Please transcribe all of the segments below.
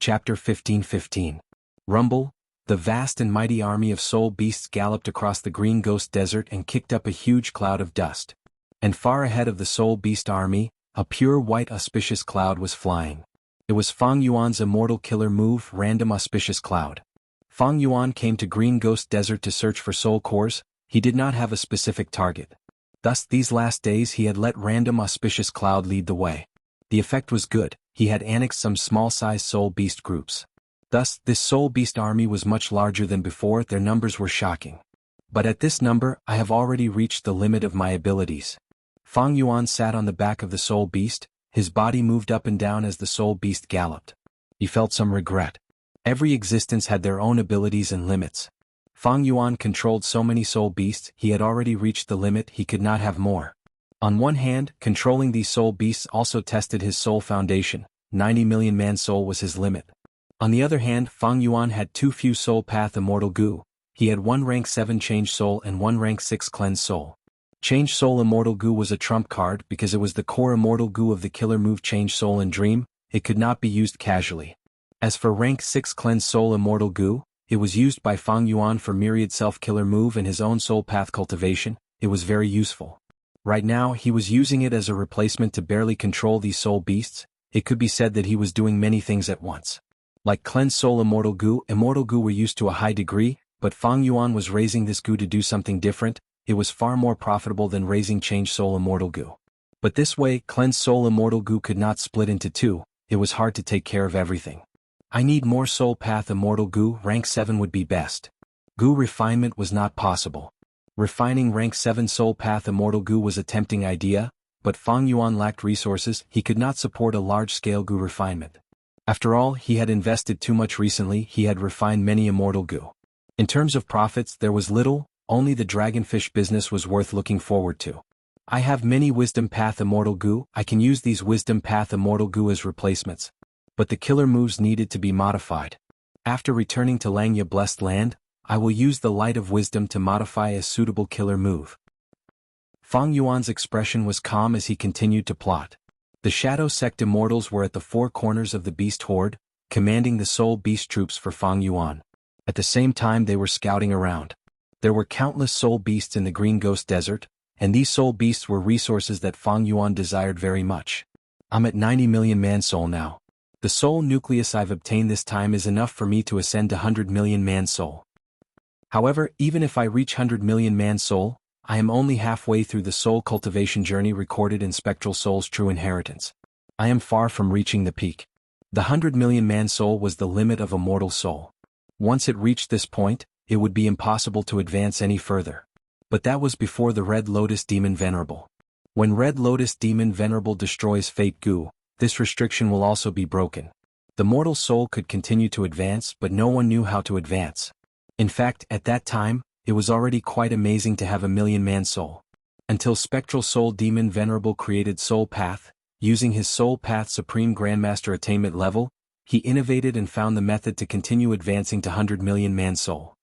Chapter 15:15. Rumble. The vast and mighty army of soul beasts galloped across the green ghost desert and kicked up a huge cloud of dust. And far ahead of the soul beast army, a pure white auspicious cloud was flying. It was Fang Yuan's immortal killer move, Random Auspicious Cloud. Fang Yuan came to Green Ghost Desert to search for soul cores. He did not have a specific target. Thus these last days he had let Random Auspicious Cloud lead the way. The effect was good. He had annexed some small-sized soul beast groups. Thus, this soul beast army was much larger than before. Their numbers were shocking. But at this number, I have already reached the limit of my abilities. Fang Yuan sat on the back of the soul beast. His body moved up and down as the soul beast galloped. He felt some regret. Every existence had their own abilities and limits. Fang Yuan controlled so many soul beasts, he had already reached the limit, he could not have more. On one hand, controlling these soul beasts also tested his soul foundation. 90 million man soul was his limit. On the other hand, Fang Yuan had too few soul path immortal goo. He had one rank 7 change soul and one rank 6 cleanse soul. Change soul immortal goo was a trump card because it was the core immortal goo of the killer move change soul and dream. It could not be used casually. As for rank 6 cleanse soul immortal goo, it was used by Fang Yuan for myriad self-killer move and his own soul path cultivation. It was very useful. Right now he was using it as a replacement to barely control these soul beasts. It could be said that he was doing many things at once. Like cleanse soul immortal goo were used to a high degree, but Fang Yuan was raising this goo to do something different. It was far more profitable than raising change soul immortal goo. But this way, cleanse soul immortal goo could not split into two. It was hard to take care of everything. I need more soul path immortal goo, rank 7 would be best. Goo refinement was not possible. Refining rank 7 soul path immortal goo was a tempting idea, but Fang Yuan lacked resources. He could not support a large-scale goo refinement. After all, he had invested too much recently. He had refined many immortal goo. In terms of profits, there was little. Only the dragonfish business was worth looking forward to. I have many wisdom path immortal goo. I can use these wisdom path immortal goo as replacements. But the killer moves needed to be modified. After returning to Langya Blessed Land, I will use the light of wisdom to modify a suitable killer move. Fang Yuan's expression was calm as he continued to plot. The Shadow Sect immortals were at the four corners of the beast horde, commanding the soul beast troops for Fang Yuan. At the same time they were scouting around. There were countless soul beasts in the Green Ghost Desert, and these soul beasts were resources that Fang Yuan desired very much. I'm at 90 million man soul now. The soul nucleus I've obtained this time is enough for me to ascend to 100 million man soul. However, even if I reach 100 million man soul, I am only halfway through the soul cultivation journey recorded in Spectral Soul's True Inheritance. I am far from reaching the peak. The 100 million man soul was the limit of a mortal soul. Once it reached this point, it would be impossible to advance any further. But that was before the Red Lotus Demon Venerable. When Red Lotus Demon Venerable destroys Fate Goo, this restriction will also be broken. The mortal soul could continue to advance, but no one knew how to advance. In fact, at that time, it was already quite amazing to have a million-man soul. Until Spectral Soul Demon Venerable created Soul Path, using his Soul Path Supreme Grandmaster attainment level, he innovated and found the method to continue advancing to 100 million man soul.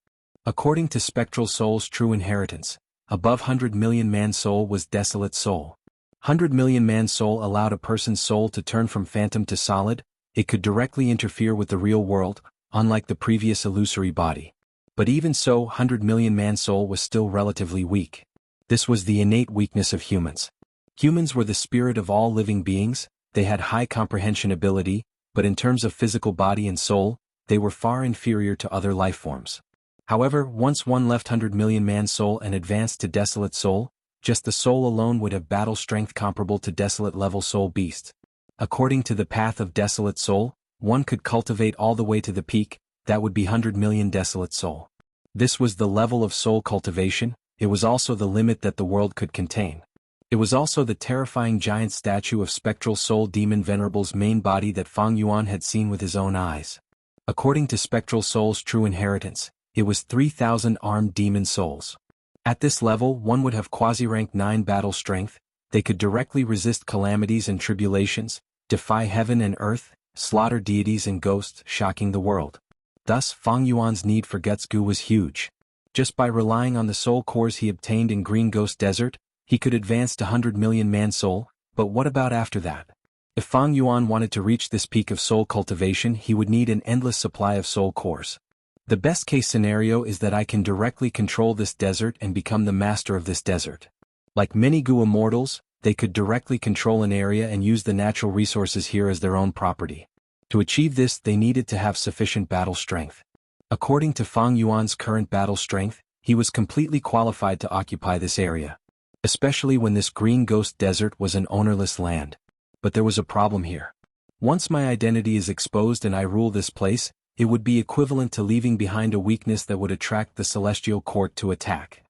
According to Spectral Soul's True Inheritance, above 100 million man soul was Desolate Soul. 100 million man soul allowed a person's soul to turn from phantom to solid. It could directly interfere with the real world, unlike the previous illusory body. But even so, 100 million man soul was still relatively weak. This was the innate weakness of humans. Humans were the spirit of all living beings. They had high comprehension ability, but in terms of physical body and soul, they were far inferior to other life forms. However, once one left 100 million man soul and advanced to Desolate Soul, just the soul alone would have battle strength comparable to Desolate level soul beasts. According to the path of Desolate Soul, one could cultivate all the way to the peak. That would be 100 million Desolate Soul. This was the level of soul cultivation. It was also the limit that the world could contain. It was also the terrifying giant statue of Spectral Soul Demon Venerable's main body that Fang Yuan had seen with his own eyes. According to Spectral Soul's True Inheritance, it was 3,000 armed demon souls. At this level, one would have quasi-rank 9 battle strength. They could directly resist calamities and tribulations, defy heaven and earth, slaughter deities and ghosts, shocking the world. Thus, Fang Yuan's need for Getsgu was huge. Just by relying on the soul cores he obtained in Green Ghost Desert, he could advance to 100 million man soul, but what about after that? If Fang Yuan wanted to reach this peak of soul cultivation, he would need an endless supply of soul cores. The best case scenario is that I can directly control this desert and become the master of this desert. Like many Gu immortals, they could directly control an area and use the natural resources here as their own property. To achieve this, they needed to have sufficient battle strength. According to Fang Yuan's current battle strength, he was completely qualified to occupy this area. Especially when this green ghost desert was an ownerless land. But there was a problem here. Once my identity is exposed and I rule this place, it would be equivalent to leaving behind a weakness that would attract the celestial court to attack.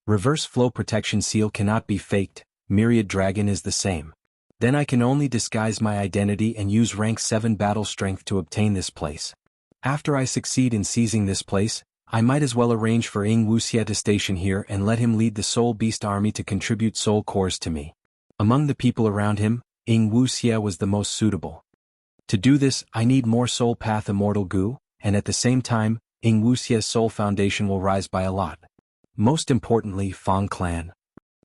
Reverse flow protection seal cannot be faked, Myriad Dragon is the same. Then I can only disguise my identity and use rank 7 battle strength to obtain this place. After I succeed in seizing this place, I might as well arrange for Wuxia to station here and let him lead the Soul Beast army to contribute soul cores to me. Among the people around him, Wuxia was the most suitable. To do this, I need more Soul Path Immortal Gu, and at the same time, Wuxia's soul foundation will rise by a lot. Most importantly, Fang clan.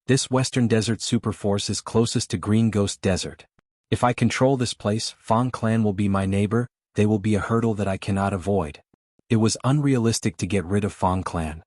This Western Desert superforce is closest to Green Ghost Desert. If I control this place, Fang clan will be my neighbor, they will be a hurdle that I cannot avoid. It was unrealistic to get rid of Fang clan.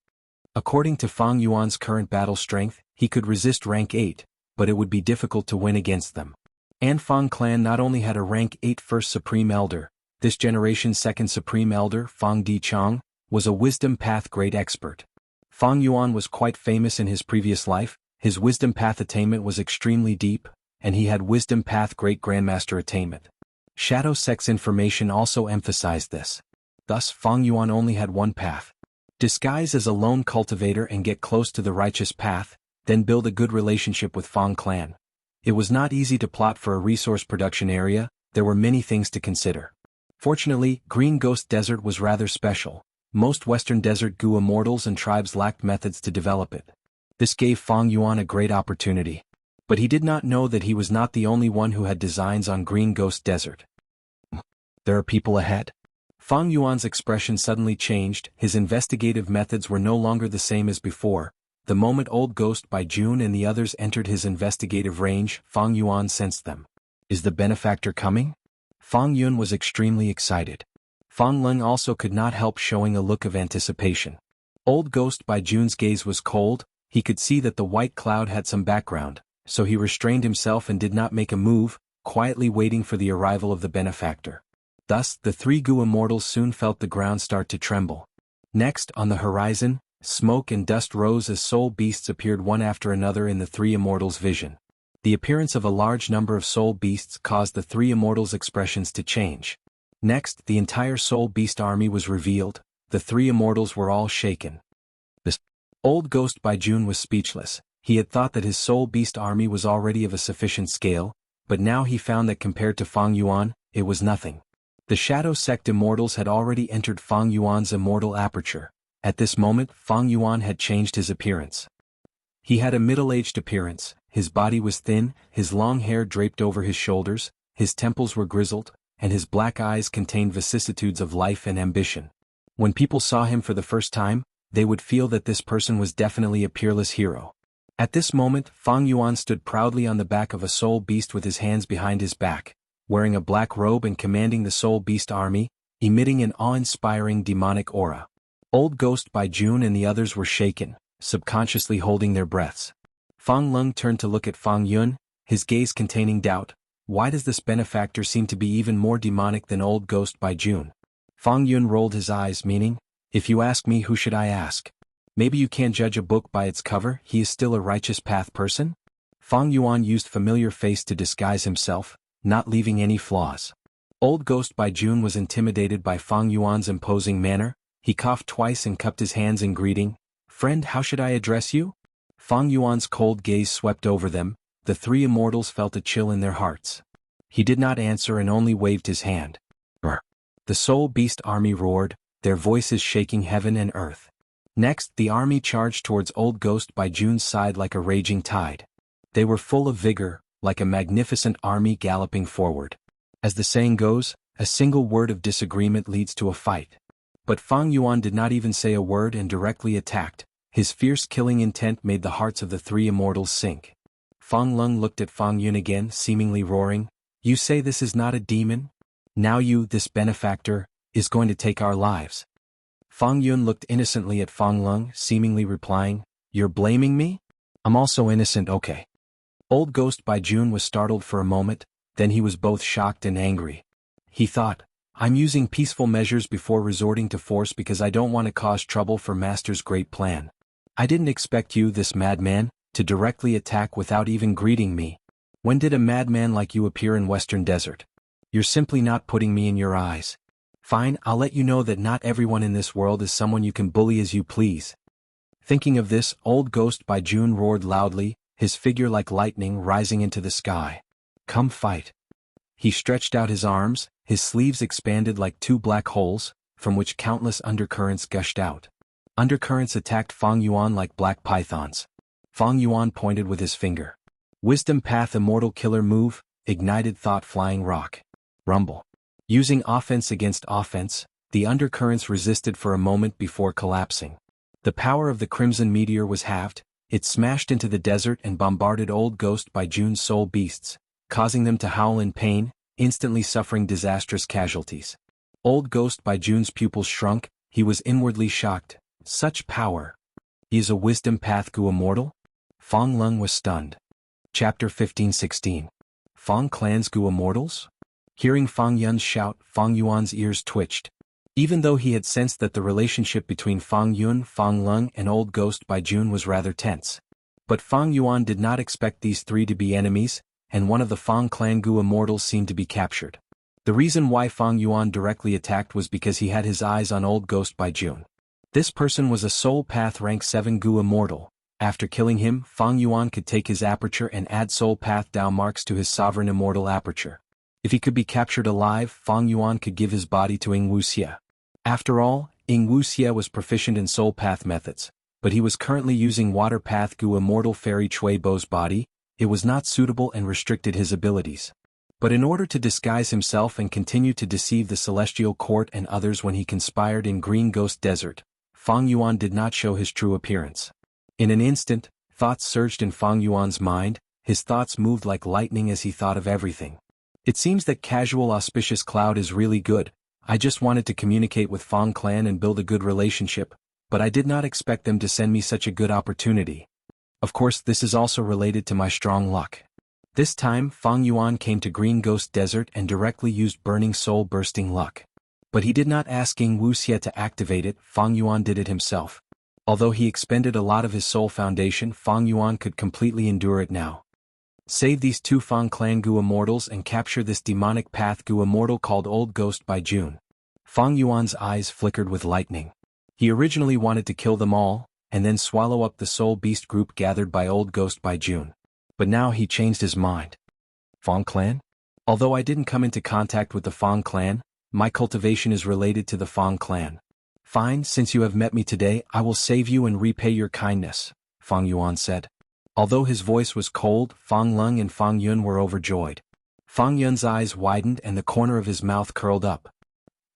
According to Fang Yuan's current battle strength, he could resist rank 8, but it would be difficult to win against them. And Fang clan not only had a rank 8 first Supreme Elder, this generation's second Supreme Elder, Fang Dichang, was a Wisdom Path Great Expert. Fang Yuan was quite famous in his previous life, his Wisdom Path attainment was extremely deep, and he had Wisdom Path Great Grandmaster attainment. Shadow Sex information also emphasized this. Thus Fang Yuan only had one path. Disguise as a lone cultivator and get close to the righteous path, then build a good relationship with Fang clan. It was not easy to plot for a resource production area, there were many things to consider. Fortunately, Green Ghost Desert was rather special. Most Western Desert Gu immortals and tribes lacked methods to develop it. This gave Fang Yuan a great opportunity. But he did not know that he was not the only one who had designs on Green Ghost Desert. There are people ahead? Fang Yuan's expression suddenly changed, his investigative methods were no longer the same as before. The moment Old Ghost by June and the others entered his investigative range, Fang Yuan sensed them. Is the benefactor coming? Fang Yun was extremely excited. Fang Leng also could not help showing a look of anticipation. Old Ghost by June's gaze was cold, he could see that the white cloud had some background, so he restrained himself and did not make a move, quietly waiting for the arrival of the benefactor. Thus, the 3 Gu immortals soon felt the ground start to tremble. Next, on the horizon, smoke and dust rose as soul beasts appeared one after another in the 3 immortals' vision. The appearance of a large number of soul beasts caused the 3 immortals' expressions to change. Next, the entire soul beast army was revealed, the 3 immortals were all shaken. The Old Ghost by June was speechless, he had thought that his soul beast army was already of a sufficient scale, but now he found that compared to Fang Yuan, it was nothing. The Shadow Sect immortals had already entered Fang Yuan's immortal aperture. At this moment, Fang Yuan had changed his appearance. He had a middle-aged appearance, his body was thin, his long hair draped over his shoulders, his temples were grizzled, and his black eyes contained vicissitudes of life and ambition. When people saw him for the first time, they would feel that this person was definitely a peerless hero. At this moment, Fang Yuan stood proudly on the back of a soul beast with his hands behind his back, wearing a black robe and commanding the soul beast army, emitting an awe-inspiring demonic aura. Old Ghost by June and the others were shaken, subconsciously holding their breaths. Fang Leng turned to look at Fang Yun, his gaze containing doubt. Why does this benefactor seem to be even more demonic than Old Ghost by June? Fang Yun rolled his eyes, meaning, if you ask me, who should I ask? Maybe you can't judge a book by its cover, he is still a righteous path person? Fang Yuan used familiar face to disguise himself, not leaving any flaws. Old Ghost by June was intimidated by Fang Yuan's imposing manner. He coughed twice and cupped his hands in greeting. Friend, how should I address you? Fang Yuan's cold gaze swept over them, the 3 immortals felt a chill in their hearts. He did not answer and only waved his hand. The soul beast army roared, their voices shaking heaven and earth. Next, the army charged towards Old Ghost by June's side like a raging tide. They were full of vigor, like a magnificent army galloping forward. As the saying goes, a single word of disagreement leads to a fight. But Fang Yuan did not even say a word and directly attacked. His fierce killing intent made the hearts of the 3 immortals sink. Fang Leng looked at Fang Yun again, seemingly roaring, You say this is not a demon? Now you, this benefactor, is going to take our lives. Fang Yuan looked innocently at Fang Lung, seemingly replying, You're blaming me? I'm also innocent, okay. Old Ghost Baijun was startled for a moment, then he was both shocked and angry. He thought, I'm using peaceful measures before resorting to force because I don't want to cause trouble for Master's great plan. I didn't expect you, this madman, to directly attack without even greeting me. When did a madman like you appear in Western Desert? You're simply not putting me in your eyes. Fine, I'll let you know that not everyone in this world is someone you can bully as you please. Thinking of this, Old Ghost Baijun roared loudly, his figure like lightning rising into the sky. Come fight. He stretched out his arms, his sleeves expanded like two black holes, from which countless undercurrents gushed out. Undercurrents attacked Fang Yuan like black pythons. Fang Yuan pointed with his finger. Wisdom Path Immortal Killer Move, Ignited Thought Flying Rock. Rumble. Using offense against offense, the undercurrents resisted for a moment before collapsing. The power of the Crimson Meteor was halved, it smashed into the desert and bombarded Old Ghost Baijun's soul beasts, causing them to howl in pain, instantly suffering disastrous casualties. Old Ghost Baijun's pupils shrunk, he was inwardly shocked. Such power. He is a Wisdom Path Gu Immortal? Fang Lung was stunned. Chapter 15-16. Fang Clan's Gu Immortals? Hearing Fang Yun's shout, Fang Yuan's ears twitched. Even though he had sensed that the relationship between Fang Yun, Fang Lung and Old Ghost Baijun was rather tense. But Fang Yuan did not expect these three to be enemies, and one of the Fang Clan Gu Immortals seemed to be captured. The reason why Fang Yuan directly attacked was because he had his eyes on Old Ghost Baijun. This person was a Soul Path Rank 7 Gu Immortal. After killing him, Fang Yuan could take his aperture and add Soul Path Dao marks to his Sovereign Immortal aperture. If he could be captured alive, Fang Yuan could give his body to Wuxia. After all, Wuxia was proficient in Soul Path methods, but he was currently using Water Path Gu Immortal Fairy Chui Bo's body. It was not suitable and restricted his abilities. But in order to disguise himself and continue to deceive the Celestial Court and others when he conspired in Green Ghost Desert, Fang Yuan did not show his true appearance. In an instant, thoughts surged in Fang Yuan's mind, his thoughts moved like lightning as he thought of everything. It seems that casual auspicious cloud is really good. I just wanted to communicate with Fang Clan and build a good relationship, but I did not expect them to send me such a good opportunity. Of course, this is also related to my strong luck. This time, Fang Yuan came to Green Ghost Desert and directly used Burning Soul Bursting Luck. But he did not ask Wuxia to activate it, Fang Yuan did it himself. Although he expended a lot of his soul foundation, Fang Yuan could completely endure it now. Save these two Fang Clan Gu Immortals and capture this demonic path Gu Immortal called Old Ghost Baijun. Fang Yuan's eyes flickered with lightning. He originally wanted to kill them all, and then swallow up the soul beast group gathered by Old Ghost Baijun. But now he changed his mind. Fang Clan? Although I didn't come into contact with the Fang Clan, my cultivation is related to the Fang Clan. Fine, since you have met me today, I will save you and repay your kindness, Fang Yuan said. Although his voice was cold, Fang Lung and Fang Yun were overjoyed. Fang Yun's eyes widened and the corner of his mouth curled up.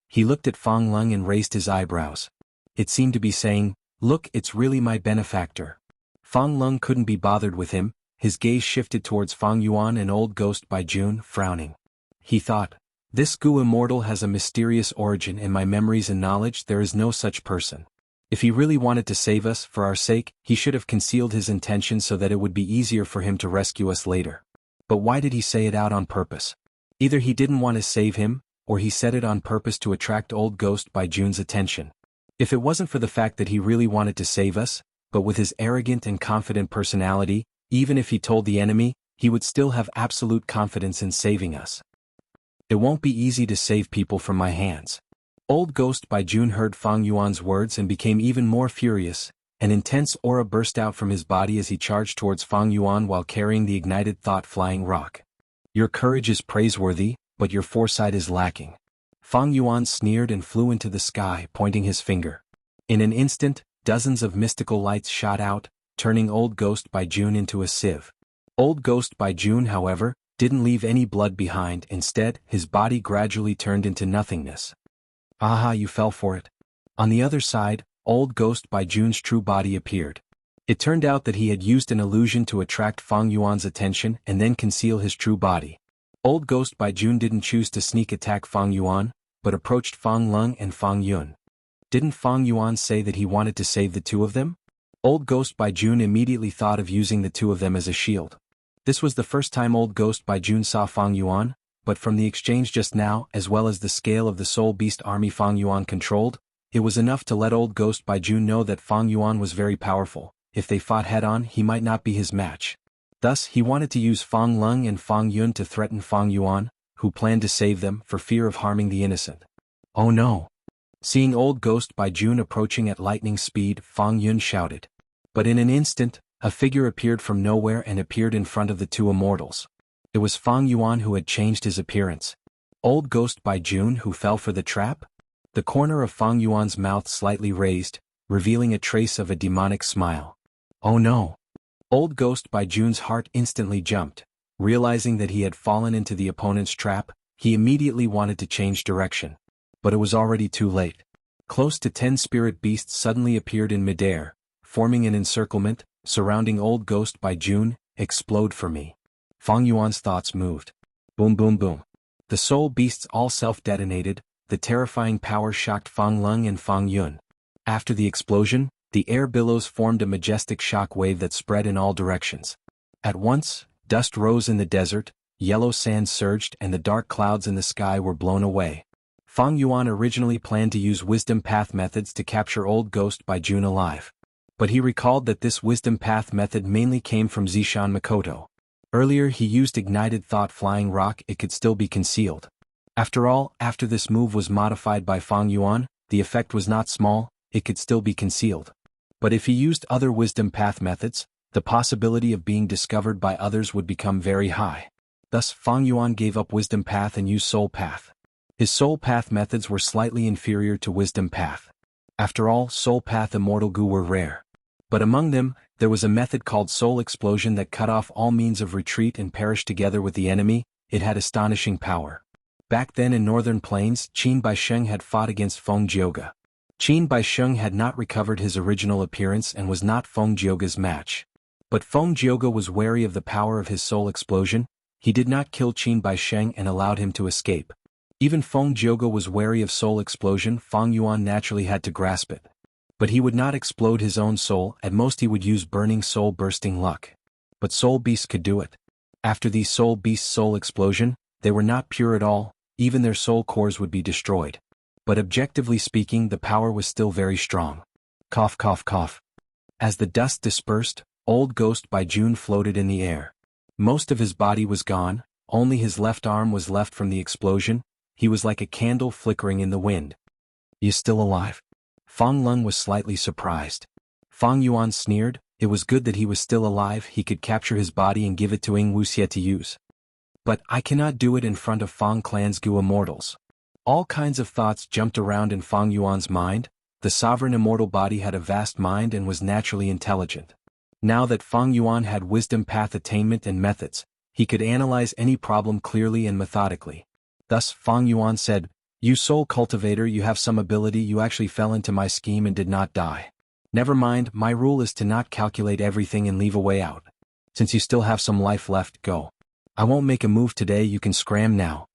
He looked at Fang Lung and raised his eyebrows. It seemed to be saying, Look, it's really my benefactor. Fang Lung couldn't be bothered with him, his gaze shifted towards Fang Yuan and Old Ghost Baijun, frowning. He thought, This Gu Immortal has a mysterious origin. In my memories and knowledge there is no such person. If he really wanted to save us for our sake, he should have concealed his intention so that it would be easier for him to rescue us later. But why did he say it out on purpose? Either he didn't want to save him, or he said it on purpose to attract Old Ghost Baijun's attention. If it wasn't for the fact that he really wanted to save us, but with his arrogant and confident personality, even if he told the enemy, he would still have absolute confidence in saving us. It won't be easy to save people from my hands. Old Ghost Baijun heard Fang Yuan's words and became even more furious. An intense aura burst out from his body as he charged towards Fang Yuan while carrying the ignited thought flying rock. Your courage is praiseworthy, but your foresight is lacking. Fang Yuan sneered and flew into the sky, pointing his finger. In an instant, dozens of mystical lights shot out, turning Old Ghost Baijun into a sieve. Old Ghost Baijun, however, didn't leave any blood behind. Instead, his body gradually turned into nothingness. Aha, you fell for it. On the other side, Old Ghost Baijun's true body appeared. It turned out that he had used an illusion to attract Fang Yuan's attention and then conceal his true body. Old Ghost by June didn't choose to sneak attack Fang Yuan, but approached Fang Lung and Fang Yun. Didn't Fang Yuan say that he wanted to save the two of them? Old Ghost by June immediately thought of using the two of them as a shield. This was the first time Old Ghost by June saw Fang Yuan, but from the exchange just now as well as the scale of the Soul Beast army Fang Yuan controlled, it was enough to let Old Ghost by June know that Fang Yuan was very powerful. If they fought head-on, he might not be his match. Thus, he wanted to use Fang Lung and Fang Yun to threaten Fang Yuan, who planned to save them for fear of harming the innocent. Oh no! Seeing Old Ghost by June approaching at lightning speed, Fang Yun shouted. But in an instant, a figure appeared from nowhere and appeared in front of the two immortals. It was Fang Yuan who had changed his appearance. Old Ghost by June who fell for the trap? The corner of Fang Yuan's mouth slightly raised, revealing a trace of a demonic smile. Oh no! Old Ghost by June's heart instantly jumped. Realizing that he had fallen into the opponent's trap, he immediately wanted to change direction. But it was already too late. Close to 10 spirit beasts suddenly appeared in midair, forming an encirclement, surrounding Old Ghost by June. Explode for me. Fang Yuan's thoughts moved. Boom boom boom. The soul beasts all self-detonated. The terrifying power shocked Fang Lung and Fang Yun. After the explosion, the air billows formed a majestic shock wave that spread in all directions. At once, dust rose in the desert, yellow sand surged and the dark clouds in the sky were blown away. Fang Yuan originally planned to use wisdom path methods to capture Old Ghost by June alive. But he recalled that this wisdom path method mainly came from Zishan Makoto. Earlier he used ignited thought flying rock, it could still be concealed. After all, after this move was modified by Fang Yuan, the effect was not small, it could still be concealed. But if he used other wisdom path methods, the possibility of being discovered by others would become very high. Thus Fang Yuan gave up wisdom path and used soul path. His soul path methods were slightly inferior to wisdom path. After all, soul path immortal goo were rare. But among them, there was a method called soul explosion that cut off all means of retreat and perished together with the enemy. It had astonishing power. Back then in northern plains, Qin Baisheng had fought against Feng Jioge. Qin Baisheng had not recovered his original appearance and was not Feng Jioge's match. But Feng Jioge was wary of the power of his soul explosion. He did not kill Qin Baisheng and allowed him to escape. Even Feng Jioge was wary of soul explosion. Fang Yuan naturally had to grasp it. But he would not explode his own soul, at most he would use burning soul bursting luck. But soul beasts could do it. After these soul beasts' soul explosion, they were not pure at all, even their soul cores would be destroyed. But objectively speaking, the power was still very strong. Cough cough cough. As the dust dispersed, Old Ghost by June floated in the air. Most of his body was gone, only his left arm was left from the explosion. He was like a candle flickering in the wind. "You still alive?" Fang Lung was slightly surprised. Fang Yuan sneered, it was good that he was still alive, he could capture his body and give it to Wuxia to use. But I cannot do it in front of Fang Clan's Gu immortals. All kinds of thoughts jumped around in Fang Yuan's mind. The sovereign immortal body had a vast mind and was naturally intelligent. Now that Fang Yuan had wisdom path attainment and methods, he could analyze any problem clearly and methodically. Thus Fang Yuan said, "You soul cultivator, you have some ability, you actually fell into my scheme and did not die. Never mind, my rule is to not calculate everything and leave a way out. Since you still have some life left, go. I won't make a move today, you can scram now."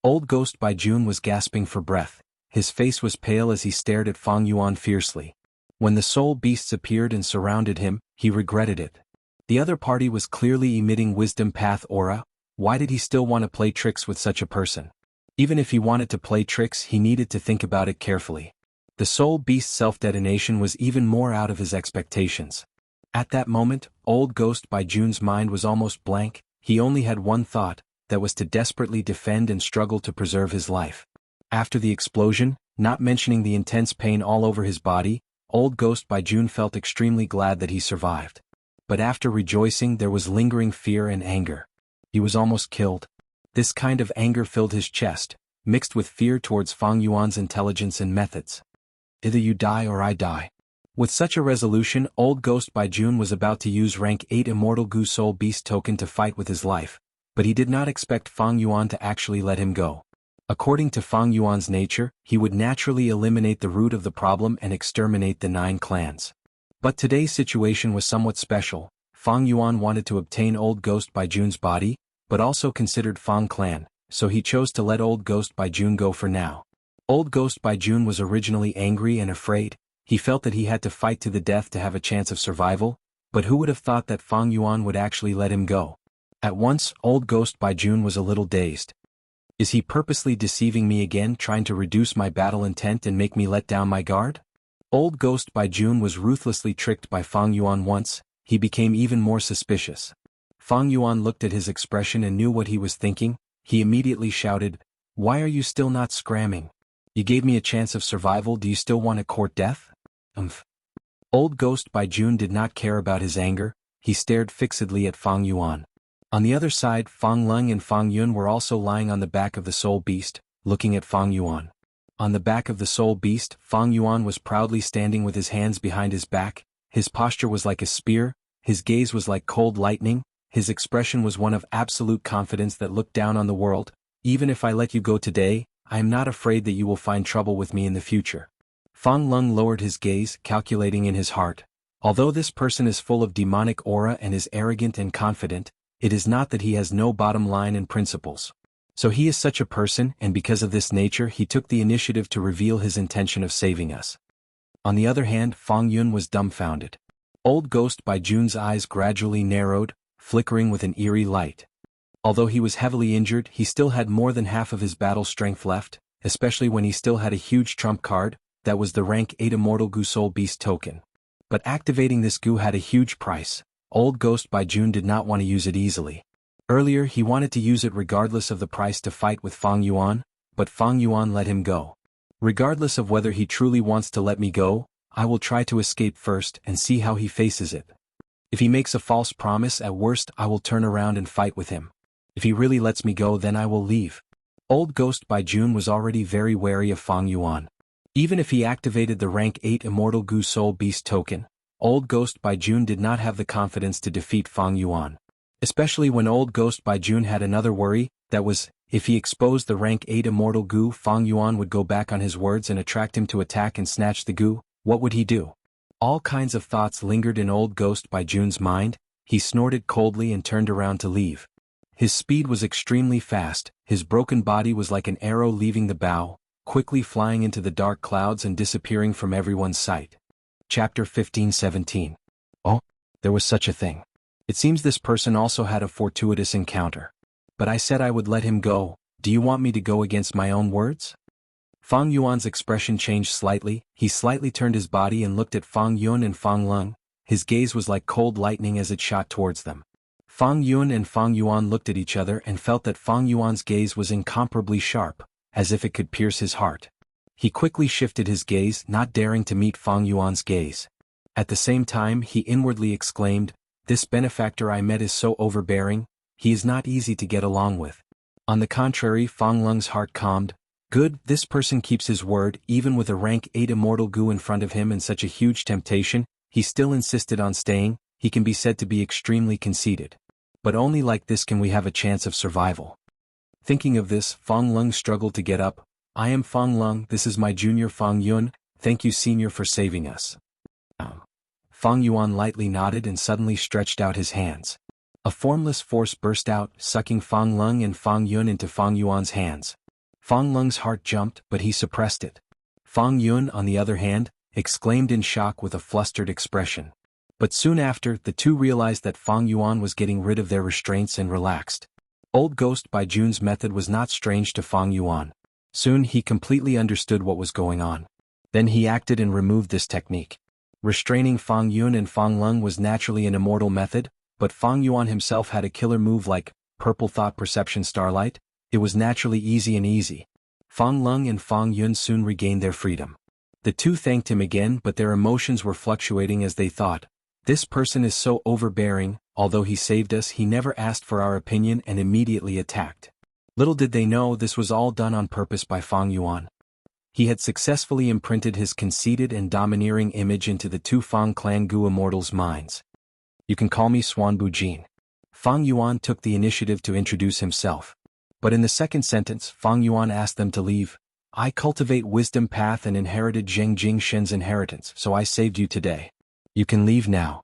Old Ghost by June was gasping for breath. His face was pale as he stared at Fang Yuan fiercely. When the soul beasts appeared and surrounded him, he regretted it. The other party was clearly emitting wisdom path aura. Why did he still want to play tricks with such a person? Even if he wanted to play tricks, he needed to think about it carefully. The soul beast's self-detonation was even more out of his expectations. At that moment, Old Ghost by June's mind was almost blank. He only had one thought, that was to desperately defend and struggle to preserve his life. After the explosion, not mentioning the intense pain all over his body, Old Ghost by June felt extremely glad that he survived. But after rejoicing, there was lingering fear and anger. He was almost killed. This kind of anger filled his chest, mixed with fear towards Fang Yuan's intelligence and methods. Either you die or I die. With such a resolution, Old Ghost by June was about to use rank 8 Immortal Gu Soul Beast token to fight with his life, but he did not expect Fang Yuan to actually let him go. According to Fang Yuan's nature, he would naturally eliminate the root of the problem and exterminate the 9 clans. But today's situation was somewhat special. Fang Yuan wanted to obtain Old Ghost by June's body, but also considered Fang clan, so he chose to let Old Ghost by June go for now. Old Ghost by June was originally angry and afraid. He felt that he had to fight to the death to have a chance of survival, but who would have thought that Fang Yuan would actually let him go? At once, Old Ghost by June was a little dazed. Is he purposely deceiving me again, trying to reduce my battle intent and make me let down my guard? Old Ghost by June was ruthlessly tricked by Fang Yuan once. He became even more suspicious. Fang Yuan looked at his expression and knew what he was thinking. He immediately shouted, "Why are you still not scramming? You gave me a chance of survival, do you still want to court death?" Old Ghost by June did not care about his anger. He stared fixedly at Fang Yuan. On the other side, Fang Lung and Fang Yun were also lying on the back of the soul beast, looking at Fang Yuan. On the back of the soul beast, Fang Yuan was proudly standing with his hands behind his back. His posture was like a spear, his gaze was like cold lightning, his expression was one of absolute confidence that looked down on the world. "Even if I let you go today, I am not afraid that you will find trouble with me in the future." Fang Lung lowered his gaze, calculating in his heart. Although this person is full of demonic aura and is arrogant and confident, it is not that he has no bottom line and principles. So he is such a person, and because of this nature he took the initiative to reveal his intention of saving us. On the other hand, Fang Yun was dumbfounded. Old Ghost by June's eyes gradually narrowed, flickering with an eerie light. Although he was heavily injured, he still had more than half of his battle strength left, especially when he still had a huge trump card, that was the rank 8 Immortal Gu Soul Beast token. But activating this Gu had a huge price. Old Ghost by June did not want to use it easily. Earlier he wanted to use it regardless of the price to fight with Fang Yuan, but Fang Yuan let him go. Regardless of whether he truly wants to let me go, I will try to escape first and see how he faces it. If he makes a false promise, at worst I will turn around and fight with him. If he really lets me go, then I will leave. Old Ghost by June was already very wary of Fang Yuan. Even if he activated the rank 8 Immortal Gu Soul Beast token, Old Ghost by June did not have the confidence to defeat Fang Yuan. Especially when Old Ghost by June had another worry, that was, if he exposed the rank 8 Immortal Gu, Fang Yuan would go back on his words and attract him to attack and snatch the Gu. What would he do? All kinds of thoughts lingered in Old Ghost by June's mind. He snorted coldly and turned around to leave. His speed was extremely fast, his broken body was like an arrow leaving the bow, quickly flying into the dark clouds and disappearing from everyone's sight. Chapter 15-17. Oh, there was such a thing. It seems this person also had a fortuitous encounter. But I said I would let him go. Do you want me to go against my own words? Fang Yuan's expression changed slightly. He slightly turned his body and looked at Fang Yun and Fang Lung. His gaze was like cold lightning as it shot towards them. Fang Yun and Fang Yuan looked at each other and felt that Fang Yuan's gaze was incomparably sharp, as if it could pierce his heart. He quickly shifted his gaze, not daring to meet Fang Yuan's gaze. At the same time he inwardly exclaimed, "This benefactor I met is so overbearing, he is not easy to get along with." On the contrary, Fang Lung's heart calmed. Good, this person keeps his word. Even with a rank 8 Immortal Gu in front of him and such a huge temptation, he still insisted on staying. He can be said to be extremely conceited. But only like this can we have a chance of survival. Thinking of this, Fang Lung struggled to get up. "I am Fang Lung, this is my junior Fang Yun, thank you senior for saving us." Fang Yuan lightly nodded and suddenly stretched out his hands. A formless force burst out, sucking Fang Lung and Fang Yun into Fang Yuan's hands. Fang Lung's heart jumped, but he suppressed it. Fang Yun, on the other hand, exclaimed in shock with a flustered expression. But soon after, the two realized that Fang Yuan was getting rid of their restraints and relaxed. Old Ghost by June's method was not strange to Fang Yuan. Soon he completely understood what was going on. Then he acted and removed this technique. Restraining Fang Yun and Fang Lung was naturally an immortal method, but Fang Yuan himself had a killer move like Purple Thought Perception Starlight. It was naturally easy. Fang Lung and Fang Yun soon regained their freedom. The two thanked him again, but their emotions were fluctuating as they thought, "This person is so overbearing, although he saved us he never asked for our opinion and immediately attacked." Little did they know this was all done on purpose by Fang Yuan. He had successfully imprinted his conceited and domineering image into the two Fang clan Gu immortals' minds. "You can call me Xuanbu Jin." Fang Yuan took the initiative to introduce himself. But in the second sentence, Fang Yuan asked them to leave. "I cultivate wisdom path and inherited Zheng Jingshen's inheritance, so I saved you today. You can leave now."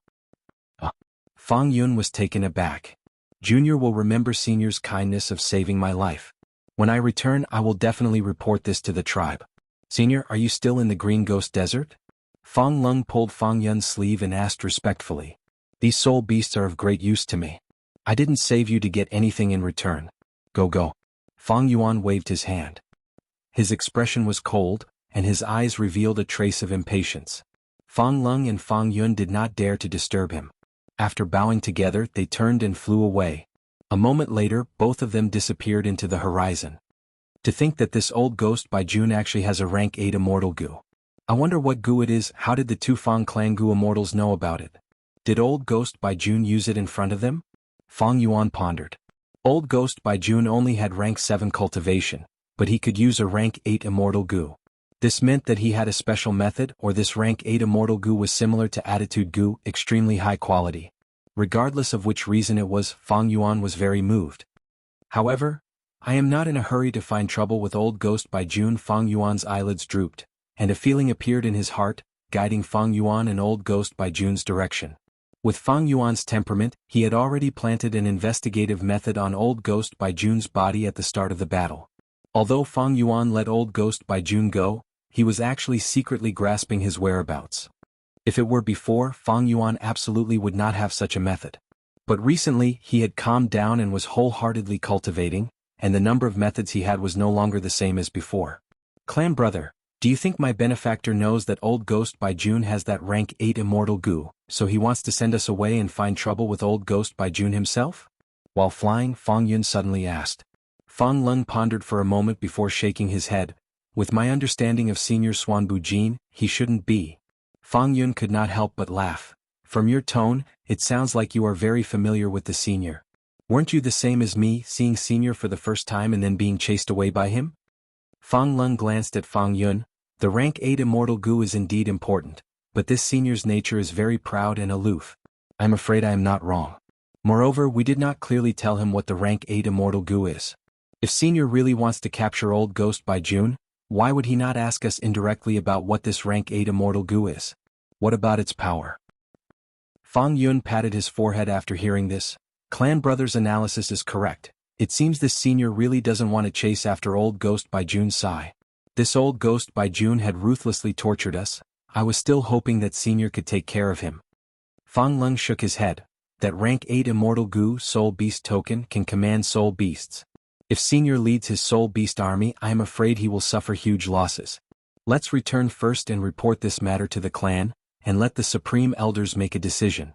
Fang Yun was taken aback. Junior will remember Senior's kindness of saving my life. When I return, I will definitely report this to the tribe. Senior, are you still in the Green Ghost Desert? Fang Lung pulled Fang Yun's sleeve and asked respectfully. These soul beasts are of great use to me. I didn't save you to get anything in return. Go. Fang Yuan waved his hand. His expression was cold, and his eyes revealed a trace of impatience. Fang Lung and Fang Yun did not dare to disturb him. After bowing together, they turned and flew away. A moment later, both of them disappeared into the horizon. To think that this old ghost by June actually has a rank 8 immortal goo. I wonder what goo it is. How did the two Fang clan goo immortals know about it? Did old ghost by June use it in front of them? Fang Yuan pondered. Old ghost by June only had rank 7 cultivation, but he could use a rank 8 immortal goo. This meant that he had a special method, or this rank 8 immortal goo was similar to attitude goo, extremely high quality. Regardless of which reason it was, Fang Yuan was very moved. However, I am not in a hurry to find trouble with old ghost by June. Fang Yuan's eyelids drooped, and a feeling appeared in his heart, guiding Fang Yuan and old ghost by June's direction. With Fang Yuan's temperament, he had already planted an investigative method on old ghost by June's body at the start of the battle. Although Fang Yuan let old ghost by June go, he was actually secretly grasping his whereabouts. If it were before, Fang Yuan absolutely would not have such a method. But recently, he had calmed down and was wholeheartedly cultivating, and the number of methods he had was no longer the same as before. Clan brother, do you think my benefactor knows that old ghost by June has that rank 8 immortal goo, so he wants to send us away and find trouble with old ghost by June himself? While flying, Fang Yun suddenly asked. Fang Lung pondered for a moment before shaking his head. With my understanding of Senior Xuanbu Jin, he shouldn't be. Fang Yun could not help but laugh. From your tone, it sounds like you are very familiar with the senior. Weren't you the same as me, seeing Senior for the first time and then being chased away by him? Fang Lung glanced at Fang Yun. The rank 8 immortal goo is indeed important, but this senior's nature is very proud and aloof. I'm afraid I am not wrong. Moreover, we did not clearly tell him what the rank 8 immortal goo is. If Senior really wants to capture old ghost by June, why would he not ask us indirectly about what this rank 8 immortal goo is? What about its power? Fang Yun patted his forehead after hearing this. Clan brother's analysis is correct. It seems this senior really doesn't want to chase after old ghost by June's sigh. This old ghost by June had ruthlessly tortured us. I was still hoping that Senior could take care of him. Fang Lung shook his head. That rank 8 immortal goo soul beast token can command soul beasts. If Senior leads his soul beast army, I am afraid he will suffer huge losses. Let's return first and report this matter to the clan, and let the Supreme Elders make a decision.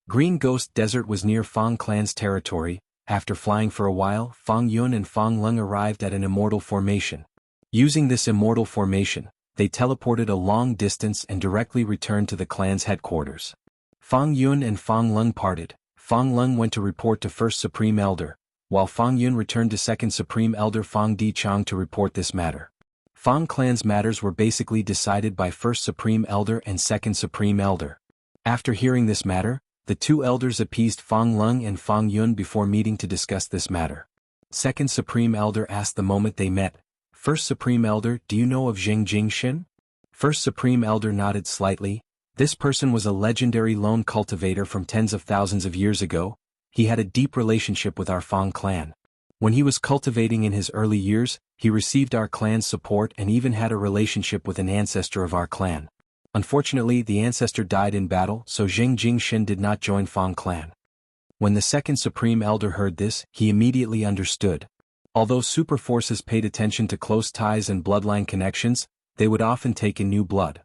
Green Ghost Desert was near Fang clan's territory. After flying for a while, Fang Yun and Fang Lung arrived at an immortal formation. Using this immortal formation, they teleported a long distance and directly returned to the clan's headquarters. Fang Yun and Fang Lung parted. Fang Lung went to report to First Supreme Elder, while Fang Yun returned to Second Supreme Elder Fang Di Chang to report this matter. Fang clan's matters were basically decided by First Supreme Elder and Second Supreme Elder. After hearing this matter, the two elders appeased Fang Lung and Fang Yun before meeting to discuss this matter. Second Supreme Elder asked the moment they met, First Supreme Elder, do you know of Zheng Jingshin? First Supreme Elder nodded slightly. This person was a legendary lone cultivator from tens of thousands of years ago. He had a deep relationship with our Fang clan. When he was cultivating in his early years, he received our clan's support and even had a relationship with an ancestor of our clan. Unfortunately, the ancestor died in battle, so Zheng Jingshin did not join Fang clan. When the Second Supreme Elder heard this, he immediately understood. Although super forces paid attention to close ties and bloodline connections, they would often take in new blood.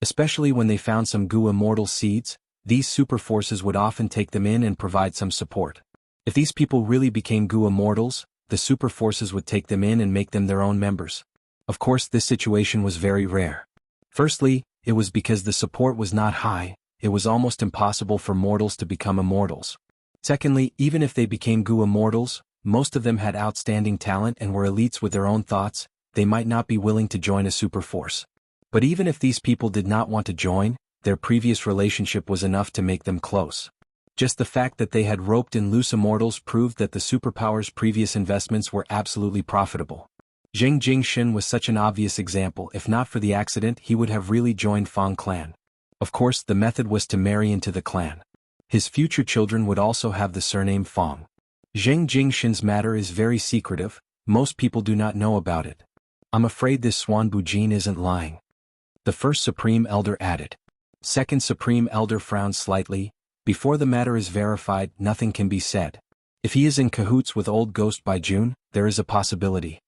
Especially when they found some Gu immortal seeds, these super forces would often take them in and provide some support. If these people really became Gu immortals, the super forces would take them in and make them their own members. Of course, this situation was very rare. Firstly, it was because the support was not high. It was almost impossible for mortals to become immortals. Secondly, even if they became Gu immortals, most of them had outstanding talent and were elites with their own thoughts. They might not be willing to join a super force. But even if these people did not want to join, their previous relationship was enough to make them close. Just the fact that they had roped in loose immortals proved that the superpower's previous investments were absolutely profitable. Zheng Jingshin was such an obvious example. If not for the accident, he would have really joined Fang clan. Of course, the method was to marry into the clan. His future children would also have the surname Fang. Zheng Jingshin's matter is very secretive, most people do not know about it. I'm afraid this Swan Bujin isn't lying. The first Supreme Elder added. Second Supreme Elder frowned slightly. Before the matter is verified, nothing can be said. If he is in cahoots with Old Ghost Baijun, there is a possibility.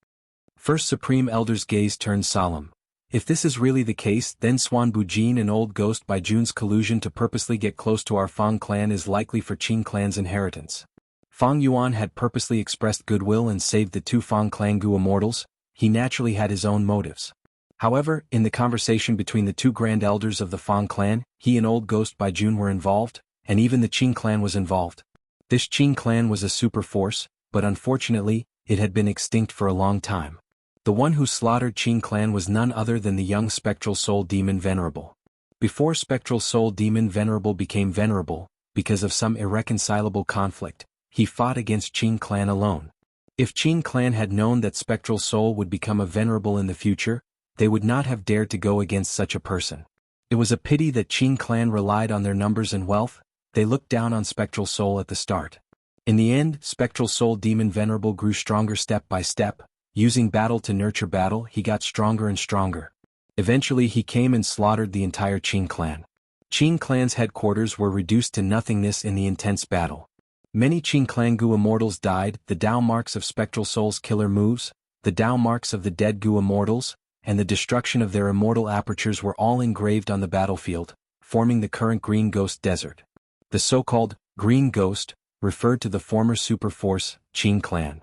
First Supreme Elder's gaze turned solemn. If this is really the case, then Swan Bujin and Old Ghost Baijun's collusion to purposely get close to our Fang clan is likely for Qing clan's inheritance. Fang Yuan had purposely expressed goodwill and saved the two Fang clan Gu immortals. He naturally had his own motives. However, in the conversation between the two grand elders of the Fang clan, he and Old Ghost Baijun were involved, and even the Qing clan was involved. This Qing clan was a super force, but unfortunately, it had been extinct for a long time. The one who slaughtered Qing clan was none other than the young Spectral Soul Demon Venerable. Before Spectral Soul Demon Venerable became venerable, because of some irreconcilable conflict, he fought against Qing clan alone. If Qing clan had known that Spectral Soul would become a venerable in the future, they would not have dared to go against such a person. It was a pity that Qing clan relied on their numbers and wealth. They looked down on Spectral Soul at the start. In the end, Spectral Soul Demon Venerable grew stronger step by step. Using battle to nurture battle, he got stronger and stronger. Eventually he came and slaughtered the entire Qing clan. Qing clan's headquarters were reduced to nothingness in the intense battle. Many Qing clan Gu immortals died, the Dao marks of Spectral Soul's killer moves, the Dao marks of the dead Gu immortals, and the destruction of their immortal apertures were all engraved on the battlefield, forming the current Green Ghost Desert. The so-called Green Ghost referred to the former super force, Qing clan.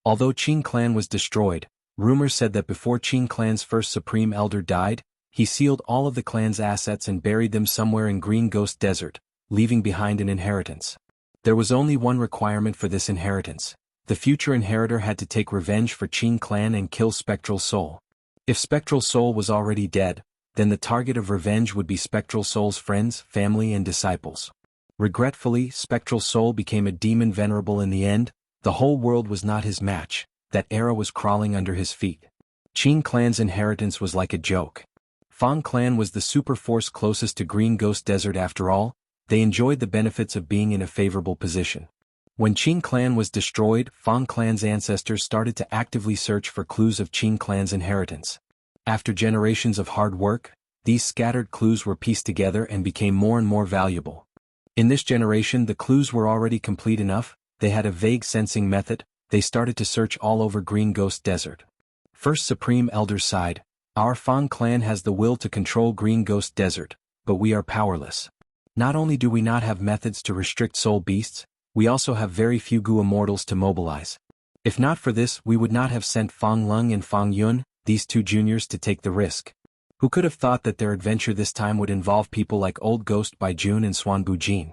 Although Qing clan was destroyed, rumors said that before Qing clan's first Supreme Elder died, he sealed all of the clan's assets and buried them somewhere in Green Ghost Desert, leaving behind an inheritance. There was only one requirement for this inheritance. The future inheritor had to take revenge for Qing clan and kill Spectral Soul. If Spectral Soul was already dead, then the target of revenge would be Spectral Soul's friends, family and disciples. Regretfully, Spectral Soul became a demon venerable in the end. The whole world was not his match, that era was crawling under his feet. Qing clan's inheritance was like a joke. Fang clan was the super force closest to Green Ghost Desert after all. They enjoyed the benefits of being in a favorable position. When Qing clan was destroyed, Fang clan's ancestors started to actively search for clues of Qing clan's inheritance. After generations of hard work, these scattered clues were pieced together and became more and more valuable. In this generation the clues were already complete enough. They had a vague sensing method. They started to search all over Green Ghost Desert. First Supreme Elder sighed. Our Fang clan has the will to control Green Ghost Desert, but we are powerless. Not only do we not have methods to restrict soul beasts, we also have very few Gu immortals to mobilize. If not for this, we would not have sent Fang Lung and Fang Yun, these two juniors, to take the risk. Who could have thought that their adventure this time would involve people like Old Ghost Baijun and Swan Bujin?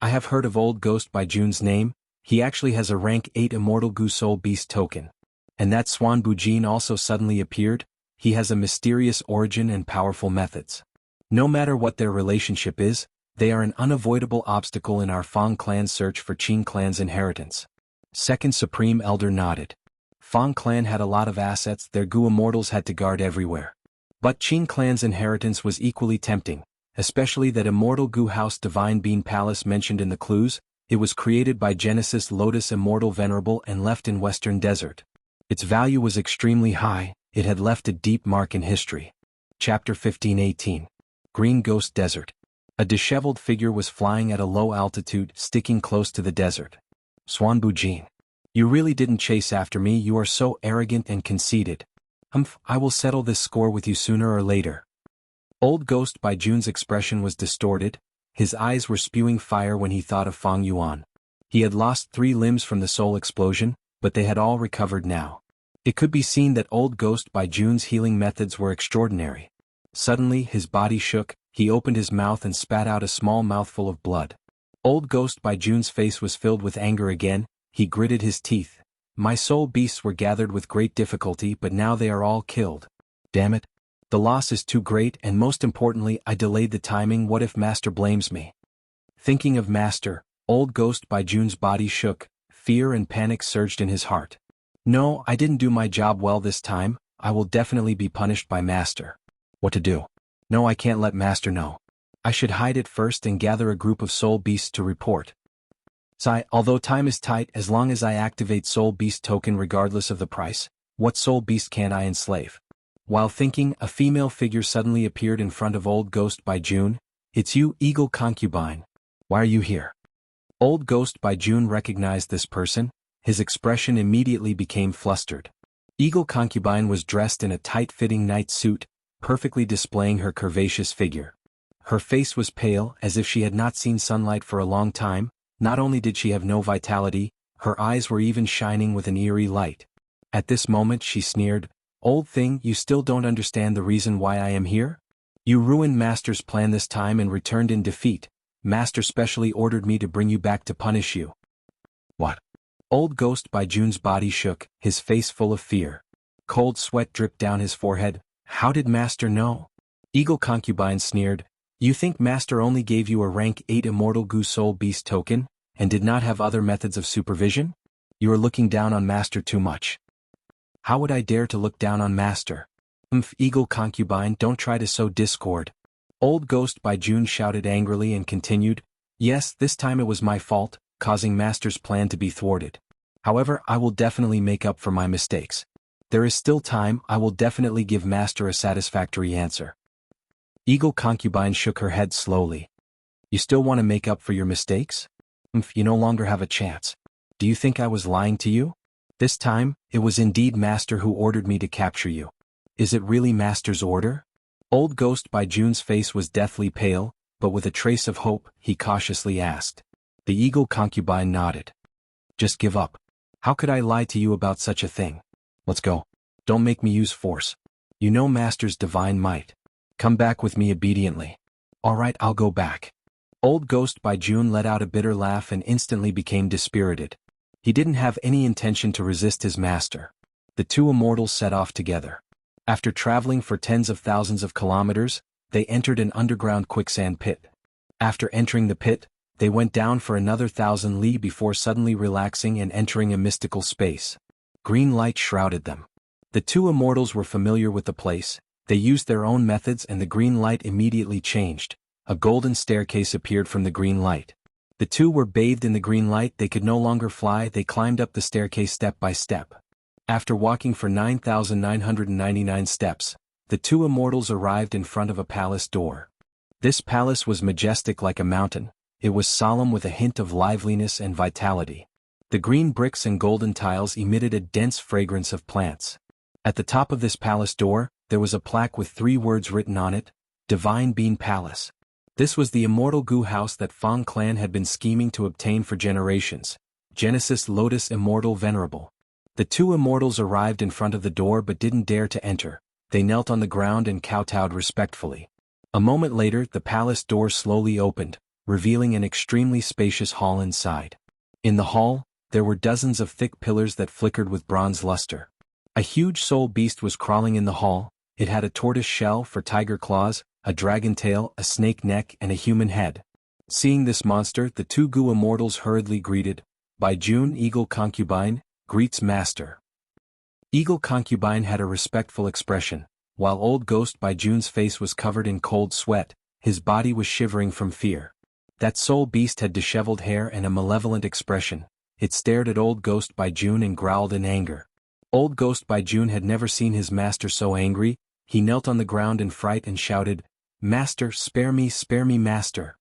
I have heard of Old Ghost Baijun's name. He actually has a rank 8 Immortal Gu Soul Beast token. And that Swan Bujin also suddenly appeared. He has a mysterious origin and powerful methods. No matter what their relationship is, they are an unavoidable obstacle in our Fang clan's search for Qing clan's inheritance. Second Supreme Elder nodded. Fang clan had a lot of assets their Gu immortals had to guard everywhere. But Qing clan's inheritance was equally tempting. Especially that immortal Gu House Divine Bean Palace mentioned in the clues. It was created by Genesis Lotus Immortal Venerable and left in Western Desert. Its value was extremely high, it had left a deep mark in history. Chapter 15:18. Green Ghost Desert. A disheveled figure was flying at a low altitude, sticking close to the desert. Swan Bujin. You really didn't chase after me, you are so arrogant and conceited. I will settle this score with you sooner or later. Old Ghost Baijun's expression was distorted. His eyes were spewing fire when he thought of Fang Yuan. He had lost 3 limbs from the soul explosion, but they had all recovered now. It could be seen that Old Ghost Baijun's healing methods were extraordinary. Suddenly his body shook, he opened his mouth and spat out a small mouthful of blood. Old Ghost Baijun's face was filled with anger again. He gritted his teeth. My soul beasts were gathered with great difficulty, but now they are all killed. Damn it. The loss is too great, and most importantly, I delayed the timing. What if Master blames me? Thinking of Master, Old Ghost Baijun's body shook. Fear and panic surged in his heart. No, I didn't do my job well this time. I will definitely be punished by Master. What to do? No, I can't let Master know. I should hide it first and gather a group of soul beasts to report. Sigh, although time is tight, as long as I activate Soul Beast token regardless of the price, what Soul Beast can I enslave? While thinking, a female figure suddenly appeared in front of Old Ghost by June. It's you, Eagle Concubine. Why are you here? Old Ghost by June recognized this person. His expression immediately became flustered. Eagle Concubine was dressed in a tight-fitting night suit, perfectly displaying her curvaceous figure. Her face was pale, as if she had not seen sunlight for a long time. Not only did she have no vitality, her eyes were even shining with an eerie light. At this moment she sneered, "Old thing, you still don't understand the reason why I am here? You ruined Master's plan this time and returned in defeat. Master specially ordered me to bring you back to punish you." What? Old Ghost by June's body shook, his face full of fear. Cold sweat dripped down his forehead. How did Master know? Eagle Concubine sneered, "You think Master only gave you a rank 8 Immortal Goo Soul Beast token, and did not have other methods of supervision? You are looking down on Master too much." How would I dare to look down on Master? Eagle Concubine, don't try to sow discord. Old Ghost by June shouted angrily and continued, "Yes, this time it was my fault, causing Master's plan to be thwarted. However, I will definitely make up for my mistakes. There is still time, I will definitely give Master a satisfactory answer." Eagle Concubine shook her head slowly. "You still want to make up for your mistakes? You no longer have a chance. Do you think I was lying to you? This time, it was indeed Master who ordered me to capture you. Is it really Master's order?" Old Ghost by June's face was deathly pale, but with a trace of hope, he cautiously asked. The Eagle Concubine nodded. "Just give up. How could I lie to you about such a thing? Let's go. Don't make me use force. You know Master's divine might. Come back with me obediently." "All right, I'll go back." Old Ghost by June let out a bitter laugh and instantly became dispirited. He didn't have any intention to resist his master. The two immortals set off together. After traveling for tens of thousands of kilometers, they entered an underground quicksand pit. After entering the pit, they went down for another 1,000 li before suddenly relaxing and entering a mystical space. Green light shrouded them. The two immortals were familiar with the place. They used their own methods and the green light immediately changed. A golden staircase appeared from the green light. The two were bathed in the green light. They could no longer fly. They climbed up the staircase step by step. After walking for 9,999 steps, the two immortals arrived in front of a palace door. This palace was majestic like a mountain. It was solemn with a hint of liveliness and vitality. The green bricks and golden tiles emitted a dense fragrance of plants. At the top of this palace door, there was a plaque with 3 words written on it, Divine Bean Palace. This was the immortal goo house that Fang clan had been scheming to obtain for generations. Genesis Lotus Immortal Venerable. The two immortals arrived in front of the door but didn't dare to enter. They knelt on the ground and kowtowed respectfully. A moment later, the palace door slowly opened, revealing an extremely spacious hall inside. In the hall, there were dozens of thick pillars that flickered with bronze luster. A huge soul beast was crawling in the hall. It had a tortoise shell for tiger claws, a dragon tail, a snake neck, and a human head. Seeing this monster, the two goo immortals hurriedly greeted, "By June, Eagle Concubine, greets Master." Eagle Concubine had a respectful expression, while Old Ghost by June's face was covered in cold sweat. His body was shivering from fear. That soul beast had disheveled hair and a malevolent expression. It stared at Old Ghost by June and growled in anger. Old Ghost by June had never seen his master so angry. He knelt on the ground in fright and shouted, "Master, spare me, Master."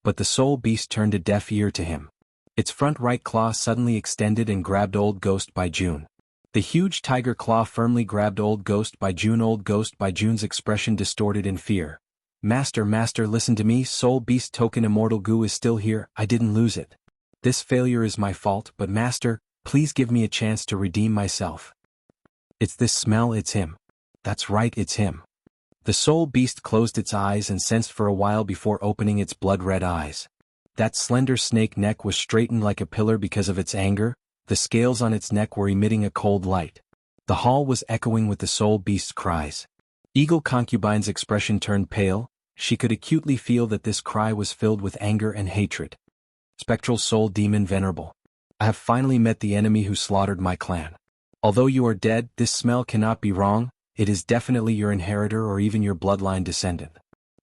But the soul beast turned a deaf ear to him. Its front right claw suddenly extended and grabbed Old Ghost by June. The huge tiger claw firmly grabbed Old Ghost by June. Old Ghost by June's expression distorted in fear. Master, listen to me. Soul beast token immortal goo is still here. I didn't lose it. This failure is my fault, but Master, please give me a chance to redeem myself." "It's this smell, it's him." "That's right, it's him." The soul beast closed its eyes and sensed for a while before opening its blood-red eyes. That slender snake neck was straightened like a pillar because of its anger. The scales on its neck were emitting a cold light. The hall was echoing with the soul beast's cries. Eagle Concubine's expression turned pale. She could acutely feel that this cry was filled with anger and hatred. "Spectral soul demon venerable. I have finally met the enemy who slaughtered my clan. Although you are dead, this smell cannot be wrong. It is definitely your inheritor or even your bloodline descendant."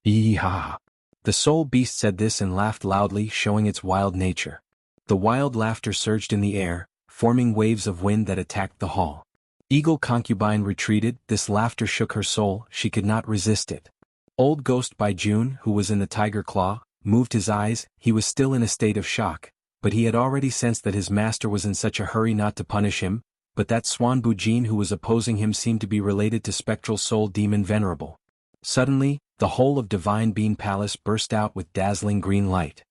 Yee-ha! The soul beast said this and laughed loudly, showing its wild nature. The wild laughter surged in the air, forming waves of wind that attacked the hall. Eagle concubine retreated, this laughter shook her soul, she could not resist it. Old Ghost by June, who was in the tiger claw, moved his eyes, he was still in a state of shock, but he had already sensed that his master was in such a hurry not to punish him, but that Swan Bujin who was opposing him seemed to be related to spectral soul demon Venerable. Suddenly, the whole of Divine Bean Palace burst out with dazzling green light.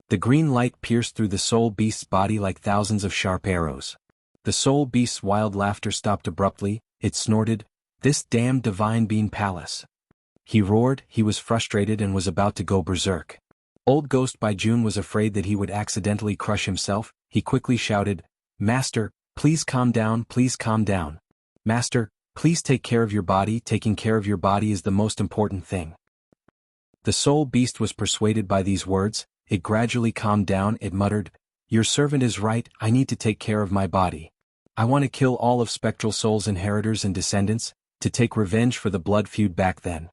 The green light pierced through the soul beast's body like thousands of sharp arrows. The soul beast's wild laughter stopped abruptly, it snorted, "This damned Divine Bean Palace." He roared, he was frustrated and was about to go berserk. Old Ghost by June was afraid that he would accidentally crush himself, he quickly shouted, "Master, please calm down, please calm down. Master, please take care of your body, taking care of your body is the most important thing." The soul beast was persuaded by these words, it gradually calmed down, it muttered, "Your servant is right, I need to take care of my body. I want to kill all of Spectral Soul's inheritors and descendants, to take revenge for the blood feud back then."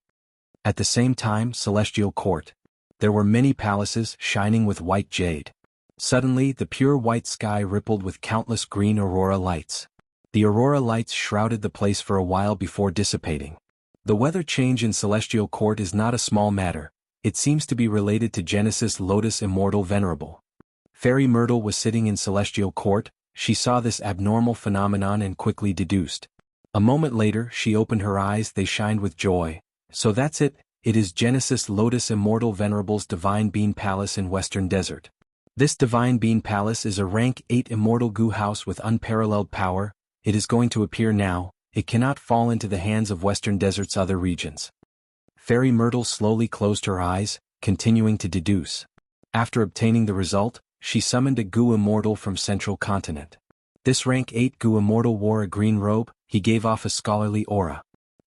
At the same time, Celestial Court. There were many palaces, shining with white jade. Suddenly, the pure white sky rippled with countless green aurora lights. The aurora lights shrouded the place for a while before dissipating. The weather change in Celestial Court is not a small matter, it seems to be related to Genesis Lotus Immortal Venerable. Fairy Myrtle was sitting in Celestial Court, she saw this abnormal phenomenon and quickly deduced. A moment later, she opened her eyes, they shined with joy. "So that's it, it is Genesis Lotus Immortal Venerable's Divine Bean Palace in Western Desert. This Divine Bean Palace is a rank 8 immortal goo house with unparalleled power, it is going to appear now, it cannot fall into the hands of Western Desert's other regions." Fairy Myrtle slowly closed her eyes, continuing to deduce. After obtaining the result, she summoned a goo immortal from Central Continent. This rank 8 goo immortal wore a green robe, he gave off a scholarly aura.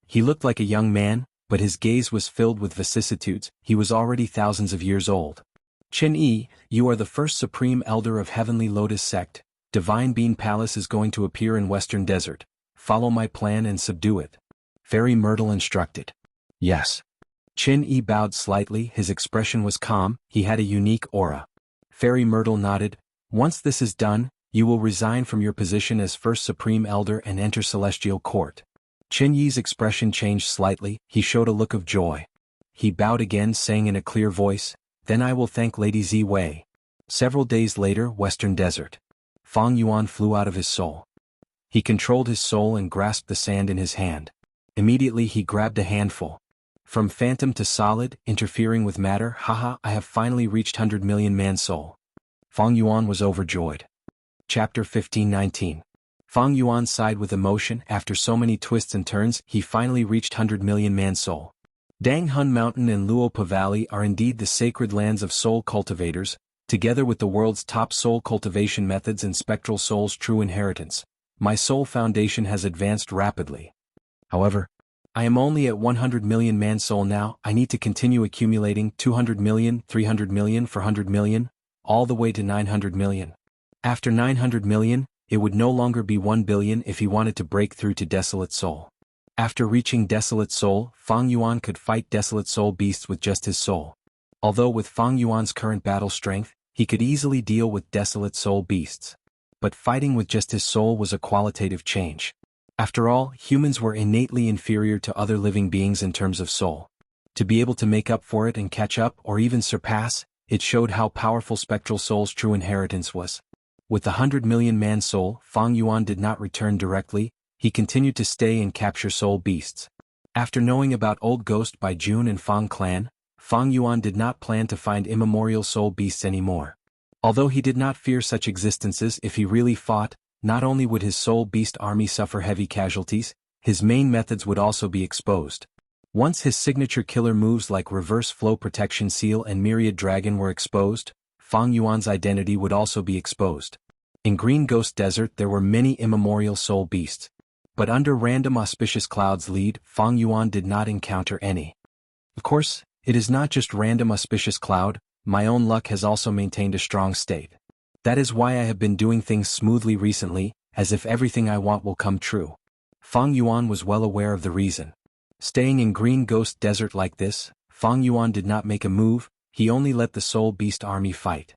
He looked like a young man, but his gaze was filled with vicissitudes, he was already thousands of years old. "Chen Yi, you are the first supreme elder of Heavenly Lotus Sect, Divine Bean Palace is going to appear in Western Desert, follow my plan and subdue it." Fairy Myrtle instructed. "Yes." Chen Yi bowed slightly, his expression was calm, he had a unique aura. Fairy Myrtle nodded, "Once this is done, you will resign from your position as first supreme elder and enter Celestial Court." Chen Yi's expression changed slightly, he showed a look of joy. He bowed again, saying in a clear voice, "Then I will thank Lady Zi Wei." Several days later, Western Desert. Fang Yuan flew out of his soul. He controlled his soul and grasped the sand in his hand. Immediately he grabbed a handful. From phantom to solid, interfering with matter, haha, I have finally reached 100 million man soul. Fang Yuan was overjoyed. Chapter 15:19. Fang Yuan sighed with emotion, after so many twists and turns, he finally reached 100 million man soul. Dang Hun Mountain and Luopa Valley are indeed the sacred lands of soul cultivators, together with the world's top soul cultivation methods and Spectral Soul's true inheritance. My soul foundation has advanced rapidly. However, I am only at 100 million man soul now, I need to continue accumulating 200 million, 300 million, 400 million, all the way to 900 million. After 900 million, it would no longer be 1 billion if he wanted to break through to Desolate Soul. After reaching Desolate Soul, Fang Yuan could fight Desolate Soul beasts with just his soul. Although with Fang Yuan's current battle strength, he could easily deal with Desolate Soul beasts. But fighting with just his soul was a qualitative change. After all, humans were innately inferior to other living beings in terms of soul. To be able to make up for it and catch up or even surpass, it showed how powerful Spectral Soul's true inheritance was. With the 100 million man soul, Fang Yuan did not return directly, he continued to stay and capture soul beasts. After knowing about Old Ghost by June and Fang clan, Fang Yuan did not plan to find immemorial soul beasts anymore. Although he did not fear such existences, if he really fought, not only would his soul beast army suffer heavy casualties, his main methods would also be exposed. Once his signature killer moves like Reverse Flow Protection Seal and Myriad Dragon were exposed, Fang Yuan's identity would also be exposed. In Green Ghost Desert there were many immemorial soul beasts. But under random auspicious clouds lead, Fang Yuan did not encounter any. Of course, it is not just random auspicious cloud, my own luck has also maintained a strong state. That is why I have been doing things smoothly recently, as if everything I want will come true. Fang Yuan was well aware of the reason. Staying in Green Ghost Desert like this, Fang Yuan did not make a move, he only let the soul beast army fight.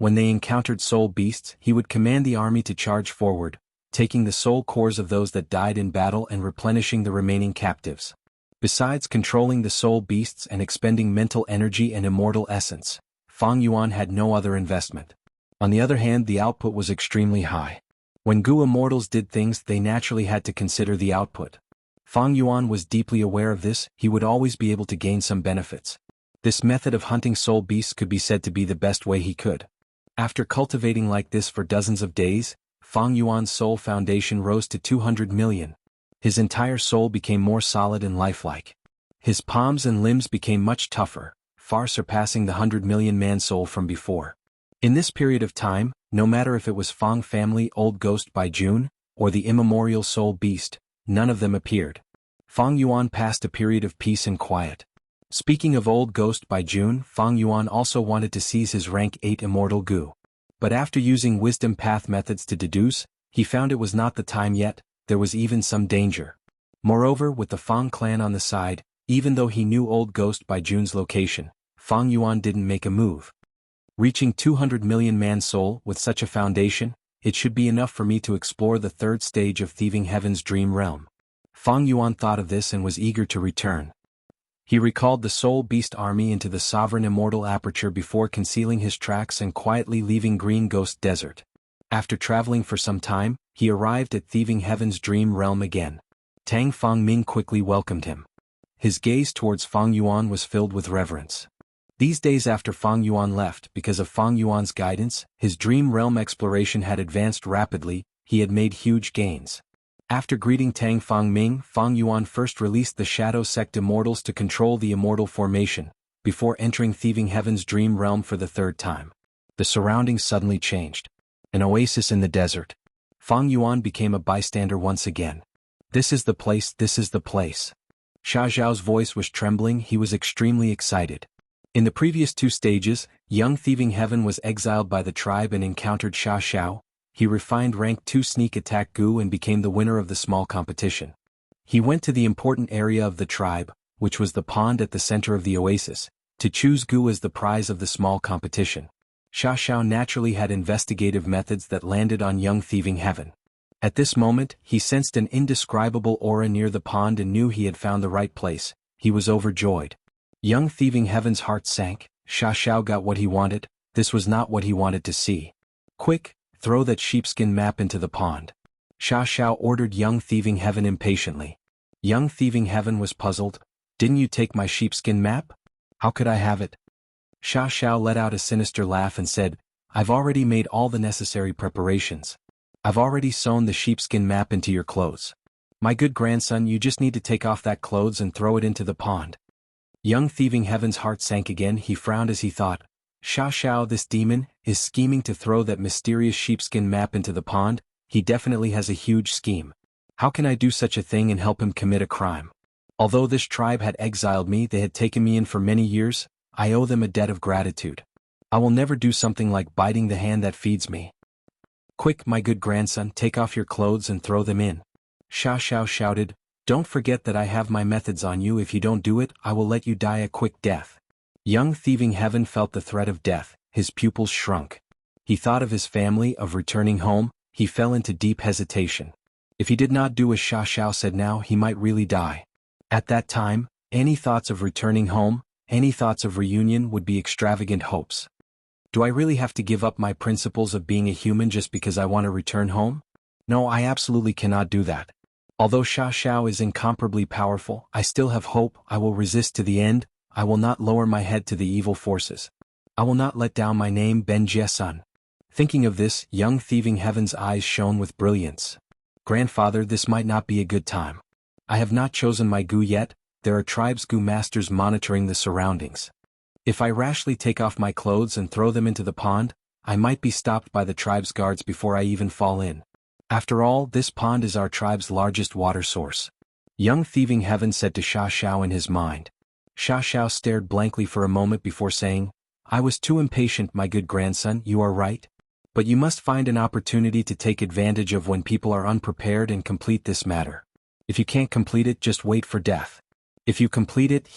When they encountered soul beasts, he would command the army to charge forward, taking the soul cores of those that died in battle and replenishing the remaining captives. Besides controlling the soul beasts and expending mental energy and immortal essence, Fang Yuan had no other investment. On the other hand, the output was extremely high. When Gu immortals did things, they naturally had to consider the output. Fang Yuan was deeply aware of this. He would always be able to gain some benefits. This method of hunting soul beasts could be said to be the best way he could. After cultivating like this for dozens of days, Fang Yuan's soul foundation rose to 200 million. His entire soul became more solid and lifelike. His palms and limbs became much tougher, far surpassing the 100 million man soul from before. In this period of time, no matter if it was Fang family Old Ghost by June, or the immemorial soul beast, none of them appeared. Fang Yuan passed a period of peace and quiet. Speaking of Old Ghost by June, Fang Yuan also wanted to seize his rank 8 immortal Gu. But after using wisdom path methods to deduce, he found it was not the time yet. There was even some danger. Moreover, with the Fang clan on the side, even though he knew Old Ghost by June's location, Fang Yuan didn't make a move. Reaching 200 million man soul with such a foundation, it should be enough for me to explore the third stage of Thieving Heaven's dream realm. Fang Yuan thought of this and was eager to return. He recalled the soul beast army into the sovereign immortal aperture before concealing his tracks and quietly leaving Green Ghost Desert. After traveling for some time, he arrived at Thieving Heaven's dream realm again. Tang Fangming quickly welcomed him. His gaze towards Fang Yuan was filled with reverence. These days after Fang Yuan left, because of Fang Yuan's guidance, his dream realm exploration had advanced rapidly. He had made huge gains. After greeting Tang Fangming, Fang Yuan first released the Shadow Sect Immortals to control the Immortal Formation, before entering Thieving Heaven's dream realm for the third time. The surroundings suddenly changed. An oasis in the desert. Fang Yuan became a bystander once again. This is the place, this is the place. Xia Zhao's voice was trembling. He was extremely excited. In the previous 2 stages, young Thieving Heaven was exiled by the tribe and encountered Xia Zhao. He refined rank 2 sneak attack Gu and became the winner of the small competition. He went to the important area of the tribe, which was the pond at the center of the oasis, to choose Gu as the prize of the small competition. Xia Zhao naturally had investigative methods that landed on young Thieving Heaven. At this moment, he sensed an indescribable aura near the pond and knew he had found the right place. He was overjoyed. Young Thieving Heaven's heart sank. Xia Zhao got what he wanted. This was not what he wanted to see. Quick, throw that sheepskin map into the pond. Xia Zhao ordered young Thieving Heaven impatiently. Young Thieving Heaven was puzzled. Didn't you take my sheepskin map? How could I have it? Xia Zhao let out a sinister laugh and said, I've already made all the necessary preparations. I've already sewn the sheepskin map into your clothes. My good grandson, you just need to take off that clothes and throw it into the pond. Young Thieving Heaven's heart sank again. He frowned as he thought, Xia Zhao, this demon, is scheming to throw that mysterious sheepskin map into the pond. He definitely has a huge scheme. How can I do such a thing and help him commit a crime? Although this tribe had exiled me, they had taken me in for many years, I owe them a debt of gratitude. I will never do something like biting the hand that feeds me. Quick, my good grandson, take off your clothes and throw them in. Xia Zhao shouted, Don't forget that I have my methods on you. If you don't do it, I will let you die a quick death. Young Thieving Heaven felt the threat of death. His pupils shrunk. He thought of his family, of returning home. He fell into deep hesitation. If he did not do as Xia Zhao said now, he might really die. At that time, any thoughts of returning home, any thoughts of reunion would be extravagant hopes. Do I really have to give up my principles of being a human just because I want to return home? No, I absolutely cannot do that. Although Xia Zhao is incomparably powerful, I still have hope. I will resist to the end. I will not lower my head to the evil forces. I will not let down my name, Ben Jie-sun. Thinking of this, young Thieving Heaven's eyes shone with brilliance. Grandfather, this might not be a good time. I have not chosen my Gu yet. There are tribes Gu masters monitoring the surroundings. If I rashly take off my clothes and throw them into the pond, I might be stopped by the tribe's guards before I even fall in. After all, this pond is our tribe's largest water source. Young Thieving Heaven said to Xia Zhao in his mind. Xia Zhao stared blankly for a moment before saying, I was too impatient, my good grandson, you are right. But you must find an opportunity to take advantage of when people are unprepared and complete this matter. If you can't complete it, just wait for death. If you complete it,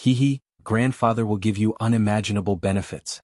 grandfather will give you unimaginable benefits.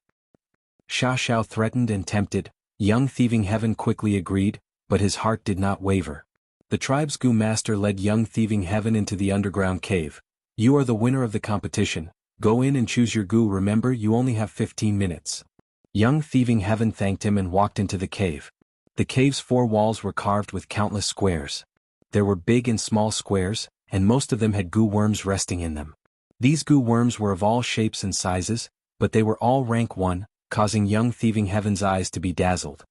Sha Xiao threatened and tempted. Young Thieving Heaven quickly agreed, but his heart did not waver. The tribe's Gu master led Young Thieving Heaven into the underground cave. You are the winner of the competition. Go in and choose your Gu. Remember, you only have 15 minutes. Young Thieving Heaven thanked him and walked into the cave. The cave's 4 walls were carved with countless squares. There were big and small squares, and most of them had Gu worms resting in them. These Gu worms were of all shapes and sizes, but they were all rank 1, causing Young Thieving Heaven's eyes to be dazzled.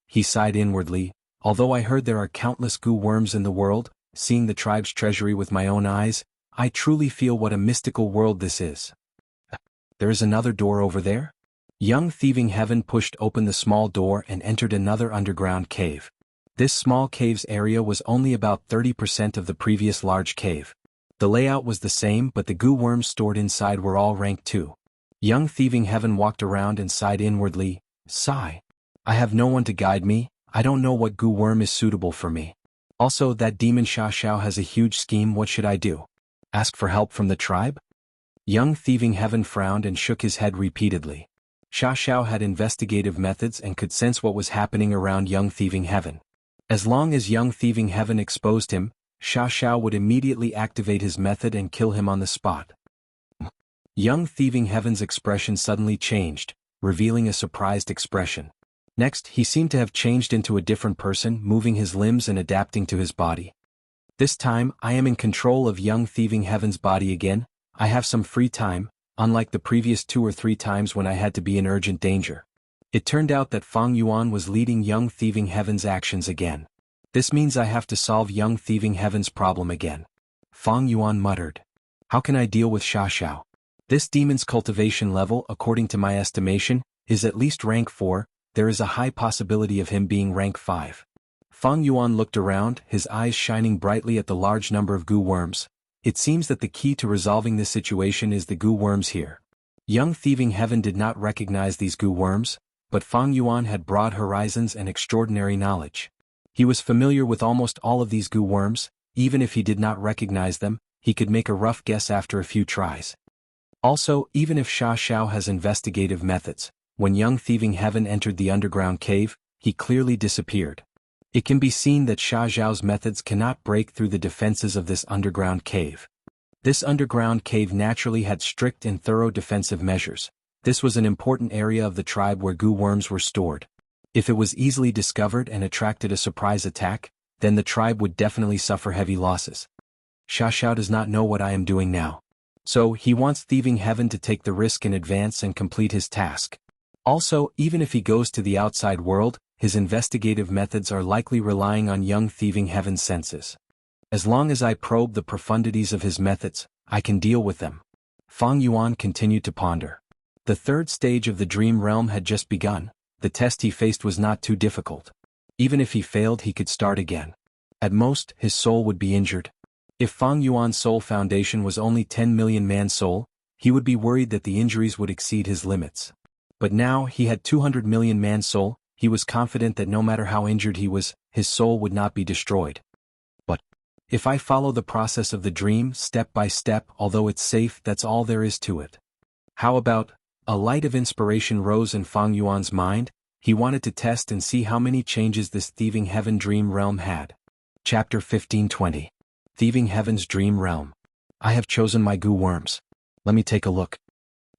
He sighed inwardly. Although I heard there are countless Gu worms in the world, seeing the tribe's treasury with my own eyes, I truly feel what a mystical world this is. There is another door over there? Young Thieving Heaven pushed open the small door and entered another underground cave. This small cave's area was only about 30% of the previous large cave. The layout was the same, but the Gu worms stored inside were all rank 2. Young Thieving Heaven walked around and sighed inwardly. Sigh. I have no one to guide me. I don't know what Gu worm is suitable for me. Also, that demon Sha Xiao has a huge scheme. What should I do? Ask for help from the tribe? Young Thieving Heaven frowned and shook his head repeatedly. Sha Xiao had investigative methods and could sense what was happening around Young Thieving Heaven. As long as Young Thieving Heaven exposed him, Sha Xiao would immediately activate his method and kill him on the spot. Young Thieving Heaven's expression suddenly changed, revealing a surprised expression. Next, he seemed to have changed into a different person, moving his limbs and adapting to his body. This time, I am in control of Young Thieving Heaven's body again. I have some free time, unlike the previous 2 or 3 times when I had to be in urgent danger. It turned out that Fang Yuan was leading Young Thieving Heaven's actions again. This means I have to solve Young Thieving Heaven's problem again. Fang Yuan muttered. How can I deal with Sha Xiao? This demon's cultivation level, according to my estimation, is at least rank 4. There is a high possibility of him being rank 5. Fang Yuan looked around, his eyes shining brightly at the large number of Gu worms. It seems that the key to resolving this situation is the Gu worms here. Young Thieving Heaven did not recognize these Gu worms, but Fang Yuan had broad horizons and extraordinary knowledge. He was familiar with almost all of these Gu worms. Even if he did not recognize them, he could make a rough guess after a few tries. Also, even if Sha Xiao has investigative methods, when Young Thieving Heaven entered the underground cave, he clearly disappeared. It can be seen that Sha Xiao's methods cannot break through the defenses of this underground cave. This underground cave naturally had strict and thorough defensive measures. This was an important area of the tribe where Gu worms were stored. If it was easily discovered and attracted a surprise attack, then the tribe would definitely suffer heavy losses. Sha Xiao does not know what I am doing now. So, he wants Thieving Heaven to take the risk in advance and complete his task. Also, even if he goes to the outside world, his investigative methods are likely relying on Young Thieving Heaven's senses. As long as I probe the profundities of his methods, I can deal with them. Fang Yuan continued to ponder. The 3rd stage of the dream realm had just begun. The test he faced was not too difficult. Even if he failed, he could start again. At most, his soul would be injured. If Fang Yuan's soul foundation was only 10 million man soul, he would be worried that the injuries would exceed his limits. But now he had 200 million man soul. He was confident that no matter how injured he was, his soul would not be destroyed. But if I follow the process of the dream step by step, although it's safe, that's all there is to it. How about, a light of inspiration rose in Fang Yuan's mind. He wanted to test and see how many changes this Thieving Heaven dream realm had. Chapter 1520. Thieving Heaven's Dream Realm. I have chosen my Gu worms. Let me take a look.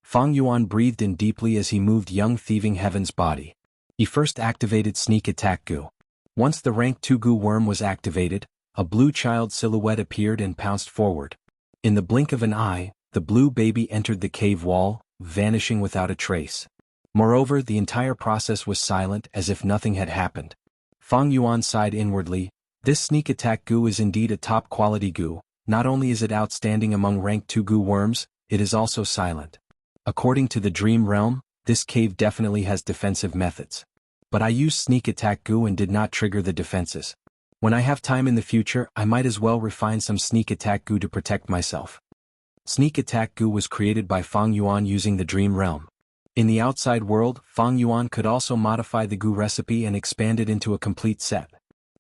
Fang Yuan breathed in deeply as he moved Young Thieving Heaven's body. He first activated Sneak Attack Gu. Once the rank 2 Gu worm was activated, a blue child silhouette appeared and pounced forward. In the blink of an eye, the blue baby entered the cave wall, vanishing without a trace. Moreover, the entire process was silent, as if nothing had happened. Fang Yuan sighed inwardly. This Sneak Attack Gu is indeed a top-quality Gu. Not only is it outstanding among rank 2 Gu worms, it is also silent. According to the Dream Realm, this cave definitely has defensive methods. But I used Sneak Attack Gu and did not trigger the defenses. When I have time in the future, I might as well refine some Sneak Attack Gu to protect myself. Sneak Attack Gu was created by Fang Yuan using the Dream Realm. In the outside world, Fang Yuan could also modify the Gu recipe and expand it into a complete set.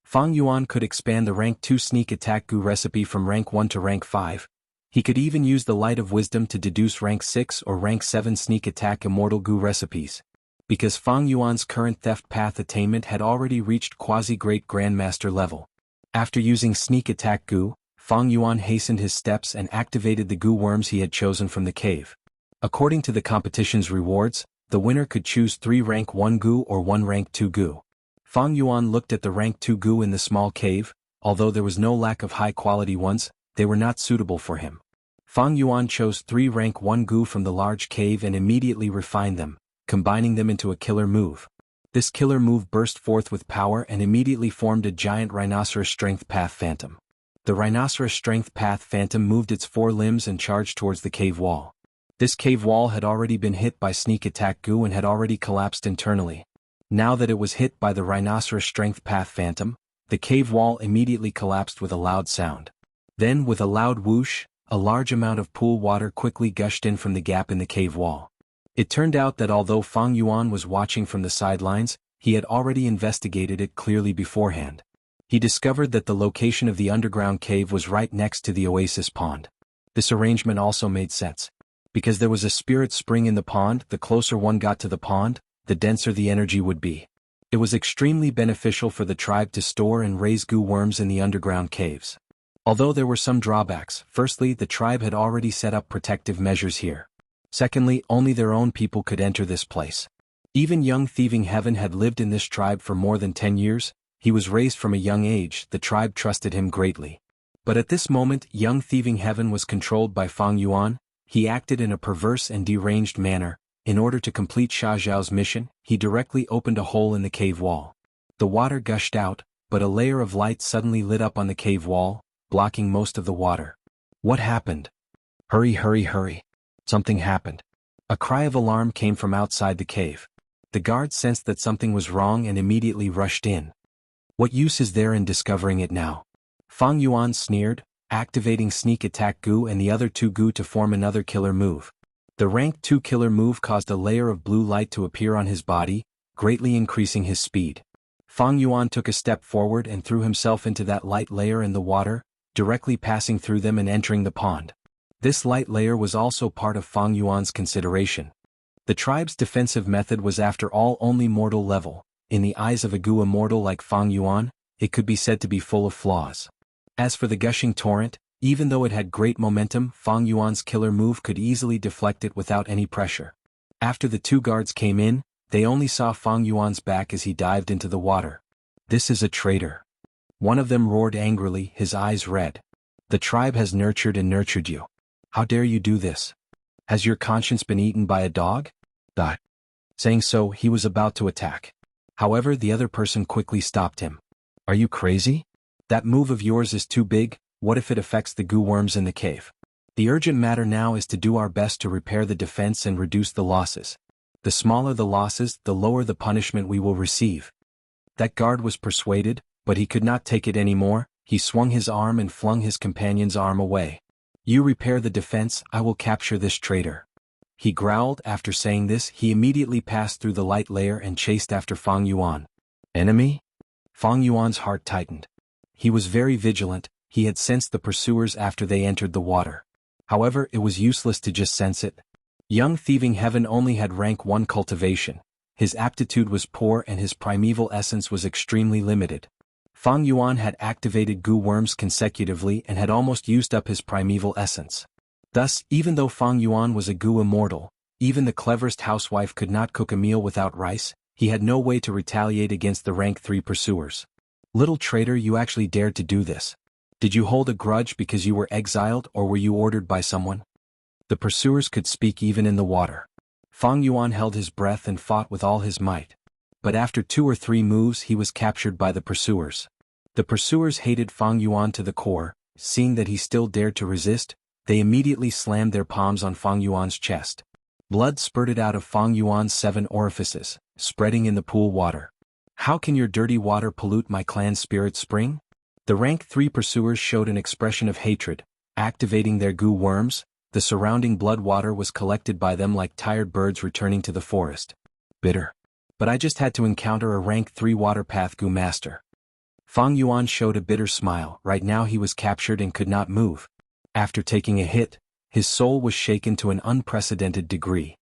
Fang Yuan could expand the rank 2 Sneak Attack Gu recipe from rank 1 to rank 5. He could even use the Light of Wisdom to deduce rank 6 or rank 7 Sneak Attack Immortal Gu recipes. because Fang Yuan's current theft path attainment had already reached quasi-great grandmaster level. After using sneak attack goo, Fang Yuan hastened his steps and activated the goo worms he had chosen from the cave. According to the competition's rewards, the winner could choose 3 rank 1 goo or 1 rank 2 goo. Fang Yuan looked at the rank 2 goo in the small cave. Although there was no lack of high-quality ones, they were not suitable for him. Fang Yuan chose 3 rank 1 goo from the large cave and immediately refined them, combining them into a killer move. This killer move burst forth with power and immediately formed a giant rhinoceros strength path phantom. The rhinoceros strength path phantom moved its 4 limbs and charged towards the cave wall. This cave wall had already been hit by sneak attack goo and had already collapsed internally. Now that it was hit by the rhinoceros strength path phantom, the cave wall immediately collapsed with a loud sound. Then, with a loud whoosh, a large amount of pool water quickly gushed in from the gap in the cave wall. It turned out that although Fang Yuan was watching from the sidelines, he had already investigated it clearly beforehand. He discovered that the location of the underground cave was right next to the oasis pond. This arrangement also made sense. Because there was a spirit spring in the pond, the closer one got to the pond, the denser the energy would be. It was extremely beneficial for the tribe to store and raise goo worms in the underground caves. Although there were some drawbacks, firstly, the tribe had already set up protective measures here. Secondly, only their own people could enter this place. Even young Thieving Heaven had lived in this tribe for more than 10 years, he was raised from a young age, the tribe trusted him greatly. But at this moment, young Thieving Heaven was controlled by Fang Yuan. He acted in a perverse and deranged manner. In order to complete Xia Zhao's mission, he directly opened a hole in the cave wall. The water gushed out, but a layer of light suddenly lit up on the cave wall, blocking most of the water. What happened? Hurry, hurry, hurry. Something happened. A cry of alarm came from outside the cave. The guards sensed that something was wrong and immediately rushed in. What use is there in discovering it now? Fang Yuan sneered, activating sneak attack goo and the other 2 goo to form another killer move. The rank 2 killer move caused a layer of blue light to appear on his body, greatly increasing his speed. Fang Yuan took a step forward and threw himself into that light layer in the water, directly passing through them and entering the pond. This light layer was also part of Fang Yuan's consideration. The tribe's defensive method was after all only mortal level. In the eyes of a goo immortal like Fang Yuan, it could be said to be full of flaws. As for the gushing torrent, even though it had great momentum, Fang Yuan's killer move could easily deflect it without any pressure. After the 2 guards came in, they only saw Fang Yuan's back as he dived into the water. This is a traitor. One of them roared angrily, his eyes red. The tribe has nurtured and nurtured you. How dare you do this? Has your conscience been eaten by a dog? Saying so, he was about to attack. However, the other person quickly stopped him. Are you crazy? That move of yours is too big. What if it affects the goo worms in the cave? The urgent matter now is to do our best to repair the defense and reduce the losses. The smaller the losses, the lower the punishment we will receive. That guard was persuaded, but he could not take it anymore. He swung his arm and flung his companion's arm away. You repair the defense, I will capture this traitor. He growled. After saying this, he immediately passed through the light layer and chased after Fang Yuan. Enemy? Fang Yuan's heart tightened. He was very vigilant. He had sensed the pursuers after they entered the water. However, it was useless to just sense it. Young Thieving Heaven only had rank 1 cultivation. His aptitude was poor and his primeval essence was extremely limited. Fang Yuan had activated goo worms consecutively and had almost used up his primeval essence. Thus, even though Fang Yuan was a goo immortal, even the cleverest housewife could not cook a meal without rice. He had no way to retaliate against the rank 3 pursuers. Little traitor, you actually dared to do this. Did you hold a grudge because you were exiled or were you ordered by someone? The pursuers could speak even in the water. Fang Yuan held his breath and fought with all his might. But after 2 or 3 moves he was captured by the pursuers. The pursuers hated Fang Yuan to the core. Seeing that he still dared to resist, they immediately slammed their palms on Fang Yuan's chest. Blood spurted out of Fang Yuan's 7 orifices, spreading in the pool water. How can your dirty water pollute my clan's spirit spring? The rank 3 pursuers showed an expression of hatred. Activating their goo worms, the surrounding blood water was collected by them like tired birds returning to the forest. Bitter. But I just had to encounter a rank 3 water path goo master. Fang Yuan showed a bitter smile. Right now he was captured and could not move. After taking a hit, his soul was shaken to an unprecedented degree.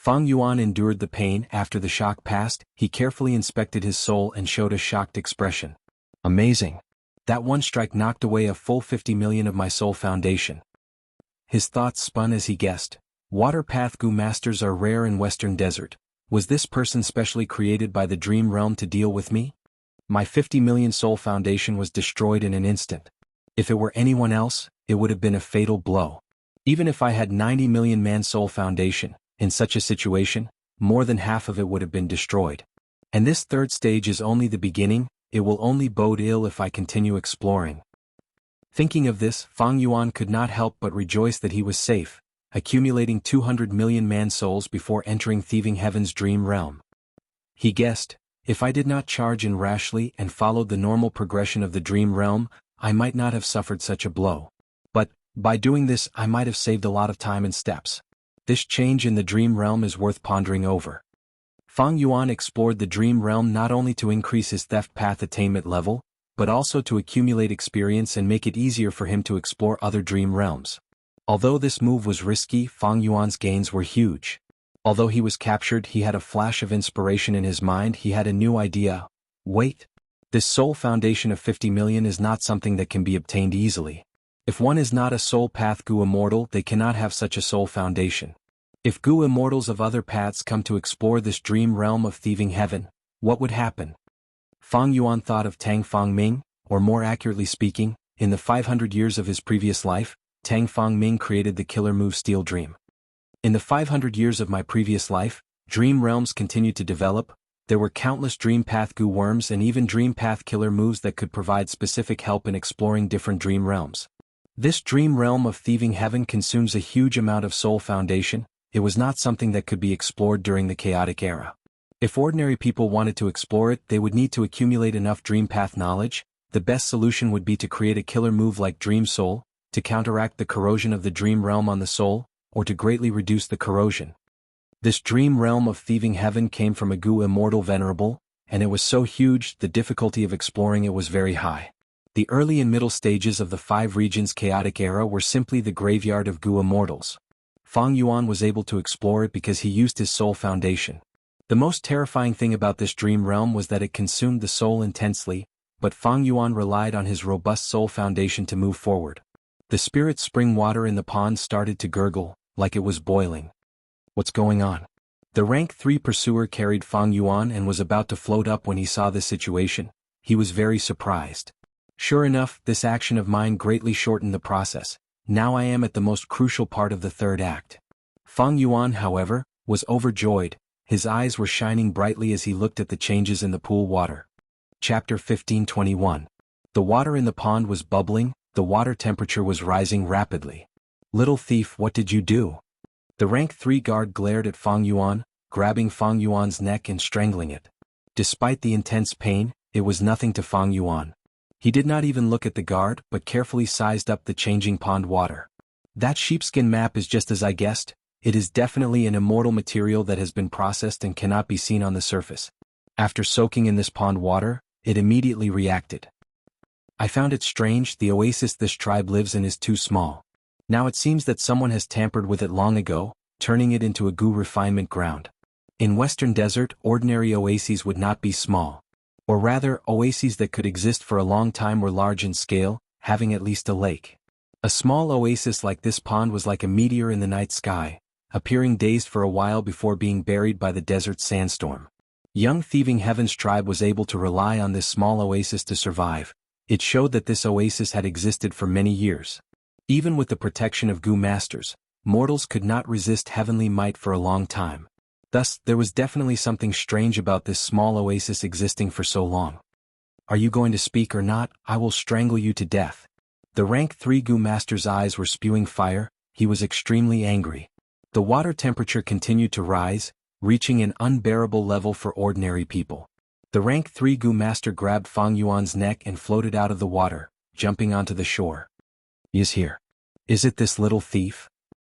Fang Yuan endured the pain. After the shock passed, he carefully inspected his soul and showed a shocked expression. Amazing. That one strike knocked away a full 50 million of my soul foundation. His thoughts spun as he guessed. Water Path Gu Masters are rare in Western Desert. Was this person specially created by the Dream Realm to deal with me? My 50 million soul foundation was destroyed in an instant. If it were anyone else, it would have been a fatal blow. Even if I had 90 million man soul foundation, in such a situation, more than half of it would have been destroyed. And this third stage is only the beginning. It will only bode ill if I continue exploring. Thinking of this, Fang Yuan could not help but rejoice that he was safe, accumulating 200 million man souls before entering Thieving Heaven's dream realm. He guessed, if I did not charge in rashly and followed the normal progression of the dream realm, I might not have suffered such a blow. But, by doing this I might have saved a lot of time and steps. This change in the dream realm is worth pondering over. Fang Yuan explored the dream realm not only to increase his theft path attainment level, but also to accumulate experience and make it easier for him to explore other dream realms. Although this move was risky, Fang Yuan's gains were huge. Although he was captured, he had a flash of inspiration in his mind. He had a new idea. Wait. This soul foundation of 50 million is not something that can be obtained easily. If one is not a soul path Gu immortal, they cannot have such a soul foundation. If Gu immortals of other paths come to explore this dream realm of Thieving Heaven, what would happen? Fang Yuan thought of Tang Fang Ming, or more accurately speaking, in the 500 years of his previous life, Tang Fang Ming created the killer move Steel Dream. In the 500 years of my previous life, dream realms continued to develop. There were countless dream path Gu worms and even dream path killer moves that could provide specific help in exploring different dream realms. This dream realm of Thieving Heaven consumes a huge amount of soul foundation. It was not something that could be explored during the chaotic era. If ordinary people wanted to explore it, they would need to accumulate enough dream path knowledge. The best solution would be to create a killer move like Dream Soul, to counteract the corrosion of the dream realm on the soul, or to greatly reduce the corrosion. This dream realm of Thieving Heaven came from a Gu immortal venerable, and it was so huge, the difficulty of exploring it was very high. The early and middle stages of the 5 regions chaotic era were simply the graveyard of Gu immortals. Fang Yuan was able to explore it because he used his soul foundation. The most terrifying thing about this dream realm was that it consumed the soul intensely, but Fang Yuan relied on his robust soul foundation to move forward. The spirit spring water in the pond started to gurgle, like it was boiling. What's going on? The rank 3 pursuer carried Fang Yuan and was about to float up when he saw this situation. He was very surprised. Sure enough, this action of mine greatly shortened the process. Now I am at the most crucial part of the third act. Fang Yuan, however, was overjoyed. His eyes were shining brightly as he looked at the changes in the pool water. Chapter 15:21. The water in the pond was bubbling, the water temperature was rising rapidly. Little thief, what did you do? The rank 3 guard glared at Fang Yuan, grabbing Fang Yuan's neck and strangling it. Despite the intense pain, it was nothing to Fang Yuan. He did not even look at the guard, but carefully sized up the changing pond water. That sheepskin map is just as I guessed. It is definitely an immortal material that has been processed and cannot be seen on the surface. After soaking in this pond water, it immediately reacted. I found it strange, the oasis this tribe lives in is too small. Now it seems that someone has tampered with it long ago, turning it into a Gu refinement ground. In Western Desert, ordinary oases would not be small. Or rather, oases that could exist for a long time were large in scale, having at least a lake. A small oasis like this pond was like a meteor in the night sky, appearing dazed for a while before being buried by the desert sandstorm. Young Thieving Heaven's tribe was able to rely on this small oasis to survive. It showed that this oasis had existed for many years. Even with the protection of Gu masters, mortals could not resist heavenly might for a long time. Thus, there was definitely something strange about this small oasis existing for so long. Are you going to speak or not? I will strangle you to death. The rank 3 Gu master's eyes were spewing fire. He was extremely angry. The water temperature continued to rise, reaching an unbearable level for ordinary people. The rank 3 Gu master grabbed Fang Yuan's neck and floated out of the water, jumping onto the shore. He is here. Is it this little thief?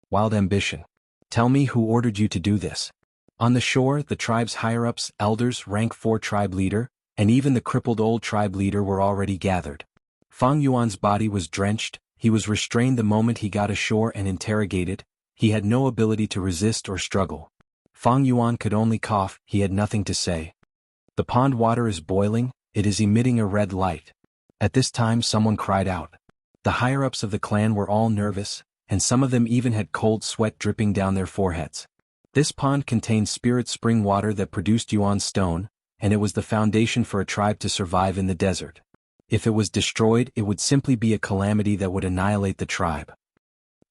Wild ambition. Tell me who ordered you to do this. On the shore, the tribe's higher-ups, elders, rank 4 tribe leader, and even the crippled old tribe leader were already gathered. Fang Yuan's body was drenched. He was restrained the moment he got ashore and interrogated. He had no ability to resist or struggle. Fang Yuan could only cough, he had nothing to say. The pond water is boiling, it is emitting a red light. At this time someone cried out. The higher-ups of the clan were all nervous, and some of them even had cold sweat dripping down their foreheads. This pond contained spirit spring water that produced Yuan stone, and it was the foundation for a tribe to survive in the desert. If it was destroyed, it would simply be a calamity that would annihilate the tribe.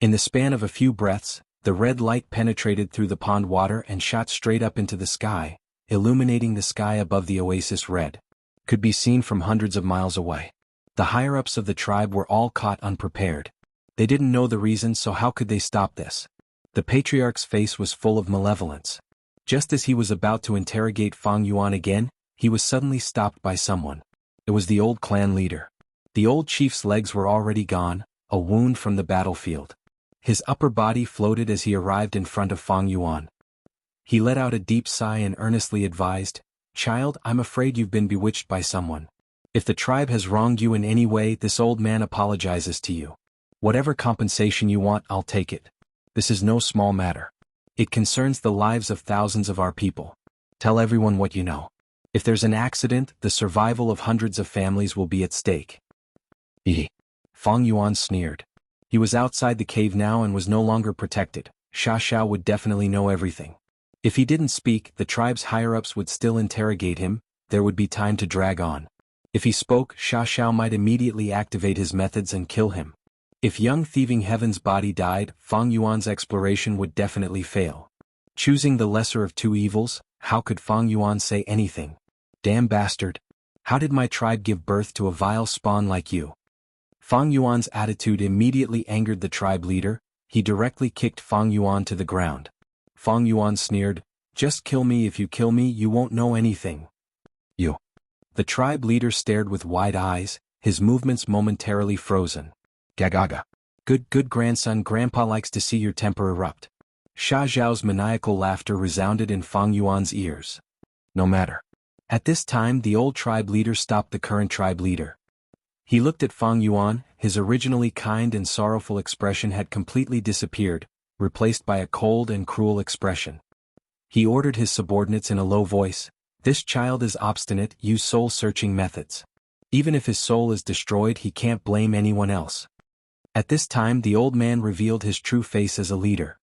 In the span of a few breaths, the red light penetrated through the pond water and shot straight up into the sky, illuminating the sky above the oasis red. Could be seen from hundreds of miles away. The higher-ups of the tribe were all caught unprepared. They didn't know the reason, so how could they stop this? The patriarch's face was full of malevolence. Just as he was about to interrogate Fang Yuan again, he was suddenly stopped by someone. It was the old clan leader. The old chief's legs were already gone, a wound from the battlefield. His upper body floated as he arrived in front of Fang Yuan. He let out a deep sigh and earnestly advised, "Child, I'm afraid you've been bewitched by someone. If the tribe has wronged you in any way, this old man apologizes to you. Whatever compensation you want, I'll take it. This is no small matter. It concerns the lives of thousands of our people. Tell everyone what you know. If there's an accident, the survival of hundreds of families will be at stake." Fang Yuan sneered. He was outside the cave now and was no longer protected. Sha Xiao would definitely know everything. If he didn't speak, the tribe's higher-ups would still interrogate him, there would be time to drag on. If he spoke, Sha Xiao might immediately activate his methods and kill him. If young thieving Heaven's body died, Fang Yuan's exploration would definitely fail. Choosing the lesser of two evils, how could Fang Yuan say anything? Damn bastard. How did my tribe give birth to a vile spawn like you? Fang Yuan's attitude immediately angered the tribe leader, he directly kicked Fang Yuan to the ground. Fang Yuan sneered, "Just kill me, if you kill me you won't know anything." You. The tribe leader stared with wide eyes, his movements momentarily frozen. Gagaga. Good grandson, grandpa likes to see your temper erupt. Sha Zhao's maniacal laughter resounded in Fang Yuan's ears. No matter. At this time the old tribe leader stopped the current tribe leader. He looked at Fang Yuan, his originally kind and sorrowful expression had completely disappeared, replaced by a cold and cruel expression. He ordered his subordinates in a low voice, "This child is obstinate, use soul-searching methods. Even if his soul is destroyed, he can't blame anyone else." At this time the old man revealed his true face as a leader.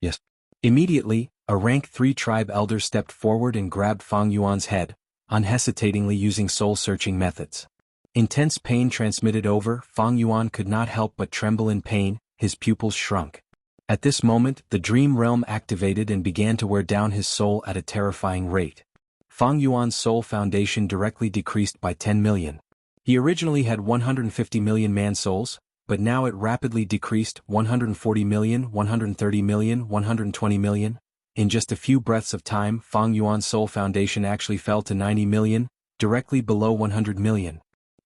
Yes. Immediately, a rank 3 tribe elder stepped forward and grabbed Fang Yuan's head, unhesitatingly using soul-searching methods. Intense pain transmitted over, Fang Yuan could not help but tremble in pain, his pupils shrunk. At this moment, the dream realm activated and began to wear down his soul at a terrifying rate. Fang Yuan's soul foundation directly decreased by 10 million. He originally had 150 million man-souls, but now it rapidly decreased 140 million, 130 million, 120 million. In just a few breaths of time, Fang Yuan's soul foundation actually fell to 90 million, directly below 100 million.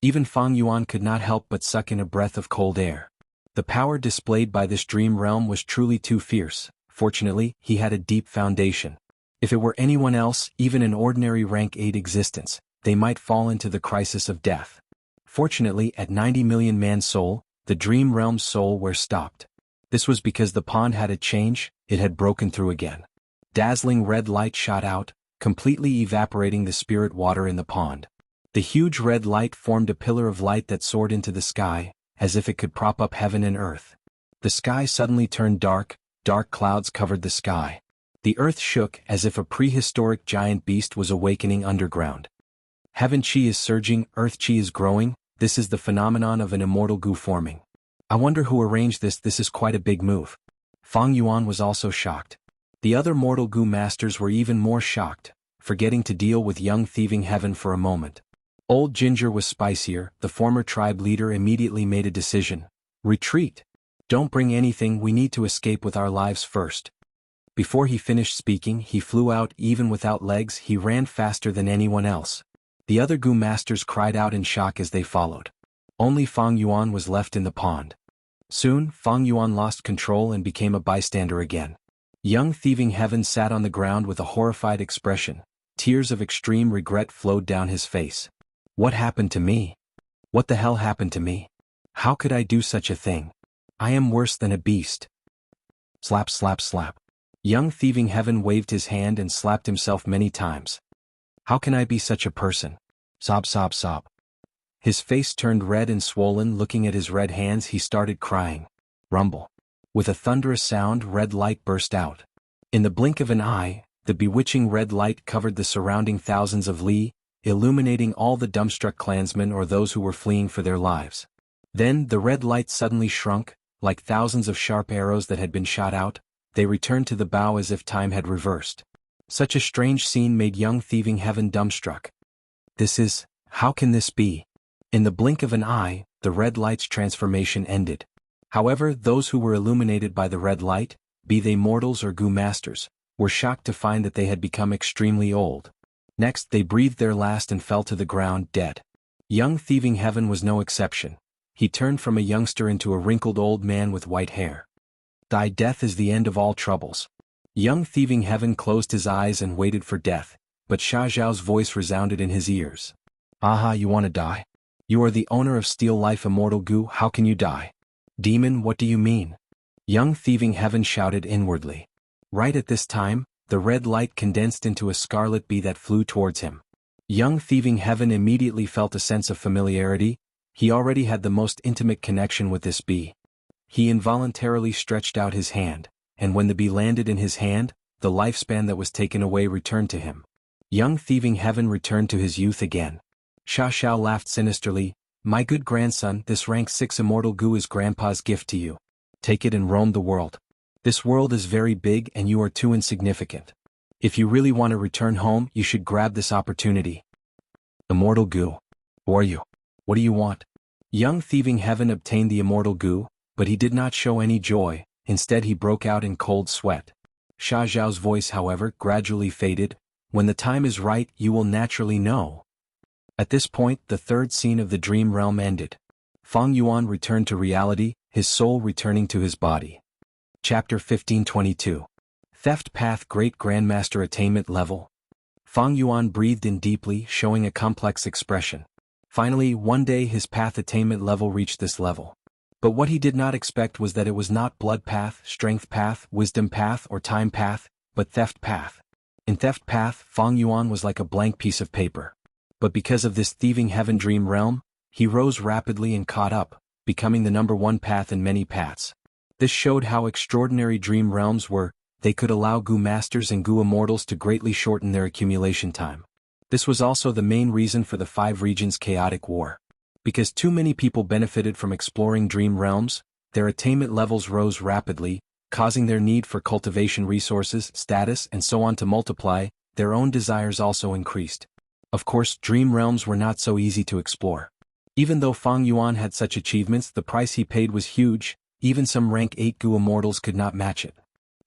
Even Fang Yuan could not help but suck in a breath of cold air. The power displayed by this dream realm was truly too fierce. Fortunately, he had a deep foundation. If it were anyone else, even an ordinary rank 8 existence, they might fall into the crisis of death. Fortunately, at 90 million man-soul, the dream realm's soul were stopped. This was because the pond had a change, it had broken through again. Dazzling red light shot out, completely evaporating the spirit water in the pond. The huge red light formed a pillar of light that soared into the sky, as if it could prop up heaven and earth. The sky suddenly turned dark, dark clouds covered the sky. The earth shook as if a prehistoric giant beast was awakening underground. Heaven chi is surging, earth chi is growing, this is the phenomenon of an immortal goo forming. I wonder who arranged this, this is quite a big move. Fang Yuan was also shocked. The other mortal goo masters were even more shocked, forgetting to deal with young thieving heaven for a moment. Old Ginger was spicier, the former tribe leader immediately made a decision. Retreat. Don't bring anything, we need to escape with our lives first. Before he finished speaking, he flew out, even without legs, he ran faster than anyone else. The other goo masters cried out in shock as they followed. Only Fang Yuan was left in the pond. Soon, Fang Yuan lost control and became a bystander again. Young thieving heaven sat on the ground with a horrified expression. Tears of extreme regret flowed down his face. What happened to me? What the hell happened to me? How could I do such a thing? I am worse than a beast. Slap slap slap. Young Thieving Heaven waved his hand and slapped himself many times. How can I be such a person? Sob, sob, sob. His face turned red and swollen. Looking at his red hands, he started crying. Rumble. With a thunderous sound, red light burst out. In the blink of an eye, the bewitching red light covered the surrounding thousands of li, illuminating all the dumbstruck clansmen or those who were fleeing for their lives. Then the red light suddenly shrunk, like thousands of sharp arrows that had been shot out. They returned to the bow as if time had reversed. Such a strange scene made Young Thieving Heaven dumbstruck. How can this be? In the blink of an eye, the red light's transformation ended. However, those who were illuminated by the red light, be they mortals or Gu masters, were shocked to find that they had become extremely old. Next, they breathed their last and fell to the ground dead. Young Thieving Heaven was no exception. He turned from a youngster into a wrinkled old man with white hair. Thy death is the end of all troubles. Young Thieving Heaven closed his eyes and waited for death, but Sha Zhao's voice resounded in his ears. Aha, you want to die? You are the owner of Steel Life Immortal Gu, how can you die? Demon, what do you mean? Young Thieving Heaven shouted inwardly. Right at this time, the red light condensed into a scarlet bee that flew towards him. Young Thieving Heaven immediately felt a sense of familiarity. He already had the most intimate connection with this bee. He involuntarily stretched out his hand, and when the bee landed in his hand, the lifespan that was taken away returned to him. Young Thieving Heaven returned to his youth again. Sha Xiao laughed sinisterly. My good grandson, this rank 6 immortal Gu is Grandpa's gift to you. Take it and roam the world. This world is very big and you are too insignificant. If you really want to return home, you should grab this opportunity. Immortal Gu. Who are you? What do you want? Young Thieving Heaven obtained the immortal Gu, but he did not show any joy. Instead he broke out in cold sweat. Sha Zhao's voice, however, gradually faded. When the time is right, you will naturally know. At this point, the third scene of the dream realm ended. Fang Yuan returned to reality, his soul returning to his body. Chapter 1522. Theft Path Great Grandmaster Attainment Level. Fang Yuan breathed in deeply, showing a complex expression. Finally, one day his path attainment level reached this level. But what he did not expect was that it was not Blood Path, Strength Path, Wisdom Path, or Time Path, but Theft Path. In Theft Path, Fang Yuan was like a blank piece of paper. But because of this Thieving Heaven dream realm, he rose rapidly and caught up, becoming the #1 path in many paths. This showed how extraordinary dream realms were. They could allow Gu masters and Gu immortals to greatly shorten their accumulation time. This was also the main reason for the 5 regions' chaotic war. Because too many people benefited from exploring dream realms, their attainment levels rose rapidly, causing their need for cultivation resources, status, and so on to multiply. Their own desires also increased. Of course, dream realms were not so easy to explore. Even though Fang Yuan had such achievements, the price he paid was huge. Even some rank 8 Gu immortals could not match it.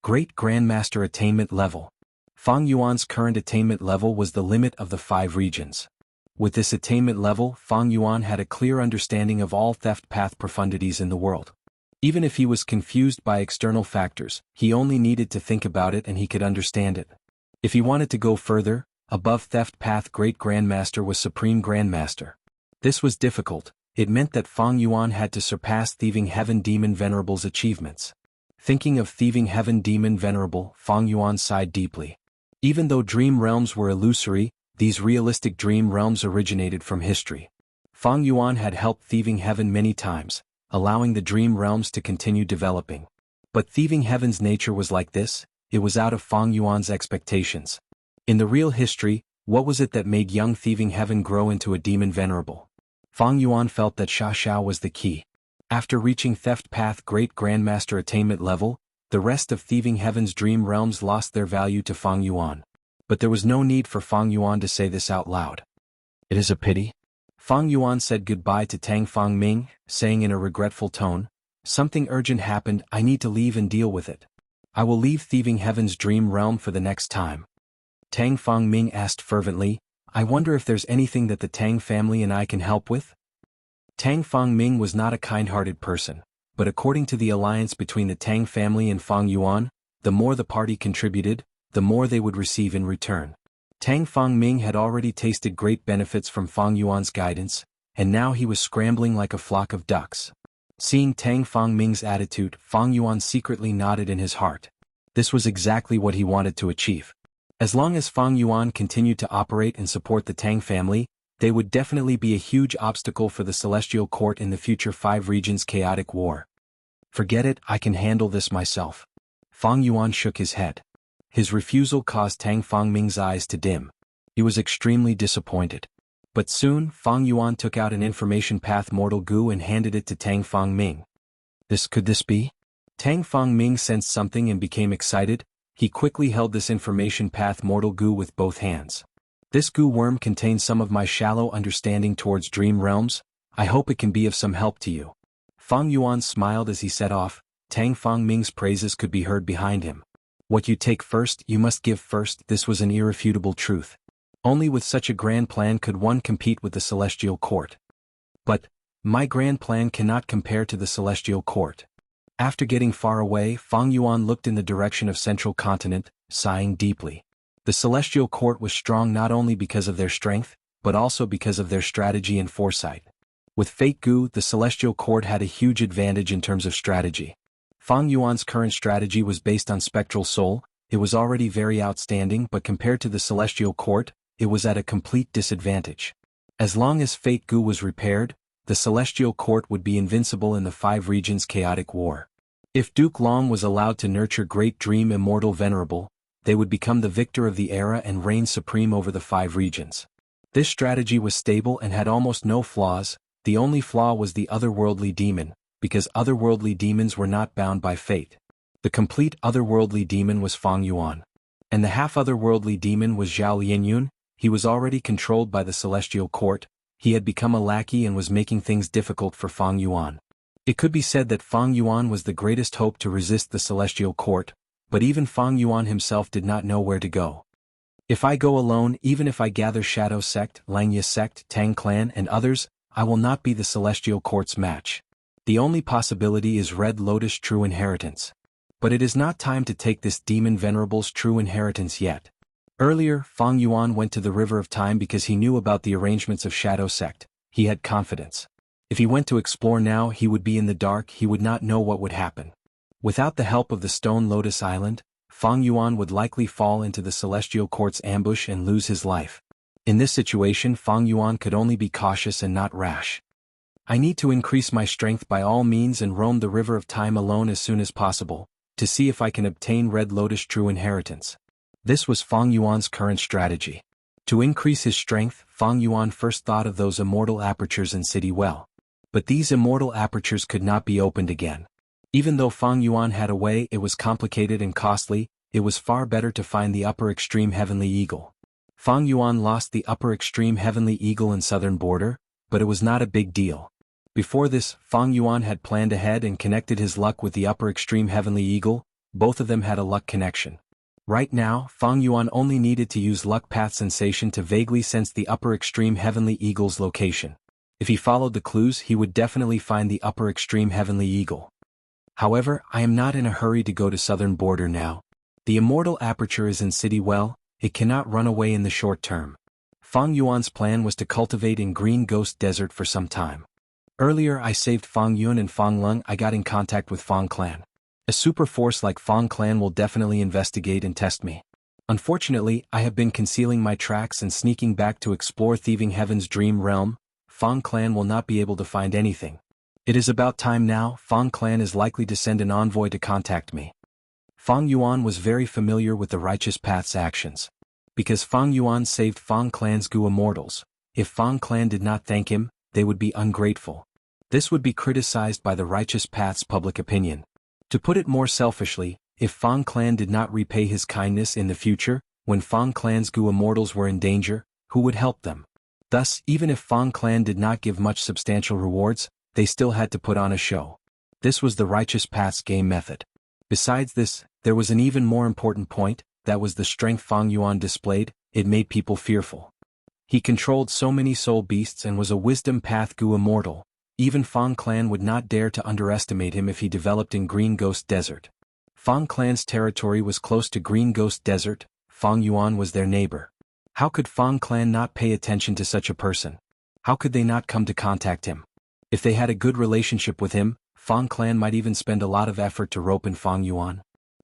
Great Grandmaster Attainment Level. Fang Yuan's current attainment level was the limit of the 5 regions. With this attainment level, Fang Yuan had a clear understanding of all theft path profundities in the world. Even if he was confused by external factors, he only needed to think about it and he could understand it. If he wanted to go further, above theft path Great Grandmaster was Supreme Grandmaster. This was difficult. It meant that Fang Yuan had to surpass Thieving Heaven Demon Venerable's achievements. Thinking of Thieving Heaven Demon Venerable, Fang Yuan sighed deeply. Even though dream realms were illusory, these realistic dream realms originated from history. Fang Yuan had helped Thieving Heaven many times, allowing the dream realms to continue developing. But Thieving Heaven's nature was like this, it was out of Fang Yuan's expectations. In the real history, what was it that made young Thieving Heaven grow into a demon venerable? Fang Yuan felt that Sha Xiao was the key. After reaching Theft Path Great Grandmaster Attainment Level, the rest of Thieving Heaven's dream realms lost their value to Fang Yuan. But there was no need for Fang Yuan to say this out loud. It is a pity. Fang Yuan said goodbye to Tang Fang Ming, saying in a regretful tone, something urgent happened, I need to leave and deal with it. I will leave Thieving Heaven's dream realm for the next time. Tang Fang Ming asked fervently, I wonder if there's anything that the Tang family and I can help with? Tang Fang Ming was not a kind-hearted person, but according to the alliance between the Tang family and Fang Yuan, the more the party contributed, the more they would receive in return. Tang Fang Ming had already tasted great benefits from Fang Yuan's guidance, and now he was scrambling like a flock of ducks. Seeing Tang Fang Ming's attitude, Fang Yuan secretly nodded in his heart. This was exactly what he wanted to achieve. As long as Fang Yuan continued to operate and support the Tang family, they would definitely be a huge obstacle for the Celestial Court in the future 5 regions chaotic war. Forget it, I can handle this myself. Fang Yuan shook his head. His refusal caused Tang Fangming's eyes to dim. He was extremely disappointed. But soon, Fang Yuan took out an information path mortal goo and handed it to Tang Fangming. Could this be? Tang Fangming sensed something and became excited. He quickly held this information path mortal goo with both hands. This goo worm contains some of my shallow understanding towards dream realms. I hope it can be of some help to you. Fang Yuan smiled as he set off. Tang Fangming's praises could be heard behind him. What you take first, you must give first. This was an irrefutable truth. Only with such a grand plan could one compete with the Celestial Court. But, my grand plan cannot compare to the Celestial Court. After getting far away, Fang Yuan looked in the direction of Central Continent, sighing deeply. The Celestial Court was strong not only because of their strength, but also because of their strategy and foresight. With Fate Goo, the Celestial Court had a huge advantage in terms of strategy. Fang Yuan's current strategy was based on Spectral Soul. It was already very outstanding, but compared to the Celestial Court, it was at a complete disadvantage. As long as Fate Goo was repaired, the Celestial Court would be invincible in the 5 regions chaotic war. If Duke Long was allowed to nurture Great Dream Immortal Venerable, they would become the victor of the era and reign supreme over the 5 regions. This strategy was stable and had almost no flaws. The only flaw was the otherworldly demon, because otherworldly demons were not bound by fate. The complete otherworldly demon was Fang Yuan. And the half-otherworldly demon was Zhao Lianyun. He was already controlled by the Celestial Court. He had become a lackey and was making things difficult for Fang Yuan. It could be said that Fang Yuan was the greatest hope to resist the Celestial Court, but even Fang Yuan himself did not know where to go. If I go alone, even if I gather Shadow Sect, Langya Sect, Tang Clan and others, I will not be the Celestial Court's match. The only possibility is Red Lotus True Inheritance. But it is not time to take this Demon Venerable's true inheritance yet. Earlier, Fang Yuan went to the River of Time because he knew about the arrangements of Shadow Sect. He had confidence. If he went to explore now, he would be in the dark, he would not know what would happen. Without the help of the Stone Lotus Island, Fang Yuan would likely fall into the Celestial Court's ambush and lose his life. In this situation, Fang Yuan could only be cautious and not rash. I need to increase my strength by all means and roam the River of Time alone as soon as possible, to see if I can obtain Red Lotus True Inheritance. This was Fang Yuan's current strategy. To increase his strength, Fang Yuan first thought of those immortal apertures in City Well. But these immortal apertures could not be opened again. Even though Fang Yuan had a way, it was complicated and costly. It was far better to find the upper extreme Heavenly Eagle. Fang Yuan lost the upper extreme Heavenly Eagle in southern border, but it was not a big deal. Before this, Fang Yuan had planned ahead and connected his luck with the upper extreme Heavenly Eagle. Both of them had a luck connection. Right now, Fang Yuan only needed to use luck path sensation to vaguely sense the upper extreme Heavenly Eagle's location. If he followed the clues, he would definitely find the upper extreme Heavenly Eagle. However, I am not in a hurry to go to southern border now. The immortal aperture is in City Well. It cannot run away in the short term. Fang Yuan's plan was to cultivate in Green Ghost Desert for some time. Earlier I saved Fang Yun and Fang Lung. I got in contact with Fang Clan. A super force like Fang Clan will definitely investigate and test me. Unfortunately, I have been concealing my tracks and sneaking back to explore Thieving Heaven's dream realm. Fang Clan will not be able to find anything. It is about time now. Fang Clan is likely to send an envoy to contact me. Fang Yuan was very familiar with the Righteous Path's actions. Because Fang Yuan saved Fang Clan's Gu Immortals, if Fang Clan did not thank him, they would be ungrateful. This would be criticized by the Righteous Path's public opinion. To put it more selfishly, if Fang Clan did not repay his kindness in the future, when Fang Clan's Gu Immortals were in danger, who would help them? Thus, even if Fang Clan did not give much substantial rewards, they still had to put on a show. This was the Righteous Path's game method. Besides this, there was an even more important point, that was the strength Fang Yuan displayed. It made people fearful. He controlled so many soul beasts and was a wisdom path Gu Immortal. Even Fang Clan would not dare to underestimate him if he developed in Green Ghost Desert. Fang Clan's territory was close to Green Ghost Desert. Fang Yuan was their neighbor. How could Fang Clan not pay attention to such a person? How could they not come to contact him? If they had a good relationship with him, Fang Clan might even spend a lot of effort to rope in Fang Yuan.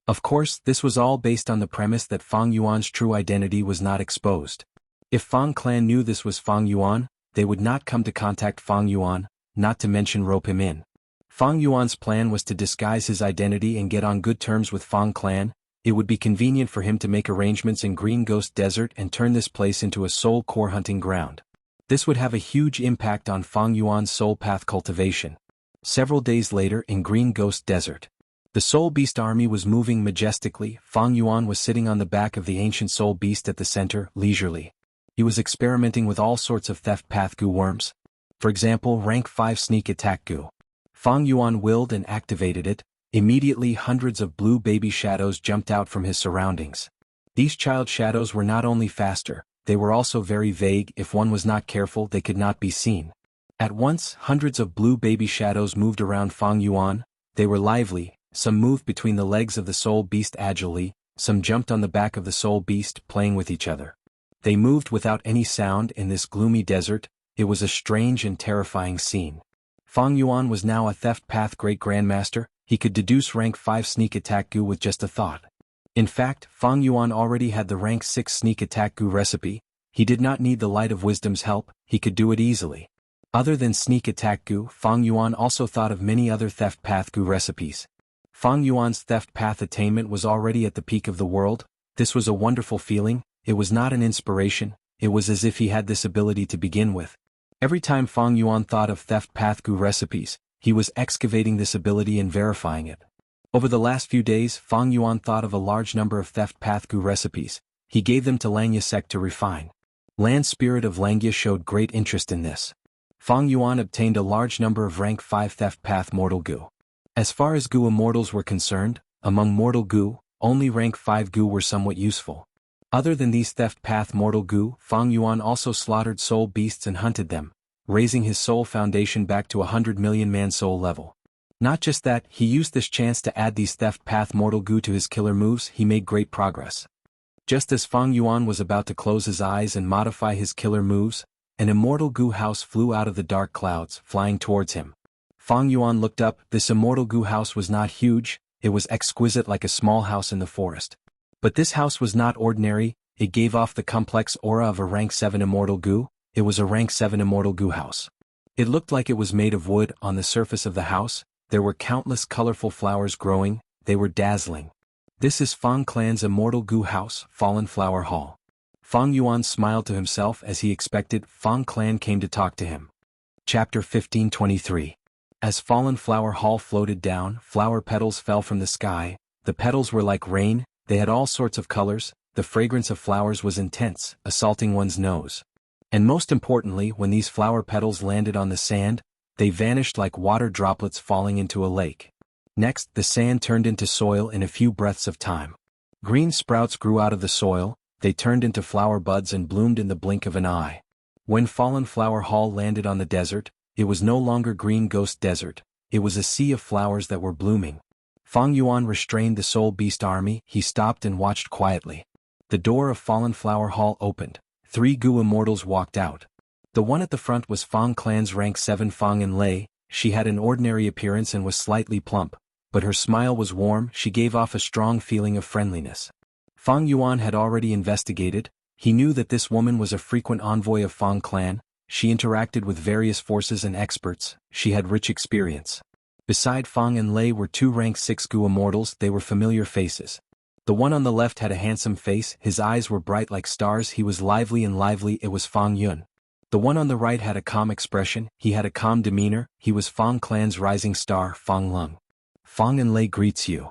Of course, this was all based on the premise that Fang Yuan's true identity was not exposed. If Fang clan knew this was Fang Yuan, they would not come to contact Fang Yuan, not to mention rope him in. Fang Yuan's plan was to disguise his identity and get on good terms with Fang clan. It would be convenient for him to make arrangements in Green Ghost Desert and turn this place into a soul core hunting ground. This would have a huge impact on Fang Yuan's soul path cultivation. Several days later in Green Ghost Desert, the Soul Beast army was moving majestically. Fang Yuan was sitting on the back of the ancient Soul Beast at the center, leisurely. He was experimenting with all sorts of theft path goo worms. For example, rank 5 sneak attack goo. Fang Yuan willed and activated it. Immediately hundreds of blue baby shadows jumped out from his surroundings. These child shadows were not only faster, they were also very vague. If one was not careful, they could not be seen. At once, hundreds of blue baby shadows moved around Fang Yuan. They were lively. Some moved between the legs of the Soul Beast agilely, some jumped on the back of the Soul Beast, playing with each other. They moved without any sound in this gloomy desert. It was a strange and terrifying scene. Fang Yuan was now a theft path great grandmaster. He could deduce rank 5 sneak attack goo with just a thought. In fact, Fang Yuan already had the rank 6 sneak attack goo recipe. He did not need the Light of Wisdom's help, he could do it easily. Other than sneak attack goo, Fang Yuan also thought of many other theft path goo recipes. Fang Yuan's theft path attainment was already at the peak of the world. This was a wonderful feeling. It was not an inspiration, it was as if he had this ability to begin with. Every time Fang Yuan thought of theft path goo recipes, he was excavating this ability and verifying it. Over the last few days, Fang Yuan thought of a large number of theft path goo recipes. He gave them to Langya Sect to refine. Land Spirit of Langya showed great interest in this. Fang Yuan obtained a large number of rank 5 theft path mortal goo. As far as goo immortals were concerned, among mortal goo, only rank 5 goo were somewhat useful. Other than these theft path mortal goo, Fang Yuan also slaughtered soul beasts and hunted them, raising his soul foundation back to 100 million man soul level. Not just that, he used this chance to add these theft path mortal goo to his killer moves. He made great progress. Just as Fang Yuan was about to close his eyes and modify his killer moves, an immortal goo house flew out of the dark clouds, flying towards him. Fang Yuan looked up. This immortal goo house was not huge, it was exquisite like a small house in the forest. But this house was not ordinary, it gave off the complex aura of a rank 7 immortal goo. It was a rank 7 immortal goo house. It looked like it was made of wood. On the surface of the house, there were countless colorful flowers growing, they were dazzling. This is Fang clan's immortal goo house, Fallen Flower Hall. Fang Yuan smiled to himself as he expected. Fang clan came to talk to him. Chapter 1523. As Fallen Flower Hall floated down, flower petals fell from the sky. The petals were like rain, they had all sorts of colors. The fragrance of flowers was intense, assaulting one's nose. And most importantly, when these flower petals landed on the sand, they vanished like water droplets falling into a lake. Next, the sand turned into soil in a few breaths of time. Green sprouts grew out of the soil, they turned into flower buds and bloomed in the blink of an eye. When Fallen Flower Hall landed on the desert, it was no longer Green Ghost Desert, it was a sea of flowers that were blooming. Fang Yuan restrained the Soul Beast army. He stopped and watched quietly. The door of Fallen Flower Hall opened. 3 goo immortals walked out. The one at the front was Fang clan's rank 7 Fang and Lei. She had an ordinary appearance and was slightly plump, but her smile was warm. She gave off a strong feeling of friendliness. Fang Yuan had already investigated. He knew that this woman was a frequent envoy of Fang clan. She interacted with various forces and experts. She had rich experience. Beside Fang and Lei were 2 rank 6 goo immortals. They were familiar faces. The one on the left had a handsome face. His eyes were bright like stars. He was lively. It was Fang Yun. The one on the right had a calm expression. He had a calm demeanor. He was Fang clan's rising star, Fang Lung. Fang and Lei greets you.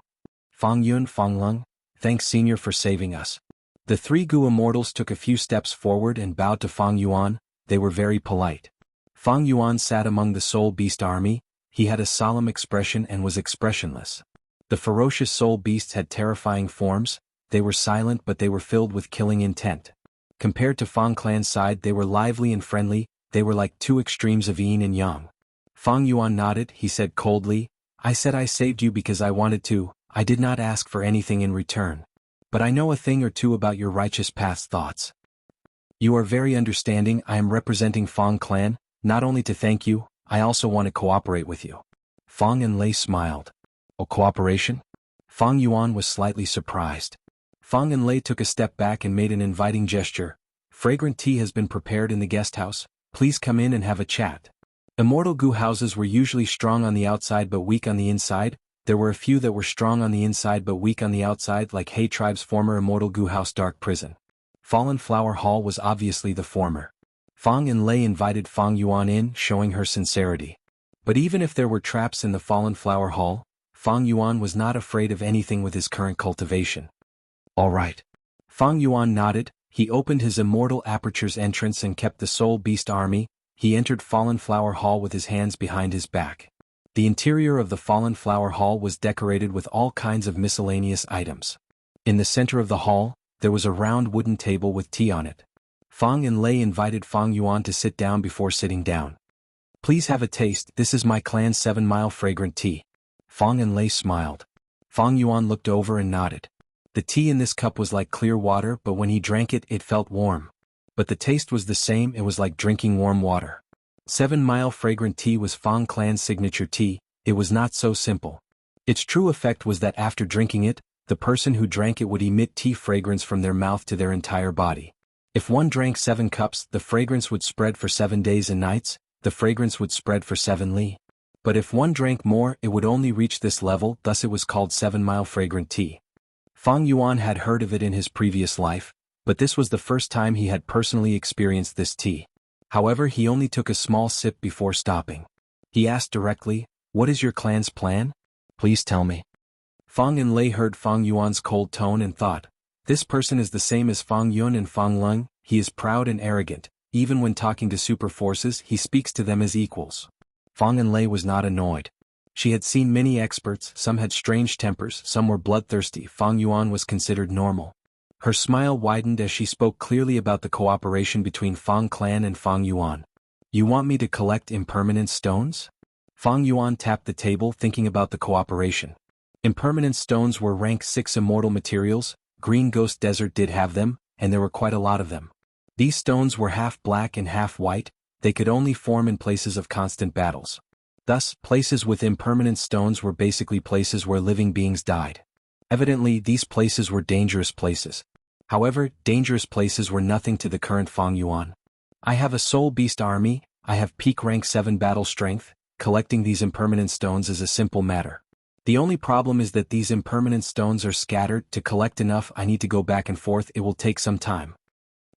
Fang Yun, Fang Lung. Thanks senior for saving us. The 3 goo immortals took a few steps forward and bowed to Fang Yuan. They were very polite. Fang Yuan sat among the Soul Beast army. He had a solemn expression and was expressionless. The ferocious Soul Beasts had terrifying forms. They were silent but they were filled with killing intent. Compared to Fang clan's side, they were lively and friendly. They were like 2 extremes of yin and yang. Fang Yuan nodded. He said coldly, I said I saved you because I wanted to. I did not ask for anything in return. But I know a thing or two about your righteous past thoughts. You are very understanding. I am representing Fang clan, not only to thank you, I also want to cooperate with you. Fang and Lei smiled. Oh, cooperation? Fang Yuan was slightly surprised. Fang and Lei took a step back and made an inviting gesture. Fragrant tea has been prepared in the guest house, please come in and have a chat. Immortal Gu houses were usually strong on the outside but weak on the inside. There were a few that were strong on the inside but weak on the outside, like He tribe's former Immortal Gu house dark prison. Fallen Flower Hall was obviously the former. Fang and Lei invited Fang Yuan in, showing her sincerity. But even if there were traps in the Fallen Flower Hall, Fang Yuan was not afraid of anything with his current cultivation. All right. Fang Yuan nodded. He opened his Immortal Aperture's entrance and kept the Soul Beast army. He entered Fallen Flower Hall with his hands behind his back. The interior of the Fallen Flower Hall was decorated with all kinds of miscellaneous items. In the center of the hall, there was a round wooden table with tea on it. Fang and Lei invited Fang Yuan to sit down before sitting down. Please have a taste, this is my clan's 7-mile fragrant tea. Fang and Lei smiled. Fang Yuan looked over and nodded. The tea in this cup was like clear water, but when he drank it, it felt warm. But the taste was the same, it was like drinking warm water. 7-mile fragrant tea was Fang clan's signature tea. It was not so simple. Its true effect was that after drinking it, the person who drank it would emit tea fragrance from their mouth to their entire body. If one drank 7 cups, the fragrance would spread for 7 days and nights, the fragrance would spread for 7 li. But if one drank more, it would only reach this level, thus it was called 7-mile fragrant tea. Fang Yuan had heard of it in his previous life, but this was the first time he had personally experienced this tea. However, he only took a small sip before stopping. He asked directly, "What is your clan's plan? Please tell me." Fang and Lei heard Fang Yuan's cold tone and thought, this person is the same as Fang Yun and Fang Leng, he is proud and arrogant, even when talking to super forces he speaks to them as equals. Fang and Lei was not annoyed. She had seen many experts, some had strange tempers, some were bloodthirsty. Fang Yuan was considered normal. Her smile widened as she spoke clearly about the cooperation between Fang clan and Fang Yuan. You want me to collect impermanent stones? Fang Yuan tapped the table thinking about the cooperation. Impermanent stones were rank 6 immortal materials, Green Ghost Desert did have them, and there were quite a lot of them. These stones were half black and half white, they could only form in places of constant battles. Thus, places with impermanent stones were basically places where living beings died. Evidently, these places were dangerous places. However, dangerous places were nothing to the current Fang Yuan. I have a Soul Beast army, I have peak rank 7 battle strength, collecting these impermanent stones is a simple matter. The only problem is that these impermanent stones are scattered. To collect enough I need to go back and forth, it will take some time.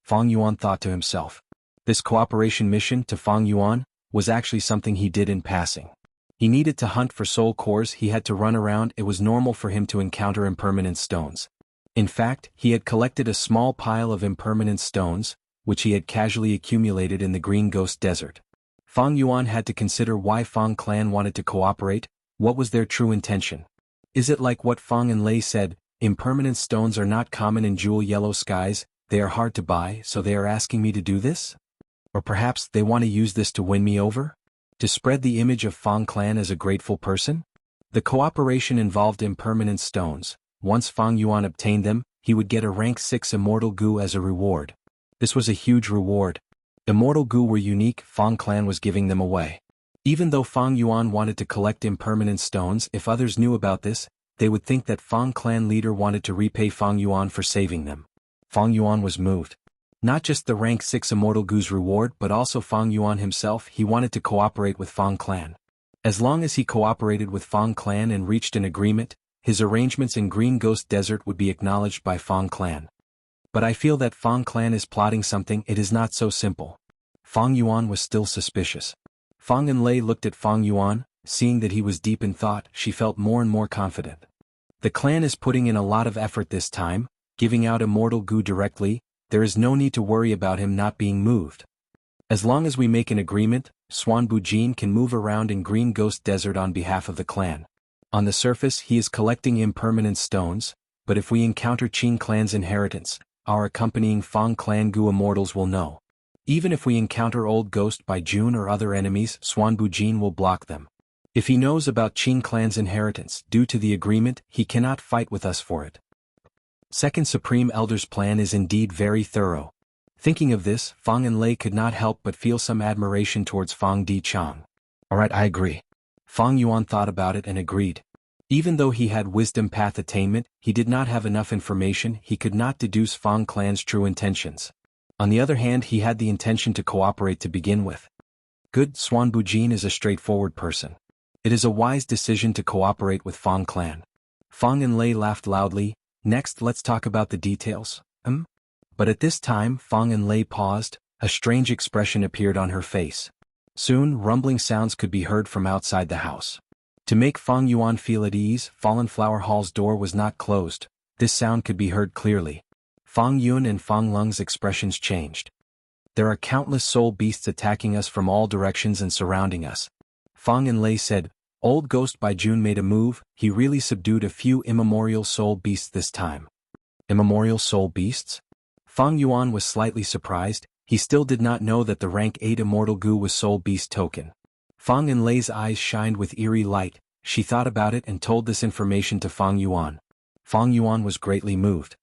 Fang Yuan thought to himself. This cooperation mission to Fang Yuan was actually something he did in passing. He needed to hunt for soul cores, he had to run around, it was normal for him to encounter impermanent stones. In fact, he had collected a small pile of impermanent stones, which he had casually accumulated in the Green Ghost Desert. Fang Yuan had to consider why Fang clan wanted to cooperate. What was their true intention? Is it like what Fang and Lei said, impermanent stones are not common in jewel yellow skies, they are hard to buy, so they are asking me to do this? Or perhaps they want to use this to win me over? To spread the image of Fang clan as a grateful person? The cooperation involved impermanent stones. Once Fang Yuan obtained them, he would get a rank 6 Immortal Gu as a reward. This was a huge reward. Immortal Gu were unique, Fang clan was giving them away. Even though Fang Yuan wanted to collect impermanent stones, if others knew about this, they would think that Fang clan leader wanted to repay Fang Yuan for saving them. Fang Yuan was moved. Not just the rank 6 Immortal Gu's reward but also Fang Yuan himself, he wanted to cooperate with Fang clan. As long as he cooperated with Fang clan and reached an agreement, his arrangements in Green Ghost Desert would be acknowledged by Fang clan. But I feel that Fang clan is plotting something, it is not so simple. Fang Yuan was still suspicious. Fang and Lei looked at Fang Yuan, seeing that he was deep in thought, she felt more and more confident. The clan is putting in a lot of effort this time, giving out Immortal Gu directly, there is no need to worry about him not being moved. As long as we make an agreement, Swan Bujin can move around in Green Ghost Desert on behalf of the clan. On the surface he is collecting impermanent stones, but if we encounter Qing clan's inheritance, our accompanying Fang clan Gu immortals will know. Even if we encounter Old Ghost by June or other enemies, Swan Bujin will block them. If he knows about Qing clan's inheritance, due to the agreement, he cannot fight with us for it. Second Supreme Elder's plan is indeed very thorough. Thinking of this, Fang and Lei could not help but feel some admiration towards Fang Di Chang. Alright, I agree. Fang Yuan thought about it and agreed. Even though he had wisdom path attainment, he did not have enough information. He could not deduce Fang clan's true intentions. On the other hand, he had the intention to cooperate to begin with. Good, Swan Bujin is a straightforward person. It is a wise decision to cooperate with Fang clan. Fang and Lei laughed loudly. Next, let's talk about the details. But at this time, Fang and Lei paused. A strange expression appeared on her face. Soon, rumbling sounds could be heard from outside the house. To make Fang Yuan feel at ease, Fallen Flower Hall's door was not closed. This sound could be heard clearly. Fang Yun and Fang Lung's expressions changed. There are countless soul beasts attacking us from all directions and surrounding us. Fang and Lei said. Old Ghost by June made a move. He really subdued a few immemorial soul beasts this time. Immemorial soul beasts? Fang Yuan was slightly surprised. He still did not know that the rank 8 immortal goo was soul beast token. Fang and Lei's eyes shined with eerie light. She thought about it and told this information to Fang Yuan. Fang Yuan was greatly moved.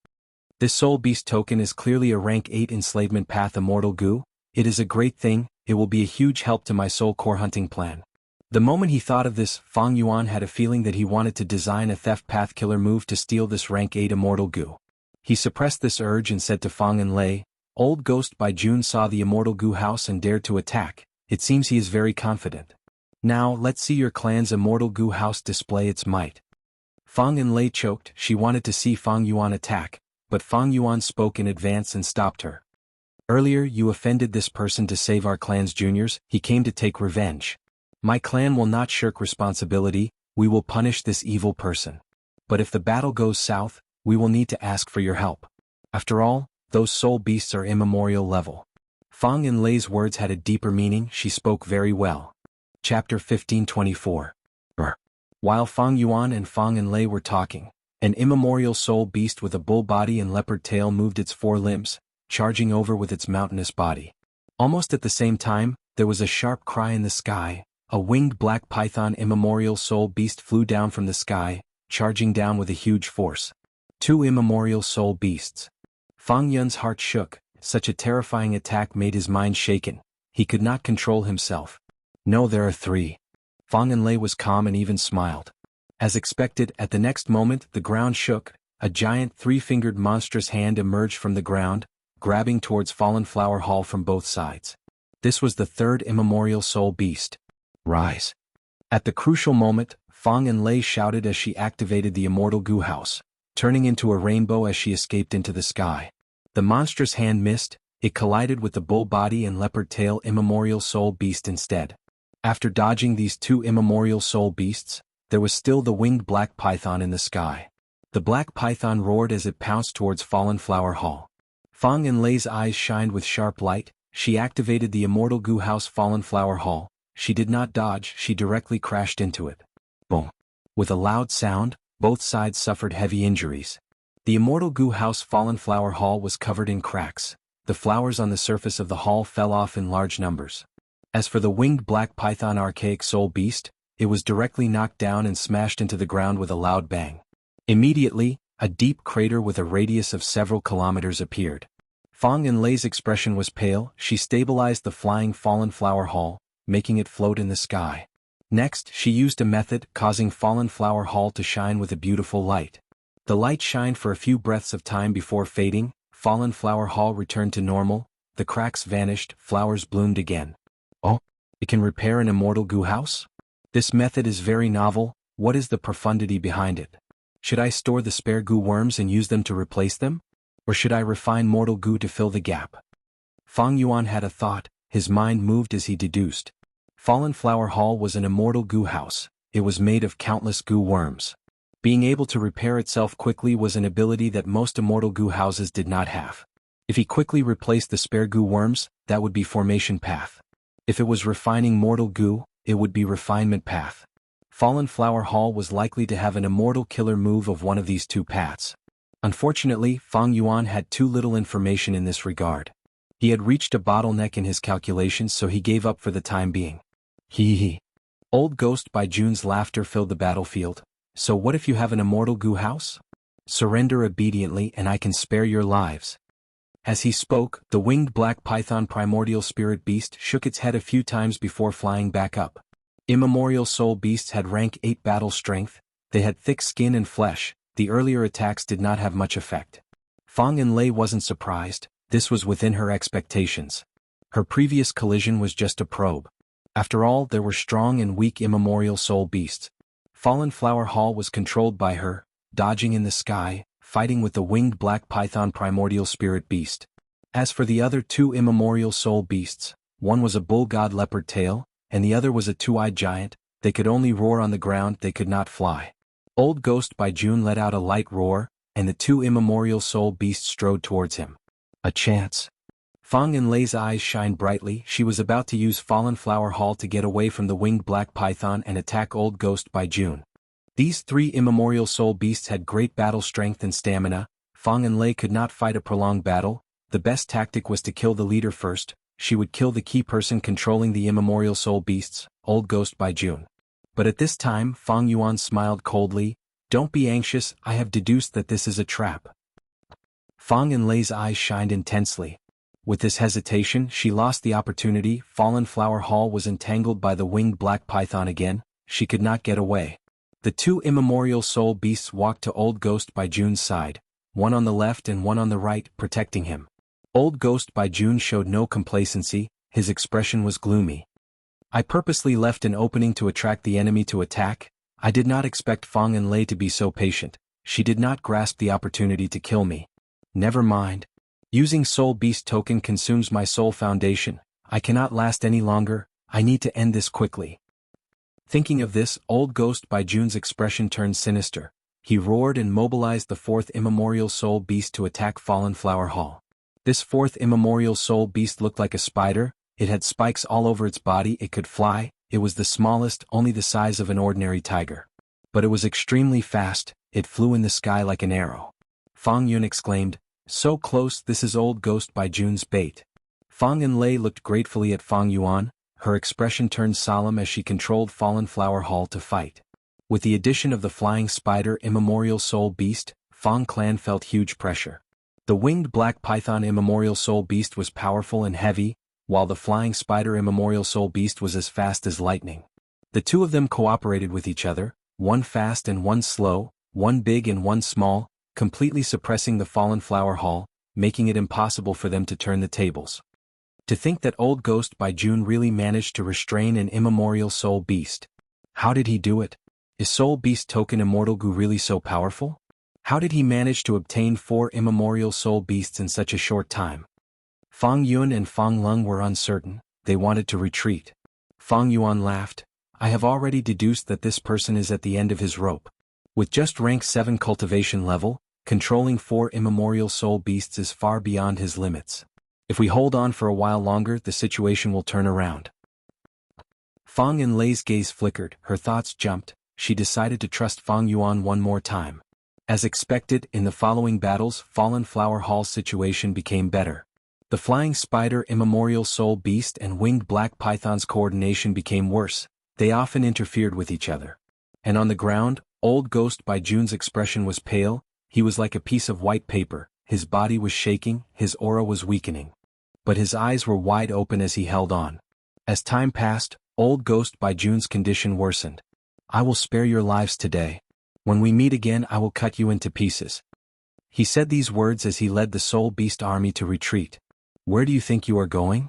This soul beast token is clearly a rank 8 enslavement path immortal goo. It is a great thing. It will be a huge help to my soul core hunting plan. The moment he thought of this, Fang Yuan had a feeling that he wanted to design a theft path killer move to steal this rank 8 immortal goo. He suppressed this urge and said to Fang and Lei, Old Ghost by June saw the immortal goo house and dared to attack. It seems he is very confident. Now, let's see your clan's immortal goo house display its might. Fang and Lei choked. She wanted to see Fang Yuan attack, but Fang Yuan spoke in advance and stopped her. Earlier you offended this person to save our clan's juniors. He came to take revenge. My clan will not shirk responsibility. We will punish this evil person. But if the battle goes south, we will need to ask for your help. After all, those soul beasts are immemorial level. Fang and Lei's words had a deeper meaning. She spoke very well. Chapter 1524. While Fang Yuan and Fang and Lei were talking, an immemorial soul beast with a bull body and leopard tail moved its 4 limbs, charging over with its mountainous body. Almost at the same time, there was a sharp cry in the sky. A winged black python immemorial soul beast flew down from the sky, charging down with a huge force. 2 immemorial soul beasts. Fang Yun's heart shook. Such a terrifying attack made his mind shaken. He could not control himself. No, there are 3. Fang and Lei was calm and even smiled. As expected, at the next moment, the ground shook. A giant 3-fingered monstrous hand emerged from the ground, grabbing towards Fallen Flower Hall from both sides. This was the 3rd immemorial soul beast. Rise. At the crucial moment, Fang and Lei shouted as she activated the immortal goo house, turning into a rainbow as she escaped into the sky. The monstrous hand missed. It collided with the bull body and leopard tail immemorial soul beast instead. After dodging these 2 immemorial soul beasts, there was still the winged black python in the sky. The black python roared as it pounced towards Fallen Flower Hall. Fang and Lei's eyes shined with sharp light. She activated the immortal goo house Fallen Flower Hall. She did not dodge, she directly crashed into it. Boom. With a loud sound, both sides suffered heavy injuries. The immortal goo house Fallen Flower Hall was covered in cracks. The flowers on the surface of the hall fell off in large numbers. As for the winged black python archaic soul beast, it was directly knocked down and smashed into the ground with a loud bang. Immediately, a deep crater with a radius of several kilometers appeared. Fang and Lei's expression was pale. She stabilized the flying Fallen Flower Hall, making it float in the sky. Next, she used a method causing Fallen Flower Hall to shine with a beautiful light. The light shined for a few breaths of time before fading. Fallen Flower Hall returned to normal. The cracks vanished, flowers bloomed again. Oh, it can repair an immortal goo house? This method is very novel. What is the profundity behind it? Should I store the spare goo worms and use them to replace them? Or should I refine mortal goo to fill the gap? Fang Yuan had a thought. His mind moved as he deduced. Fallen Flower Hall was an immortal goo house. It was made of countless goo worms. Being able to repair itself quickly was an ability that most immortal goo houses did not have. If he quickly replaced the spare goo worms, that would be formation path. If it was refining mortal goo, it would be refinement path. Fallen Flower Hall was likely to have an immortal killer move of one of these 2 paths. Unfortunately, Fang Yuan had too little information in this regard. He had reached a bottleneck in his calculations, so he gave up for the time being. Hee. Old Ghost by June's laughter filled the battlefield. So what if you have an immortal goo house? Surrender obediently and I can spare your lives. As he spoke, the winged black python primordial spirit beast shook its head a few times before flying back up. Immemorial soul beasts had rank 8 battle strength. They had thick skin and flesh, the earlier attacks did not have much effect. Fang Lei wasn't surprised, this was within her expectations. Her previous collision was just a probe. After all, there were strong and weak immemorial soul beasts. Fallen Flower Hall was controlled by her, dodging in the sky, fighting with the winged black python primordial spirit beast. As for the other two immemorial soul beasts, one was a bull god leopard tail, and the other was a two-eyed giant. They could only roar on the ground, they could not fly. Old Ghost by June let out a light roar, and the two immemorial soul beasts strode towards him. A chance. Fang Lei's eyes shined brightly. She was about to use Fallen Flower Hall to get away from the winged black python and attack Old Ghost by June. These three immemorial soul beasts had great battle strength and stamina. Fang Lei could not fight a prolonged battle. The best tactic was to kill the leader first. She would kill the key person controlling the immemorial soul beasts, Old Ghost by June. But at this time Fang Yuan smiled coldly. Don't be anxious, I have deduced that this is a trap. Fang Lei's eyes shined intensely. With this hesitation she lost the opportunity. Fallen Flower Hall was entangled by the winged black python again, she could not get away. The two immemorial soul beasts walked to Old Ghost by June's side, one on the left and one on the right, protecting him. Old Ghost by June showed no complacency, his expression was gloomy. I purposely left an opening to attract the enemy to attack. I did not expect Fang Lei to be so patient. She did not grasp the opportunity to kill me. Never mind. Using Soul Beast token consumes my soul foundation. I cannot last any longer, I need to end this quickly. Thinking of this, Old Ghost by June's expression turned sinister. He roared and mobilized the fourth immemorial soul beast to attack Fallen Flower Hall. This fourth immemorial soul beast looked like a spider. It had spikes all over its body, it could fly, it was the smallest, only the size of an ordinary tiger. But it was extremely fast, it flew in the sky like an arrow. Fang Yun exclaimed, "So close, this is Old Ghost by June's bait." Fang Lei looked gratefully at Fang Yuan, her expression turned solemn as she controlled Fallen Flower Hall to fight. With the addition of the flying spider immemorial soul beast, Fang clan felt huge pressure. The winged black python immemorial soul beast was powerful and heavy, while the flying spider immemorial soul beast was as fast as lightning. The two of them cooperated with each other, one fast and one slow, one big and one small, completely suppressing the Fallen Flower Hall, making it impossible for them to turn the tables. To think that Old Ghost by June really managed to restrain an immemorial soul beast. How did he do it? Is Soul Beast token Immortal Gu really so powerful? How did he manage to obtain 4 immemorial soul beasts in such a short time? Fang Yun and Fang Lung were uncertain, they wanted to retreat. Fang Yuan laughed, I have already deduced that this person is at the end of his rope. With just rank 7 cultivation level, controlling 4 immemorial soul beasts is far beyond his limits. If we hold on for a while longer, the situation will turn around. Fang Lei's gaze flickered, her thoughts jumped, she decided to trust Fang Yuan one more time. As expected, in the following battles, Fallen Flower Hall's situation became better. The flying spider immemorial soul beast and winged black python's coordination became worse, they often interfered with each other. And on the ground, Old Ghost by June's expression was pale, he was like a piece of white paper, his body was shaking, his aura was weakening. But his eyes were wide open as he held on. As time passed, Old Ghost by June's condition worsened. I will spare your lives today. When we meet again I will cut you into pieces. He said these words as he led the Soul Beast army to retreat. Where do you think you are going?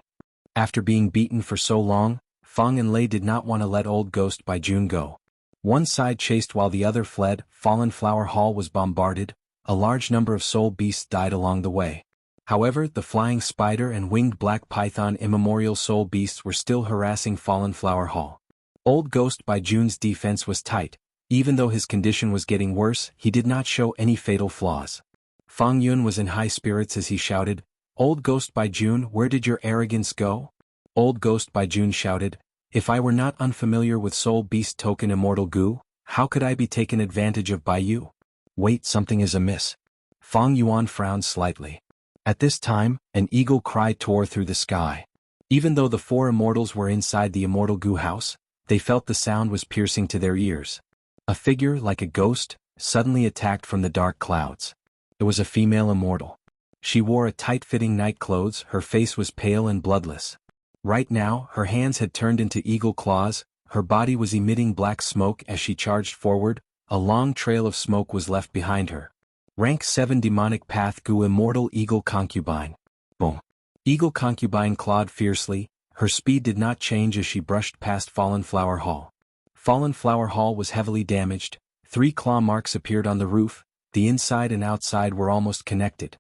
After being beaten for so long, Fang Lei did not want to let Old Ghost by June go. One side chased while the other fled, Fallen Flower Hall was bombarded, a large number of soul beasts died along the way. However, the flying spider and winged black python immemorial soul beasts were still harassing Fallen Flower Hall. Old Ghost by June's defense was tight. Even though his condition was getting worse, he did not show any fatal flaws. Fang Yun was in high spirits as he shouted, Old Ghost by June, where did your arrogance go? Old Ghost by June shouted, if I were not unfamiliar with Soul Beast token Immortal Gu, how could I be taken advantage of by you? Wait, something is amiss. Fang Yuan frowned slightly. At this time, an eagle cry tore through the sky. Even though the 4 immortals were inside the Immortal Gu house, they felt the sound was piercing to their ears. A figure, like a ghost, suddenly attacked from the dark clouds. It was a female immortal. She wore a tight-fitting night clothes, her face was pale and bloodless. Right now, her hands had turned into eagle claws, her body was emitting black smoke as she charged forward, a long trail of smoke was left behind her. Rank 7 Demonic Path Gu Immortal Eagle Concubine. Boom. Eagle Concubine clawed fiercely, her speed did not change as she brushed past Fallen Flower Hall. Fallen Flower Hall was heavily damaged, 3 claw marks appeared on the roof, the inside and outside were almost connected.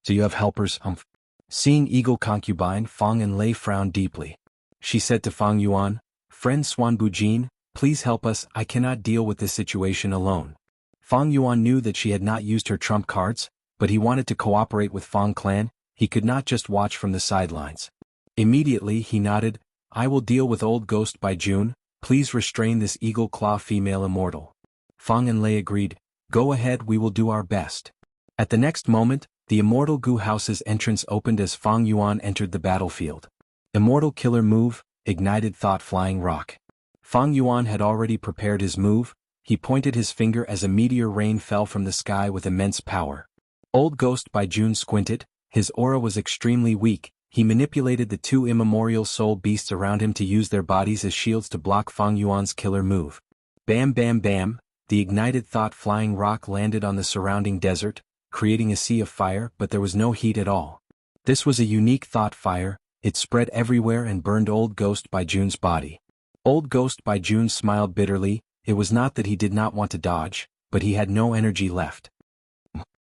"So you have helpers, humph?" Seeing Eagle Concubine, Fang and Lei frowned deeply. She said to Fang Yuan, "Friend Xuan Bujin, please help us, I cannot deal with this situation alone." Fang Yuan knew that she had not used her trump cards, but he wanted to cooperate with Fang clan, he could not just watch from the sidelines. Immediately he nodded, "I will deal with Old Ghost by June, please restrain this Eagle Claw female immortal." Fang and Lei agreed, "Go ahead, we will do our best." At the next moment, the Immortal Gu House's entrance opened as Fang Yuan entered the battlefield. Immortal Killer Move, Ignited Thought Flying Rock. Fang Yuan had already prepared his move, he pointed his finger as a meteor rain fell from the sky with immense power. Old Ghost by June squinted, his aura was extremely weak, he manipulated the 2 immemorial soul beasts around him to use their bodies as shields to block Fang Yuan's killer move. Bam bam bam, the Ignited Thought Flying Rock landed on the surrounding desert, creating a sea of fire, but there was no heat at all. This was a unique thought fire, it spread everywhere and burned Old Ghost by June's body. Old Ghost by June smiled bitterly, it was not that he did not want to dodge, but he had no energy left.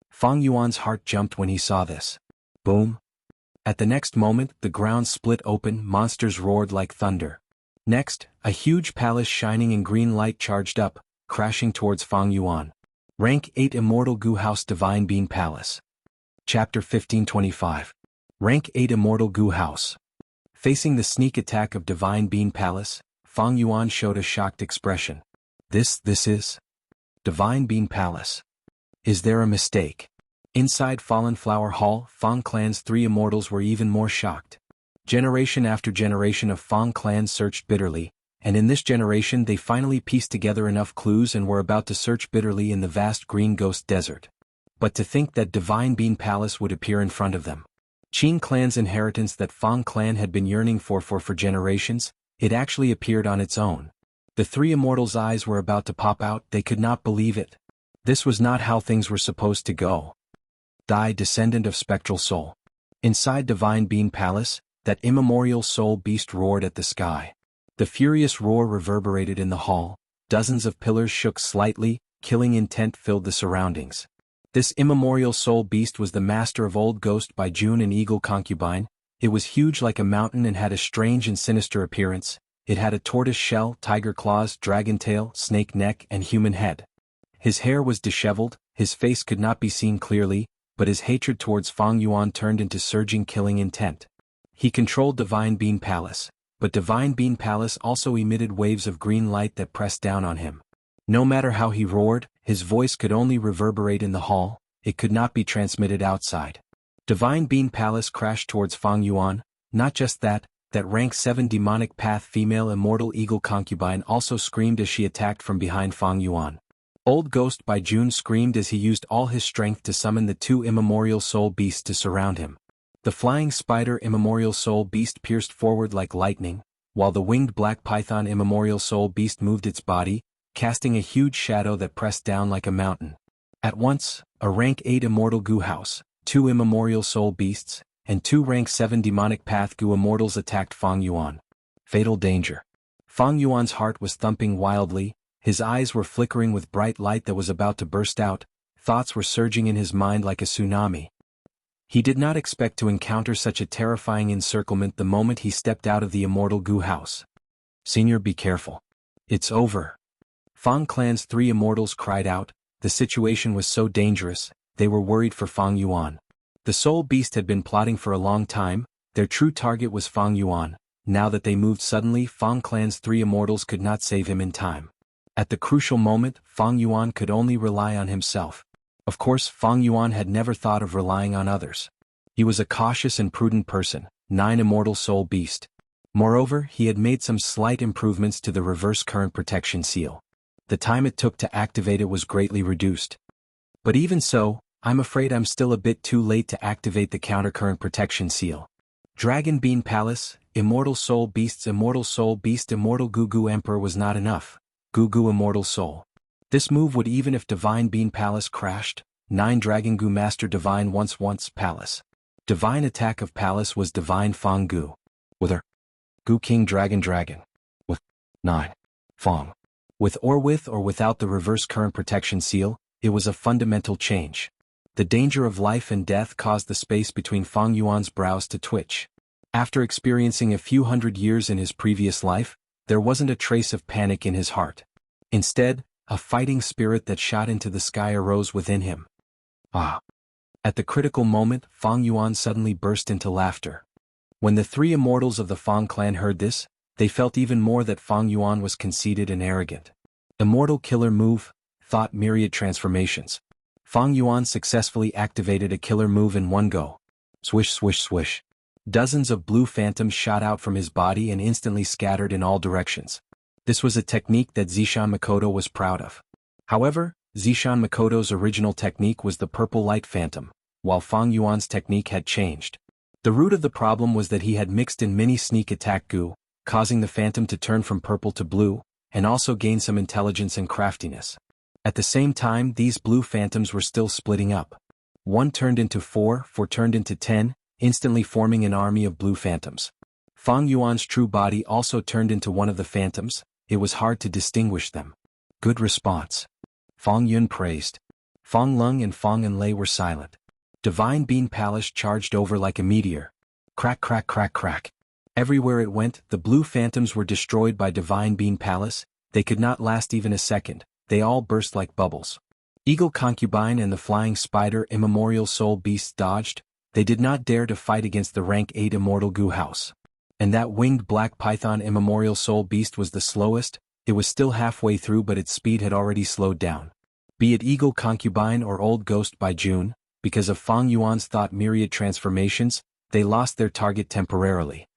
Fang Yuan's heart jumped when he saw this. Boom. At the next moment, the ground split open, monsters roared like thunder. Next, a huge palace shining in green light charged up, crashing towards Fang Yuan. Rank 8 Immortal Gu House Divine Bean Palace. Chapter 1525. Rank 8 Immortal Gu House. Facing the sneak attack of Divine Bean Palace, Fang Yuan showed a shocked expression. This is Divine Bean Palace. Is there a mistake? Inside Fallen Flower Hall, Fang Clan's 3 immortals were even more shocked. Generation after generation of Fang Clan searched bitterly, and in this generation they finally pieced together enough clues and were about to search bitterly in the vast Green Ghost Desert. But to think that Divine Bean Palace would appear in front of them. Qin Clan's inheritance that Fang Clan had been yearning for generations, it actually appeared on its own. The 3 immortals' eyes were about to pop out, they could not believe it. This was not how things were supposed to go. Die, descendant of spectral soul. Inside Divine Bean Palace, that immemorial soul beast roared at the sky. The furious roar reverberated in the hall, dozens of pillars shook slightly, killing intent filled the surroundings. This immemorial soul beast was the master of Old Ghost by June and Eagle Concubine. It was huge like a mountain and had a strange and sinister appearance. It had a tortoise shell, tiger claws, dragon tail, snake neck, and human head. His hair was disheveled, his face could not be seen clearly, but his hatred towards Fang Yuan turned into surging killing intent. He controlled Divine Bean Palace, but Divine Bean Palace also emitted waves of green light that pressed down on him. No matter how he roared, his voice could only reverberate in the hall, it could not be transmitted outside. Divine Bean Palace crashed towards Fang Yuan, not just that rank 7 Demonic Path female Immortal Eagle Concubine also screamed as she attacked from behind Fang Yuan. Old Ghost by June screamed as he used all his strength to summon the 2 immemorial soul beasts to surround him. The flying spider immemorial soul beast pierced forward like lightning, while the winged black python immemorial soul beast moved its body, casting a huge shadow that pressed down like a mountain. At once, a rank 8 Immortal Gu House, 2 immemorial soul beasts, and 2 rank 7 Demonic Path Gu immortals attacked Fang Yuan. Fatal danger. Fang Yuan's heart was thumping wildly, his eyes were flickering with bright light that was about to burst out, thoughts were surging in his mind like a tsunami. He did not expect to encounter such a terrifying encirclement the moment he stepped out of the Immortal Gu House. Senior, be careful. It's over. Fang Clan's 3 immortals cried out, the situation was so dangerous, they were worried for Fang Yuan. The soul beast had been plotting for a long time, their true target was Fang Yuan. Now that they moved suddenly, Fang Clan's 3 immortals could not save him in time. At the crucial moment, Fang Yuan could only rely on himself. Of course, Fang Yuan had never thought of relying on others. He was a cautious and prudent person, 9 immortal soul beast. Moreover, he had made some slight improvements to the reverse current protection seal. The time it took to activate it was greatly reduced. But even so, I'm afraid I'm still a bit too late to activate the countercurrent protection seal. Dragon Bean Palace, Immortal Soul Beasts, Immortal Soul Beast, Immortal Gugu Emperor was not enough. Gugu Immortal Soul. This move would even if Divine Bean Palace crashed. 9 Dragon Gu Master Divine once Palace. Divine Attack of Palace was Divine Fang Gu. With her Gu King Dragon. With 9 Fang. With or without the reverse current protection seal, it was a fundamental change. The danger of life and death caused the space between Fang Yuan's brows to twitch. After experiencing a few hundred years in his previous life, there wasn't a trace of panic in his heart. Instead, a fighting spirit that shot into the sky arose within him. Ah! At the critical moment, Fang Yuan suddenly burst into laughter. When the 3 immortals of the Fang clan heard this, they felt even more that Fang Yuan was conceited and arrogant. Immortal Killer Move, Thought Myriad Transformations. Fang Yuan successfully activated a killer move in one go. Swish swish swish. Dozens of blue phantoms shot out from his body and instantly scattered in all directions. This was a technique that Zishan Makoto was proud of. However, Zishan Makoto's original technique was the purple light phantom, while Fang Yuan's technique had changed. The root of the problem was that he had mixed in mini sneak attack goo, causing the phantom to turn from purple to blue, and also gain some intelligence and craftiness. At the same time, these blue phantoms were still splitting up. 1 turned into 4 turned into 10, instantly forming an army of blue phantoms. Fang Yuan's true body also turned into one of the phantoms. It was hard to distinguish them. Good response. Fang Yun praised. Fang Lung and Fang Enlei were silent. Divine Bean Palace charged over like a meteor. Crack crack crack crack. Everywhere it went, the blue phantoms were destroyed by Divine Bean Palace. They could not last even a second. They all burst like bubbles. Eagle Concubine and the Flying Spider Immemorial Soul Beasts dodged. They did not dare to fight against the rank 8 Immortal Gu House. And that winged black python Immemorial Soul Beast was the slowest. It was still halfway through, but its speed had already slowed down. Be it Eagle Concubine or Old Ghost by June, because of Fang Yuan's thought myriad transformations, they lost their target temporarily.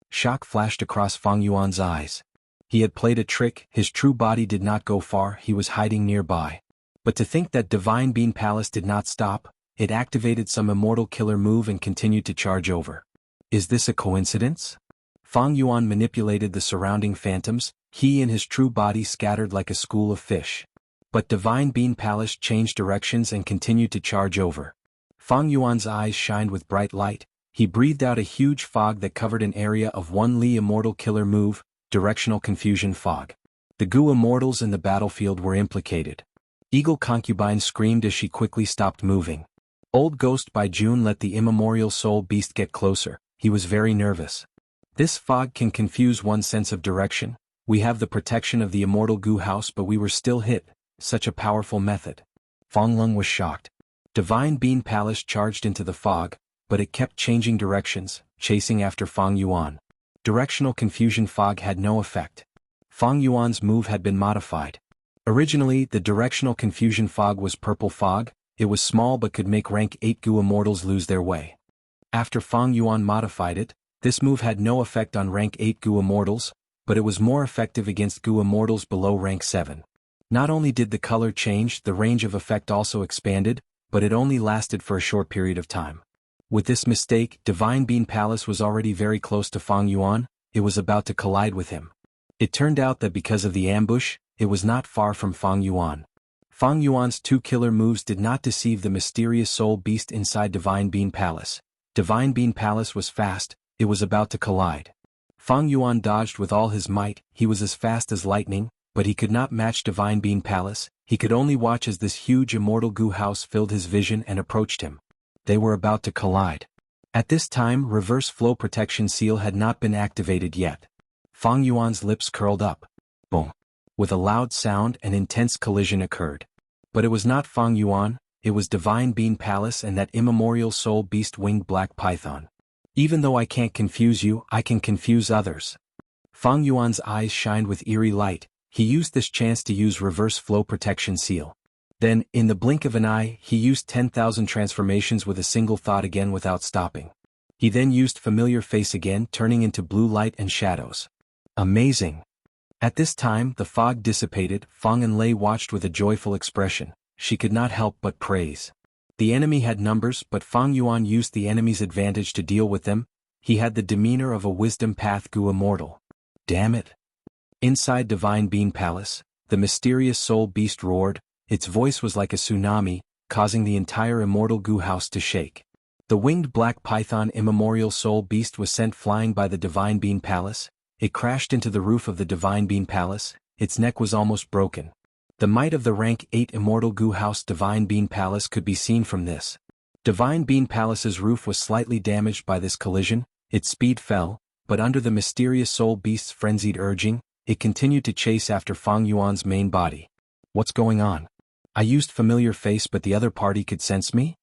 Shock flashed across Fang Yuan's eyes. He had played a trick. His true body did not go far, he was hiding nearby. But to think that Divine Bean Palace did not stop, it activated some immortal killer move and continued to charge over. Is this a coincidence? Fang Yuan manipulated the surrounding phantoms. He and his true body scattered like a school of fish. But Divine Bean Palace changed directions and continued to charge over. Fang Yuan's eyes shined with bright light. He breathed out a huge fog that covered an area of 1 Li Immortal Killer Move, Directional Confusion Fog. The Gu Immortals in the battlefield were implicated. Eagle Concubine screamed as she quickly stopped moving. Old Ghost by June let the Immemorial Soul Beast get closer. He was very nervous. This fog can confuse one's sense of direction. We have the protection of the Immortal Gu House, but we were still hit. Such a powerful method. Fang Lung was shocked. Divine Bean Palace charged into the fog, but it kept changing directions, chasing after Fang Yuan. Directional Confusion Fog had no effect. Fang Yuan's move had been modified. Originally, the Directional Confusion Fog was Purple Fog. It was small but could make rank 8 Gu Immortals lose their way. After Fang Yuan modified it, this move had no effect on rank 8 Gu Immortals, but it was more effective against Gu Immortals below rank 7. Not only did the color change, the range of effect also expanded, but it only lasted for a short period of time. With this mistake, Divine Bean Palace was already very close to Fang Yuan. It was about to collide with him. It turned out that because of the ambush, it was not far from Fang Yuan. Fang Yuan's 2 killer moves did not deceive the mysterious soul beast inside Divine Bean Palace. Divine Bean Palace was fast. It was about to collide. Fang Yuan dodged with all his might. He was as fast as lightning, but he could not match Divine Bean Palace. He could only watch as this huge Immortal Gu House filled his vision and approached him. They were about to collide. At this time, Reverse Flow Protection Seal had not been activated yet. Fang Yuan's lips curled up. Boom. With a loud sound, an intense collision occurred. But it was not Fang Yuan, it was Divine Bean Palace and that immemorial soul beast winged black python. Even though I can't confuse you, I can confuse others. Fang Yuan's eyes shined with eerie light. He used this chance to use Reverse Flow Protection Seal. Then, in the blink of an eye, he used 10,000 transformations with a single thought again without stopping. He then used Familiar Face again, turning into blue light and shadows. Amazing! At this time, the fog dissipated. Fang Enlei watched with a joyful expression. She could not help but praise. The enemy had numbers, but Fang Yuan used the enemy's advantage to deal with them. He had the demeanor of a Wisdom Path Gu Immortal. Damn it! Inside Divine Bean Palace, the mysterious soul beast roared. Its voice was like a tsunami, causing the entire immortal goo house to shake. The winged black python immemorial soul beast was sent flying by the Divine Bean Palace. It crashed into the roof of the Divine Bean Palace. Its neck was almost broken. The might of the rank 8 immortal goo house Divine Bean Palace could be seen from this. Divine Bean Palace's roof was slightly damaged by this collision. Its speed fell, but under the mysterious soul beast's frenzied urging, it continued to chase after Fang Yuan's main body. What's going on? I used familiar face but the other party could sense me?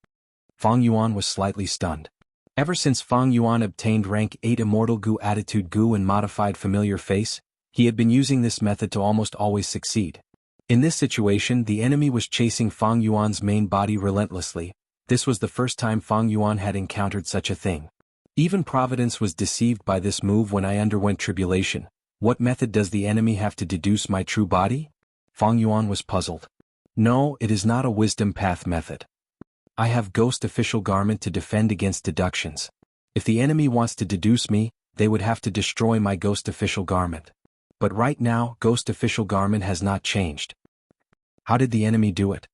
Fang Yuan was slightly stunned. Ever since Fang Yuan obtained rank 8 immortal goo attitude goo and modified familiar face, he had been using this method to almost always succeed. In this situation the enemy was chasing Fang Yuan's main body relentlessly. This was the first time Fang Yuan had encountered such a thing. Even Providence was deceived by this move when I underwent tribulation. What method does the enemy have to deduce my true body? Fang Yuan was puzzled. No, it is not a wisdom path method. I have Ghost Official Garment to defend against deductions. If the enemy wants to deduce me, they would have to destroy my Ghost Official Garment. But right now, Ghost Official Garment has not changed. How did the enemy do it?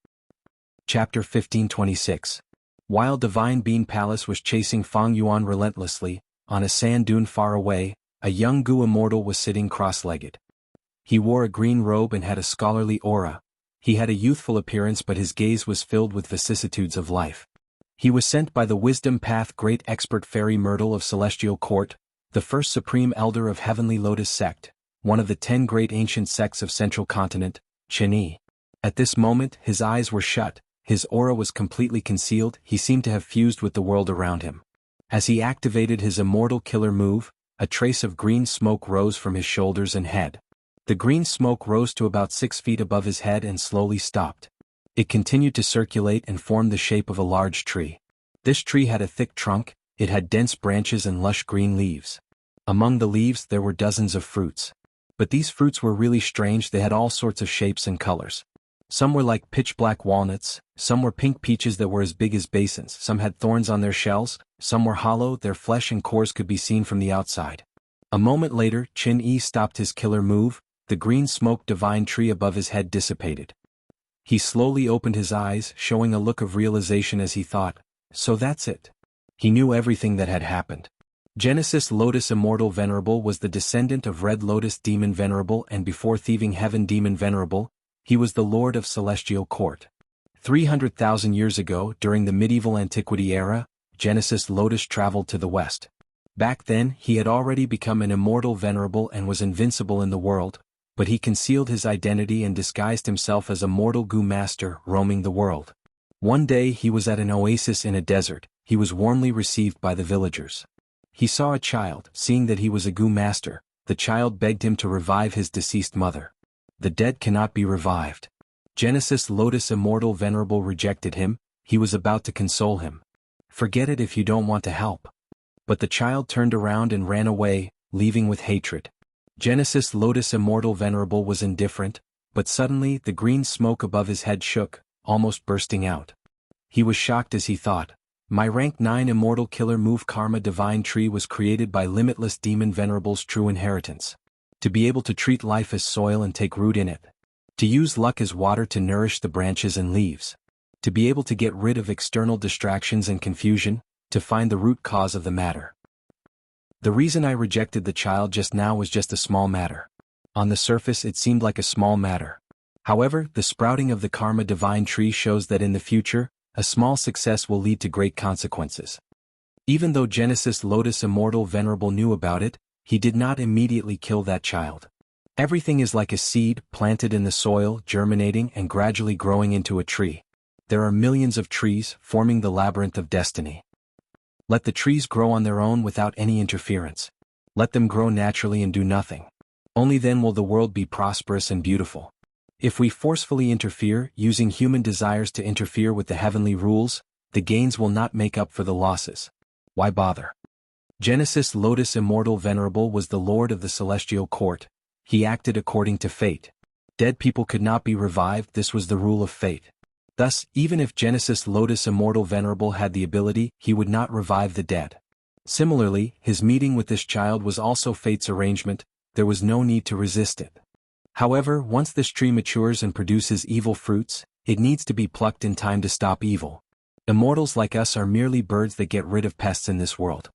Chapter 1526. While Divine Bean Palace was chasing Fang Yuan relentlessly, on a sand dune far away, a young goo immortal was sitting cross-legged. He wore a green robe and had a scholarly aura. He had a youthful appearance but his gaze was filled with vicissitudes of life. He was sent by the Wisdom Path Great Expert Fairy Myrtle of Celestial Court, the first Supreme Elder of Heavenly Lotus Sect, one of the 10 great ancient sects of Central Continent, Chinese. At this moment his eyes were shut, his aura was completely concealed, he seemed to have fused with the world around him. As he activated his immortal killer move, a trace of green smoke rose from his shoulders and head. The green smoke rose to about 6 feet above his head and slowly stopped. It continued to circulate and formed the shape of a large tree. This tree had a thick trunk, it had dense branches and lush green leaves. Among the leaves there were dozens of fruits. But these fruits were really strange, they had all sorts of shapes and colors. Some were like pitch-black walnuts, some were pink peaches that were as big as basins, some had thorns on their shells, some were hollow, their flesh and cores could be seen from the outside. A moment later, Chin-Yi stopped his killer move, the green smoke divine tree above his head dissipated. He slowly opened his eyes, showing a look of realization as he thought, so that's it. He knew everything that had happened. Genesis Lotus Immortal Venerable was the descendant of Red Lotus Demon Venerable and before Thieving Heaven Demon Venerable, he was the Lord of Celestial Court. 300,000 years ago, during the medieval antiquity era, Genesis Lotus traveled to the west. Back then, he had already become an immortal venerable and was invincible in the world, but he concealed his identity and disguised himself as a mortal goo master roaming the world. One day he was at an oasis in a desert, he was warmly received by the villagers. He saw a child, seeing that he was a goo master, the child begged him to revive his deceased mother. The dead cannot be revived. Genesis Lotus Immortal Venerable rejected him, he was about to console him. Forget it if you don't want to help. But the child turned around and ran away, leaving with hatred. Genesis Lotus Immortal Venerable was indifferent, but suddenly the green smoke above his head shook, almost bursting out. He was shocked as he thought, my rank 9 Immortal Killer Move Karma Divine Tree was created by Limitless Demon Venerable's true inheritance. To be able to treat life as soil and take root in it. To use luck as water to nourish the branches and leaves. To be able to get rid of external distractions and confusion, to find the root cause of the matter. The reason I rejected the child just now was just a small matter. On the surface it seemed like a small matter. However, the sprouting of the Karma Divine Tree shows that in the future, a small success will lead to great consequences. Even though Genesis Lotus Immortal Venerable knew about it, he did not immediately kill that child. Everything is like a seed, planted in the soil, germinating and gradually growing into a tree. There are millions of trees, forming the labyrinth of destiny. Let the trees grow on their own without any interference. Let them grow naturally and do nothing. Only then will the world be prosperous and beautiful. If we forcefully interfere, using human desires to interfere with the heavenly rules, the gains will not make up for the losses. Why bother? Genesis Lotus Immortal Venerable was the Lord of the Celestial Court. He acted according to fate. Dead people could not be revived, this was the rule of fate. Thus, even if Genesis Lotus Immortal Venerable had the ability, he would not revive the dead. Similarly, his meeting with this child was also fate's arrangement, there was no need to resist it. However, once this tree matures and produces evil fruits, it needs to be plucked in time to stop evil. Immortals like us are merely birds that get rid of pests in this world.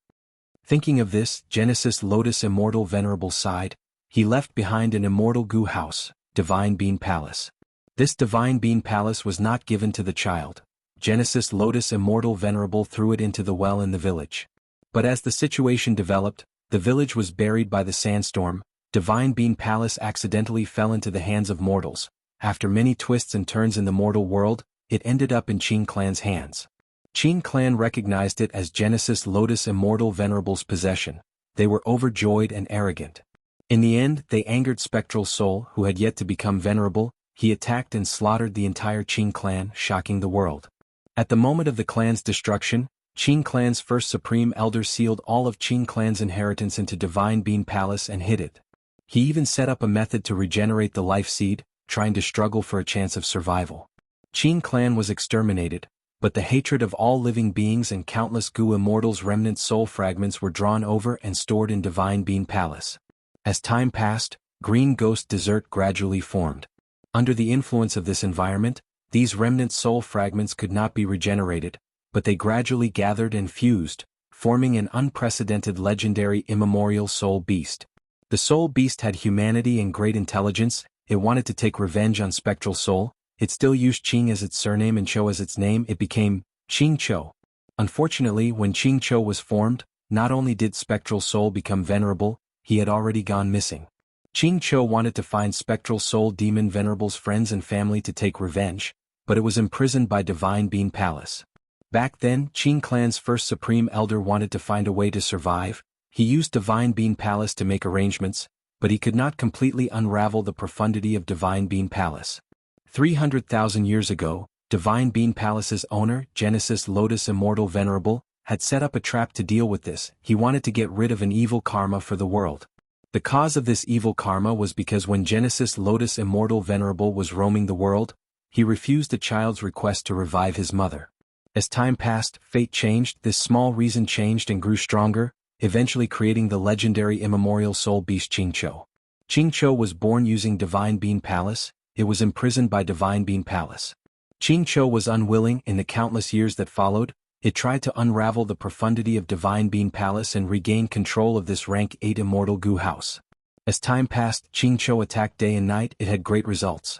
Thinking of this, Genesis Lotus Immortal Venerable sighed. He left behind an immortal goo house, Divine Bean Palace. This Divine Bean Palace was not given to the child. Genesis Lotus Immortal Venerable threw it into the well in the village. But as the situation developed, the village was buried by the sandstorm. Divine Bean Palace accidentally fell into the hands of mortals. After many twists and turns in the mortal world, it ended up in Qing Clan's hands. Qing Clan recognized it as Genesis Lotus Immortal Venerable's possession. They were overjoyed and arrogant. In the end, they angered Spectral Soul, who had yet to become venerable. He attacked and slaughtered the entire Qing Clan, shocking the world. At the moment of the clan's destruction, Qing Clan's first Supreme Elder sealed all of Qing Clan's inheritance into Divine Bean Palace and hid it. He even set up a method to regenerate the life seed, trying to struggle for a chance of survival. Qing Clan was exterminated, but the hatred of all living beings and countless Gu Immortals' remnant soul fragments were drawn over and stored in Divine Bean Palace. As time passed, green ghost desert gradually formed. Under the influence of this environment, these remnant soul fragments could not be regenerated, but they gradually gathered and fused, forming an unprecedented legendary immemorial soul beast. The soul beast had humanity and great intelligence. It wanted to take revenge on Spectral Soul. It still used Qing as its surname and Chou as its name. It became Qing Chou. Unfortunately, when Qing Chou was formed, not only did Spectral Soul become venerable, he had already gone missing. Qing Chou wanted to find Spectral Soul Demon Venerable's friends and family to take revenge, but it was imprisoned by Divine Bean Palace. Back then, Qing Clan's first Supreme Elder wanted to find a way to survive. He used Divine Bean Palace to make arrangements, but he could not completely unravel the profundity of Divine Bean Palace. 300,000 years ago, Divine Bean Palace's owner, Genesis Lotus Immortal Venerable, had set up a trap to deal with this. He wanted to get rid of an evil karma for the world. The cause of this evil karma was because when Genesis Lotus Immortal Venerable was roaming the world, he refused a child's request to revive his mother. As time passed, fate changed. This small reason changed and grew stronger, eventually creating the legendary immemorial soul beast Qing Chou. Qing Chou was born using Divine Bean Palace. It was imprisoned by Divine Bean Palace. Qing Chou was unwilling. In the countless years that followed, it tried to unravel the profundity of Divine Bean Palace and regain control of this rank 8 immortal goo house. As time passed, Qing Chou attacked day and night. It had great results.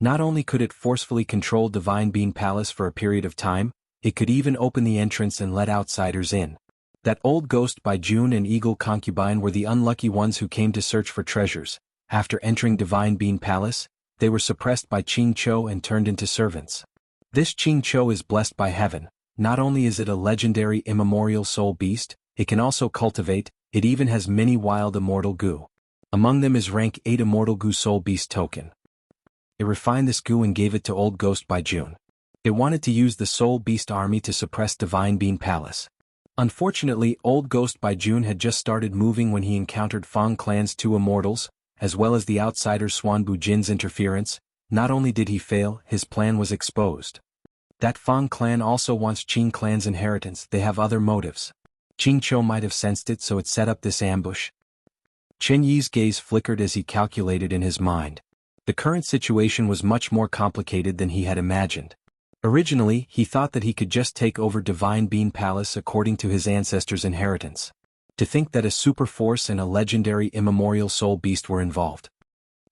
Not only could it forcefully control Divine Bean Palace for a period of time, it could even open the entrance and let outsiders in. That old ghost by June and Eagle Concubine were the unlucky ones who came to search for treasures. After entering Divine Bean Palace, they were suppressed by Qing Chou and turned into servants. This Qing Chou is blessed by heaven. Not only is it a legendary immemorial soul beast, it can also cultivate. It even has many wild immortal goo. Among them is rank 8 immortal goo soul beast token. It refined this goo and gave it to old ghost by June. It wanted to use the soul beast army to suppress Divine Bean Palace. Unfortunately, old ghost by June had just started moving when he encountered Fang Clan's 2 immortals, as well as the outsider Xuanbu Jin's interference. Not only did he fail, his plan was exposed. That Fang Clan also wants Qing Clan's inheritance. They have other motives. Qing Chou might have sensed it, so it set up this ambush. Chen Yi's gaze flickered as he calculated in his mind. The current situation was much more complicated than he had imagined. Originally, he thought that he could just take over Divine Bean Palace according to his ancestors' inheritance. To think that a super force and a legendary immemorial soul beast were involved.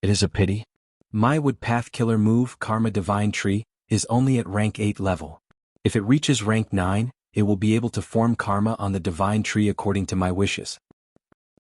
It is a pity. My Wood Path Killer move, Karma Divine Tree, is only at rank 8 level. If it reaches rank 9, it will be able to form karma on the Divine Tree according to my wishes.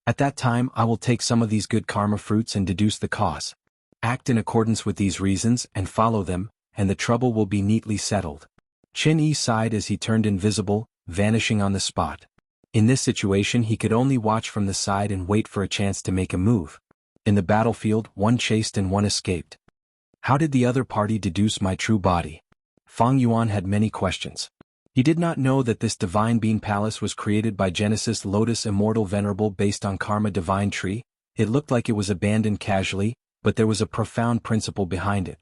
At that time, I will take some of these good karma fruits and deduce the cause. Act in accordance with these reasons and follow them, and the trouble will be neatly settled. Chen Yi sighed as he turned invisible, vanishing on the spot. In this situation he could only watch from the side and wait for a chance to make a move. In the battlefield, one chased and one escaped. How did the other party deduce my true body? Fang Yuan had many questions. He did not know that this Divine Bean Palace was created by Genesis Lotus Immortal Venerable based on Karma Divine Tree. It looked like it was abandoned casually, but there was a profound principle behind it.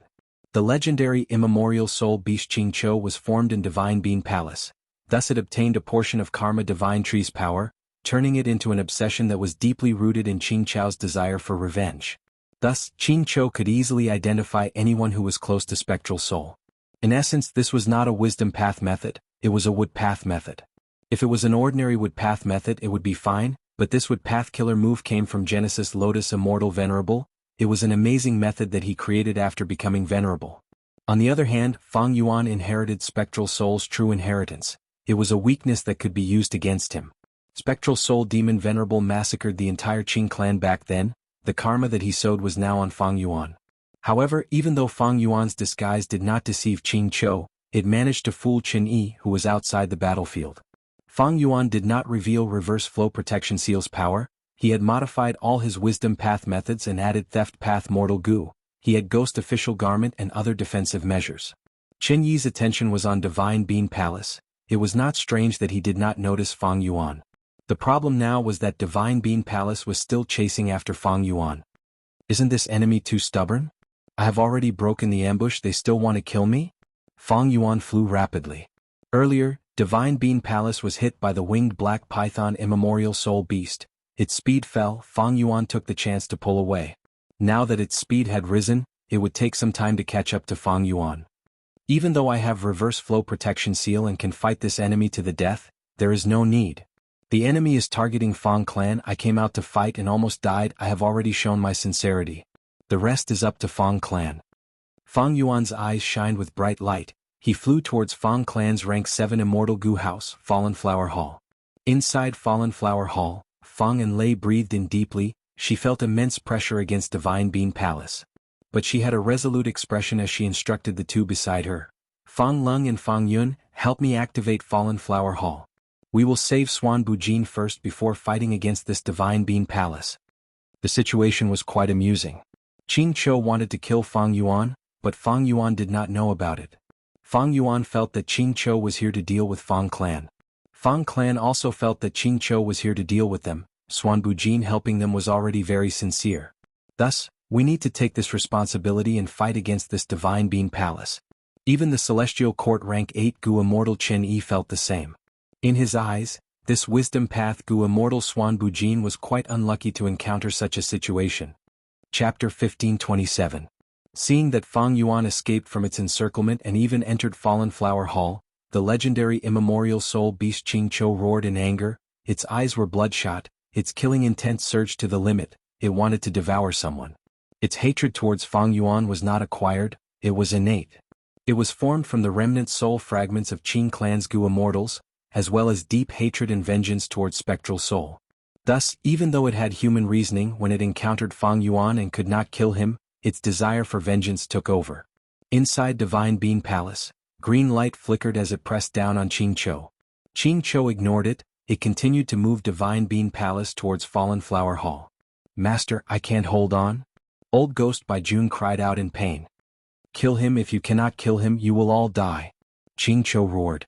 The legendary immemorial soul beast Qing Chou was formed in Divine Bean Palace. Thus it obtained a portion of Karma Divine Tree's power, turning it into an obsession that was deeply rooted in Qing Chou's desire for revenge. Thus, Qing Chou could easily identify anyone who was close to Spectral Soul. In essence, this was not a wisdom path method, it was a wood path method. If it was an ordinary wood path method it would be fine, but this wood path killer move came from Genesis Lotus Immortal Venerable. It was an amazing method that he created after becoming venerable. On the other hand, Fang Yuan inherited Spectral Soul's true inheritance. It was a weakness that could be used against him. Spectral Soul Demon Venerable massacred the entire Qing clan back then. The karma that he sowed was now on Fang Yuan. However, even though Fang Yuan's disguise did not deceive Qing Chou, it managed to fool Qin Yi, who was outside the battlefield. Fang Yuan did not reveal Reverse Flow Protection Seal's power. He had modified all his Wisdom Path methods and added Theft Path Mortal Goo. He had Ghost Official Garment and other defensive measures. Qin Yi's attention was on Divine Bean Palace. It was not strange that he did not notice Fang Yuan. The problem now was that Divine Bean Palace was still chasing after Fang Yuan. Isn't this enemy too stubborn? I have already broken the ambush, they still want to kill me? Fang Yuan flew rapidly. Earlier, Divine Bean Palace was hit by the winged black python Immemorial Soul Beast. Its speed fell. Fang Yuan took the chance to pull away. Now that its speed had risen, it would take some time to catch up to Fang Yuan. Even though I have Reverse Flow Protection Seal and can fight this enemy to the death, there is no need. The enemy is targeting Fang clan. I came out to fight and almost died. I have already shown my sincerity. The rest is up to Fang clan. Fang Yuan's eyes shined with bright light. He flew towards Fang clan's rank 7 Immortal Goo House, Fallen Flower Hall. Inside Fallen Flower Hall, Fang and Lei breathed in deeply. She felt immense pressure against Divine Bean Palace. But she had a resolute expression as she instructed the two beside her. Fang Lung and Fang Yun, help me activate Fallen Flower Hall. We will save Swan Bujin first before fighting against this Divine Bean Palace. The situation was quite amusing. Qing Chou wanted to kill Fang Yuan, but Fang Yuan did not know about it. Fang Yuan felt that Qing Chou was here to deal with Fang clan. Fang clan also felt that Qing Chou was here to deal with them. Swan Bujin helping them was already very sincere. Thus, we need to take this responsibility and fight against this Divine Bean Palace. Even the Celestial Court rank 8 Gu Immortal Qin Yi felt the same. In his eyes, this Wisdom Path Gu Immortal Swan Bujin was quite unlucky to encounter such a situation. Chapter 1527. Seeing that Fang Yuan escaped from its encirclement and even entered Fallen Flower Hall, the legendary Immemorial Soul Beast Qing Chou roared in anger. Its eyes were bloodshot, its killing intent surged to the limit. It wanted to devour someone. Its hatred towards Fang Yuan was not acquired, it was innate. It was formed from the remnant soul fragments of Qing clan's Gu Immortals, as well as deep hatred and vengeance towards Spectral Soul. Thus, even though it had human reasoning when it encountered Fang Yuan and could not kill him, its desire for vengeance took over. Inside Divine Bean Palace, green light flickered as it pressed down on Qing Chou. Qing Chou ignored it. It continued to move Divine Bean Palace towards Fallen Flower Hall. Master, I can't hold on? Old Ghost by June cried out in pain. Kill him. If you cannot kill him, you will all die. Qing Chou roared.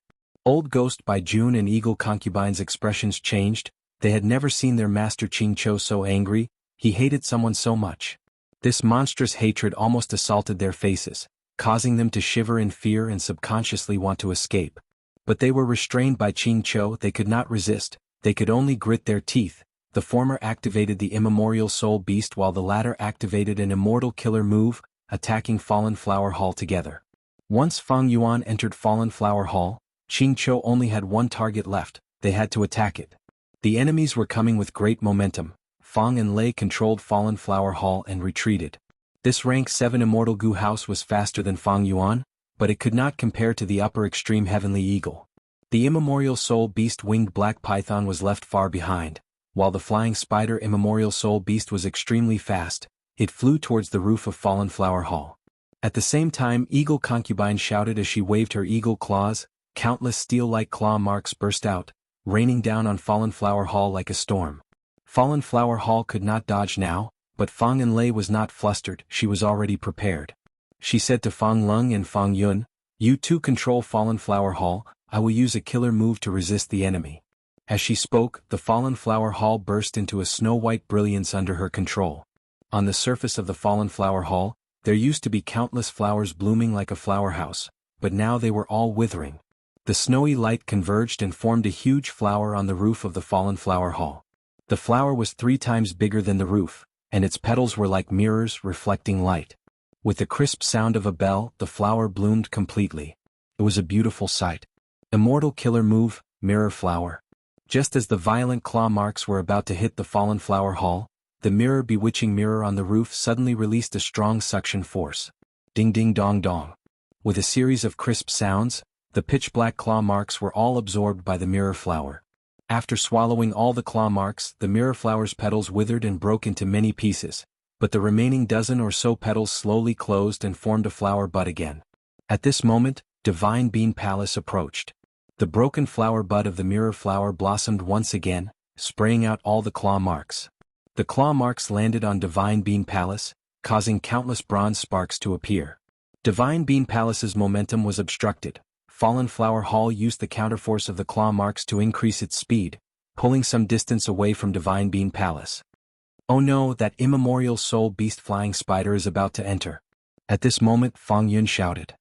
Old Ghost by June and Eagle Concubine's expressions changed. They had never seen their master Qing Chou so angry. He hated someone so much. This monstrous hatred almost assaulted their faces, causing them to shiver in fear and subconsciously want to escape. But they were restrained by Qing Chou. They could not resist, they could only grit their teeth. The former activated the Immemorial Soul Beast while the latter activated an Immortal Killer move, attacking Fallen Flower Hall together. Once Fang Yuan entered Fallen Flower Hall, Qing Chou only had one target left. They had to attack it. The enemies were coming with great momentum. Fang and Lei controlled Fallen Flower Hall and retreated. This rank 7 Immortal Goo House was faster than Fang Yuan, but it could not compare to the upper extreme Heavenly Eagle. The Immemorial Soul Beast Winged Black Python was left far behind. While the Flying Spider Immemorial Soul Beast was extremely fast, it flew towards the roof of Fallen Flower Hall. At the same time, Eagle Concubine shouted as she waved her eagle claws. Countless steel-like claw marks burst out, raining down on Fallen Flower Hall like a storm. Fallen Flower Hall could not dodge now, but Fang and Lei was not flustered. She was already prepared. She said to Fang Lung and Fang Yun, "You two control Fallen Flower Hall. I will use a killer move to resist the enemy." As she spoke, the Fallen Flower Hall burst into a snow-white brilliance under her control. On the surface of the Fallen Flower Hall, there used to be countless flowers blooming like a flower house, but now they were all withering. The snowy light converged and formed a huge flower on the roof of the Fallen Flower Hall. The flower was 3 times bigger than the roof, and its petals were like mirrors reflecting light. With the crisp sound of a bell, the flower bloomed completely. It was a beautiful sight. Immortal killer move, mirror flower. Just as the violent claw marks were about to hit the fallen flower hall, the bewitching mirror on the roof suddenly released a strong suction force. Ding ding dong dong. With a series of crisp sounds, the pitch-black claw marks were all absorbed by the mirror flower. After swallowing all the claw marks, the mirror flower's petals withered and broke into many pieces, but the remaining dozen or so petals slowly closed and formed a flower bud again. At this moment, Divine Bean Palace approached. The broken flower bud of the mirror flower blossomed once again, spraying out all the claw marks. The claw marks landed on Divine Bean Palace, causing countless bronze sparks to appear. Divine Bean Palace's momentum was obstructed. Fallen Flower Hall used the counterforce of the claw marks to increase its speed, pulling some distance away from Divine Bean Palace. Oh no, that immemorial soul beast flying spider is about to enter. At this moment Fang Yun shouted.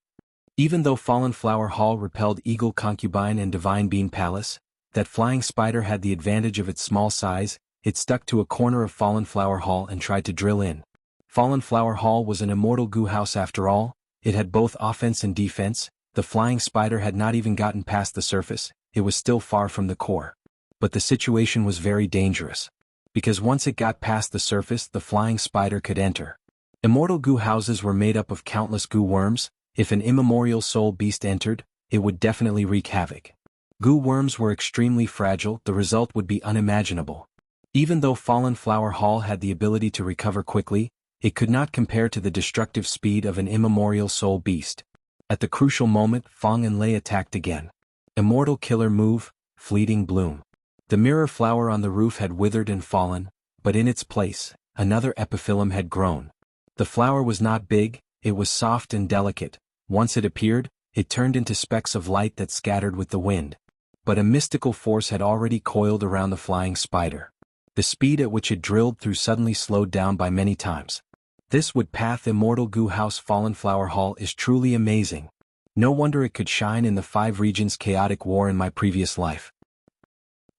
Even though Fallen Flower Hall repelled Eagle Concubine and Divine Bean Palace, that flying spider had the advantage of its small size. It stuck to a corner of Fallen Flower Hall and tried to drill in. Fallen Flower Hall was an immortal goo house after all. It had both offense and defense. The flying spider had not even gotten past the surface. It was still far from the core. But the situation was very dangerous. Because once it got past the surface, the flying spider could enter. Immortal goo houses were made up of countless goo worms. If an immemorial soul beast entered, it would definitely wreak havoc. Goo worms were extremely fragile. The result would be unimaginable. Even though Fallen Flower Hall had the ability to recover quickly, it could not compare to the destructive speed of an immemorial soul beast. At the crucial moment, Fang and Lei attacked again. Immortal killer move, fleeting bloom. The mirror flower on the roof had withered and fallen, but in its place, another epiphyllum had grown. The flower was not big, it was soft and delicate. Once it appeared, it turned into specks of light that scattered with the wind. But a mystical force had already coiled around the flying spider. The speed at which it drilled through suddenly slowed down by many times. This wood path immortal goo house Fallen Flower Hall is truly amazing. No wonder it could shine in the 5 regions chaotic war in my previous life.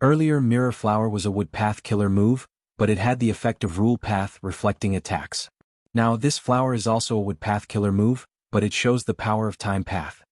Earlier mirror flower was a wood path killer move, but it had the effect of rule path reflecting attacks. Now this flower is also a wood path killer move, but it shows the power of time path.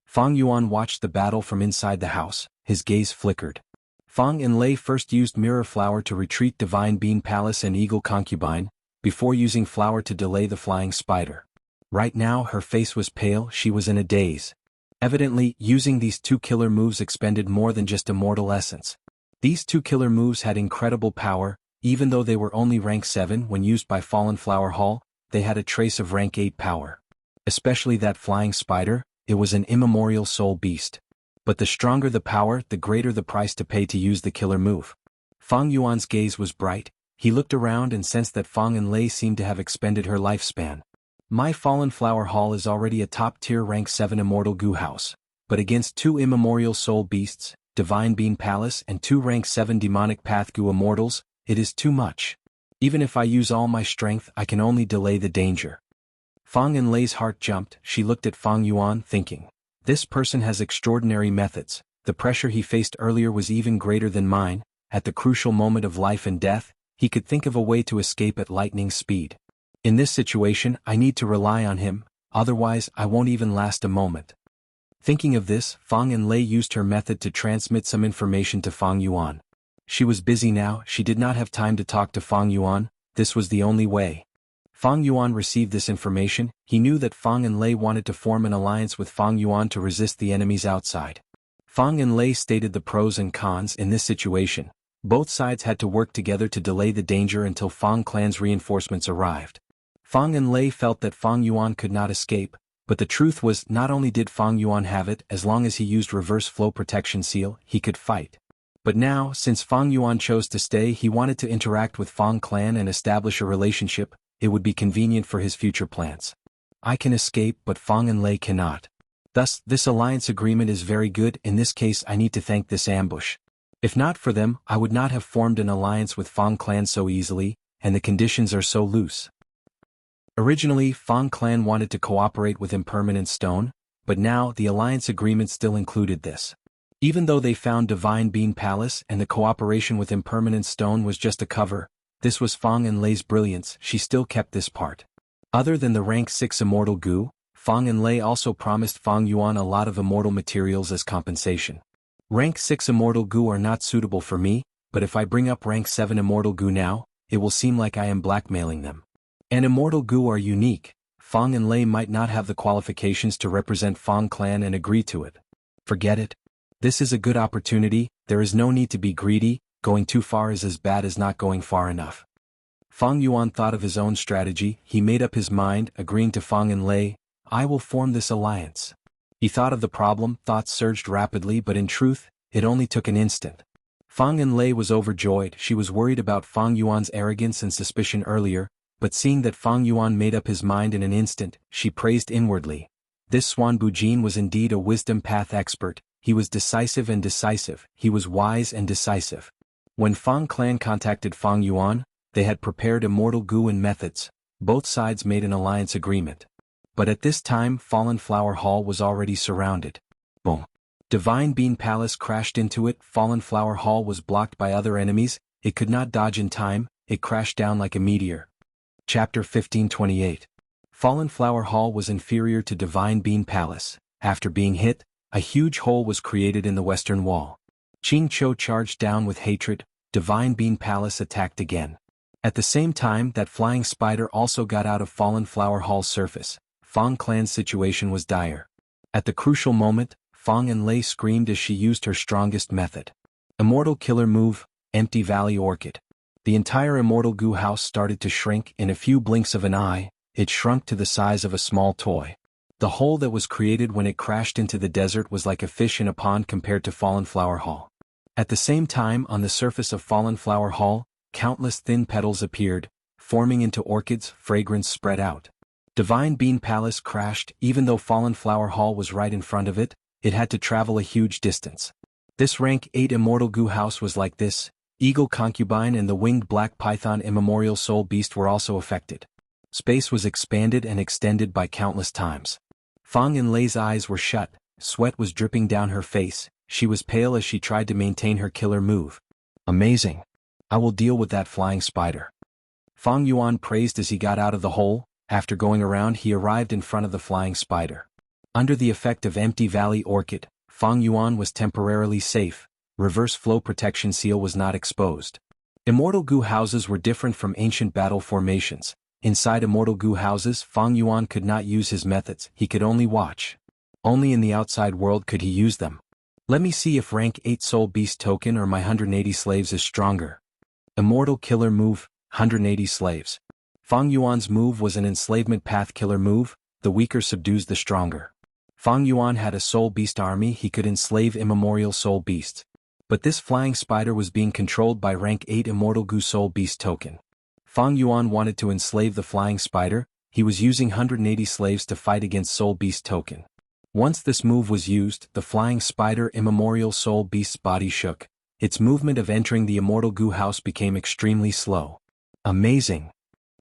Fang Yuan watched the battle from inside the house, his gaze flickered. Fang and Lei first used Mirror Flower to retreat Divine Bean Palace and Eagle Concubine, before using Flower to delay the flying spider. Right now her face was pale, she was in a daze. Evidently, using these 2 killer moves expended more than just immortal essence. These 2 killer moves had incredible power, even though they were only rank 7 when used by Fallen Flower Hall, they had a trace of rank 8 power. Especially that flying spider, it was an immemorial soul beast. But the stronger the power, the greater the price to pay to use the killer move. Fang Yuan's gaze was bright. He looked around and sensed that Fang and Lei seemed to have expended her lifespan. My Fallen Flower Hall is already a top-tier rank 7 immortal goo house, but against 2 immemorial soul beasts, Divine Bean Palace and 2 rank 7 demonic path goo immortals, it is too much. Even if I use all my strength, I can only delay the danger. Fang and Lei's heart jumped. She looked at Fang Yuan thinking, this person has extraordinary methods. The pressure he faced earlier was even greater than mine. At the crucial moment of life and death, he could think of a way to escape at lightning speed. In this situation, I need to rely on him, otherwise I won't even last a moment. Thinking of this, Fang and Lei used her method to transmit some information to Fang Yuan. She was busy now, she did not have time to talk to Fang Yuan. This was the only way. Fang Yuan received this information. He knew that Fang and Lei wanted to form an alliance with Fang Yuan to resist the enemies outside. Fang and Lei stated the pros and cons in this situation. Both sides had to work together to delay the danger until Fang clan's reinforcements arrived. Fang and Lei felt that Fang Yuan could not escape, but the truth was not only did Fang Yuan have it, as long as he used reverse flow protection seal, he could fight. But now, since Fang Yuan chose to stay, he wanted to interact with Fang clan and establish a relationship. It would be convenient for his future plans. I can escape, but Fang and Lei cannot. Thus, this alliance agreement is very good. In this case, I need to thank this ambush. If not for them, I would not have formed an alliance with Fang clan so easily, and the conditions are so loose. Originally, Fang clan wanted to cooperate with Impermanent Stone, but now the alliance agreement still included this. Even though they found Divine Bean Palace and the cooperation with Impermanent Stone was just a cover, This was Fang and Lei's brilliance, she still kept this part. Other than the rank 6 immortal goo, Fang and Lei also promised Fang Yuan a lot of immortal materials as compensation. Rank 6 immortal goo are not suitable for me, but if I bring up rank 7 immortal goo now, it will seem like I am blackmailing them. And immortal goo are unique. Fang and Lei might not have the qualifications to represent Fang clan and agree to it. Forget it. This is a good opportunity, there is no need to be greedy, going too far is as bad as not going far enough. Fang Yuan thought of his own strategy, he made up his mind, agreeing to Fang and Lei, I will form this alliance. He thought of the problem, thoughts surged rapidly, but in truth, it only took an instant. Fang and Lei was overjoyed, she was worried about Fang Yuan's arrogance and suspicion earlier, but seeing that Fang Yuan made up his mind in an instant, she praised inwardly. This Swan Bujin was indeed a wisdom path expert, he was decisive and decisive, he was wise and decisive. When Fang clan contacted Fang Yuan, they had prepared immortal goo and methods, both sides made an alliance agreement. But at this time Fallen Flower Hall was already surrounded. Boom. Divine Bean Palace crashed into it, Fallen Flower Hall was blocked by other enemies, it could not dodge in time, it crashed down like a meteor. Chapter 1528. Fallen Flower Hall was inferior to Divine Bean Palace. After being hit, a huge hole was created in the western wall. Qing Chou charged down with hatred, Divine Bean Palace attacked again. At the same time that flying spider also got out of Fallen Flower Hall's surface, Fang clan's situation was dire. At the crucial moment, Fang and Lei screamed as she used her strongest method. Immortal killer move, Empty Valley Orchid. The entire immortal goo house started to shrink in a few blinks of an eye, it shrunk to the size of a small toy. The hole that was created when it crashed into the desert was like a fish in a pond compared to Fallen Flower Hall. At the same time on the surface of Fallen Flower Hall, countless thin petals appeared, forming into orchids, fragrance spread out. Divine Bean Palace crashed, even though Fallen Flower Hall was right in front of it, it had to travel a huge distance. This rank 8 immortal goo house was like this, Eagle Concubine and the winged black python immemorial soul beast were also affected. Space was expanded and extended by countless times. Fang and Lei's eyes were shut, sweat was dripping down her face, she was pale as she tried to maintain her killer move. Amazing. I will deal with that flying spider. Fang Yuan praised as he got out of the hole, after going around he arrived in front of the flying spider. Under the effect of Empty Valley Orchid, Fang Yuan was temporarily safe, reverse flow protection seal was not exposed. Immortal goo houses were different from ancient battle formations. Inside immortal goo houses Fang Yuan could not use his methods, he could only watch. Only in the outside world could he use them. Let me see if rank 8 soul beast token or my 180 slaves is stronger. Immortal killer move, 180 slaves. Fang Yuan's move was an enslavement path killer move, the weaker subdues the stronger. Fang Yuan had a soul beast army, he could enslave immemorial soul beasts. But this flying spider was being controlled by rank 8 immortal goo soul beast token. Fang Yuan wanted to enslave the flying spider, he was using 180 slaves to fight against soul beast token. Once this move was used, the flying spider immemorial soul beast's body shook, its movement of entering the immortal goo house became extremely slow. Amazing!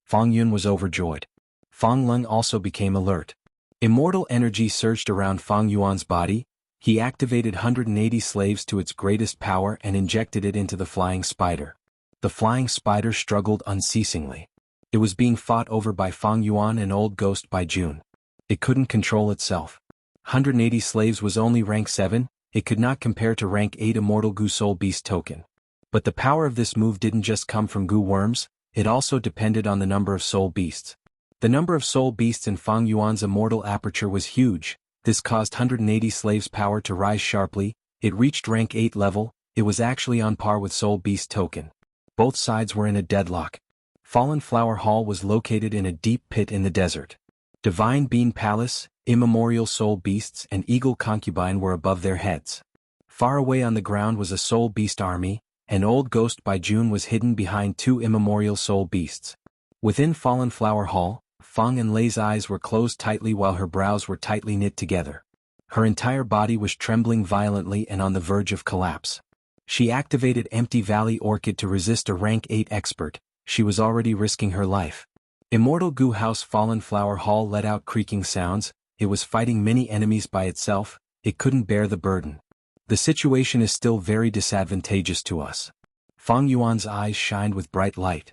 Fang Yun was overjoyed. Fang Lung also became alert. Immortal energy surged around Fang Yuan's body, he activated 180 slaves to its greatest power and injected it into the flying spider. The flying spider struggled unceasingly. It was being fought over by Fang Yuan and Old Ghost by June. It couldn't control itself. 180 slaves was only rank 7, it could not compare to rank 8 immortal goo soul beast token. But the power of this move didn't just come from goo worms, it also depended on the number of soul beasts. The number of soul beasts in Fang Yuan's immortal aperture was huge, this caused 180 slaves' power to rise sharply, it reached rank 8 level, it was actually on par with soul beast token. Both sides were in a deadlock. Fallen Flower Hall was located in a deep pit in the desert. Divine Bean Palace, immemorial soul beasts and Eagle Concubine were above their heads. Far away on the ground was a soul beast army, and Old Ghost by June was hidden behind 2 immemorial soul beasts. Within Fallen Flower Hall, Fang and Lei's eyes were closed tightly while her brows were tightly knit together. Her entire body was trembling violently and on the verge of collapse. She activated Empty Valley Orchid to resist a rank 8 expert, she was already risking her life. Immortal Goo House Fallen Flower Hall let out creaking sounds, it was fighting many enemies by itself, it couldn't bear the burden. The situation is still very disadvantageous to us. Fang Yuan's eyes shined with bright light.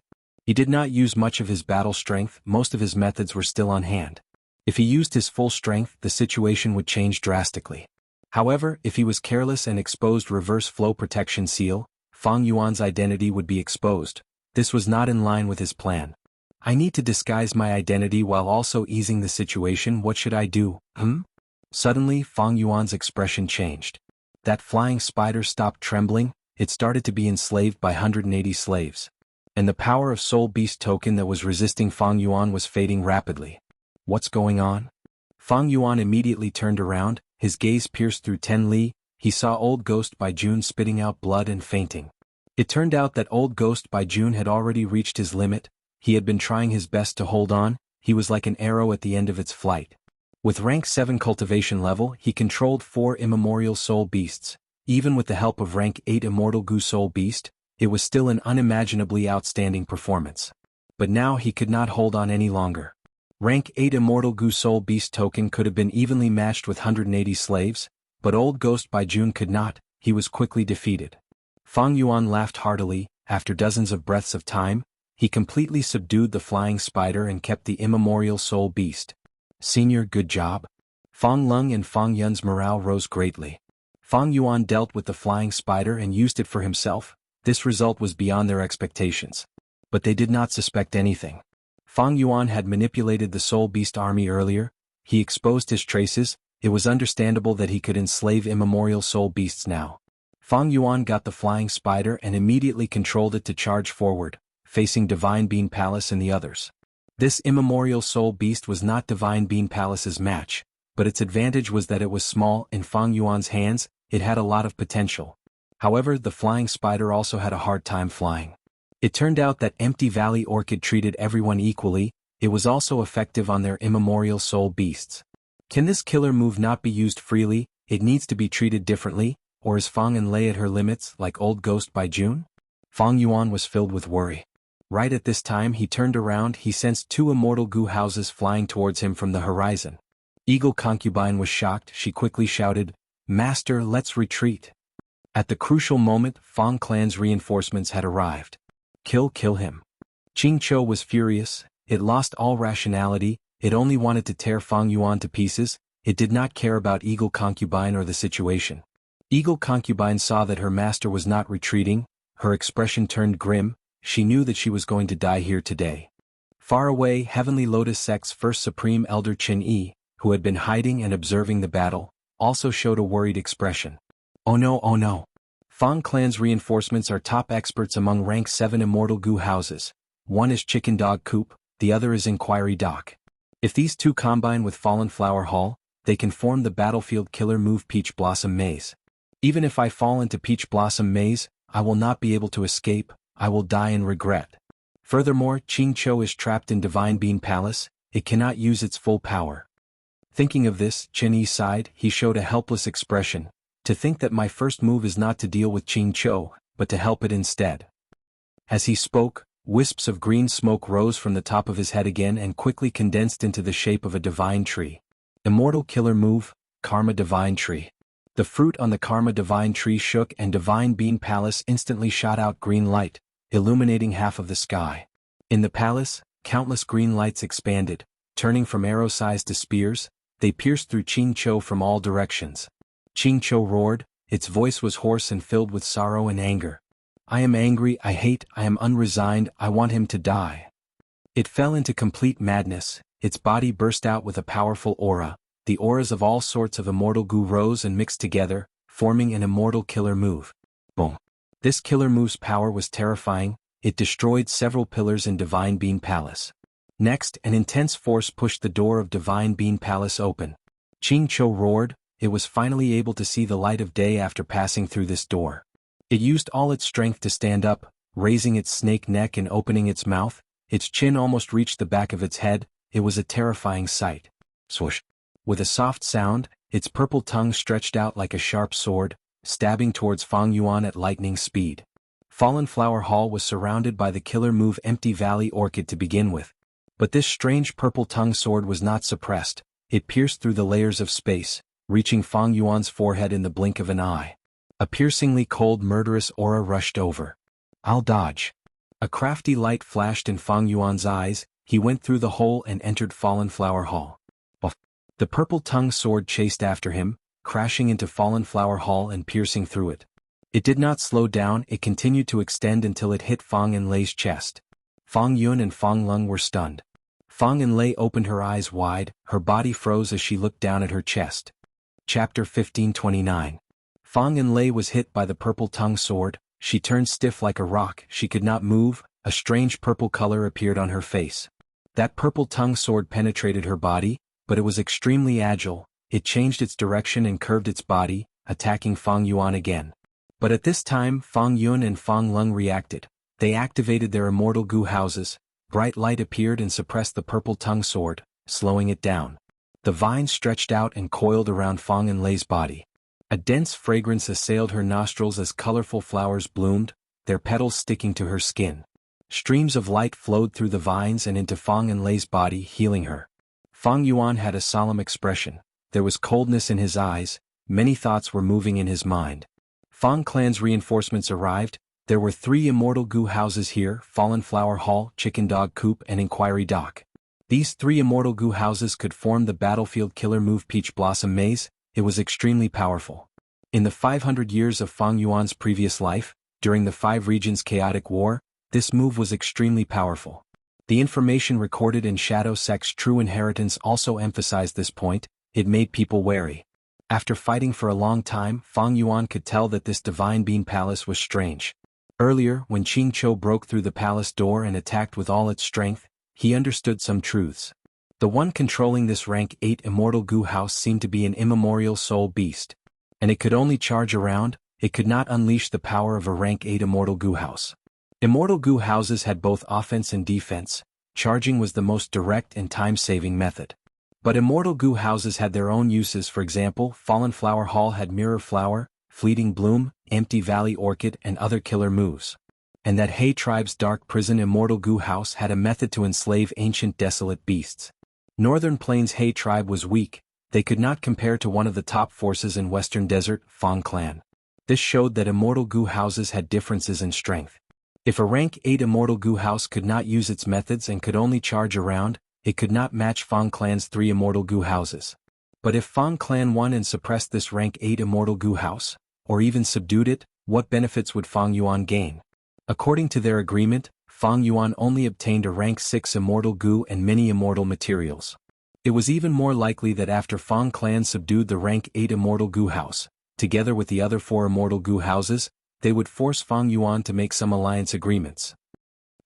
He did not use much of his battle strength, most of his methods were still on hand. If he used his full strength, the situation would change drastically. However, if he was careless and exposed reverse flow protection seal, Fang Yuan's identity would be exposed. This was not in line with his plan. I need to disguise my identity while also easing the situation. What should I do? Suddenly, Fang Yuan's expression changed. That flying spider stopped trembling, it started to be enslaved by 180 slaves. And the power of Soul Beast token that was resisting Fang Yuan was fading rapidly. What's going on? Fang Yuan immediately turned around, his gaze pierced through 10 li, he saw Old Ghost by June spitting out blood and fainting. It turned out that Old Ghost by June had already reached his limit, he had been trying his best to hold on, he was like an arrow at the end of its flight. With rank 7 cultivation level, he controlled 4 immemorial soul beasts. Even with the help of rank 8 immortal Gu soul beast, it was still an unimaginably outstanding performance. But now he could not hold on any longer. Rank 8 immortal Gu soul beast token could have been evenly matched with 180 slaves, but Old Ghost by June could not, he was quickly defeated. Fang Yuan laughed heartily, after dozens of breaths of time, he completely subdued the flying spider and kept the immemorial soul beast. Senior, good job. Fang Lung and Fang Yun's morale rose greatly. Fang Yuan dealt with the flying spider and used it for himself, this result was beyond their expectations. But they did not suspect anything. Fang Yuan had manipulated the soul beast army earlier, he exposed his traces, it was understandable that he could enslave immemorial soul beasts now. Fang Yuan got the flying spider and immediately controlled it to charge forward, facing Divine Bean Palace and the others. This immemorial soul beast was not Divine Bean Palace's match, but its advantage was that it was small. In Fang Yuan's hands, it had a lot of potential. However, the flying spider also had a hard time flying. It turned out that Empty Valley Orchid treated everyone equally, it was also effective on their immemorial soul beasts. Can this killer move not be used freely, it needs to be treated differently, or is Fang and Lei at her limits like Old Ghost by June? Fang Yuan was filled with worry. Right at this time he turned around, he sensed 2 immortal Gu houses flying towards him from the horizon. Eagle Concubine was shocked, she quickly shouted, "Master, let's retreat." At the crucial moment, Fang clan's reinforcements had arrived. Kill him. Qingqiu was furious, it lost all rationality, it only wanted to tear Fang Yuan to pieces, it did not care about Eagle Concubine or the situation. Eagle Concubine saw that her master was not retreating, her expression turned grim, she knew that she was going to die here today. Far away, Heavenly Lotus Sect's first Supreme Elder Qin Yi, who had been hiding and observing the battle, also showed a worried expression. Oh no. Fang clan's reinforcements are top experts among rank 7 immortal Gu houses. One is Chicken Dog Coop, the other is Inquiry Dock. If these two combine with Fallen Flower Hall, they can form the battlefield killer move Peach Blossom Maze. Even if I fall into Peach Blossom Maze, I will not be able to escape, I will die in regret. Furthermore, Qingqiu is trapped in Divine Bean Palace, it cannot use its full power. Thinking of this, Qin Yi sighed, he showed a helpless expression. To think that my first move is not to deal with Qingqiu, but to help it instead. As he spoke, wisps of green smoke rose from the top of his head again and quickly condensed into the shape of a divine tree. Immortal killer move, Karma Divine Tree. The fruit on the Karma Divine Tree shook and Divine Bean Palace instantly shot out green light, illuminating half of the sky. In the palace, countless green lights expanded, turning from arrow-sized to spears, they pierced through Qingqiu from all directions. Qingqiu roared, its voice was hoarse and filled with sorrow and anger. I am angry, I hate, I am unresigned, I want him to die. It fell into complete madness, its body burst out with a powerful aura, the auras of all sorts of immortal Gu rose and mixed together, forming an immortal killer move. Boom. This killer move's power was terrifying, it destroyed several pillars in Divine Bean Palace. Next, an intense force pushed the door of Divine Bean Palace open. Qingqiu roared, it was finally able to see the light of day after passing through this door. It used all its strength to stand up, raising its snake neck and opening its mouth, its chin almost reached the back of its head, it was a terrifying sight. Swoosh. With a soft sound, its purple tongue stretched out like a sharp sword, stabbing towards Fang Yuan at lightning speed. Fallen Flower Hall was surrounded by the killer move Empty Valley Orchid to begin with. But this strange purple tongue sword was not suppressed, it pierced through the layers of space, reaching Fang Yuan's forehead in the blink of an eye. A piercingly cold murderous aura rushed over. I'll dodge. A crafty light flashed in Fang Yuan's eyes. He went through the hole and entered Fallen Flower Hall. The purple-tongued sword chased after him, crashing into Fallen Flower Hall and piercing through it. It did not slow down, it continued to extend until it hit Fang Enlei's chest. Fang Yuan and Fang Lung were stunned. Fang Enlei opened her eyes wide, her body froze as she looked down at her chest. Chapter 1529. Fang Enlei was hit by the purple-tongued sword. She turned stiff like a rock, she could not move, a strange purple color appeared on her face. That purple-tongued sword penetrated her body, but it was extremely agile, it changed its direction and curved its body, attacking Fang Yuan again. But at this time Fang Yuan and Fang Lung reacted. They activated their immortal goo houses. Bright light appeared and suppressed the purple-tongued sword, slowing it down. The vines stretched out and coiled around Fang Enlei's body. A dense fragrance assailed her nostrils as colorful flowers bloomed, their petals sticking to her skin. Streams of light flowed through the vines and into Fang Enlei's body, healing her. Fang Yuan had a solemn expression. There was coldness in his eyes, many thoughts were moving in his mind. Fang clan's reinforcements arrived. There were 3 immortal goo houses here: Fallen Flower Hall, Chicken Dog Coop and Inquiry Dock. These 3 immortal goo houses could form the battlefield killer move Peach Blossom Maze. It was extremely powerful. In the 500 years of Fang Yuan's previous life, during the 5 regions chaotic war, this move was extremely powerful. The information recorded in Shadow Sect's True Inheritance also emphasized this point. It made people wary. After fighting for a long time, Fang Yuan could tell that this Divine Bean Palace was strange. Earlier, when Qing Chou broke through the palace door and attacked with all its strength, he understood some truths. The one controlling this rank 8 immortal goo house seemed to be an immemorial soul beast. And it could only charge around, it could not unleash the power of a rank 8 immortal goo house. Immortal goo houses had both offense and defense. Charging was the most direct and time-saving method. But immortal goo houses had their own uses. For example, Fallen Flower Hall had Mirror Flower, Fleeting Bloom, Empty Valley Orchid and other killer moves. And that Hay Tribe's Dark Prison immortal goo house had a method to enslave ancient desolate beasts. Northern Plains Hay Tribe was weak. They could not compare to one of the top forces in Western Desert, Fang Clan. This showed that immortal goo houses had differences in strength. If a rank 8 immortal goo house could not use its methods and could only charge around, it could not match Fang Clan's 3 immortal goo houses. But if Fang Clan won and suppressed this rank 8 immortal goo house, or even subdued it, what benefits would Fang Yuan gain? According to their agreement, Fang Yuan only obtained a rank 6 immortal goo and many immortal materials. It was even more likely that after Fang Clan subdued the rank 8 immortal goo house, together with the other 4 immortal goo houses, they would force Fang Yuan to make some alliance agreements.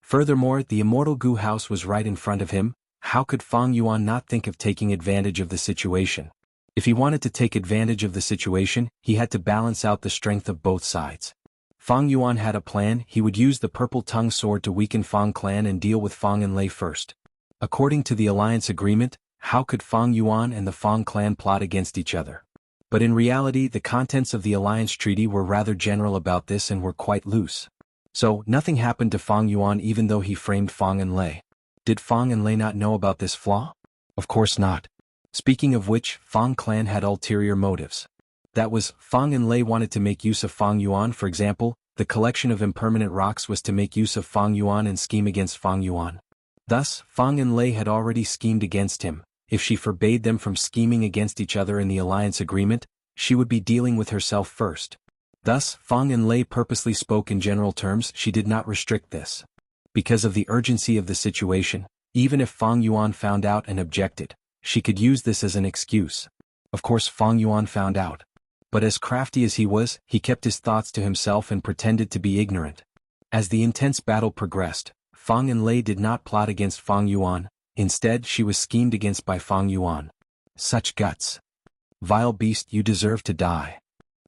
Furthermore, the immortal goo house was right in front of him. How could Fang Yuan not think of taking advantage of the situation? If he wanted to take advantage of the situation, he had to balance out the strength of both sides. Fang Yuan had a plan. He would use the purple-tongued sword to weaken Fang Clan and deal with Fang Enlei first. According to the alliance agreement, how could Fang Yuan and the Fang Clan plot against each other? But in reality, the contents of the alliance treaty were rather general about this and were quite loose. So, nothing happened to Fang Yuan even though he framed Fang Enlei. Did Fang Enlei not know about this flaw? Of course not. Speaking of which, Fang Clan had ulterior motives. That was, Fang Enlei wanted to make use of Fang Yuan. For example, the collection of impermanent rocks was to make use of Fang Yuan and scheme against Fang Yuan. Thus, Fang Enlei had already schemed against him. If she forbade them from scheming against each other in the alliance agreement, she would be dealing with herself first. Thus, Fang Enlei purposely spoke in general terms. She did not restrict this. Because of the urgency of the situation, even if Fang Yuan found out and objected, she could use this as an excuse. Of course Fang Yuan found out. But as crafty as he was, he kept his thoughts to himself and pretended to be ignorant. As the intense battle progressed, Fang Enlei did not plot against Fang Yuan. Instead, she was schemed against by Fang Yuan. Such guts! Vile beast, you deserve to die.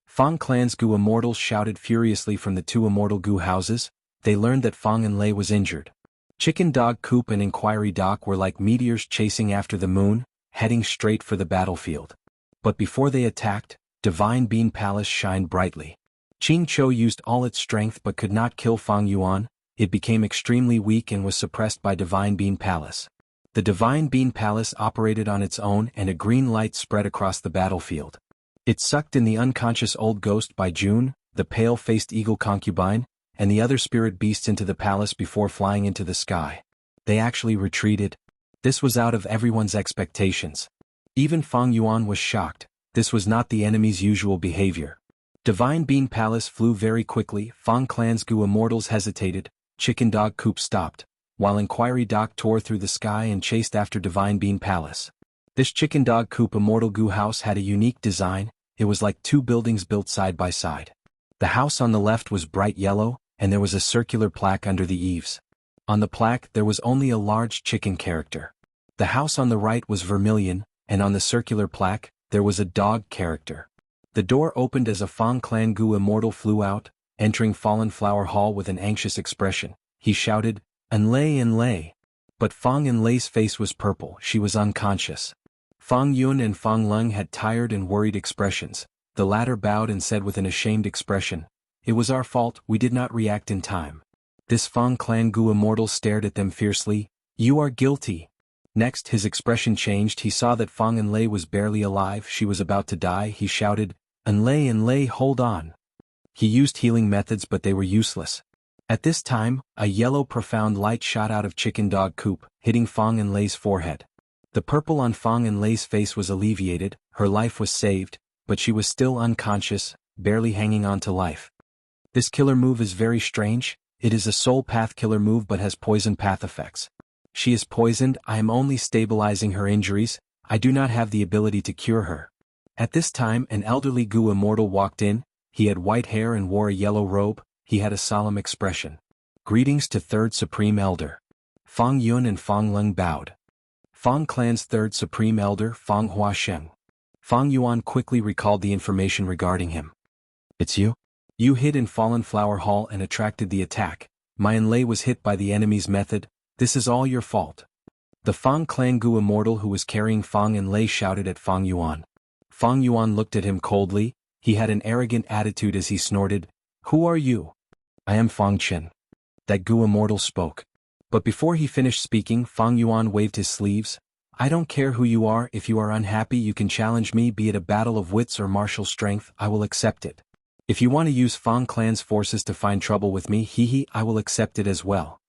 Fang Clan's goo immortals shouted furiously from the 2 immortal goo houses. They learned that Fang Enlei was injured. Chicken Dog Coop and Inquiry Dock were like meteors chasing after the moon, heading straight for the battlefield. But before they attacked, Divine Bean Palace shined brightly. Qing Chou used all its strength but could not kill Fang Yuan. It became extremely weak and was suppressed by Divine Bean Palace. The Divine Bean Palace operated on its own and a green light spread across the battlefield. It sucked in the unconscious old ghost by June, the pale-faced eagle concubine. and the other spirit beasts into the palace before flying into the sky. They actually retreated. This was out of everyone's expectations. Even Fang Yuan was shocked. This was not the enemy's usual behavior. Divine Bean Palace flew very quickly. Fang Clan's Gu Immortals hesitated. Chicken Dog Coop stopped, while Inquiry Dock tore through the sky and chased after Divine Bean Palace. This Chicken Dog Coop Immortal Gu house had a unique design. It was like two buildings built side by side. The house on the left was bright yellow, and there was a circular plaque under the eaves. On the plaque there was only a large chicken character. The house on the right was vermilion, and on the circular plaque, there was a dog character. The door opened as a Fang Clan Gu Immortal flew out, entering Fallen Flower Hall with an anxious expression. He shouted, "Enlay, Enlay!" But Fang Enlay's face was purple. She was unconscious. Fang Yun and Fang Lung had tired and worried expressions. The latter bowed and said with an ashamed expression, "It was our fault, we did not react in time." This Fang Clan Gu Immortal stared at them fiercely. "You are guilty." Next his expression changed. He saw that Fang Enlay was barely alive. She was about to die. He shouted, "Enlay, Enlay, hold on." He used healing methods but they were useless. At this time, a yellow profound light shot out of Chicken Dog Coop, hitting Fang Enlay's forehead. The purple on Fang Enlay's face was alleviated, her life was saved, but she was still unconscious, barely hanging on to life. This killer move is very strange. It is a soul path killer move but has poison path effects. She is poisoned. I am only stabilizing her injuries. I do not have the ability to cure her. At this time an elderly Gu Immortal walked in. He had white hair and wore a yellow robe. He had a solemn expression. "Greetings to Third Supreme Elder." Fang Yun and Fang Lung bowed. Fang Clan's Third Supreme Elder, Fang Huasheng. Fang Yuan quickly recalled the information regarding him. "It's you? You hid in Fallen Flower Hall and attracted the attack. My Enlay was hit by the enemy's method. This is all your fault." The Fang Clan Gu Immortal who was carrying Fang Enlay shouted at Fang Yuan. Fang Yuan looked at him coldly. He had an arrogant attitude as he snorted, "Who are you?" "I am Fang Chen." That Gu Immortal spoke. But before he finished speaking, Fang Yuan waved his sleeves. "I don't care who you are. If you are unhappy you can challenge me, be it a battle of wits or martial strength, I will accept it. If you want to use Fang Clan's forces to find trouble with me, I will accept it as well."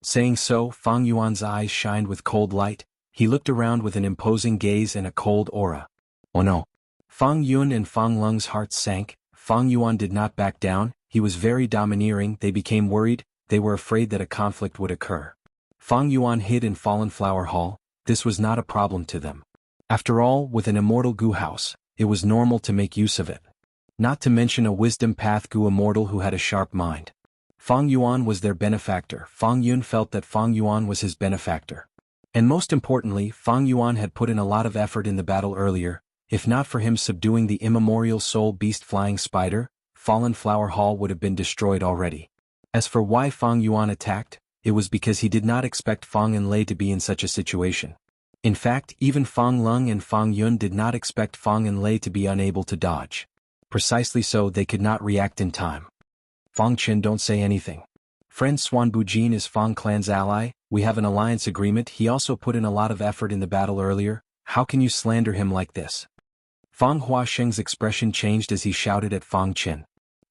Saying so, Fang Yuan's eyes shined with cold light. He looked around with an imposing gaze and a cold aura. "Oh no." Fang Yun and Fang Lung's hearts sank. Fang Yuan did not back down. He was very domineering. They became worried. They were afraid that a conflict would occur. Fang Yuan hid in Fallen Flower Hall. This was not a problem to them. After all, with an immortal Gu house, it was normal to make use of it. Not to mention a wisdom path Gu Immortal who had a sharp mind. Fang Yuan was their benefactor. Fang Yun felt that Fang Yuan was his benefactor. And most importantly, Fang Yuan had put in a lot of effort in the battle earlier. If not for him subduing the immemorial soul beast Flying Spider, Fallen Flower Hall would have been destroyed already. As for why Fang Yuan attacked, it was because he did not expect Fang Enlay to be in such a situation. In fact, even Fang Lung and Fang Yun did not expect Fang Enlay to be unable to dodge. Precisely so, they could not react in time. "Fang Chen, don't say anything. Friend Swan Bujin is Fang Clan's ally. We have an alliance agreement. He also put in a lot of effort in the battle earlier. How can you slander him like this?" Fang Huasheng's expression changed as he shouted at Fang Chen.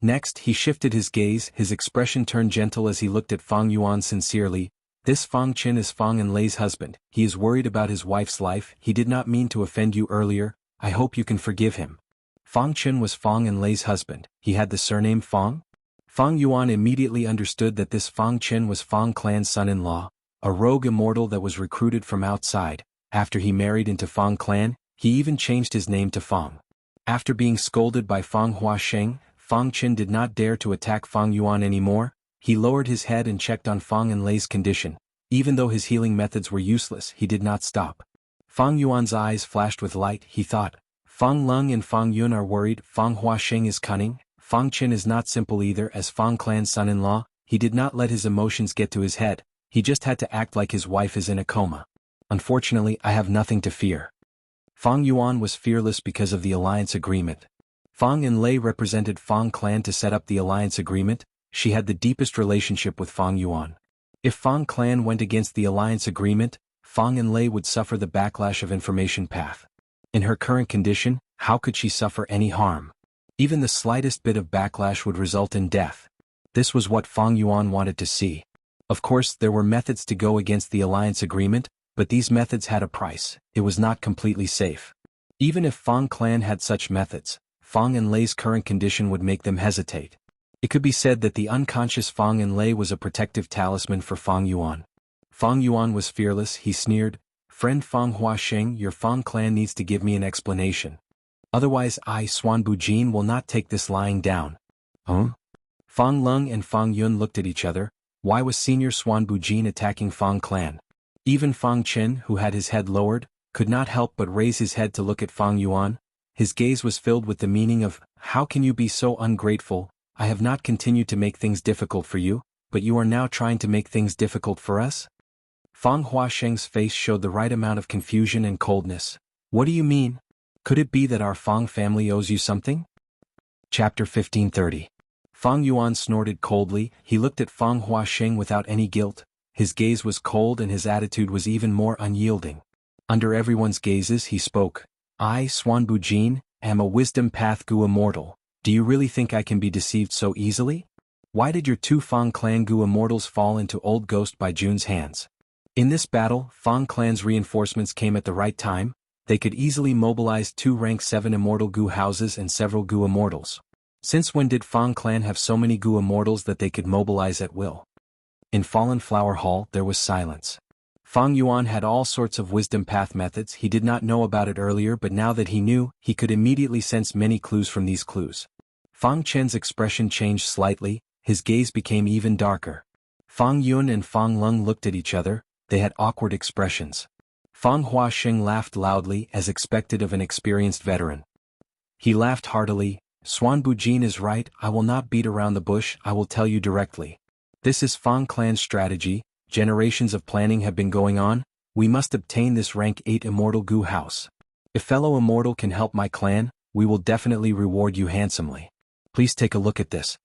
Next, he shifted his gaze. His expression turned gentle as he looked at Fang Yuan sincerely. "This Fang Chen is Fang Enlay's husband. He is worried about his wife's life. He did not mean to offend you earlier. I hope you can forgive him." Fang Chen was Fang Enlay's husband. He had the surname Fang. Fang Yuan immediately understood that this Fang Chen was Fang Clan's son-in-law, a rogue immortal that was recruited from outside. After he married into Fang Clan, he even changed his name to Fang. After being scolded by Fang Huasheng, Fang Chen did not dare to attack Fang Yuan anymore. He lowered his head and checked on Fang Enlay's condition. Even though his healing methods were useless, he did not stop. Fang Yuan's eyes flashed with light. He thought, Fang Lung and Fang Yun are worried. Fang Huasheng is cunning. Fang Chen is not simple either. As Fang Clan's son-in-law, he did not let his emotions get to his head. He just had to act like his wife is in a coma. "Unfortunately, I have nothing to fear." Fang Yuan was fearless because of the alliance agreement. Fang Enlay represented Fang Clan to set up the alliance agreement. She had the deepest relationship with Fang Yuan. If Fang Clan went against the alliance agreement, Fang Enlay would suffer the backlash of information path. In her current condition, how could she suffer any harm? Even the slightest bit of backlash would result in death. This was what Fang Yuan wanted to see. Of course, there were methods to go against the alliance agreement, but these methods had a price. It was not completely safe. Even if Fang clan had such methods, Fang and Lei's current condition would make them hesitate. It could be said that the unconscious Fang and Lei was a protective talisman for Fang Yuan. Fang Yuan was fearless. He sneered, "Friend Fang Huasheng, your Fang clan needs to give me an explanation. Otherwise I, Xuan Bujin, will not take this lying down." Huh? Fang Lung and Fang Yun looked at each other. Why was senior Xuan Bujin attacking Fang clan? Even Fang Chen, who had his head lowered, could not help but raise his head to look at Fang Yuan. His gaze was filled with the meaning of, "How can you be so ungrateful? I have not continued to make things difficult for you, but you are now trying to make things difficult for us?" Fang Huasheng's face showed the right amount of confusion and coldness. "What do you mean? Could it be that our Fang family owes you something?" Chapter 1530. Fang Yuan snorted coldly. He looked at Fang Huasheng without any guilt. His gaze was cold and his attitude was even more unyielding. Under everyone's gazes he spoke. "I, Xuan Bujin, am a wisdom path Gu immortal. Do you really think I can be deceived so easily? Why did your two Fang clan Gu immortals fall into Old Ghost by Jun's hands?" In this battle, Fang clan's reinforcements came at the right time. They could easily mobilize 2 rank 7 immortal Gu houses and several Gu immortals. Since when did Fang clan have so many Gu immortals that they could mobilize at will? In Fallen Flower Hall there was silence. Fang Yuan had all sorts of wisdom path methods. He did not know about it earlier, but now that he knew, he could immediately sense many clues from these clues. Fang Chen's expression changed slightly. His gaze became even darker. Fang Yun and Fang Lung looked at each other. They had awkward expressions. Fang Huasheng laughed loudly, as expected of an experienced veteran. He laughed heartily. "Xuan Bujin is right. I will not beat around the bush. I will tell you directly. This is Fang clan's strategy. Generations of planning have been going on. We must obtain this rank 8 immortal Gu house. If fellow immortal can help my clan, we will definitely reward you handsomely. Please take a look at this."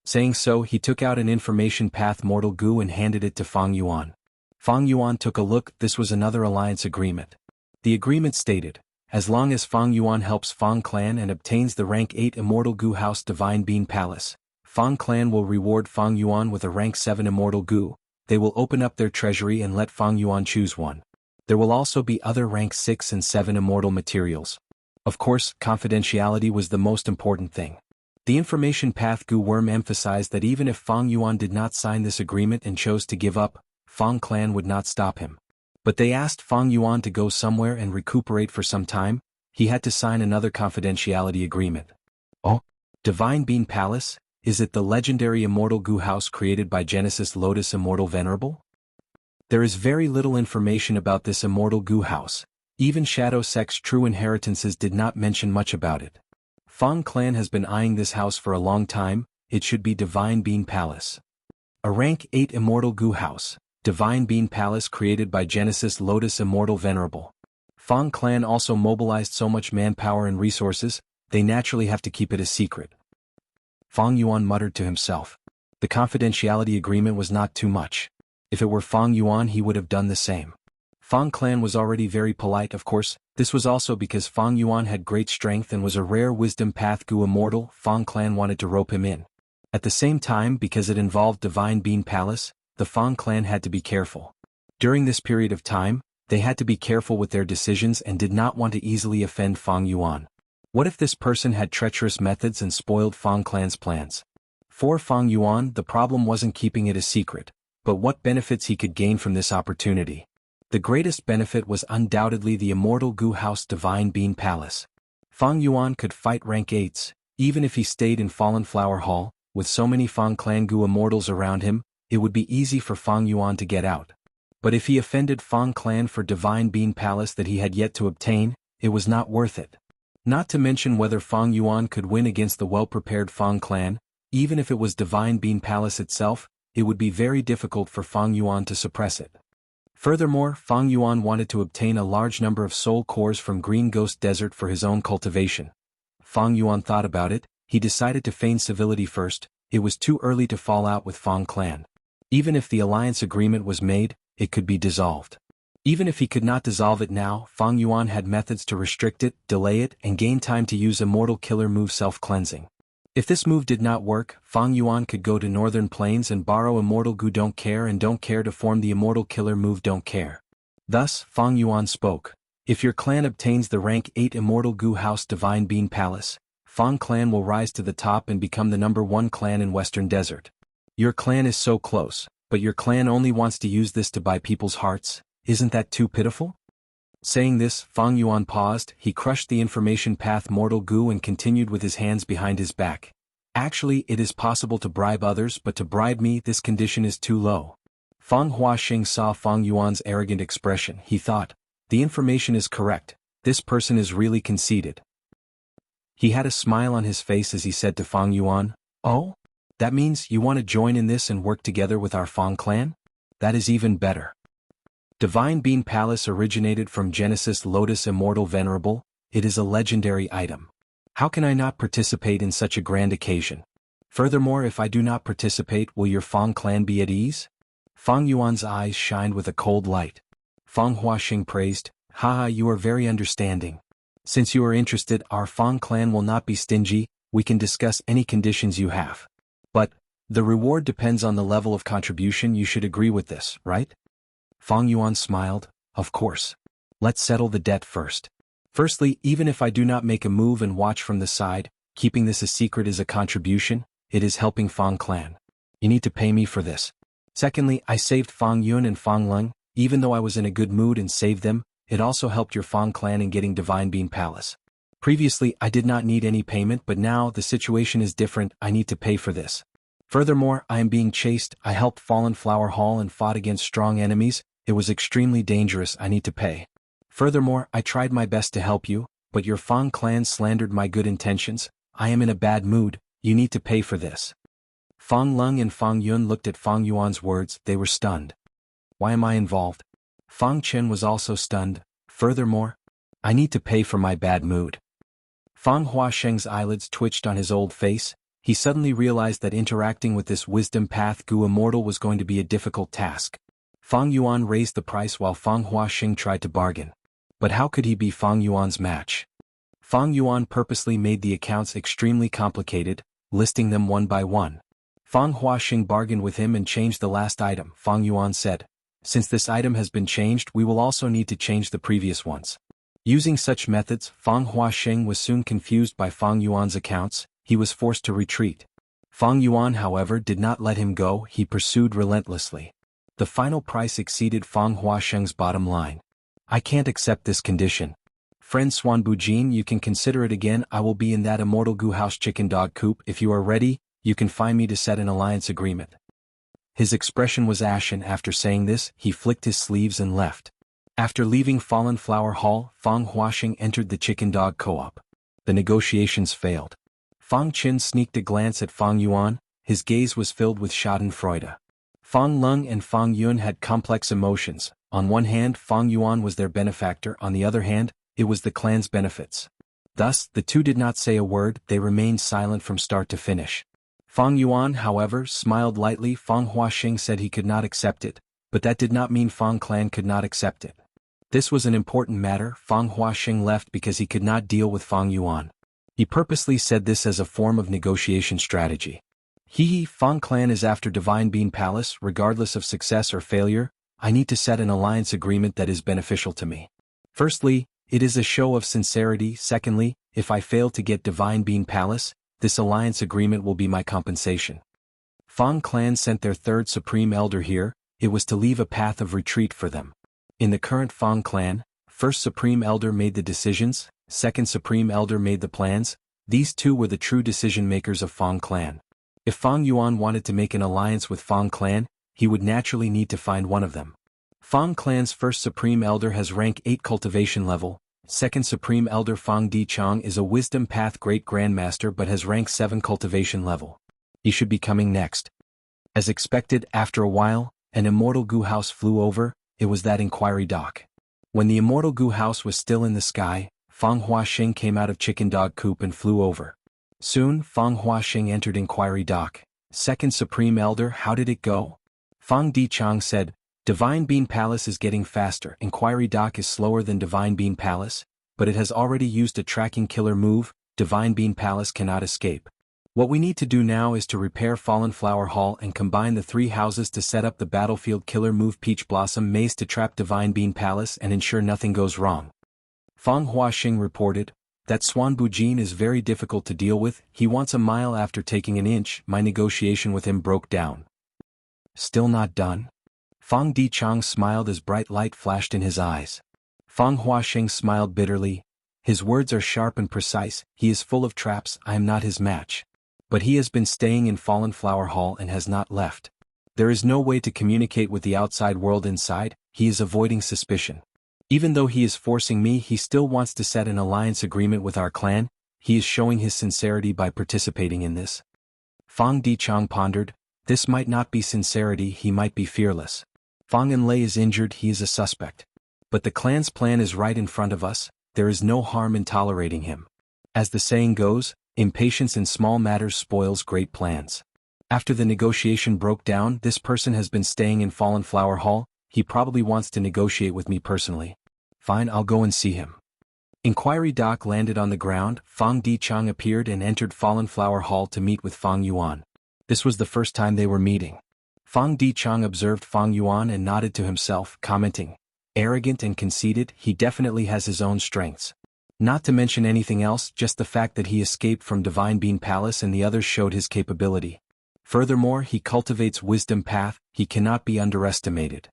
Saying so, he took out an information path mortal Gu and handed it to Fang Yuan. Fang Yuan took a look. This was another alliance agreement. The agreement stated, as long as Fang Yuan helps Fang clan and obtains the rank 8 immortal Gu house Divine Bean Palace, Fang clan will reward Fang Yuan with a rank 7 immortal Gu. They will open up their treasury and let Fang Yuan choose one. There will also be other rank 6 and 7 immortal materials. Of course, confidentiality was the most important thing. The information path Gu Worm emphasized that even if Fang Yuan did not sign this agreement and chose to give up, Fang clan would not stop him. But they asked Fang Yuan to go somewhere and recuperate for some time. He had to sign another confidentiality agreement. Oh, Divine Bean Palace? Is it the legendary immortal Gu house created by Genesis Lotus Immortal Venerable? There is very little information about this immortal Gu house. Even Shadow Sect's true inheritances did not mention much about it. Fang clan has been eyeing this house for a long time. It should be Divine Bean Palace. A rank 8 immortal Gu house, Divine Bean Palace created by Genesis Lotus Immortal Venerable. Fang clan also mobilized so much manpower and resources, they naturally have to keep it a secret. Fang Yuan muttered to himself. The confidentiality agreement was not too much. If it were Fang Yuan, he would have done the same. Fang clan was already very polite, of course. This was also because Fang Yuan had great strength and was a rare wisdom path Gu immortal. Fang clan wanted to rope him in. At the same time, because it involved Divine Bean Palace, the Fang clan had to be careful. During this period of time, they had to be careful with their decisions and did not want to easily offend Fang Yuan. What if this person had treacherous methods and spoiled Fang clan's plans? For Fang Yuan, the problem wasn't keeping it a secret, but what benefits he could gain from this opportunity. The greatest benefit was undoubtedly the immortal Gu house Divine Bean Palace. Fang Yuan could fight rank 8s, even if he stayed in Fallen Flower Hall. With so many Fang clan Gu immortals around him, it would be easy for Fang Yuan to get out. But if he offended Fang clan for Divine Bean Palace that he had yet to obtain, it was not worth it. Not to mention whether Fang Yuan could win against the well-prepared Fang clan. Even if it was Divine Bean Palace itself, it would be very difficult for Fang Yuan to suppress it. Furthermore, Fang Yuan wanted to obtain a large number of soul cores from Green Ghost Desert for his own cultivation. Fang Yuan thought about it. He decided to feign civility first. It was too early to fall out with Fang clan. Even if the alliance agreement was made, it could be dissolved. Even if he could not dissolve it now, Fang Yuan had methods to restrict it, delay it, and gain time to use Immortal Killer move self-cleansing. If this move did not work, Fang Yuan could go to Northern Plains and borrow Immortal Gu Don't Care and Don't Care to form the Immortal Killer move Don't Care. Thus, Fang Yuan spoke. If your clan obtains the rank 8 Immortal Gu House Divine Bean Palace, Fang clan will rise to the top and become the #1 clan in Western Desert. Your clan is so close, but your clan only wants to use this to buy people's hearts. Isn't that too pitiful? Saying this, Fang Yuan paused, he crushed the information path Mortal Gu and continued with his hands behind his back. Actually, it is possible to bribe others, but to bribe me, this condition is too low. Fang Huaxing saw Fang Yuan's arrogant expression. He thought, the information is correct, this person is really conceited. He had a smile on his face as he said to Fang Yuan, "Oh? That means you want to join in this and work together with our Fang clan? That is even better." Divine Bean Palace originated from Genesis Lotus Immortal Venerable. It is a legendary item. How can I not participate in such a grand occasion? Furthermore, if I do not participate, will your Fang clan be at ease? Fang Yuan's eyes shined with a cold light. Fang Huaxing praised, "Haha, you are very understanding. Since you are interested, our Fang clan will not be stingy, we can discuss any conditions you have. But, the reward depends on the level of contribution. You should agree with this, right?" Fang Yuan smiled, "Of course. Let's settle the debt first. Firstly, even if I do not make a move and watch from the side, keeping this a secret is a contribution, it is helping Fang clan. You need to pay me for this. Secondly, I saved Fang Yun and Fang Leng, even though I was in a good mood and saved them, it also helped your Fang clan in getting Divine Bean Palace. Previously, I did not need any payment, but now the situation is different, I need to pay for this. Furthermore, I am being chased, I helped Fallen Flower Hall and fought against strong enemies, it was extremely dangerous, I need to pay. Furthermore, I tried my best to help you, but your Fang clan slandered my good intentions, I am in a bad mood, you need to pay for this." Fang Leng and Fang Yun looked at Fang Yuan's words, they were stunned. Why am I involved? Fang Chen was also stunned. Furthermore, I need to pay for my bad mood. Fang Huaxing's eyelids twitched on his old face, he suddenly realized that interacting with this wisdom path Gu Immortal was going to be a difficult task. Fang Yuan raised the price while Fang Huaxing tried to bargain. But how could he be Fang Yuan's match? Fang Yuan purposely made the accounts extremely complicated, listing them one by one. Fang Huaxing bargained with him and changed the last item. Fang Yuan said, "Since this item has been changed, we will also need to change the previous ones." Using such methods, Fang Huaxing was soon confused by Fang Yuan's accounts, he was forced to retreat. Fang Yuan, however, did not let him go, he pursued relentlessly. The final price exceeded Fang Huaxing's bottom line. "I can't accept this condition. Friend Swan Bujin, you can consider it again, I will be in that Immortal Gu House Chicken Dog Coop, if you are ready, you can find me to set an alliance agreement." His expression was ashen. After saying this, he flicked his sleeves and left. After leaving Fallen Flower Hall, Fang Huaxing entered the Chicken Dog Co-op. The negotiations failed. Fang Qin sneaked a glance at Fang Yuan, his gaze was filled with schadenfreude. Fang Leng and Fang Yun had complex emotions. On one hand, Fang Yuan was their benefactor, on the other hand, it was the clan's benefits. Thus, the two did not say a word, they remained silent from start to finish. Fang Yuan, however, smiled lightly. Fang Huaxing said he could not accept it, but that did not mean Fang clan could not accept it. This was an important matter. Fang Huaxing left because he could not deal with Fang Yuan. He purposely said this as a form of negotiation strategy. Fang clan is after Divine Bean Palace, regardless of success or failure, I need to set an alliance agreement that is beneficial to me. Firstly, it is a show of sincerity. Secondly, if I fail to get Divine Bean Palace, this alliance agreement will be my compensation. Fang clan sent their third Supreme Elder here, it was to leave a path of retreat for them. In the current Fang clan, first Supreme Elder made the decisions, second Supreme Elder made the plans, these two were the true decision makers of Fang clan. If Fang Yuan wanted to make an alliance with Fang clan, he would naturally need to find one of them. Fang clan's first Supreme Elder has rank 8 cultivation level, second Supreme Elder Fang Dichang is a Wisdom Path Great Grandmaster but has rank 7 cultivation level. He should be coming next. As expected, after a while, an Immortal Gu House flew over, it was that inquiry dock. When the Immortal Gu House was still in the sky, Fang Huaxing came out of Chicken Dog Coop and flew over. Soon, Fang Huaxing entered inquiry dock. Second Supreme Elder, how did it go? Fang Dichang said, Divine Bean Palace is getting faster. Inquiry dock is slower than Divine Bean Palace, but it has already used a tracking killer move, Divine Bean Palace cannot escape. What we need to do now is to repair Fallen Flower Hall and combine the 3 houses to set up the battlefield killer move Peach Blossom Maze to trap Divine Bean Palace and ensure nothing goes wrong. Fang Huaxing reported, "That Swan Bujin is very difficult to deal with, he wants a mile after taking an inch, my negotiation with him broke down." Still not done? Fang Dichang smiled as bright light flashed in his eyes. Fang Huaxing smiled bitterly. "His words are sharp and precise, he is full of traps, I am not his match. But he has been staying in Fallen Flower Hall and has not left. There is no way to communicate with the outside world inside, he is avoiding suspicion. Even though he is forcing me, he still wants to set an alliance agreement with our clan, he is showing his sincerity by participating in this." Fang Dichang pondered, "This might not be sincerity, he might be fearless. Fang Enlei is injured, he is a suspect. But the clan's plan is right in front of us, there is no harm in tolerating him. As the saying goes, impatience in small matters spoils great plans. After the negotiation broke down, this person has been staying in Fallen Flower Hall, he probably wants to negotiate with me personally. Fine, I'll go and see him." Inquiry dock landed on the ground, Fang Dichang appeared and entered Fallen Flower Hall to meet with Fang Yuan. This was the first time they were meeting. Fang Dichang observed Fang Yuan and nodded to himself, commenting, "Arrogant and conceited, he definitely has his own strengths. Not to mention anything else, just the fact that he escaped from Divine Bean Palace and the others showed his capability. Furthermore, he cultivates wisdom path, he cannot be underestimated."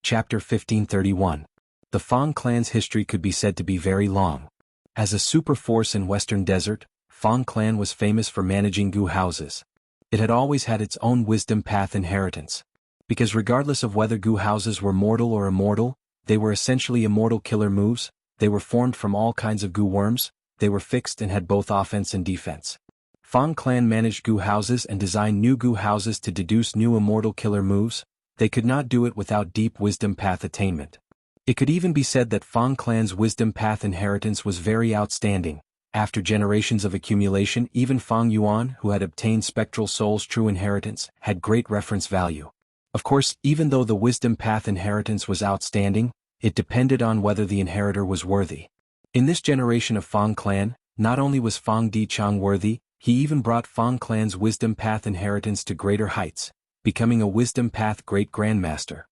Chapter 1531. The Fang clan's history could be said to be very long. As a super force in Western Desert, Fang clan was famous for managing gu houses. It had always had its own wisdom path inheritance. Because regardless of whether gu houses were mortal or immortal, they were essentially immortal killer moves, they were formed from all kinds of gu worms, they were fixed and had both offense and defense. Fang clan managed gu houses and designed new gu houses to deduce new immortal killer moves, they could not do it without deep wisdom path attainment. It could even be said that Fang clan's wisdom path inheritance was very outstanding. After generations of accumulation, even Fang Yuan, who had obtained Spectral Soul's true inheritance, had great reference value. Of course, even though the wisdom path inheritance was outstanding, it depended on whether the inheritor was worthy. In this generation of Fang clan, not only was Fang Dichang worthy, he even brought Fang clan's wisdom path inheritance to greater heights, becoming a wisdom path great grandmaster.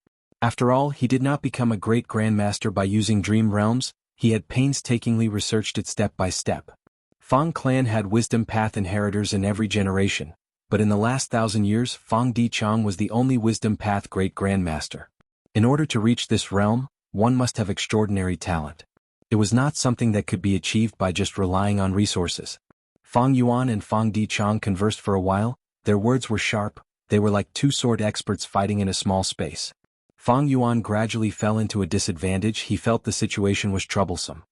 After all, he did not become a great grandmaster by using dream realms, he had painstakingly researched it step by step. Fang clan had wisdom path inheritors in every generation, but in the last 1,000 years Fang Dichang was the only wisdom path great grandmaster. In order to reach this realm, one must have extraordinary talent. It was not something that could be achieved by just relying on resources. Fang Yuan and Fang Dichang conversed for a while, their words were sharp, they were like two sword experts fighting in a small space. Fang Yuan gradually fell into a disadvantage, he felt the situation was troublesome.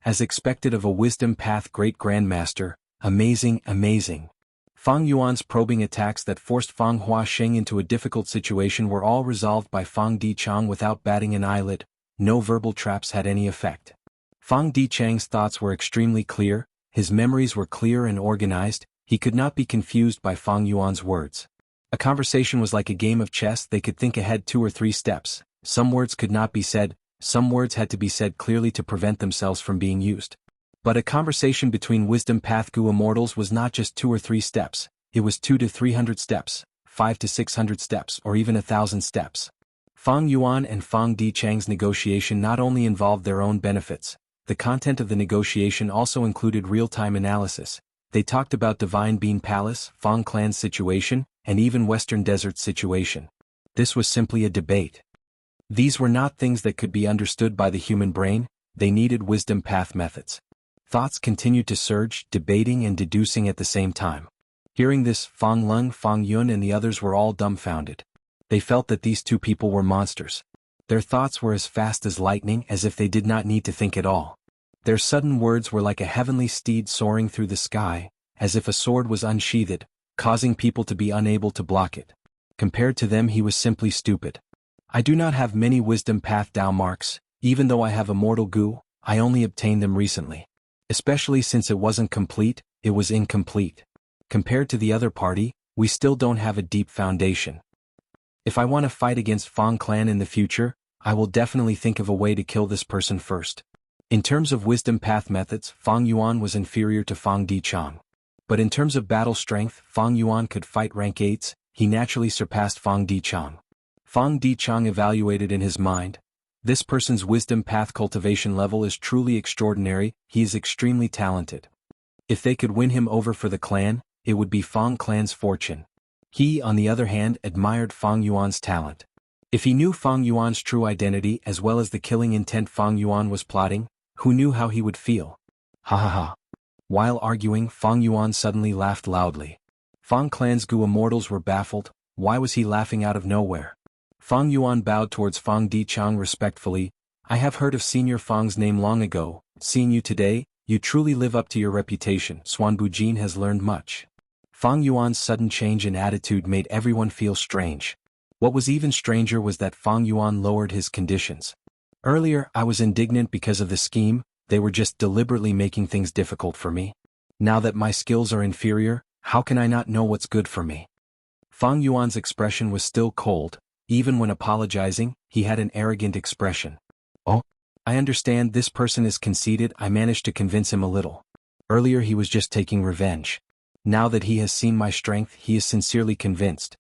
As expected of a wisdom path great grandmaster, amazing. Fang Yuan's probing attacks that forced Fang Huaxing into a difficult situation were all resolved by Fang Dichang without batting an eyelid, no verbal traps had any effect. Fang Dichang's thoughts were extremely clear, his memories were clear and organized, he could not be confused by Fang Yuan's words. A conversation was like a game of chess, they could think ahead 2 or 3 steps, some words could not be said, some words had to be said clearly to prevent themselves from being used. But a conversation between wisdom path gu immortals was not just 2 or 3 steps, it was 200 to 300 steps, 500 to 600 steps or even 1,000 steps. Fang Yuan and Fang Dichang's negotiation not only involved their own benefits, the content of the negotiation also included real-time analysis. They talked about Divine Bean Palace, Fang clan's situation, and even Western Desert's situation. This was simply a debate. These were not things that could be understood by the human brain, they needed wisdom path methods. Thoughts continued to surge, debating and deducing at the same time. Hearing this, Fang Lung, Fang Yun and the others were all dumbfounded. They felt that these two people were monsters. Their thoughts were as fast as lightning, as if they did not need to think at all. Their sudden words were like a heavenly steed soaring through the sky, as if a sword was unsheathed, causing people to be unable to block it. Compared to them he was simply stupid. I do not have many wisdom path Dao marks, even though I have immortal gu, I only obtained them recently. Especially since it wasn't complete, it was incomplete. Compared to the other party, we still don't have a deep foundation. If I want to fight against Fang clan in the future, I will definitely think of a way to kill this person first. In terms of wisdom path methods, Fang Yuan was inferior to Fang Dichang. But in terms of battle strength, Fang Yuan could fight rank 8s, he naturally surpassed Fang Dichang. Fang Dichang evaluated in his mind. This person's wisdom path cultivation level is truly extraordinary, he is extremely talented. If they could win him over for the clan, it would be Fang clan's fortune. He, on the other hand, admired Fang Yuan's talent. If he knew Fang Yuan's true identity as well as the killing intent Fang Yuan was plotting, who knew how he would feel? Ha ha ha. While arguing, Fang Yuan suddenly laughed loudly. Fang clan's Gu immortals were baffled. Why was he laughing out of nowhere? Fang Yuan bowed towards Fang Dichang respectfully. I have heard of Senior Fang's name long ago. Seeing you today, you truly live up to your reputation. Xuan Bujin has learned much. Fang Yuan's sudden change in attitude made everyone feel strange. What was even stranger was that Fang Yuan lowered his conditions. Earlier, I was indignant because of the scheme, they were just deliberately making things difficult for me. Now that my skills are inferior, how can I not know what's good for me? Fang Yuan's expression was still cold. Even when apologizing, he had an arrogant expression. Oh, I understand this person is conceited. I managed to convince him a little. Earlier he was just taking revenge. Now that he has seen my strength, he is sincerely convinced.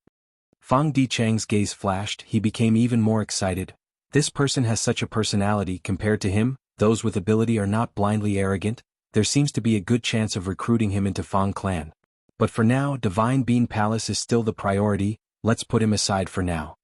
Fang Dichang's gaze flashed, he became even more excited. This person has such a personality. Compared to him, those with ability are not blindly arrogant. There seems to be a good chance of recruiting him into Fang clan. But for now, Divine Bean Palace is still the priority, let's put him aside for now.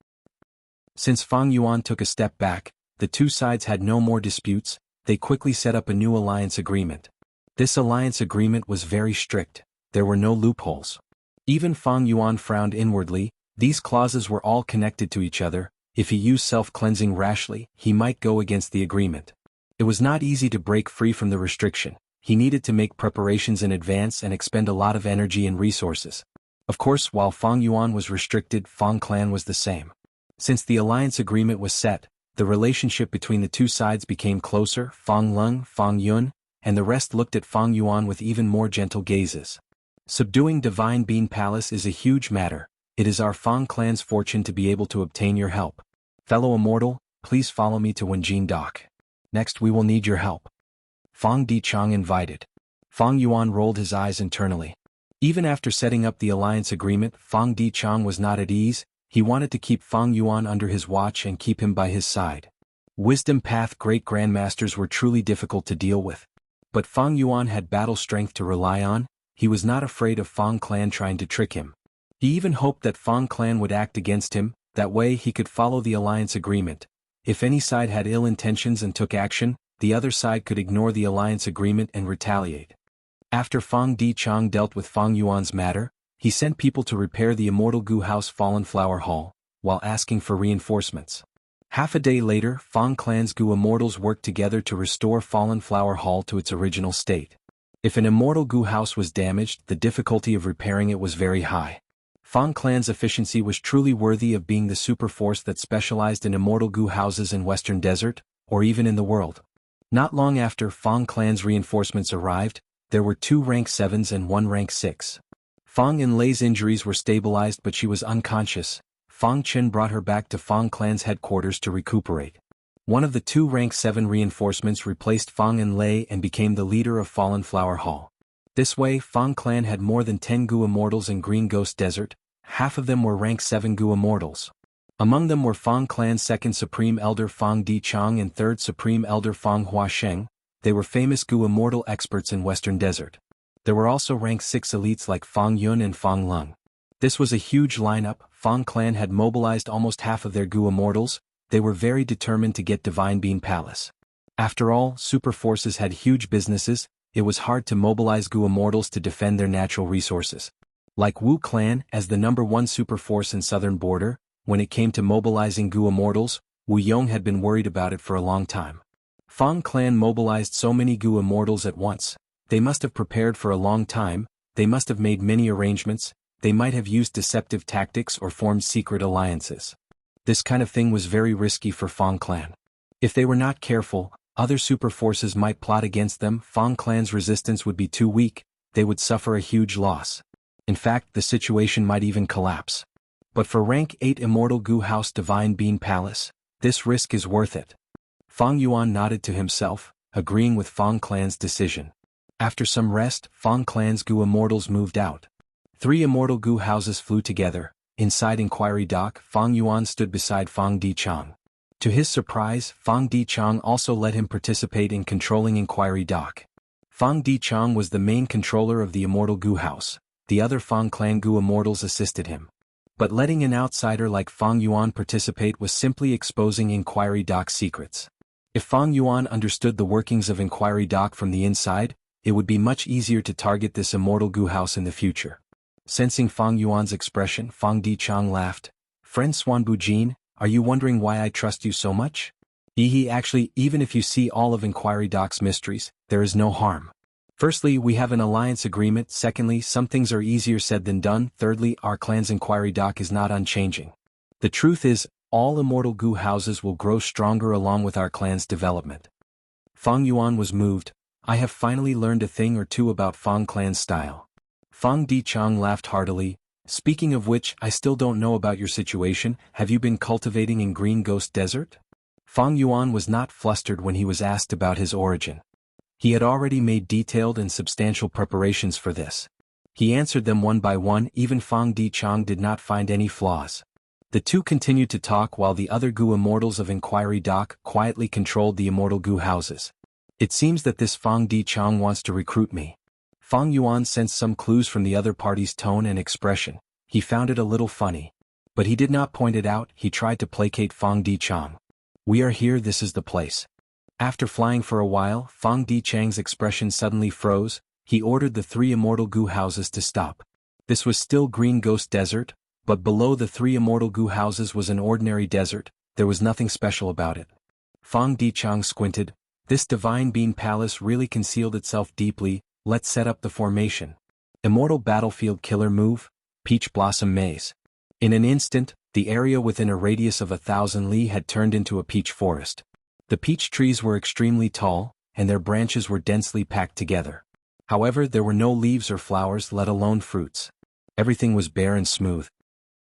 Since Fang Yuan took a step back, the two sides had no more disputes, they quickly set up a new alliance agreement. This alliance agreement was very strict, there were no loopholes. Even Fang Yuan frowned inwardly, these clauses were all connected to each other. If he used self-cleansing rashly, he might go against the agreement. It was not easy to break free from the restriction, he needed to make preparations in advance and expend a lot of energy and resources. Of course, while Fang Yuan was restricted, Fang clan was the same. Since the alliance agreement was set, the relationship between the two sides became closer. Fang Lung, Fang Yun, and the rest looked at Fang Yuan with even more gentle gazes. Subduing Divine Bean Palace is a huge matter. It is our Fang clan's fortune to be able to obtain your help. Fellow immortal, please follow me to Wenjin Dock. Next we will need your help. Fang Dichang invited. Fang Yuan rolled his eyes internally. Even after setting up the alliance agreement, Fang Dichang was not at ease. He wanted to keep Fang Yuan under his watch and keep him by his side. Wisdom Path Great Grandmasters were truly difficult to deal with. But Fang Yuan had battle strength to rely on, he was not afraid of Fang clan trying to trick him. He even hoped that Fang clan would act against him, that way he could follow the alliance agreement. If any side had ill intentions and took action, the other side could ignore the alliance agreement and retaliate. After Fang Dichang dealt with Fang Yuan's matter, he sent people to repair the Immortal Gu House Fallen Flower Hall, while asking for reinforcements. Half a day later, Fang clan's Gu immortals worked together to restore Fallen Flower Hall to its original state. If an Immortal Gu house was damaged, the difficulty of repairing it was very high. Fang clan's efficiency was truly worthy of being the super force that specialized in Immortal Gu houses in Western Desert, or even in the world. Not long after Fang clan's reinforcements arrived, there were 2 rank 7s and 1 rank 6. Fang Inlei's injuries were stabilized but she was unconscious. Fang Chen brought her back to Fang clan's headquarters to recuperate. One of the 2 rank 7 reinforcements replaced Fang Inlei and became the leader of Fallen Flower Hall. This way, Fang clan had more than 10 Gu immortals in Green Ghost Desert, half of them were rank 7 Gu immortals. Among them were Fang clan's 2nd Supreme Elder Fang Dichang and 3rd Supreme Elder Fang Huasheng. They were famous Gu immortal experts in Western Desert. There were also rank 6 elites like Fang Yun and Fang Lung. This was a huge lineup. Fang clan had mobilized almost half of their Gu immortals. They were very determined to get Divine Bean Palace. After all, super forces had huge businesses, it was hard to mobilize Gu immortals to defend their natural resources. Like Wu clan, as the #1 super force in southern border, when it came to mobilizing Gu immortals, Wu Yong had been worried about it for a long time. Fang clan mobilized so many Gu immortals at once. They must have prepared for a long time, they must have made many arrangements, they might have used deceptive tactics or formed secret alliances. This kind of thing was very risky for Fang clan. If they were not careful, other super forces might plot against them. Fang clan's resistance would be too weak, they would suffer a huge loss. In fact, the situation might even collapse. But for rank 8 Immortal Gu House Divine Bean Palace, this risk is worth it. Fang Yuan nodded to himself, agreeing with Fang clan's decision. After some rest, Fang clan's Gu immortals moved out. 3 immortal Gu houses flew together. Inside Inquiry Dock, Fang Yuan stood beside Fang Dichang. To his surprise, Fang Dichang also let him participate in controlling Inquiry Dock. Fang Dichang was the main controller of the immortal Gu house. The other Fang clan Gu immortals assisted him. But letting an outsider like Fang Yuan participate was simply exposing Inquiry Dock's secrets. If Fang Yuan understood the workings of Inquiry Dock from the inside, it would be much easier to target this immortal Gu house in the future. Sensing Fang Yuan's expression, Fang Dichang laughed. "Friend Xuanbu Jin, are you wondering why I trust you so much? Actually, even if you see all of Inquiry Dock's mysteries, there is no harm. Firstly, we have an alliance agreement. Secondly, some things are easier said than done. Thirdly, our clan's Inquiry Dock is not unchanging. The truth is, all immortal Gu houses will grow stronger along with our clan's development." Fang Yuan was moved. "I have finally learned a thing or two about Fang clan's style." Fang Dichang laughed heartily. "Speaking of which, I still don't know about your situation. Have you been cultivating in Green Ghost Desert?" Fang Yuan was not flustered when he was asked about his origin. He had already made detailed and substantial preparations for this. He answered them one by one. Even Fang Dichang did not find any flaws. The two continued to talk while the other Gu immortals of Inquiry Dock quietly controlled the immortal Gu houses. "It seems that this Fang Dichang wants to recruit me." Fang Yuan sensed some clues from the other party's tone and expression. He found it a little funny. But he did not point it out. He tried to placate Fang Dichang. "We are here, this is the place." After flying for a while, Fang Dichang's expression suddenly froze. He ordered the 3 immortal Gu houses to stop. This was still Green Ghost Desert, but below the 3 immortal Gu houses was an ordinary desert. There was nothing special about it. Fang Dichang squinted. This divine bean palace really concealed itself deeply. Let's set up the formation. Immortal Battlefield Killer Move, Peach Blossom Maze. In an instant, the area within a radius of 1,000 li had turned into a peach forest. The peach trees were extremely tall, and their branches were densely packed together. However, there were no leaves or flowers, let alone fruits. Everything was bare and smooth.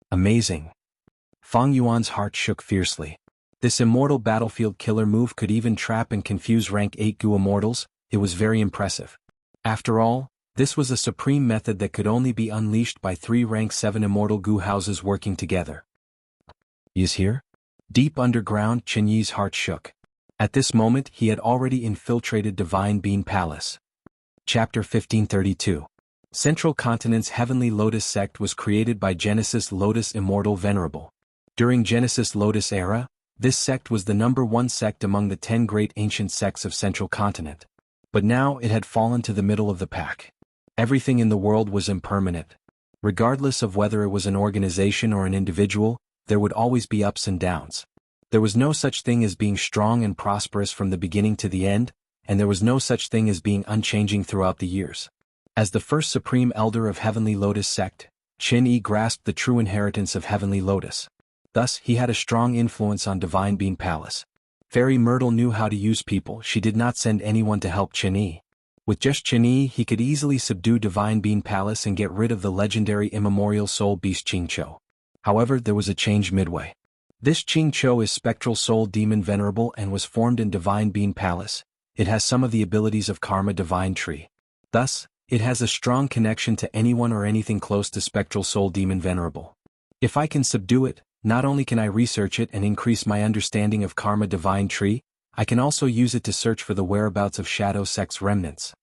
Amazing. Fang Yuan's heart shook fiercely. This immortal battlefield killer move could even trap and confuse rank 8 Gu immortals. It was very impressive. After all, this was a supreme method that could only be unleashed by 3 rank 7 immortal Gu houses working together. Is here? Deep underground, Chen Yi's heart shook. At this moment he had already infiltrated Divine Bean Palace. Chapter 1532. Central Continent's Heavenly Lotus sect was created by Genesis Lotus Immortal Venerable. During Genesis Lotus era, this sect was the #1 sect among the 10 great ancient sects of Central Continent. But now it had fallen to the middle of the pack. Everything in the world was impermanent. Regardless of whether it was an organization or an individual, there would always be ups and downs. There was no such thing as being strong and prosperous from the beginning to the end, and there was no such thing as being unchanging throughout the years. As the first supreme elder of Heavenly Lotus sect, Chen Yi grasped the true inheritance of Heavenly Lotus. Thus, he had a strong influence on Divine Bean Palace. Fairy Myrtle knew how to use people. She did not send anyone to help Chen Yi. With just Chen Yi, he could easily subdue Divine Bean Palace and get rid of the legendary immemorial soul beast Qingqiu. However, there was a change midway. This Qingqiu is Spectral Soul Demon Venerable and was formed in Divine Bean Palace. It has some of the abilities of Karma Divine Tree. Thus, it has a strong connection to anyone or anything close to Spectral Soul Demon Venerable. If I can subdue it, not only can I research it and increase my understanding of Karma Divine Tree, I can also use it to search for the whereabouts of Shadow Sect's remnants.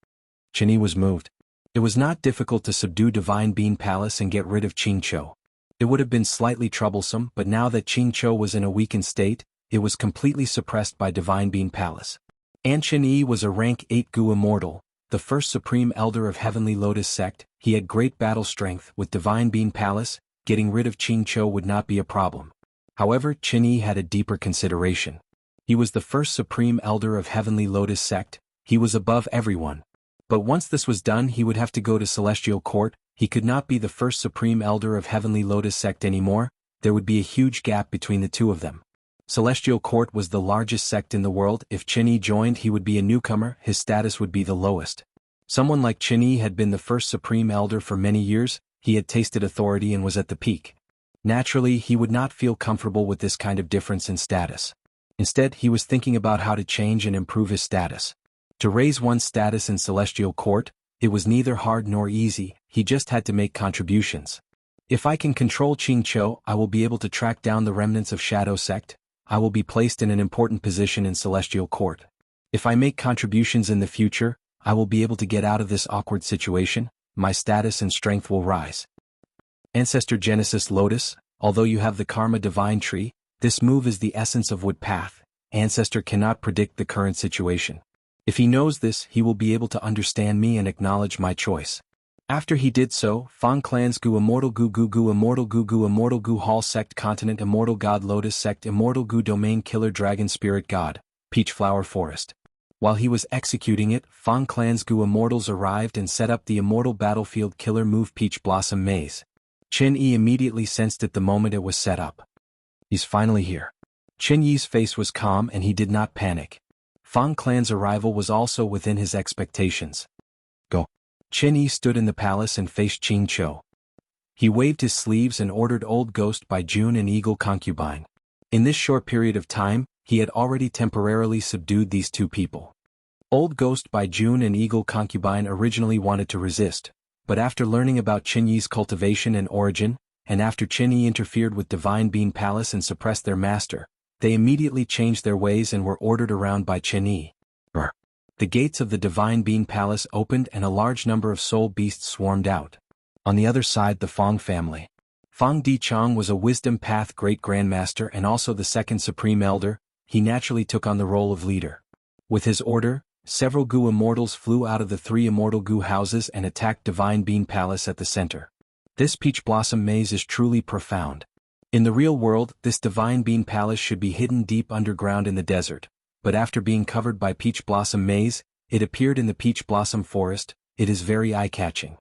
Chen Yi was moved. It was not difficult to subdue Divine Bean Palace and get rid of Qingqiu. It would have been slightly troublesome, but now that Qingqiu was in a weakened state, it was completely suppressed by Divine Bean Palace. And Chen Yi was a rank 8 Gu immortal, the first supreme elder of Heavenly Lotus sect. He had great battle strength. With Divine Bean Palace, getting rid of Qingqiu would not be a problem. However, Chen Yi had a deeper consideration. He was the first supreme elder of Heavenly Lotus sect. He was above everyone. But once this was done, he would have to go to Celestial Court. He could not be the first supreme elder of Heavenly Lotus sect anymore. There would be a huge gap between the two of them. Celestial Court was the largest sect in the world. If Chen Yi joined, he would be a newcomer. His status would be the lowest. Someone like Chen Yi had been the first supreme elder for many years. He had tasted authority and was at the peak. Naturally, he would not feel comfortable with this kind of difference in status. Instead, he was thinking about how to change and improve his status. To raise one's status in Celestial Court, it was neither hard nor easy, he just had to make contributions. If I can control Qingqiu, I will be able to track down the remnants of Shadow Sect, I will be placed in an important position in Celestial Court. If I make contributions in the future, I will be able to get out of this awkward situation, my status and strength will rise. Ancestor Genesis Lotus, although you have the Karma Divine Tree, this move is the essence of Wood Path. Ancestor cannot predict the current situation. If he knows this, he will be able to understand me and acknowledge my choice. After he did so, Fang Clans Gu Immortal Gu Gu Gu Immortal Gu Gu Immortal Gu Hall Sect Continent Immortal God Lotus Sect Immortal Gu Domain Killer Dragon Spirit God, Peach Flower Forest. While he was executing it, Fang Clans Gu Immortals arrived and set up the Immortal Battlefield Killer move Peach Blossom Maze. Chen Yi immediately sensed it the moment it was set up. He's finally here. Chen Yi's face was calm and he did not panic. Fang Clan's arrival was also within his expectations. Go. Chen Yi stood in the palace and faced Qingqiu. He waved his sleeves and ordered Old Ghost by June and Eagle Concubine. In this short period of time, he had already temporarily subdued these two people. Old Ghost by June and Eagle Concubine originally wanted to resist, but after learning about Chen Yi's cultivation and origin, and after Chen Yi interfered with Divine Bean Palace and suppressed their master, they immediately changed their ways and were ordered around by Chen Yi. The gates of the Divine Bean Palace opened and a large number of soul beasts swarmed out. On the other side, the Fang family. Fang Dichang was a Wisdom Path Great Grandmaster and also the second Supreme Elder. He naturally took on the role of leader. With his order, several Gu Immortals flew out of the three Immortal Gu houses and attacked Divine Bean Palace at the center. This Peach Blossom Maze is truly profound. In the real world, this Divine Bean Palace should be hidden deep underground in the desert, but after being covered by Peach Blossom Maze, it appeared in the Peach Blossom Forest. It is very eye-catching.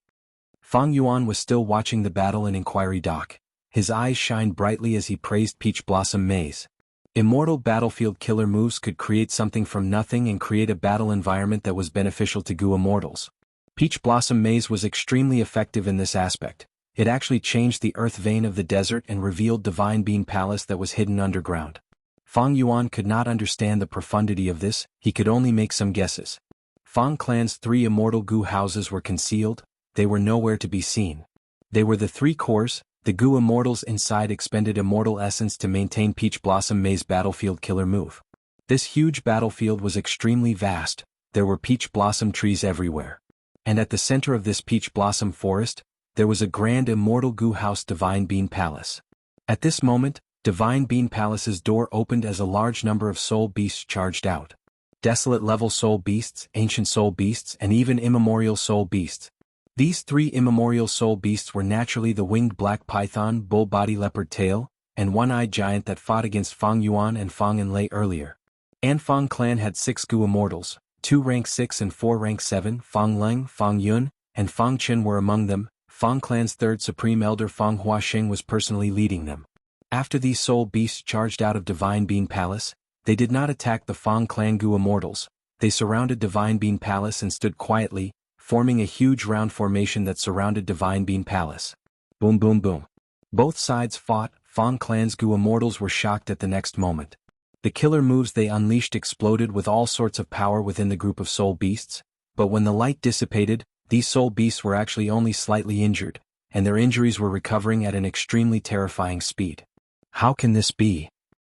Fang Yuan was still watching the battle in Inquiry Dock. His eyes shined brightly as he praised Peach Blossom Maze. Immortal Battlefield Killer moves could create something from nothing and create a battle environment that was beneficial to Gu Immortals. Peach Blossom Maze was extremely effective in this aspect. It actually changed the earth vein of the desert and revealed Divine Bean Palace that was hidden underground. Fang Yuan could not understand the profundity of this, he could only make some guesses. Fang Clan's three Immortal Gu houses were concealed, they were nowhere to be seen. They were the three cores. The Gu Immortals inside expended immortal essence to maintain Peach Blossom Maze Battlefield Killer move. This huge battlefield was extremely vast, there were peach blossom trees everywhere. And at the center of this peach blossom forest, there was a grand Immortal Gu House Divine Bean Palace. At this moment, Divine Bean Palace's door opened as a large number of soul beasts charged out. Desolate level soul beasts, ancient soul beasts, and even immemorial soul beasts. These three immemorial soul beasts were naturally the winged black python, bull-body leopard tail, and one-eyed giant that fought against Fang Yuan and Fang Enlei earlier. And Fang Clan had 6 Gu Immortals, 2 rank 6 and 4 rank 7, Fang Leng, Fang Yun, and Fang Chen were among them. Fang Clan's third Supreme Elder Fang Huaxing was personally leading them. After these soul beasts charged out of Divine Bean Palace, they did not attack the Fang Clan Gu Immortals, they surrounded Divine Bean Palace and stood quietly, forming a huge round formation that surrounded Divine Bean Palace. Boom boom boom. Both sides fought, Fang Clan's Gu Immortals were shocked at the next moment. The killer moves they unleashed exploded with all sorts of power within the group of soul beasts, but when the light dissipated, these soul beasts were actually only slightly injured, and their injuries were recovering at an extremely terrifying speed. How can this be?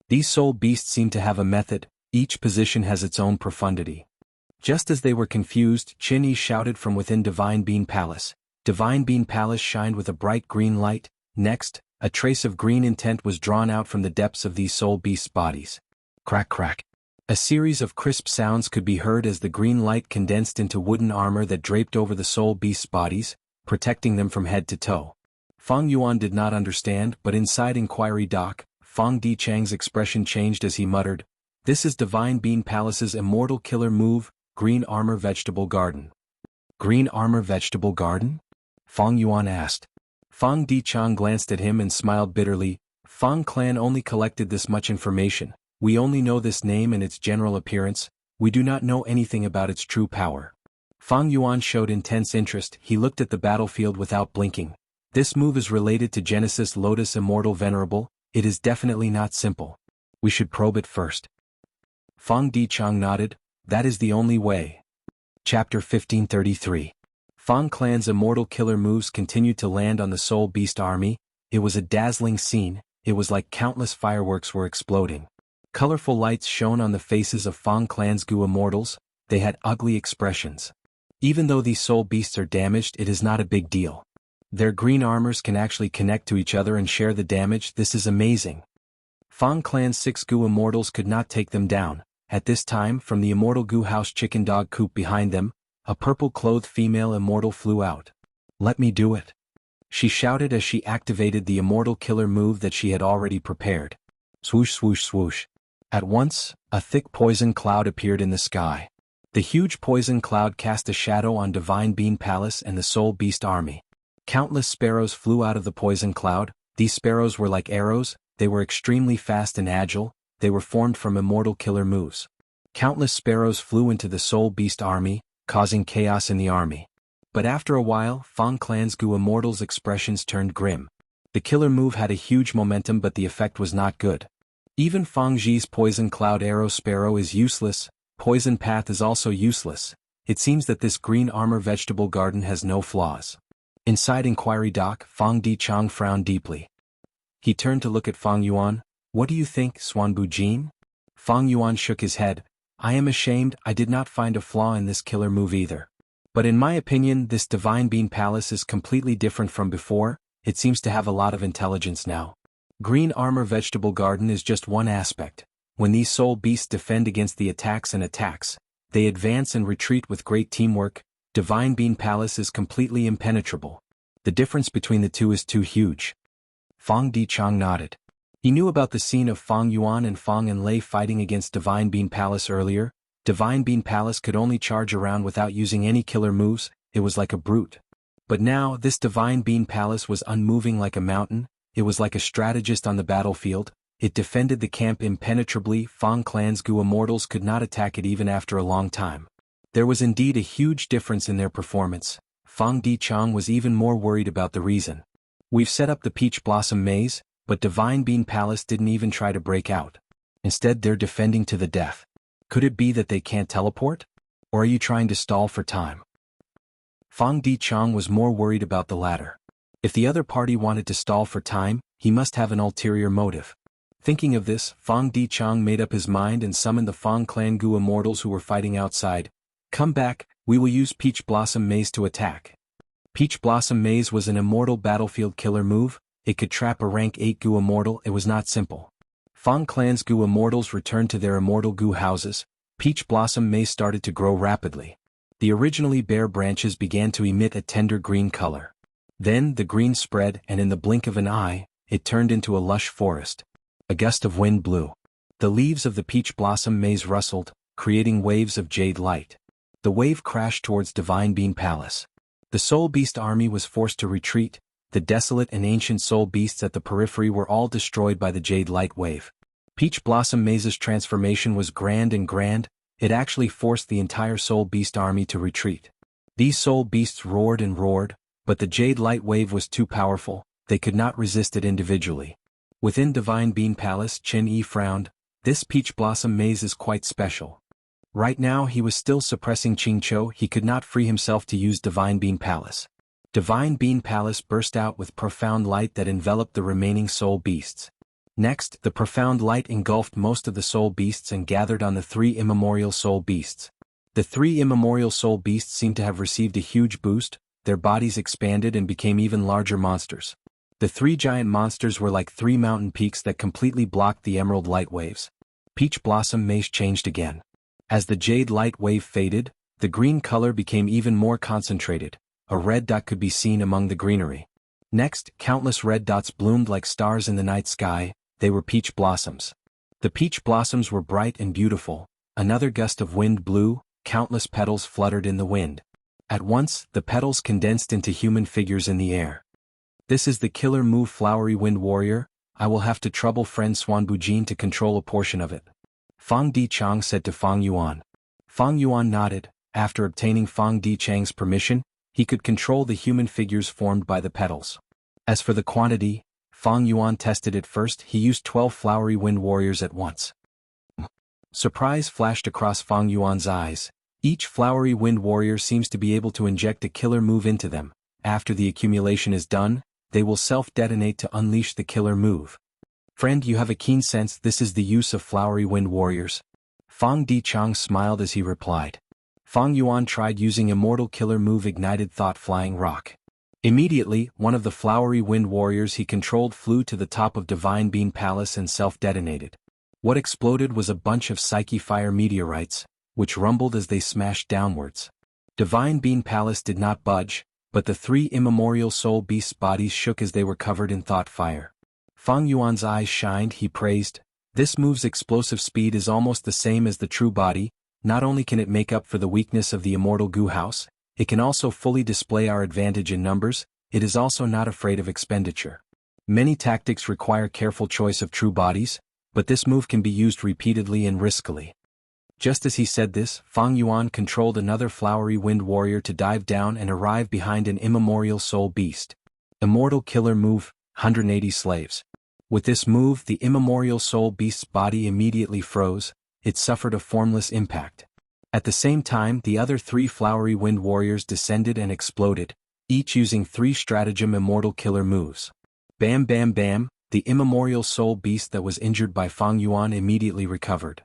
These soul beasts seem to have a method, each position has its own profundity. Just as they were confused, Chen Yi shouted from within Divine Bean Palace. Divine Bean Palace shined with a bright green light. Next, a trace of green intent was drawn out from the depths of these soul beasts' bodies. Crack crack. A series of crisp sounds could be heard as the green light condensed into wooden armor that draped over the soul beasts' bodies, protecting them from head to toe. Fang Yuan did not understand, but inside Inquiry Dock, Fang Dichang's expression changed as he muttered, "This is Divine Bean Palace's immortal killer move, Green Armor Vegetable Garden." Green Armor Vegetable Garden? Fang Yuan asked. Fang Dichang glanced at him and smiled bitterly. Fang Clan only collected this much information. We only know this name and its general appearance, we do not know anything about its true power. Fang Yuan showed intense interest, he looked at the battlefield without blinking. This move is related to Genesis Lotus Immortal Venerable, it is definitely not simple. We should probe it first. Fang Dichang nodded, that is the only way, Chapter 1533. Fang clan's immortal killer moves continued to land on the Soul Beast army. It was a dazzling scene. It was like countless fireworks were exploding. Colorful lights shone on the faces of Fang clan's Gu immortals. They had ugly expressions. Even though these soul beasts are damaged, it is not a big deal. Their green armors can actually connect to each other and share the damage. This is amazing. Fang clan's 6 Gu immortals could not take them down. At this time, from the immortal Gu house chicken dog coop behind them, a purple-clothed female immortal flew out. "Let me do it," she shouted as she activated the immortal killer move that she had already prepared. Swoosh swoosh swoosh. At once, a thick poison cloud appeared in the sky. The huge poison cloud cast a shadow on Divine Bean Palace and the Soul Beast army. Countless sparrows flew out of the poison cloud. These sparrows were like arrows. They were extremely fast and agile. They were formed from immortal killer moves. Countless sparrows flew into the Soul Beast army, causing chaos in the army. But after a while, Fang clan's Gu immortals' expressions turned grim. The killer move had a huge momentum, but the effect was not good. Even Fang Ji's poison cloud arrow sparrow is useless. Poison path is also useless. It seems that this green armor vegetable garden has no flaws. Inside Inquiry Dock, Fang Dichang frowned deeply. He turned to look at Fang Yuan. "What do you think, Xuanbu Jin?" Fang Yuan shook his head. "I am ashamed. I did not find a flaw in this killer move either. But in my opinion, this Divine Bean Palace is completely different from before. It seems to have a lot of intelligence now. Green armor vegetable garden is just one aspect. When these soul beasts defend against the attacks, they advance and retreat with great teamwork. Divine Bean Palace is completely impenetrable. The difference between the two is too huge." Fang Dichang nodded. He knew about the scene of Fang Yuan and Fang Enlei fighting against Divine Bean Palace earlier. Divine Bean Palace could only charge around without using any killer moves. It was like a brute. But now, this Divine Bean Palace was unmoving like a mountain. It was like a strategist on the battlefield. It defended the camp impenetrably. Fang clan's Gu immortals could not attack it even after a long time. There was indeed a huge difference in their performance. Fang Dichang was even more worried about the reason. "We've set up the Peach Blossom Maze, but Divine Bean Palace didn't even try to break out. Instead, they're defending to the death. Could it be that they can't teleport? Or are you trying to stall for time?" Fang Dichang was more worried about the latter. If the other party wanted to stall for time, he must have an ulterior motive. Thinking of this, Fang Dichang made up his mind and summoned the Fang clan Gu immortals who were fighting outside. "Come back, we will use Peach Blossom Maze to attack." Peach Blossom Maze was an immortal battlefield killer move. It could trap a rank 8 Gu immortal. It was not simple. Fang clan's Gu immortals returned to their immortal Gu houses. Peach Blossom Maze started to grow rapidly. The originally bare branches began to emit a tender green color. Then the green spread, and in the blink of an eye, it turned into a lush forest. A gust of wind blew. The leaves of the Peach Blossom Maze rustled, creating waves of jade light. The wave crashed towards Divine Bean Palace. The Soul Beast army was forced to retreat. The desolate and ancient soul beasts at the periphery were all destroyed by the jade light wave. Peach Blossom Maze's transformation was grand. It actually forced the entire soul beast army to retreat. These soul beasts roared and roared, but the jade light wave was too powerful. They could not resist it individually. Within Divine Bean Palace, Chen Yi frowned. This Peach Blossom Maze is quite special. Right now he was still suppressing Qingqiu. He could not free himself to use Divine Bean Palace. Divine Bean Palace burst out with profound light that enveloped the remaining soul beasts. Next, the profound light engulfed most of the soul beasts and gathered on the 3 immemorial soul beasts. The 3 immemorial soul beasts seemed to have received a huge boost. Their bodies expanded and became even larger monsters. The 3 giant monsters were like 3 mountain peaks that completely blocked the emerald light waves. Peach Blossom Maze changed again. As the jade light wave faded, the green color became even more concentrated. A red dot could be seen among the greenery. Next, countless red dots bloomed like stars in the night sky. They were peach blossoms. The peach blossoms were bright and beautiful. Another gust of wind blew. Countless petals fluttered in the wind. At once, the petals condensed into human figures in the air. "This is the killer move, Flowery Wind Warrior. I will have to trouble friend Xuanbu Jin to control a portion of it," Fang Dichang said to Fang Yuan. Fang Yuan nodded. After obtaining Fang Dichang's permission, he could control the human figures formed by the petals. As for the quantity, Fang Yuan tested it first. He used 12 Flowery Wind Warriors at once. Surprise flashed across Fang Yuan's eyes. Each flowery wind warrior seems to be able to inject a killer move into them. After the accumulation is done, they will self-detonate to unleash the killer move. Friend, you have a keen sense this is the use of flowery wind warriors. Fang Dichang smiled as he replied. Fang Yuan tried using immortal killer move ignited thought flying rock. Immediately, one of the flowery wind warriors he controlled flew to the top of Divine Bean Palace and self-detonated. What exploded was a bunch of Psyche Fire meteorites, which rumbled as they smashed downwards. Divine Bean Palace did not budge, but the three immemorial soul beasts' bodies shook as they were covered in thought fire. Fang Yuan's eyes shined, he praised. This move's explosive speed is almost the same as the true body. Not only can it make up for the weakness of the immortal goo house, it can also fully display our advantage in numbers. It is also not afraid of expenditure. Many tactics require careful choice of true bodies, but this move can be used repeatedly and riskily. Just as he said this, Fang Yuan controlled another flowery wind warrior to dive down and arrive behind an immemorial soul beast. Immortal killer move, 180 slaves. With this move, the immemorial soul beast's body immediately froze. It suffered a formless impact. At the same time, the other three flowery wind warriors descended and exploded, each using 3 stratagem immortal killer moves. Bam bam bam, the immemorial soul beast that was injured by Fang Yuan immediately recovered.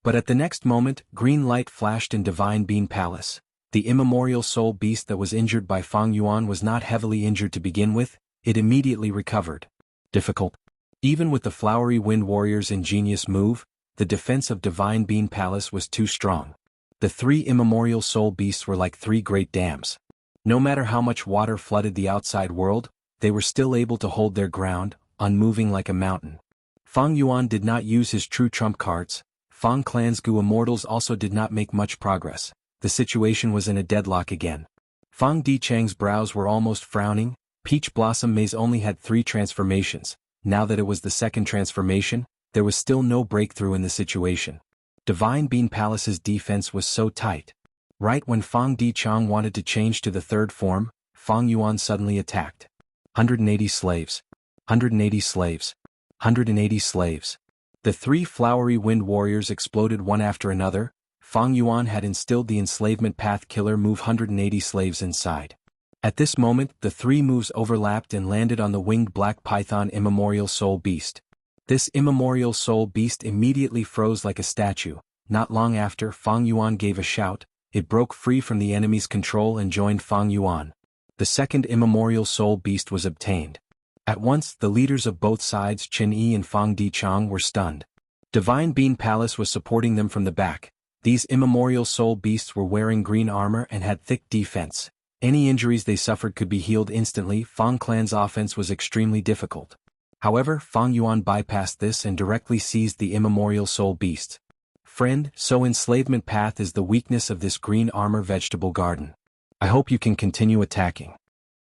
But at the next moment, green light flashed in Divine Bean Palace. The immemorial soul beast that was injured by Fang Yuan was not heavily injured to begin with, it immediately recovered. Difficult. Even with the flowery wind warrior's ingenious move, the defense of Divine Bean Palace was too strong. The 3 immemorial soul beasts were like 3 great dams. No matter how much water flooded the outside world, they were still able to hold their ground, unmoving like a mountain. Fang Yuan did not use his true trump cards. Fang Clan's Gu Immortals also did not make much progress. The situation was in a deadlock again. Fang Dichang's brows were almost frowning. Peach Blossom Maze only had 3 transformations. Now that it was the second transformation, there was still no breakthrough in the situation. Divine Bean Palace's defense was so tight. Right when Fang Dichang wanted to change to the third form, Fang Yuan suddenly attacked. 180 slaves. 180 slaves. 180 slaves. The 3 flowery wind warriors exploded one after another. Fang Yuan had instilled the enslavement path killer move 180 slaves inside. At this moment, the 3 moves overlapped and landed on the winged black python immemorial soul beast. This immemorial soul beast immediately froze like a statue. Not long after, Fang Yuan gave a shout. It broke free from the enemy's control and joined Fang Yuan. The second immemorial soul beast was obtained. At once, the leaders of both sides, Qin Yi and Fang Dichang, were stunned. Divine Bean Palace was supporting them from the back. These immemorial soul beasts were wearing green armor and had thick defense. Any injuries they suffered could be healed instantly. Fang Clan's offense was extremely difficult. However, Fang Yuan bypassed this and directly seized the immemorial soul beasts. Friend, so enslavement path is the weakness of this green armor vegetable garden. I hope you can continue attacking.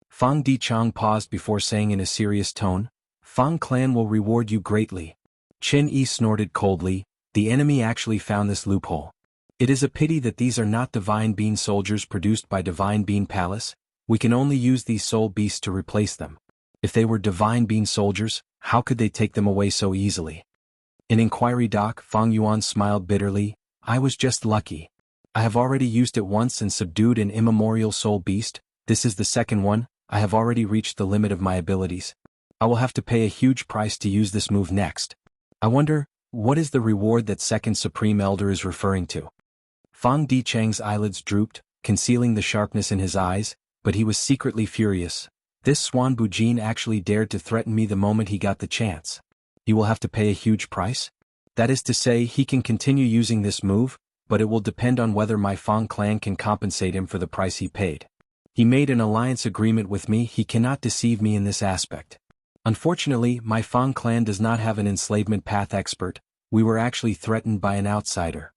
Fang Dichang paused before saying in a serious tone, Fang Clan will reward you greatly. Qin Yi snorted coldly, the enemy actually found this loophole. It is a pity that these are not Divine Bean soldiers produced by Divine Bean Palace. We can only use these soul beasts to replace them. If they were Divine Bean soldiers, how could they take them away so easily? In Inquiry Dock, Fang Yuan smiled bitterly, I was just lucky. I have already used it once and subdued an immemorial soul beast. This is the second one. I have already reached the limit of my abilities. I will have to pay a huge price to use this move next. I wonder, what is the reward that Second Supreme Elder is referring to? Fang Dichang's eyelids drooped, concealing the sharpness in his eyes, but he was secretly furious. This Swan Bujin actually dared to threaten me the moment he got the chance. He will have to pay a huge price? That is to say, he can continue using this move, but it will depend on whether my Fang clan can compensate him for the price he paid. He made an alliance agreement with me. He cannot deceive me in this aspect. Unfortunately, my Fang clan does not have an enslavement path expert. We were actually threatened by an outsider.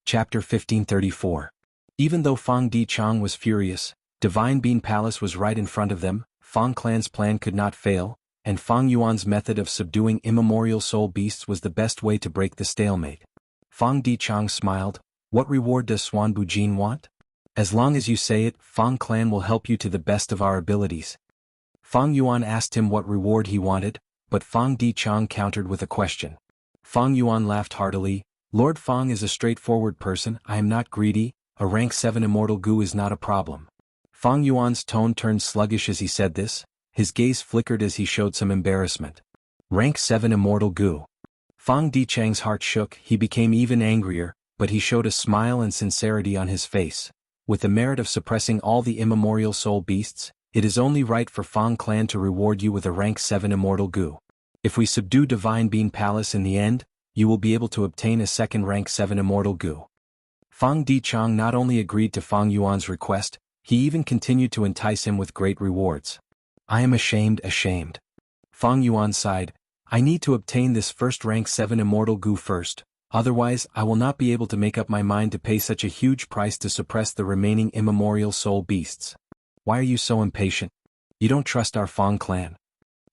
Chapter 1534. Even though Fang Dichang was furious, Divine Bean Palace was right in front of them. Fang Clan's plan could not fail, and Fang Yuan's method of subduing immemorial soul beasts was the best way to break the stalemate. Fang Dichang smiled. What reward does Swan Bujin want? As long as you say it, Fang Clan will help you to the best of our abilities. Fang Yuan asked him what reward he wanted, but Fang Dichang countered with a question. Fang Yuan laughed heartily. Lord Fang is a straightforward person. I am not greedy. a rank 7 immortal goo is not a problem. Fang Yuan's tone turned sluggish as he said this, his gaze flickered as he showed some embarrassment. Rank 7 immortal goo. Fang Dichang's heart shook, he became even angrier, but he showed a smile and sincerity on his face. With the merit of suppressing all the immemorial soul beasts, it is only right for Fang clan to reward you with a rank 7 immortal goo. If we subdue Divine Bean Palace in the end, you will be able to obtain a second rank 7 immortal goo. Fang Dichang not only agreed to Fang Yuan's request, he even continued to entice him with great rewards. I am ashamed. Fang Yuan sighed, I need to obtain this first rank 7 immortal goo first, otherwise I will not be able to make up my mind to pay such a huge price to suppress the remaining immemorial soul beasts. Why are you so impatient? You don't trust our Fang clan.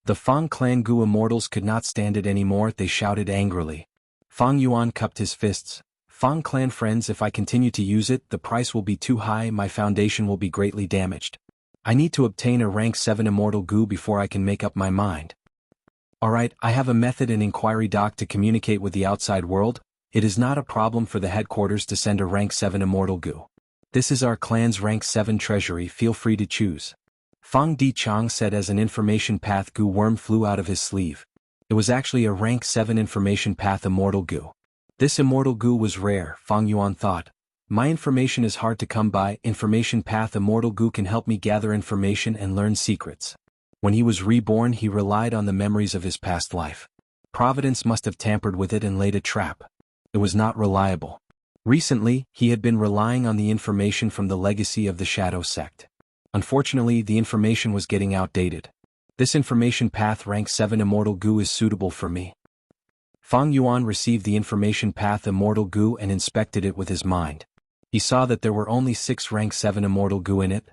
The Fang clan goo immortals could not stand it anymore, they shouted angrily. Fang Yuan cupped his fists. Fang clan friends, if I continue to use it, the price will be too high, my foundation will be greatly damaged. I need to obtain a rank 7 immortal goo before I can make up my mind. Alright, I have a method in inquiry dock to communicate with the outside world. It is not a problem for the headquarters to send a rank 7 immortal goo. This is our clan's rank 7 treasury, feel free to choose. Fang Dichang said as an information path goo worm flew out of his sleeve. It was actually a rank 7 information path immortal goo. This immortal goo was rare, Fang Yuan thought. My information is hard to come by, information path immortal goo can help me gather information and learn secrets. When he was reborn he relied on the memories of his past life. Providence must have tampered with it and laid a trap. It was not reliable. Recently, he had been relying on the information from the legacy of the Shadow Sect. Unfortunately, the information was getting outdated. This information path rank 7 immortal goo is suitable for me. Fang Yuan received the information path immortal goo and inspected it with his mind. He saw that there were only 6 rank 7 immortal goo in it.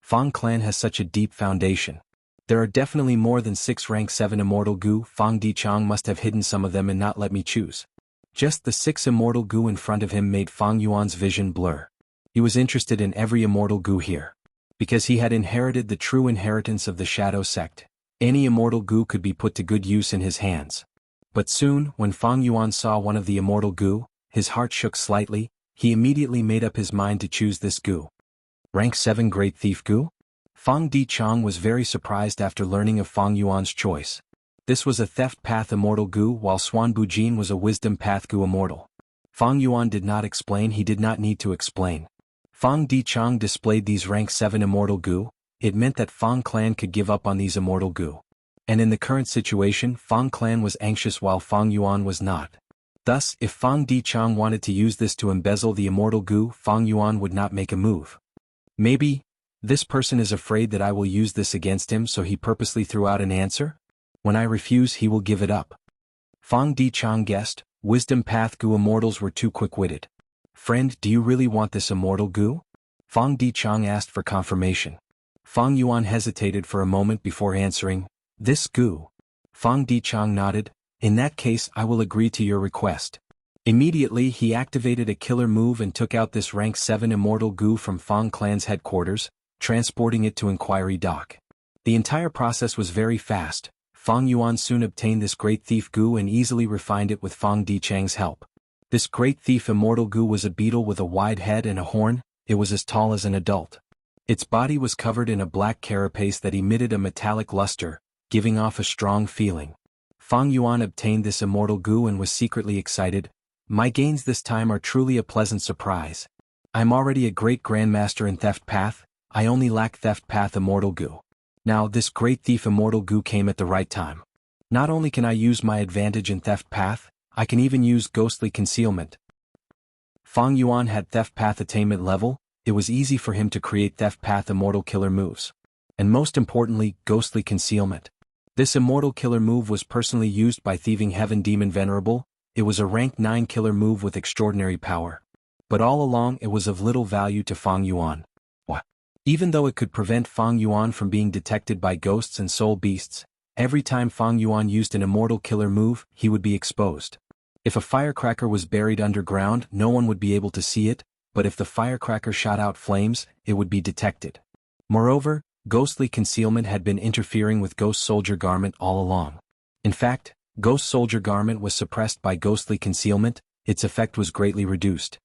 Fang clan has such a deep foundation. There are definitely more than 6 rank 7 immortal goo, Fang Dichang must have hidden some of them and not let me choose. Just the 6 immortal goo in front of him made Fang Yuan's vision blur. He was interested in every immortal goo here. Because he had inherited the true inheritance of the Shadow Sect, any immortal goo could be put to good use in his hands. But soon, when Fang Yuan saw one of the immortal goo, his heart shook slightly, he immediately made up his mind to choose this goo. Rank 7 Great Thief Goo? Fang Dichang was very surprised after learning of Fang Yuan's choice. This was a Theft Path Immortal Goo while Xuan Bujin was a Wisdom Path Goo Immortal. Fang Yuan did not explain, he did not need to explain. Fang Dichang displayed these rank 7 Immortal Goo, it meant that Fang clan could give up on these Immortal Goo. And in the current situation Fang clan was anxious while Fang Yuan was not. Thus, if Fang Dichang wanted to use this to embezzle the Immortal Goo, Fang Yuan would not make a move. Maybe, this person is afraid that I will use this against him, so he purposely threw out an answer? When I refuse he will give it up. Fang Dichang guessed, Wisdom Path Goo Immortals were too quick-witted. Friend, do you really want this Immortal Goo? Fang Dichang asked for confirmation. Fang Yuan hesitated for a moment before answering, this Goo. Fang Dichang nodded, in that case I will agree to your request. Immediately he activated a killer move and took out this rank 7 Immortal Goo from Fang clan's headquarters, transporting it to Inquiry Dock. The entire process was very fast. Fang Yuan soon obtained this Great Thief Goo and easily refined it with Fang Dichang's help. This Great Thief Immortal Goo was a beetle with a wide head and a horn, it was as tall as an adult. Its body was covered in a black carapace that emitted a metallic luster, giving off a strong feeling. Fang Yuan obtained this Immortal Goo and was secretly excited. My gains this time are truly a pleasant surprise. I'm already a great grandmaster in Theft Path, I only lack Theft Path Immortal Goo. Now this Great Thief Immortal Goo came at the right time. Not only can I use my advantage in Theft Path, I can even use Ghostly Concealment. Fang Yuan had Theft Path attainment level, it was easy for him to create Theft Path Immortal Killer moves. And most importantly, Ghostly Concealment. This Immortal Killer move was personally used by Thieving Heaven Demon Venerable, it was a rank 9 killer move with extraordinary power. But all along it was of little value to Fang Yuan. Even though it could prevent Fang Yuan from being detected by ghosts and soul beasts, every time Fang Yuan used an Immortal Killer move, he would be exposed. If a firecracker was buried underground, no one would be able to see it, but if the firecracker shot out flames, it would be detected. Moreover, Ghostly Concealment had been interfering with Ghost Soldier Garment all along. In fact, Ghost Soldier Garment was suppressed by Ghostly Concealment, its effect was greatly reduced.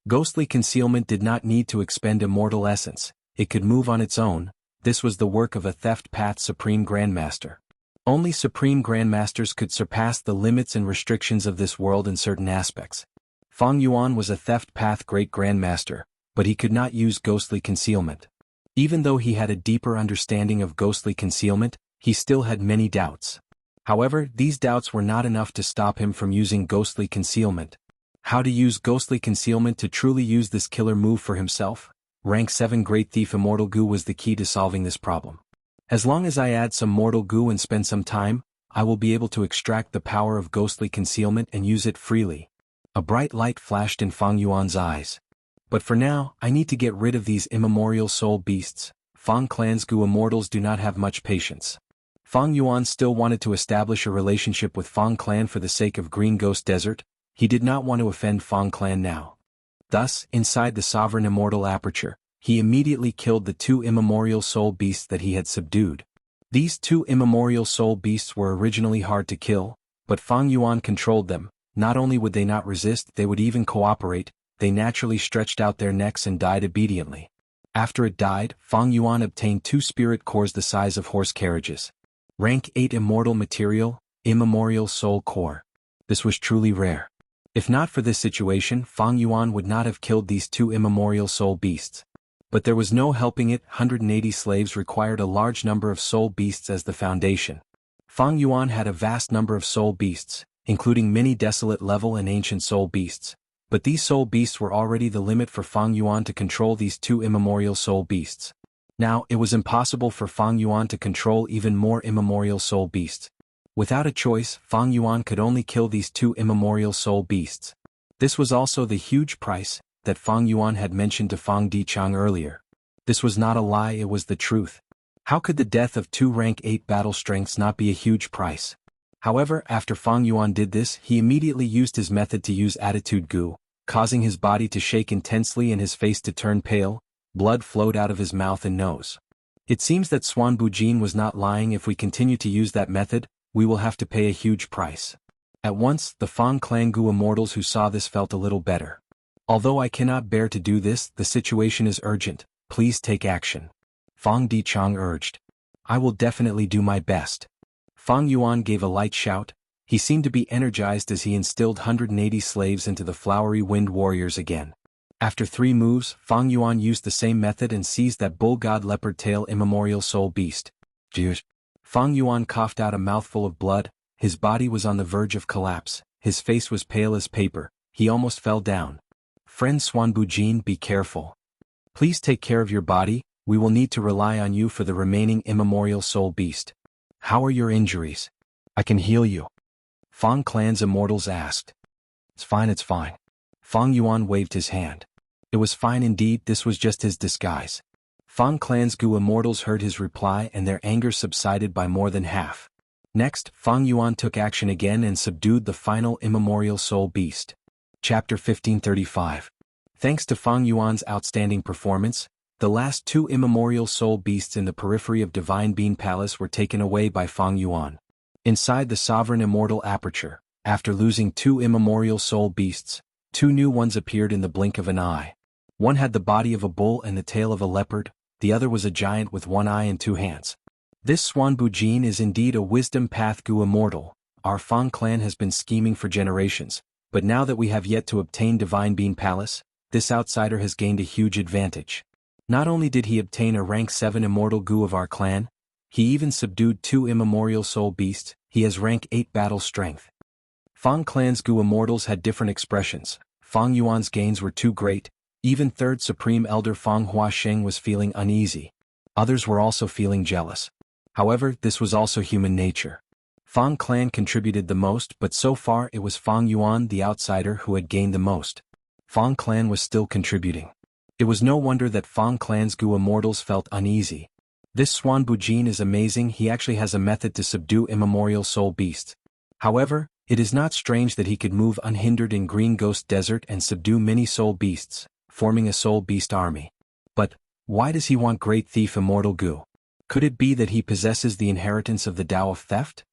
Ghostly concealment did not need to expend immortal essence, it could move on its own. This was the work of a theft path Supreme Grandmaster. Only Supreme Grandmasters could surpass the limits and restrictions of this world in certain aspects. Fang Yuan was a theft path Great Grandmaster, but he could not use ghostly concealment. Even though he had a deeper understanding of ghostly concealment, he still had many doubts. However, these doubts were not enough to stop him from using ghostly concealment. How to use ghostly concealment to truly use this killer move for himself? Rank 7 Great Thief Immortal Goo was the key to solving this problem. As long as I add some mortal goo and spend some time, I will be able to extract the power of ghostly concealment and use it freely. A bright light flashed in Fang Yuan's eyes. But for now, I need to get rid of these immemorial soul beasts. Fang Clan's Goo Immortals do not have much patience. Fang Yuan still wanted to establish a relationship with Fang Clan for the sake of Green Ghost Desert. He did not want to offend Fang Clan now. Thus, inside the Sovereign Immortal Aperture, he immediately killed the 2 immemorial soul beasts that he had subdued. These 2 immemorial soul beasts were originally hard to kill, but Fang Yuan controlled them. Not only would they not resist, they would even cooperate. They naturally stretched out their necks and died obediently. After it died, Fang Yuan obtained 2 spirit cores the size of horse carriages. Rank 8 Immortal Material, Immemorial Soul Core. This was truly rare. If not for this situation, Fang Yuan would not have killed these 2 immemorial soul beasts. But there was no helping it. 180 slaves required a large number of soul beasts as the foundation. Fang Yuan had a vast number of soul beasts, including many desolate level and ancient soul beasts. But these soul beasts were already the limit for Fang Yuan to control these 2 immemorial soul beasts. Now, it was impossible for Fang Yuan to control even more immemorial soul beasts. Without a choice, Fang Yuan could only kill these 2 immemorial soul beasts. This was also the huge price that Fang Yuan had mentioned to Fang Dichang earlier. This was not a lie, it was the truth. How could the death of 2 rank 8 battle strengths not be a huge price? However, after Fang Yuan did this, he immediately used his method to use attitude goo, causing his body to shake intensely and his face to turn pale. Blood flowed out of his mouth and nose. It seems that Xuan Bujin was not lying. If we continue to use that method, we will have to pay a huge price. At once, the Fang Clan Goo Immortals who saw this felt a little better. Although I cannot bear to do this, the situation is urgent. Please take action. Fang Dichang urged. I will definitely do my best. Fang Yuan gave a light shout. He seemed to be energized as he instilled 180 slaves into the flowery wind warriors again. After 3 moves, Fang Yuan used the same method and seized that bull god leopard tail immemorial soul beast. Fang Yuan coughed out a mouthful of blood. His body was on the verge of collapse. His face was pale as paper. He almost fell down. Friend Xuan Bujin, be careful. Please take care of your body. We will need to rely on you for the remaining immemorial soul beast. How are your injuries? I can heal you. Fang Clan's immortals asked. It's fine, it's fine. Fang Yuan waved his hand. It was fine indeed, this was just his disguise. Fang Clan's Goo Immortals heard his reply and their anger subsided by more than half. Next, Fang Yuan took action again and subdued the final immemorial soul beast. Chapter 1535. Thanks to Fang Yuan's outstanding performance, the last 2 immemorial soul beasts in the periphery of Divine Bean Palace were taken away by Fang Yuan. Inside the Sovereign Immortal Aperture, after losing 2 immemorial soul beasts, 2 new ones appeared in the blink of an eye. One had the body of a bull and the tail of a leopard, the other was a giant with 1 eye and 2 hands. This Xuan Bujin is indeed a wisdom path Goo Immortal. Our Fang clan has been scheming for generations, but now that we have yet to obtain Divine Bean Palace, this outsider has gained a huge advantage. Not only did he obtain a rank 7 immortal Goo of our clan, he even subdued 2 immemorial soul beasts. He has rank 8 battle strength. Fang clan's Goo Immortals had different expressions. Fang Yuan's gains were too great. Even 3rd Supreme Elder Fang Huasheng was feeling uneasy. Others were also feeling jealous. However, this was also human nature. Fang clan contributed the most, but so far it was Fang Yuan the outsider who had gained the most. Fang clan was still contributing. It was no wonder that Fang clan's Goo Immortals felt uneasy. This Xuan Bujin is amazing, he actually has a method to subdue immemorial soul beasts. However, it is not strange that he could move unhindered in Green Ghost Desert and subdue many soul beasts, forming a soul beast army. But, why does he want Great Thief Immortal Goo? Could it be that he possesses the inheritance of the Tao of Theft?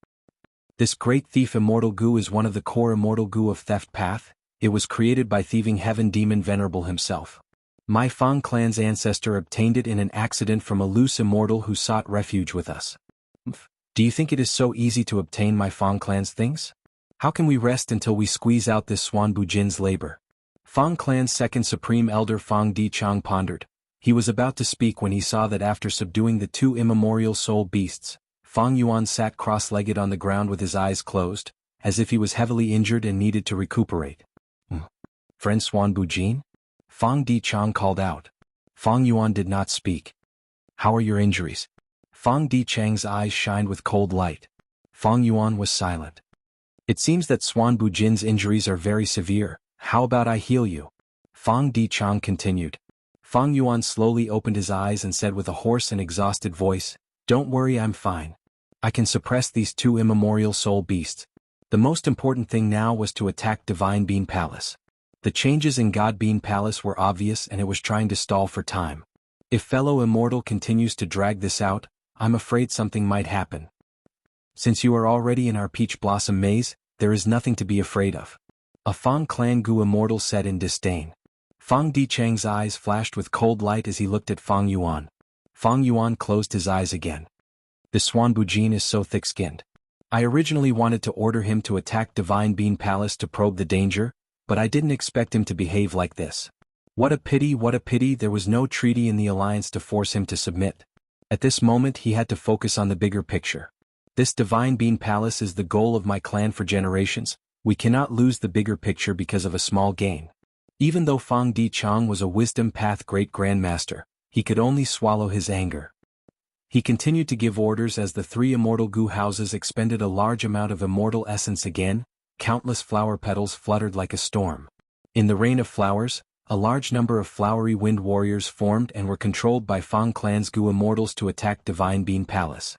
This Great Thief Immortal Goo is one of the core Immortal Goo of Theft path. It was created by thieving heaven demon Venerable himself. My Fang clan's ancestor obtained it in an accident from a loose immortal who sought refuge with us. Do you think it is so easy to obtain my Fang clan's things? How can we rest until we squeeze out this Swan Bujin's labor? Fang clan's second supreme elder Fang Di Chang pondered. He was about to speak when he saw that after subduing the two immemorial soul beasts, Fang Yuan sat cross-legged on the ground with his eyes closed, as if he was heavily injured and needed to recuperate. Friend Swan Bujin? Fang Di Chang called out. Fang Yuan did not speak. How are your injuries? Fang Di Chang's eyes shined with cold light. Fang Yuan was silent. It seems that Swan Bujin's injuries are very severe. How about I heal you? Fang Di Chang continued. Fang Yuan slowly opened his eyes and said with a hoarse and exhausted voice, Don't worry, I'm fine. I can suppress these two immemorial soul beasts. The most important thing now was to attack Divine Bean Palace. The changes in God Bean Palace were obvious and it was trying to stall for time. If fellow immortal continues to drag this out, I'm afraid something might happen. Since you are already in our Peach Blossom Maze, there is nothing to be afraid of. A Fang Clan Gu immortal said in disdain. Fang Di Chang's eyes flashed with cold light as he looked at Fang Yuan. Fang Yuan closed his eyes again. The Swan Bujin is so thick-skinned. I originally wanted to order him to attack Divine Bean Palace to probe the danger, but I didn't expect him to behave like this. What a pity, there was no treaty in the alliance to force him to submit. At this moment he had to focus on the bigger picture. This Divine Bean Palace is the goal of my clan for generations. We cannot lose the bigger picture because of a small gain. Even though Fang Di Chang was a Wisdom Path Great Grandmaster, he could only swallow his anger. He continued to give orders as the three immortal Gu houses expended a large amount of immortal essence again. Countless flower petals fluttered like a storm. In the rain of flowers, a large number of flowery wind warriors formed and were controlled by Fang Clan's Gu immortals to attack Divine Bean Palace.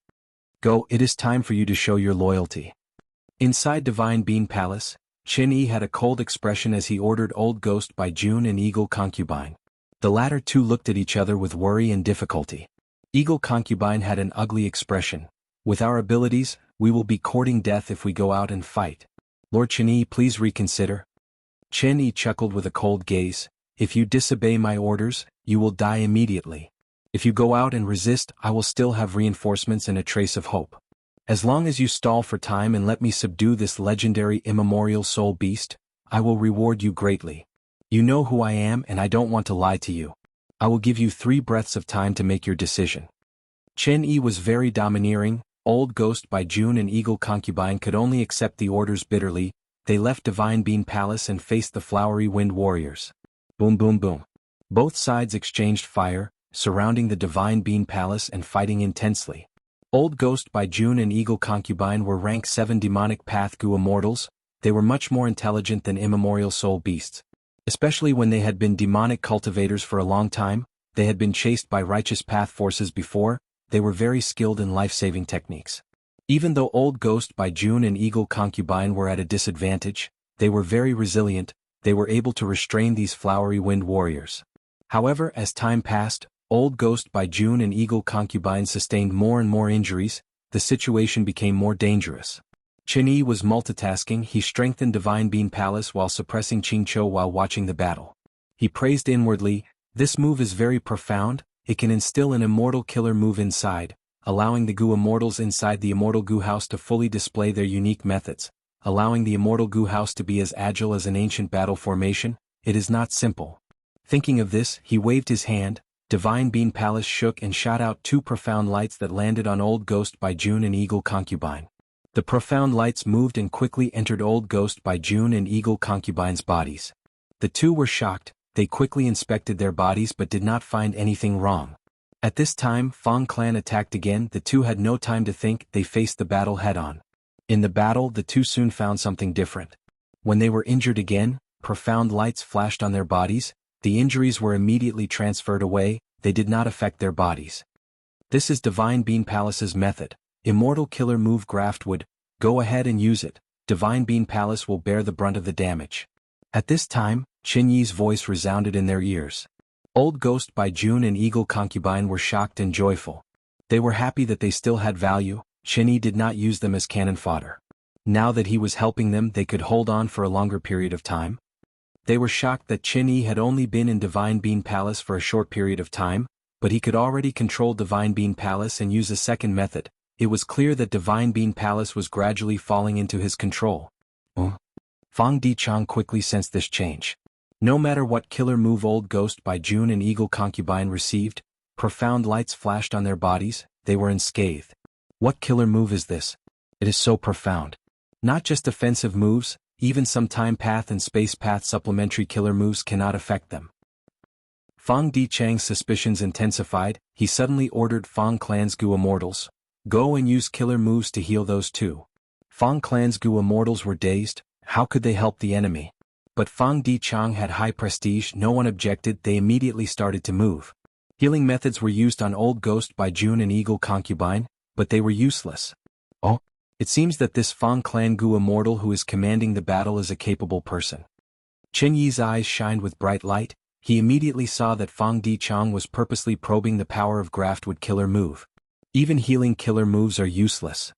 Go, it is time for you to show your loyalty. Inside Divine Bean Palace, Qin Yi had a cold expression as he ordered Old Ghost by June and Eagle Concubine. The latter two looked at each other with worry and difficulty. Eagle Concubine had an ugly expression. With our abilities, we will be courting death if we go out and fight. Lord Qin Yi, please reconsider. Qin Yi chuckled with a cold gaze. If you disobey my orders, you will die immediately. If you go out and resist, I will still have reinforcements and a trace of hope. As long as you stall for time and let me subdue this legendary immemorial soul beast, I will reward you greatly. You know who I am and I don't want to lie to you. I will give you 3 breaths of time to make your decision. Qin Yi was very domineering. Old Ghost by June and Eagle Concubine could only accept the orders bitterly. They left Divine Bean Palace and faced the flowery wind warriors. Boom boom boom. Both sides exchanged fire, surrounding the Divine Bean Palace and fighting intensely. Old Ghost by June and Eagle Concubine were rank 7 demonic path Gu immortals. They were much more intelligent than immemorial soul beasts. Especially when they had been demonic cultivators for a long time, they had been chased by righteous path forces before, they were very skilled in life-saving techniques. Even though Old Ghost by June and Eagle Concubine were at a disadvantage, they were very resilient, they were able to restrain these flowery wind warriors. However, as time passed, Old Ghost by June and Eagle Concubine sustained more and more injuries. The situation became more dangerous. Qin Yi was multitasking. He strengthened Divine Bean Palace while suppressing Qingqiu while watching the battle. He praised inwardly, this move is very profound, it can instill an immortal killer move inside, allowing the Gu immortals inside the immortal Gu house to fully display their unique methods, allowing the immortal Gu house to be as agile as an ancient battle formation. It is not simple. Thinking of this, he waved his hand. Divine Bean Palace shook and shot out 2 profound lights that landed on Old Ghost by June and Eagle Concubine. The profound lights moved and quickly entered Old Ghost by June and Eagle Concubine's bodies. The two were shocked. They quickly inspected their bodies but did not find anything wrong. At this time, Fang Clan attacked again. The two had no time to think. They faced the battle head-on. In the battle, the two soon found something different. When they were injured again, profound lights flashed on their bodies. The injuries were immediately transferred away. They did not affect their bodies. This is Divine Bean Palace's method. Immortal Killer Move Graftwood. Go ahead and use it. Divine Bean Palace will bear the brunt of the damage. At this time, Qin Yi's voice resounded in their ears. Old Ghost by June and Eagle Concubine were shocked and joyful. They were happy that they still had value. Qin Yi did not use them as cannon fodder. Now that he was helping them, they could hold on for a longer period of time. They were shocked that Qin Yi had only been in Divine Bean Palace for a short period of time, but he could already control Divine Bean Palace and use a second method. It was clear that Divine Bean Palace was gradually falling into his control. Fang Dichang quickly sensed this change. No matter what killer move Old Ghost by June and Eagle Concubine received, profound lights flashed on their bodies, they were unscathed. What killer move is this? It is so profound. Not just offensive moves, even some time path and space path supplementary killer moves cannot affect them. Fang Dichang's suspicions intensified. He suddenly ordered Fang Clan's Gu Immortals, "Go and use killer moves to heal those two." Fang Clan's Gu Immortals were dazed. How could they help the enemy? But Fang Dichang had high prestige. No one objected. They immediately started to move. Healing methods were used on Old Ghost by June and Eagle Concubine, but they were useless. It seems that this Fang Clan Gu Immortal who is commanding the battle is a capable person. Qin Yi's eyes shined with bright light. He immediately saw that Fang Dichang was purposely probing the power of Graftwood killer move. Even healing killer moves are useless.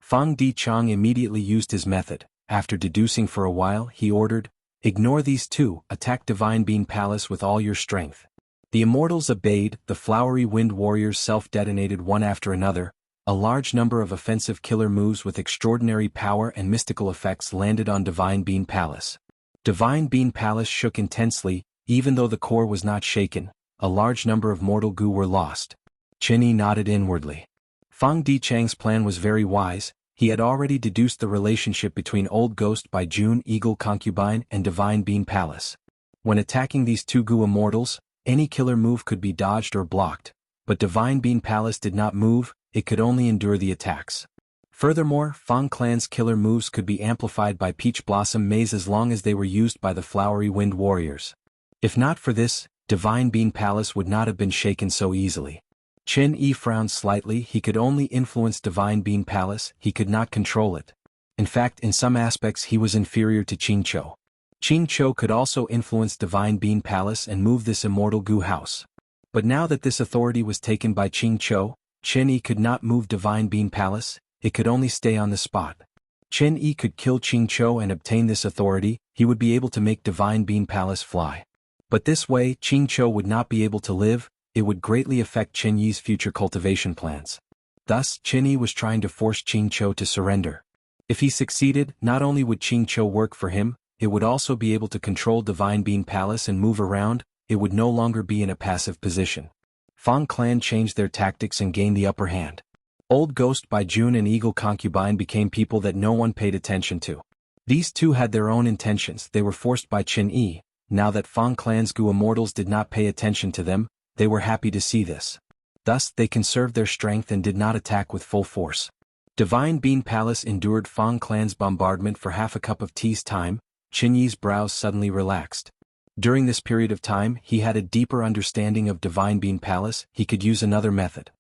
Fang Dichang immediately used his method. After deducing for a while, he ordered, "Ignore these two, attack Divine Bean Palace with all your strength." The Immortals obeyed. The Flowery Wind Warriors self-detonated one after another. A large number of offensive killer moves with extraordinary power and mystical effects landed on Divine Bean Palace. Divine Bean Palace shook intensely. Even though the core was not shaken, a large number of mortal goo were lost. Qin Yi nodded inwardly. Fang Dichang's plan was very wise. He had already deduced the relationship between Old Ghost by June Eagle Concubine and Divine Bean Palace. When attacking these two Gu Immortals, any killer move could be dodged or blocked, but Divine Bean Palace did not move. It could only endure the attacks. Furthermore, Fang Clan's killer moves could be amplified by Peach Blossom Maze as long as they were used by the Flowery Wind Warriors. If not for this, Divine Bean Palace would not have been shaken so easily. Qin Yi frowned slightly. He could only influence Divine Bean Palace, he could not control it. In fact, in some aspects he was inferior to Qingqiu. Qingqiu could also influence Divine Bean Palace and move this immortal Gu house. But now that this authority was taken by Qingqiu, Qin Yi could not move Divine Bean Palace, it could only stay on the spot. Qin Yi could kill Qingqiu and obtain this authority. He would be able to make Divine Bean Palace fly. But this way, Qingqiu would not be able to live. It would greatly affect Qin Yi's future cultivation plans. Thus, Qin Yi was trying to force Qingqiu to surrender. If he succeeded, not only would Qingqiu work for him, it would also be able to control Divine Bean Palace and move around. It would no longer be in a passive position. Fang Clan changed their tactics and gained the upper hand. Old Ghost by June and Eagle Concubine became people that no one paid attention to. These two had their own intentions. They were forced by Qin Yi. Now that Fang Clan's Gu Immortals did not pay attention to them, they were happy to see this. Thus, they conserved their strength and did not attack with full force. Divine Bean Palace endured Fang Clan's bombardment for half a cup of tea's time. Qin Yi's brows suddenly relaxed. During this period of time, he had a deeper understanding of Divine Bean Palace. He could use another method.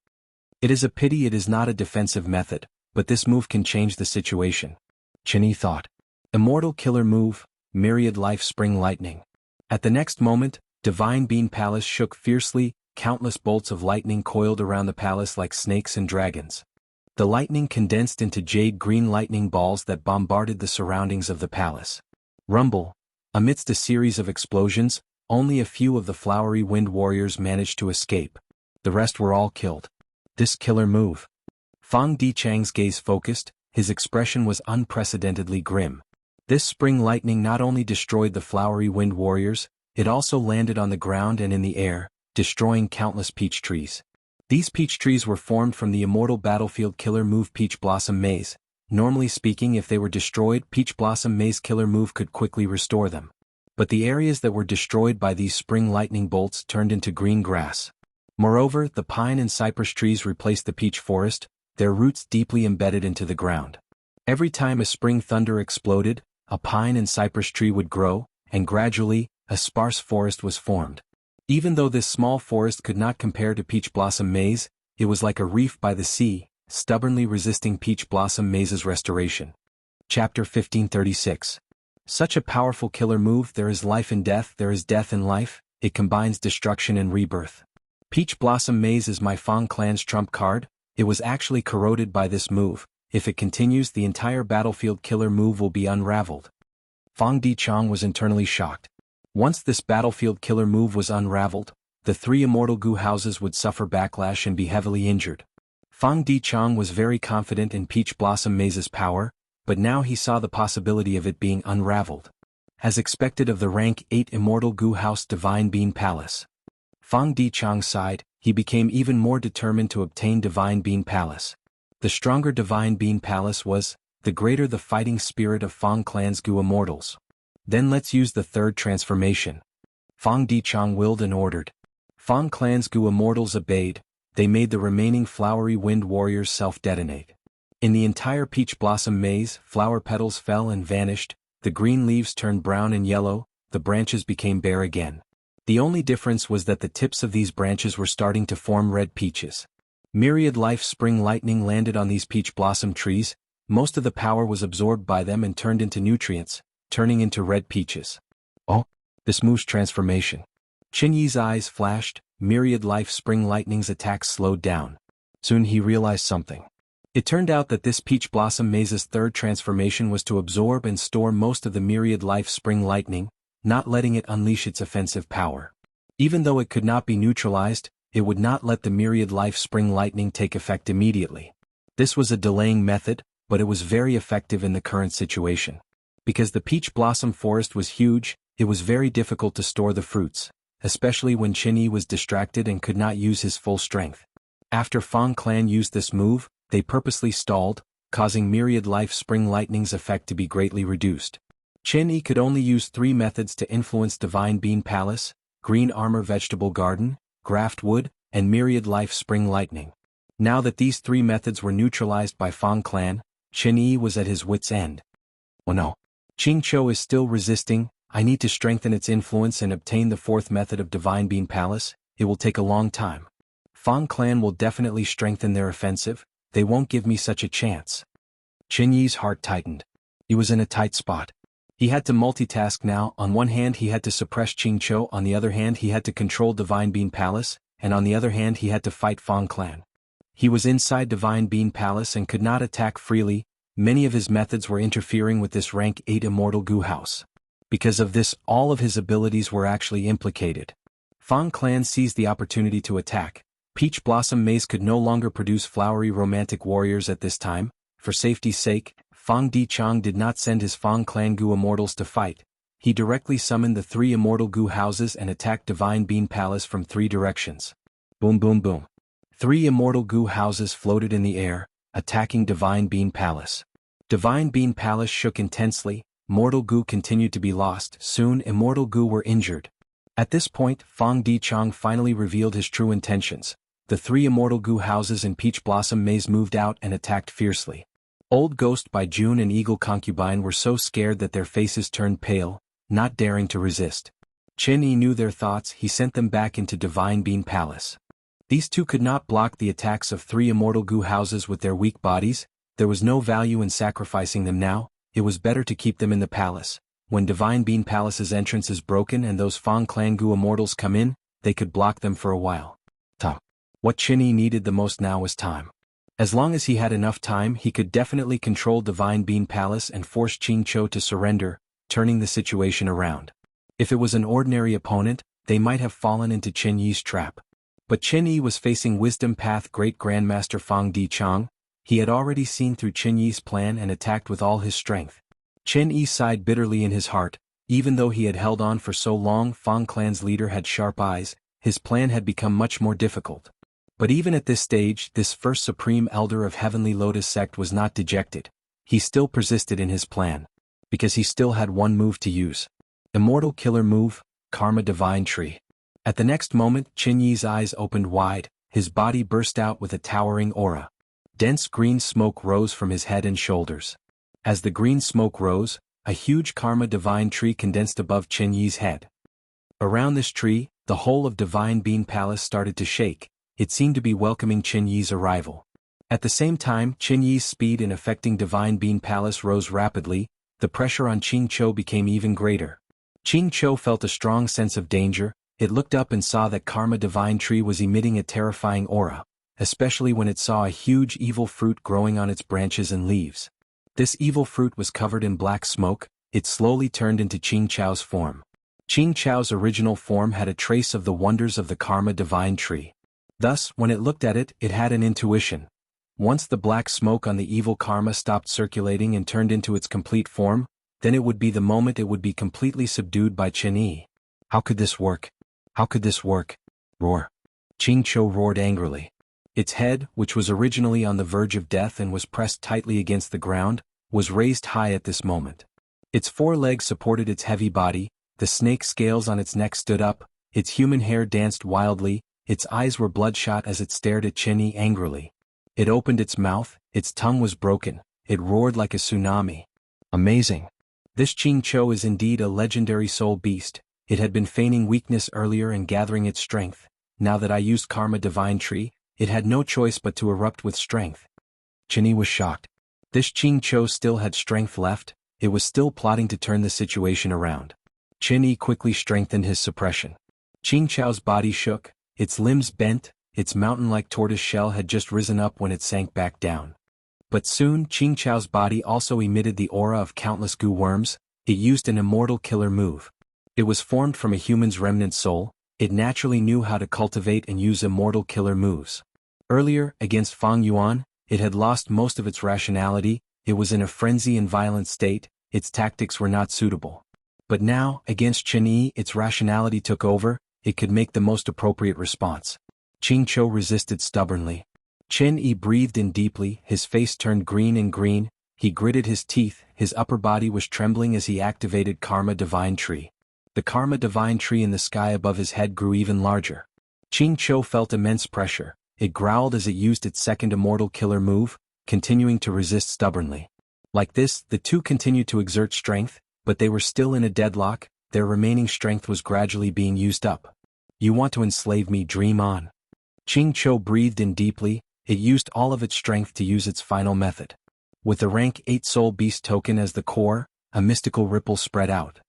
It is a pity it is not a defensive method, but this move can change the situation. Qin Yi thought. Immortal killer move, Myriad Life Spring Lightning. At the next moment, Divine Bean Palace shook fiercely. Countless bolts of lightning coiled around the palace like snakes and dragons. The lightning condensed into jade-green lightning balls that bombarded the surroundings of the palace. Rumble. Amidst a series of explosions, only a few of the Flowery Wind Warriors managed to escape. The rest were all killed. This killer move. Fang Dichang's gaze focused, his expression was unprecedentedly grim. This spring lightning not only destroyed the Flowery Wind Warriors, it also landed on the ground and in the air, destroying countless peach trees. These peach trees were formed from the immortal battlefield killer move Peach Blossom Maze. Normally speaking, if they were destroyed, Peach Blossom Maze killer move could quickly restore them. But the areas that were destroyed by these spring lightning bolts turned into green grass. Moreover, the pine and cypress trees replaced the peach forest, their roots deeply embedded into the ground. Every time a spring thunder exploded, a pine and cypress tree would grow, and gradually, a sparse forest was formed. Even though this small forest could not compare to Peach Blossom Maze, it was like a reef by the sea, stubbornly resisting Peach Blossom Maze's restoration. Chapter 1536. Such a powerful killer move. There is life in death, there is death in life. It combines destruction and rebirth. Peach Blossom Maze is my Fang Clan's trump card. It was actually corroded by this move. If it continues, the entire battlefield killer move will be unraveled. Fang Dichang was internally shocked. Once this battlefield killer move was unraveled, the 3 immortal goo houses would suffer backlash and be heavily injured. Fang Dichang was very confident in Peach Blossom Maze's power, but now he saw the possibility of it being unraveled. As expected of the rank 8 immortal goo house Divine Bean Palace. Fang Dichang sighed, he became even more determined to obtain Divine Bean Palace. The stronger Divine Bean Palace was, the greater the fighting spirit of Fang Clan's goo immortals. Then let's use the third transformation. Fang Dichang willed and ordered. Fang Clan's goo immortals obeyed. They made the remaining flowery wind warriors self-detonate. In the entire Peach Blossom Maze, flower petals fell and vanished, the green leaves turned brown and yellow, the branches became bare again. The only difference was that the tips of these branches were starting to form red peaches. Myriad life spring lightning landed on these peach blossom trees, most of the power was absorbed by them and turned into nutrients, turning into red peaches. Oh, this moves transformation. Qin Yi's eyes flashed, myriad life spring lightning's attacks slowed down. Soon he realized something. It turned out that this Peach Blossom Maze's third transformation was to absorb and store most of the myriad life spring lightning, not letting it unleash its offensive power. Even though it could not be neutralized, it would not let the myriad life spring lightning take effect immediately. This was a delaying method, but it was very effective in the current situation. Because the peach blossom forest was huge, it was very difficult to store the fruits, especially when Qin Yi was distracted and could not use his full strength. After Fang Clan used this move, they purposely stalled, causing myriad life spring lightning's effect to be greatly reduced. Qin Yi could only use 3 methods to influence Divine Bean Palace: Green Armor Vegetable Garden, Graft Wood, and Myriad Life Spring Lightning. Now that these 3 methods were neutralized by Fang Clan, Qin Yi was at his wit's end. Oh no. Qingqiu is still resisting, I need to strengthen its influence and obtain the 4th method of Divine Bean Palace, it will take a long time. Fang Clan will definitely strengthen their offensive, they won't give me such a chance. Qin Yi's heart tightened. He was in a tight spot. He had to multitask now, on one hand he had to suppress Qingqiu, on the other hand he had to control Divine Bean Palace, and on the other hand he had to fight Fang Clan. He was inside Divine Bean Palace and could not attack freely, many of his methods were interfering with this rank 8 immortal goo house. Because of this, all of his abilities were actually implicated. Fang Clan seized the opportunity to attack. Peach Blossom Maze could no longer produce flowery romantic warriors at this time. For safety's sake, Fang Dichang did not send his Fang Clan goo immortals to fight. He directly summoned the 3 immortal goo houses and attacked Divine Bean Palace from 3 directions. Boom boom boom. 3 immortal goo houses floated in the air, attacking Divine Bean Palace. Divine Bean Palace shook intensely, mortal goo continued to be lost, soon immortal goo were injured. At this point, Fang Dichang finally revealed his true intentions. The 3 immortal goo houses in Peach Blossom Maze moved out and attacked fiercely. Old Ghost by June and Eagle Concubine were so scared that their faces turned pale, not daring to resist. Qin Yi knew their thoughts, he sent them back into Divine Bean Palace. These 2 could not block the attacks of 3 immortal goo houses with their weak bodies, there was no value in sacrificing them now, it was better to keep them in the palace. When Divine Bean Palace's entrance is broken and those Fang Clan goo immortals come in, they could block them for a while. What Qin Yi needed the most now was time. As long as he had enough time, he could definitely control Divine Bean Palace and force Qingqiu to surrender, turning the situation around. If it was an ordinary opponent, they might have fallen into Qin Yi's trap. But Qin Yi was facing Wisdom Path Great Grandmaster Fang Dichang. He had already seen through Qin Yi's plan and attacked with all his strength. Qin Yi sighed bitterly in his heart, even though he had held on for so long. Fang Clan's leader had sharp eyes, his plan had become much more difficult. But even at this stage, this first Supreme Elder of Heavenly Lotus Sect was not dejected. He still persisted in his plan. Because he still had one move to use. Immortal Killer Move, Karma Divine Tree. At the next moment, Qin Yi's eyes opened wide, his body burst out with a towering aura. Dense green smoke rose from his head and shoulders. As the green smoke rose, a huge Karma Divine Tree condensed above Qin Yi's head. Around this tree, the whole of Divine Bean Palace started to shake. It seemed to be welcoming Qin Yi's arrival. At the same time, Qin Yi's speed in affecting Divine Bean Palace rose rapidly, the pressure on Qingqiu became even greater. Qingqiu felt a strong sense of danger, it looked up and saw that Karma Divine Tree was emitting a terrifying aura, especially when it saw a huge evil fruit growing on its branches and leaves. This evil fruit was covered in black smoke, it slowly turned into Qingqiu's form. Qing Chao's original form had a trace of the wonders of the Karma Divine Tree. Thus, when it looked at it, it had an intuition. Once the black smoke on the evil karma stopped circulating and turned into its complete form, then it would be the moment it would be completely subdued by Chen Yi. How could this work? How could this work? Roar. Qing Cho roared angrily. Its head, which was originally on the verge of death and was pressed tightly against the ground, was raised high at this moment. Its 4 legs supported its heavy body, the snake scales on its neck stood up, its human hair danced wildly, its eyes were bloodshot as it stared at Chen Yi angrily. It opened its mouth, its tongue was broken, it roared like a tsunami. Amazing. This Qing Cho is indeed a legendary soul beast. It had been feigning weakness earlier and gathering its strength. Now that I used Karma Divine Tree, it had no choice but to erupt with strength. Chen Yi was shocked. This Qing Cho still had strength left, it was still plotting to turn the situation around. Chen Yi quickly strengthened his suppression. Qing Chao's body shook, its limbs bent, its mountain-like tortoise shell had just risen up when it sank back down. But soon Qing Chao's body also emitted the aura of countless goo worms. It used an immortal killer move. It was formed from a human's remnant soul. It naturally knew how to cultivate and use immortal killer moves. Earlier, against Fang Yuan, it had lost most of its rationality, it was in a frenzy and violent state, its tactics were not suitable. But now, against Chen Yi, its rationality took over, it could make the most appropriate response. Qing Cho resisted stubbornly. Chen Yi breathed in deeply, his face turned green, he gritted his teeth, his upper body was trembling as he activated Karma Divine Tree. The Karma Divine Tree in the sky above his head grew even larger. Qing Cho felt immense pressure, it growled as it used its second immortal killer move, continuing to resist stubbornly. Like this, the two continued to exert strength, but they were still in a deadlock, their remaining strength was gradually being used up. You want to enslave me, dream on. Qing Cho breathed in deeply, it used all of its strength to use its final method. With the rank 8 Soul Beast token as the core, a mystical ripple spread out.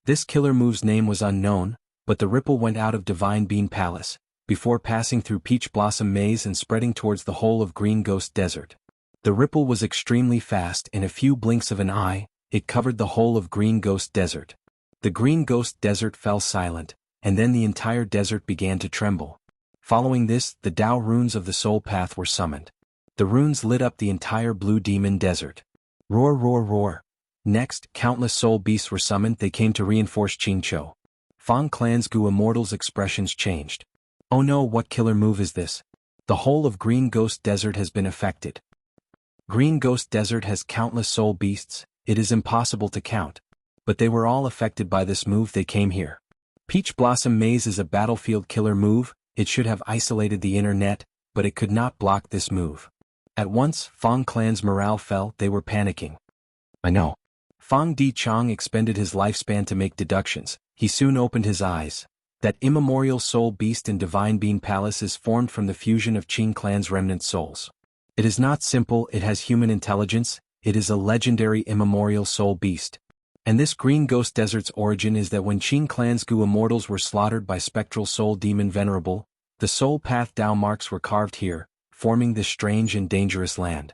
This killer move's name was unknown, but the ripple went out of Divine Bean Palace, before passing through Peach Blossom Maze and spreading towards the whole of Green Ghost Desert. The ripple was extremely fast, in a few blinks of an eye, it covered the whole of Green Ghost Desert. The Green Ghost Desert fell silent, and then the entire desert began to tremble. Following this, the Tao runes of the Soul Path were summoned. The runes lit up the entire Blue Demon Desert. Roar, roar, roar. Next, countless soul beasts were summoned. They came to reinforce Qing Cho. Fang Clan's Gu Immortals' expressions changed. Oh no, what killer move is this? The whole of Green Ghost Desert has been affected. Green Ghost Desert has countless soul beasts, it is impossible to count. But they were all affected by this move, they came here. Peach Blossom Maze is a battlefield killer move, it should have isolated the inner net, but it could not block this move. At once, Fang Clan's morale fell, they were panicking. I know. Fang Di Chang expended his lifespan to make deductions, he soon opened his eyes. That immemorial soul beast in Divine Bean Palace is formed from the fusion of Qing Clan's remnant souls. It is not simple, it has human intelligence, it is a legendary immemorial soul beast. And this Green Ghost Desert's origin is that when Qing Clan's Gu Immortals were slaughtered by spectral soul demon Venerable, the soul path Tao marks were carved here, forming this strange and dangerous land.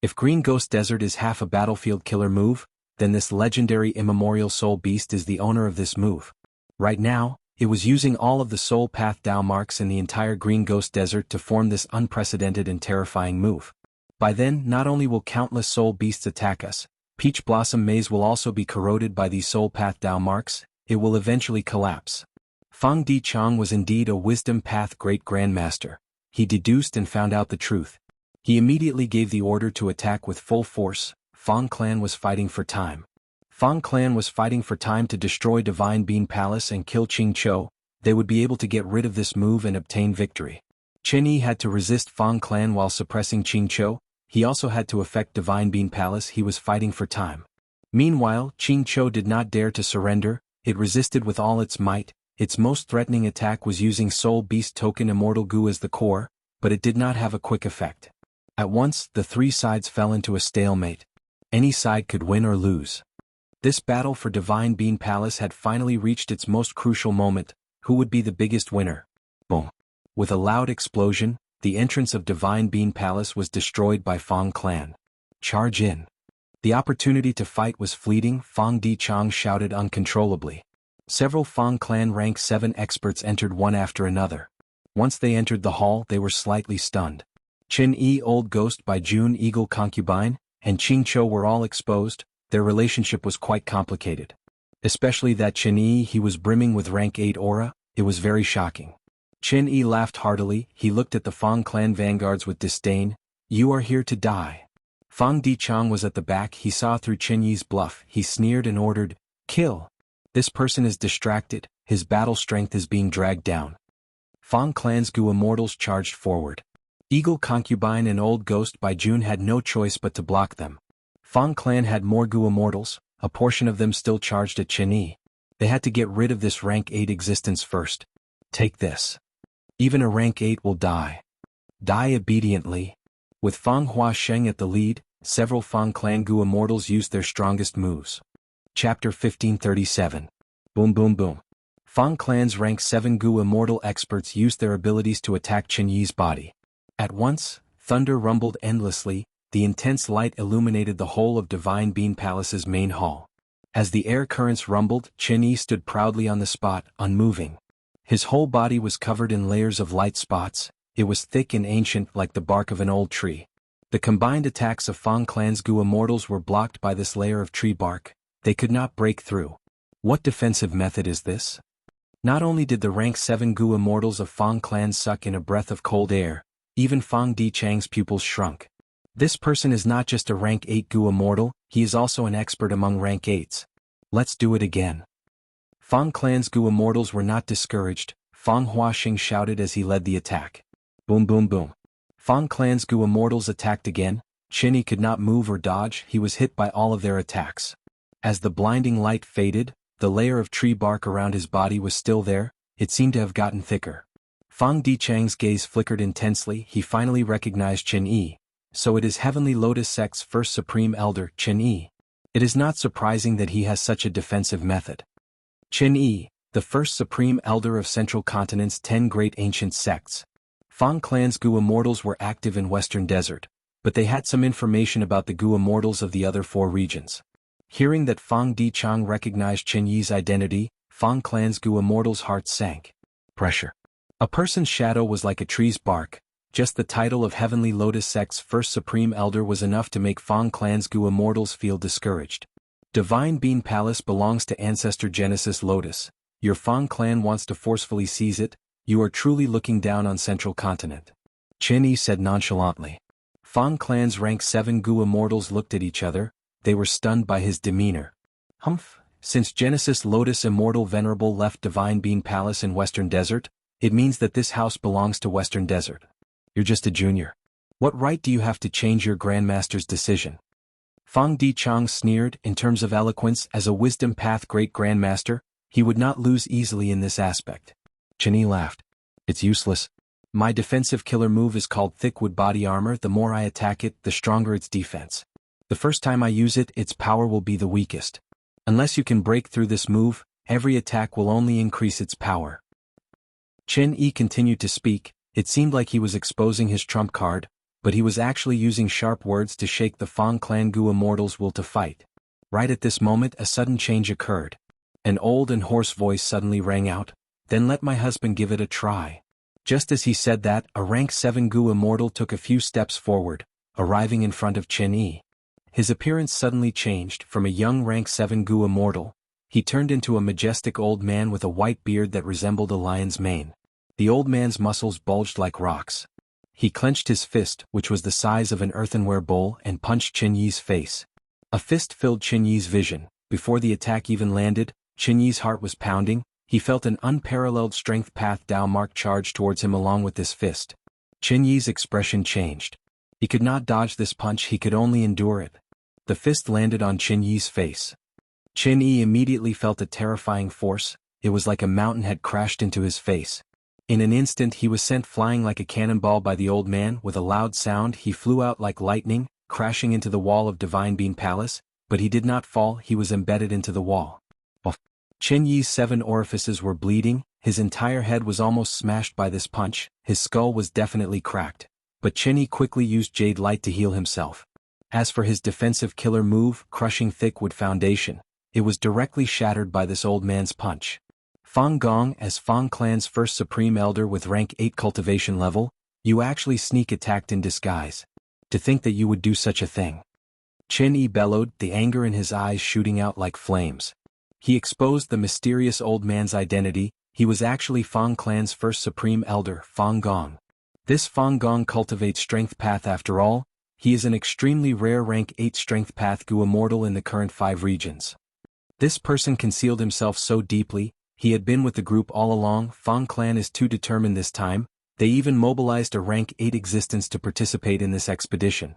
If Green Ghost Desert is half a battlefield killer move, then this legendary immemorial soul beast is the owner of this move. Right now, it was using all of the soul path Tao marks in the entire Green Ghost Desert to form this unprecedented and terrifying move. By then, not only will countless soul beasts attack us, Peach Blossom Maze will also be corroded by these soul path Tao marks, it will eventually collapse. Fang Di Chang was indeed a wisdom path great grandmaster. He deduced and found out the truth. He immediately gave the order to attack with full force. Fang Clan was fighting for time. Fang Clan was fighting for time to destroy Divine Bean Palace and kill Qing Cho. They would be able to get rid of this move and obtain victory. Chen Yi had to resist Fang Clan while suppressing Qing Cho. He also had to affect Divine Bean Palace. He was fighting for time. Meanwhile, Qing Cho did not dare to surrender. It resisted with all its might. Its most threatening attack was using Soul Beast Token Immortal Gu as the core, but it did not have a quick effect. At once, the three sides fell into a stalemate. Any side could win or lose. This battle for Divine Bean Palace had finally reached its most crucial moment. Who would be the biggest winner? Boom. With a loud explosion, the entrance of Divine Bean Palace was destroyed by Fang Clan. Charge in. The opportunity to fight was fleeting, Fang Di Chang shouted uncontrollably. Several Fang clan rank 7 experts entered one after another. Once they entered the hall, they were slightly stunned. Qin Yi, Old Ghost by June Eagle Concubine, and Qing Cho were all exposed. Their relationship was quite complicated. Especially that Qin Yi, he was brimming with rank 8 aura, it was very shocking. Qin Yi laughed heartily, he looked at the Fang clan vanguards with disdain. You are here to die. Fang Dichang was at the back, he saw through Qin Yi's bluff, he sneered and ordered, kill. This person is distracted, his battle strength is being dragged down. Fang clan's Gu immortals charged forward. Eagle Concubine and Old Ghost by June had no choice but to block them. Fang clan had more Gu immortals, a portion of them still charged at Qin Yi. They had to get rid of this rank 8 existence first. Take this. Even a rank 8 will die. Die obediently. With Fang Hua Sheng at the lead, several Fang clan Gu immortals used their strongest moves. Chapter 1537. Boom boom boom. Fang clan's rank 7 Gu immortal experts used their abilities to attack Qin Yi's body. At once, thunder rumbled endlessly, the intense light illuminated the whole of Divine Bean Palace's main hall. As the air currents rumbled, Qin Yi stood proudly on the spot, unmoving. His whole body was covered in layers of light spots, it was thick and ancient like the bark of an old tree. The combined attacks of Fang clan's Gu immortals were blocked by this layer of tree bark, they could not break through. What defensive method is this? Not only did the rank 7 Gu immortals of Fang clan suck in a breath of cold air, even Fang Dichang's pupils shrunk. This person is not just a rank 8 Gu immortal, he is also an expert among rank 8s. Let's do it again. Fang clan's Gu immortals were not discouraged, Fang Huaxing shouted as he led the attack. Boom boom boom. Fang clan's Gu immortals attacked again, Qin Yi could not move or dodge, he was hit by all of their attacks. As the blinding light faded, the layer of tree bark around his body was still there, it seemed to have gotten thicker. Fang Dichang's gaze flickered intensely, he finally recognized Qin Yi. So it is Heavenly Lotus Sect's first Supreme Elder, Qin Yi. It is not surprising that he has such a defensive method. Qin Yi, the first Supreme Elder of Central Continent's 10 great ancient sects. Fang clan's Gu immortals were active in Western Desert, but they had some information about the Gu immortals of the other 4 regions. Hearing that Fang Dichang recognized Qin Yi's identity, Fang clan's Gu immortals' hearts sank. Pressure. A person's shadow was like a tree's bark. Just the title of Heavenly Lotus Sect's first Supreme Elder was enough to make Fang clan's Gu immortals feel discouraged. Divine Bean Palace belongs to Ancestor Genesis Lotus. Your Fang clan wants to forcefully seize it. You are truly looking down on Central Continent. Qin Yi said nonchalantly. Fang clan's rank 7 Gu immortals looked at each other, they were stunned by his demeanor. Humph, since Genesis Lotus Immortal Venerable left Divine Bean Palace in Western Desert, it means that this house belongs to Western Desert. You're just a junior. What right do you have to change your Grandmaster's decision? Fang Dichang sneered, in terms of eloquence, as a wisdom path great Grandmaster, he would not lose easily in this aspect. Qin Yi laughed. It's useless. My defensive killer move is called Thickwood Body Armor, the more I attack it, the stronger its defense. The first time I use it, its power will be the weakest. Unless you can break through this move, every attack will only increase its power. Qin Yi continued to speak, it seemed like he was exposing his trump card, but he was actually using sharp words to shake the Fang clan Gu immortals' will to fight. Right at this moment a sudden change occurred. An old and hoarse voice suddenly rang out, then let my husband give it a try. Just as he said that, a rank 7 Gu immortal took a few steps forward, arriving in front of Qin Yi. His appearance suddenly changed, from a young rank 7 Gu immortal, he turned into a majestic old man with a white beard that resembled a lion's mane. The old man's muscles bulged like rocks. He clenched his fist, which was the size of an earthenware bowl, and punched Qin Yi's face. A fist filled Qin Yi's vision. Before the attack even landed, Qin Yi's heart was pounding, he felt an unparalleled strength path Dao Mark charge towards him along with this fist. Qin Yi's expression changed. He could not dodge this punch, he could only endure it. The fist landed on Qin Yi's face. Qin Yi immediately felt a terrifying force, it was like a mountain had crashed into his face. In an instant he was sent flying like a cannonball by the old man, with a loud sound he flew out like lightning, crashing into the wall of Divine Bean Palace, but he did not fall, he was embedded into the wall. Qin Yi's 7 orifices were bleeding, his entire head was almost smashed by this punch, his skull was definitely cracked. But Qin Yi quickly used Jade Light to heal himself. As for his defensive killer move, crushing Thickwood Foundation, it was directly shattered by this old man's punch. Fang Gong, as Fang clan's first supreme elder with rank 8 cultivation level, you actually sneak attacked in disguise. To think that you would do such a thing. Qin Yi bellowed, the anger in his eyes shooting out like flames. He exposed the mysterious old man's identity. He was actually Fang clan's first supreme elder, Fang Gong. This Fang Gong cultivates strength path after all. He is an extremely rare rank 8 strength path Gu immortal in the current 5 regions. This person concealed himself so deeply, he had been with the group all along. Fang clan is too determined this time. They even mobilized a rank 8 existence to participate in this expedition.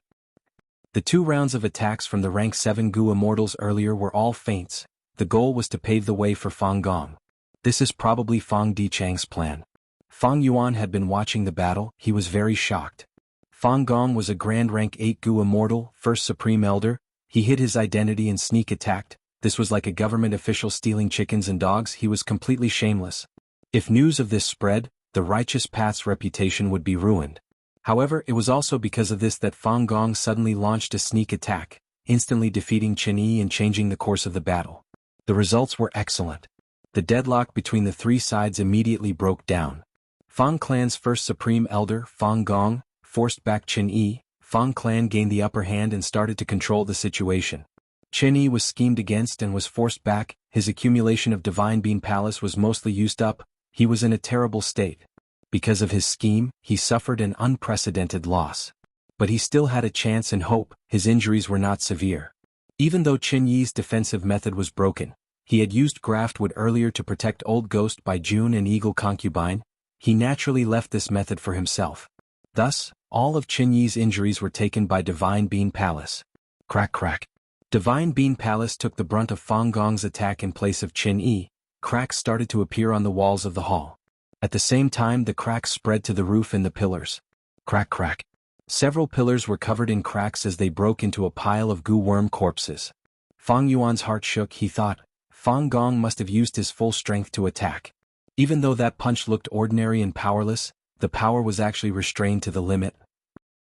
The 2 rounds of attacks from the rank 7 Gu immortals earlier were all feints. The goal was to pave the way for Fang Gong. This is probably Fang Dichang's plan. Fang Yuan had been watching the battle. He was very shocked. Fang Gong was a grand rank 8 Gu immortal, first supreme elder. He hid his identity and sneak attacked. This was like a government official stealing chickens and dogs. He was completely shameless. If news of this spread, the righteous path's reputation would be ruined. However, it was also because of this that Fang Gong suddenly launched a sneak attack, instantly defeating Qin Yi and changing the course of the battle. The results were excellent. The deadlock between the 3 sides immediately broke down. Fang clan's first supreme elder, Fang Gong, forced back Qin Yi. Fang clan gained the upper hand and started to control the situation. Qin Yi was schemed against and was forced back. His accumulation of Divine Bean Palace was mostly used up. He was in a terrible state. Because of his scheme, he suffered an unprecedented loss. But he still had a chance and hope. His injuries were not severe. Even though Qin Yi's defensive method was broken, he had used Graftwood earlier to protect Old Ghost by June and Eagle Concubine. He naturally left this method for himself. Thus, all of Qin Yi's injuries were taken by Divine Bean Palace. Crack crack. Divine Bean Palace took the brunt of Fang Gong's attack in place of Qin Yi. Cracks started to appear on the walls of the hall. At the same time, the cracks spread to the roof and the pillars. Crack crack. Several pillars were covered in cracks as they broke into a pile of Gu worm corpses. Fang Yuan's heart shook. He thought, Fang Gong must have used his full strength to attack. Even though that punch looked ordinary and powerless, the power was actually restrained to the limit.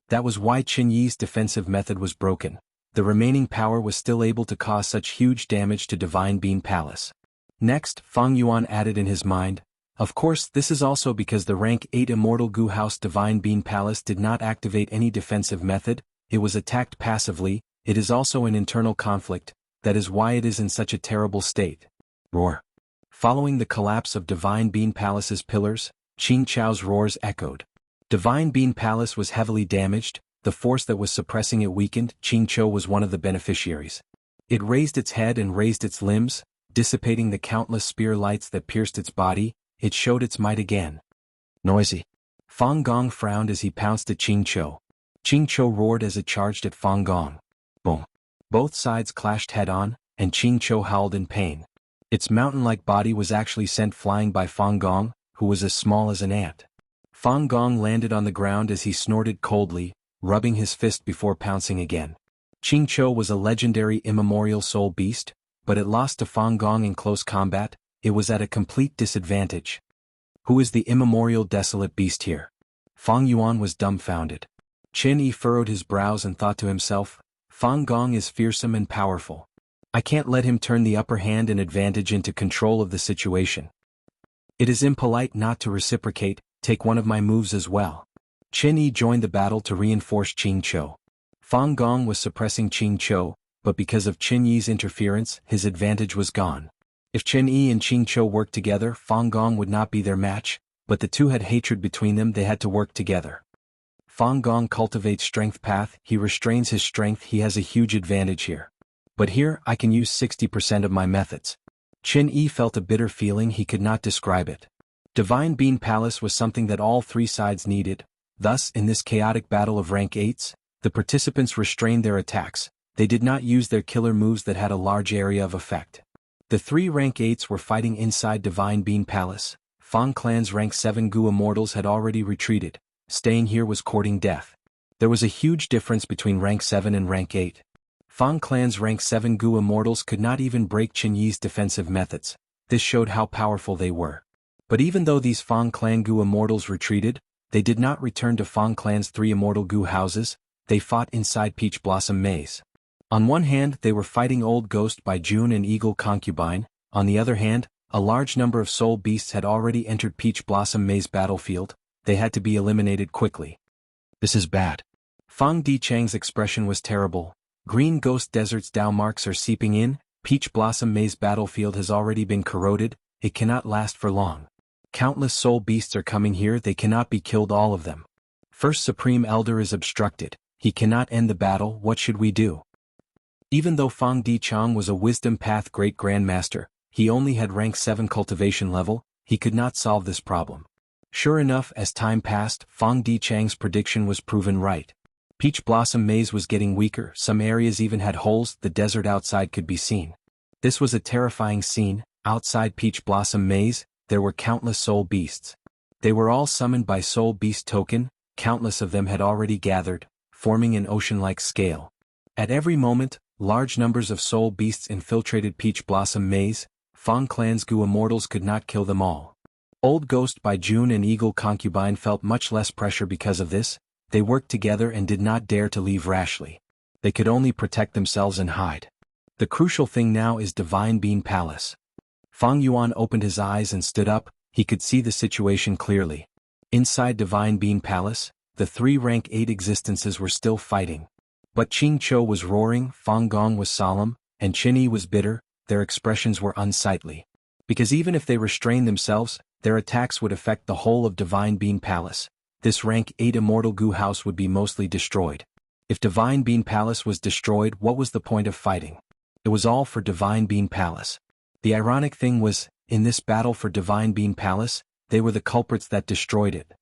That was why Qin Yi's defensive method was broken. The remaining power was still able to cause such huge damage to Divine Bean Palace. Next, Fang Yuan added in his mind, of course this is also because the rank 8 Immortal Gu House Divine Bean Palace did not activate any defensive method, it was attacked passively. It is also an internal conflict, that is why it is in such a terrible state. Roar. Following the collapse of Divine Bean Palace's pillars, Qing Chao's roars echoed. Divine Bean Palace was heavily damaged. The force that was suppressing it weakened. Qing Chou was one of the beneficiaries. It raised its head and raised its limbs, dissipating the countless spear lights that pierced its body. It showed its might again. Noisy. Fang Gong frowned as he pounced at Qing Chou. Qing Chou roared as it charged at Fang Gong. Boom. Both sides clashed head-on, and Qing Chou howled in pain. Its mountain-like body was actually sent flying by Fang Gong, who was as small as an ant. Fang Gong landed on the ground as he snorted coldly, rubbing his fist before pouncing again. Qing Chou was a legendary immemorial soul beast, but it lost to Fang Gong in close combat. It was at a complete disadvantage. Who is the immemorial desolate beast here? Fang Yuan was dumbfounded. Qin Yi furrowed his brows and thought to himself, Fang Gong is fearsome and powerful. I can't let him turn the upper hand and advantage into control of the situation. It is impolite not to reciprocate. Take one of my moves as well. Qin Yi joined the battle to reinforce Qing Chou. Fang Gong was suppressing Qing Chou, but because of Qin Yi's interference, his advantage was gone. If Qin Yi and Qing Chou worked together, Fang Gong would not be their match, but the two had hatred between them. They had to work together. Fang Gong cultivates strength path. He restrains his strength. He has a huge advantage here. But here, I can use 60% of my methods. Qin Yi felt a bitter feeling. He could not describe it. Divine Bean Palace was something that all 3 sides needed. Thus, in this chaotic battle of rank 8s, the participants restrained their attacks. They did not use their killer moves that had a large area of effect. The 3 rank 8s were fighting inside Divine Bean Palace. Fang clan's rank 7 Gu immortals had already retreated. Staying here was courting death. There was a huge difference between rank 7 and rank 8. Fang clan's rank 7 Gu immortals could not even break Qin Yi's defensive methods. This showed how powerful they were. But even though these Fang clan Gu immortals retreated, they did not return to Fang clan's 3 immortal Gu houses. They fought inside Peach Blossom Maze. On one hand, they were fighting Old Ghost by June and Eagle Concubine, on the other hand, a large number of soul beasts had already entered Peach Blossom Maze battlefield. They had to be eliminated quickly. This is bad. Fang Dichang's expression was terrible. Green Ghost Desert's Dao marks are seeping in, Peach Blossom Maze battlefield has already been corroded, it cannot last for long. Countless soul beasts are coming here, they cannot be killed all of them. First Supreme Elder is obstructed, he cannot end the battle, what should we do? Even though Fang Dichang was a Wisdom Path Great Grandmaster, he only had rank 7 cultivation level, he could not solve this problem. Sure enough, as time passed, Fang Dichang's prediction was proven right. Peach Blossom Maze was getting weaker, some areas even had holes, the desert outside could be seen. This was a terrifying scene. Outside Peach Blossom Maze, there were countless soul beasts. They were all summoned by Soul Beast Token, countless of them had already gathered, forming an ocean-like scale. At every moment, large numbers of soul beasts infiltrated Peach Blossom Maze. Fang Clan's Gu Immortals could not kill them all. Old Ghost by June and Eagle Concubine felt much less pressure because of this. They worked together and did not dare to leave rashly. They could only protect themselves and hide. The crucial thing now is Divine Bean Palace. Fang Yuan opened his eyes and stood up, he could see the situation clearly. Inside Divine Bean Palace, the 3 rank 8 existences were still fighting. But Qing Chou was roaring, Fang Gong was solemn, and Qin Yi was bitter, their expressions were unsightly. Because even if they restrained themselves, their attacks would affect the whole of Divine Bean Palace. This rank 8 Immortal Gu house would be mostly destroyed. If Divine Bean Palace was destroyed, what was the point of fighting? It was all for Divine Bean Palace. The ironic thing was, in this battle for Divine Bean Palace, they were the culprits that destroyed it.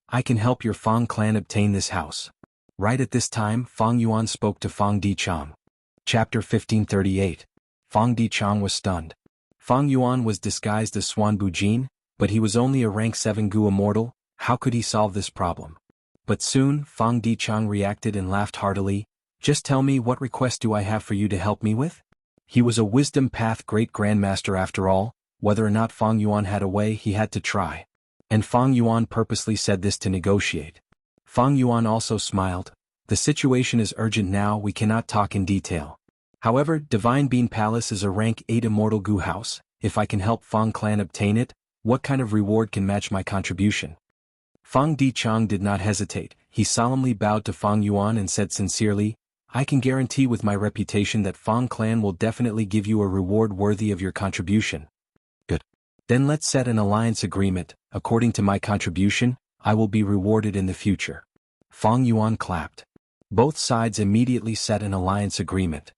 I can help your Fang clan obtain this house. Right at this time, Fang Yuan spoke to Fang Dichang. Chapter 1538. Fang Dichang was stunned. Fang Yuan was disguised as Swan Bujin, but he was only a rank 7 Gu Immortal, how could he solve this problem? But soon, Fang Dichang reacted and laughed heartily. Just tell me, what request do I have for you to help me with? He was a Wisdom Path Great Grandmaster after all, whether or not Fang Yuan had a way, he had to try. And Fang Yuan purposely said this to negotiate. Fang Yuan also smiled. The situation is urgent now, we cannot talk in detail. However, Divine Bean Palace is a rank 8 Immortal Gu house. If I can help Fang clan obtain it, what kind of reward can match my contribution? Fang Dichang did not hesitate, he solemnly bowed to Fang Yuan and said sincerely, I can guarantee with my reputation that Fang clan will definitely give you a reward worthy of your contribution. Good. Then let's set an alliance agreement, according to my contribution, I will be rewarded in the future. Fang Yuan clapped. Both sides immediately set an alliance agreement.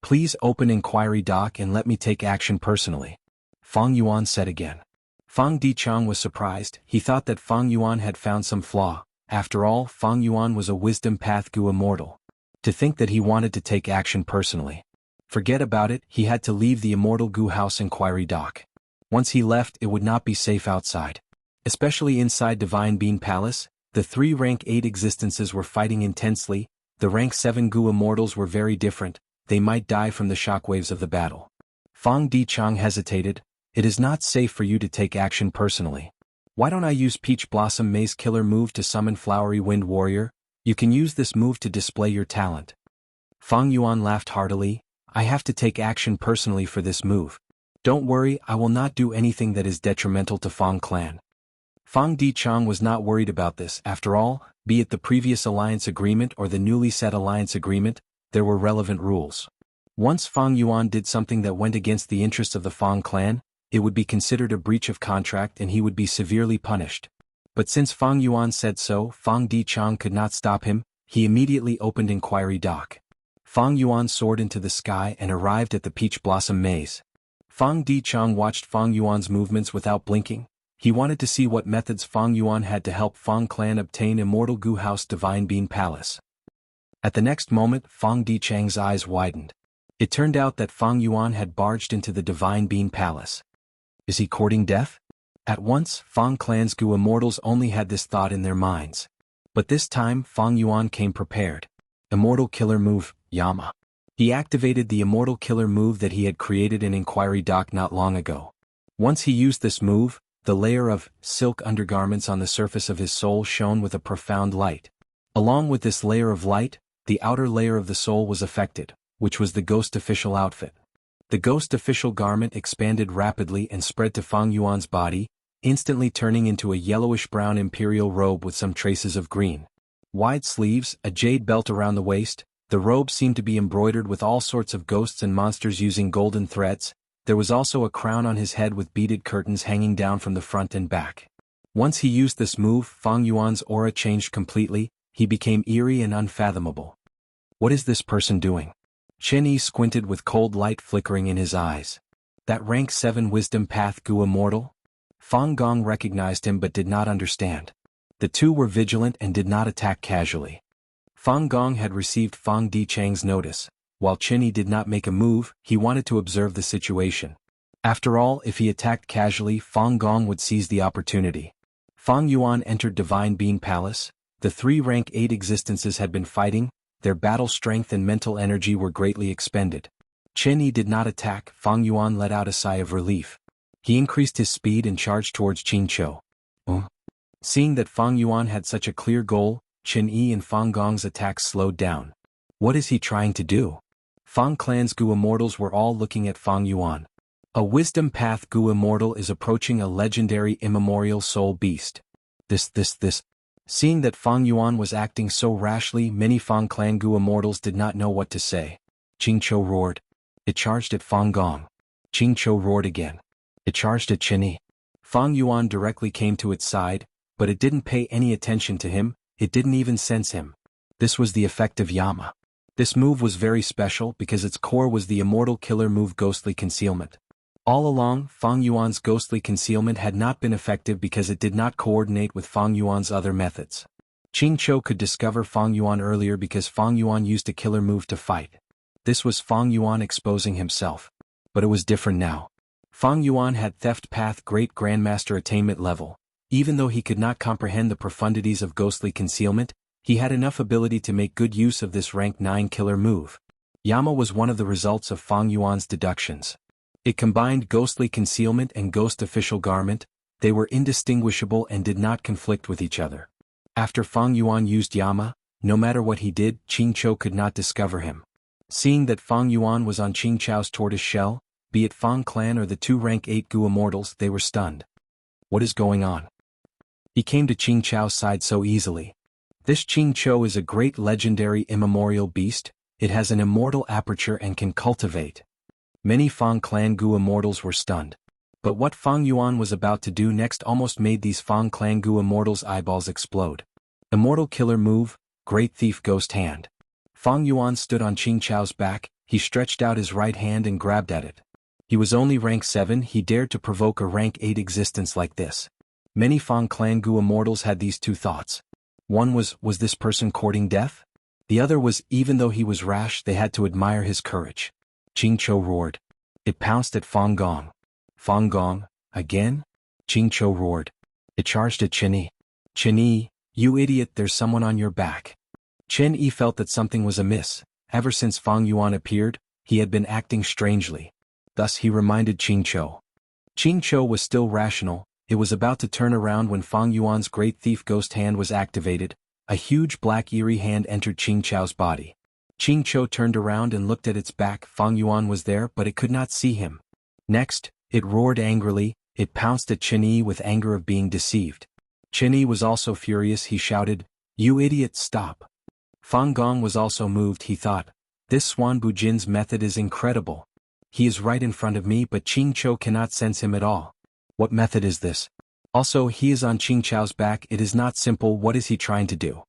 Please open inquiry doc and let me take action personally. Fang Yuan said again. Fang Dichang was surprised, he thought that Fang Yuan had found some flaw. After all, Fang Yuan was a Wisdom Path Gu Immortal. To think that he wanted to take action personally. Forget about it, he had to leave the Immortal Gu House inquiry dock. Once he left, it would not be safe outside. Especially inside Divine Bean Palace, the 3 rank 8 existences were fighting intensely, the rank 7 Gu Immortals were very different, they might die from the shockwaves of the battle. Fang Dichang hesitated, it is not safe for you to take action personally. Why don't I use Peach Blossom Maze Killer move to summon Flowery Wind Warrior? You can use this move to display your talent. Fang Yuan laughed heartily, I have to take action personally for this move. Don't worry, I will not do anything that is detrimental to Fang clan. Fang Dichang was not worried about this, after all, be it the previous alliance agreement or the newly set alliance agreement, there were relevant rules. Once Fang Yuan did something that went against the interests of the Fang clan, it would be considered a breach of contract and he would be severely punished. But since Fang Yuan said so, Fang Dichang could not stop him, he immediately opened inquiry dock. Fang Yuan soared into the sky and arrived at the Peach Blossom Maze. Fang Dichang watched Fang Yuan's movements without blinking. He wanted to see what methods Fang Yuan had to help Fang clan obtain Immortal Gu House Divine Bean Palace. At the next moment, Fang Dichang's eyes widened. It turned out that Fang Yuan had barged into the Divine Bean Palace. Is he courting death? At once, Fang clan's Gu Immortals only had this thought in their minds. But this time, Fang Yuan came prepared. Immortal Killer Move, Yama. He activated the Immortal Killer move that he had created in Inquiry Dock not long ago. Once he used this move, the layer of silk undergarments on the surface of his soul shone with a profound light. Along with this layer of light, the outer layer of the soul was affected. which was the ghost official outfit. The ghost official garment expanded rapidly and spread to Fang Yuan's body, instantly turning into a yellowish-brown imperial robe with some traces of green. Wide sleeves, a jade belt around the waist, the robe seemed to be embroidered with all sorts of ghosts and monsters using golden threads. There was also a crown on his head with beaded curtains hanging down from the front and back. Once he used this move, Fang Yuan's aura changed completely, he became eerie and unfathomable. What is this person doing? Chen Yi squinted with cold light flickering in his eyes. That rank 7 wisdom path Gu immortal? Fang Gong recognized him but did not understand. The two were vigilant and did not attack casually. Fang Gong had received Fang Dichang's notice. While Chen Yi did not make a move, he wanted to observe the situation. After all, if he attacked casually, Fang Gong would seize the opportunity. Fang Yuan entered Divine Being Palace. The 3 rank 8 existences had been fighting, their battle strength and mental energy were greatly expended. Chen Yi did not attack. Fang Yuan let out a sigh of relief. He increased his speed and charged towards Qingqiu. Seeing that Fang Yuan had such a clear goal, Chen Yi and Fang Gong's attacks slowed down. What is he trying to do? Fang Clan's Gu Immortals were all looking at Fang Yuan. A wisdom path Gu Immortal is approaching a legendary immemorial soul beast. This. Seeing that Fang Yuan was acting so rashly, many Fang Clan Gu Immortals did not know what to say. Qingqiu roared. It charged at Fang Gong. Qingqiu roared again. It charged at Chen Yi. Fang Yuan directly came to its side, but it didn't pay any attention to him, it didn't even sense him. This was the effect of Yama. This move was very special because its core was the immortal killer move Ghostly Concealment. All along, Fang Yuan's ghostly concealment had not been effective because it did not coordinate with Fang Yuan's other methods. Qingqiu could discover Fang Yuan earlier because Fang Yuan used a killer move to fight. This was Fang Yuan exposing himself. But it was different now. Fang Yuan had Theft Path Great Grandmaster attainment level. Even though he could not comprehend the profundities of ghostly concealment, he had enough ability to make good use of this rank 9 killer move. Yama was one of the results of Fang Yuan's deductions. It combined ghostly concealment and ghost official garment, they were indistinguishable and did not conflict with each other. After Fang Yuan used Yama, no matter what he did, Qingqiu could not discover him. Seeing that Fang Yuan was on Qingqiu's tortoise shell, be it Fang Clan or the 2 rank 8 Gu Immortals, they were stunned. What is going on? He came to Qingqiu's side so easily. This Qingqiu is a great legendary immemorial beast, it has an immortal aperture and can cultivate. Many Fang Clan Gu Immortals were stunned. But what Fang Yuan was about to do next almost made these Fang Clan Gu Immortals' eyeballs explode. Immortal killer move, Great Thief Ghost Hand. Fang Yuan stood on Qingqiu's back, he stretched out his right hand and grabbed at it. He was only rank 7, he dared to provoke a rank 8 existence like this. Many Fang Clan Gu Immortals had these two thoughts. One was this person courting death? The other was, even though he was rash, they had to admire his courage. Qingqiu roared. It pounced at Fang Gong. Fang Gong, again? Qingqiu roared. It charged at Chen Yi. Chen Yi, you idiot, there's someone on your back. Chen Yi felt that something was amiss. Ever since Fang Yuan appeared, he had been acting strangely. Thus he reminded Qingqiu. Qingqiu was still rational, it was about to turn around when Fang Yuan's Great Thief Ghost Hand was activated. A huge black eerie hand entered Qingqiu's body. Qingqiu turned around and looked at its back. Fang Yuan was there but it could not see him. Next, it roared angrily, it pounced at Chen Yi with anger of being deceived. Chen Yi was also furious, he shouted, "You idiot, stop." Fang Gong was also moved, he thought. This Swan Bujin's method is incredible. He is right in front of me but Qingqiu cannot sense him at all. What method is this? Also, he is on Qingqiu's back, it is not simple, what is he trying to do?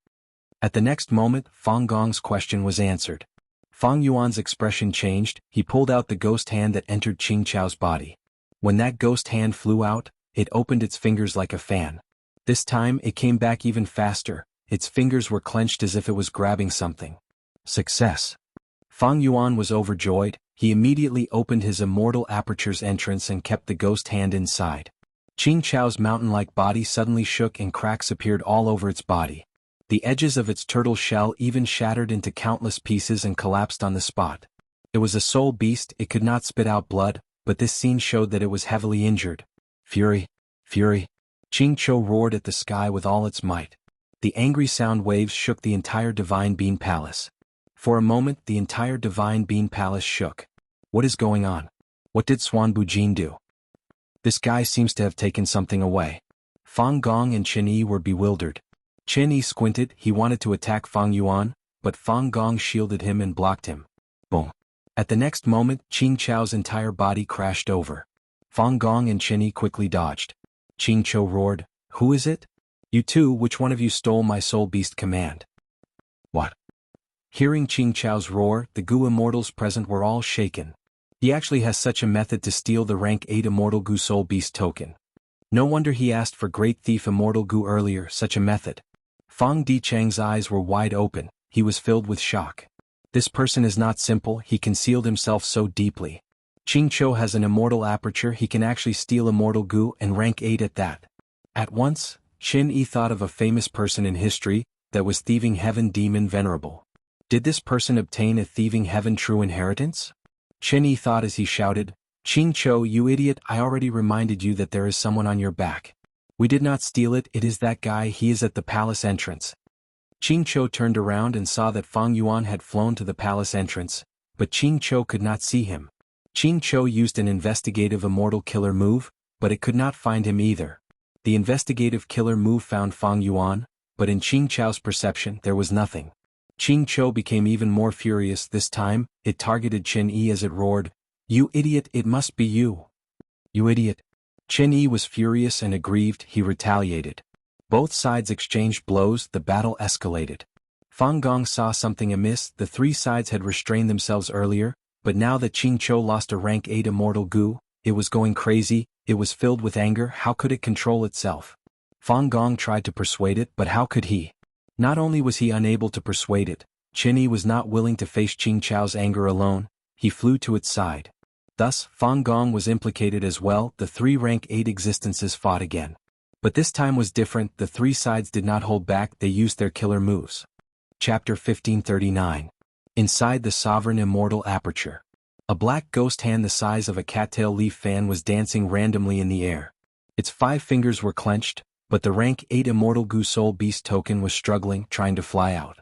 At the next moment, Fang Gong's question was answered. Fang Yuan's expression changed, he pulled out the ghost hand that entered Qingqiu's body. When that ghost hand flew out, it opened its fingers like a fan. This time it came back even faster, its fingers were clenched as if it was grabbing something. Success. Fang Yuan was overjoyed, he immediately opened his immortal aperture's entrance and kept the ghost hand inside. Qingqiu's mountain-like body suddenly shook and cracks appeared all over its body. The edges of its turtle shell even shattered into countless pieces and collapsed on the spot. It was a soul beast, it could not spit out blood, but this scene showed that it was heavily injured. Fury! Fury! Qingqiu roared at the sky with all its might. The angry sound waves shook the entire Divine Being Palace. For a moment the entire Divine Bean Palace shook. What is going on? What did Swan Bujin do? This guy seems to have taken something away. Fang Gong and Chen Yi were bewildered. Chen Yi squinted, he wanted to attack Fang Yuan, but Fang Gong shielded him and blocked him. Boom. At the next moment, Qing Chao's entire body crashed over. Fang Gong and Chen Yi quickly dodged. Qing Chou roared, "Who is it? You two, which one of you stole my soul beast command?" What? Hearing Qing Chao's roar, the Gu immortals present were all shaken. He actually has such a method to steal the rank 8 immortal Gu soul beast token. No wonder he asked for Great Thief Immortal Gu earlier, such a method. Fang Dichang's eyes were wide open, he was filled with shock. This person is not simple, he concealed himself so deeply. Qing Chou has an immortal aperture, he can actually steal immortal Gu and rank 8 at that. At once, Chen Yi thought of a famous person in history, that was Thieving Heaven Demon Venerable. Did this person obtain a Thieving Heaven true inheritance? Chen Yi thought as he shouted, "Qing Chou, you idiot, I already reminded you that there is someone on your back. We did not steal it, it is that guy, he is at the palace entrance." Qing Chou turned around and saw that Fang Yuan had flown to the palace entrance, but Qing Chou could not see him. Qing Chou used an investigative immortal killer move, but it could not find him either. The investigative killer move found Fang Yuan, but in Qing Chou's perception there was nothing. Qing Chou became even more furious this time, it targeted Chen Yi as it roared, "You idiot, it must be you. You idiot." Chen Yi was furious and aggrieved, he retaliated. Both sides exchanged blows, the battle escalated. Fang Gong saw something amiss, the three sides had restrained themselves earlier, but now that Qing Chou lost a rank 8 immortal Gu, it was going crazy, it was filled with anger, how could it control itself? Fang Gong tried to persuade it, but how could he? Not only was he unable to persuade it, Chen Yi was not willing to face Qing Chou's anger alone, he flew to its side. Thus, Fang Gong was implicated as well, the three rank 8 existences fought again. But this time was different, the three sides did not hold back, they used their killer moves. Chapter 1539. Inside the Sovereign Immortal Aperture. A black ghost hand the size of a cattail leaf fan was dancing randomly in the air. Its 5 fingers were clenched, but the rank 8 Immortal Gu Soul Beast token was struggling, trying to fly out.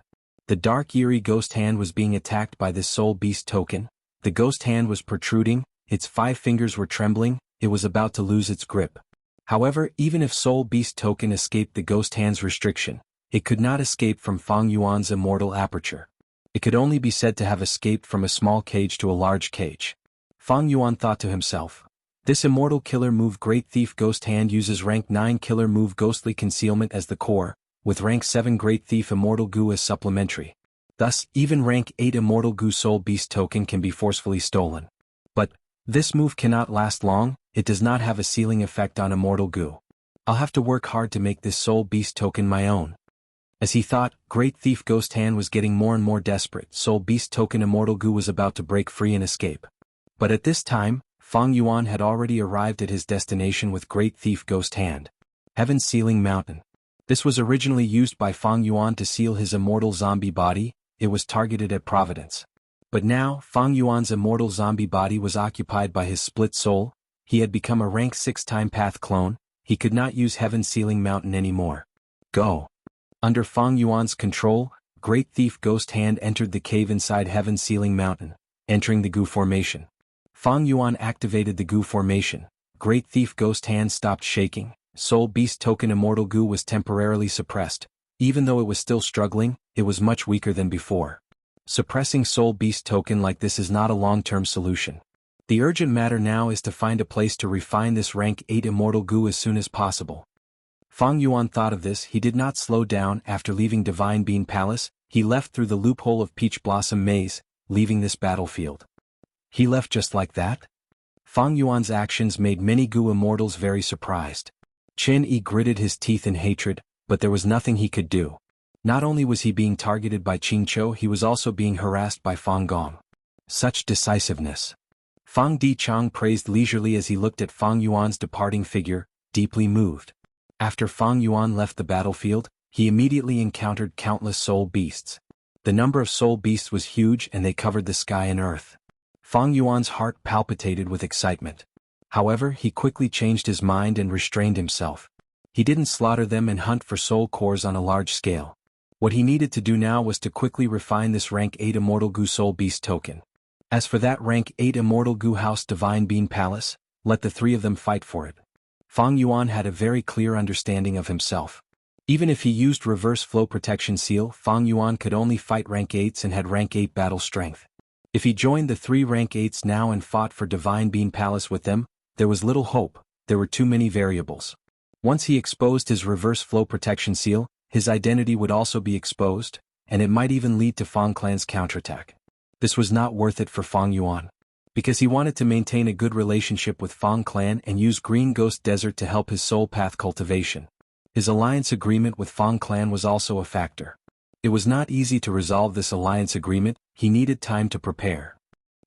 The dark eerie ghost hand was being attacked by this Soul Beast token. The ghost hand was protruding, its 5 fingers were trembling, it was about to lose its grip. However, even if Soul Beast token escaped the ghost hand's restriction, it could not escape from Fang Yuan's immortal aperture. It could only be said to have escaped from a small cage to a large cage. Fang Yuan thought to himself, this immortal killer move Great Thief Ghost Hand uses rank 9 killer move Ghostly Concealment as the core, with rank 7 Great Thief Immortal Gu as supplementary. Thus, even rank 8 Immortal Gu Soul Beast token can be forcefully stolen. But, this move cannot last long, it does not have a ceiling effect on Immortal Gu. I'll have to work hard to make this Soul Beast token my own. As he thought, Great Thief Ghost Hand was getting more and more desperate, Soul Beast token Immortal Gu was about to break free and escape. But at this time, Fang Yuan had already arrived at his destination with Great Thief Ghost Hand. Heaven Sealing Mountain. This was originally used by Fang Yuan to seal his immortal zombie body, it was targeted at Providence. But now, Fang Yuan's immortal zombie body was occupied by his split soul, he had become a rank 6 time path clone, he could not use Heaven Sealing Mountain anymore. Go. Under Fang Yuan's control, Great Thief Ghost Hand entered the cave inside Heaven Sealing Mountain, entering the Gu formation. Fang Yuan activated the Gu formation, Great Thief Ghost Hand stopped shaking, Soul Beast token Immortal Gu was temporarily suppressed. Even though it was still struggling, it was much weaker than before. Suppressing Soul Beast token like this is not a long-term solution. The urgent matter now is to find a place to refine this rank 8 Immortal Gu as soon as possible. Fang Yuan thought of this, he did not slow down. After leaving Divine Bean Palace, he left through the loophole of Peach Blossom Maze, leaving this battlefield. He left just like that? Fang Yuan's actions made many Gu immortals very surprised. Chen Yi gritted his teeth in hatred, but there was nothing he could do. Not only was he being targeted by Qing Chou, he was also being harassed by Fang Gong. Such decisiveness. Fang Dichang praised leisurely as he looked at Fang Yuan's departing figure, deeply moved. After Fang Yuan left the battlefield, he immediately encountered countless soul beasts. The number of soul beasts was huge and they covered the sky and earth. Fang Yuan's heart palpitated with excitement. However, he quickly changed his mind and restrained himself. He didn't slaughter them and hunt for soul cores on a large scale. What he needed to do now was to quickly refine this rank 8 Immortal Gu Soul Beast token. As for that rank 8 Immortal Gu House Divine Bean Palace, let the three of them fight for it. Fang Yuan had a very clear understanding of himself. Even if he used Reverse Flow Protection Seal, Fang Yuan could only fight rank 8s and had rank 8 battle strength. If he joined the three rank 8s now and fought for Divine Bean Palace with them, there was little hope, there were too many variables. Once he exposed his Reverse Flow Protection Seal, his identity would also be exposed, and it might even lead to Fang Clan's counterattack. This was not worth it for Fang Yuan. Because he wanted to maintain a good relationship with Fang Clan and use Green Ghost Desert to help his soul path cultivation. His alliance agreement with Fang Clan was also a factor. It was not easy to resolve this alliance agreement, he needed time to prepare.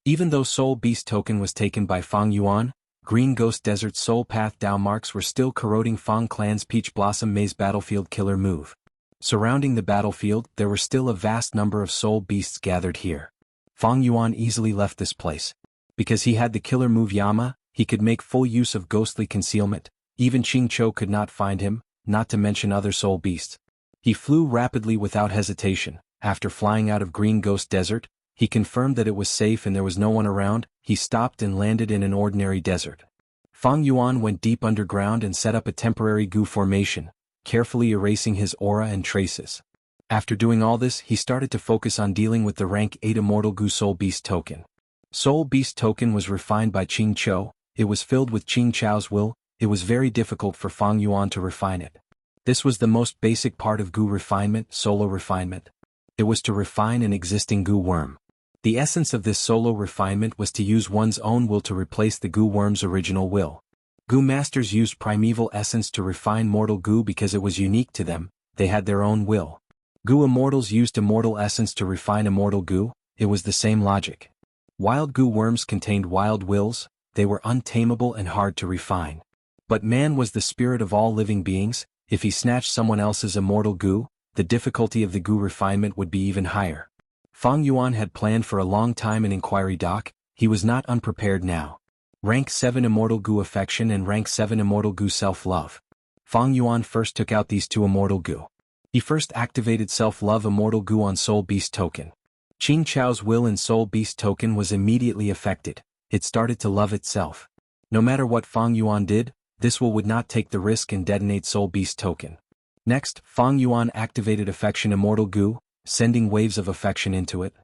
Even though Soul Beast token was taken by Fang Yuan, Green Ghost Desert's soul path down marks were still corroding Fang Clan's Peach Blossom Maze battlefield killer move. Surrounding the battlefield, there were still a vast number of soul beasts gathered here. Fang Yuan easily left this place. Because he had the killer move Yama, he could make full use of ghostly concealment. Even Qing Chou could not find him, not to mention other soul beasts. He flew rapidly without hesitation. After flying out of Green Ghost Desert, he confirmed that it was safe and there was no one around. He stopped and landed in an ordinary desert. Fang Yuan went deep underground and set up a temporary Gu formation, carefully erasing his aura and traces. After doing all this, he started to focus on dealing with the rank 8 Immortal Gu Soul Beast token. Soul Beast token was refined by Qing Chou, it was filled with Qing Chou's will, it was very difficult for Fang Yuan to refine it. This was the most basic part of Gu refinement, solo refinement. It was to refine an existing Gu worm. The essence of this solo refinement was to use one's own will to replace the Gu worm's original will. Gu masters used primeval essence to refine mortal Gu because it was unique to them, they had their own will. Gu immortals used immortal essence to refine immortal Gu, it was the same logic. Wild Gu worms contained wild wills, they were untamable and hard to refine. But man was the spirit of all living beings, if he snatched someone else's immortal Gu, the difficulty of the Gu refinement would be even higher. Fang Yuan had planned for a long time an inquiry dock, he was not unprepared now. Rank 7 Immortal Gu Affection and Rank 7 Immortal Gu Self-Love. Fang Yuan first took out these two Immortal Gu. He first activated Self-Love Immortal Gu on Soul Beast token. Qing Chou's will in Soul Beast token was immediately affected, it started to love itself. No matter what Fang Yuan did, this will would not take the risk and detonate Soul Beast token. Next, Fang Yuan activated Affection Immortal Gu, sending waves of affection into it.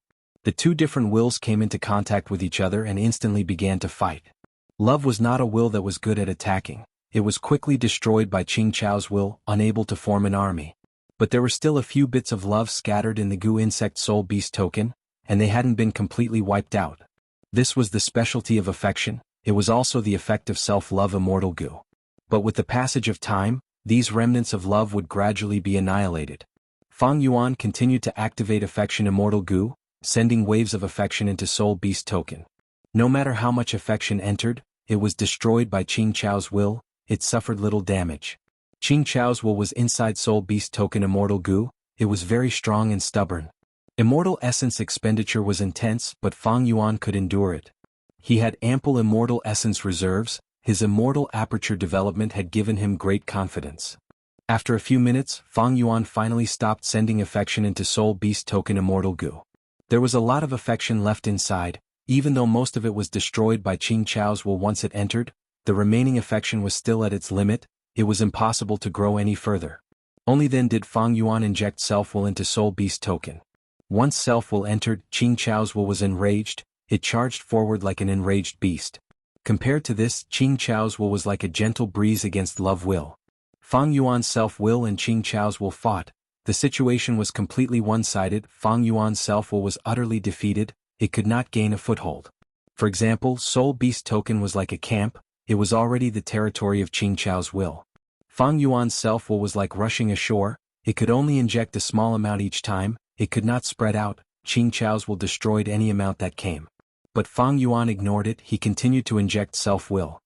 The two different wills came into contact with each other and instantly began to fight. Love was not a will that was good at attacking, it was quickly destroyed by Qing Chou's will, unable to form an army. But there were still a few bits of love scattered in the Gu Insect Soul Beast token, and they hadn't been completely wiped out. This was the specialty of affection, it was also the effect of self-love Immortal Gu. But with the passage of time, these remnants of love would gradually be annihilated. Fang Yuan continued to activate Affection Immortal Gu, sending waves of affection into Soul Beast token. No matter how much affection entered, it was destroyed by Qing Chou's will, it suffered little damage. Qing Chou's will was inside Soul Beast token Immortal Gu, it was very strong and stubborn. Immortal essence expenditure was intense, but Fang Yuan could endure it. He had ample immortal essence reserves, his immortal aperture development had given him great confidence. After a few minutes, Fang Yuan finally stopped sending affection into Soul Beast token Immortal Gu. There was a lot of affection left inside, even though most of it was destroyed by Qing Chou's will once it entered, the remaining affection was still at its limit, it was impossible to grow any further. Only then did Fang Yuan inject self-will into Soul Beast token. Once self-will entered, Qing Chou's will was enraged, it charged forward like an enraged beast. Compared to this, Qing Chou's will was like a gentle breeze against love will. Fang Yuan's self-will and Qing Chou's will fought, the situation was completely one-sided, Fang Yuan's self-will was utterly defeated, it could not gain a foothold. For example, Soul Beast token was like a camp, it was already the territory of Qing Chou's will. Fang Yuan's self-will was like rushing ashore, it could only inject a small amount each time, it could not spread out, Qing Chou's will destroyed any amount that came. But Fang Yuan ignored it, he continued to inject self-will.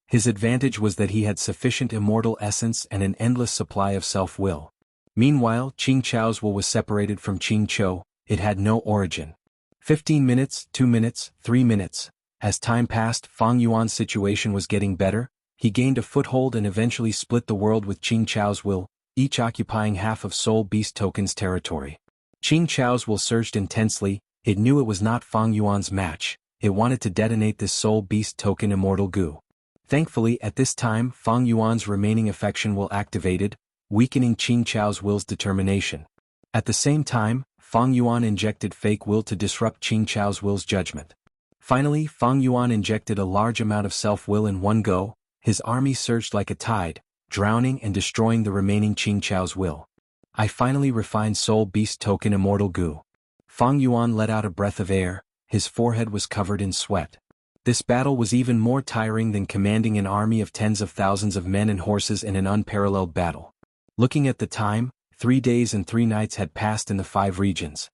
His advantage was that he had sufficient immortal essence and an endless supply of self-will. Meanwhile, Qing Chou's will was separated from Qing Chou, it had no origin. 15 minutes, 2 minutes, 3 minutes. As time passed, Fang Yuan's situation was getting better, he gained a foothold and eventually split the world with Qing Chou's will, each occupying half of Soul Beast Token's territory. Qing Chao's will surged intensely. It knew it was not Fang Yuan's match. It wanted to detonate this Soul Beast Token immortal goo. Thankfully, at this time, Fang Yuan's remaining affection will activated, weakening Qing Chao's will's determination. At the same time, Fang Yuan injected fake will to disrupt Qing Chao's will's judgment. Finally, Fang Yuan injected a large amount of self-will in one go. His army surged like a tide, drowning and destroying the remaining Qing Chao's will. I finally refined Soul Beast Token immortal goo. Fang Yuan let out a breath of air. His forehead was covered in sweat. This battle was even more tiring than commanding an army of tens of thousands of men and horses in an unparalleled battle. Looking at the time, 3 days and 3 nights had passed in the 5 regions.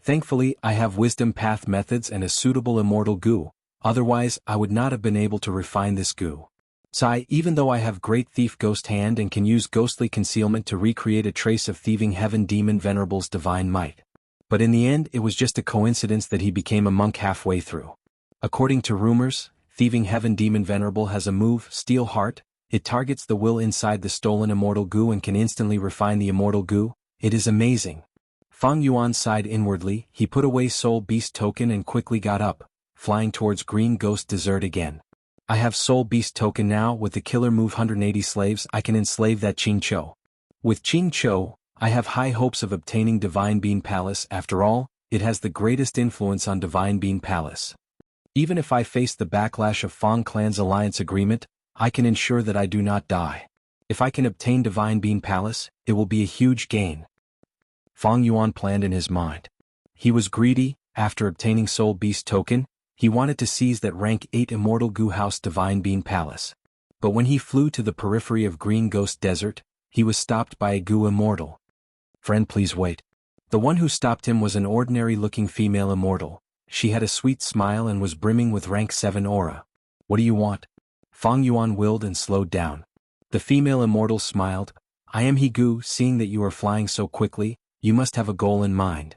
Thankfully, I have wisdom path methods and a suitable immortal goo, otherwise I would not have been able to refine this goo. Sai, even though I have great thief ghost hand and can use ghostly concealment to recreate a trace of thieving heaven demon venerable's divine might. But in the end it was just a coincidence that he became a monk halfway through. According to rumors, thieving heaven demon venerable has a move, Steel Heart. It targets the will inside the stolen immortal goo and can instantly refine the immortal goo. It is amazing. Fang Yuan sighed inwardly. He put away Soul Beast Token and quickly got up, flying towards Green Ghost Desert again. I have Soul Beast Token now. With the killer move 180 slaves I can enslave that Qing Chou. With Qing Chou, I have high hopes of obtaining Divine Bean Palace. After all, it has the greatest influence on Divine Bean Palace. Even if I face the backlash of Fang Clan's alliance agreement, I can ensure that I do not die. If I can obtain Divine Bean Palace, it will be a huge gain. Fang Yuan planned in his mind. He was greedy. After obtaining Soul Beast Token, he wanted to seize that rank 8 Immortal Goo House Divine Bean Palace. But when he flew to the periphery of Green Ghost Desert, he was stopped by a Goo Immortal. Friend, please wait. The one who stopped him was an ordinary-looking female immortal. She had a sweet smile and was brimming with rank 7 aura. What do you want? Fang Yuan willed and slowed down. The female immortal smiled. I am He Gu. Seeing that you are flying so quickly, you must have a goal in mind.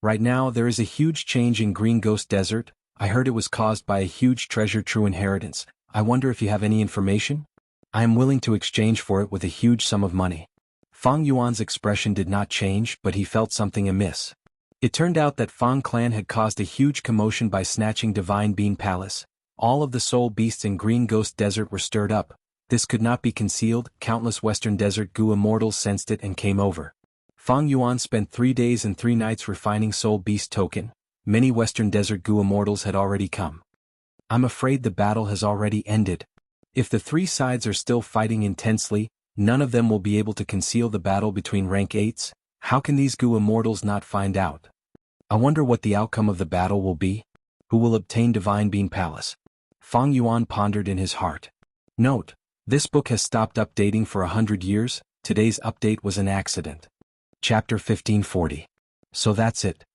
Right now there is a huge change in Green Ghost Desert. I heard it was caused by a huge treasure true inheritance. I wonder if you have any information? I am willing to exchange for it with a huge sum of money. Fang Yuan's expression did not change, but he felt something amiss. It turned out that Fang Clan had caused a huge commotion by snatching Divine Bean Palace. All of the soul beasts in Green Ghost Desert were stirred up. This could not be concealed. Countless Western Desert Goo immortals sensed it and came over. Fang Yuan spent 3 days and 3 nights refining Soul Beast Token. Many Western Desert Goo immortals had already come. I'm afraid the battle has already ended. If the 3 sides are still fighting intensely, none of them will be able to conceal the battle between rank 8s. How can these Goo immortals not find out? I wonder what the outcome of the battle will be. Who will obtain Divine Bean Palace? Fang Yuan pondered in his heart. Note: this book has stopped updating for 100 years. Today's update was an accident. Chapter 1540. So that's it.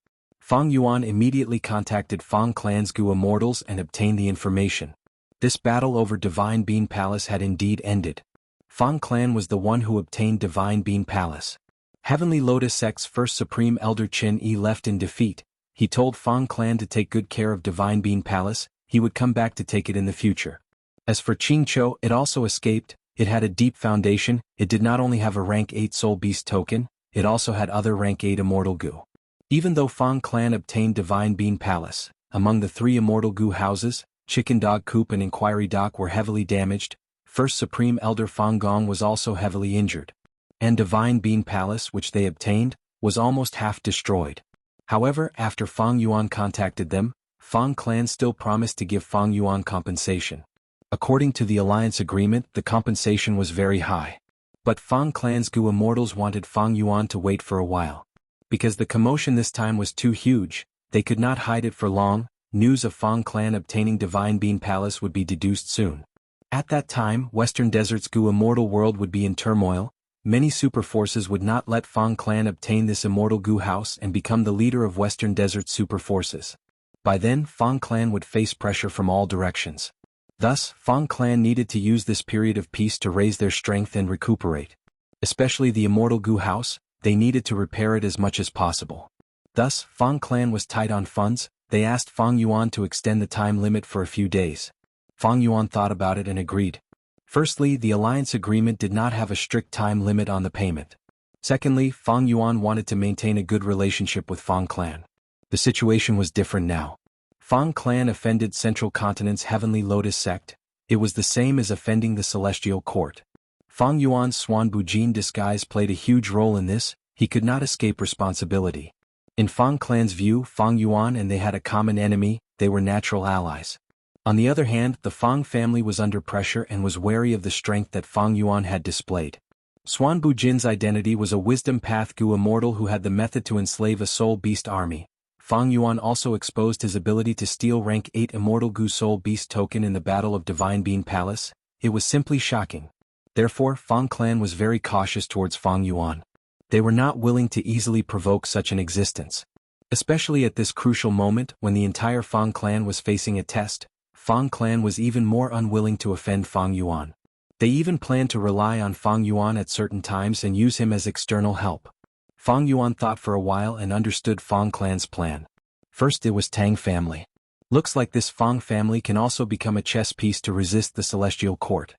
Fang Yuan immediately contacted Fang Clan's Goo immortals and obtained the information. This battle over Divine Bean Palace had indeed ended. Fang Clan was the one who obtained Divine Bean Palace. Heavenly Lotus Sect's first Supreme Elder Qin Yi left in defeat. He told Fang Clan to take good care of Divine Bean Palace. He would come back to take it in the future. As for Qing Chou, it also escaped. It had a deep foundation. It did not only have a rank 8 Soul Beast Token, it also had other rank 8 Immortal Goo. Even though Fang Clan obtained Divine Bean Palace, among the 3 Immortal Goo houses, Chicken Dog Coop and Inquiry Dock were heavily damaged. First Supreme Elder Fang Gong was also heavily injured. And Divine Bean Palace, which they obtained, was almost half destroyed. However, after Fang Yuan contacted them, Fang Clan still promised to give Fang Yuan compensation. According to the alliance agreement, the compensation was very high. But Fang Clan's Goo immortals wanted Fang Yuan to wait for a while. Because the commotion this time was too huge, they could not hide it for long. News of Fang Clan obtaining Divine Bean Palace would be deduced soon. At that time, Western Desert's Goo immortal world would be in turmoil. Many super forces would not let Fang Clan obtain this immortal Goo house and become the leader of Western Desert super forces. By then, Fang Clan would face pressure from all directions. Thus, Fang Clan needed to use this period of peace to raise their strength and recuperate. Especially the immortal Goo house, they needed to repair it as much as possible. Thus, Fang Clan was tight on funds. They asked Fang Yuan to extend the time limit for a few days. Fang Yuan thought about it and agreed. Firstly, the alliance agreement did not have a strict time limit on the payment. Secondly, Fang Yuan wanted to maintain a good relationship with Fang clan. The situation was different now. Fang clan offended Central Continent's Heavenly Lotus sect. It was the same as offending the Celestial Court. Fang Yuan's Swan Bujin disguise played a huge role in this. He could not escape responsibility. In Fang clan's view, Fang Yuan and they had a common enemy, they were natural allies. On the other hand, the Fang family was under pressure and was wary of the strength that Fang Yuan had displayed. Swan Bujin's identity was a wisdom path Gu immortal who had the method to enslave a soul beast army. Fang Yuan also exposed his ability to steal rank 8 immortal Gu soul beast token in the Battle of Divine Bean Palace. It was simply shocking. Therefore, Fang clan was very cautious towards Fang Yuan. They were not willing to easily provoke such an existence. Especially at this crucial moment when the entire Fang clan was facing a test, Fang clan was even more unwilling to offend Fang Yuan. They even planned to rely on Fang Yuan at certain times and use him as external help. Fang Yuan thought for a while and understood Fang clan's plan. First, it was Tang family. Looks like this Fang family can also become a chess piece to resist the Celestial Court.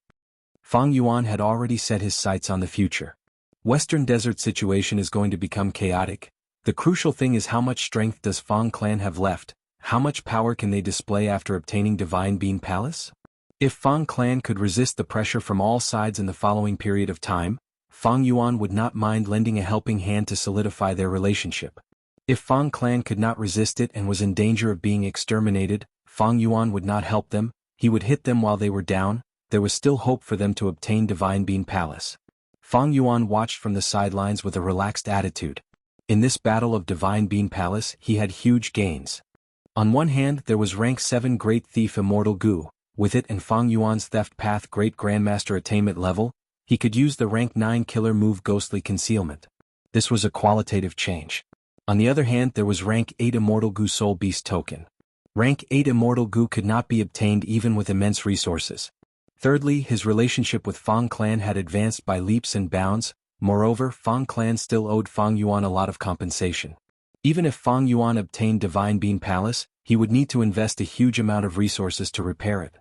Fang Yuan had already set his sights on the future. Western Desert situation is going to become chaotic. The crucial thing is how much strength does Fang clan have left, how much power can they display after obtaining Divine Bean Palace? If Fang clan could resist the pressure from all sides in the following period of time, Fang Yuan would not mind lending a helping hand to solidify their relationship. If Fang clan could not resist it and was in danger of being exterminated, Fang Yuan would not help them, he would hit them while they were down. There was still hope for them to obtain Divine Bean Palace. Fang Yuan watched from the sidelines with a relaxed attitude. In this battle of Divine Bean Palace, he had huge gains. On one hand, there was rank 7 Great Thief Immortal Gu. With it and Fang Yuan's Theft Path Great Grandmaster attainment level, he could use the rank 9 killer move Ghostly Concealment. This was a qualitative change. On the other hand, there was rank 8 Immortal Gu Soul Beast token. Rank 8 Immortal Gu could not be obtained even with immense resources. Thirdly, his relationship with Fang clan had advanced by leaps and bounds. Moreover, Fang clan still owed Fang Yuan a lot of compensation. Even if Fang Yuan obtained Divine Bean Palace, he would need to invest a huge amount of resources to repair it.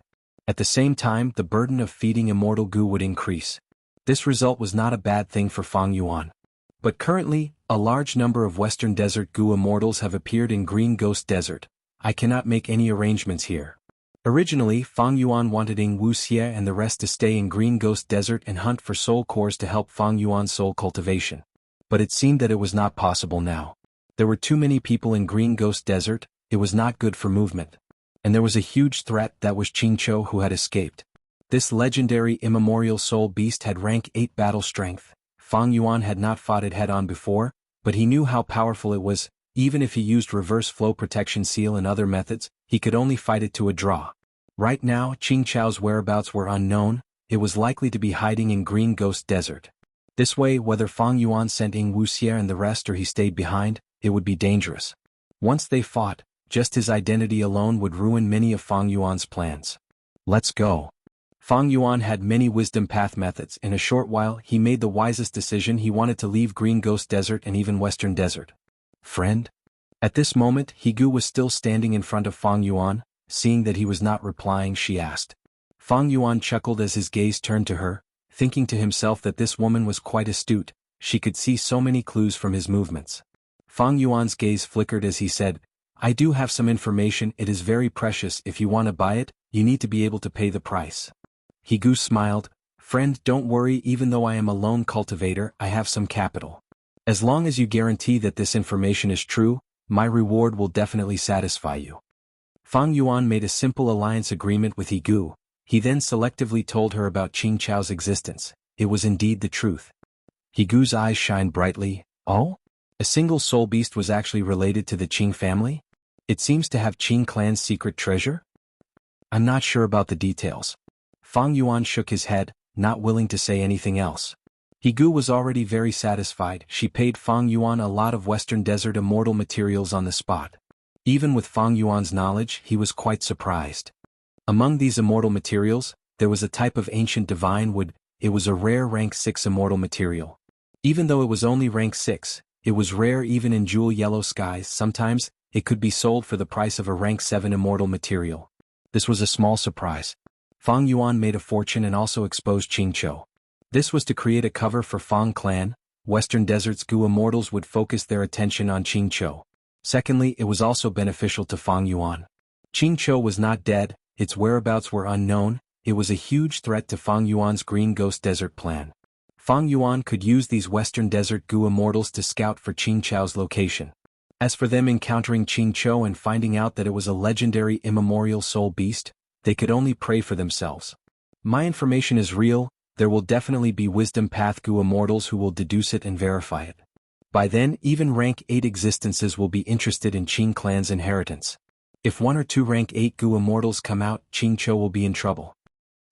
At the same time, the burden of feeding Immortal Gu would increase. This result was not a bad thing for Fang Yuan. But currently, a large number of Western Desert Gu immortals have appeared in Green Ghost Desert. I cannot make any arrangements here. Originally, Fang Yuan wanted Wuxia and the rest to stay in Green Ghost Desert and hunt for soul cores to help Fang Yuan's soul cultivation. But it seemed that it was not possible now. There were too many people in Green Ghost Desert, it was not good for movement. And there was a huge threat that was Qingqiu who had escaped. This legendary immemorial soul beast had rank 8 battle strength. Fang Yuan had not fought it head-on before, but he knew how powerful it was. Even if he used reverse flow protection seal and other methods, he could only fight it to a draw. Right now, Qingqiu's whereabouts were unknown. It was likely to be hiding in Green Ghost Desert. This way, whether Fang Yuan sent Wuxia and the rest or he stayed behind, it would be dangerous. Once they fought, just his identity alone would ruin many of Fang Yuan's plans. Let's go. Fang Yuan had many wisdom path methods. In a short while, he made the wisest decision. He wanted to leave Green Ghost Desert and even Western Desert. Friend? At this moment, Gu was still standing in front of Fang Yuan. Seeing that he was not replying, she asked. Fang Yuan chuckled as his gaze turned to her, thinking to himself that this woman was quite astute. She could see so many clues from his movements. Fang Yuan's gaze flickered as he said, I do have some information. It is very precious. If you want to buy it, you need to be able to pay the price. Gu smiled. Friend, don't worry, even though I am a lone cultivator, I have some capital. As long as you guarantee that this information is true, my reward will definitely satisfy you. Fang Yuan made a simple alliance agreement with Gu. He then selectively told her about Qingqiu's existence. It was indeed the truth. Gu's eyes shined brightly. Oh? A single soul beast was actually related to the Qing family? It seems to have Qing clan's secret treasure? I'm not sure about the details. Fang Yuan shook his head, not willing to say anything else. Gu was already very satisfied. She paid Fang Yuan a lot of Western Desert immortal materials on the spot. Even with Fang Yuan's knowledge, he was quite surprised. Among these immortal materials, there was a type of ancient divine wood. It was a rare rank 6 immortal material. Even though it was only rank 6, it was rare even in jewel yellow skies. Sometimes, it could be sold for the price of a rank 7 immortal material. This was a small surprise. Fang Yuan made a fortune and also exposed Qingqiu. This was to create a cover for Fang clan. Western Desert's Gu immortals would focus their attention on Qingqiu. Secondly, it was also beneficial to Fang Yuan. Qingqiu was not dead, its whereabouts were unknown, it was a huge threat to Fang Yuan's Green Ghost Desert plan. Fang Yuan could use these Western Desert Gu immortals to scout for Qingqiu's location. As for them encountering Qingqiu and finding out that it was a legendary immemorial soul beast, they could only pray for themselves. My information is real, there will definitely be Wisdom Path Gu immortals who will deduce it and verify it. By then, even rank 8 existences will be interested in Qing clan's inheritance. If 1 or 2 rank 8 Gu immortals come out, Qingqiu will be in trouble.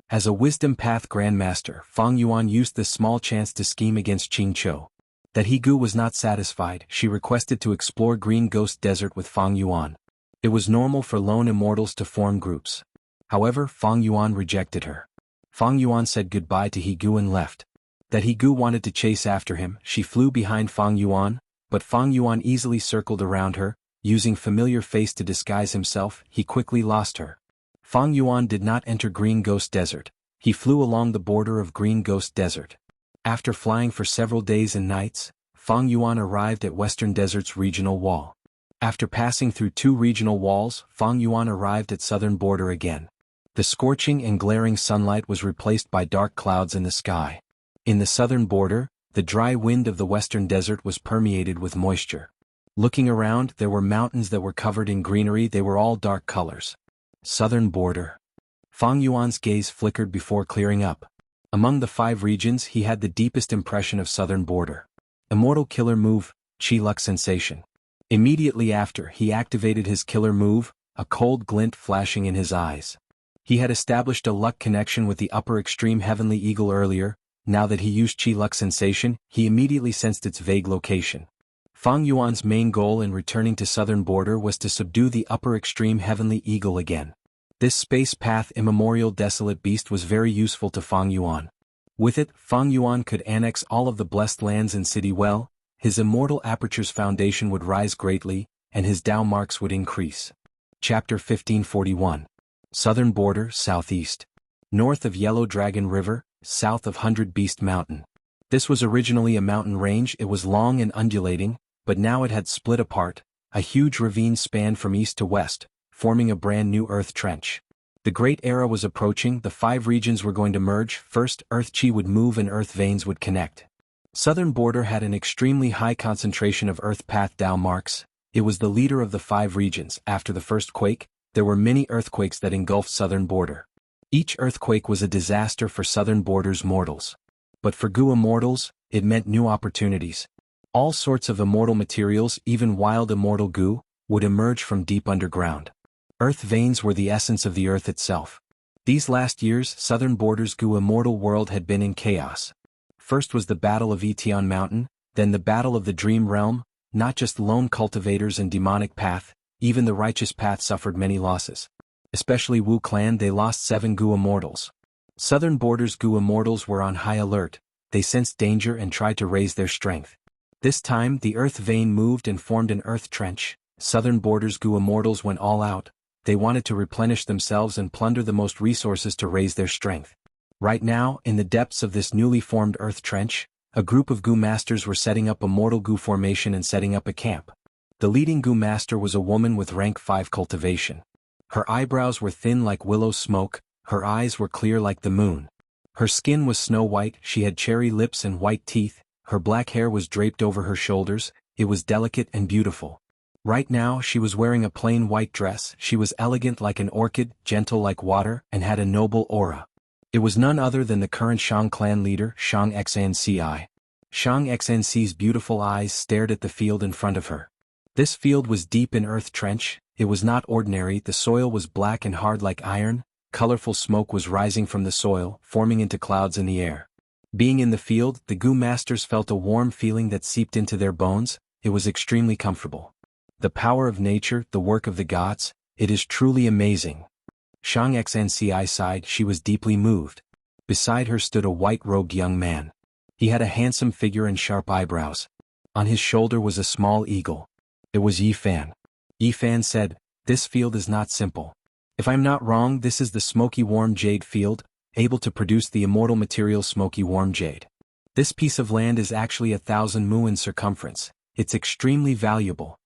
As a Wisdom Path Grandmaster, Fang Yuan used this small chance to scheme against Qingqiu. That He Gu was not satisfied, she requested to explore Green Ghost Desert with Fang Yuan. It was normal for lone immortals to form groups. However, Fang Yuan rejected her. Fang Yuan said goodbye to He Gu and left. That He Gu wanted to chase after him, she flew behind Fang Yuan, but Fang Yuan easily circled around her, using familiar face to disguise himself. He quickly lost her. Fang Yuan did not enter Green Ghost Desert, he flew along the border of Green Ghost Desert. After flying for several days and nights, Fang Yuan arrived at Western Desert's regional wall. After passing through 2 regional walls, Fang Yuan arrived at southern border again. The scorching and glaring sunlight was replaced by dark clouds in the sky. In the southern border, the dry wind of the Western Desert was permeated with moisture. Looking around, there were mountains that were covered in greenery, they were all dark colors. Southern border. Fang Yuan's gaze flickered before clearing up. Among the 5 regions, he had the deepest impression of southern border. Immortal killer move, Qi Luck sensation. Immediately after, he activated his killer move, a cold glint flashing in his eyes. He had established a luck connection with the upper extreme heavenly eagle earlier. Now that he used Qi Luck sensation, he immediately sensed its vague location. Fang Yuan's main goal in returning to southern border was to subdue the upper extreme heavenly eagle again. This space path immemorial desolate beast was very useful to Fang Yuan. With it, Fang Yuan could annex all of the blessed lands in City Well, his immortal aperture's foundation would rise greatly, and his Dao marks would increase. Chapter 1541. Southern border, southeast. North of Yellow Dragon River, south of 100 Beast Mountain. This was originally a mountain range, it was long and undulating, but now it had split apart, a huge ravine spanned from east to west, forming a brand new earth trench. The Great Era was approaching, the 5 regions were going to merge. First, Earth Qi would move and Earth veins would connect. Southern border had an extremely high concentration of Earth Path Dao marks. It was the leader of the 5 regions. After the first quake, there were many earthquakes that engulfed southern border. Each earthquake was a disaster for southern border's mortals. But for Gu immortals, it meant new opportunities. All sorts of immortal materials, even wild immortal Gu, would emerge from deep underground. Earth veins were the essence of the earth itself. These last years, southern border's Gu immortal world had been in chaos. First was the Battle of Etion Mountain, then the Battle of the Dream Realm. Not just lone cultivators and demonic path, even the righteous path suffered many losses. Especially Wu clan, they lost 7 Gu immortals. Southern border's Gu immortals were on high alert, they sensed danger and tried to raise their strength. This time, the earth vein moved and formed an earth trench. Southern border's Gu immortals went all out. They wanted to replenish themselves and plunder the most resources to raise their strength. Right now, in the depths of this newly formed earth trench, a group of Gu masters were setting up a mortal Gu formation and setting up a camp. The leading Gu master was a woman with rank 5 cultivation. Her eyebrows were thin like willow smoke, her eyes were clear like the moon. Her skin was snow white, she had cherry lips and white teeth, her black hair was draped over her shoulders, it was delicate and beautiful. Right now she was wearing a plain white dress, she was elegant like an orchid, gentle like water, and had a noble aura. It was none other than the current Shang clan leader, Shang Xnci. Shang Xnc's beautiful eyes stared at the field in front of her. This field was deep in earth trench, it was not ordinary, the soil was black and hard like iron, colorful smoke was rising from the soil, forming into clouds in the air. Being in the field, the Gu masters felt a warm feeling that seeped into their bones, it was extremely comfortable. The power of nature, the work of the gods, it is truly amazing. Shang Xnci sighed, she was deeply moved. Beside her stood a white-robed young man. He had a handsome figure and sharp eyebrows. On his shoulder was a small eagle. It was Yi Fan. Yi Fan said, "This field is not simple. If I'm not wrong, this is the smoky warm jade field, able to produce the immortal material smoky warm jade. This piece of land is actually 1,000 mu in circumference. It's extremely valuable.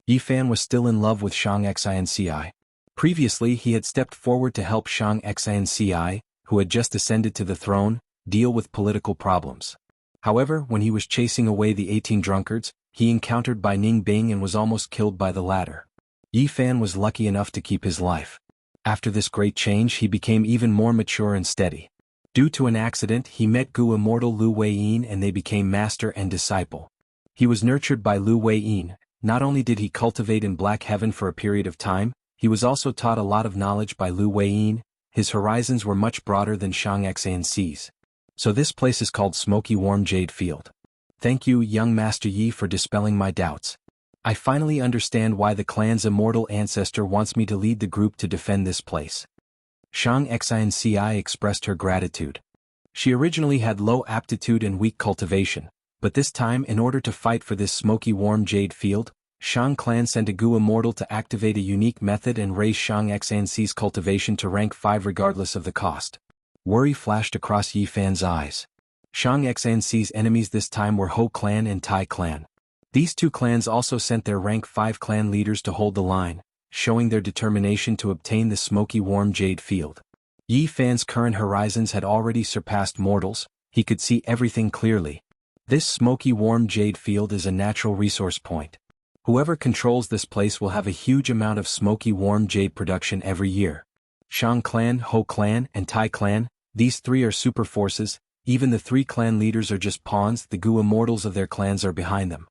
Yi Fan was still in love with Shang Xinci. Previously he had stepped forward to help Shang Xinci, who had just ascended to the throne, deal with political problems. However, when he was chasing away the 18 drunkards, he encountered Bai Ningbing and was almost killed by the latter. Yi Fan was lucky enough to keep his life. After this great change he became even more mature and steady. Due to an accident he met Gu immortal Lu Weiyin and they became master and disciple. He was nurtured by Lu Weiyin. Not only did he cultivate in Black Heaven for a period of time, he was also taught a lot of knowledge by Lu Weiyin. His horizons were much broader than Shang Xinci's. So this place is called Smoky Warm Jade Field. Thank you, young Master Yi, for dispelling my doubts. I finally understand why the clan's immortal ancestor wants me to lead the group to defend this place. Shang Xinci expressed her gratitude. She originally had low aptitude and weak cultivation, but this time in order to fight for this smoky warm jade field, Shang clan sent a Gu immortal to activate a unique method and raise Shang Xinci's cultivation to rank 5 regardless of the cost. Worry flashed across Yi Fan's eyes. Shang Xinci's enemies this time were Ho clan and Tai clan. These two clans also sent their rank 5 clan leaders to hold the line, showing their determination to obtain the smoky warm jade field. Yi Fan's current horizons had already surpassed mortals. He could see everything clearly. This smoky warm jade field is a natural resource point. Whoever controls this place will have a huge amount of smoky warm jade production every year. Shang clan, Ho clan, and Tai clan, these 3 are super forces. Even the 3 clan leaders are just pawns. The Gu immortals of their clans are behind them.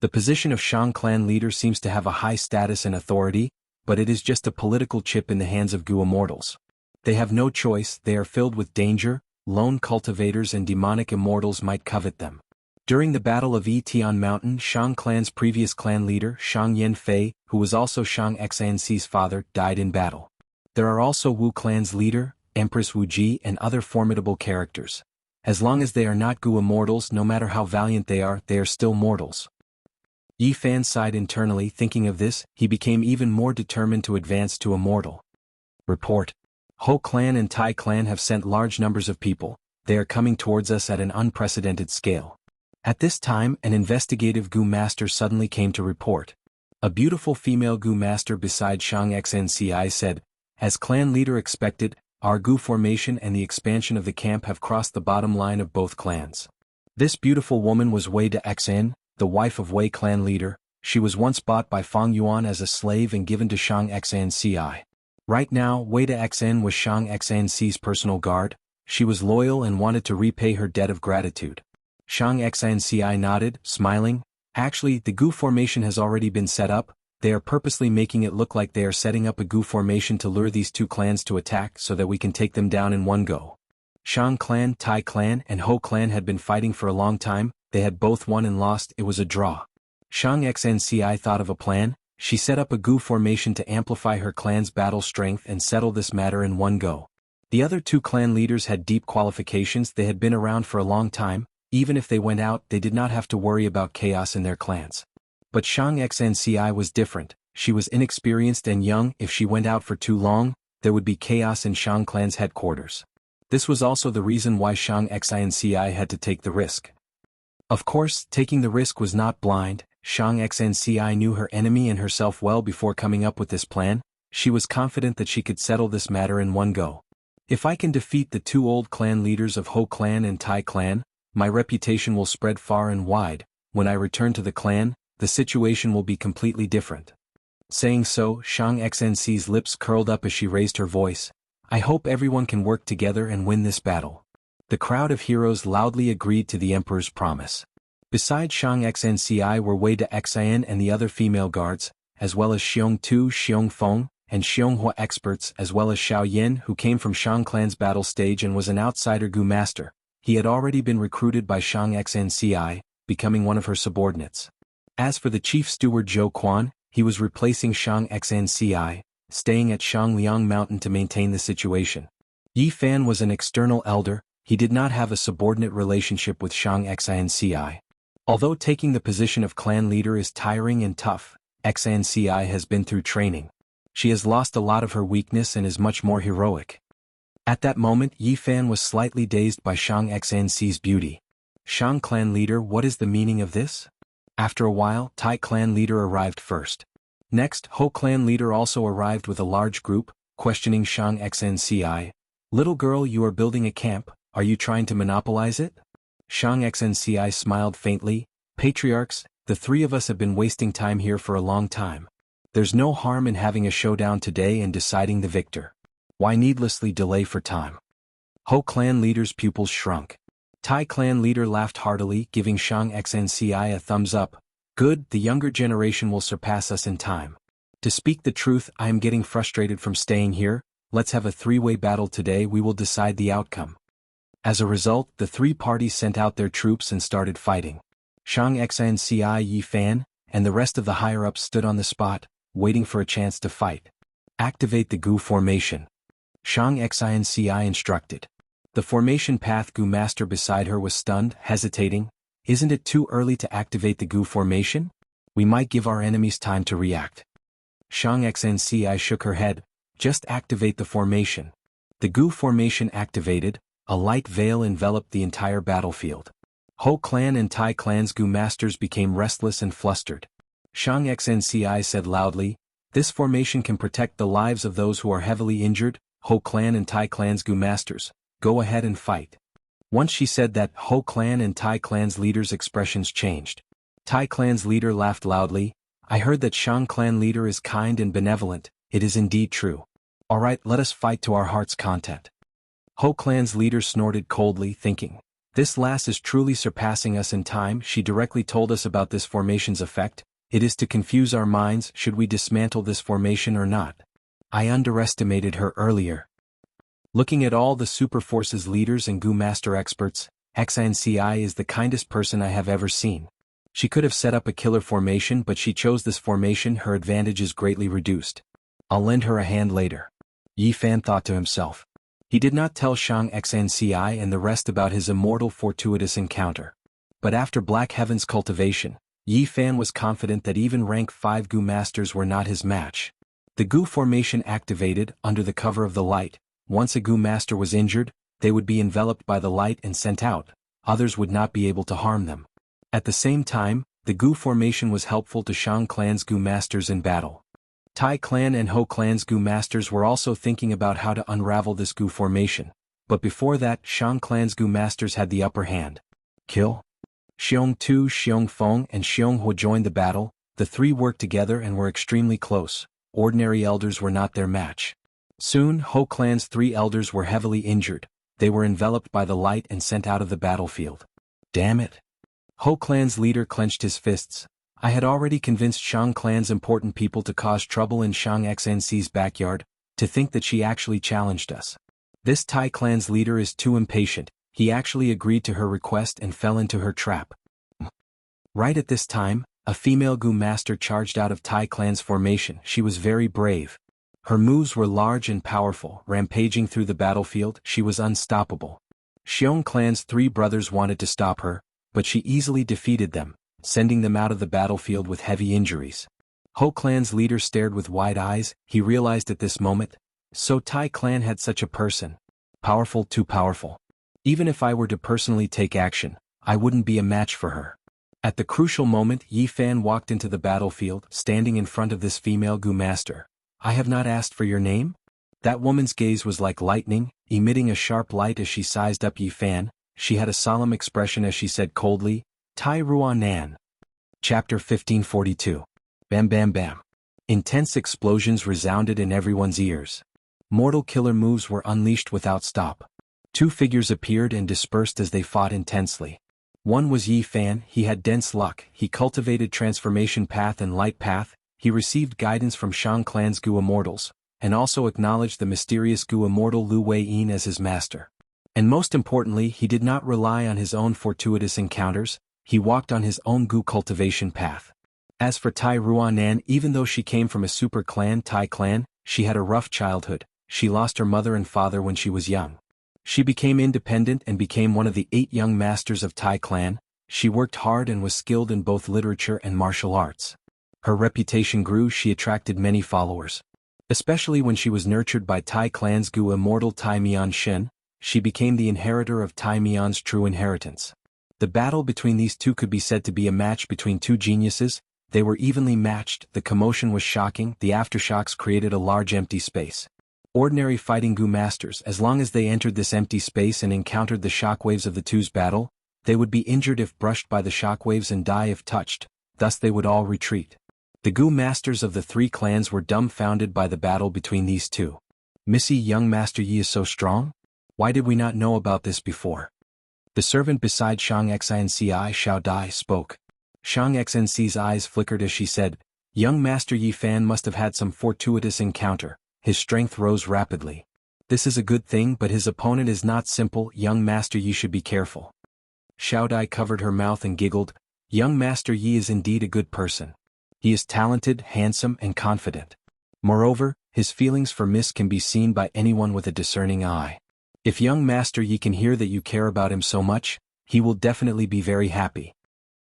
The position of Shang clan leader seems to have a high status and authority, but it is just a political chip in the hands of Gu immortals. They have no choice. They are filled with danger. Lone cultivators and demonic immortals might covet them. During the Battle of Tian Mountain, Shang clan's previous clan leader, Shang Yanfei, who was also Shang Xinci's father, died in battle. There are also Wu clan's leader, Empress Wu Ji, and other formidable characters. As long as they are not Gu immortals, no matter how valiant they are still mortals. Yi Fan sighed internally. Thinking of this, he became even more determined to advance to immortal. Report. Ho clan and Tai clan have sent large numbers of people. They are coming towards us at an unprecedented scale. At this time, an investigative Gu master suddenly came to report. A beautiful female Gu master beside Shang Xinci said, as clan leader expected, our Gu formation and the expansion of the camp have crossed the bottom line of both clans. This beautiful woman was Wei de Xin, the wife of Wei clan leader. She was once bought by Fang Yuan as a slave and given to Shang Xinci. Right now, Wei de Xin was Shang Xinci's personal guard. She was loyal and wanted to repay her debt of gratitude. Shang Xinci nodded, smiling. Actually, the Gu formation has already been set up. They are purposely making it look like they are setting up a Gu formation to lure these 2 clans to attack so that we can take them down in one go. Shang clan, Tai clan, and Ho clan had been fighting for a long time. They had both won and lost. It was a draw. Shang Xinci thought of a plan. She set up a Gu formation to amplify her clan's battle strength and settle this matter in one go. The other 2 clan leaders had deep qualifications. They had been around for a long time. Even if they went out, they did not have to worry about chaos in their clans. But Shang Xinci was different. She was inexperienced and young. If she went out for too long, there would be chaos in Shang clan's headquarters. This was also the reason why Shang Xinci had to take the risk. Of course, taking the risk was not blind. Shang Xinci knew her enemy and herself well before coming up with this plan. She was confident that she could settle this matter in one go. If I can defeat the 2 old clan leaders of Ho clan and Tai clan, my reputation will spread far and wide. When I return to the clan, the situation will be completely different. Saying so, Shang Xinci's lips curled up as she raised her voice. I hope everyone can work together and win this battle. The crowd of heroes loudly agreed to the emperor's promise. Besides Shang Xinci were Wei de Xin and the other female guards, as well as Xiong Tu, Xiong Feng, and Xiong Hua experts, as well as Xiao Yin, who came from Shang clan's battle stage and was an outsider Gu master. He had already been recruited by Shang Xinci, becoming one of her subordinates. As for the chief steward Zhou Quan, he was replacing Shang Xinci, staying at Shangliang Mountain to maintain the situation. Yi Fan was an external elder. He did not have a subordinate relationship with Shang Xinci. Although taking the position of clan leader is tiring and tough, Xinci has been through training. She has lost a lot of her weakness and is much more heroic. At that moment Yi Fan was slightly dazed by Shang Xn's beauty. Shang clan leader, what is the meaning of this? After a while, Tai clan leader arrived first. Next, Ho clan leader also arrived with a large group, questioning Shang Xnci. Little girl, you are building a camp, are you trying to monopolize it? Shang Xnci smiled faintly. Patriarchs, the three of us have been wasting time here for a long time. There's no harm in having a showdown today and deciding the victor. Why needlessly delay for time? Ho clan leader's pupils shrunk. Tai clan leader laughed heartily, giving Shang Xnci a thumbs up. Good, the younger generation will surpass us in time. To speak the truth, I am getting frustrated from staying here. Let's have a three-way battle today, we will decide the outcome. As a result, the three parties sent out their troops and started fighting. Shang Xnci, Yi Fan, and the rest of the higher-ups stood on the spot, waiting for a chance to fight. Activate the Gu formation. Shang Xnci instructed. The formation path Gu master beside her was stunned, hesitating. Isn't it too early to activate the Gu formation? We might give our enemies time to react. Shang Xnci shook her head. Just activate the formation. The Gu formation activated, a light veil enveloped the entire battlefield. Ho clan and Tai clan's Gu masters became restless and flustered. Shang Xnci said loudly, this formation can protect the lives of those who are heavily injured. Ho clan and Tai clan's Gu masters, go ahead and fight. Once she said that, Ho clan and Tai clan's leaders' expressions changed. Tai clan's leader laughed loudly. I heard that Shang clan leader is kind and benevolent, it is indeed true. Alright, let us fight to our heart's content. Ho clan's leader snorted coldly, thinking, this lass is truly surpassing us in time. She directly told us about this formation's effect. It is to confuse our minds, should we dismantle this formation or not? I underestimated her earlier. Looking at all the Super Forces leaders and Gu Master experts, Xnci is the kindest person I have ever seen. She could have set up a killer formation, but she chose this formation. Her advantage is greatly reduced. I'll lend her a hand later. Yi Fan thought to himself. He did not tell Shang Xnci and the rest about his immortal fortuitous encounter. But after Black Heaven's cultivation, Yi Fan was confident that even rank 5 Gu Masters were not his match. The Gu formation activated, under the cover of the light. Once a Gu Master was injured, they would be enveloped by the light and sent out. Others would not be able to harm them. At the same time, the Gu formation was helpful to Shang clan's Gu Masters in battle. Tai clan and Ho clan's Gu Masters were also thinking about how to unravel this Gu formation. But before that, Shang clan's Gu Masters had the upper hand. Kill. Xiong Tu, Xiong Feng and Xiong Hu joined the battle. The three worked together and were extremely close. Ordinary elders were not their match. Soon, Ho clan's 3 elders were heavily injured. They were enveloped by the light and sent out of the battlefield. Damn it. Ho clan's leader clenched his fists. I had already convinced Shang clan's important people to cause trouble in Shang Xnci's backyard. To think that she actually challenged us. This Tai clan's leader is too impatient. He actually agreed to her request and fell into her trap. Right at this time, a female Gu Master charged out of Tai clan's formation. She was very brave. Her moves were large and powerful. Rampaging through the battlefield, she was unstoppable. Xiong clan's 3 brothers wanted to stop her, but she easily defeated them, sending them out of the battlefield with heavy injuries. Ho clan's leader stared with wide eyes. He realized at this moment, so Tai clan had such a person. Powerful, too powerful. Even if I were to personally take action, I wouldn't be a match for her. At the crucial moment, Yi Fan walked into the battlefield, standing in front of this female Gu Master. I have not asked for your name? That woman's gaze was like lightning, emitting a sharp light as she sized up Yi Fan. She had a solemn expression as she said coldly, Tai Ruan Nan. Chapter 1542. Bam bam bam. Intense explosions resounded in everyone's ears. Mortal killer moves were unleashed without stop. 2 figures appeared and dispersed as they fought intensely. One was Yi Fan. He had dense luck. He cultivated transformation path and light path. He received guidance from Shang clan's Gu Immortals, and also acknowledged the mysterious Gu Immortal Lu Wei Yin as his master. And most importantly, he did not rely on his own fortuitous encounters. He walked on his own Gu cultivation path. As for Tai Ruanan, even though she came from a super clan, Tai clan, she had a rough childhood. She lost her mother and father when she was young. She became independent and became one of the 8 young masters of Tai clan. She worked hard and was skilled in both literature and martial arts. Her reputation grew. She attracted many followers. Especially when she was nurtured by Tai clan's Gu immortal Tai Mian Shen, she became the inheritor of Tai Mian's true inheritance. The battle between these two could be said to be a match between two geniuses. They were evenly matched, the commotion was shocking, the aftershocks created a large empty space. Ordinary fighting Gu masters, as long as they entered this empty space and encountered the shockwaves of the two's battle, they would be injured if brushed by the shockwaves and die if touched, thus they would all retreat. The Gu masters of the three clans were dumbfounded by the battle between these two. Missy, young Master Yi is so strong? Why did we not know about this before? The servant beside Shang Xinci Xiao Dai spoke. Shang Xinci's eyes flickered as she said, young Master Yi Fan must have had some fortuitous encounter, his strength rose rapidly. This is a good thing, but his opponent is not simple, young Master Yi should be careful. Xiao Dai covered her mouth and giggled, young Master Yi is indeed a good person. He is talented, handsome, and confident. Moreover, his feelings for Miss can be seen by anyone with a discerning eye. If young Master Yi can hear that you care about him so much, he will definitely be very happy.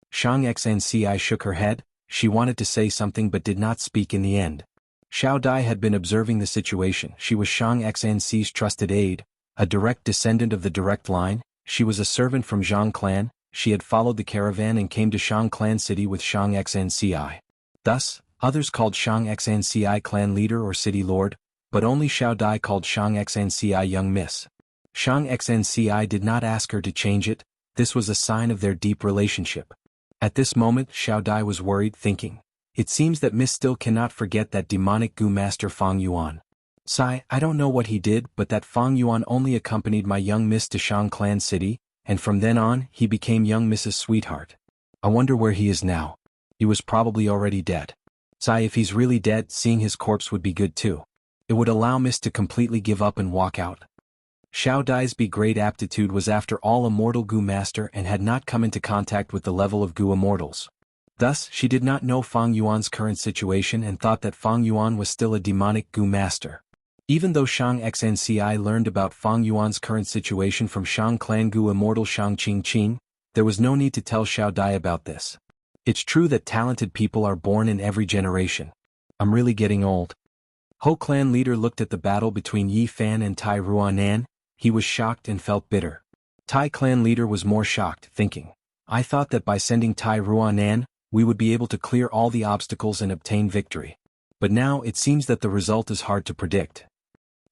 Shang Xinci shook her head, she wanted to say something but did not speak in the end. Xiao Dai had been observing the situation, she was Shang Xinci's trusted aide, a direct descendant of the direct line, she was a servant from Zhang clan, she had followed the caravan and came to Shang clan city with Shang Xinci. Thus, others called Shang Xinci clan leader or city lord, but only Xiao Dai called Shang Xinci young miss. Shang Xinci did not ask her to change it, this was a sign of their deep relationship. At this moment Xiao Dai was worried, thinking, it seems that Miss still cannot forget that demonic Gu master Fang Yuan. Sigh, I don't know what he did, but that Fang Yuan only accompanied my young miss to Shang clan city, and from then on, he became young Miss's sweetheart. I wonder where he is now. He was probably already dead. Sigh, if he's really dead, seeing his corpse would be good too. It would allow Miss to completely give up and walk out. Xiao Dai's great aptitude was after all a mortal Gu master and had not come into contact with the level of Gu immortals. Thus, she did not know Fang Yuan's current situation and thought that Fang Yuan was still a demonic Gu master. Even though Shang Xinci learned about Fang Yuan's current situation from Shang clan Gu immortal Shang Qingqing, there was no need to tell Xiao Dai about this. It's true that talented people are born in every generation. I'm really getting old. Ho clan leader looked at the battle between Yi Fan and Tai Ruanan, he was shocked and felt bitter. Tai clan leader was more shocked, thinking, I thought that by sending Tai Ruanan, we would be able to clear all the obstacles and obtain victory. But now it seems that the result is hard to predict.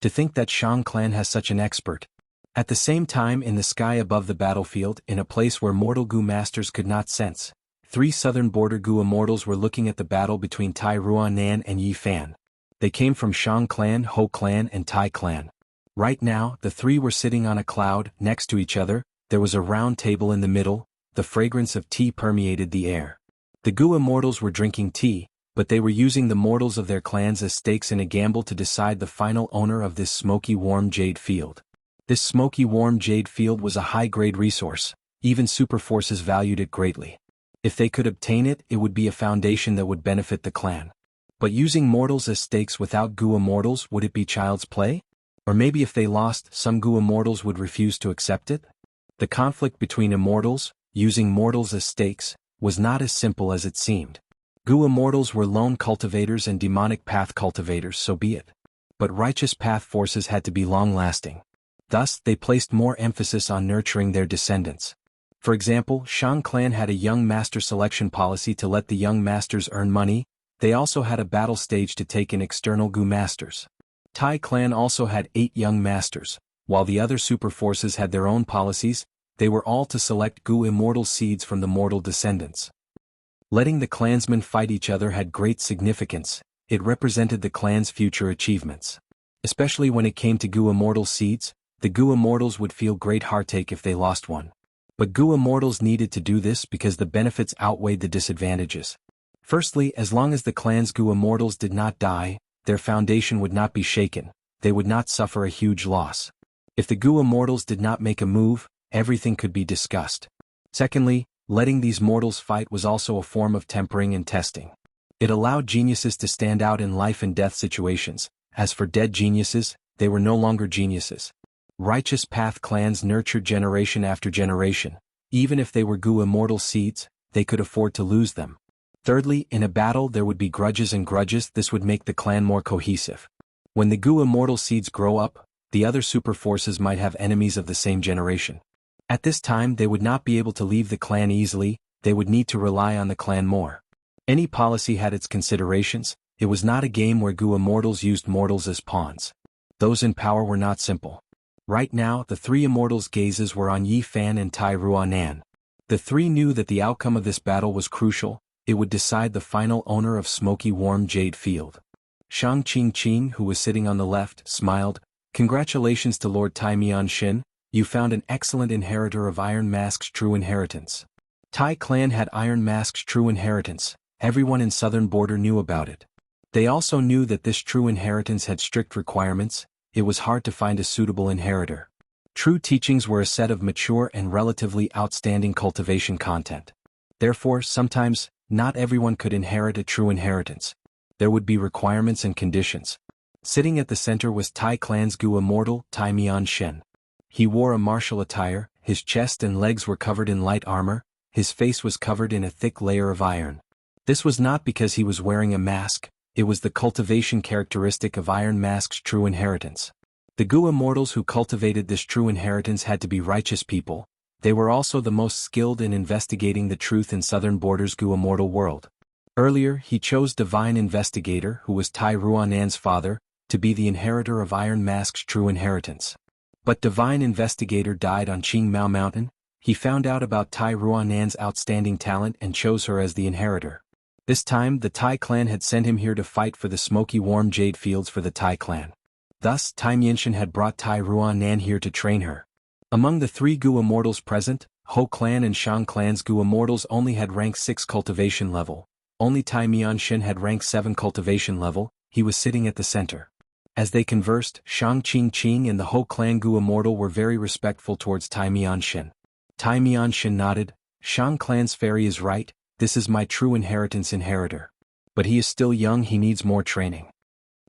To think that Shang clan has such an expert. At the same time, in the sky above the battlefield, in a place where mortal Gu masters could not sense, three southern border Gu immortals were looking at the battle between Tai Ruanan and Yi Fan. They came from Shang clan, Ho clan, and Tai clan. Right now, the three were sitting on a cloud, next to each other, there was a round table in the middle, the fragrance of tea permeated the air. The Gu immortals were drinking tea, but they were using the mortals of their clans as stakes in a gamble to decide the final owner of this smoky warm jade field. This smoky warm jade field was a high-grade resource, even super forces valued it greatly. If they could obtain it, it would be a foundation that would benefit the clan. But using mortals as stakes without Gu immortals, would it be child's play? Or maybe if they lost, some Gu immortals would refuse to accept it? The conflict between immortals, using mortals as stakes, was not as simple as it seemed. Gu immortals were lone cultivators and demonic path cultivators, so be it. But righteous path forces had to be long-lasting. Thus, they placed more emphasis on nurturing their descendants. For example, Shang clan had a young master selection policy to let the young masters earn money, they also had a battle stage to take in external Gu masters. Tai clan also had 8 young masters, while the other super forces had their own policies, they were all to select Gu immortal seeds from the mortal descendants. Letting the clansmen fight each other had great significance, it represented the clan's future achievements. Especially when it came to Gu immortal seeds, the Gu immortals would feel great heartache if they lost one. But Gu immortals needed to do this because the benefits outweighed the disadvantages. Firstly, as long as the clan's Gu immortals did not die, their foundation would not be shaken, they would not suffer a huge loss. If the Gu immortals did not make a move, everything could be discussed. Secondly, letting these mortals fight was also a form of tempering and testing. It allowed geniuses to stand out in life and death situations. As for dead geniuses, they were no longer geniuses. Righteous path clans nurtured generation after generation. Even if they were Gu immortal seeds, they could afford to lose them. Thirdly, in a battle there would be grudges and grudges, this would make the clan more cohesive. When the Gu immortal seeds grow up, the other super forces might have enemies of the same generation. At this time they would not be able to leave the clan easily, they would need to rely on the clan more. Any policy had its considerations, it was not a game where Gu immortals used mortals as pawns. Those in power were not simple. Right now the three immortals' gazes were on Yi Fan and Tai Ruanan. The three knew that the outcome of this battle was crucial, it would decide the final owner of smoky warm jade field. Shang Qing, who was sitting on the left, smiled. Congratulations to Lord Tai Mianshin, you found an excellent inheritor of Iron Mask's true inheritance. Tai clan had Iron Mask's true inheritance, everyone in southern border knew about it. They also knew that this true inheritance had strict requirements, it was hard to find a suitable inheritor. True teachings were a set of mature and relatively outstanding cultivation content. Therefore, sometimes, not everyone could inherit a true inheritance. There would be requirements and conditions. Sitting at the center was Tai clan's Gu immortal, Tai Mianshin. He wore a martial attire, his chest and legs were covered in light armor, his face was covered in a thick layer of iron. This was not because he was wearing a mask, it was the cultivation characteristic of Iron Mask's true inheritance. The Gu immortals who cultivated this true inheritance had to be righteous people, they were also the most skilled in investigating the truth in southern border's Gu immortal world. Earlier he chose Divine Investigator, who was Tai Ruanan's father, to be the inheritor of Iron Mask's true inheritance. But Divine Investigator died on Qingmao Mountain, he found out about Tai Ruanan's outstanding talent and chose her as the inheritor. This time the Tai clan had sent him here to fight for the smoky warm jade fields for the Tai clan. Thus Tai Mianshin had brought Tai Ruanan here to train her. Among the three Gu immortals present, Ho clan and Shang clan's Gu immortals only had rank 6 cultivation level. Only Tai Mianshin had rank 7 cultivation level, he was sitting at the center. As they conversed, Shang Qing and the Ho clan Gu immortal were very respectful towards Tai Mianshin. Tai Mianshin nodded, Shang clan's fairy is right, this is my true inheritor. But he is still young, he needs more training.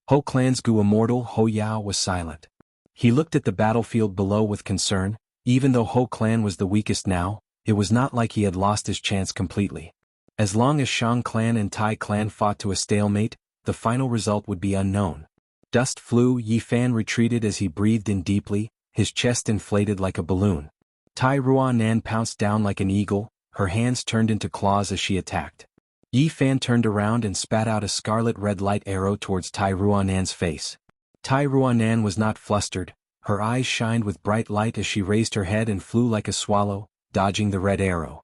Ho clan's Gu immortal Ho Yao was silent. He looked at the battlefield below with concern, even though Ho clan was the weakest now, it was not like he had lost his chance completely. As long as Shang clan and Tai clan fought to a stalemate, the final result would be unknown. Dust flew, Yi Fan retreated as he breathed in deeply, his chest inflated like a balloon. Tai Ruanan pounced down like an eagle, her hands turned into claws as she attacked. Yi Fan turned around and spat out a scarlet red light arrow towards Tai Ruanan's face. Tai Ruanan was not flustered, her eyes shined with bright light as she raised her head and flew like a swallow, dodging the red arrow.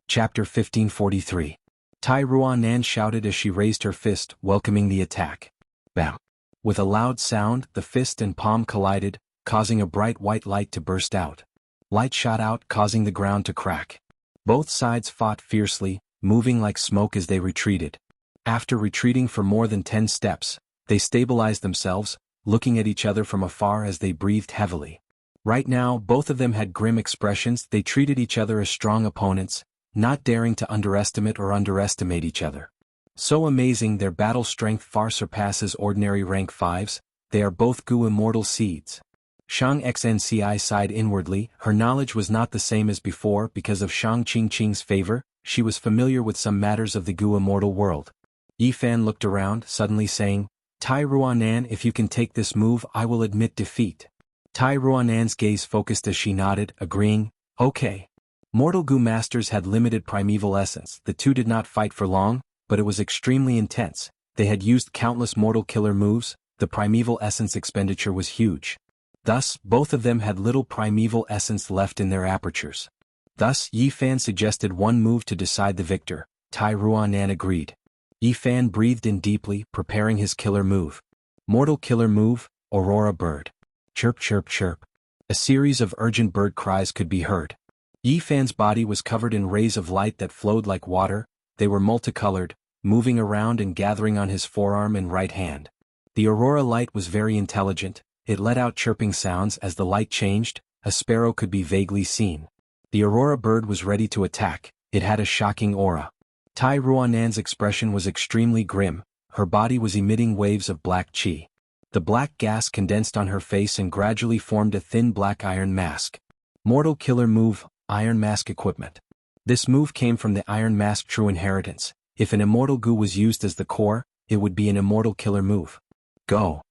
Chapter 1543. Tai Ruanan shouted as she raised her fist, welcoming the attack. Bam! With a loud sound, the fist and palm collided, causing a bright white light to burst out. Light shot out, causing the ground to crack. Both sides fought fiercely, moving like smoke as they retreated. After retreating for more than 10 steps, they stabilized themselves, looking at each other from afar as they breathed heavily. Right now, both of them had grim expressions, they treated each other as strong opponents, not daring to underestimate each other. So amazing, their battle strength far surpasses ordinary rank 5s, they are both Gu immortal seeds. Shang Xnci sighed inwardly, her knowledge was not the same as before because of Shang Qing's favor, she was familiar with some matters of the Gu immortal world. Yi Fan looked around, suddenly saying, Tai Ruanan, if you can take this move I will admit defeat. Tai Ruanan's gaze focused as she nodded, agreeing, okay. Mortal Gu masters had limited primeval essence, the two did not fight for long, but it was extremely intense, they had used countless mortal killer moves, the primeval essence expenditure was huge. Thus, both of them had little primeval essence left in their apertures. Thus, Yi Fan suggested one move to decide the victor, Tai Ruanan agreed. Yi Fan breathed in deeply, preparing his killer move. Mortal killer move, Aurora Bird. Chirp chirp chirp. A series of urgent bird cries could be heard. Yi Fan's body was covered in rays of light that flowed like water, they were multicolored, moving around and gathering on his forearm and right hand. The aurora light was very intelligent, it let out chirping sounds as the light changed, a sparrow could be vaguely seen. The aurora bird was ready to attack, it had a shocking aura. Tai Ruanan's expression was extremely grim, her body was emitting waves of black qi. The black gas condensed on her face and gradually formed a thin black iron mask. Mortal killer move, Iron Mask equipment. This move came from the Iron Mask true inheritance. If an immortal Gu was used as the core, it would be an immortal killer move. Go!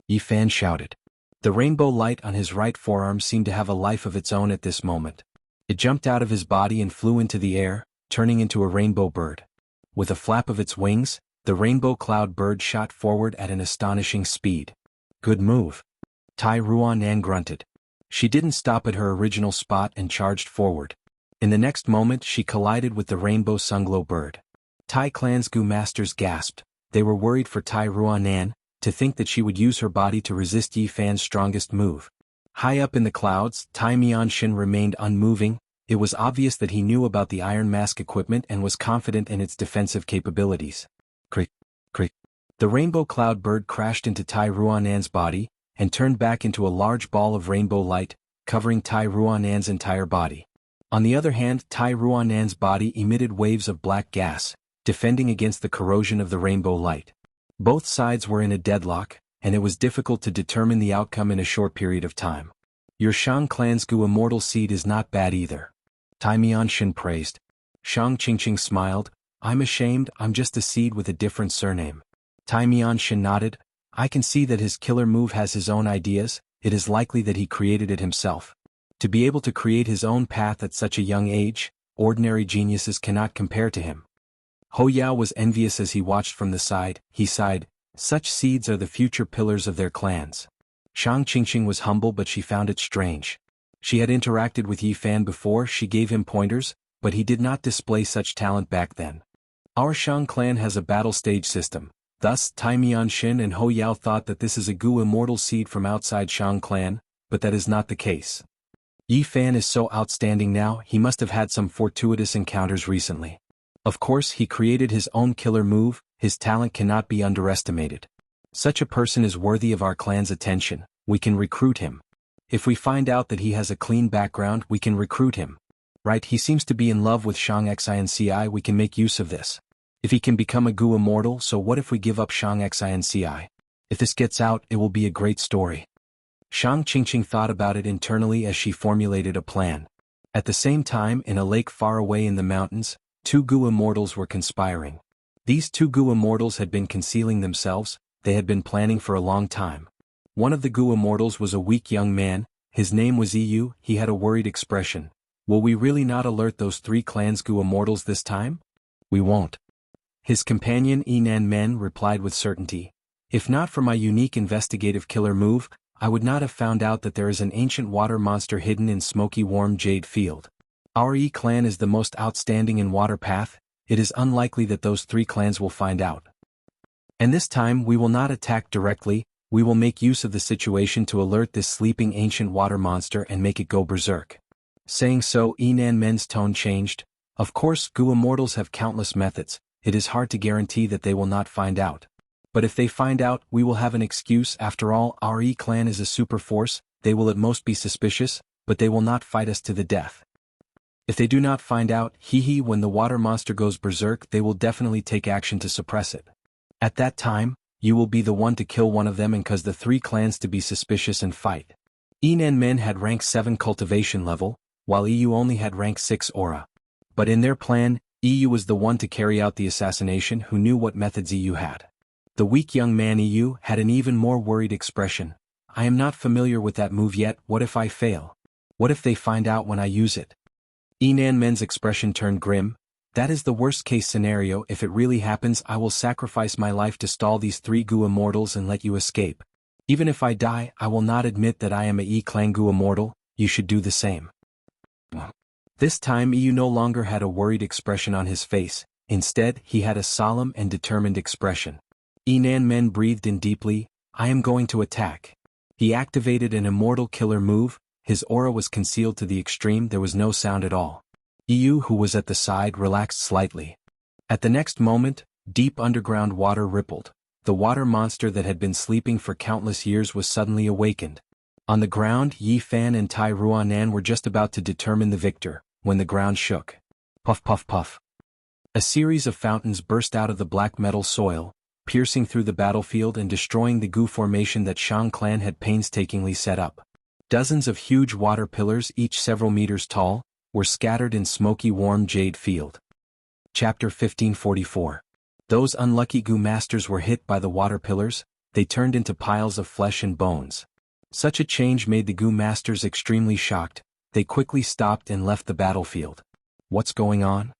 Yi Fan shouted. The rainbow light on his right forearm seemed to have a life of its own at this moment. It jumped out of his body and flew into the air, turning into a rainbow bird. With a flap of its wings, the rainbow cloud bird shot forward at an astonishing speed. Good move. Tai Ruanan grunted. She didn't stop at her original spot and charged forward. In the next moment she collided with the rainbow sunglow bird. Tai Clan's Gu masters gasped. They were worried for Tai Ruanan, to think that she would use her body to resist Yi Fan's strongest move. High up in the clouds, Tai Mianshin remained unmoving. It was obvious that he knew about the Iron Mask equipment and was confident in its defensive capabilities. Crick, crick. The rainbow cloud bird crashed into Tai Ruanan's body, and turned back into a large ball of rainbow light, covering Tai Ruanan's entire body. On the other hand, Tai Ruanan's body emitted waves of black gas, defending against the corrosion of the rainbow light. Both sides were in a deadlock, and it was difficult to determine the outcome in a short period of time. Your Shang clan's Gu immortal seed is not bad either. Tai Mianshin praised. Shang Qingqing smiled. I'm ashamed, I'm just a seed with a different surname. Tai Mianshin nodded. I can see that his killer move has his own ideas. It is likely that he created it himself. To be able to create his own path at such a young age, ordinary geniuses cannot compare to him. Ho Yao was envious as he watched from the side. He sighed, such seeds are the future pillars of their clans. Shang Qingqing was humble, but she found it strange. She had interacted with Yi Fan before, she gave him pointers, but he did not display such talent back then. Our Shang clan has a battle stage system. Thus, Tai Mianshin and Ho Yao thought that this is a Gu immortal seed from outside Shang clan, but that is not the case. Yi Fan is so outstanding now, he must have had some fortuitous encounters recently. Of course, he created his own killer move, his talent cannot be underestimated. Such a person is worthy of our clan's attention, we can recruit him. If we find out that he has a clean background, we can recruit him. Right, he seems to be in love with Shang Xinci, we can make use of this. If he can become a Gu immortal, so what if we give up Shang Xinci? If this gets out, it will be a great story. Shang Qingqing thought about it internally as she formulated a plan. At the same time, in a lake far away in the mountains, two Gu immortals were conspiring. These two Gu immortals had been concealing themselves, they had been planning for a long time. One of the Gu immortals was a weak young man, his name was Yu, he had a worried expression. Will we really not alert those three clans Gu immortals this time? We won't. His companion Enan Men replied with certainty. If not for my unique investigative killer move, I would not have found out that there is an ancient water monster hidden in smoky warm jade field. Our Yi clan is the most outstanding in water path, it is unlikely that those three clans will find out. And this time we will not attack directly, we will make use of the situation to alert this sleeping ancient water monster and make it go berserk. Saying so, Enan Men's tone changed. Of course, Gu immortals have countless methods, it is hard to guarantee that they will not find out. But if they find out, we will have an excuse. After all, our Yi clan is a super force, they will at most be suspicious, but they will not fight us to the death. If they do not find out, when the water monster goes berserk, they will definitely take action to suppress it. At that time, you will be the one to kill one of them and cause the three clans to be suspicious and fight. Enan Men had rank 7 cultivation level, while EU only had rank 6 aura. But in their plan, EU was the one to carry out the assassination who knew what methods EU had. The weak young man EU had an even more worried expression. I am not familiar with that move yet, what if I fail? What if they find out when I use it? Enan Men's expression turned grim. That is the worst case scenario. If it really happens, I will sacrifice my life to stall these three Gu immortals and let you escape. Even if I die, I will not admit that I am a Yi clan Gu immortal, you should do the same. This time EU no longer had a worried expression on his face, instead he had a solemn and determined expression. Enan Men breathed in deeply. I am going to attack. He activated an immortal killer move. His aura was concealed to the extreme, there was no sound at all. EU, who was at the side, relaxed slightly. At the next moment, deep underground water rippled. The water monster that had been sleeping for countless years was suddenly awakened. On the ground, Yi Fan and Tai Ruanan were just about to determine the victor, when the ground shook. Puff puff puff. A series of fountains burst out of the black metal soil, piercing through the battlefield and destroying the Gu formation that Shang clan had painstakingly set up. Dozens of huge water pillars, each several meters tall, were scattered in smoky warm jade field. Chapter 1544. Those unlucky Gu masters were hit by the water pillars, they turned into piles of flesh and bones. Such a change made the Gu masters extremely shocked. They quickly stopped and left the battlefield. What's going on?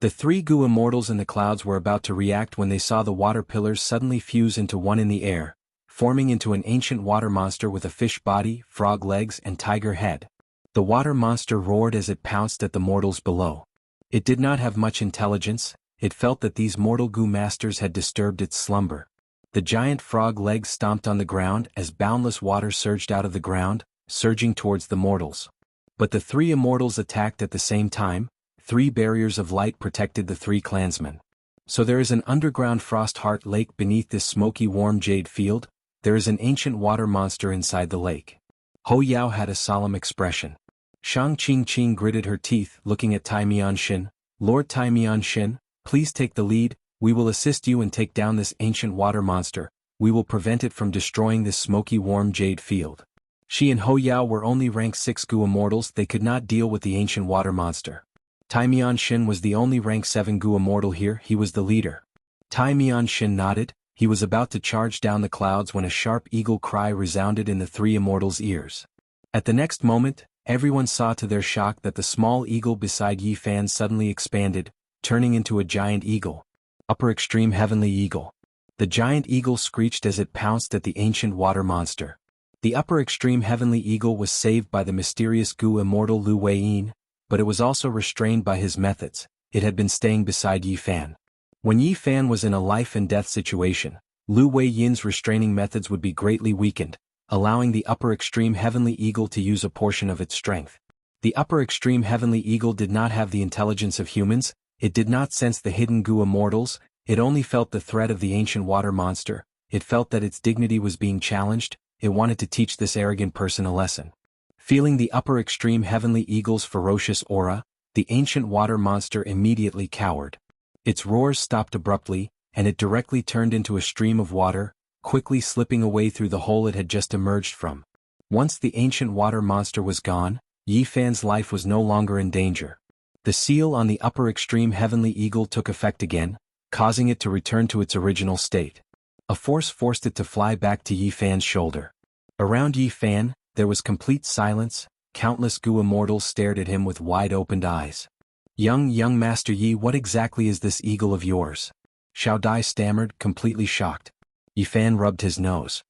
The three Gu immortals in the clouds were about to react when they saw the water pillars suddenly fuse into one in the air, forming into an ancient water monster with a fish body, frog legs, and tiger head. The water monster roared as it pounced at the mortals below. It did not have much intelligence. It felt that these mortal Gu masters had disturbed its slumber. The giant frog legs stomped on the ground as boundless water surged out of the ground, surging towards the mortals. But the three immortals attacked at the same time. 3 barriers of light protected the 3 clansmen. So there is an underground frost heart lake beneath this smoky warm jade field. There is an ancient water monster inside the lake. Ho Yao had a solemn expression. Shang Qingqing gritted her teeth, looking at Tai Mianshin. Lord Tai Mianshin, please take the lead. We will assist you and take down this ancient water monster. We will prevent it from destroying this smoky warm jade field. She and Ho Yao were only rank 6 Gu immortals. They could not deal with the ancient water monster. Tai Mianshin was the only rank 7 Gu immortal here. He was the leader. Tai Mianshin nodded. He was about to charge down the clouds when a sharp eagle cry resounded in the 3 immortals' ears. At the next moment, everyone saw to their shock that the small eagle beside Yi Fan suddenly expanded, turning into a giant eagle. Upper extreme heavenly eagle. The giant eagle screeched as it pounced at the ancient water monster. The upper extreme heavenly eagle was saved by the mysterious Gu immortal Lu Weiyin, but it was also restrained by his methods. It had been staying beside Yi Fan. When Yi Fan was in a life and death situation, Lu Weiyin's restraining methods would be greatly weakened, allowing the upper extreme heavenly eagle to use a portion of its strength. The upper extreme heavenly eagle did not have the intelligence of humans. It did not sense the hidden Gu immortals. It only felt the threat of the ancient water monster. It felt that its dignity was being challenged. It wanted to teach this arrogant person a lesson. Feeling the upper extreme heavenly eagle's ferocious aura, the ancient water monster immediately cowered. Its roars stopped abruptly, and it directly turned into a stream of water, quickly slipping away through the hole it had just emerged from. Once the ancient water monster was gone, Yi Fan's life was no longer in danger. The seal on the upper extreme heavenly eagle took effect again, causing it to return to its original state. A force forced it to fly back to Yi Fan's shoulder. Around Yi Fan, there was complete silence. Countless Gu immortals stared at him with wide-opened eyes. Young Master Yi, what exactly is this eagle of yours? Xiao Dai stammered, completely shocked. Yi Fan rubbed his nose.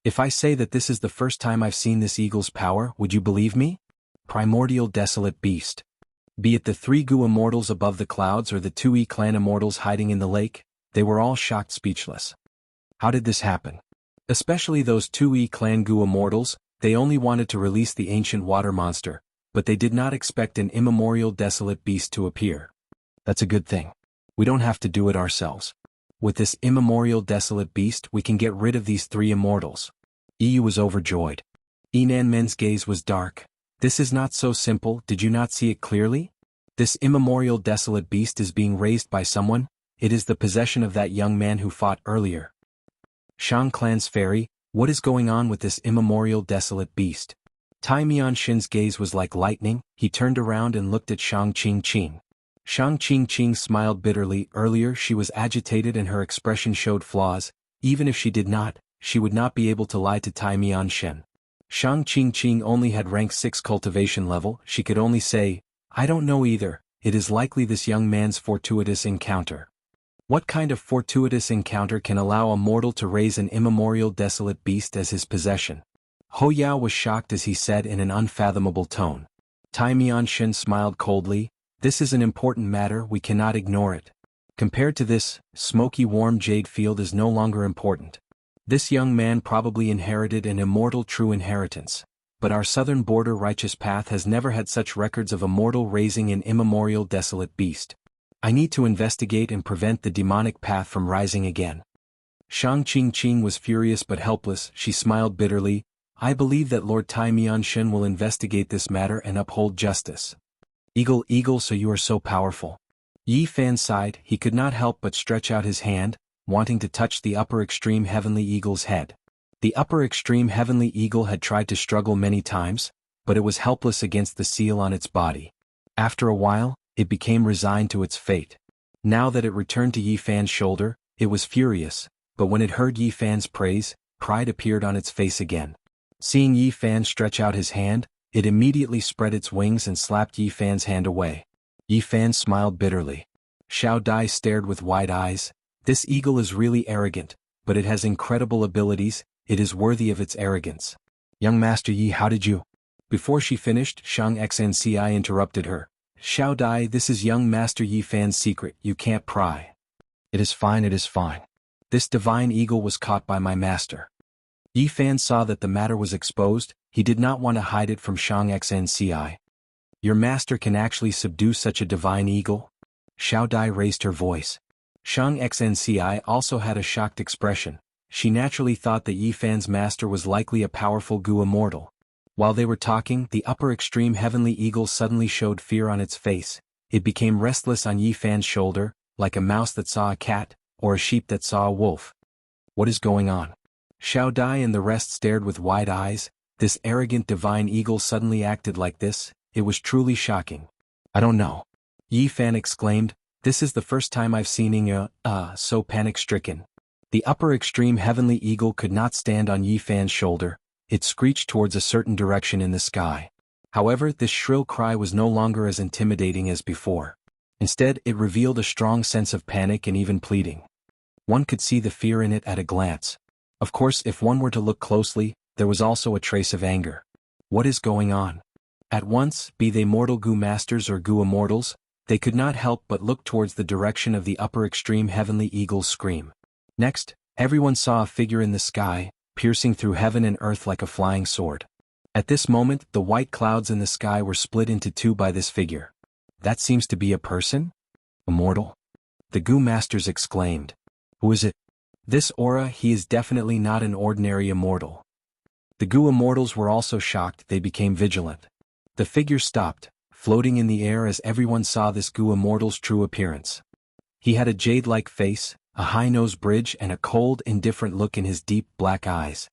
If I say that this is the first time I've seen this eagle's power, would you believe me? Primordial desolate beast. Be it the 3 Gu immortals above the clouds or the 2 Yi clan immortals hiding in the lake, they were all shocked, speechless. How did this happen? Especially those 2 Yi clan Gu immortals. They only wanted to release the ancient water monster, but they did not expect an immemorial desolate beast to appear. That's a good thing. We don't have to do it ourselves. With this immemorial desolate beast, we can get rid of these 3 immortals. Yi was overjoyed. Yinan Men's gaze was dark. This is not so simple. Did you not see it clearly? This immemorial desolate beast is being raised by someone. It is the possession of that young man who fought earlier. Shang Clan's fairy. What is going on with this immemorial desolate beast? Tai Mianshin's gaze was like lightning. He turned around and looked at Shang Qingqing. Shang Qingqing smiled bitterly. Earlier she was agitated and her expression showed flaws. Even if she did not, she would not be able to lie to Tai Mianshin. Shang Qingqing only had rank 6 cultivation level. She could only say, I don't know either. It is likely this young man's fortuitous encounter. What kind of fortuitous encounter can allow a mortal to raise an immemorial desolate beast as his possession? Ho Yao was shocked as he said in an unfathomable tone. Tai Mianshin smiled coldly. This is an important matter, we cannot ignore it. Compared to this, smoky warm jade field is no longer important. This young man probably inherited an immortal true inheritance. But our southern border righteous path has never had such records of a mortal raising an immemorial desolate beast. I need to investigate and prevent the demonic path from rising again. Shang Qingqing was furious but helpless. She smiled bitterly. I believe that Lord Tai Mianshin will investigate this matter and uphold justice. Eagle, so you are so powerful. Yi Fan sighed. He could not help but stretch out his hand, wanting to touch the upper extreme heavenly eagle's head. The upper extreme heavenly eagle had tried to struggle many times, but it was helpless against the seal on its body. After a while, it became resigned to its fate. Now that it returned to Yi Fan's shoulder, it was furious. but when it heard Yi Fan's praise, pride appeared on its face again. Seeing Yi Fan stretch out his hand, it immediately spread its wings and slapped Yi Fan's hand away. Yi Fan smiled bitterly. Xiao Dai stared with wide eyes. This eagle is really arrogant, but it has incredible abilities, it is worthy of its arrogance. Young Master Yi, how did you? Before she finished, Shang Xnci interrupted her. Xiao Dai, this is young Master Yi Fan's secret, you can't pry. It is fine, it is fine. This divine eagle was caught by my master. Yi Fan saw that the matter was exposed, he did not want to hide it from Shang Xnci. Your master can actually subdue such a divine eagle? Xiao Dai raised her voice. Shang Xnci also had a shocked expression. She naturally thought that Yi Fan's master was likely a powerful Gu immortal. While they were talking, the upper extreme heavenly eagle suddenly showed fear on its face. It became restless on Yi Fan's shoulder, like a mouse that saw a cat, or a sheep that saw a wolf. What is going on? Xiao Dai and the rest stared with wide eyes. This arrogant divine eagle suddenly acted like this, it was truly shocking. I don't know. Yi Fan exclaimed, this is the first time I've seen Ing so panic-stricken. The upper extreme heavenly eagle could not stand on Yi Fan's shoulder, it screeched towards a certain direction in the sky. However, this shrill cry was no longer as intimidating as before. Instead, it revealed a strong sense of panic and even pleading. One could see the fear in it at a glance. Of course, if one were to look closely, there was also a trace of anger. What is going on? At once, be they mortal Gu masters or Gu immortals, they could not help but look towards the direction of the upper extreme heavenly eagle's scream. Next, everyone saw a figure in the sky, piercing through heaven and earth like a flying sword. At this moment, the white clouds in the sky were split into two by this figure. That seems to be a person? Immortal? The Gu masters exclaimed. Who is it? This aura, he is definitely not an ordinary immortal. The Gu immortals were also shocked, they became vigilant. The figure stopped, floating in the air as everyone saw this Gu immortal's true appearance. He had a jade-like face, a high-nose bridge and a cold, indifferent look in his deep black eyes.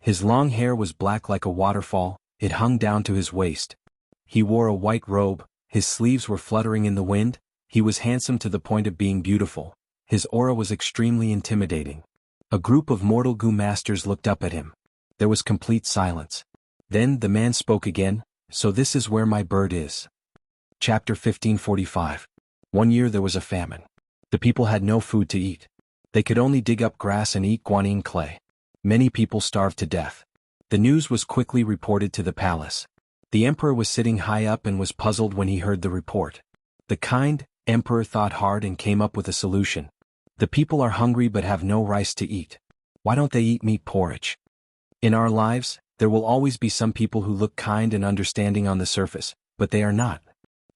His long hair was black like a waterfall, it hung down to his waist. He wore a white robe, his sleeves were fluttering in the wind, he was handsome to the point of being beautiful. His aura was extremely intimidating. A group of mortal Gu masters looked up at him. There was complete silence. Then the man spoke again, so this is where my bird is. Chapter 1545. One year there was a famine. The people had no food to eat. They could only dig up grass and eat guanine clay. Many people starved to death. The news was quickly reported to the palace. The emperor was sitting high up and was puzzled when he heard the report. The kind emperor thought hard and came up with a solution. The people are hungry but have no rice to eat. Why don't they eat meat porridge? In our lives, there will always be some people who look kind and understanding on the surface, but they are not.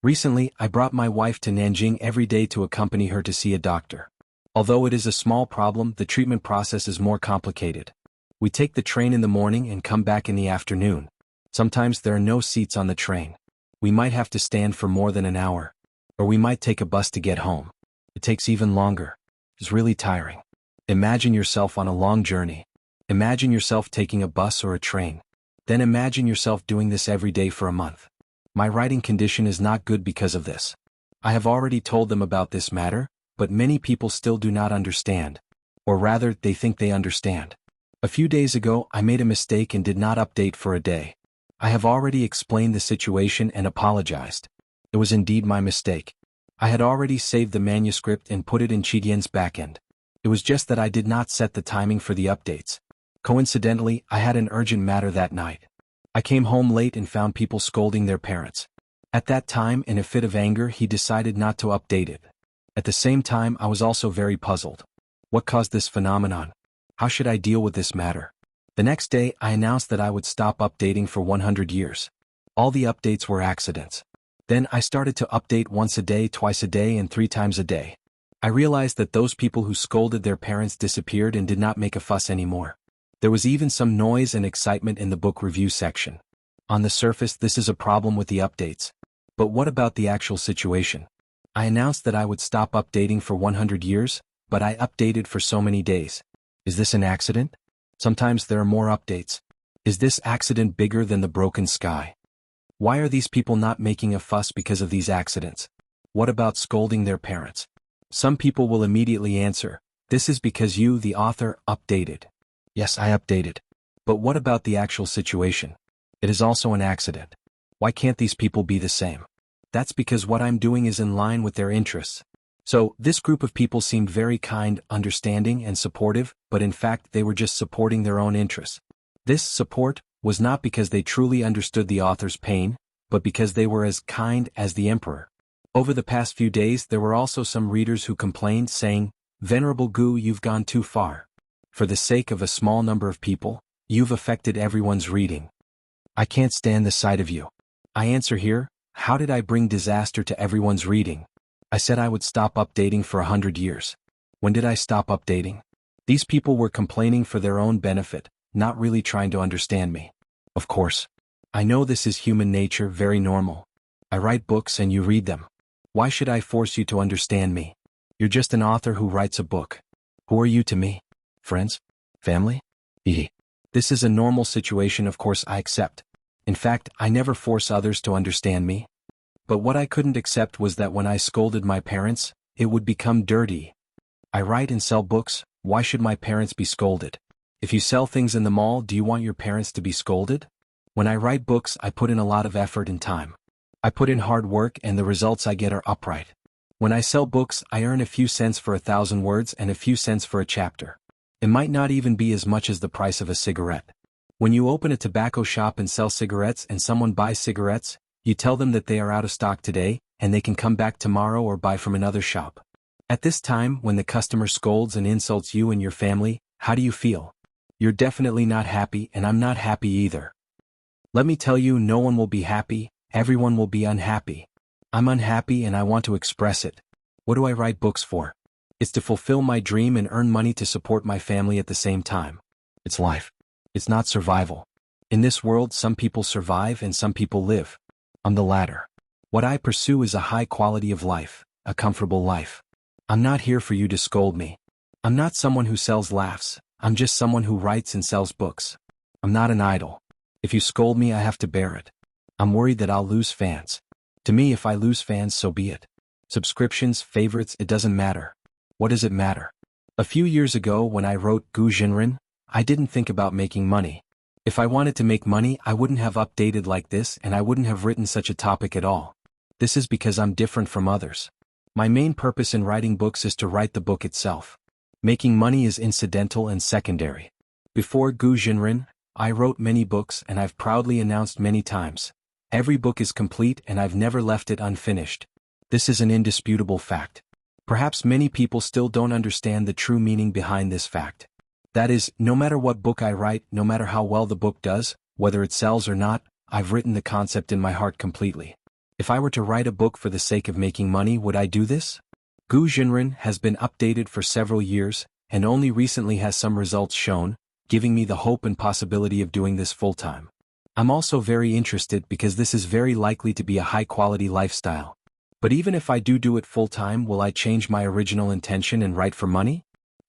Recently, I brought my wife to Nanjing every day to accompany her to see a doctor. Although it is a small problem, the treatment process is more complicated. We take the train in the morning and come back in the afternoon. Sometimes there are no seats on the train. We might have to stand for more than an hour. Or we might take a bus to get home. It takes even longer. It's really tiring. Imagine yourself on a long journey. Imagine yourself taking a bus or a train. Then imagine yourself doing this every day for a month. My writing condition is not good because of this. I have already told them about this matter, but many people still do not understand. Or rather, they think they understand. A few days ago, I made a mistake and did not update for a day. I have already explained the situation and apologized. It was indeed my mistake. I had already saved the manuscript and put it in Chidian's backend. It was just that I did not set the timing for the updates. Coincidentally, I had an urgent matter that night. I came home late and found people scolding their parents. At that time, in a fit of anger, he decided not to update it. At the same time, I was also very puzzled. What caused this phenomenon? How should I deal with this matter? The next day, I announced that I would stop updating for 100 years. All the updates were accidents. Then I started to update once a day, twice a day, and 3 times a day. I realized that those people who scolded their parents disappeared and did not make a fuss anymore. There was even some noise and excitement in the book review section. On the surface, this is a problem with the updates. But what about the actual situation? I announced that I would stop updating for 100 years, but I updated for so many days. Is this an accident? Sometimes there are more updates. Is this accident bigger than the broken sky? Why are these people not making a fuss because of these accidents? What about scolding their parents? Some people will immediately answer, This is because you, the author, updated. Yes, I updated. But what about the actual situation? It is also an accident. Why can't these people be the same? That's because what I'm doing is in line with their interests. So, this group of people seemed very kind, understanding, and supportive, but in fact they were just supporting their own interests. This support was not because they truly understood the author's pain, but because they were as kind as the emperor. Over the past few days there were also some readers who complained, saying, "Venerable Gu, you've gone too far. For the sake of a small number of people, you've affected everyone's reading. I can't stand the sight of you." I answer here, how did I bring disaster to everyone's reading? I said I would stop updating for 100 years. When did I stop updating? These people were complaining for their own benefit, not really trying to understand me. Of course. I know this is human nature, very normal. I write books and you read them. Why should I force you to understand me? You're just an author who writes a book. Who are you to me? Friends? Family? This is a normal situation, of course I accept. In fact, I never force others to understand me. But what I couldn't accept was that when I scolded my parents, it would become dirty. I write and sell books, why should my parents be scolded? If you sell things in the mall, do you want your parents to be scolded? When I write books, I put in a lot of effort and time. I put in hard work and the results I get are upright. When I sell books, I earn a few cents for 1,000 words and a few cents for a chapter. It might not even be as much as the price of a cigarette. When you open a tobacco shop and sell cigarettes and someone buys cigarettes, you tell them that they are out of stock today, and they can come back tomorrow or buy from another shop. At this time, when the customer scolds and insults you and your family, how do you feel? You're definitely not happy, and I'm not happy either. Let me tell you, no one will be happy, everyone will be unhappy. I'm unhappy and I want to express it. What do I write books for? It's to fulfill my dream and earn money to support my family at the same time. It's life. It's not survival. In this world, some people survive and some people live. I'm the latter. What I pursue is a high quality of life, a comfortable life. I'm not here for you to scold me. I'm not someone who sells laughs, I'm just someone who writes and sells books. I'm not an idol. If you scold me, I have to bear it. I'm worried that I'll lose fans. To me, if I lose fans, so be it. Subscriptions, favorites, it doesn't matter. What does it matter? A few years ago when I wrote Gu Jinren, I didn't think about making money. If I wanted to make money, I wouldn't have updated like this and I wouldn't have written such a topic at all. This is because I'm different from others. My main purpose in writing books is to write the book itself. Making money is incidental and secondary. Before Gu Jinren, I wrote many books and I've proudly announced many times. Every book is complete and I've never left it unfinished. This is an indisputable fact. Perhaps many people still don't understand the true meaning behind this fact. That is, no matter what book I write, no matter how well the book does, whether it sells or not, I've written the concept in my heart completely. If I were to write a book for the sake of making money, would I do this? Gu Jinren has been updated for several years, and only recently has some results shown, giving me the hope and possibility of doing this full-time. I'm also very interested because this is very likely to be a high-quality lifestyle. But even if I do it full-time, will I change my original intention and write for money?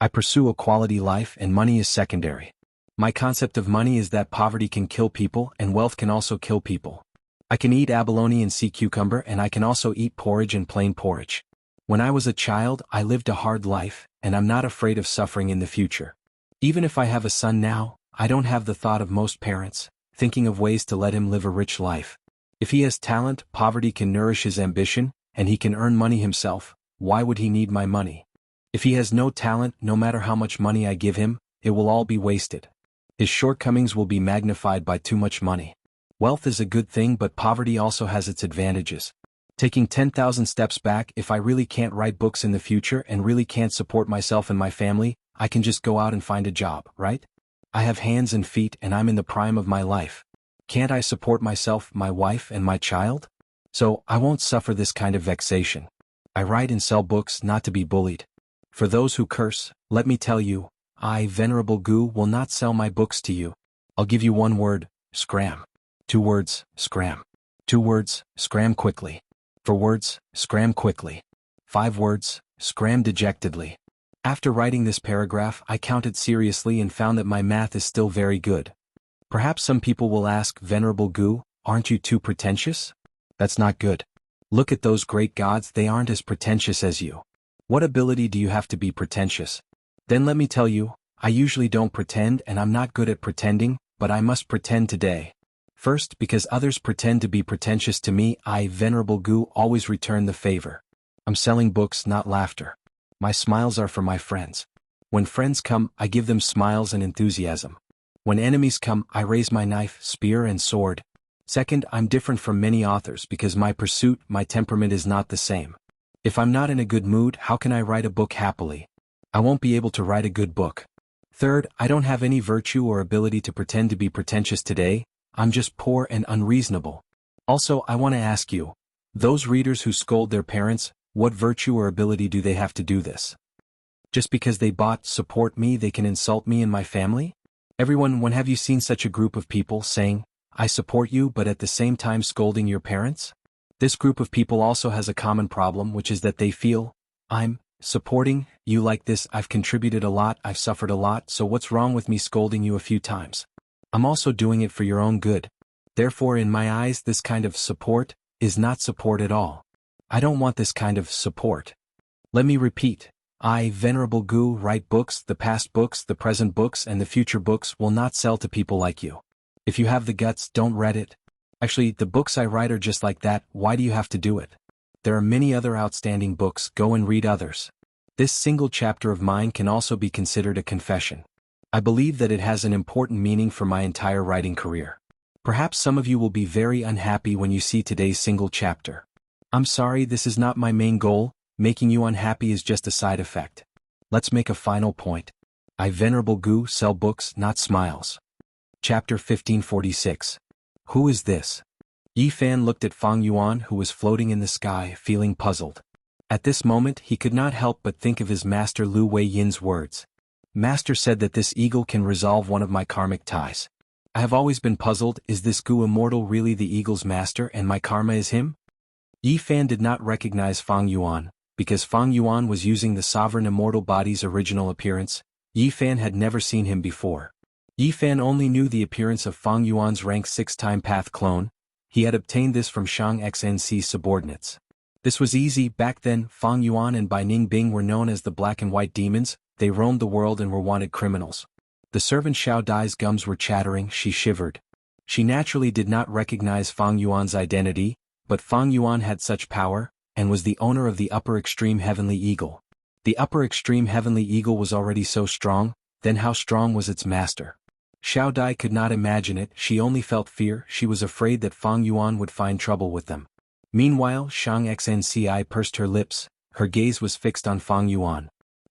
I pursue a quality life and money is secondary. My concept of money is that poverty can kill people and wealth can also kill people. I can eat abalone and sea cucumber and I can also eat porridge and plain porridge. When I was a child, I lived a hard life, and I'm not afraid of suffering in the future. Even if I have a son now, I don't have the thought of most parents, thinking of ways to let him live a rich life. If he has talent, poverty can nourish his ambition, and he can earn money himself, why would he need my money? If he has no talent, no matter how much money I give him, it will all be wasted. His shortcomings will be magnified by too much money. Wealth is a good thing, but poverty also has its advantages. Taking 10,000 steps back, if I really can't write books in the future and really can't support myself and my family, I can just go out and find a job, right? I have hands and feet and I'm in the prime of my life. Can't I support myself, my wife, and my child? So, I won't suffer this kind of vexation. I write and sell books not to be bullied. For those who curse, let me tell you, I, Venerable Gu, will not sell my books to you. I'll give you one word, scram. 2 words, scram. 2 words, scram quickly. 4 words, scram quickly. 5 words, scram dejectedly. After writing this paragraph, I counted seriously and found that my math is still very good. Perhaps some people will ask, Venerable Gu, aren't you too pretentious? That's not good. Look at those great gods, they aren't as pretentious as you. What ability do you have to be pretentious? Then let me tell you, I usually don't pretend and I'm not good at pretending, but I must pretend today. First, because others pretend to be pretentious to me, I, Venerable Gu, always return the favor. I'm selling books, not laughter. My smiles are for my friends. When friends come, I give them smiles and enthusiasm. When enemies come, I raise my knife, spear and sword. Second, I'm different from many authors because my pursuit, my temperament is not the same. If I'm not in a good mood, how can I write a book happily? I won't be able to write a good book. Third, I don't have any virtue or ability to pretend to be pretentious today, I'm just poor and unreasonable. Also, I want to ask you, those readers who scold their parents, what virtue or ability do they have to do this? Just because they support me, they can insult me and my family? Everyone, when have you seen such a group of people saying, I support you, but at the same time scolding your parents? This group of people also has a common problem, which is that they feel, I'm supporting you like this, I've contributed a lot, I've suffered a lot, so what's wrong with me scolding you a few times? I'm also doing it for your own good. Therefore, in my eyes, this kind of support is not support at all. I don't want this kind of support. Let me repeat. I, Venerable Gu, write books, the past books, the present books, and the future books will not sell to people like you. If you have the guts, don't read it. Actually, the books I write are just like that, why do you have to do it? There are many other outstanding books, go and read others. This single chapter of mine can also be considered a confession. I believe that it has an important meaning for my entire writing career. Perhaps some of you will be very unhappy when you see today's single chapter. I'm sorry, this is not my main goal, making you unhappy is just a side effect. Let's make a final point. I, Venerable Gu, sell books, not smiles. Chapter 1546. Who is this? Yi Fan looked at Fang Yuan, who was floating in the sky, feeling puzzled. At this moment, he could not help but think of his master Lu Wei Yin's words. Master said that this eagle can resolve one of my karmic ties. I have always been puzzled, is this Gu immortal really the eagle's master and my karma is him? Yi Fan did not recognize Fang Yuan, because Fang Yuan was using the sovereign immortal body's original appearance. Yi Fan had never seen him before. Yi Fan only knew the appearance of Fang Yuan's rank 6-time path clone. He had obtained this from Shang XNC's subordinates. This was easy, back then Fang Yuan and Bai Ningbing were known as the Black and White Demons, they roamed the world and were wanted criminals. The servant Xiao Dai's gums were chattering, she shivered. She naturally did not recognize Fang Yuan's identity, but Fang Yuan had such power, and was the owner of the upper extreme heavenly eagle. The upper extreme heavenly eagle was already so strong, then how strong was its master? Xiao Dai could not imagine it, she only felt fear, she was afraid that Fang Yuan would find trouble with them. Meanwhile, Shang XNCI pursed her lips, her gaze was fixed on Fang Yuan.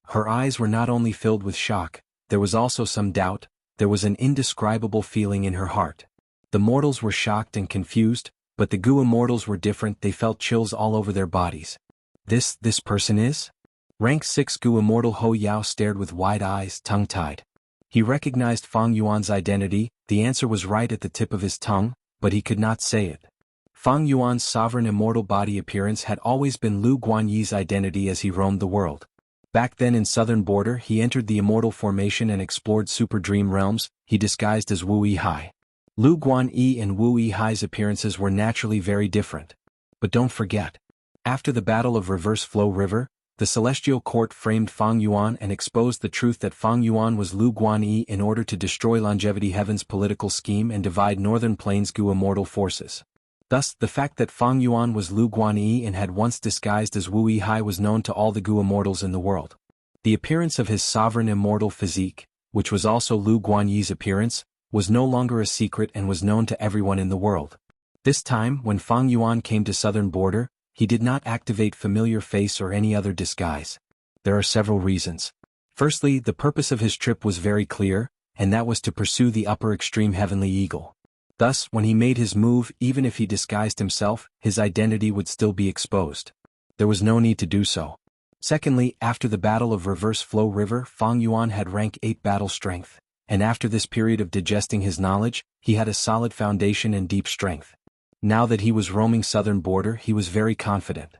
Her eyes were not only filled with shock, there was also some doubt, there was an indescribable feeling in her heart. The mortals were shocked and confused, but the Gu immortals were different, they felt chills all over their bodies. This person is? Rank 6 Gu immortal Ho Yao stared with wide eyes, tongue-tied. He recognized Fang Yuan's identity, the answer was right at the tip of his tongue, but he could not say it. Fang Yuan's sovereign immortal body appearance had always been Lu Guanyi's identity as he roamed the world. Back then in southern border he entered the immortal formation and explored super dream realms, he disguised as Wu Yihai. Lu Guanyi and Wu Yihai's appearances were naturally very different. But don't forget. After the Battle of Reverse Flow River, the Celestial Court framed Fang Yuan and exposed the truth that Fang Yuan was Lu Guanyi in order to destroy Longevity Heaven's political scheme and divide Northern Plains Gu immortal forces. Thus, the fact that Fang Yuan was Lu Guanyi and had once disguised as Wu Yihai was known to all the Gu immortals in the world. The appearance of his sovereign immortal physique, which was also Lu Guanyi's appearance, was no longer a secret and was known to everyone in the world. This time, when Fang Yuan came to southern border, he did not activate familiar face or any other disguise. There are several reasons. Firstly, the purpose of his trip was very clear, and that was to pursue the upper extreme heavenly eagle. Thus, when he made his move, even if he disguised himself, his identity would still be exposed. There was no need to do so. Secondly, after the Battle of Reverse Flow River, Fang Yuan had rank 8 battle strength, and after this period of digesting his knowledge, he had a solid foundation and deep strength. Now that he was roaming southern border, he was very confident.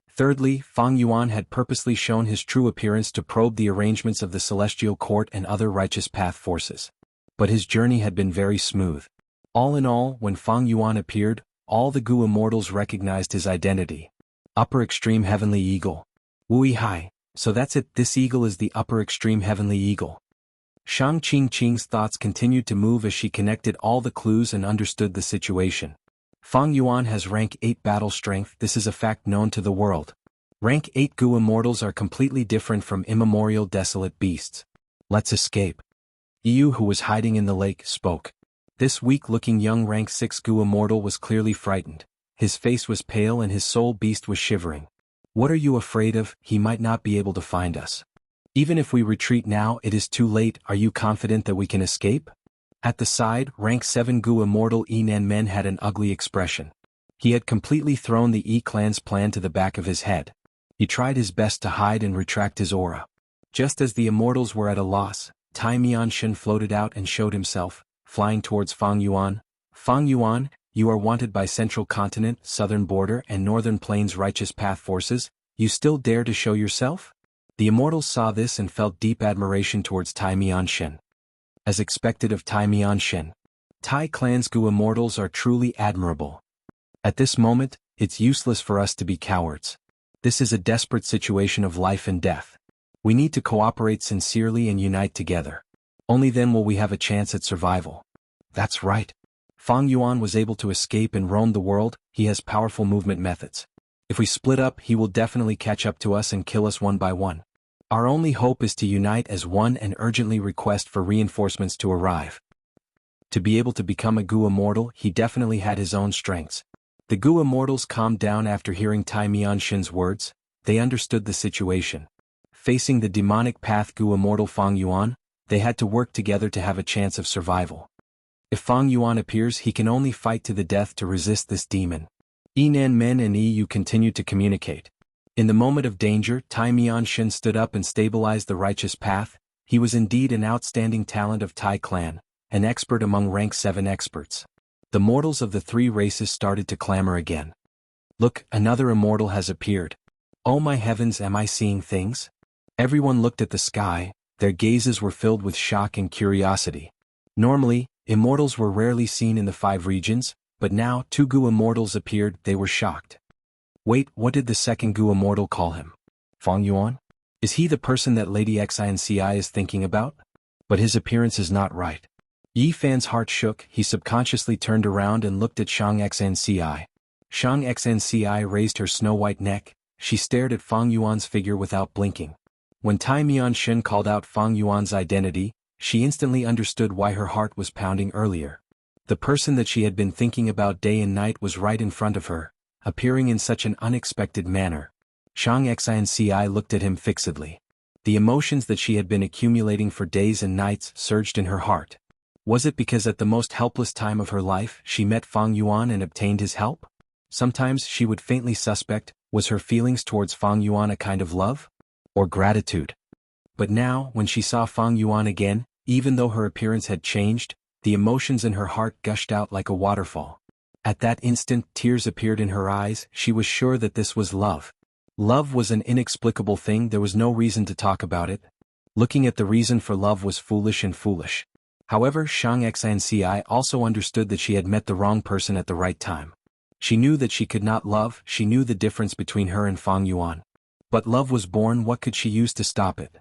Thirdly, Fang Yuan had purposely shown his true appearance to probe the arrangements of the Celestial Court and other righteous path forces. But his journey had been very smooth. All in all, when Fang Yuan appeared, all the Gu immortals recognized his identity. Upper extreme heavenly eagle. Wu Yihai, So that's it, this eagle is the upper extreme heavenly eagle. Shang Qingqing's thoughts continued to move as she connected all the clues and understood the situation. Fang Yuan has rank 8 battle strength, this is a fact known to the world. Rank 8 Gu immortals are completely different from immemorial desolate beasts. Let's escape. Yu, who was hiding in the lake, spoke. This weak-looking young rank 6 Gu immortal was clearly frightened. His face was pale and his soul beast was shivering. What are you afraid of? He might not be able to find us. Even if we retreat now, it is too late. Are you confident that we can escape? At the side, rank 7 Gu immortal Yinan Men had an ugly expression. He had completely thrown the Yi clan's plan to the back of his head. He tried his best to hide and retract his aura. Just as the immortals were at a loss, Tai Mianshan floated out and showed himself, flying towards Fang Yuan. Fang Yuan, you are wanted by Central Continent, Southern Border and Northern Plains Righteous Path forces. You still dare to show yourself? The immortals saw this and felt deep admiration towards Tai Mianshan. As expected of Tai Mianshan, Tai clan's Gu immortals are truly admirable. At this moment, it's useless for us to be cowards. This is a desperate situation of life and death. We need to cooperate sincerely and unite together. Only then will we have a chance at survival. That's right. Fang Yuan was able to escape and roam the world. He has powerful movement methods. If we split up, he will definitely catch up to us and kill us one by one. Our only hope is to unite as one and urgently request for reinforcements to arrive. To be able to become a Gu immortal, he definitely had his own strengths. The Gu immortals calmed down after hearing Tai Mianshan's words. They understood the situation. Facing the demonic path Gu immortal Fang Yuan, they had to work together to have a chance of survival. If Fang Yuan appears, he can only fight to the death to resist this demon. Yinan Men and Yu continued to communicate. In the moment of danger, Tai Mianshan stood up and stabilized the righteous path. He was indeed an outstanding talent of Tai clan, an expert among rank 7 experts. The mortals of the 3 races started to clamor again. Look, another immortal has appeared. Oh my heavens, am I seeing things? Everyone looked at the sky, their gazes were filled with shock and curiosity. Normally, immortals were rarely seen in the 5 regions, but now 2 Gu immortals appeared. They were shocked. Wait, what did the second Gu immortal call him? Fang Yuan? Is he the person that Lady Xinci is thinking about? But his appearance is not right. Yi Fan's heart shook. He subconsciously turned around and looked at Shang Xinci. Shang Xinci raised her snow-white neck. She stared at Fang Yuan's figure without blinking. When Tai Mianshan called out Fang Yuan's identity, she instantly understood why her heart was pounding earlier. The person that she had been thinking about day and night was right in front of her, appearing in such an unexpected manner. Shang Xinci looked at him fixedly. The emotions that she had been accumulating for days and nights surged in her heart. Was it because at the most helpless time of her life she met Fang Yuan and obtained his help? Sometimes she would faintly suspect, was her feelings towards Fang Yuan a kind of love? Or gratitude? But now, when she saw Fang Yuan again, even though her appearance had changed, the emotions in her heart gushed out like a waterfall. At that instant, tears appeared in her eyes. She was sure that this was love. Love was an inexplicable thing. There was no reason to talk about it. Looking at the reason for love was foolish and foolish. However, Shang Xinci also understood that she had met the wrong person at the right time. She knew that she could not love. She knew the difference between her and Fang Yuan. But love was born. What could she use to stop it?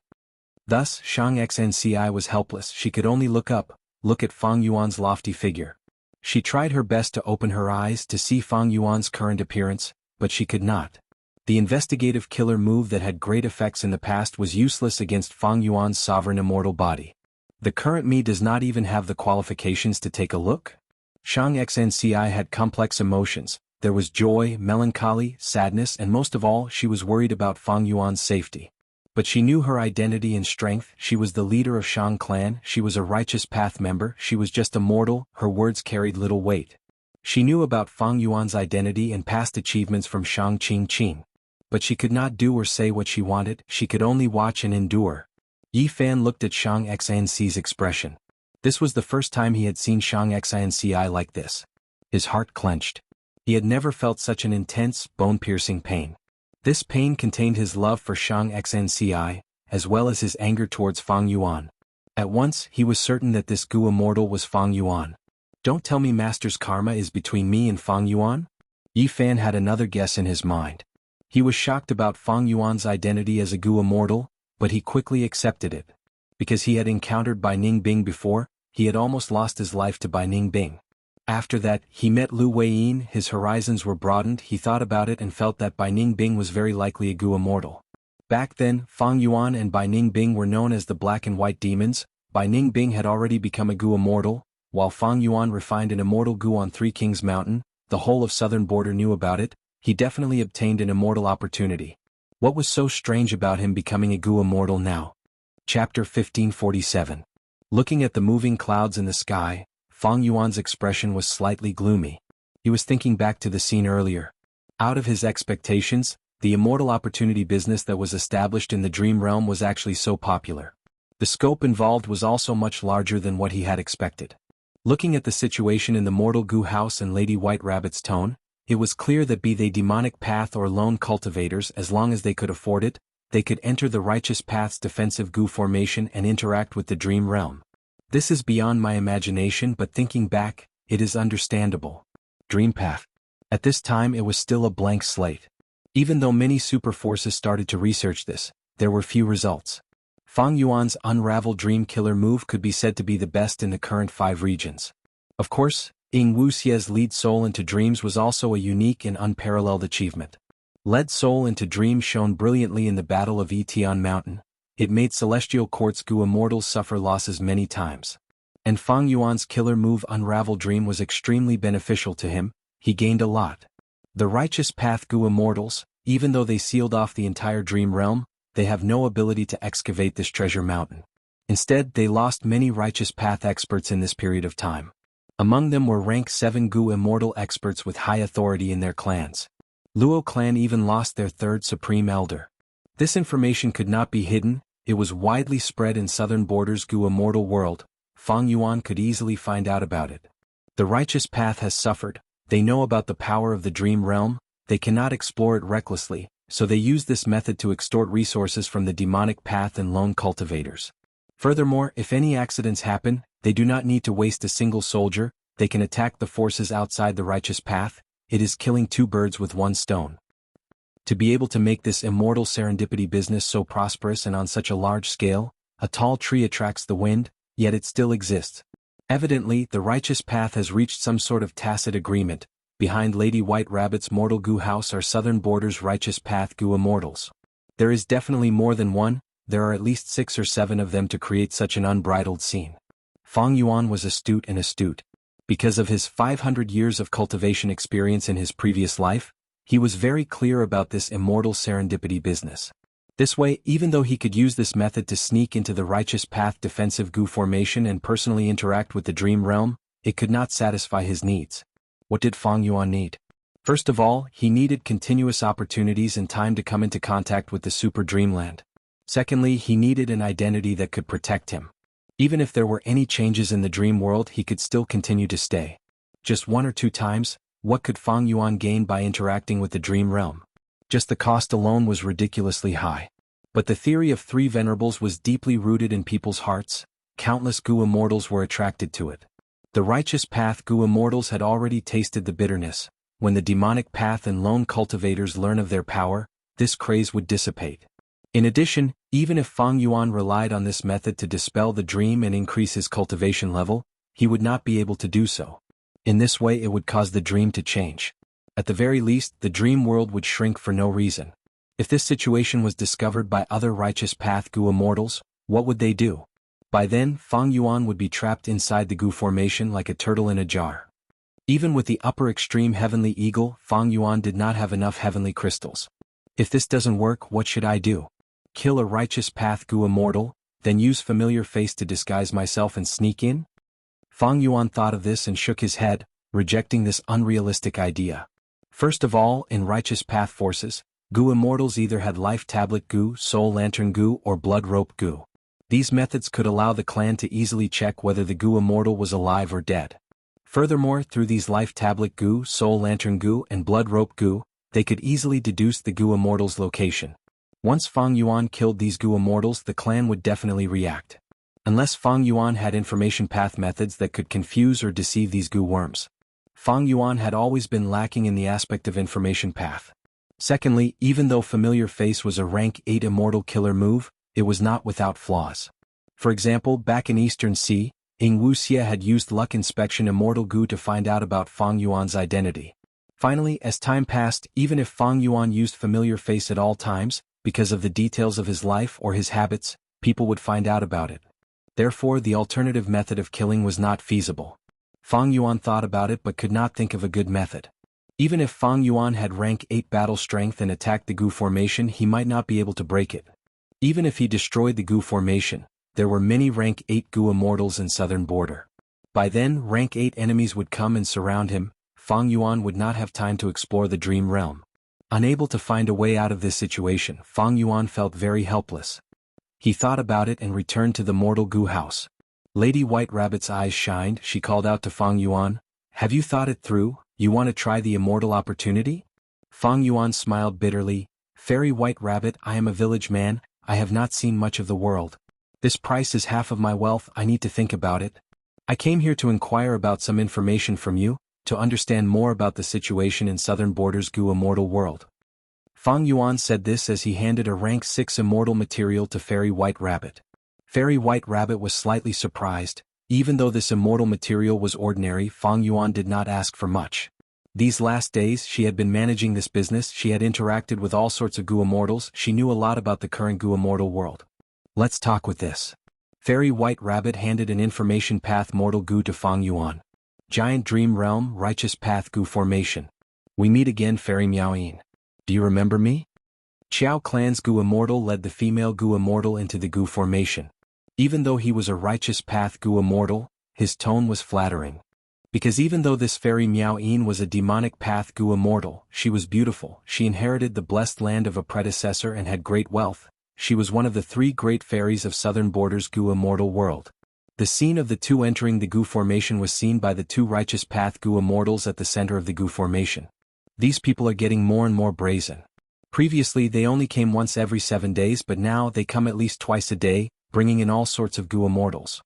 Thus, Shang Xinci was helpless. She could only look up, look at Fang Yuan's lofty figure. She tried her best to open her eyes to see Fang Yuan's current appearance, but she could not. The investigative killer move that had great effects in the past was useless against Fang Yuan's sovereign immortal body. The current me does not even have the qualifications to take a look. Shang Xinci had complex emotions. There was joy, melancholy, sadness, and most of all, she was worried about Fang Yuan's safety. But she knew her identity and strength. She was the leader of Shang clan. She was a righteous path member. She was just a mortal. Her words carried little weight. She knew about Fang Yuan's identity and past achievements from Shang Qingqing. But she could not do or say what she wanted. She could only watch and endure. Yi Fan looked at Shang Xinci's expression. This was the first time he had seen Shang Xinci like this. His heart clenched. He had never felt such an intense, bone-piercing pain. This pain contained his love for Shang Xinci, as well as his anger towards Fang Yuan. At once, he was certain that this Gu immortal was Fang Yuan. Don't tell me Master's karma is between me and Fang Yuan? Yi Fan had another guess in his mind. He was shocked about Fang Yuan's identity as a Gu immortal, but he quickly accepted it. Because he had encountered Bai Ningbing before, he had almost lost his life to Bai Ningbing. After that, he met Lu Weiyin, his horizons were broadened, he thought about it and felt that Bai Ningbing was very likely a Gu immortal. Back then, Fang Yuan and Bai Ningbing were known as the Black and White Demons. Bai Ningbing had already become a Gu immortal, while Fang Yuan refined an immortal Gu on Three Kings Mountain. The whole of southern border knew about it. He definitely obtained an immortal opportunity. What was so strange about him becoming a Gu immortal now? Chapter 1547. Looking at the moving clouds in the sky, Fang Yuan's expression was slightly gloomy. He was thinking back to the scene earlier. Out of his expectations, the immortal opportunity business that was established in the dream realm was actually so popular. The scope involved was also much larger than what he had expected. Looking at the situation in the Mortal Gu house and Lady White Rabbit's tone, it was clear that be they demonic path or lone cultivators, as long as they could afford it, they could enter the righteous path's defensive Gu formation and interact with the dream realm. This is beyond my imagination, but thinking back, it is understandable. Dream path. At this time it was still a blank slate. Even though many super forces started to research this, there were few results. Fang Yuan's Unravel Dream Killer move could be said to be the best in the current 5 regions. Of course, Wuxia's Lead Soul into Dreams was also a unique and unparalleled achievement. Lead Soul into Dreams shone brilliantly in the Battle of Etian Mountain. It made Celestial Quartz Gu immortals suffer losses many times. And Fang Yuan's killer move Unravel Dream was extremely beneficial to him. He gained a lot. The Righteous Path Gu immortals, even though they sealed off the entire dream realm, they have no ability to excavate this treasure mountain. Instead, they lost many Righteous Path experts in this period of time. Among them were rank 7 Gu immortal experts with high authority in their clans. Luo clan even lost their 3rd Supreme Elder. This information could not be hidden, it was widely spread in southern borders Gu immortal world. Fang Yuan could easily find out about it. The Righteous Path has suffered, they know about the power of the dream realm, they cannot explore it recklessly, so they use this method to extort resources from the demonic path and lone cultivators. Furthermore, if any accidents happen, they do not need to waste a single soldier, they can attack the forces outside the Righteous Path. It is killing 2 birds with 1 stone. To be able to make this immortal serendipity business so prosperous and on such a large scale, a tall tree attracts the wind, yet it still exists. Evidently, the Righteous Path has reached some sort of tacit agreement. Behind Lady White Rabbit's Mortal Gu house are southern borders Righteous Path Gu immortals. There is definitely more than one, there are at least 6 or 7 of them to create such an unbridled scene. Fang Yuan was astute. Because of his 500 years of cultivation experience in his previous life, he was very clear about this immortal serendipity business. This way, even though he could use this method to sneak into the Righteous Path defensive Gu formation and personally interact with the dream realm, it could not satisfy his needs. What did Fang Yuan need? First of all, he needed continuous opportunities and time to come into contact with the super dreamland. Secondly, he needed an identity that could protect him. Even if there were any changes in the dream world, he could still continue to stay. Just 1 or 2 times, what could Fang Yuan gain by interacting with the dream realm? Just the cost alone was ridiculously high. But the theory of 3 venerables was deeply rooted in people's hearts. Countless Gu immortals were attracted to it. The Righteous Path Gu immortals had already tasted the bitterness. When the demonic path and lone cultivators learn of their power, this craze would dissipate. In addition, even if Fang Yuan relied on this method to dispel the dream and increase his cultivation level, he would not be able to do so. In this way it would cause the dream to change. At the very least, the dream world would shrink for no reason. If this situation was discovered by other Righteous Path Gu immortals, what would they do? By then, Fang Yuan would be trapped inside the Gu formation like a turtle in a jar. Even with the upper extreme Heavenly Eagle, Fang Yuan did not have enough heavenly crystals. If this doesn't work, what should I do? Kill a Righteous Path Gu immortal, then use familiar face to disguise myself and sneak in? Fang Yuan thought of this and shook his head, rejecting this unrealistic idea. First of all, in Righteous Path forces, Gu immortals either had Life Tablet Gu, Soul Lantern Gu, or Blood Rope Gu. These methods could allow the clan to easily check whether the Gu immortal was alive or dead. Furthermore, through these Life Tablet Gu, Soul Lantern Gu, and Blood Rope Gu, they could easily deduce the Gu immortal's location. Once Fang Yuan killed these Gu immortals, the clan would definitely react. Unless Fang Yuan had information path methods that could confuse or deceive these Gu worms. Fang Yuan had always been lacking in the aspect of information path. Secondly, even though Familiar Face was a rank 8 immortal killer move, it was not without flaws. For example, back in Eastern Sea, Wuxia had used Luck Inspection Immortal Goo to find out about Fang Yuan's identity. Finally, as time passed, even if Fang Yuan used Familiar Face at all times, because of the details of his life or his habits, people would find out about it. Therefore, the alternative method of killing was not feasible. Fang Yuan thought about it but could not think of a good method. Even if Fang Yuan had rank 8 battle strength and attacked the Goo formation, he might not be able to break it. Even if he destroyed the Goo formation, there were many rank 8 Goo immortals in southern border. By then, rank 8 enemies would come and surround him. Fang Yuan would not have time to explore the dream realm. Unable to find a way out of this situation, Fang Yuan felt very helpless. He thought about it and returned to the mortal Goo house. Lady White Rabbit's eyes shined. She called out to Fang Yuan, "Have you thought it through? You want to try the immortal opportunity?" Fang Yuan smiled bitterly. "Fairy White Rabbit, I am a village man, I have not seen much of the world. This price is half of my wealth, I need to think about it. I came here to inquire about some information from you, to understand more about the situation in southern border's Goo immortal world." Fang Yuan said this as he handed a rank 6 immortal material to Fairy White Rabbit. Fairy White Rabbit was slightly surprised. Even though this immortal material was ordinary, Fang Yuan did not ask for much. These last days she had been managing this business, she had interacted with all sorts of Goo immortals, she knew a lot about the current Goo immortal world. "Let's talk with this." Fairy White Rabbit handed an information path mortal Goo to Fang Yuan. "Giant Dream Realm, Righteous Path Goo Formation. We meet again, Fairy Miaoyin. Do you remember me?" Qiao Clan's Goo Immortal led the female Goo Immortal into the Goo Formation. Even though he was a Righteous Path Goo Immortal, his tone was flattering. Because even though this Fairy Miaoyin was a demonic path Goo Immortal, she was beautiful, she inherited the blessed land of a predecessor and had great wealth. She was one of the 3 great fairies of southern border's Goo immortal world. The scene of the two entering the Goo formation was seen by the 2 Righteous Path Goo immortals at the center of the Goo formation. These people are getting more and more brazen. Previously they only came once every 7 days, but now they come at least twice a day, bringing in all sorts of Goo immortals.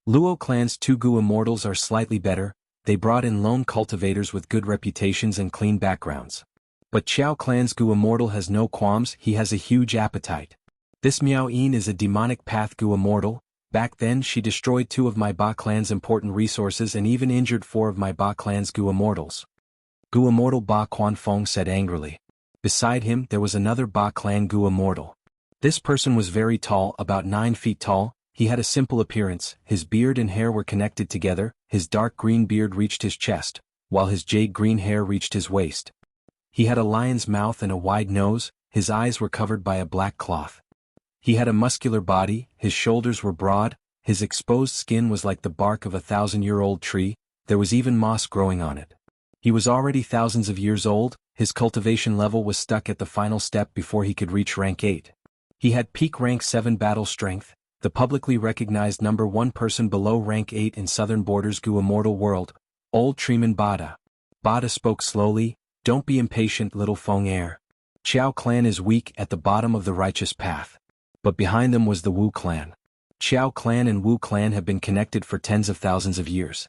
Luo Clan's 2 Goo immortals are slightly better, they brought in lone cultivators with good reputations and clean backgrounds. But Qiao Clan's Goo immortal has no qualms, he has a huge appetite. This Miaoyin is a demonic path Goo immortal. Back then she destroyed 2 of my Ba Clan's important resources and even injured 4 of my Ba Clan's Goo immortals. Goo immortal Ba Quanfeng said angrily. Beside him there was another Ba Clan Goo immortal. This person was very tall, about 9 feet tall. He had a simple appearance, his beard and hair were connected together, his dark green beard reached his chest, while his jade green hair reached his waist. He had a lion's mouth and a wide nose, his eyes were covered by a black cloth. He had a muscular body, his shoulders were broad, his exposed skin was like the bark of a 1,000-year-old tree, there was even moss growing on it. He was already thousands of years old, his cultivation level was stuck at the final step before he could reach rank 8. He had peak rank 7 battle strength, the publicly recognized number 1 person below rank 8 in southern border's Goo immortal world, Old Treeman Bada. Bada spoke slowly, "Don't be impatient, little Feng heir. Qiao Clan is weak at the bottom of the righteous path." But behind them was the Wu clan. Qiao Clan and Wu clan have been connected for tens of thousands of years.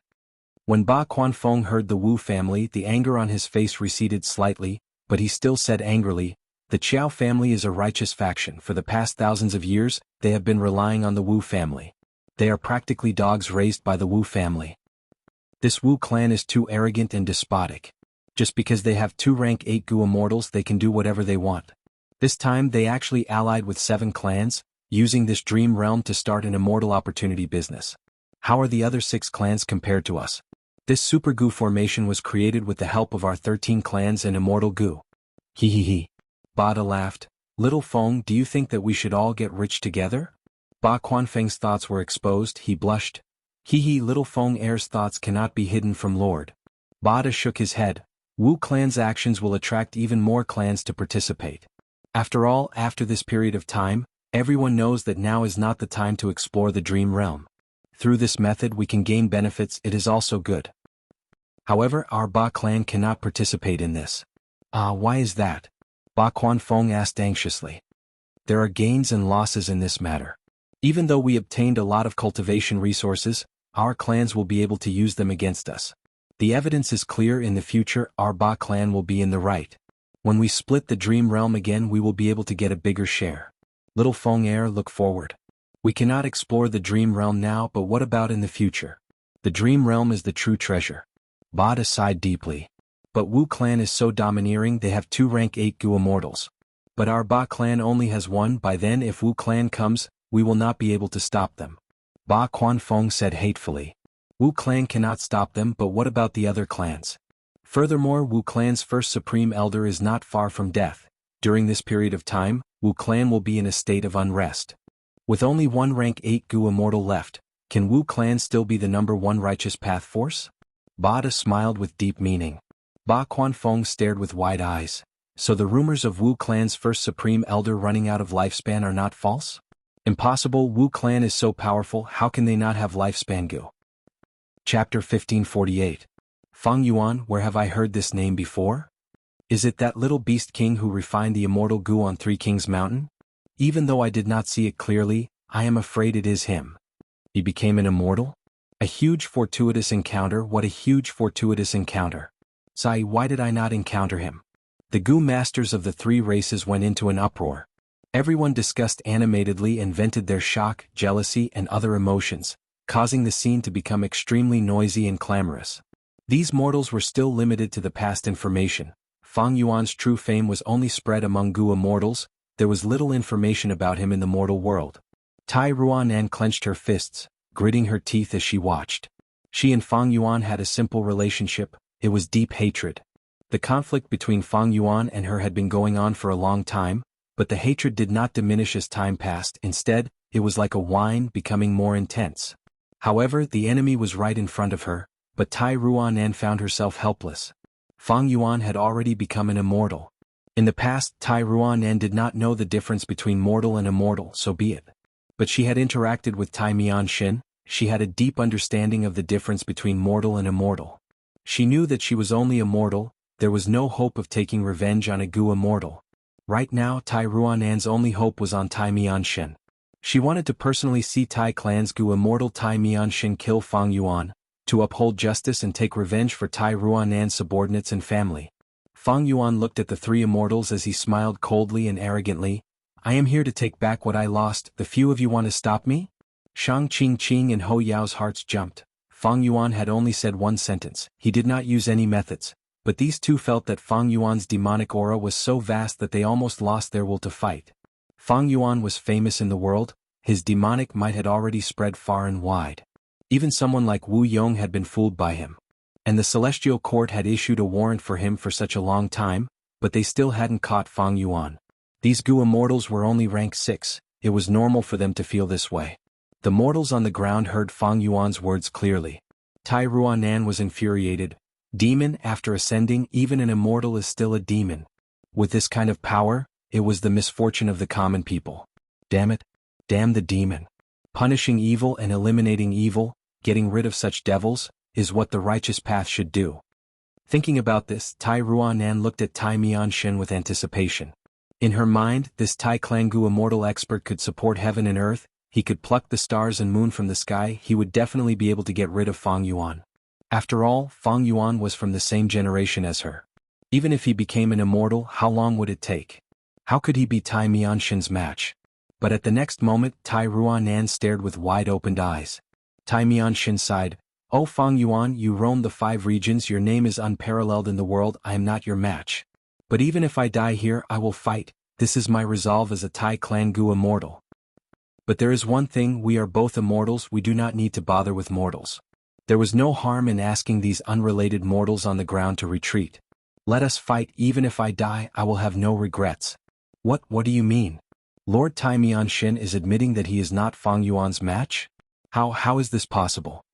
When Ba Quanfeng heard the Wu family, the anger on his face receded slightly, but he still said angrily, "The Qiao family is a righteous faction. For the past thousands of years, they have been relying on the Wu family. They are practically dogs raised by the Wu family. This Wu clan is too arrogant and despotic. Just because they have 2 rank 8 Goo immortals, they can do whatever they want. This time they actually allied with 7 clans, using this dream realm to start an immortal opportunity business. How are the other 6 clans compared to us? This Super Goo formation was created with the help of our 13 clans and immortal Goo." He. Bada laughed. "Little Feng, do you think that we should all get rich together?" Ba Quanfeng's thoughts were exposed, he blushed. Little Feng heir's thoughts cannot be hidden from Lord. Bada shook his head. Wu clan's actions will attract even more clans to participate. After all, after this period of time, everyone knows that now is not the time to explore the dream realm. Through this method we can gain benefits, it is also good. However, our Ba clan cannot participate in this. Why is that? Ba Quanfeng asked anxiously. There are gains and losses in this matter. Even though we obtained a lot of cultivation resources, our clans will be able to use them against us. The evidence is clear, in the future our Ba clan will be in the right. When we split the dream realm again, we will be able to get a bigger share. Little Feng heir, look forward. We cannot explore the dream realm now, but what about in the future? The dream realm is the true treasure. Bada sighed deeply. But Wu clan is so domineering, they have 2 rank 8 Gu immortals. But our Ba clan only has 1. By then if Wu clan comes, we will not be able to stop them. Ba Quanfeng said hatefully. Wu clan cannot stop them, but what about the other clans? Furthermore, Wu clan's first supreme elder is not far from death. During this period of time, Wu clan will be in a state of unrest. With only 1 rank 8 Gu immortal left, can Wu clan still be the number 1 righteous path force? Bada smiled with deep meaning. Ba Quanfeng stared with wide eyes. So the rumors of Wu clan's first supreme elder running out of lifespan are not false? Impossible, Wu clan is so powerful, how can they not have lifespan Gu? Chapter 1548. Fang Yuan, where have I heard this name before? Is it that little beast king who refined the immortal Gu on 3 Kings Mountain? Even though I did not see it clearly, I am afraid it is him. He became an immortal? A huge fortuitous encounter, what a huge fortuitous encounter. Sai, why did I not encounter him? The Gu masters of the 3 races went into an uproar. Everyone discussed animatedly and vented their shock, jealousy and other emotions, causing the scene to become extremely noisy and clamorous. These mortals were still limited to the past information. Fang Yuan's true fame was only spread among Gu immortals. There was little information about him in the mortal world. Tai Ruanan clenched her fists, gritting her teeth as she watched. She and Fang Yuan had a simple relationship. It was deep hatred. The conflict between Fang Yuan and her had been going on for a long time, but the hatred did not diminish as time passed. Instead, it was like a wine, becoming more intense. However, the enemy was right in front of her, but Tai Ruanan found herself helpless. Fang Yuan had already become an immortal. In the past, Tai Ruanan did not know the difference between mortal and immortal, so be it. But she had interacted with Tai Mianshin. She had a deep understanding of the difference between mortal and immortal. She knew that she was only immortal. There was no hope of taking revenge on a Gu immortal. Right now, Tai Ruanan's only hope was on Tai Mianshin. She wanted to personally see Tai clan's Gu immortal Tai Mianshin kill Fang Yuan, to uphold justice and take revenge for Tai Ruanan's subordinates and family. Fang Yuan looked at the 3 immortals as he smiled coldly and arrogantly. I am here to take back what I lost. The few of you want to stop me? Shang Qing and Ho Yao's hearts jumped. Fang Yuan had only said 1 sentence. He did not use any methods. But these 2 felt that Fang Yuan's demonic aura was so vast that they almost lost their will to fight. Fang Yuan was famous in the world. His demonic might had already spread far and wide. Even someone like Wu Yong had been fooled by him. And the Celestial Court had issued a warrant for him for such a long time, but they still hadn't caught Fang Yuan. These Gu immortals were only rank 6, it was normal for them to feel this way. The mortals on the ground heard Fang Yuan's words clearly. Tai Ruanan was infuriated. Demon, after ascending, even an immortal is still a demon. With this kind of power, it was the misfortune of the common people. Damn it. Damn the demon. Punishing evil and eliminating evil, getting rid of such devils, is what the righteous path should do. Thinking about this, Tai Ruanan looked at Tai Mianshin with anticipation. In her mind, this Tai Clan Gu immortal expert could support heaven and earth. He could pluck the stars and moon from the sky. He would definitely be able to get rid of Fang Yuan. After all, Fang Yuan was from the same generation as her. Even if he became an immortal, how long would it take? How could he be Tai Mianshin's match? But at the next moment, Tai Ruanan stared with wide-opened eyes. Tai Mianshin sighed. Oh Fang Yuan, you roam the 5 regions, your name is unparalleled in the world, I am not your match. But even if I die here, I will fight. This is my resolve as a Tai Clan Gu immortal. But there is one thing, we are both immortals, we do not need to bother with mortals. There was no harm in asking these unrelated mortals on the ground to retreat. Let us fight, even if I die, I will have no regrets. What do you mean? Lord Tai Mianshin is admitting that he is not Fang Yuan's match? How is this possible?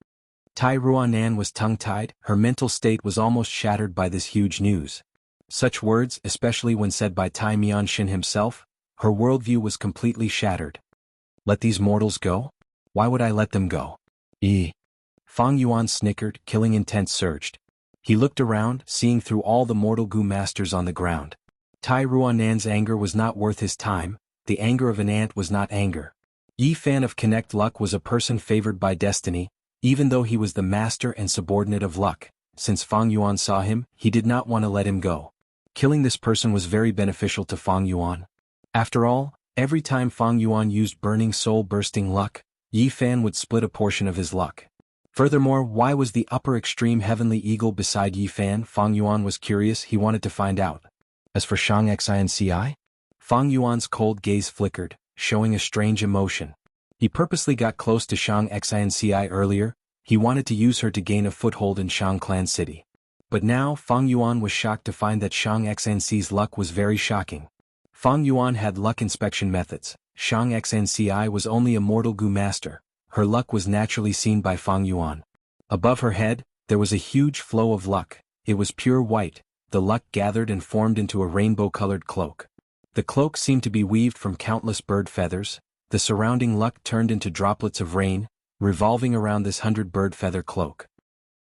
Tai Ruanan was tongue-tied, her mental state was almost shattered by this huge news. Such words, especially when said by Tai Mianshin himself, her worldview was completely shattered. Let these mortals go? Why would I let them go? Fang Yuan snickered, killing intent surged. He looked around, seeing through all the mortal Gu masters on the ground. Tai Ruanan's anger was not worth his time, the anger of an ant was not anger. Yi Fan of Connect Luck was a person favored by destiny, even though he was the master and subordinate of luck. Since Fang Yuan saw him, he did not want to let him go. Killing this person was very beneficial to Fang Yuan. After all, every time Fang Yuan used burning soul-bursting luck, Yi Fan would split a portion of his luck. Furthermore, why was the upper extreme heavenly eagle beside Yi Fan? Fang Yuan was curious, he wanted to find out. As for Shang Xinci? Fang Yuan's cold gaze flickered, showing a strange emotion. He purposely got close to Shang Xinci earlier, he wanted to use her to gain a foothold in Shang Clan City. But now Fang Yuan was shocked to find that Shang Xinci's luck was very shocking. Fang Yuan had luck inspection methods. Shang Xinci was only a mortal Gu master. Her luck was naturally seen by Fang Yuan. Above her head, there was a huge flow of luck. It was pure white. The luck gathered and formed into a rainbow-colored cloak. The cloak seemed to be weaved from countless bird feathers. The surrounding luck turned into droplets of rain, revolving around this 100-bird feather cloak.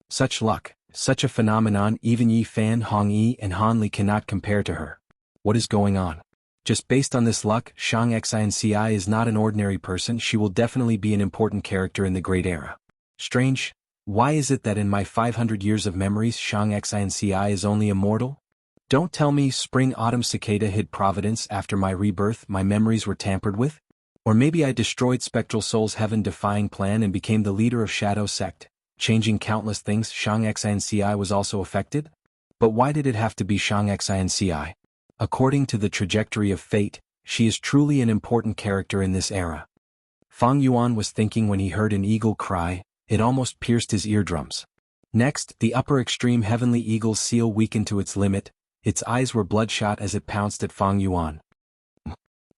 Such luck, such a phenomenon, even Yi Fan, Hong Yi, and Han Li cannot compare to her. What is going on? Just based on this luck, Shang Xinci is not an ordinary person, she will definitely be an important character in the Great Era. Strange, why is it that in my 500 years of memories Shang Xinci is only a mortal? Don't tell me spring-autumn cicada hid providence after my rebirth, my memories were tampered with? Or maybe I destroyed Spectral Soul's heaven-defying plan and became the leader of Shadow Sect, changing countless things. Shang Xinci was also affected? But why did it have to be Shang Xinci? According to the trajectory of fate, she is truly an important character in this era. Fang Yuan was thinking when he heard an eagle cry, it almost pierced his eardrums. Next, the upper extreme heavenly eagle's seal weakened to its limit, its eyes were bloodshot as it pounced at Fang Yuan.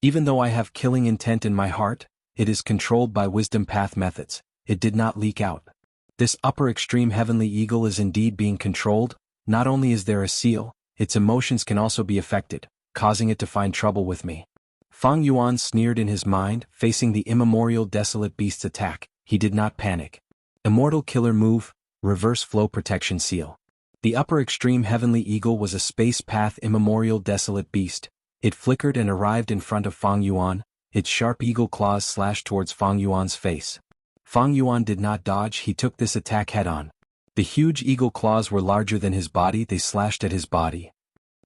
Even though I have killing intent in my heart, it is controlled by wisdom path methods, it did not leak out. This upper extreme heavenly eagle is indeed being controlled, not only is there a seal, its emotions can also be affected, causing it to find trouble with me. Fang Yuan sneered in his mind, facing the immemorial desolate beast's attack, he did not panic. Immortal killer move, reverse flow protection seal. The upper extreme heavenly eagle was a space path immemorial desolate beast. It flickered and arrived in front of Fang Yuan, its sharp eagle claws slashed towards Fang Yuan's face. Fang Yuan did not dodge, he took this attack head-on. The huge eagle claws were larger than his body, they slashed at his body.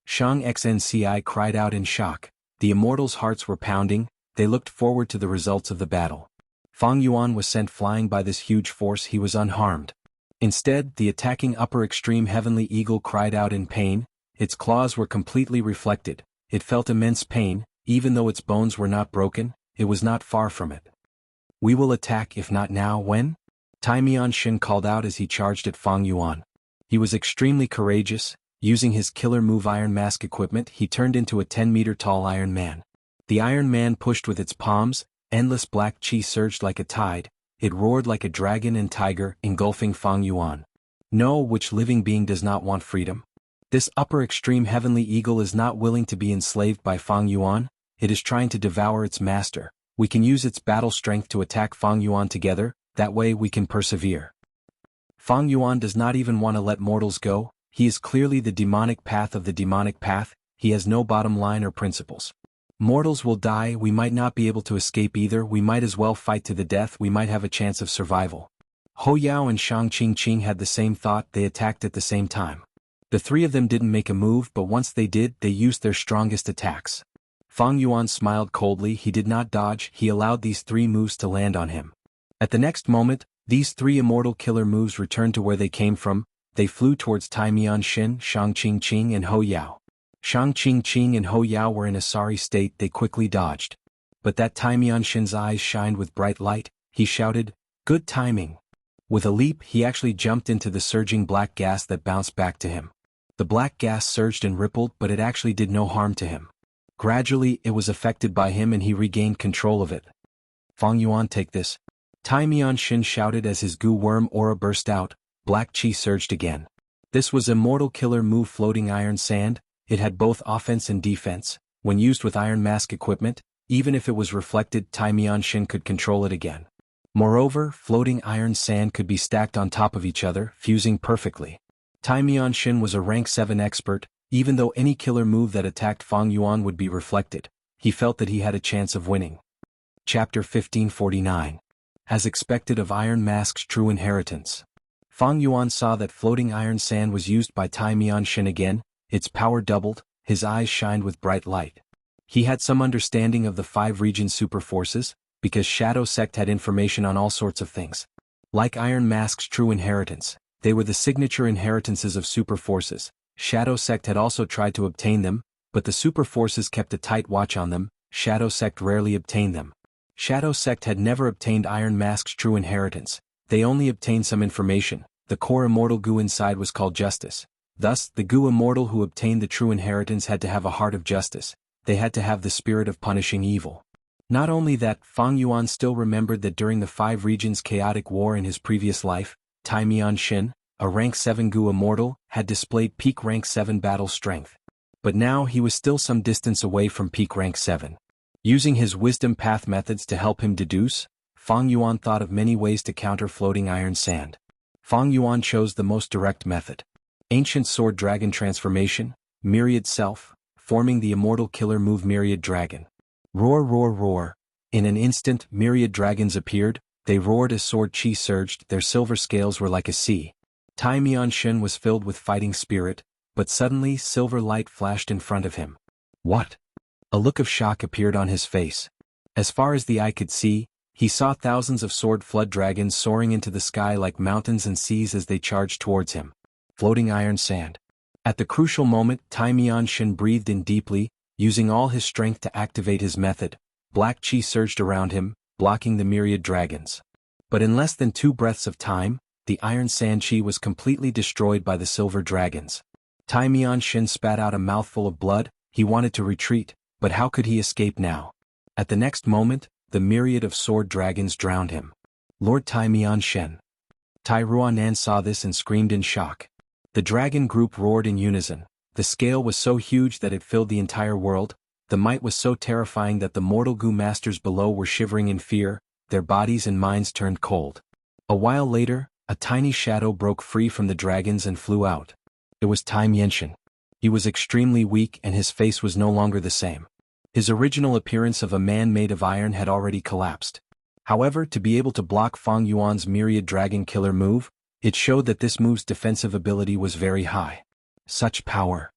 Shang Xinci cried out in shock. The immortals' hearts were pounding, they looked forward to the results of the battle. Fang Yuan was sent flying by this huge force, he was unharmed. Instead, the attacking upper extreme heavenly eagle cried out in pain, its claws were completely reflected, it felt immense pain, even though its bones were not broken, it was not far from it. We will attack, if not now, when? Tai Mianshin called out as he charged at Fang Yuan. He was extremely courageous, using his killer move Iron Mask equipment he turned into a 10-meter-tall Iron Man. The Iron Man pushed with its palms, endless black chi surged like a tide, it roared like a dragon and tiger, engulfing Fang Yuan. No, which living being does not want freedom? This upper extreme heavenly eagle is not willing to be enslaved by Fang Yuan, it is trying to devour its master. We can use its battle strength to attack Fang Yuan together, that way we can persevere. Fang Yuan does not even want to let mortals go, he is clearly the demonic path of the demonic path, he has no bottom line or principles. Mortals will die, we might not be able to escape either, we might as well fight to the death, we might have a chance of survival. Ho Yao and Shang Qingqing had the same thought, they attacked at the same time. The three of them didn't make a move, but once they did, they used their strongest attacks. Fang Yuan smiled coldly, he did not dodge, he allowed these three moves to land on him. At the next moment, these three immortal killer moves returned to where they came from, they flew towards Tai Mianshin, Shang Qingqing and Ho Yao. Shang Qingqing and Ho Yao were in a sorry state, they quickly dodged. But that Tai Mianshin's eyes shined with bright light, he shouted, "Good timing." With a leap, he actually jumped into the surging black gas that bounced back to him. The black gas surged and rippled, but it actually did no harm to him. Gradually, it was affected by him and he regained control of it. Fang Yuan, take this. Tai Mianshin shouted as his goo worm aura burst out, black chi surged again. This was immortal killer move floating iron sand, it had both offense and defense. When used with Iron Mask equipment, even if it was reflected, Tai Mianshin could control it again. Moreover, floating iron sand could be stacked on top of each other, fusing perfectly. Tai Mianshin was a rank 7 expert, even though any killer move that attacked Fang Yuan would be reflected, he felt that he had a chance of winning. Chapter 1549. As expected of Iron Mask's true inheritance. Fang Yuan saw that floating iron sand was used by Tai Mianshin again, its power doubled, his eyes shined with bright light. He had some understanding of the 5 region super forces, because Shadow Sect had information on all sorts of things. Like Iron Mask's true inheritance, they were the signature inheritances of super forces. Shadow Sect had also tried to obtain them, but the super forces kept a tight watch on them. Shadow Sect rarely obtained them. Shadow Sect had never obtained Iron Mask's true inheritance. They only obtained some information. The core immortal goo inside was called justice. Thus, the goo immortal who obtained the true inheritance had to have a heart of justice. They had to have the spirit of punishing evil. Not only that, Fang Yuan still remembered that during the 5 regions chaotic war in his previous life, Tai Mian-shin, a rank 7 goo immortal, had displayed peak rank 7 battle strength. But now he was still some distance away from peak rank 7. Using his wisdom path methods to help him deduce, Fang Yuan thought of many ways to counter floating iron sand. Fang Yuan chose the most direct method. Ancient Sword Dragon Transformation, Myriad Self, forming the immortal killer move Myriad Dragon. Roar, roar, roar. In an instant, myriad dragons appeared. They roared as sword chi surged. Their silver scales were like a sea. Tai Mian-shin was filled with fighting spirit, but suddenly silver light flashed in front of him. What? A look of shock appeared on his face. As far as the eye could see, he saw thousands of sword flood dragons soaring into the sky like mountains and seas as they charged towards him. Floating iron sand. At the crucial moment, Tai Mian-shin breathed in deeply, using all his strength to activate his method. Black chi surged around him, blocking the myriad dragons. But in less than 2 breaths of time, the iron sand chi was completely destroyed by the silver dragons. Tai Mian-shin spat out a mouthful of blood. He wanted to retreat, but how could he escape now? At the next moment, the myriad of sword dragons drowned him. Lord Tai Mian-shin. Tai Ruanan saw this and screamed in shock. The dragon group roared in unison. The scale was so huge that it filled the entire world. The might was so terrifying that the mortal goo masters below were shivering in fear. Their bodies and minds turned cold. A while later, a tiny shadow broke free from the dragons and flew out. It was Tai Mian-shin. He was extremely weak and his face was no longer the same. His original appearance of a man made of iron had already collapsed. However, to be able to block Fang Yuan's myriad dragon killer move, it showed that this move's defensive ability was very high. Such power.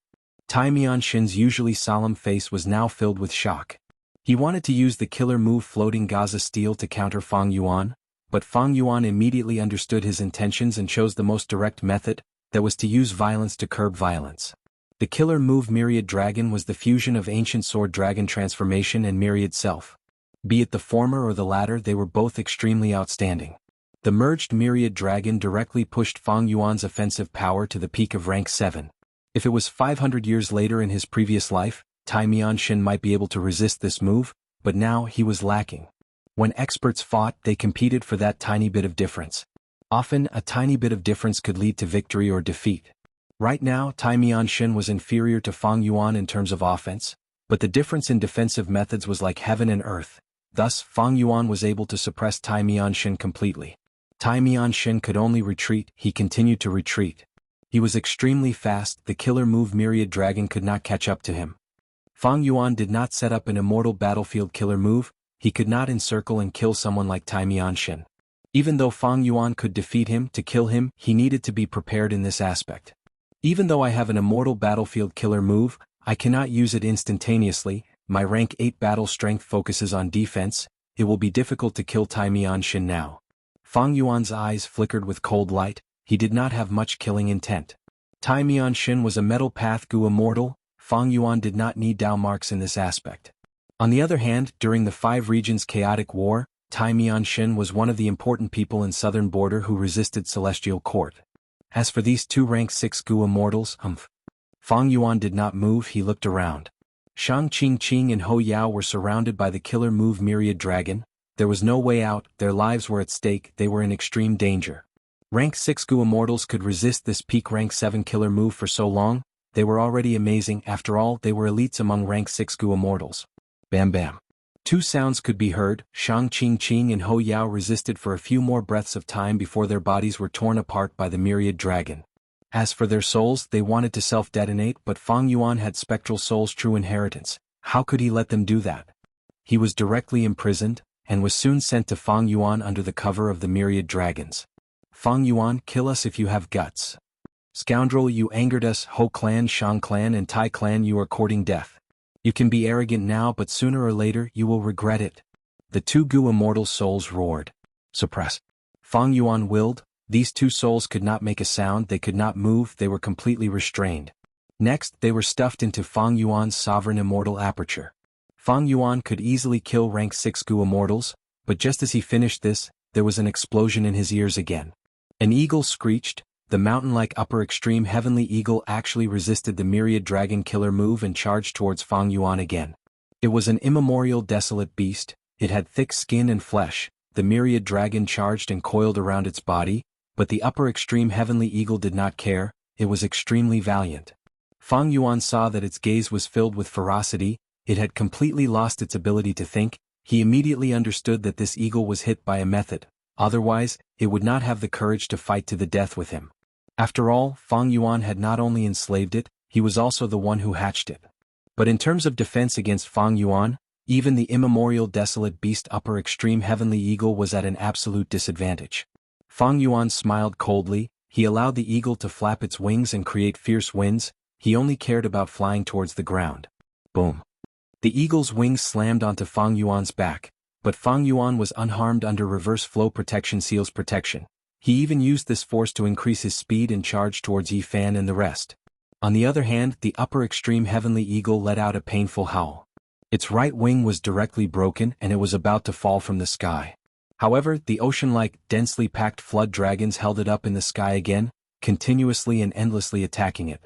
Tai Mian-shin's usually solemn face was now filled with shock. He wanted to use the killer move Floating Gaza Steel to counter Fang Yuan, but Fang Yuan immediately understood his intentions and chose the most direct method, that was to use violence to curb violence. The killer move Myriad Dragon was the fusion of Ancient Sword Dragon Transformation and Myriad Self. Be it the former or the latter, they were both extremely outstanding. The merged Myriad Dragon directly pushed Fang Yuan's offensive power to the peak of rank 7. If it was 500 years later in his previous life, Tai Mian-shin might be able to resist this move, but now he was lacking. When experts fought, they competed for that tiny bit of difference. Often, a tiny bit of difference could lead to victory or defeat. Right now, Tai Mian-shin was inferior to Fang Yuan in terms of offense, but the difference in defensive methods was like heaven and earth. Thus, Fang Yuan was able to suppress Tai Mian-shin completely. Tai Mian-shin could only retreat. He continued to retreat. He was extremely fast. The killer move Myriad Dragon could not catch up to him. Fang Yuan did not set up an immortal battlefield killer move. He could not encircle and kill someone like Tai Mian-shin. Even though Fang Yuan could defeat him, to kill him, he needed to be prepared in this aspect. Even though I have an immortal battlefield killer move, I cannot use it instantaneously. My rank 8 battle strength focuses on defense. It will be difficult to kill Tai Mian-shin now. Fang Yuan's eyes flickered with cold light. He did not have much killing intent. Tai Mian-shin was a metal path goo immortal. Fang Yuan did not need Dao marks in this aspect. On the other hand, during the 5 regions chaotic war, Tai Mian-shin was one of the important people in southern border who resisted Celestial Court. As for these 2 rank 6 goo immortals, Fang Yuan did not move. He looked around. Shang Qing and Ho Yao were surrounded by the killer move Myriad Dragon. There was no way out. Their lives were at stake. They were in extreme danger. Rank 6 goo immortals could resist this peak rank 7 killer move for so long. They were already amazing. After all, they were elites among rank 6 goo immortals. Bam bam. 2 sounds could be heard. Shang Qing and Ho Yao resisted for a few more breaths of time before their bodies were torn apart by the Myriad Dragon. As for their souls, they wanted to self-detonate, but Fang Yuan had Spectral Soul's true inheritance. How could he let them do that? He was directly imprisoned, and was soon sent to Fang Yuan under the cover of the Myriad Dragons. Fang Yuan, kill us if you have guts. Scoundrel, you angered us, Ho clan, Shang clan and Tai clan, you are courting death. You can be arrogant now, but sooner or later you will regret it. The two Gu immortal souls roared. Suppress. Fang Yuan willed. These two souls could not make a sound, they could not move, they were completely restrained. Next, they were stuffed into Fang Yuan's sovereign immortal aperture. Fang Yuan could easily kill rank 6 Gu immortals, but just as he finished this, there was an explosion in his ears again. An eagle screeched. The mountain-like upper extreme heavenly eagle actually resisted the myriad dragon killer move and charged towards Fang Yuan again. It was an immemorial desolate beast, it had thick skin and flesh, the myriad dragon charged and coiled around its body, but the upper extreme heavenly eagle did not care, it was extremely valiant. Fang Yuan saw that its gaze was filled with ferocity, it had completely lost its ability to think, he immediately understood that this eagle was hit by a method, otherwise, it would not have the courage to fight to the death with him. After all, Fang Yuan had not only enslaved it, he was also the one who hatched it. But in terms of defense against Fang Yuan, even the immemorial desolate beast upper extreme heavenly eagle was at an absolute disadvantage. Fang Yuan smiled coldly, he allowed the eagle to flap its wings and create fierce winds, he only cared about flying towards the ground. Boom. The eagle's wings slammed onto Fang Yuan's back, but Fang Yuan was unharmed under reverse flow protection seal's protection. He even used this force to increase his speed and charge towards Yi Fan and the rest. On the other hand, the upper extreme heavenly eagle let out a painful howl. Its right wing was directly broken and it was about to fall from the sky. However, the ocean-like, densely packed flood dragons held it up in the sky again, continuously and endlessly attacking it.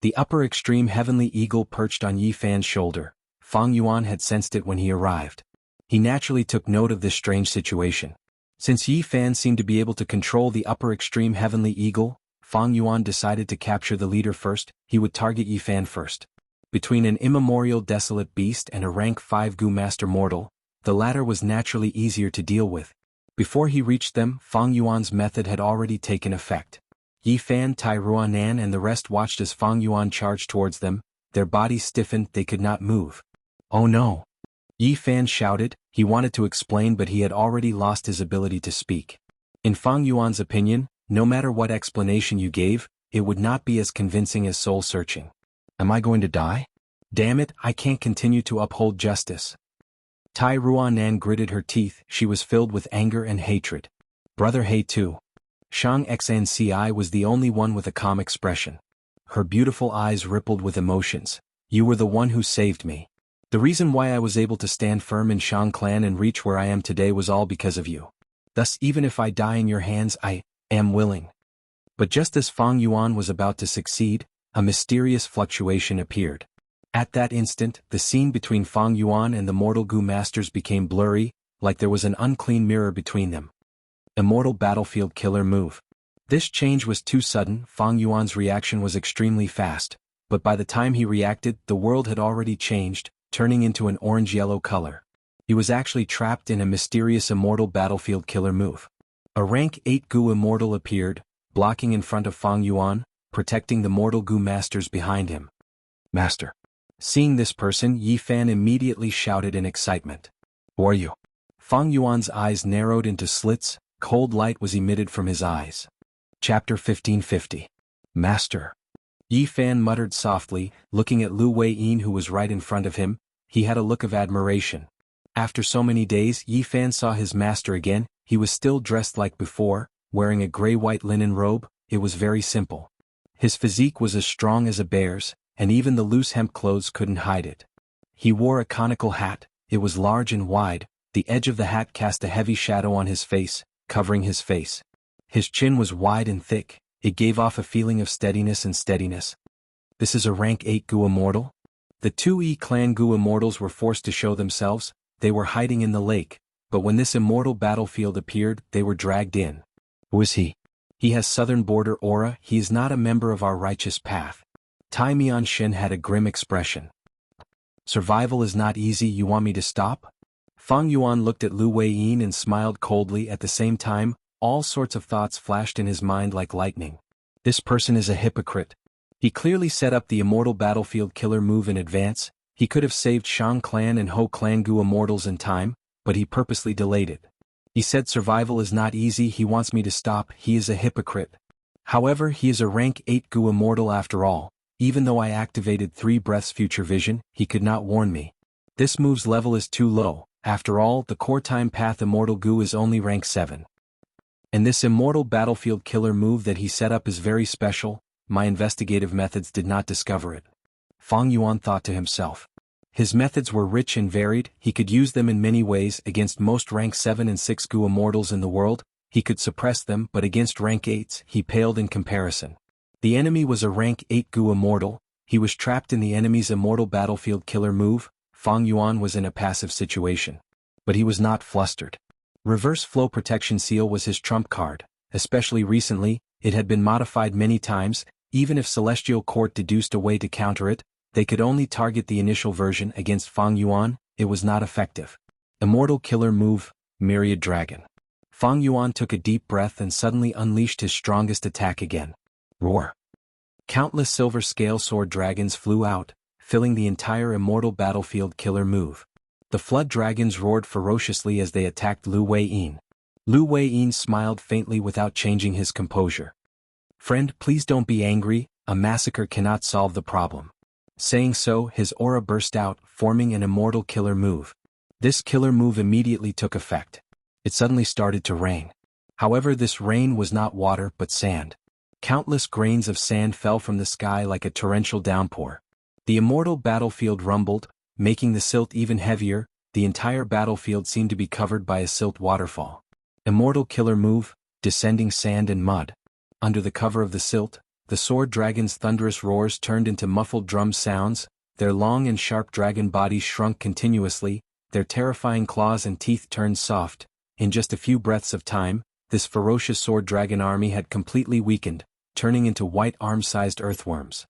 The upper extreme heavenly eagle perched on Yi Fan's shoulder. Fang Yuan had sensed it when he arrived. He naturally took note of this strange situation. Since Yi Fan seemed to be able to control the upper extreme heavenly eagle, Fang Yuan decided to capture the leader first, he would target Yi Fan first. Between an immemorial desolate beast and a rank 5 Gu master mortal, the latter was naturally easier to deal with. Before he reached them, Fang Yuan's method had already taken effect. Yi Fan, Tai Ruanan and the rest watched as Fang Yuan charged towards them, their bodies stiffened, they could not move. Oh no! Yi Fan shouted, he wanted to explain but he had already lost his ability to speak. In Fang Yuan's opinion, no matter what explanation you gave, it would not be as convincing as soul-searching. Am I going to die? Damn it, I can't continue to uphold justice. Tai Ruanan gritted her teeth, she was filled with anger and hatred. Brother He too. Shang Xnci was the only one with a calm expression. Her beautiful eyes rippled with emotions. You were the one who saved me. The reason why I was able to stand firm in Shang clan and reach where I am today was all because of you. Thus, even if I die in your hands, I am willing. But just as Fang Yuan was about to succeed, a mysterious fluctuation appeared. At that instant, the scene between Fang Yuan and the mortal Gu masters became blurry, like there was an unclean mirror between them. Immortal battlefield killer move. This change was too sudden, Fang Yuan's reaction was extremely fast, but by the time he reacted, the world had already changed, turning into an orange-yellow color. He was actually trapped in a mysterious immortal battlefield killer move. A rank 8 Gu immortal appeared, blocking in front of Fang Yuan, protecting the mortal Gu masters behind him. Master. Seeing this person, Yi Fan immediately shouted in excitement. Who are you? Fang Yuan's eyes narrowed into slits, cold light was emitted from his eyes. Chapter 1550. Master. Yi Fan muttered softly, looking at Lu Wei-yin who was right in front of him, he had a look of admiration. After so many days, Yi Fan saw his master again, he was still dressed like before, wearing a gray-white linen robe, it was very simple. His physique was as strong as a bear's, and even the loose hemp clothes couldn't hide it. He wore a conical hat, it was large and wide, the edge of the hat cast a heavy shadow on his face, covering his face. His chin was wide and thick. It gave off a feeling of steadiness and steadiness. This is a rank 8 Gu immortal? The two Yi clan Gu immortals were forced to show themselves, they were hiding in the lake, but when this immortal battlefield appeared, they were dragged in. Who is he? He has southern border aura, he is not a member of our righteous path. Tai Mianshin had a grim expression. Survival is not easy, you want me to stop? Fang Yuan looked at Lu Wei-yin and smiled coldly at the same time, all sorts of thoughts flashed in his mind like lightning. This person is a hypocrite. He clearly set up the immortal battlefield killer move in advance, he could have saved Shang clan and Ho clan Gu immortals in time, but he purposely delayed it. He said survival is not easy, he wants me to stop, he is a hypocrite. However, he is a rank 8 Gu immortal after all. Even though I activated 3 breaths future vision, he could not warn me. This move's level is too low. After all, the core time path immortal Gu is only rank 7. And this immortal battlefield killer move that he set up is very special. My investigative methods did not discover it. Fang Yuan thought to himself. His methods were rich and varied. He could use them in many ways. Against most rank 7 and 6 Gu immortals in the world, he could suppress them, but against rank 8s, he paled in comparison. The enemy was a rank 8 Gu immortal. He was trapped in the enemy's immortal battlefield killer move. Fang Yuan was in a passive situation. But he was not flustered. Reverse Flow Protection Seal was his trump card. Especially recently, it had been modified many times. Even if Celestial Court deduced a way to counter it, they could only target the initial version. Against Fang Yuan, it was not effective. Immortal killer move, Myriad Dragon. Fang Yuan took a deep breath and suddenly unleashed his strongest attack again. Roar. Countless silver scale sword dragons flew out, filling the entire immortal battlefield killer move. The flood dragons roared ferociously as they attacked Lu Weiyin. Lu Weiyin smiled faintly without changing his composure. Friend, please don't be angry, a massacre cannot solve the problem. Saying so, his aura burst out, forming an immortal killer move. This killer move immediately took effect. It suddenly started to rain. However, this rain was not water but sand. Countless grains of sand fell from the sky like a torrential downpour. The immortal battlefield rumbled, making the silt even heavier. The entire battlefield seemed to be covered by a silt waterfall. Immortal killer move, descending sand and mud. Under the cover of the silt, the sword dragon's thunderous roars turned into muffled drum sounds. Their long and sharp dragon bodies shrunk continuously, their terrifying claws and teeth turned soft. In just a few breaths of time, this ferocious sword dragon army had completely weakened, turning into white arm-sized earthworms.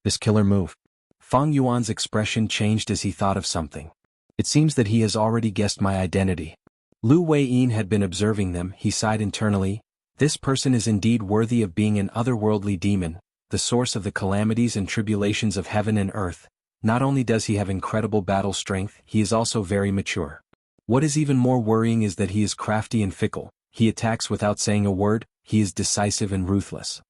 This killer move. Fang Yuan's expression changed as he thought of something. It seems that he has already guessed my identity. Lu Weiyin had been observing them. He sighed internally. This person is indeed worthy of being an otherworldly demon, the source of the calamities and tribulations of heaven and earth. Not only does he have incredible battle strength, he is also very mature. What is even more worrying is that he is crafty and fickle. He attacks without saying a word. He is decisive and ruthless.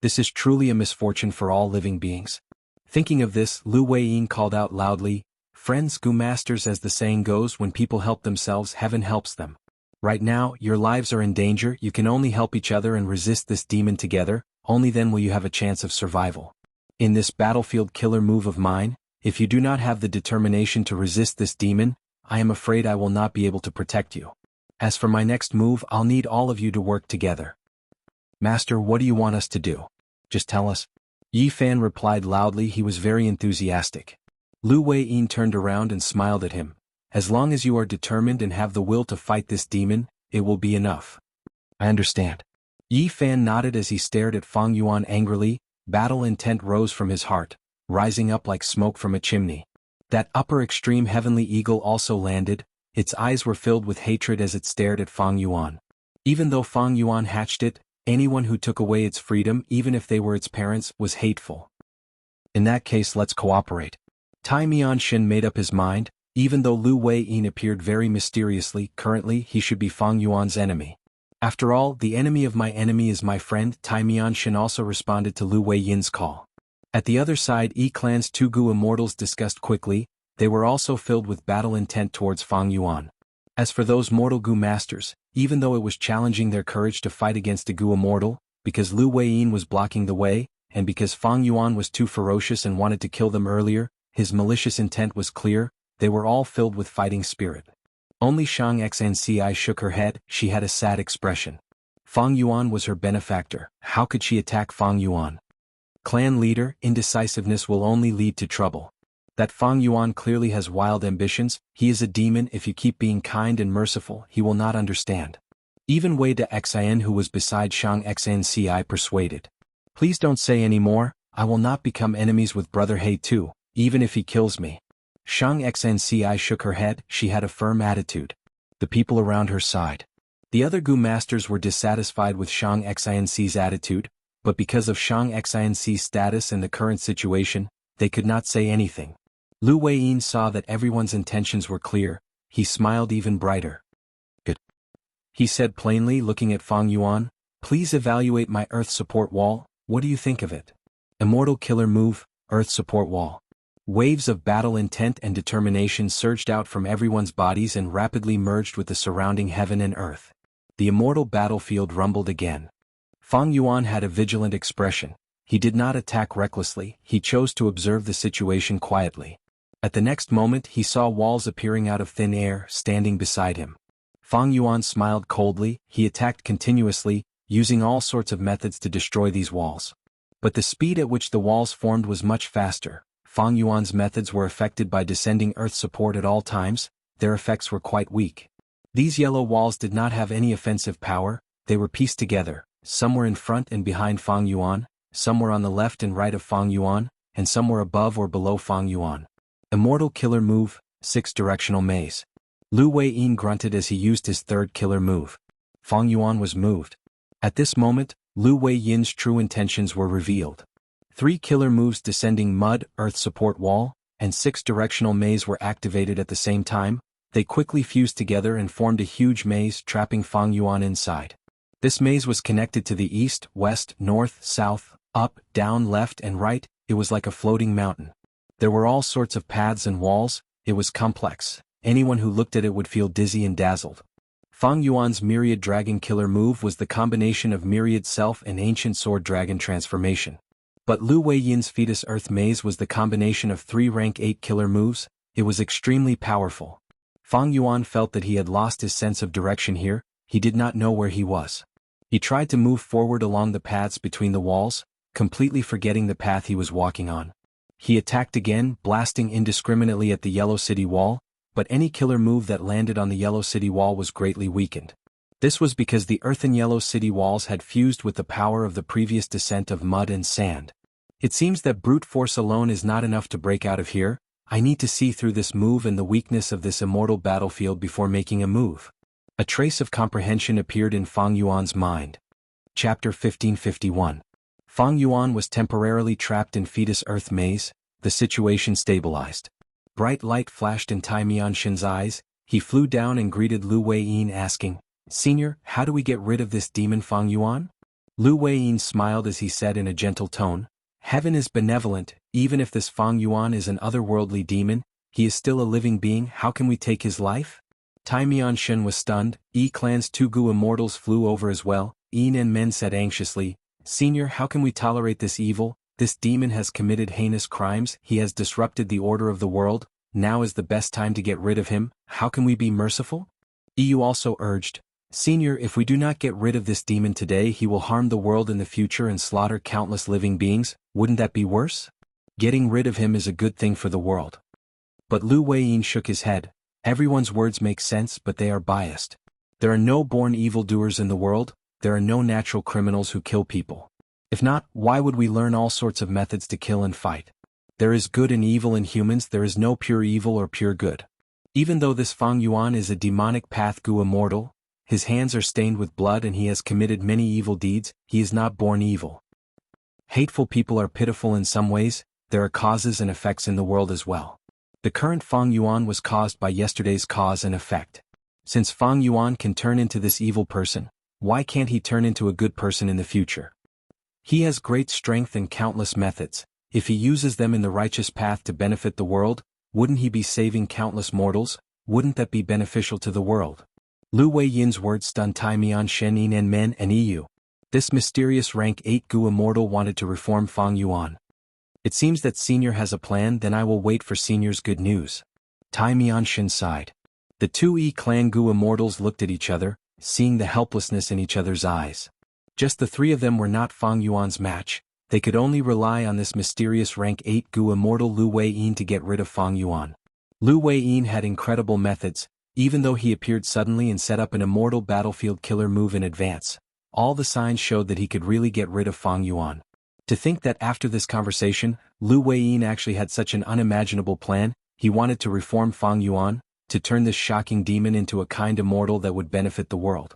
This is truly a misfortune for all living beings. Thinking of this, Lu Weiyin called out loudly, "Friends, Gu Masters, as the saying goes, when people help themselves, heaven helps them. Right now, your lives are in danger. You can only help each other and resist this demon together. Only then will you have a chance of survival. In this battlefield killer move of mine, if you do not have the determination to resist this demon, I am afraid I will not be able to protect you. As for my next move, I'll need all of you to work together." "Master, what do you want us to do? Just tell us." Yi Fan replied loudly. He was very enthusiastic. Lu Weiyin turned around and smiled at him. "As long as you are determined and have the will to fight this demon, it will be enough." "I understand." Yi Fan nodded as he stared at Fang Yuan angrily. Battle intent rose from his heart, rising up like smoke from a chimney. That upper extreme heavenly eagle also landed. Its eyes were filled with hatred as it stared at Fang Yuan. Even though Fang Yuan hatched it, anyone who took away its freedom, even if they were its parents, was hateful. "In that case, let's cooperate." Tai Mianshin made up his mind. Even though Lu Weiyin appeared very mysteriously, currently he should be Fang Yuan's enemy. After all, the enemy of my enemy is my friend. Tai Mianshin also responded to Lu Weiyin's call. At the other side, E-Clan's 2 Gu immortals discussed quickly. They were also filled with battle intent towards Fang Yuan. As for those mortal Gu masters, even though it was challenging their courage to fight against a Gu immortal, because Lu Weiyin was blocking the way, and because Fang Yuan was too ferocious and wanted to kill them earlier, his malicious intent was clear. They were all filled with fighting spirit. Only Shang Xnci shook her head. She had a sad expression. Fang Yuan was her benefactor. How could she attack Fang Yuan? Clan leader, indecisiveness will only lead to trouble. That Fang Yuan clearly has wild ambitions. He is a demon. If you keep being kind and merciful, he will not understand. Even Wei de Xin, who was beside Shang Xnci, persuaded. "Please don't say any more. I will not become enemies with Brother He too, even if he kills me." Shang Xnci shook her head. She had a firm attitude. The people around her sighed. The other Gu masters were dissatisfied with Shang Xinci's attitude, but because of Shang Xinci's status and the current situation, they could not say anything. Lu Weiyin saw that everyone's intentions were clear. He smiled even brighter. "Good," he said plainly, looking at Fang Yuan. Please evaluate my Earth support wall, what do you think of it? Immortal killer move, Earth support wall. Waves of battle intent and determination surged out from everyone's bodies and rapidly merged with the surrounding heaven and earth. The immortal battlefield rumbled again. Fang Yuan had a vigilant expression. He did not attack recklessly, he chose to observe the situation quietly. At the next moment he saw walls appearing out of thin air, standing beside him. Fang Yuan smiled coldly, he attacked continuously, using all sorts of methods to destroy these walls. But the speed at which the walls formed was much faster. Fang Yuan's methods were affected by descending earth support at all times, their effects were quite weak. These yellow walls did not have any offensive power, they were pieced together, some were in front and behind Fang Yuan, some were on the left and right of Fang Yuan, and some were above or below Fang Yuan. Immortal killer move, 6-directional maze. Lu Weiyin grunted as he used his third killer move. Fang Yuan was moved. At this moment, Lu Weiyin's true intentions were revealed. 3 killer moves descending mud, earth support wall, and 6-directional maze were activated at the same time. They quickly fused together and formed a huge maze, trapping Fang Yuan inside. This maze was connected to the east, west, north, south, up, down, left, and right. It was like a floating mountain. There were all sorts of paths and walls. It was complex. Anyone who looked at it would feel dizzy and dazzled. Fang Yuan's Myriad Dragon killer move was the combination of Myriad Self and Ancient Sword Dragon transformation. But Lu Weiyin's Fetus Earth Maze was the combination of 3 rank 8 killer moves. It was extremely powerful. Fang Yuan felt that he had lost his sense of direction here, he did not know where he was. He tried to move forward along the paths between the walls, completely forgetting the path he was walking on. He attacked again, blasting indiscriminately at the Yellow City wall, but any killer move that landed on the Yellow City wall was greatly weakened. This was because the earthen Yellow City walls had fused with the power of the previous descent of mud and sand. It seems that brute force alone is not enough to break out of here. I need to see through this move and the weakness of this immortal battlefield before making a move. A trace of comprehension appeared in Fang Yuan's mind. Chapter 1551. Fang Yuan was temporarily trapped in Fetus Earth Maze. The situation stabilized. Bright light flashed in Tai Mianshin's eyes. He flew down and greeted Lu Weiyin, asking, "Senior, how do we get rid of this demon Fang Yuan?" Lu Weiyin smiled as he said in a gentle tone, "Heaven is benevolent, even if this Fang Yuan is an otherworldly demon, he is still a living being, how can we take his life?" Tai Mianshin was stunned. Clan's 2 Gu immortals flew over as well. Yin and Men said anxiously, "Senior, how can we tolerate this evil? This demon has committed heinous crimes, he has disrupted the order of the world, now is the best time to get rid of him, how can we be merciful?" Yu also urged, "Senior, if we do not get rid of this demon today he will harm the world in the future and slaughter countless living beings, wouldn't that be worse? Getting rid of him is a good thing for the world." But Lu Weiyin shook his head. Everyone's words make sense but they are biased. There are no born evildoers in the world, there are no natural criminals who kill people. If not, why would we learn all sorts of methods to kill and fight? There is good and evil in humans, there is no pure evil or pure good. Even though this Fang Yuan is a demonic path Gu immortal, his hands are stained with blood and he has committed many evil deeds, he is not born evil. Hateful people are pitiful in some ways, there are causes and effects in the world as well. The current Fang Yuan was caused by yesterday's cause and effect. Since Fang Yuan can turn into this evil person, why can't he turn into a good person in the future? He has great strength and countless methods. If he uses them in the righteous path to benefit the world, wouldn't he be saving countless mortals? Wouldn't that be beneficial to the world? Lu Weiyin's words stunned Tai Mianshin, Yin and Men and Yu. This mysterious rank 8 Gu immortal wanted to reform Fang Yuan. It seems that Senior has a plan, then I will wait for Senior's good news. Tai Mianshin sighed. The 2 clan Gu immortals looked at each other, seeing the helplessness in each other's eyes. Just the 3 of them were not Fang Yuan's match, they could only rely on this mysterious rank 8 Gu immortal Lu Weiyin to get rid of Fang Yuan. Lu Weiyin had incredible methods, even though he appeared suddenly and set up an immortal battlefield killer move in advance. All the signs showed that he could really get rid of Fang Yuan. To think that after this conversation, Lu Weiyin actually had such an unimaginable plan, he wanted to reform Fang Yuan, to turn this shocking demon into a kind immortal that would benefit the world.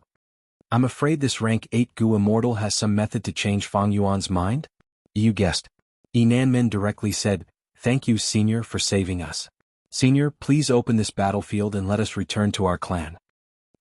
I'm afraid this rank 8 Gu immortal has some method to change Fang Yuan's mind? You guessed. Nanmen directly said, "Thank you Senior for saving us. Senior, please open this battlefield and let us return to our clan."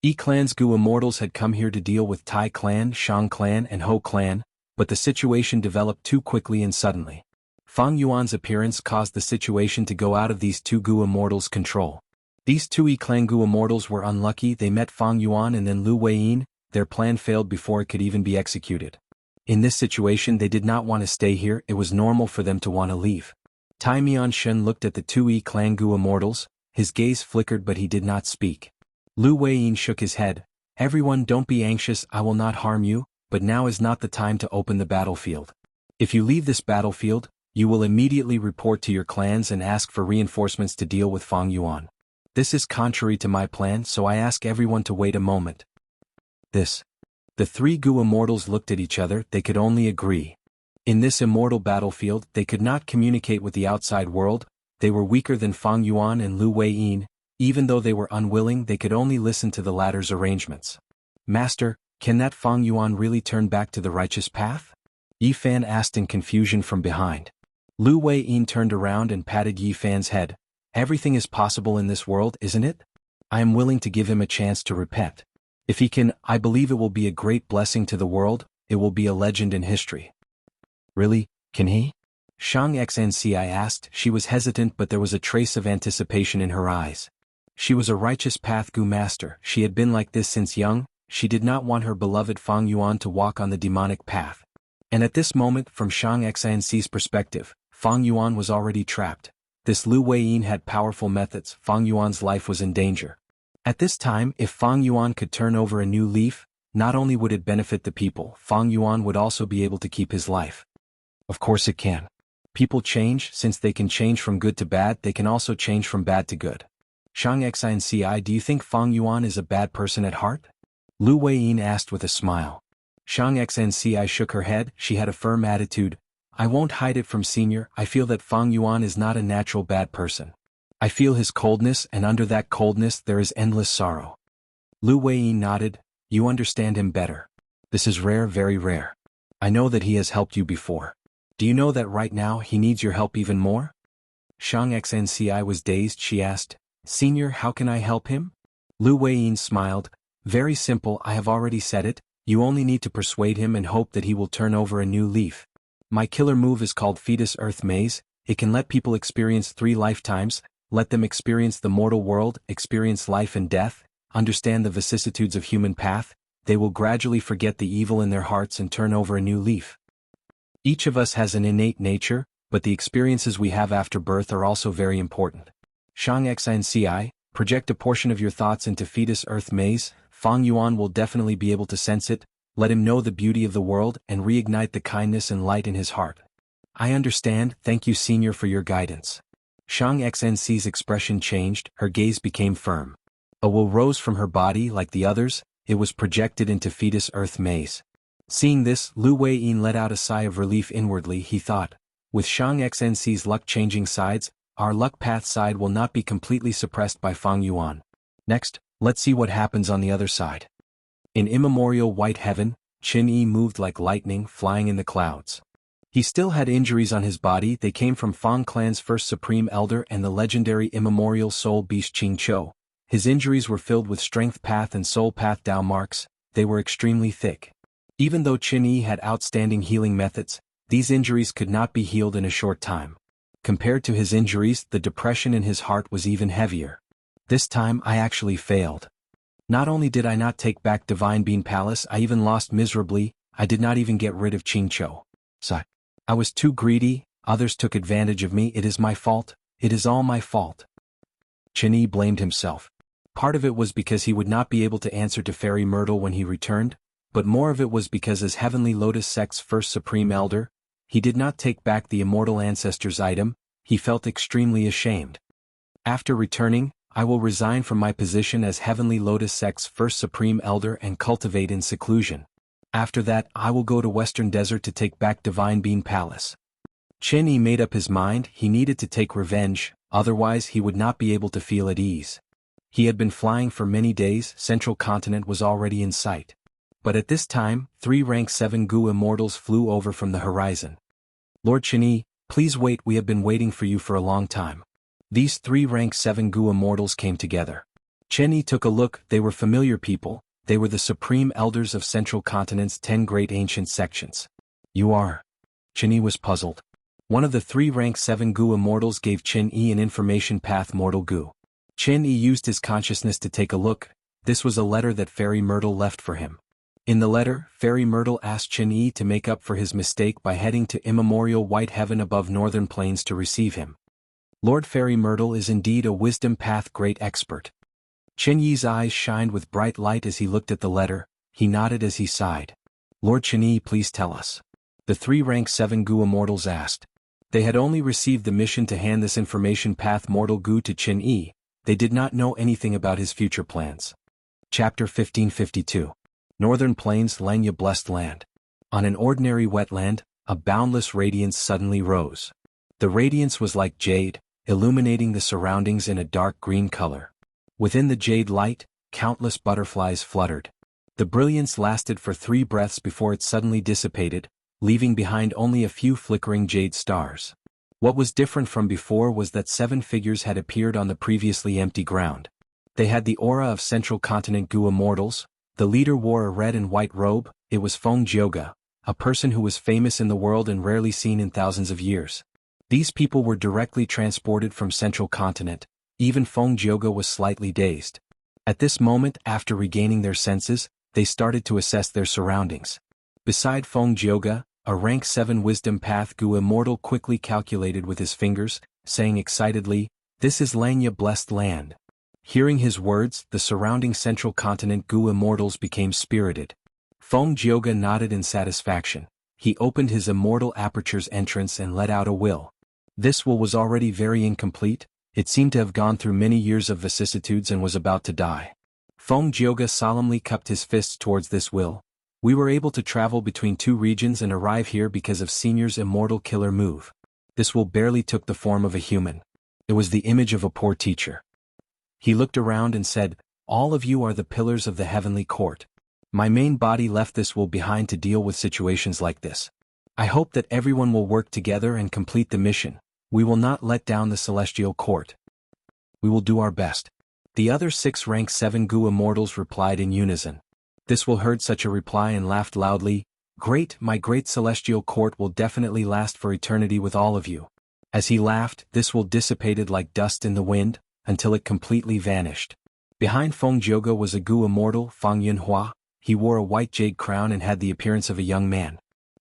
E Clan's Gu immortals had come here to deal with Tai clan, Shang clan and Ho clan, but the situation developed too quickly and suddenly. Fang Yuan's appearance caused the situation to go out of these two Gu immortals' control. These two E Clan Gu immortals were unlucky. They met Fang Yuan and then Lu Weiyin. Their plan failed before it could even be executed. In this situation they did not want to stay here. It was normal for them to want to leave. Tai Mianshen looked at the two E Clan Gu immortals. His gaze flickered but he did not speak. Lu Weiyin shook his head. Everyone, don't be anxious, I will not harm you, but now is not the time to open the battlefield. If you leave this battlefield, you will immediately report to your clans and ask for reinforcements to deal with Fang Yuan. This is contrary to my plan, so I ask everyone to wait a moment. The three Gu immortals looked at each other. They could only agree. In this immortal battlefield, they could not communicate with the outside world. They were weaker than Fang Yuan and Lu Weiyin. Even though they were unwilling, they could only listen to the latter's arrangements. Master, can that Fang Yuan really turn back to the righteous path? Yi Fan asked in confusion from behind. Lu Weiyin turned around and patted Yi Fan's head. Everything is possible in this world, isn't it? I am willing to give him a chance to repent. If he can, I believe it will be a great blessing to the world. It will be a legend in history. Really, can he? Shang Xnci asked. She was hesitant but there was a trace of anticipation in her eyes. She was a righteous path Gu master. She had been like this since young. She did not want her beloved Fang Yuan to walk on the demonic path. And at this moment, from Shang Xinci's perspective, Fang Yuan was already trapped. This Lu Weiyin had powerful methods. Fang Yuan's life was in danger. At this time, if Fang Yuan could turn over a new leaf, not only would it benefit the people, Fang Yuan would also be able to keep his life. Of course it can. People change. Since they can change from good to bad, they can also change from bad to good. Shang Xnci, do you think Fang Yuan is a bad person at heart? Lu Weiyin asked with a smile. Shang Xnci shook her head. She had a firm attitude. I won't hide it from Senior. I feel that Fang Yuan is not a natural bad person. I feel his coldness, and under that coldness there is endless sorrow. Lu Weiyin nodded. You understand him better. This is rare, very rare. I know that he has helped you before. Do you know that right now he needs your help even more? Shang Xnci was dazed. She asked, Senior, how can I help him? Lu Weiyin smiled. Very simple, I have already said it. You only need to persuade him and hope that he will turn over a new leaf. My killer move is called Fetus Earth Maze. It can let people experience 3 lifetimes. Let them experience the mortal world, experience life and death, understand the vicissitudes of human path. They will gradually forget the evil in their hearts and turn over a new leaf. Each of us has an innate nature, but the experiences we have after birth are also very important. Shang Xnci, project a portion of your thoughts into Fetus Earth Maze. Fang Yuan will definitely be able to sense it. Let him know the beauty of the world and reignite the kindness and light in his heart. I understand. Thank you, Senior, for your guidance. Shang Xnci's expression changed. Her gaze became firm. A will rose from her body like the others. It was projected into Fetus Earth Maze. Seeing this, Lu Weiyin let out a sigh of relief inwardly. He thought, with Shang Xnci's luck changing sides, our luck path side will not be completely suppressed by Fang Yuan. Next, let's see what happens on the other side. In immemorial white heaven, Qin Yi moved like lightning, flying in the clouds. He still had injuries on his body. They came from Fang clan's first supreme elder and the legendary immemorial soul beast Qing Chou. His injuries were filled with strength path and soul path Dao marks. They were extremely thick. Even though Qin Yi had outstanding healing methods, these injuries could not be healed in a short time. Compared to his injuries, the depression in his heart was even heavier. This time I actually failed. Not only did I not take back Divine Bean Palace, I even lost miserably. I did not even get rid of Qing Chou. I was too greedy. Others took advantage of me. It is my fault. It is all my fault. Qin Yi blamed himself. Part of it was because he would not be able to answer to Fairy Myrtle when he returned, but more of it was because as Heavenly Lotus Sect's first Supreme Elder, he did not take back the Immortal Ancestors item. He felt extremely ashamed. After returning, I will resign from my position as Heavenly Lotus Sect's first Supreme Elder and cultivate in seclusion. After that, I will go to Western Desert to take back Divine Bean Palace. Qin Yi made up his mind. He needed to take revenge, otherwise he would not be able to feel at ease. He had been flying for many days. Central Continent was already in sight. But at this time, 3 rank 7 Gu immortals flew over from the horizon. Lord Qin Yi, please wait, we have been waiting for you for a long time. These 3 rank 7 Gu immortals came together. Chen Yi took a look. They were familiar people. They were the supreme elders of Central Continent's 10 great ancient sections. You are? Chen Yi was puzzled. One of the 3 rank 7 Gu immortals gave Chen Yi an information path mortal Gu. Chen Yi used his consciousness to take a look. This was a letter that Fairy Myrtle left for him. In the letter, Fairy Myrtle asked Chen Yi to make up for his mistake by heading to immemorial white heaven above northern plains to receive him. Lord Fairy Myrtle is indeed a wisdom path great expert. Chen Yi's eyes shined with bright light as he looked at the letter. He nodded as he sighed. Lord Chen Yi, please tell us. The 3 rank 7 Gu immortals asked. They had only received the mission to hand this information path mortal Gu to Chen Yi. They did not know anything about his future plans. Chapter 1552. Northern Plains, Lanya Blessed Land. On an ordinary wetland, a boundless radiance suddenly rose. The radiance was like jade, illuminating the surroundings in a dark green color. Within the jade light, countless butterflies fluttered. The brilliance lasted for 3 breaths before it suddenly dissipated, leaving behind only a few flickering jade stars. What was different from before was that 7 figures had appeared on the previously empty ground. They had the aura of Central Continent Gu immortals. The leader wore a red and white robe. It was Feng Jioga, a person who was famous in the world and rarely seen in thousands of years. These people were directly transported from Central Continent. Even Feng Jioga was slightly dazed. At this moment, after regaining their senses, they started to assess their surroundings. Beside Feng Jioga, a rank 7 wisdom path Gu immortal quickly calculated with his fingers, saying excitedly, "This is Lanya Blessed Land." Hearing his words, the surrounding Central Continent Gu immortals became spirited. Feng Jioga nodded in satisfaction. He opened his immortal aperture's entrance and let out a will. This will was already very incomplete. It seemed to have gone through many years of vicissitudes and was about to die. Feng Jioga solemnly cupped his fists towards this will. We were able to travel between 2 regions and arrive here because of Senior's immortal killer move. This will barely took the form of a human. It was the image of a poor teacher. He looked around and said, "All of you are the pillars of the heavenly court. My main body left this will behind to deal with situations like this. I hope that everyone will work together and complete the mission. We will not let down the celestial court. We will do our best." The other 6 rank 7 Gu immortals replied in unison. This will heard such a reply and laughed loudly. "Great, my great celestial court will definitely last for eternity with all of you." As he laughed, this will dissipated like dust in the wind, until it completely vanished. Behind Feng Jioga was a Gu immortal, Fang Yunhua. He wore a white jade crown and had the appearance of a young man.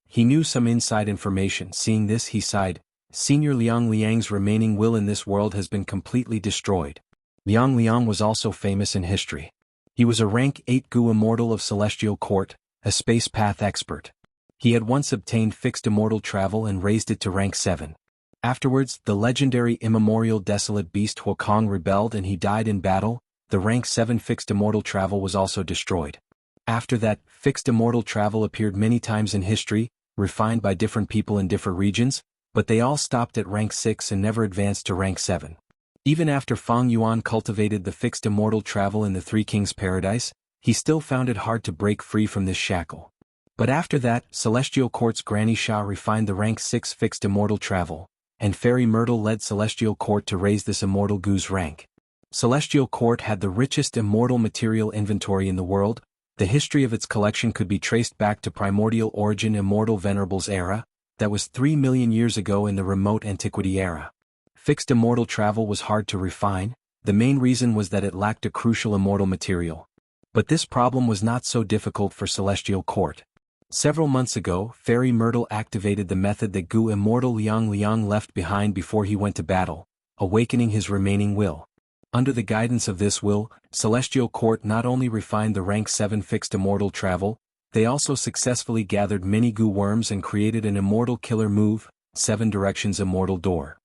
He knew some inside information. Seeing this, he sighed. Senior Liang Liang's remaining will in this world has been completely destroyed. Liang Liang was also famous in history. He was a rank 8 Gu immortal of Celestial Court, a space path expert. He had once obtained fixed immortal travel and raised it to rank 7. Afterwards, the legendary immemorial desolate beast Huokong rebelled and he died in battle. The rank 7 fixed immortal travel was also destroyed. After that, fixed immortal travel appeared many times in history, refined by different people in different regions, but they all stopped at rank 6 and never advanced to rank 7. Even after Fang Yuan cultivated the fixed immortal travel in the Three Kings Paradise, he still found it hard to break free from this shackle. But after that, Celestial Court's Granny Sha refined the rank 6 fixed immortal travel, and Fairy Myrtle led Celestial Court to raise this immortal Gu's rank. Celestial Court had the richest immortal material inventory in the world. The history of its collection could be traced back to primordial origin Immortal Venerable's era, that was 3 million years ago in the remote antiquity era. Fixed immortal travel was hard to refine. The main reason was that it lacked a crucial immortal material. But this problem was not so difficult for Celestial Court. Several months ago, Fairy Myrtle activated the method that Gu Immortal Liang Liang left behind before he went to battle, awakening his remaining will. Under the guidance of this will, Celestial Court not only refined the rank 7 fixed immortal travel, they also successfully gathered many Gu worms and created an immortal killer move, 7 Directions Immortal Door.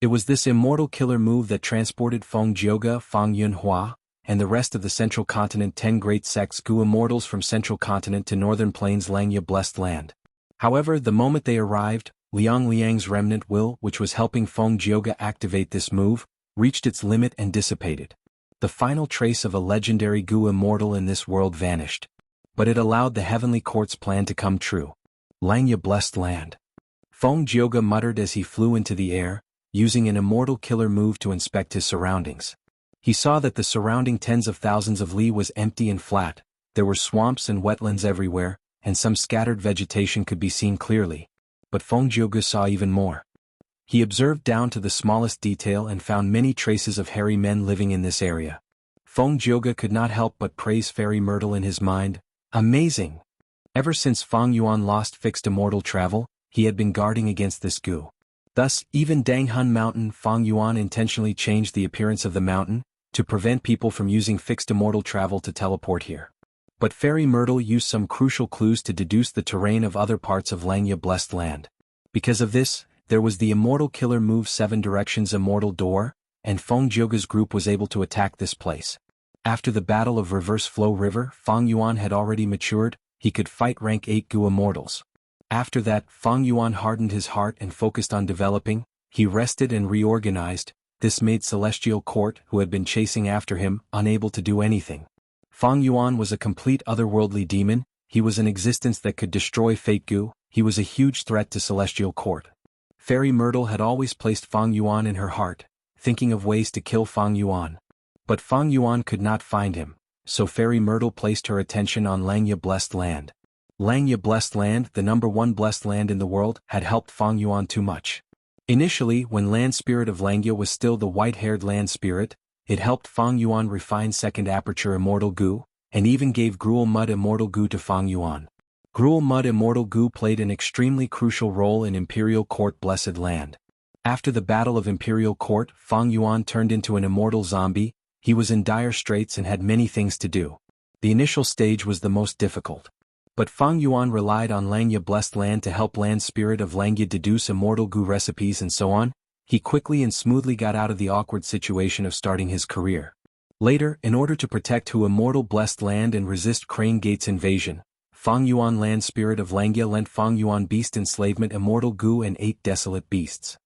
It was this immortal killer move that transported Feng Jioga, Fang Yunhua, and the rest of the Central Continent 10 great sects Gu immortals from Central Continent to Northern Plains Lanya Blessed Land. However, the moment they arrived, Liang Liang's remnant will, which was helping Feng Jioga activate this move, reached its limit and dissipated. The final trace of a legendary Gu immortal in this world vanished. But it allowed the Heavenly Court's plan to come true. Lanya Blessed Land. Feng Jioga muttered as he flew into the air, using an immortal killer move to inspect his surroundings. He saw that the surrounding tens of thousands of li was empty and flat, there were swamps and wetlands everywhere, and some scattered vegetation could be seen clearly. But Feng Jiuge saw even more. He observed down to the smallest detail and found many traces of hairy men living in this area. Feng Jiuge could not help but praise Fairy Myrtle in his mind. Amazing! Ever since Fang Yuan lost fixed immortal travel, he had been guarding against this goo. Thus, even Danghun Mountain, Fang Yuan intentionally changed the appearance of the mountain, to prevent people from using fixed immortal travel to teleport here. But Fairy Myrtle used some crucial clues to deduce the terrain of other parts of Langya Blessed Land. Because of this, there was the Immortal Killer Move 7 Directions Immortal Door, and Feng Jiuge's group was able to attack this place. After the Battle of Reverse Flow River, Fang Yuan had already matured, he could fight rank 8 Gu Immortals. After that, Fang Yuan hardened his heart and focused on developing, he rested and reorganized. This made Celestial Court, who had been chasing after him, unable to do anything. Fang Yuan was a complete otherworldly demon, he was an existence that could destroy Fate Gu, he was a huge threat to Celestial Court. Fairy Myrtle had always placed Fang Yuan in her heart, thinking of ways to kill Fang Yuan. But Fang Yuan could not find him, so Fairy Myrtle placed her attention on Langya Blessed Land. Langya Blessed Land, the #1 blessed land in the world, had helped Fang Yuan too much. Initially, when Land Spirit of Langya was still the white-haired Land Spirit, it helped Fang Yuan refine Second Aperture Immortal Gu, and even gave Gruel Mud Immortal Gu to Fang Yuan. Gruel Mud Immortal Gu played an extremely crucial role in Imperial Court Blessed Land. After the Battle of Imperial Court, Fang Yuan turned into an immortal zombie, he was in dire straits and had many things to do. The initial stage was the most difficult. But Fang Yuan relied on Langya Blessed Land to help Land Spirit of Langya deduce immortal Gu recipes and so on. He quickly and smoothly got out of the awkward situation of starting his career. Later, in order to protect Hu Immortal Blessed Land and resist Crane Gate's invasion, Fang Yuan Land Spirit of Langya lent Fang Yuan Beast Enslavement Immortal Gu and 8 Desolate Beasts.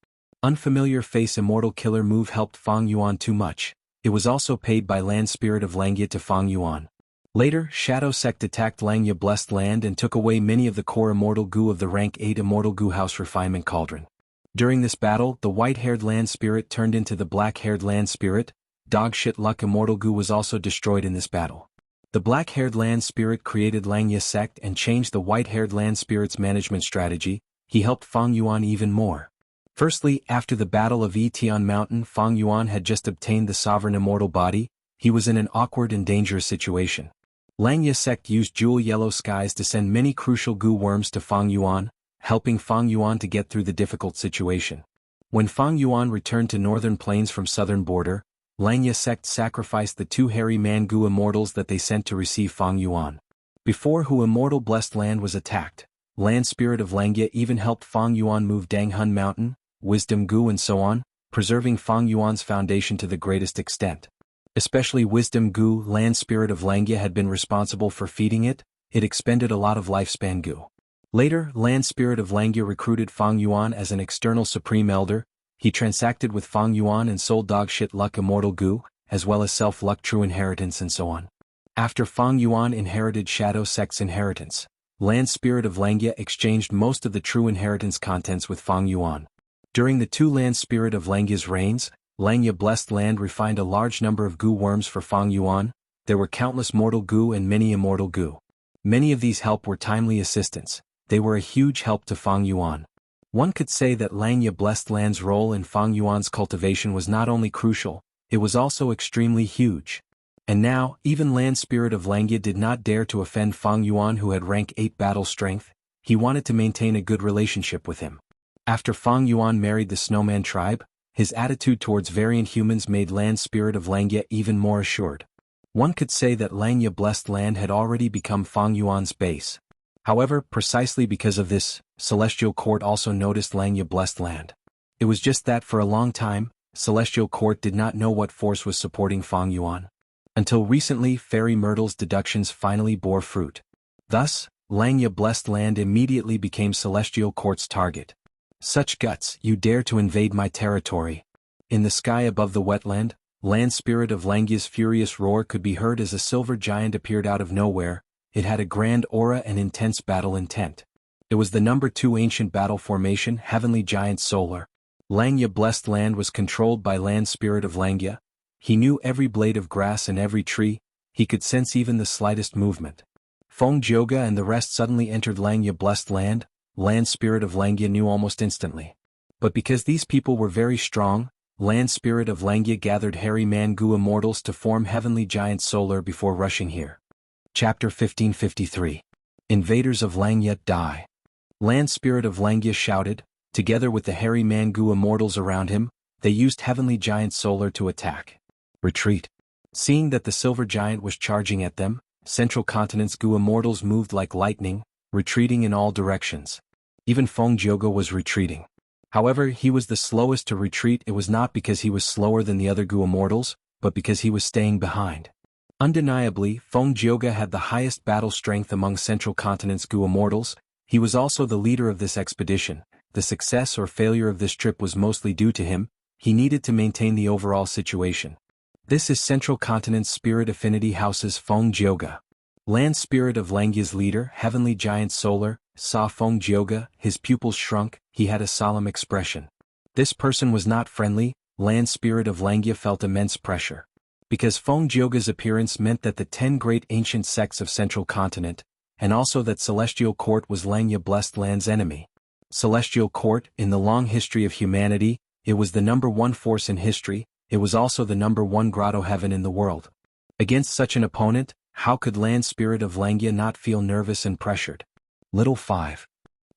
Unfamiliar Face Immortal Killer Move helped Fang Yuan too much, it was also paid by Land Spirit of Langya to Fang Yuan. Later, Shadow Sect attacked Langya Blessed Land and took away many of the core Immortal Gu of the rank 8 Immortal Gu House Refinement Cauldron. During this battle, the white-haired Land Spirit turned into the black-haired Land Spirit. Dogshit Luck Immortal Gu was also destroyed in this battle. The black-haired Land Spirit created Langya Sect and changed the white-haired Land Spirit's management strategy, he helped Fang Yuan even more. Firstly, after the Battle of Etian Mountain, Fang Yuan had just obtained the Sovereign Immortal Body, he was in an awkward and dangerous situation. Langya Sect used Jewel Yellow Skies to send many crucial Gu worms to Fang Yuan, helping Fang Yuan to get through the difficult situation. When Fang Yuan returned to northern plains from southern border, Langya Sect sacrificed the 2 hairy man Gu immortals that they sent to receive Fang Yuan. Before Hu Immortal Blessed Land was attacked, Land Spirit of Langya even helped Fang Yuan move Danghun Mountain, Wisdom Gu and so on, preserving Fang Yuan's foundation to the greatest extent. Especially Wisdom Gu, Land Spirit of Langya had been responsible for feeding it, it expended a lot of lifespan Gu. Later, Land Spirit of Langya recruited Fang Yuan as an external Supreme Elder, he transacted with Fang Yuan and sold Dogshit Luck Immortal Gu, as well as Self-Luck True Inheritance and so on. After Fang Yuan inherited Shadow Sect's inheritance, Land Spirit of Langya exchanged most of the True Inheritance contents with Fang Yuan. During the 2 Land Spirit of Langya's reigns, Langya Blessed Land refined a large number of Gu worms for Fang Yuan, there were countless mortal Gu and many immortal Gu. Many of these help were timely assistance, they were a huge help to Fang Yuan. One could say that Langya Blessed Land's role in Fang Yuan's cultivation was not only crucial, it was also extremely huge. And now, even Land Spirit of Langya did not dare to offend Fang Yuan who had rank 8 battle strength, he wanted to maintain a good relationship with him. After Fang Yuan married the Snowman tribe, his attitude towards variant humans made Land Spirit of Langya even more assured. One could say that Langya Blessed Land had already become Fang Yuan's base. However, precisely because of this, Celestial Court also noticed Langya Blessed Land. It was just that for a long time, Celestial Court did not know what force was supporting Fang Yuan. Until recently, Fairy Myrtle's deductions finally bore fruit. Thus, Langya Blessed Land immediately became Celestial Court's target. Such guts, you dare to invade my territory. In the sky above the wetland, Land Spirit of Langya's furious roar could be heard as a silver giant appeared out of nowhere, it had a grand aura and intense battle intent. It was the number 2 ancient battle formation, Heavenly Giant Solar. Langya Blessed Land was controlled by Land Spirit of Langya. He knew every blade of grass and every tree, he could sense even the slightest movement. Feng Jioge and the rest suddenly entered Langya blessed land. Land spirit of Langya knew almost instantly. But because these people were very strong, land spirit of Langya gathered hairy Mangu immortals to form heavenly giant solar before rushing here. Chapter 1553. Invaders of Langya die. Land spirit of Langya shouted, together with the hairy Mangu immortals around him, they used heavenly giant solar to attack. Retreat. Seeing that the silver giant was charging at them, Central Continent's Gu immortals moved like lightning, retreating in all directions. Even Feng Jioge was retreating. However, he was the slowest to retreat. It was not because he was slower than the other Gu immortals, but because he was staying behind. Undeniably, Feng Jioge had the highest battle strength among Central Continent's Gu immortals. He was also the leader of this expedition. The success or failure of this trip was mostly due to him. He needed to maintain the overall situation. This is Central Continent's Spirit Affinity House's Feng Jioge. Land Spirit of Langya's leader, Heavenly Giant Solar, saw Feng Jioge, his pupils shrunk, he had a solemn expression. This person was not friendly. Land Spirit of Langya felt immense pressure. Because Feng Jioge's appearance meant that the 10 great ancient sects of Central Continent, and also that Celestial Court was Langya blessed land's enemy. Celestial Court, in the long history of humanity, it was the #1 force in history. It was also the #1 grotto heaven in the world. Against such an opponent, how could Land Spirit of Langya not feel nervous and pressured? Little 5.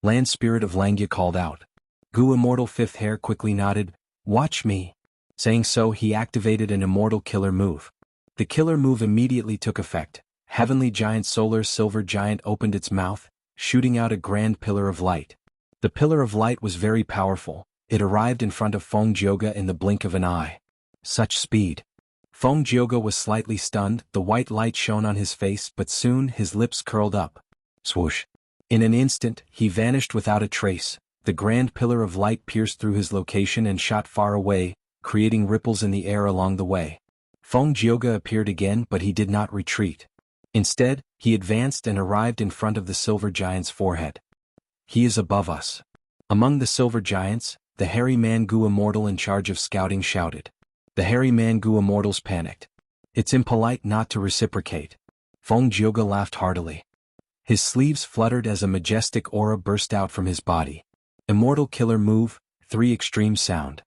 Land Spirit of Langya called out. Gu Immortal Fifth Hair quickly nodded, watch me. Saying so, he activated an immortal killer move. The killer move immediately took effect. Heavenly Giant Solar Silver Giant opened its mouth, shooting out a grand pillar of light. The pillar of light was very powerful. It arrived in front of Feng Jioge in the blink of an eye. Such speed. Feng Jioge was slightly stunned. The white light shone on his face, but soon his lips curled up. Swoosh. In an instant, he vanished without a trace. The grand pillar of light pierced through his location and shot far away, creating ripples in the air along the way. Feng Jioge appeared again, but he did not retreat. Instead, he advanced and arrived in front of the silver giant's forehead. He is above us. Among the silver giants, the hairy Mangu immortal in charge of scouting shouted. The hairy Mangu immortals panicked. It's impolite not to reciprocate. Feng Jioge laughed heartily. His sleeves fluttered as a majestic aura burst out from his body. Immortal killer move, 3 extreme sound.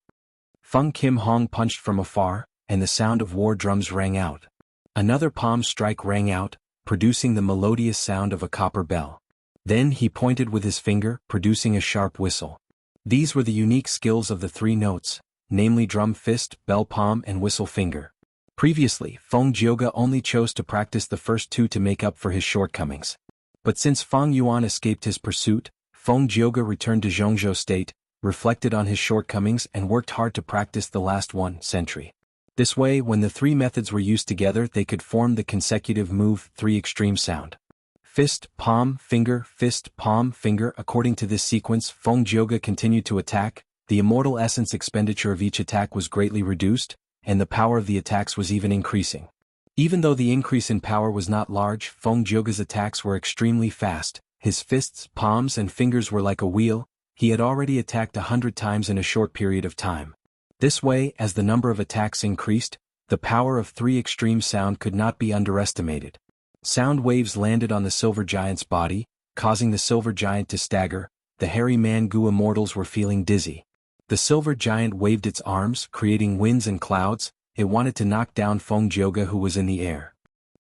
Feng Kim Hong punched from afar, and the sound of war drums rang out. Another palm strike rang out, producing the melodious sound of a copper bell. Then he pointed with his finger, producing a sharp whistle. These were the unique skills of the 3 notes, namely drum fist, bell palm and whistle finger. Previously, Feng Jioge only chose to practice the first 2 to make up for his shortcomings. But since Fang Yuan escaped his pursuit, Feng Jioge returned to Zhongzhou state, reflected on his shortcomings and worked hard to practice the last 1 century. This way, when the 3 methods were used together, they could form the consecutive move 3 extreme sound. Fist, palm, finger, fist, palm, finger. According to this sequence, Feng Jioge continued to attack. The immortal essence expenditure of each attack was greatly reduced, and the power of the attacks was even increasing. Even though the increase in power was not large, Feng Jioge's attacks were extremely fast. His fists, palms and fingers were like a wheel. He had already attacked 100 times in a short period of time. This way, as the number of attacks increased, the power of 3 extreme sound could not be underestimated. Sound waves landed on the silver giant's body, causing the silver giant to stagger. The hairy Mangu immortals were feeling dizzy. The silver giant waved its arms, creating winds and clouds. It wanted to knock down Feng Jioge, who was in the air.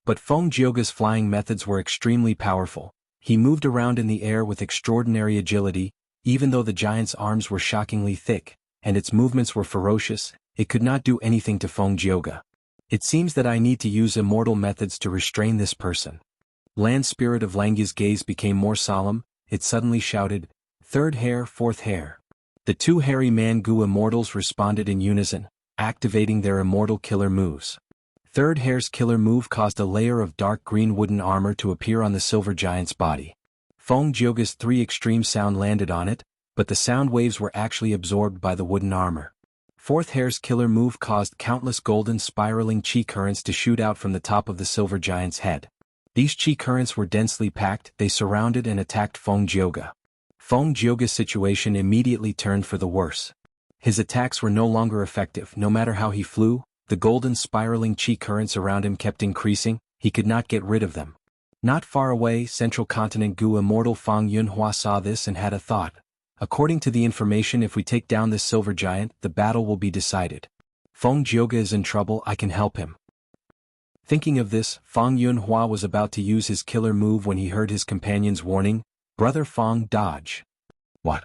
But Feng Jioge's flying methods were extremely powerful. He moved around in the air with extraordinary agility. Even though the giant's arms were shockingly thick, and its movements were ferocious, it could not do anything to Feng Jioge. It seems that I need to use immortal methods to restrain this person. Land Spirit of Langya's gaze became more solemn. It suddenly shouted, 3rd hair, 4th hair. The 2 hairy Mangu immortals responded in unison, activating their immortal killer moves. 3rd hair's killer move caused a layer of dark green wooden armor to appear on the silver giant's body. Feng Jioge's 3 extreme sound landed on it, but the sound waves were actually absorbed by the wooden armor. 4th hair's killer move caused countless golden spiraling chi currents to shoot out from the top of the silver giant's head. These chi currents were densely packed. They surrounded and attacked Feng Jioge. Feng Jioge's situation immediately turned for the worse. His attacks were no longer effective. No matter how he flew, The golden spiraling chi currents around him kept increasing, he could not get rid of them. Not far away, Central Continent Gu immortal Fang Yunhua saw this and had a thought. According to the information, if we take down this silver giant, the battle will be decided. Feng Jioge is in trouble, I can help him. Thinking of this, Fang Yunhua was about to use his killer move when he heard his companion's warning, "Brother Fang, dodge." What?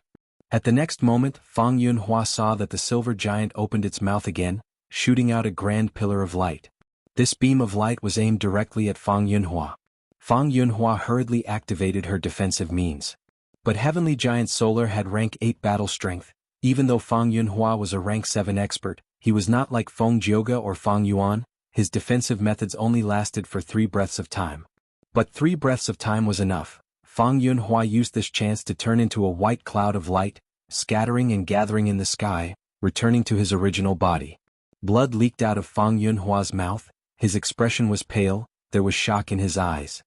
At the next moment, Fang Yunhua saw that the silver giant opened its mouth again, shooting out a grand pillar of light. This beam of light was aimed directly at Fang Yunhua. Fang Yunhua hurriedly activated her defensive means. But Heavenly Giant Solar had rank 8 battle strength. Even though Fang Yunhua was a rank 7 expert, he was not like Feng Jioge or Fang Yuan. His defensive methods only lasted for 3 breaths of time. But 3 breaths of time was enough. Fang Yunhua used this chance to turn into a white cloud of light, scattering and gathering in the sky, returning to his original body. Blood leaked out of Fang Yunhua's mouth, his expression was pale, there was shock in his eyes.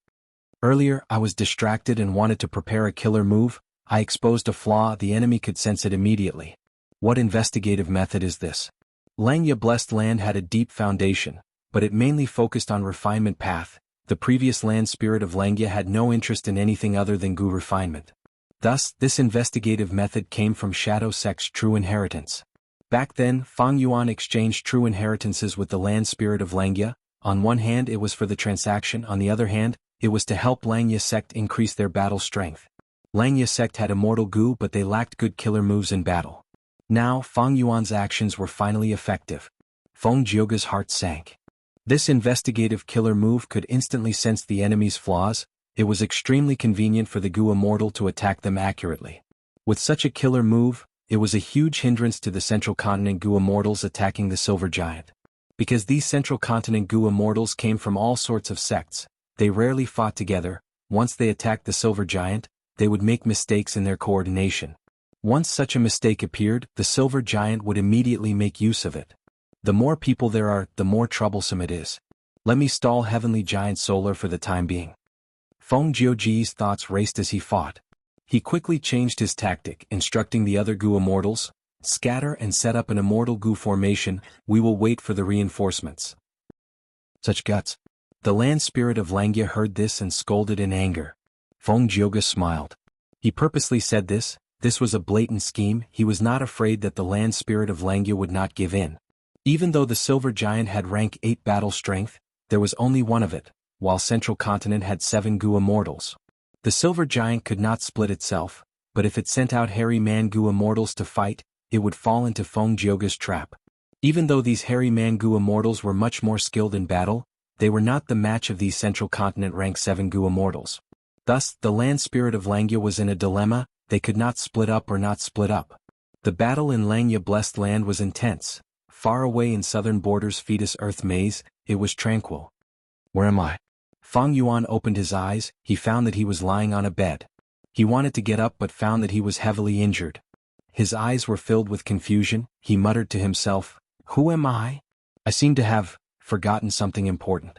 Earlier, I was distracted and wanted to prepare a killer move. I exposed a flaw, the enemy could sense it immediately. What investigative method is this? Langya Blessed Land had a deep foundation, but it mainly focused on refinement path. The previous land spirit of Langya had no interest in anything other than Gu refinement. Thus, this investigative method came from Shadow Sect's true inheritance. Back then, Fang Yuan exchanged true inheritances with the land spirit of Langya. On one hand it was for the transaction, on the other hand, it was to help Langya Sect increase their battle strength. Langya Sect had immortal Gu but they lacked good killer moves in battle. Now, Fang Yuan's actions were finally effective. Feng Jioge's heart sank. This investigative killer move could instantly sense the enemy's flaws. It was extremely convenient for the Gu immortal to attack them accurately. With such a killer move, it was a huge hindrance to the Central Continent Gu immortals attacking the Silver Giant. Because these Central Continent Gu immortals came from all sorts of sects, they rarely fought together. Once they attacked the Silver Giant, they would make mistakes in their coordination. Once such a mistake appeared, the Silver Giant would immediately make use of it. The more people there are, the more troublesome it is. Let me stall Heavenly Giant Solar for the time being. Feng Jioge's thoughts raced as he fought. He quickly changed his tactic, instructing the other Gu immortals, "Scatter and set up an immortal Gu formation, we will wait for the reinforcements." Such guts. The land spirit of Langya heard this and scolded in anger. Feng Jioge smiled. He purposely said this was a blatant scheme. He was not afraid that the land spirit of Langya would not give in. Even though the Silver Giant had rank 8 battle strength, there was only one of it, while Central Continent had 7 Gu immortals. The Silver Giant could not split itself, but if it sent out hairy man Gu immortals to fight, it would fall into Feng Jioge's trap. Even though these hairy man Gu immortals were much more skilled in battle, they were not the match of these Central Continent rank 7 Gu immortals. Thus, the land spirit of Langya was in a dilemma. They could not split up or not split up. The battle in Langya Blessed Land was intense. Far away in southern borders Fetus Earth Maze, it was tranquil. Where am I? Fang Yuan opened his eyes. He found that he was lying on a bed. He wanted to get up but found that he was heavily injured. His eyes were filled with confusion. He muttered to himself, "Who am I? I seem to have forgotten something important."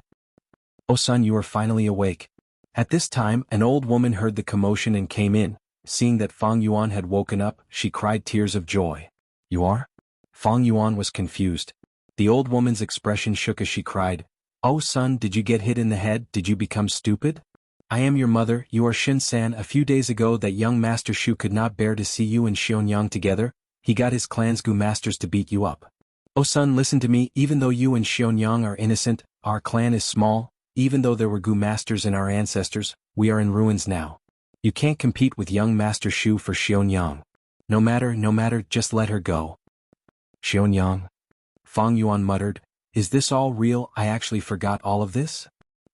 "Oh son, you are finally awake." At this time, an old woman heard the commotion and came in. Seeing that Fang Yuan had woken up, she cried tears of joy. "You are?" Fang Yuan was confused. The old woman's expression shook as she cried, "Oh son, did you get hit in the head? Did you become stupid? I am your mother, you are Shin-san. A few days ago that young Master Shu could not bear to see you and Xionyang together. He got his clan's Gu masters to beat you up. Oh son, listen to me. Even though you and Xionyang are innocent, our clan is small. Even though there were Gu masters in our ancestors, we are in ruins now. You can't compete with young Master Shu for Xionyang. No matter, just let her go." "Xionyang?" Fang Yuan muttered, "Is this all real? I actually forgot all of this?"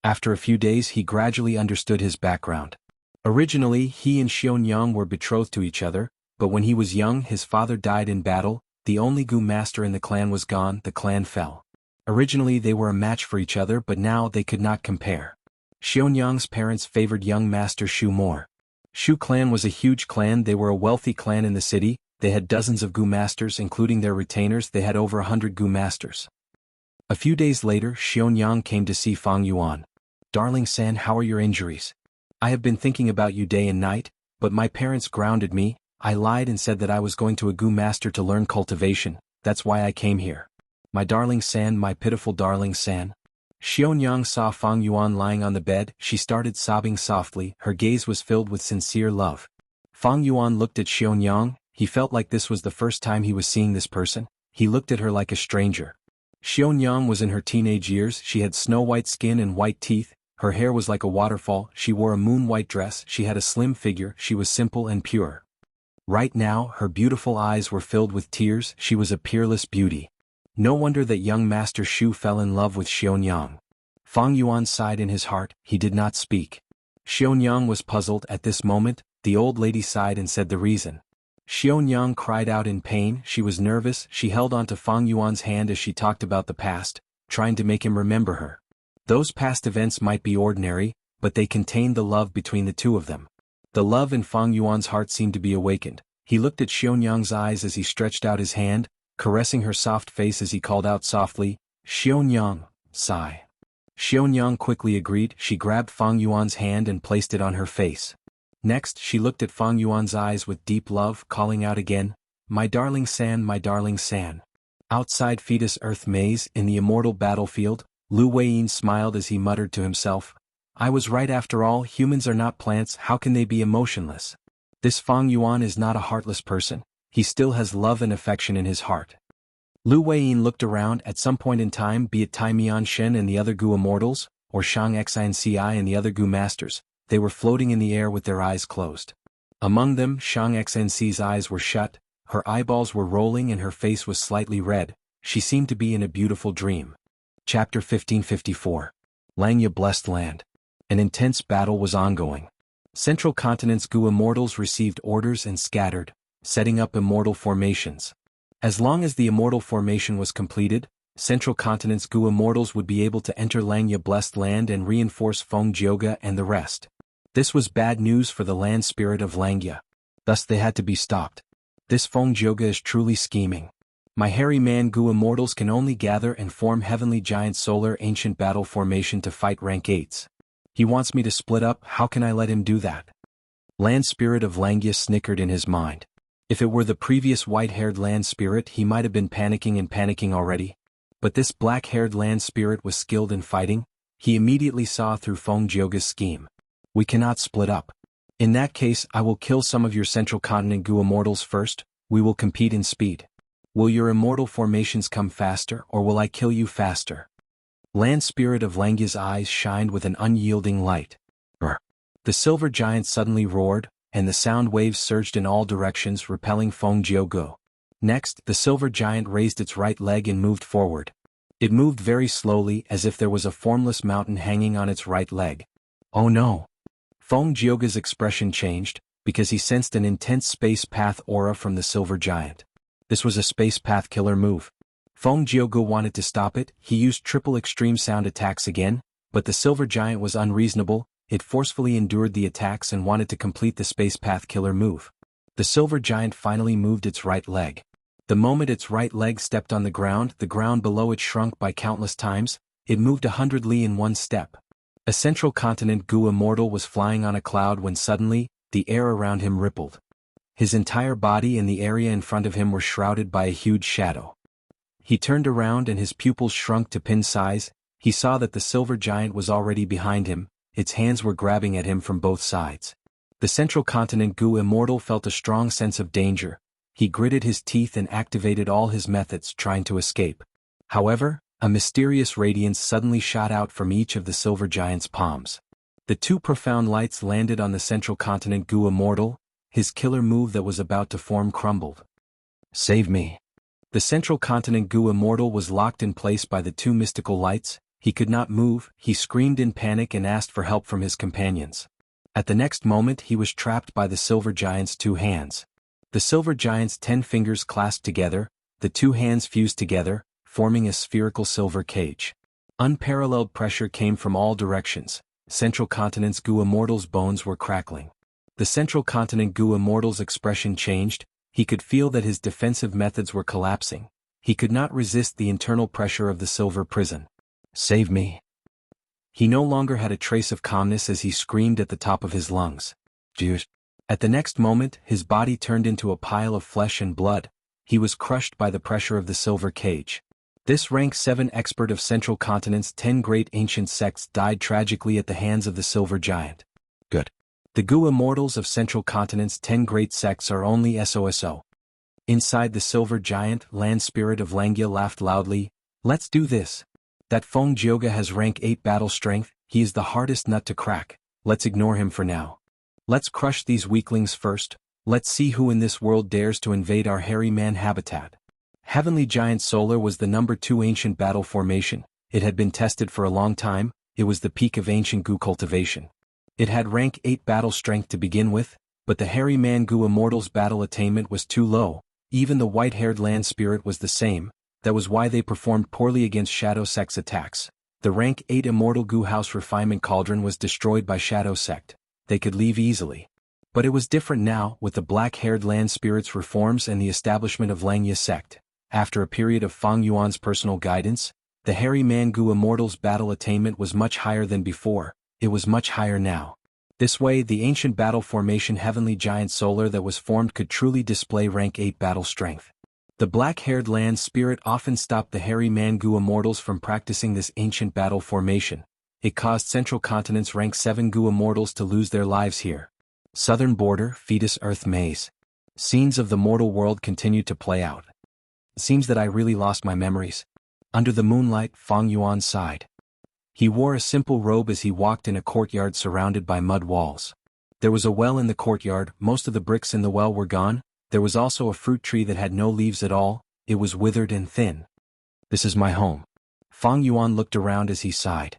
After a few days he gradually understood his background. Originally he and Xionyang were betrothed to each other, but when he was young his father died in battle, the only Gu master in the clan was gone, the clan fell. Originally they were a match for each other but now they could not compare. Xionyang's parents favored young Master Shu more. Shu clan was a huge clan, they were a wealthy clan in the city, they had dozens of Gu masters including their retainers, they had over 100 Gu masters. A few days later Xionyang came to see Fang Yuan. "Darling San, how are your injuries? I have been thinking about you day and night, but my parents grounded me. I lied and said that I was going to a Gu master to learn cultivation, that's why I came here." My darling San, my pitiful darling San. Xiaonyang saw Fang Yuan lying on the bed. She started sobbing softly. Her gaze was filled with sincere love. Fang Yuan looked at Xiaonyang. He felt like this was the first time he was seeing this person. He looked at her like a stranger. Xiaonyang was in her teenage years. She had snow-white skin and white teeth. Her hair was like a waterfall. She wore a moon-white dress. She had a slim figure. She was simple and pure. Right now, her beautiful eyes were filled with tears. She was a peerless beauty. No wonder that young Master Shu fell in love with Xiaonyang. Fang Yuan sighed in his heart. He did not speak. Xiaonyang was puzzled. At this moment, the old lady sighed and said the reason. Xiaonyang cried out in pain. She was nervous. She held onto Fang Yuan's hand as she talked about the past, trying to make him remember her. Those past events might be ordinary, but they contained the love between the two of them. The love in Fang Yuan's heart seemed to be awakened. He looked at Xiaonyang's eyes as he stretched out his hand, caressing her soft face as he called out softly, "Xiaonyang, sigh." Xiaonyang quickly agreed. She grabbed Fang Yuan's hand and placed it on her face. Next, she looked at Fang Yuan's eyes with deep love, calling out again, "My darling San, my darling San." Outside Fetus Earth Maze, in the immortal battlefield, Lu Weiyin smiled as he muttered to himself, "I was right after all. Humans are not plants. How can they be emotionless? This Fang Yuan is not a heartless person. He still has love and affection in his heart." Lu Weiyin looked around. At some point in time, be it Tai Mian Shen and the other Gu immortals, or Shang Xinci and the other Gu masters, they were floating in the air with their eyes closed. Among them, Shang Xinci's eyes were shut, her eyeballs were rolling and her face was slightly red. She seemed to be in a beautiful dream. Chapter 1554. Langya Blessed Land. An intense battle was ongoing. Central Continent's Gu immortals received orders and scattered, setting up immortal formations. As long as the immortal formation was completed, Central Continent's Gu immortals would be able to enter Langya Blessed Land and reinforce Feng Jioga and the rest. This was bad news for the land spirit of Langya. Thus they had to be stopped. This Feng Jioga is truly scheming. My hairy man Gu immortals can only gather and form Heavenly Giant Solar Ancient Battle Formation to fight rank 8s. He wants me to split up. How can I let him do that? Land spirit of Langya snickered in his mind. If it were the previous white-haired land spirit, he might have been panicking already. But this black-haired land spirit was skilled in fighting. He immediately saw through Feng Jioga's scheme. We cannot split up. In that case, I will kill some of your Central Continent Gu immortals first. We will compete in speed. Will your immortal formations come faster, or will I kill you faster? Land spirit of Langya's eyes shined with an unyielding light. Brr. The silver giant suddenly roared, and the sound waves surged in all directions, repelling Feng Jioga. Next, the silver giant raised its right leg and moved forward. It moved very slowly, as if there was a formless mountain hanging on its right leg. Oh no! Feng Jioga's expression changed, because he sensed an intense space path aura from the silver giant. This was a space path killer move. Feng Jioga wanted to stop it. He used triple extreme sound attacks again, but the silver giant was unreasonable. It forcefully endured the attacks and wanted to complete the space path killer move. The silver giant finally moved its right leg. The moment its right leg stepped on the ground below it shrunk by countless times. It moved 100 li in one step. A Central Continent Gu immortal was flying on a cloud when suddenly, the air around him rippled. His entire body and the area in front of him were shrouded by a huge shadow. He turned around and his pupils shrunk to pin size. He saw that the silver giant was already behind him. Its hands were grabbing at him from both sides. The Central Continent Gu immortal felt a strong sense of danger. He gritted his teeth and activated all his methods, trying to escape. However, a mysterious radiance suddenly shot out from each of the silver giant's palms. The two profound lights landed on the Central Continent Gu immortal. His killer move that was about to form crumbled. Save me. The Central Continent Gu immortal was locked in place by the two mystical lights. He could not move. He screamed in panic and asked for help from his companions. At the next moment he was trapped by the silver giant's two hands. The silver giant's 10 fingers clasped together, the two hands fused together, forming a spherical silver cage. Unparalleled pressure came from all directions. Central Continent's Gu immortal's bones were crackling. The Central Continent Gu immortal's expression changed. He could feel that his defensive methods were collapsing. He could not resist the internal pressure of the silver prison. Save me. He no longer had a trace of calmness as he screamed at the top of his lungs. Juice. At the next moment, his body turned into a pile of flesh and blood. He was crushed by the pressure of the silver cage. This rank 7 expert of Central Continent's 10 great ancient sects died tragically at the hands of the Silver Giant. Good. The Gu immortals of Central Continent's 10 great sects are only SOSO. Inside the Silver Giant, Land Spirit of Langia laughed loudly. Let's do this. That Feng Jioga has rank 8 battle strength, he is the hardest nut to crack, let's ignore him for now. Let's crush these weaklings first, let's see who in this world dares to invade our hairy man habitat. Heavenly Giant Solar was the number 2 ancient battle formation, it had been tested for a long time, it was the peak of ancient Gu cultivation. It had rank 8 battle strength to begin with, but the hairy man Gu immortals battle attainment was too low, even the white-haired land spirit was the same, that was why they performed poorly against Shadow Sect's attacks. The rank 8 immortal Gu House Refinement Cauldron was destroyed by Shadow Sect, they could leave easily. But it was different now with the black-haired land spirit's reforms and the establishment of Langya Sect. After a period of Fang Yuan's personal guidance, the hairy man Gu immortals battle attainment was much higher than before, it was much higher now. This way the ancient battle formation Heavenly Giant Solar that was formed could truly display rank 8 battle strength. The black-haired land spirit often stopped the hairy man Gu immortals from practicing this ancient battle formation. It caused Central Continent's rank 7 Gu immortals to lose their lives here. Southern border, Fetus Earth Maze. Scenes of the mortal world continued to play out. Seems that I really lost my memories. Under the moonlight, Fang Yuan sighed. He wore a simple robe as he walked in a courtyard surrounded by mud walls. There was a well in the courtyard, most of the bricks in the well were gone, there was also a fruit tree that had no leaves at all, it was withered and thin. This is my home. Fang Yuan looked around as he sighed.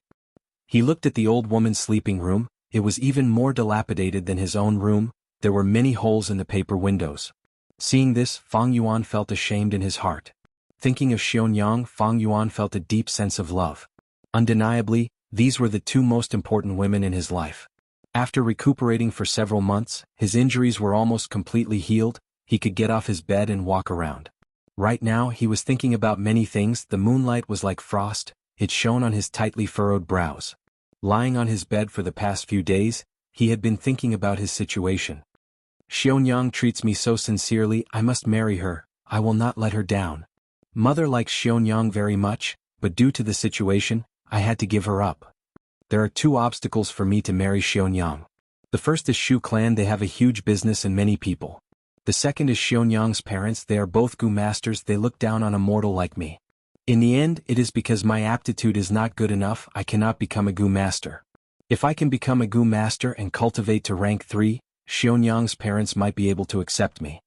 He looked at the old woman's sleeping room, it was even more dilapidated than his own room, there were many holes in the paper windows. Seeing this, Fang Yuan felt ashamed in his heart. Thinking of Xionyang, Fang Yuan felt a deep sense of love. Undeniably, these were the 2 most important women in his life. After recuperating for several months, his injuries were almost completely healed, he could get off his bed and walk around. Right now he was thinking about many things, the moonlight was like frost, it shone on his tightly furrowed brows. Lying on his bed for the past few days, he had been thinking about his situation. Xionyang treats me so sincerely, I must marry her, I will not let her down. Mother likes Xionyang very much, but due to the situation, I had to give her up. There are 2 obstacles for me to marry Xionyang. The first is Shu clan, they have a huge business and many people. The second is Xionyang's parents, they are both Gu masters, they look down on a mortal like me. In the end, it is because my aptitude is not good enough, I cannot become a Gu master. If I can become a Gu master and cultivate to rank 3, Xionyang's parents might be able to accept me.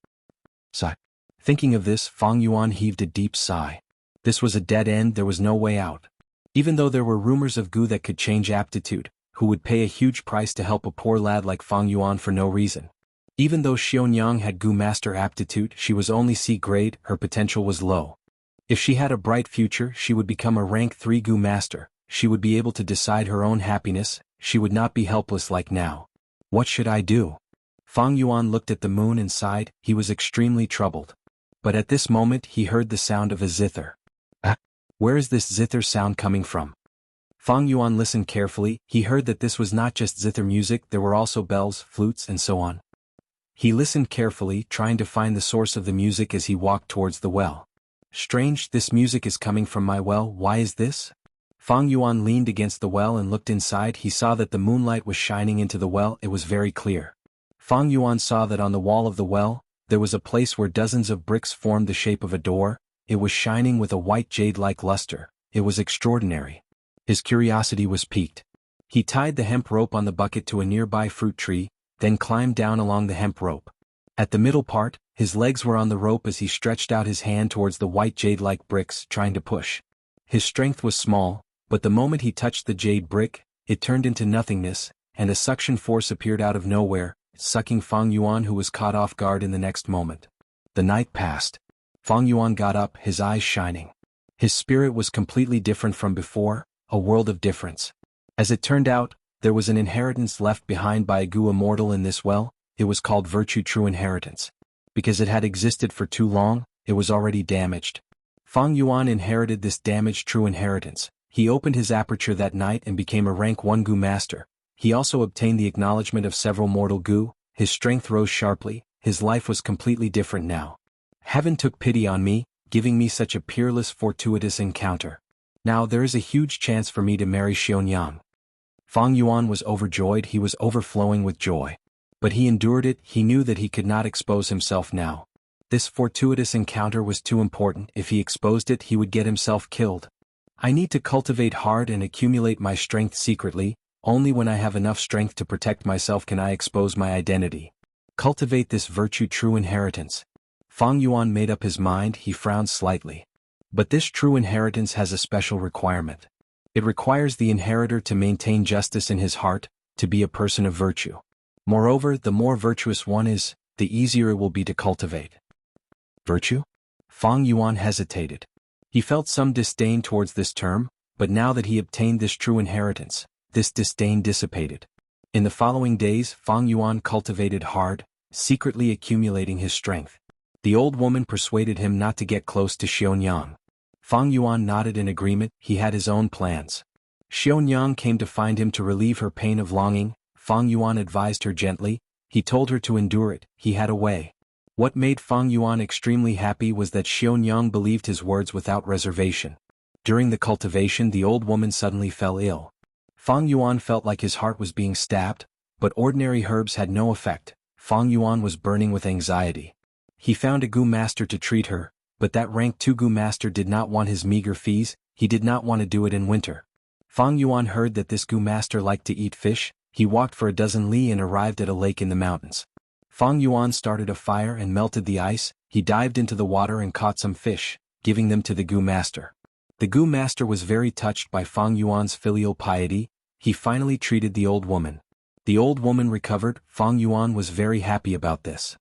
Sigh. Thinking of this, Fang Yuan heaved a deep sigh. This was a dead end, there was no way out. Even though there were rumors of Gu that could change aptitude, who would pay a huge price to help a poor lad like Fang Yuan for no reason. Even though Xionyang had Gu master aptitude, she was only C grade, her potential was low. If she had a bright future, she would become a rank 3 Gu master, she would be able to decide her own happiness, she would not be helpless like now. What should I do? Fang Yuan looked at the moon and sighed, he was extremely troubled. But at this moment he heard the sound of a zither. Where is this zither sound coming from? Fang Yuan listened carefully, he heard that this was not just zither music, there were also bells, flutes and so on. He listened carefully, trying to find the source of the music as he walked towards the well. Strange, this music is coming from my well, why is this? Fang Yuan leaned against the well and looked inside, he saw that the moonlight was shining into the well, it was very clear. Fang Yuan saw that on the wall of the well, there was a place where dozens of bricks formed the shape of a door, it was shining with a white jade-like luster, it was extraordinary. His curiosity was piqued. He tied the hemp rope on the bucket to a nearby fruit tree, then climbed down along the hemp rope. At the middle part, his legs were on the rope as he stretched out his hand towards the white jade-like bricks, trying to push. His strength was small, but the moment he touched the jade brick, it turned into nothingness, and a suction force appeared out of nowhere, sucking Fang Yuan, who was caught off guard in the next moment. The night passed. Fang Yuan got up, his eyes shining. His spirit was completely different from before, a world of difference. As it turned out, there was an inheritance left behind by a Gu immortal in this well, it was called Virtue True Inheritance. Because it had existed for too long, it was already damaged. Fang Yuan inherited this damaged true inheritance. He opened his aperture that night and became a rank 1 Gu master. He also obtained the acknowledgement of several mortal Gu, his strength rose sharply, his life was completely different now. Heaven took pity on me, giving me such a peerless fortuitous encounter. Now there is a huge chance for me to marry Xiaonyang. Fang Yuan was overjoyed, he was overflowing with joy. But he endured it, he knew that he could not expose himself now. This fortuitous encounter was too important, if he exposed it he would get himself killed. I need to cultivate hard and accumulate my strength secretly, only when I have enough strength to protect myself can I expose my identity. Cultivate this virtue true inheritance. Fang Yuan made up his mind, he frowned slightly. But this true inheritance has a special requirement. It requires the inheritor to maintain justice in his heart, to be a person of virtue. Moreover, the more virtuous one is, the easier it will be to cultivate. Virtue? Fang Yuan hesitated. He felt some disdain towards this term, but now that he obtained this true inheritance, this disdain dissipated. In the following days, Fang Yuan cultivated hard, secretly accumulating his strength. The old woman persuaded him not to get close to Xiaonyang. Fang Yuan nodded in agreement, he had his own plans. Xiaonyang came to find him to relieve her pain of longing. Fang Yuan advised her gently, he told her to endure it, he had a way. What made Fang Yuan extremely happy was that Xiaonyang believed his words without reservation. During the cultivation the old woman suddenly fell ill. Fang Yuan felt like his heart was being stabbed, but ordinary herbs had no effect. Fang Yuan was burning with anxiety. He found a gu master to treat her, but that rank 2 gu master did not want his meager fees, he did not want to do it in winter. Fang Yuan heard that this gu master liked to eat fish, he walked for a dozen li and arrived at a lake in the mountains. Fang Yuan started a fire and melted the ice, he dived into the water and caught some fish, giving them to the gu master. The gu master was very touched by Fang Yuan's filial piety, he finally treated the old woman. The old woman recovered, Fang Yuan was very happy about this.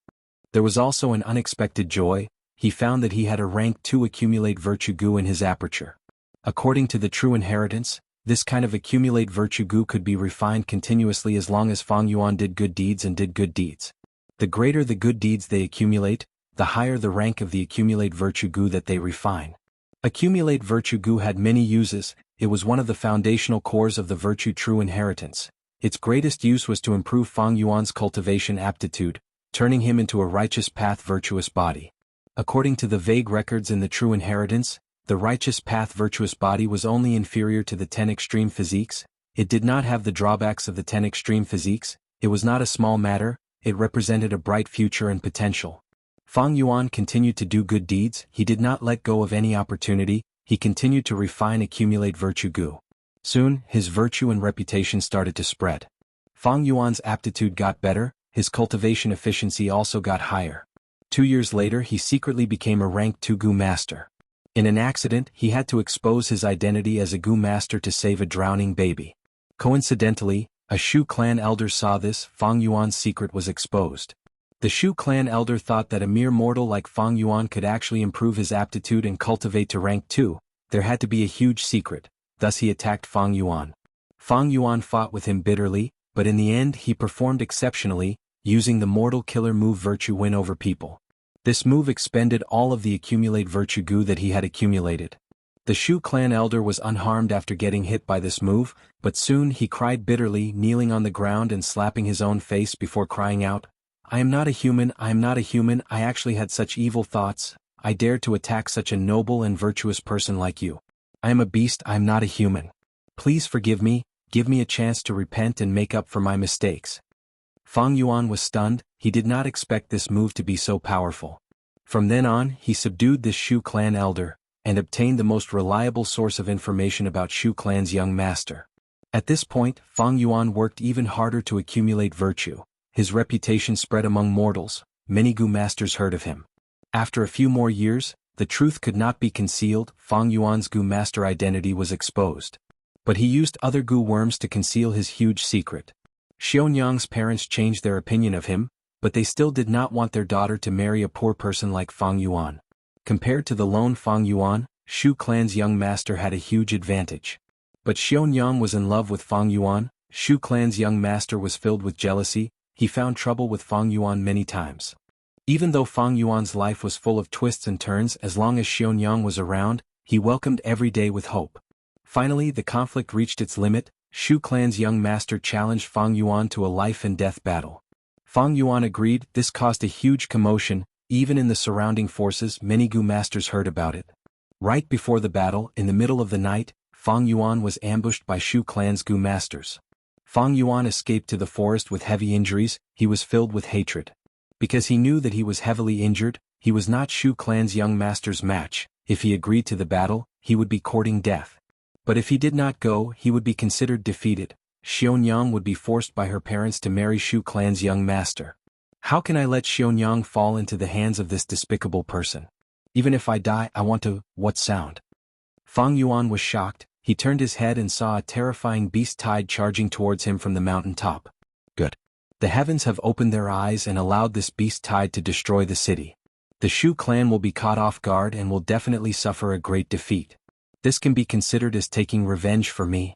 There was also an unexpected joy, he found that he had a rank 2 accumulate virtue gu in his aperture. According to the true inheritance, this kind of accumulate virtue gu could be refined continuously as long as Fang Yuan did good deeds and did good deeds. The greater the good deeds they accumulate, the higher the rank of the accumulate virtue gu that they refine. Accumulate virtue gu had many uses, it was one of the foundational cores of the virtue true inheritance. Its greatest use was to improve Fang Yuan's cultivation aptitude, turning him into a righteous path virtuous body. According to the vague records in the true inheritance, the righteous path virtuous body was only inferior to the 10 extreme physiques, it did not have the drawbacks of the 10 extreme physiques, it was not a small matter, it represented a bright future and potential. Fang Yuan continued to do good deeds, he did not let go of any opportunity, he continued to refine accumulate virtue gu. Soon, his virtue and reputation started to spread. Fang Yuan's aptitude got better, his cultivation efficiency also got higher. 2 years later he secretly became a rank 2 gu master. In an accident, he had to expose his identity as a gu master to save a drowning baby. Coincidentally, a Shu clan elder saw this, Fang Yuan's secret was exposed. The Shu clan elder thought that a mere mortal like Fang Yuan could actually improve his aptitude and cultivate to rank 2, there had to be a huge secret, thus he attacked Fang Yuan. Fang Yuan fought with him bitterly, but in the end he performed exceptionally, using the mortal killer move virtue win over people. This move expended all of the accumulate virtue gu that he had accumulated. The Shu clan elder was unharmed after getting hit by this move, but soon he cried bitterly, kneeling on the ground and slapping his own face before crying out, I am not a human, I am not a human, I actually had such evil thoughts, I dared to attack such a noble and virtuous person like you. I am a beast, I am not a human. Please forgive me, give me a chance to repent and make up for my mistakes. Fang Yuan was stunned, he did not expect this move to be so powerful. From then on, he subdued this Shu clan elder, and obtained the most reliable source of information about Shu clan's young master. At this point, Fang Yuan worked even harder to accumulate virtue. His reputation spread among mortals, many gu masters heard of him. After a few more years, the truth could not be concealed, Fang Yuan's gu master identity was exposed. But he used other gu worms to conceal his huge secret. Xiaonyang's parents changed their opinion of him, but they still did not want their daughter to marry a poor person like Fang Yuan. Compared to the lone Fang Yuan, Shu clan's young master had a huge advantage. But Xiaonyang was in love with Fang Yuan, Shu clan's young master was filled with jealousy, he found trouble with Fang Yuan many times. Even though Fang Yuan's life was full of twists and turns, as long as Xiaonyang was around, he welcomed every day with hope. Finally the conflict reached its limit, Shu clan's young master challenged Fang Yuan to a life and death battle. Fang Yuan agreed, this caused a huge commotion, Even in the surrounding forces, many Gu masters heard about it. Right before the battle, in the middle of the night, Fang Yuan was ambushed by Shu clan's Gu masters. Fang Yuan escaped to the forest with heavy injuries. He was filled with hatred. Because he knew that he was heavily injured, he was not Shu clan's young master's match. If he agreed to the battle, he would be courting death. But if he did not go, he would be considered defeated. Xionyang would be forced by her parents to marry Shu clan's young master. How can I let Xionyang fall into the hands of this despicable person? Even if I die, I want to. What sound? Fang Yuan was shocked. He turned his head and saw a terrifying beast tide charging towards him from the mountain top. Good. The heavens have opened their eyes and allowed this beast tide to destroy the city. The Shu clan will be caught off guard and will definitely suffer a great defeat. This can be considered as taking revenge for me.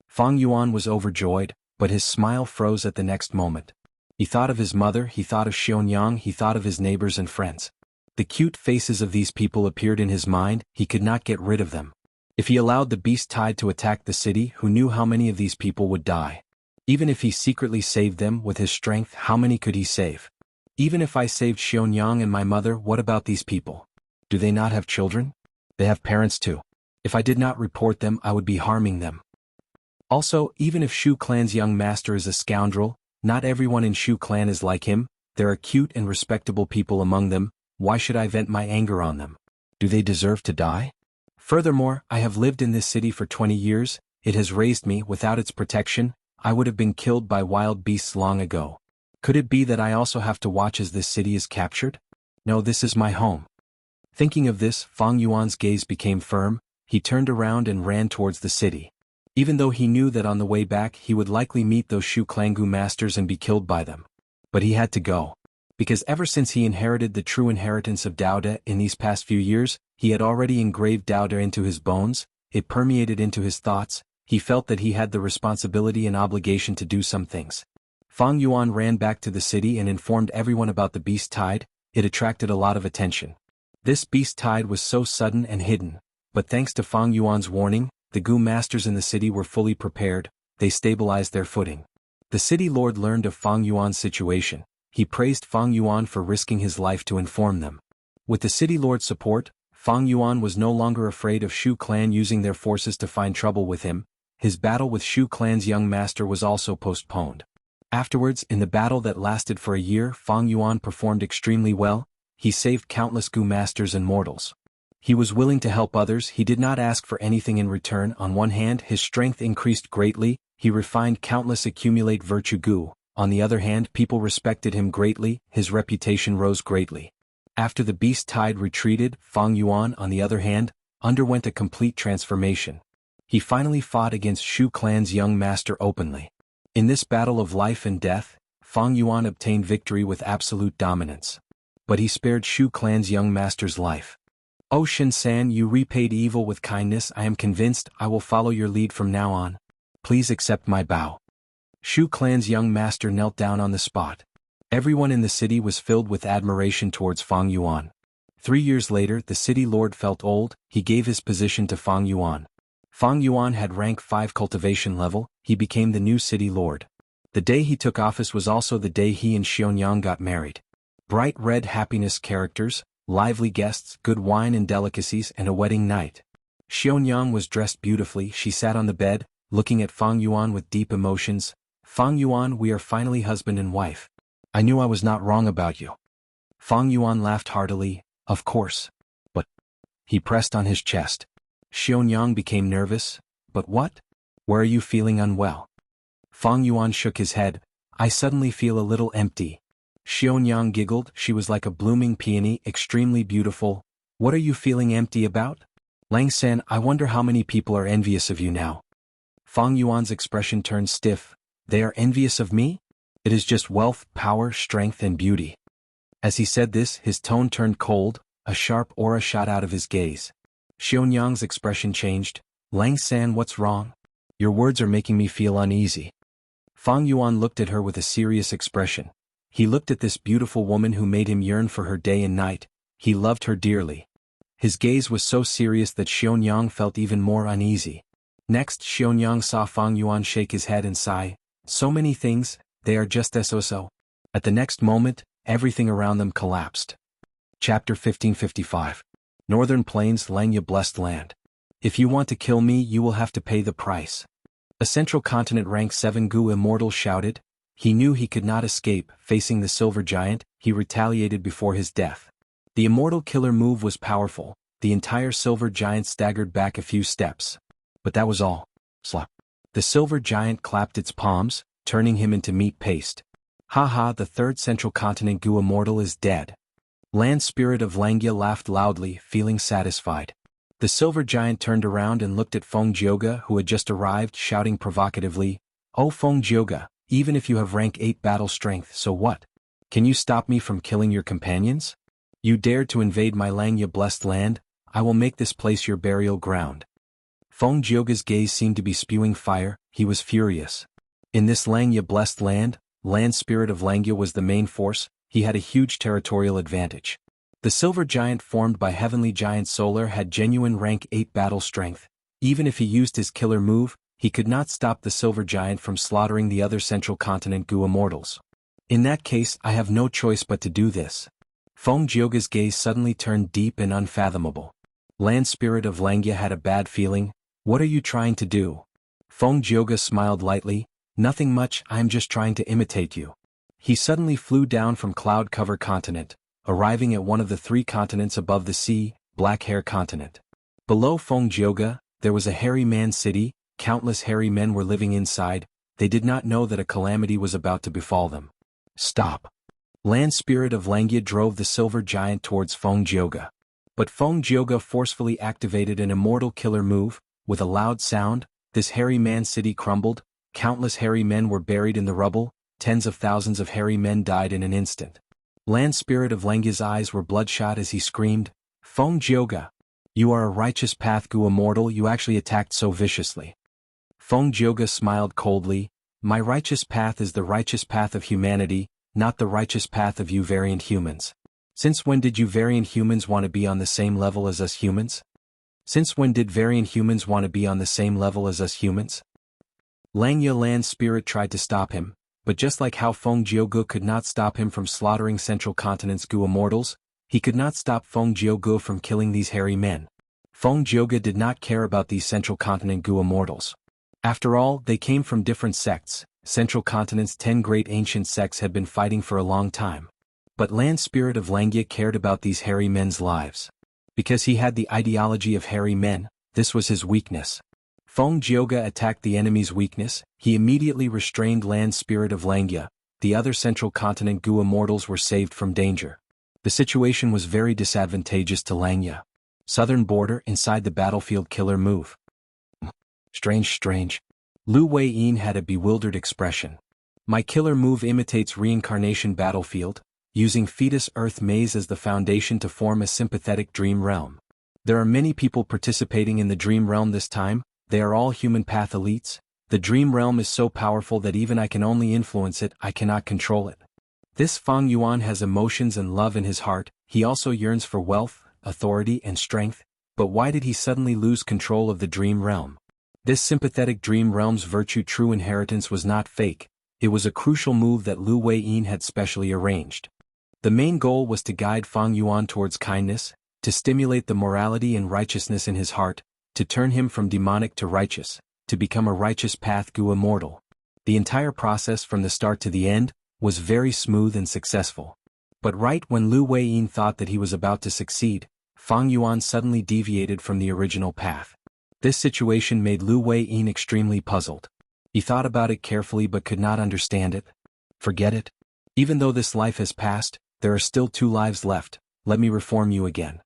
Fang Yuan was overjoyed, but his smile froze at the next moment. He thought of his mother, he thought of Xionyang, he thought of his neighbors and friends. The cute faces of these people appeared in his mind. He could not get rid of them. If he allowed the beast tide to attack the city, who knew how many of these people would die? Even if he secretly saved them with his strength, how many could he save? Even if I saved Xionyang and my mother, what about these people? Do they not have children? They have parents too. If I did not report them, I would be harming them. Also, even if Shu clan's young master is a scoundrel, not everyone in Shu clan is like him. There are cute and respectable people among them. Why should I vent my anger on them? Do they deserve to die? Furthermore, I have lived in this city for 20 years, it has raised me. Without its protection, I would have been killed by wild beasts long ago. Could it be that I also have to watch as this city is captured? No, this is my home. Thinking of this, Fang Yuan's gaze became firm. He turned around and ran towards the city. Even though he knew that on the way back he would likely meet those Shu clan Gu masters and be killed by them. But he had to go. Because ever since he inherited the true inheritance of Daoda in these past few years, he had already engraved Daoda into his bones, it permeated into his thoughts. He felt that he had the responsibility and obligation to do some things. Fang Yuan ran back to the city and informed everyone about the beast tide. It attracted a lot of attention. This beast tide was so sudden and hidden, but thanks to Fang Yuan's warning, the Gu masters in the city were fully prepared. They stabilized their footing. The city lord learned of Fang Yuan's situation. He praised Fang Yuan for risking his life to inform them. With the city lord's support, Fang Yuan was no longer afraid of Shu clan using their forces to find trouble with him. His battle with Shu clan's young master was also postponed. Afterwards, in the battle that lasted for a year, Fang Yuan performed extremely well. He saved countless Gu masters and mortals. He was willing to help others. He did not ask for anything in return. On one hand, his strength increased greatly. He refined countless accumulate virtue Gu. On the other hand, people respected him greatly. His reputation rose greatly. After the beast tide retreated, Fang Yuan, on the other hand, underwent a complete transformation. He finally fought against Shu clan's young master openly. In this battle of life and death, Fang Yuan obtained victory with absolute dominance. But he spared Shu clan's young master's life. "Oh Shin-san, you repaid evil with kindness. I am convinced I will follow your lead from now on. Please accept my bow." Shu clan's young master knelt down on the spot. Everyone in the city was filled with admiration towards Fang Yuan. 3 years later, the city lord felt old. He gave his position to Fang Yuan. Fang Yuan had rank 5 cultivation level. He became the new city lord. The day he took office was also the day he and Xionyang got married. Bright red happiness characters, lively guests, good wine and delicacies, and a wedding night. Xionyang was dressed beautifully. She sat on the bed, looking at Fang Yuan with deep emotions. "Fang Yuan, we are finally husband and wife. I knew I was not wrong about you." Fang Yuan laughed heartily. "Of course. But..." He pressed on his chest. Xionyang became nervous. "But what? Where are you feeling unwell?" Fang Yuan shook his head. "I suddenly feel a little empty." Xionyang giggled. She was like a blooming peony, extremely beautiful. "What are you feeling empty about?" "Lang-san, I wonder how many people are envious of you now." Fang Yuan's expression turned stiff. "They are envious of me? It is just wealth, power, strength and beauty." As he said this, his tone turned cold, a sharp aura shot out of his gaze. Xionyang's expression changed. "Lang-san, what's wrong? Your words are making me feel uneasy." Fang Yuan looked at her with a serious expression. He looked at this beautiful woman who made him yearn for her day and night. He loved her dearly. His gaze was so serious that Xionyang felt even more uneasy. Next, Xionyang saw Fang Yuan shake his head and sigh. "So many things, they are just so-so." At the next moment, everything around them collapsed. Chapter 1555. Northern Plains, Langya Blessed Land. If you want to kill me, you will have to pay the price. A Central Continent rank 7 Gu immortal shouted. He knew he could not escape. Facing the silver giant, he retaliated before his death. The immortal killer move was powerful. The entire silver giant staggered back a few steps. But that was all. Slap. The silver giant clapped its palms, turning him into meat paste. Ha, the third Central Continent Gu immortal is dead. Land Spirit of Langya laughed loudly, feeling satisfied. The silver giant turned around and looked at Feng Jioge, who had just arrived, shouting provocatively, "Oh Feng Jioge, even if you have rank 8 battle strength, so what? Can you stop me from killing your companions? You dared to invade my Langya Blessed Land? I will make this place your burial ground." Feng Jioge's gaze seemed to be spewing fire. He was furious. In this Langya Blessed Land, Land Spirit of Langya was the main force. He had a huge territorial advantage. The silver giant formed by Heavenly Giant Solar had genuine rank 8 battle strength. Even if he used his killer move, he could not stop the silver giant from slaughtering the other Central Continent Gu immortals. In that case, I have no choice but to do this. Feng Jioge's gaze suddenly turned deep and unfathomable. Land Spirit of Langya had a bad feeling. What are you trying to do? Feng Jioge smiled lightly. Nothing much, I am just trying to imitate you. He suddenly flew down from Cloud Cover Continent, arriving at one of the 3 continents above the sea, Black Hair Continent. Below Feng Jioge, there was a hairy man city. Countless hairy men were living inside. They did not know that a calamity was about to befall them. Stop. Land Spirit of Langya drove the silver giant towards Feng Jioge. But Feng Jioge forcefully activated an immortal killer move. With a loud sound, this hairy man city crumbled. Countless hairy men were buried in the rubble. Tens of thousands of hairy men died in an instant. Land Spirit of Langya's eyes were bloodshot as he screamed, "Feng Jioge! You are a righteous path Gu immortal, you actually attacked so viciously." Feng Jioge smiled coldly. "My righteous path is the righteous path of humanity, not the righteous path of you variant humans. Since when did you variant humans want to be on the same level as us humans? Since when did variant humans want to be on the same level as us humans?" Langya Land Spirit tried to stop him, but just like how Feng Jioge could not stop him from slaughtering Central Continent's Gu immortals, he could not stop Feng Jioge from killing these hairy men. Feng Jioge did not care about these Central Continent Gu immortals. After all, they came from different sects. Central Continent's 10 great ancient sects had been fighting for a long time. But Land Spirit of Langya cared about these hairy men's lives. Because he had the ideology of hairy men, this was his weakness. Feng Jioge attacked the enemy's weakness. He immediately restrained Land Spirit of Langya. The other Central Continent Gu immortals were saved from danger. The situation was very disadvantageous to Langya. Southern border inside the battlefield killer move. Strange. Lu Weiyin had a bewildered expression. My killer move imitates reincarnation battlefield, using fetus Earth maze as the foundation to form a sympathetic dream realm. There are many people participating in the dream realm this time. They are all human path elites. The dream realm is so powerful that even I can only influence it, I cannot control it. This Fang Yuan has emotions and love in his heart. He also yearns for wealth, authority and strength. But why did he suddenly lose control of the dream realm? This sympathetic dream realm's virtue true inheritance was not fake. It was a crucial move that Lu Weiyin had specially arranged. The main goal was to guide Fang Yuan towards kindness, to stimulate the morality and righteousness in his heart, to turn him from demonic to righteous, to become a righteous path Gu immortal. The entire process from the start to the end was very smooth and successful. But right when Lu Weiyin thought that he was about to succeed, Fang Yuan suddenly deviated from the original path. This situation made Lu Weiyin extremely puzzled. He thought about it carefully but could not understand it. Forget it. Even though this life has passed, there are still 2 lives left. Let me reform you again.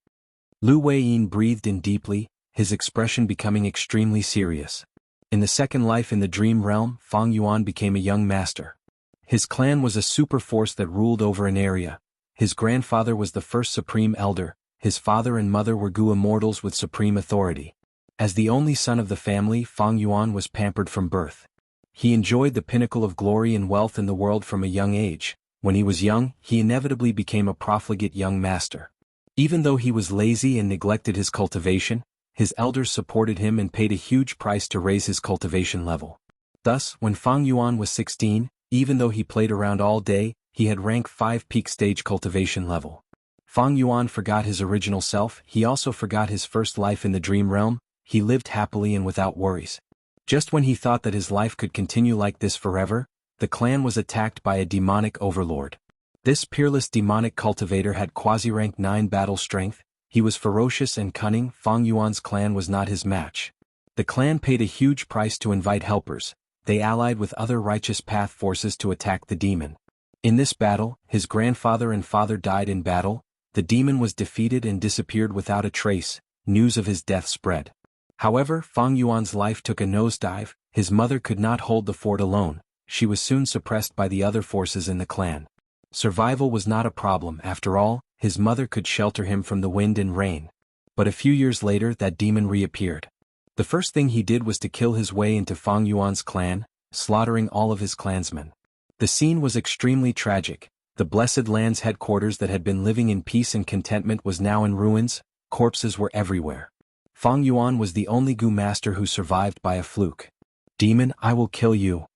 Lu Weiyin breathed in deeply, his expression becoming extremely serious. In the second life in the dream realm, Fang Yuan became a young master. His clan was a super force that ruled over an area. His grandfather was the first supreme elder. His father and mother were Gu immortals with supreme authority. As the only son of the family, Fang Yuan was pampered from birth. He enjoyed the pinnacle of glory and wealth in the world from a young age. When he was young, he inevitably became a profligate young master. Even though he was lazy and neglected his cultivation, his elders supported him and paid a huge price to raise his cultivation level. Thus, when Fang Yuan was 16, even though he played around all day, he had rank 5 peak stage cultivation level. Fang Yuan forgot his original self, he also forgot his first life in the dream realm, he lived happily and without worries. Just when he thought that his life could continue like this forever, the clan was attacked by a demonic overlord. This peerless demonic cultivator had quasi-rank 9 battle strength, he was ferocious and cunning, Fang Yuan's clan was not his match. The clan paid a huge price to invite helpers, they allied with other righteous path forces to attack the demon. In this battle, his grandfather and father died in battle, the demon was defeated and disappeared without a trace, news of his death spread. However, Fang Yuan's life took a nosedive, his mother could not hold the fort alone, she was soon suppressed by the other forces in the clan. Survival was not a problem, after all, his mother could shelter him from the wind and rain. But a few years later that demon reappeared. The first thing he did was to kill his way into Fang Yuan's clan, slaughtering all of his clansmen. The scene was extremely tragic, the Blessed Land's headquarters that had been living in peace and contentment was now in ruins, corpses were everywhere. Fang Yuan was the only Gu master who survived by a fluke. Demon, I will kill you.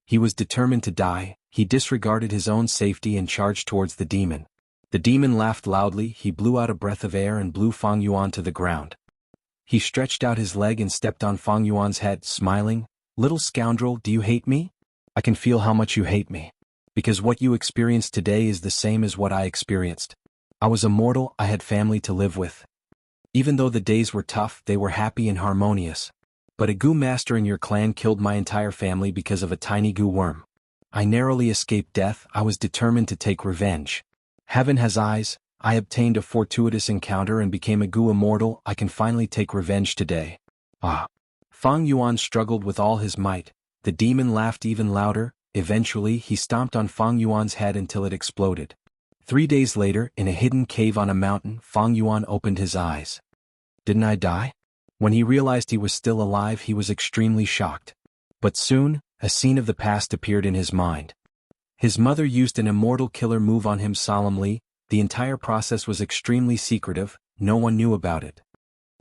He was determined to die, he disregarded his own safety and charged towards the demon. The demon laughed loudly, he blew out a breath of air and blew Fang Yuan to the ground. He stretched out his leg and stepped on Fang Yuan's head, smiling, "Little scoundrel, do you hate me? I can feel how much you hate me. Because what you experienced today is the same as what I experienced. I was a mortal, I had family to live with. Even though the days were tough, they were happy and harmonious. But a Gu master in your clan killed my entire family because of a tiny Gu worm. I narrowly escaped death, I was determined to take revenge. Heaven has eyes, I obtained a fortuitous encounter and became a Gu immortal, I can finally take revenge today." Ah! Fang Yuan struggled with all his might, the demon laughed even louder, eventually he stomped on Fang Yuan's head until it exploded. 3 days later, in a hidden cave on a mountain, Fang Yuan opened his eyes. Didn't I die? When he realized he was still alive he was extremely shocked. But soon, a scene of the past appeared in his mind. His mother used an immortal killer move on him solemnly, the entire process was extremely secretive, no one knew about it.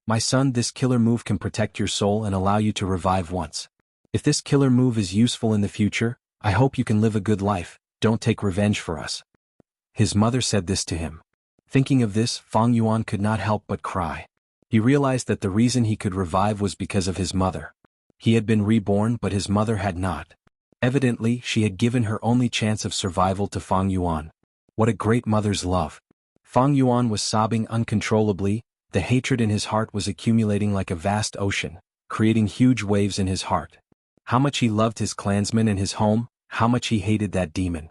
"My son, this killer move can protect your soul and allow you to revive once. If this killer move is useful in the future, I hope you can live a good life, don't take revenge for us." His mother said this to him. Thinking of this, Fang Yuan could not help but cry. He realized that the reason he could revive was because of his mother. He had been reborn but his mother had not. Evidently, she had given her only chance of survival to Fang Yuan. What a great mother's love. Fang Yuan was sobbing uncontrollably, the hatred in his heart was accumulating like a vast ocean, creating huge waves in his heart. How much he loved his clansmen and his home, how much he hated that demon.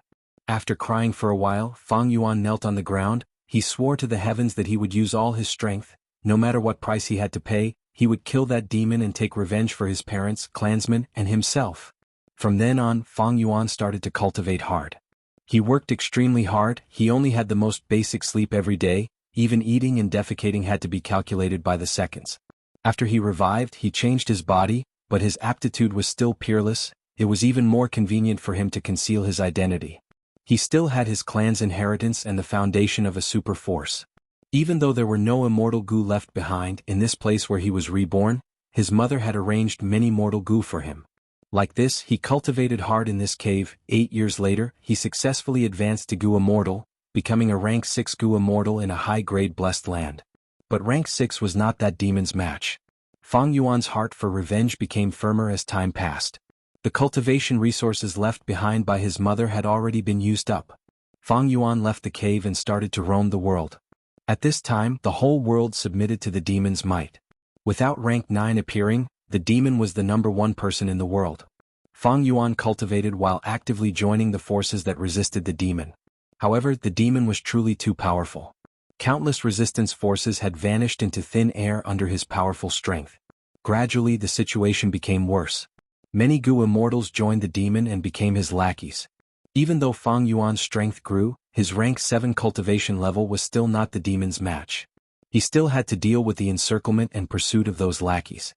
After crying for a while, Fang Yuan knelt on the ground, he swore to the heavens that he would use all his strength, no matter what price he had to pay, he would kill that demon and take revenge for his parents, clansmen, and himself. From then on, Fang Yuan started to cultivate hard. He worked extremely hard, he only had the most basic sleep every day, even eating and defecating had to be calculated by the seconds. After he revived, he changed his body, but his aptitude was still peerless, it was even more convenient for him to conceal his identity. He still had his clan's inheritance and the foundation of a super force. Even though there were no immortal Gu left behind in this place where he was reborn, his mother had arranged many mortal Gu for him. Like this, he cultivated hard in this cave. 8 years later, he successfully advanced to Gu Immortal, becoming a rank 6 Gu Immortal in a high-grade blessed land. But rank 6 was not that demon's match. Fang Yuan's heart for revenge became firmer as time passed. The cultivation resources left behind by his mother had already been used up. Fang Yuan left the cave and started to roam the world. At this time, the whole world submitted to the demon's might. Without rank 9 appearing, the demon was the #1 person in the world. Fang Yuan cultivated while actively joining the forces that resisted the demon. However, the demon was truly too powerful. Countless resistance forces had vanished into thin air under his powerful strength. Gradually, the situation became worse. Many Gu immortals joined the demon and became his lackeys. Even though Fang Yuan's strength grew, his rank 7 cultivation level was still not the demon's match. He still had to deal with the encirclement and pursuit of those lackeys.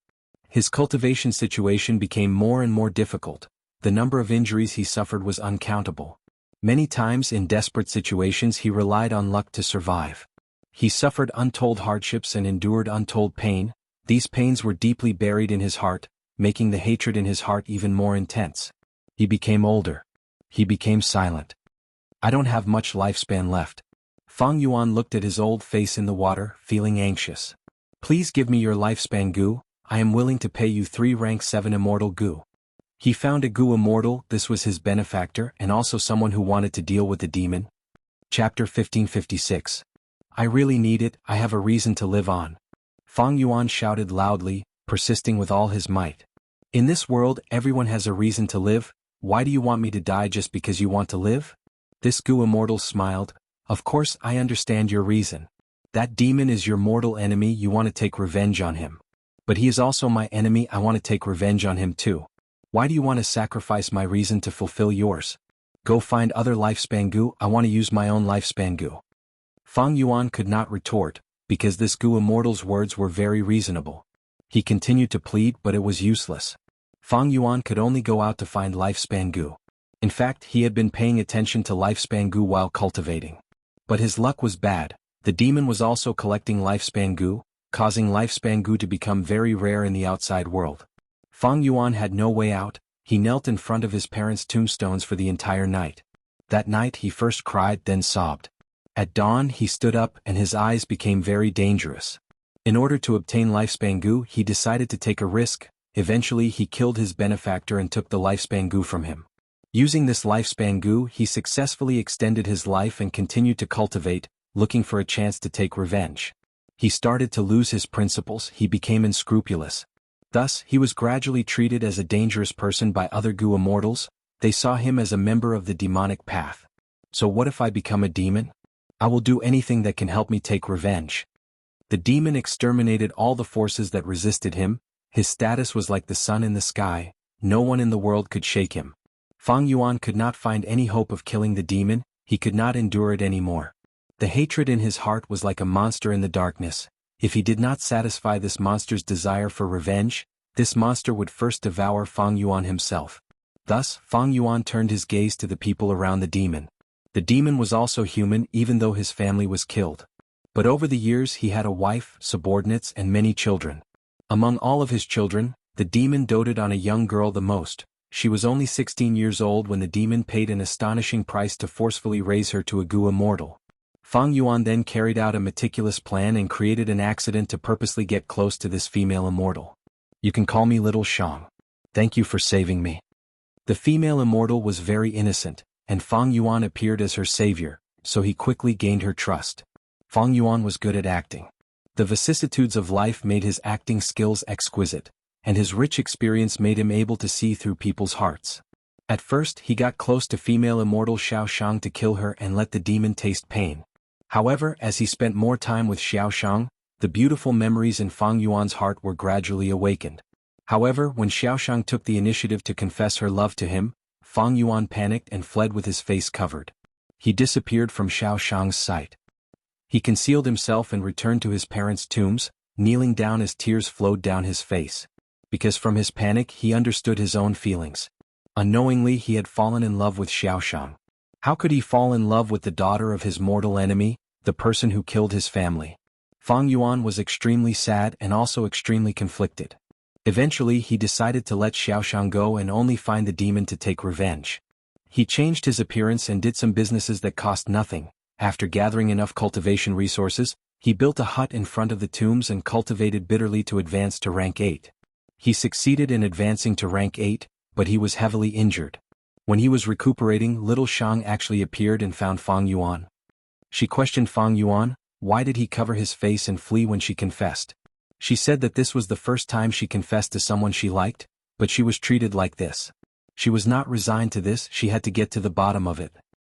His cultivation situation became more and more difficult. The number of injuries he suffered was uncountable. Many times in desperate situations he relied on luck to survive. He suffered untold hardships and endured untold pain. These pains were deeply buried in his heart, making the hatred in his heart even more intense. He became older. He became silent. "I don't have much lifespan left." Fang Yuan looked at his old face in the water, feeling anxious. Please give me your lifespan gu, I am willing to pay you 3 rank 7 immortal gu. He found a gu immortal, this was his benefactor and also someone who wanted to deal with the demon. Chapter 1556. I really need it, I have a reason to live on. Fang Yuan shouted loudly, persisting with all his might. In this world, everyone has a reason to live, why do you want me to die just because you want to live? This gu immortal smiled, of course I understand your reason. That demon is your mortal enemy, you want to take revenge on him. But he is also my enemy, I want to take revenge on him too. Why do you want to sacrifice my reason to fulfill yours? Go find other lifespan gu, I want to use my own lifespan gu. Fang Yuan could not retort, because this gu immortal's words were very reasonable. He continued to plead but it was useless. Fang Yuan could only go out to find lifespan gu. In fact, he had been paying attention to lifespan gu while cultivating. But his luck was bad, the demon was also collecting lifespan gu, causing lifespan gu to become very rare in the outside world. Fang Yuan had no way out, he knelt in front of his parents' tombstones for the entire night. That night he first cried then sobbed. At dawn he stood up and his eyes became very dangerous. In order to obtain lifespan gu he decided to take a risk, eventually he killed his benefactor and took the lifespan gu from him. Using this lifespan gu he successfully extended his life and continued to cultivate, looking for a chance to take revenge. He started to lose his principles, he became unscrupulous. Thus, he was gradually treated as a dangerous person by other gu immortals, they saw him as a member of the demonic path. So what if I become a demon? I will do anything that can help me take revenge. The demon exterminated all the forces that resisted him, his status was like the sun in the sky, no one in the world could shake him. Fang Yuan could not find any hope of killing the demon, he could not endure it anymore. The hatred in his heart was like a monster in the darkness. If he did not satisfy this monster's desire for revenge, this monster would first devour Fang Yuan himself. Thus, Fang Yuan turned his gaze to the people around the demon. The demon was also human even though his family was killed. But over the years he had a wife, subordinates and many children. Among all of his children, the demon doted on a young girl the most. She was only 16 years old when the demon paid an astonishing price to forcefully raise her to a gu immortal. Fang Yuan then carried out a meticulous plan and created an accident to purposely get close to this female immortal. You can call me Little Shang. Thank you for saving me. The female immortal was very innocent, and Fang Yuan appeared as her savior, so he quickly gained her trust. Fang Yuan was good at acting. The vicissitudes of life made his acting skills exquisite, and his rich experience made him able to see through people's hearts. At first he got close to female immortal Xiao Shang to kill her and let the demon taste pain. However, as he spent more time with Xiao Shang, the beautiful memories in Fang Yuan's heart were gradually awakened. However, when Xiao Shang took the initiative to confess her love to him, Fang Yuan panicked and fled with his face covered. He disappeared from Xiao Shang's sight. He concealed himself and returned to his parents' tombs, kneeling down as tears flowed down his face. Because from his panic he understood his own feelings. Unknowingly he had fallen in love with Xiao Shang. How could he fall in love with the daughter of his mortal enemy, the person who killed his family? Fang Yuan was extremely sad and also extremely conflicted. Eventually he decided to let Xiao Shang go and only find the demon to take revenge. He changed his appearance and did some businesses that cost nothing. After gathering enough cultivation resources, he built a hut in front of the tombs and cultivated bitterly to advance to rank 8. He succeeded in advancing to rank 8, but he was heavily injured. When he was recuperating, Little Shang actually appeared and found Fang Yuan. She questioned Fang Yuan, why did he cover his face and flee when she confessed? She said that this was the first time she confessed to someone she liked, but she was treated like this. She was not resigned to this, she had to get to the bottom of it.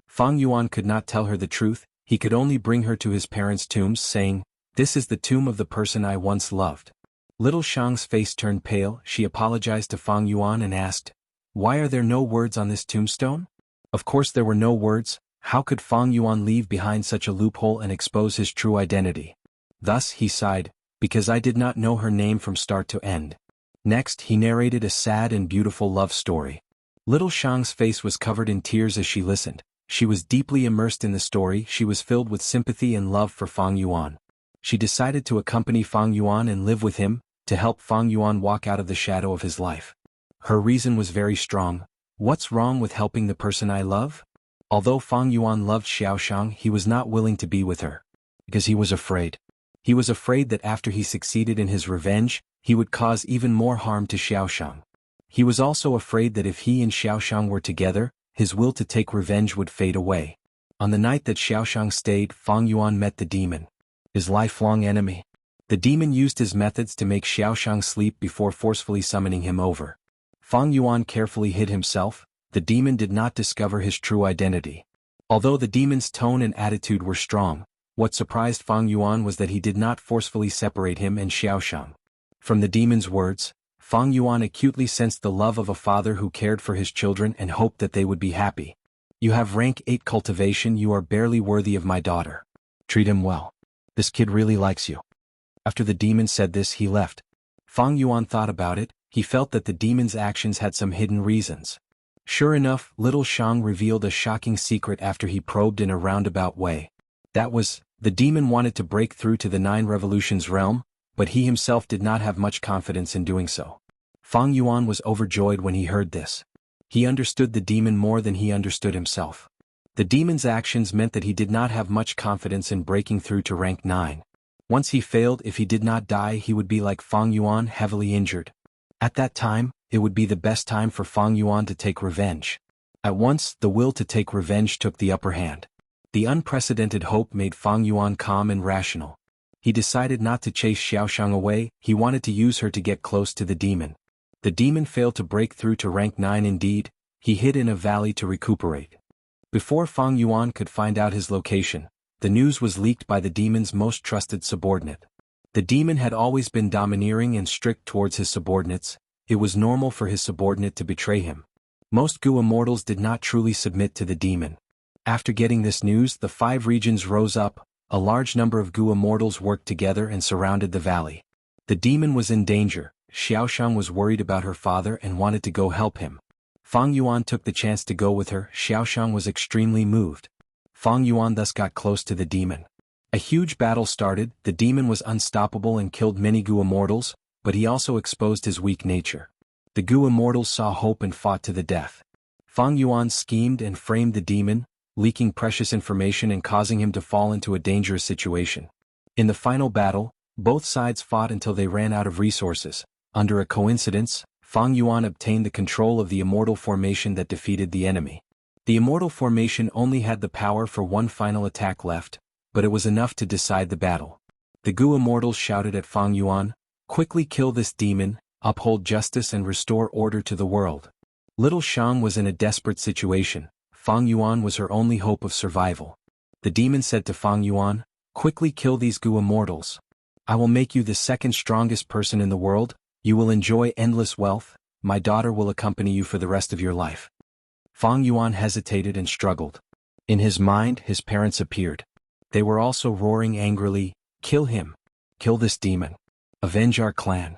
Fang Yuan could not tell her the truth, he could only bring her to his parents' tombs saying, "This is the tomb of the person I once loved." Little Shang's face turned pale, she apologized to Fang Yuan and asked, "Why are there no words on this tombstone?" Of course there were no words, how could Fang Yuan leave behind such a loophole and expose his true identity? Thus he sighed, because I did not know her name from start to end. Next he narrated a sad and beautiful love story. Little Shang's face was covered in tears as she listened. She was deeply immersed in the story, she was filled with sympathy and love for Fang Yuan. She decided to accompany Fang Yuan and live with him, to help Fang Yuan walk out of the shadow of his life. Her reason was very strong. What's wrong with helping the person I love? Although Fang Yuan loved Xiaoshang, he was not willing to be with her. Because he was afraid. He was afraid that after he succeeded in his revenge, he would cause even more harm to Xiaoshang. He was also afraid that if he and Xiaoshang were together, his will to take revenge would fade away. On the night that Xiaoshang stayed, Fang Yuan met the demon. His lifelong enemy. The demon used his methods to make Xiaoshang sleep before forcefully summoning him over. Fang Yuan carefully hid himself. The demon did not discover his true identity. Although the demon's tone and attitude were strong, what surprised Fang Yuan was that he did not forcefully separate him and Xiaoshang. From the demon's words, Fang Yuan acutely sensed the love of a father who cared for his children and hoped that they would be happy. You have rank 8 cultivation, you are barely worthy of my daughter. Treat him well. This kid really likes you. After the demon said this, he left. Fang Yuan thought about it. He felt that the demon's actions had some hidden reasons. Sure enough, little Shang revealed a shocking secret after he probed in a roundabout way. That was, the demon wanted to break through to the 9 Revolutions realm, but he himself did not have much confidence in doing so. Fang Yuan was overjoyed when he heard this. He understood the demon more than he understood himself. The demon's actions meant that he did not have much confidence in breaking through to rank 9. Once he failed, if he did not die, he would be like Fang Yuan, heavily injured. At that time, it would be the best time for Fang Yuan to take revenge. At once, the will to take revenge took the upper hand. The unprecedented hope made Fang Yuan calm and rational. He decided not to chase Xiaoshang away. He wanted to use her to get close to the demon. The demon failed to break through to rank 9 indeed. He hid in a valley to recuperate. Before Fang Yuan could find out his location, the news was leaked by the demon's most trusted subordinate. The demon had always been domineering and strict towards his subordinates. It was normal for his subordinate to betray him. Most Gu immortals did not truly submit to the demon. After getting this news, the 5 regions rose up. A large number of Gu immortals worked together and surrounded the valley. The demon was in danger. Xiaoshang was worried about her father and wanted to go help him. Fang Yuan took the chance to go with her. Xiaoshang was extremely moved. Fang Yuan thus got close to the demon. A huge battle started. The demon was unstoppable and killed many Gu immortals, but he also exposed his weak nature. The Gu immortals saw hope and fought to the death. Fang Yuan schemed and framed the demon, leaking precious information and causing him to fall into a dangerous situation. In the final battle, both sides fought until they ran out of resources. Under a coincidence, Fang Yuan obtained the control of the immortal formation that defeated the enemy. The immortal formation only had the power for one final attack left, but it was enough to decide the battle. The Gu immortals shouted at Fang Yuan, "Quickly kill this demon, uphold justice and restore order to the world." Little Shang was in a desperate situation. Fang Yuan was her only hope of survival. The demon said to Fang Yuan, "Quickly kill these Gu immortals. I will make you the second strongest person in the world. You will enjoy endless wealth. My daughter will accompany you for the rest of your life." Fang Yuan hesitated and struggled. In his mind, his parents appeared. They were also roaring angrily, "Kill him! Kill this demon! Avenge our clan!"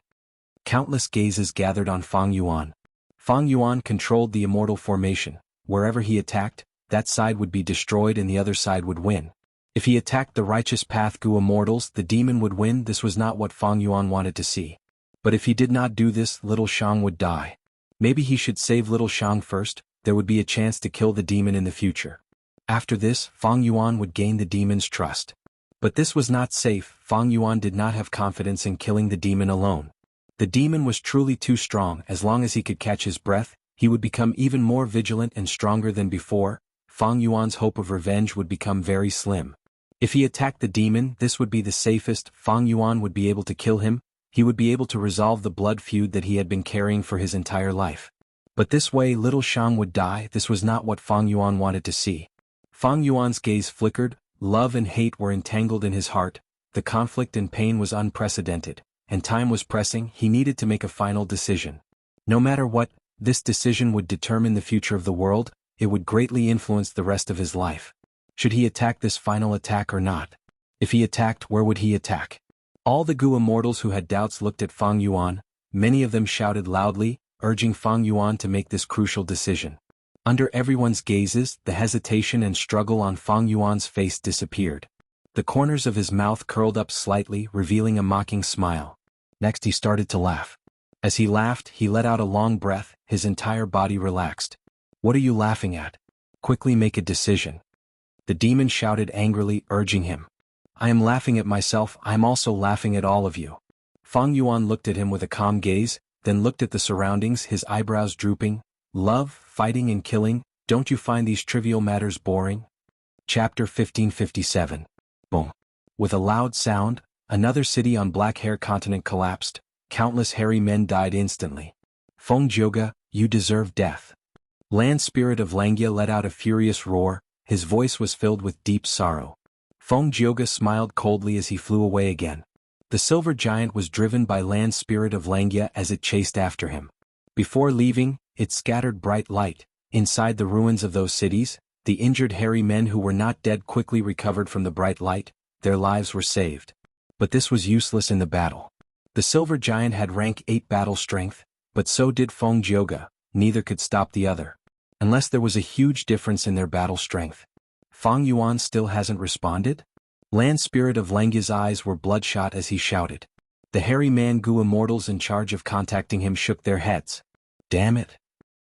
Countless gazes gathered on Fang Yuan. Fang Yuan controlled the immortal formation. Wherever he attacked, that side would be destroyed and the other side would win. If he attacked the righteous path Gu immortals, the demon would win. This was not what Fang Yuan wanted to see. But if he did not do this, little Shang would die. Maybe he should save little Shang first. There would be a chance to kill the demon in the future. After this, Fang Yuan would gain the demon's trust. But this was not safe. Fang Yuan did not have confidence in killing the demon alone. The demon was truly too strong. As long as he could catch his breath, he would become even more vigilant and stronger than before. Fang Yuan's hope of revenge would become very slim. If he attacked the demon, this would be the safest. Fang Yuan would be able to kill him. He would be able to resolve the blood feud that he had been carrying for his entire life. But this way little Shang would die. This was not what Fang Yuan wanted to see. Fang Yuan's gaze flickered. Love and hate were entangled in his heart. The conflict and pain was unprecedented, and time was pressing. He needed to make a final decision. No matter what, this decision would determine the future of the world. It would greatly influence the rest of his life. Should he attack this final attack or not? If he attacked, where would he attack? All the Gu immortals who had doubts looked at Fang Yuan. Many of them shouted loudly, urging Fang Yuan to make this crucial decision. Under everyone's gazes, the hesitation and struggle on Fang Yuan's face disappeared. The corners of his mouth curled up slightly, revealing a mocking smile. Next he started to laugh. As he laughed, he let out a long breath. His entire body relaxed. "What are you laughing at?" Quickly make a decision. The demon shouted angrily, urging him. I am laughing at myself, I am also laughing at all of you. Fang Yuan looked at him with a calm gaze, then looked at the surroundings, his eyebrows drooping. Love, fighting and killing, don't you find these trivial matters boring? Chapter 1557. Boom. With a loud sound, another city on Black Hair Continent collapsed. Countless hairy men died instantly. Feng Jioge, you deserve death. Land Spirit of Langya let out a furious roar, his voice was filled with deep sorrow. Feng Jioge smiled coldly as he flew away again. The silver giant was driven by Land Spirit of Langya as it chased after him. Before leaving, it scattered bright light. Inside the ruins of those cities, the injured hairy men who were not dead quickly recovered from the bright light, their lives were saved. But this was useless in the battle. The silver giant had rank 8 battle strength, but so did Feng Jioge, neither could stop the other. Unless there was a huge difference in their battle strength. Fang Yuan still hasn't responded? Land Spirit of Langya's eyes were bloodshot as he shouted. The hairy man-gu immortals in charge of contacting him shook their heads. Damn it.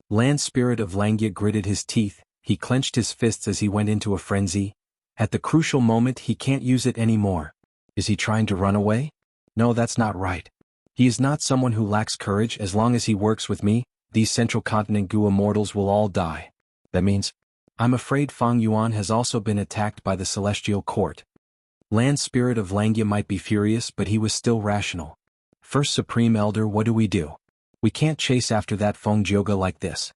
Land Spirit of Langya gritted his teeth, he clenched his fists as he went into a frenzy. At the crucial moment he can't use it anymore. Is he trying to run away? No, that's not right. He is not someone who lacks courage. As long as he works with me, these Central Continent Gu immortals will all die. That means, I'm afraid Fang Yuan has also been attacked by the Celestial Court. Land Spirit of Langya might be furious, but he was still rational. First Supreme Elder, what do? We can't chase after that Feng Jioge like this.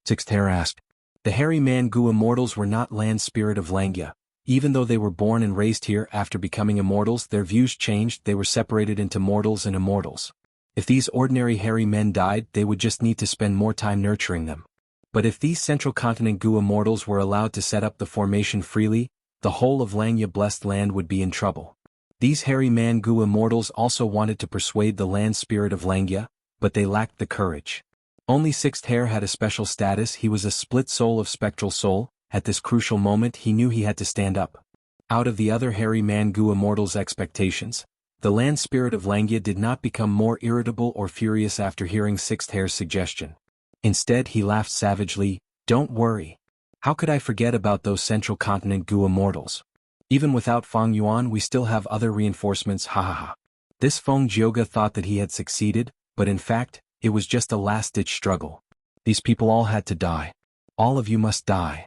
Sixth Hair asked. The hairy man-gu immortals were not Land Spirit of Langya. Even though they were born and raised here, after becoming immortals their views changed, they were separated into mortals and immortals. If these ordinary hairy men died, they would just need to spend more time nurturing them. But if these Central Continent Gu immortals were allowed to set up the formation freely, the whole of Langya Blessed Land would be in trouble. These hairy man-gu immortals also wanted to persuade the Land Spirit of Langya, but they lacked the courage. Only Sixth Hair had a special status, he was a split soul of spectral soul. At this crucial moment he knew he had to stand up. Out of the other hairy man-gu immortals' expectations, the Land Spirit of Langya did not become more irritable or furious after hearing Sixth Hair's suggestion. Instead he laughed savagely, don't worry. How could I forget about those Central Continent Gu immortals? Even without Fang Yuan we still have other reinforcements, ha ha ha. This Feng Jioge thought that he had succeeded, but in fact, it was just a last-ditch struggle. These people all had to die. All of you must die.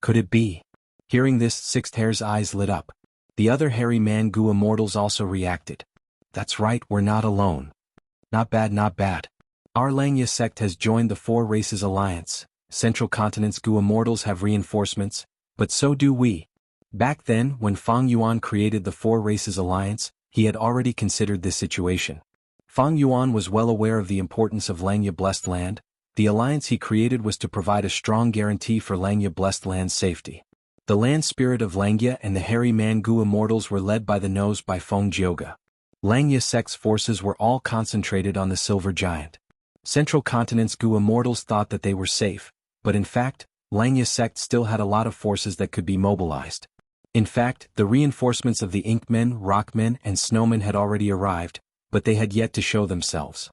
Could it be? Hearing this, Sixth Hair's eyes lit up. The other hairy man-gu immortals also reacted. That's right, we're not alone. Not bad, not bad. Our Langya sect has joined the Four Races Alliance. Central Continent's Gu immortals have reinforcements, but so do we. Back then, when Fang Yuan created the Four Races Alliance, he had already considered this situation. Fang Yuan was well aware of the importance of Langya Blessed Land. The alliance he created was to provide a strong guarantee for Langya Blessed Land's safety. The Land Spirit of Langya and the hairy man-gu immortals were led by the nose by Feng Jioge. Langya sect's forces were all concentrated on the silver giant. Central Continent's Gu immortals thought that they were safe, but in fact, Langya sect still had a lot of forces that could be mobilized. In fact, the reinforcements of the Inkmen, Rockmen, and Snowmen had already arrived, but they had yet to show themselves.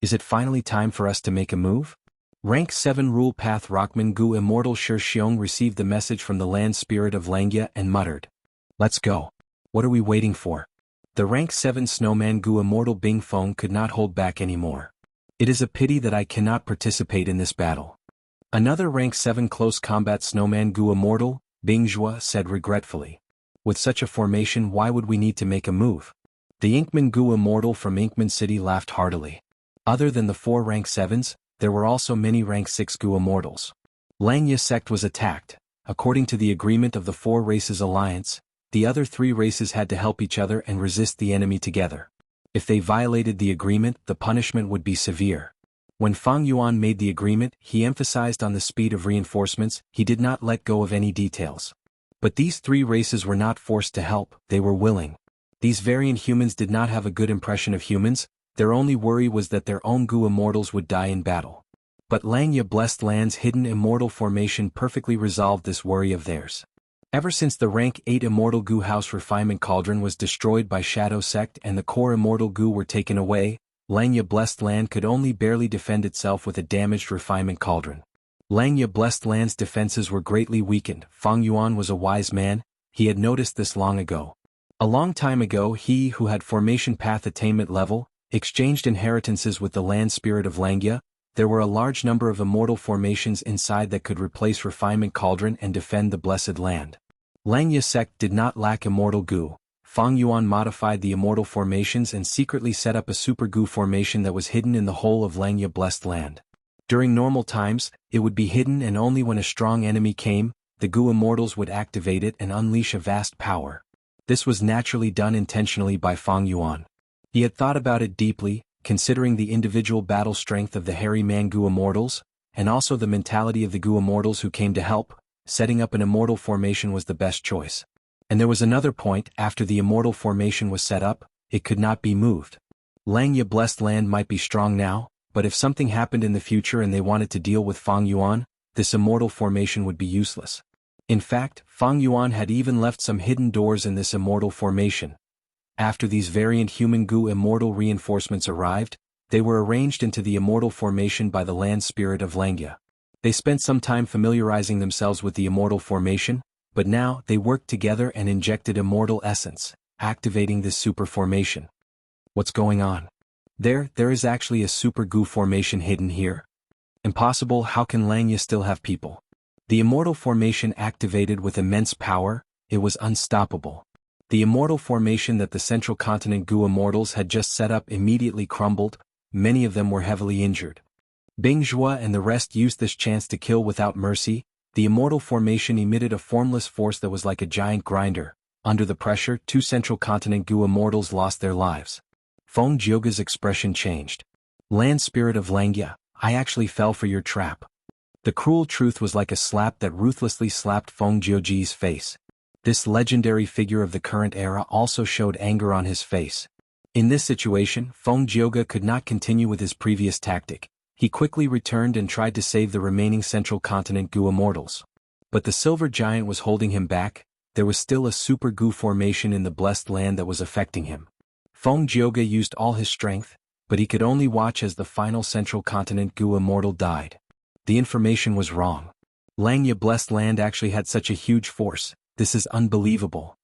Is it finally time for us to make a move? Rank 7 Rule Path Rockman Gu Immortal Shi Xiong received the message from the Land Spirit of Langya and muttered. Let's go. What are we waiting for? The Rank 7 Snowman Gu Immortal Bing Feng could not hold back anymore. It is a pity that I cannot participate in this battle. Another Rank 7 Close Combat Snowman Gu Immortal, Bing Zhua, said regretfully. With such a formation, why would we need to make a move? The Inkman Gu Immortal from Inkman City laughed heartily. Other than the 4 Rank 7s, there were also many Rank 6 Gu immortals. Langya sect was attacked. According to the agreement of the Four Races Alliance, the other 3 races had to help each other and resist the enemy together. If they violated the agreement, the punishment would be severe. When Fang Yuan made the agreement, he emphasized on the speed of reinforcements, he did not let go of any details. But these 3 races were not forced to help, they were willing. These variant humans did not have a good impression of humans, their only worry was that their own Gu immortals would die in battle. But Langya Blessed Land's hidden immortal formation perfectly resolved this worry of theirs. Ever since the Rank 8 Immortal Gu House Refinement Cauldron was destroyed by Shadow Sect and the core Immortal Gu were taken away, Langya Blessed Land could only barely defend itself with a damaged Refinement Cauldron. Langya blessed land's defenses were greatly weakened. Fang Yuan was a wise man, he had noticed this long ago. A long time ago he who had formation path attainment level, exchanged inheritances with the land spirit of Langya. There were a large number of immortal formations inside that could replace refinement cauldron and defend the blessed land. Langya sect did not lack immortal goo. Fang Yuan modified the immortal formations and secretly set up a super goo formation that was hidden in the whole of Langya blessed land. During normal times, it would be hidden, and only when a strong enemy came, the goo immortals would activate it and unleash a vast power. This was naturally done intentionally by Fang Yuan. He had thought about it deeply, considering the individual battle strength of the hairy man goo immortals, and also the mentality of the goo immortals who came to help. Setting up an immortal formation was the best choice. And there was another point: after the immortal formation was set up, it could not be moved. Langya blessed land might be strong now, but if something happened in the future and they wanted to deal with Fang Yuan, this immortal formation would be useless. In fact, Fang Yuan had even left some hidden doors in this immortal formation. After these variant human goo immortal reinforcements arrived, they were arranged into the immortal formation by the land spirit of Langya. They spent some time familiarizing themselves with the immortal formation, but now they worked together and injected immortal essence, activating this super formation. What's going on? There is actually a super goo formation hidden here. Impossible. How can Langya still have people? The immortal formation activated with immense power, it was unstoppable. The immortal formation that the central continent goo immortals had just set up immediately crumbled. Many of them were heavily injured. Bing Zhua and the rest used this chance to kill without mercy. The immortal formation emitted a formless force that was like a giant grinder. Under the pressure, 2 central continent goo immortals lost their lives. Feng Jioga's expression changed. Land spirit of Langya, I actually fell for your trap. The cruel truth was like a slap that ruthlessly slapped Feng Jioji's face. This legendary figure of the current era also showed anger on his face. In this situation, Feng Jioga could not continue with his previous tactic. He quickly returned and tried to save the remaining central continent goo immortals. But the silver giant was holding him back. There was still a super goo formation in the blessed land that was affecting him. Feng Jioga used all his strength, but he could only watch as the final central continent goo immortal died. The information was wrong. Langya blessed land actually had such a huge force. This is unbelievable.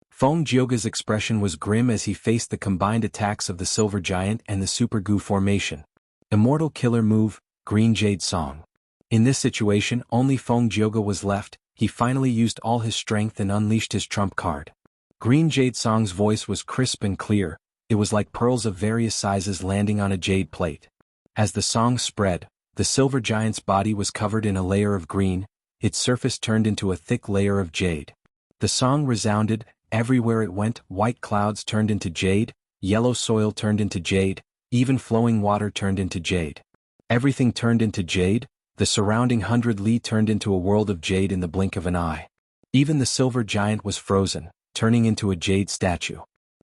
Feng Jioga's expression was grim as he faced the combined attacks of the silver giant and the super goo formation. Immortal killer move, Green Jade Song. In this situation, only Feng Jioga was left. He finally used all his strength and unleashed his trump card. Green Jade Song's voice was crisp and clear. It was like pearls of various sizes landing on a jade plate. As the song spread, the silver giant's body was covered in a layer of green. Its surface turned into a thick layer of jade. The song resounded. Everywhere it went, white clouds turned into jade, yellow soil turned into jade, even flowing water turned into jade. Everything turned into jade. The surrounding 100 li turned into a world of jade in the blink of an eye. Even the silver giant was frozen, turning into a jade statue.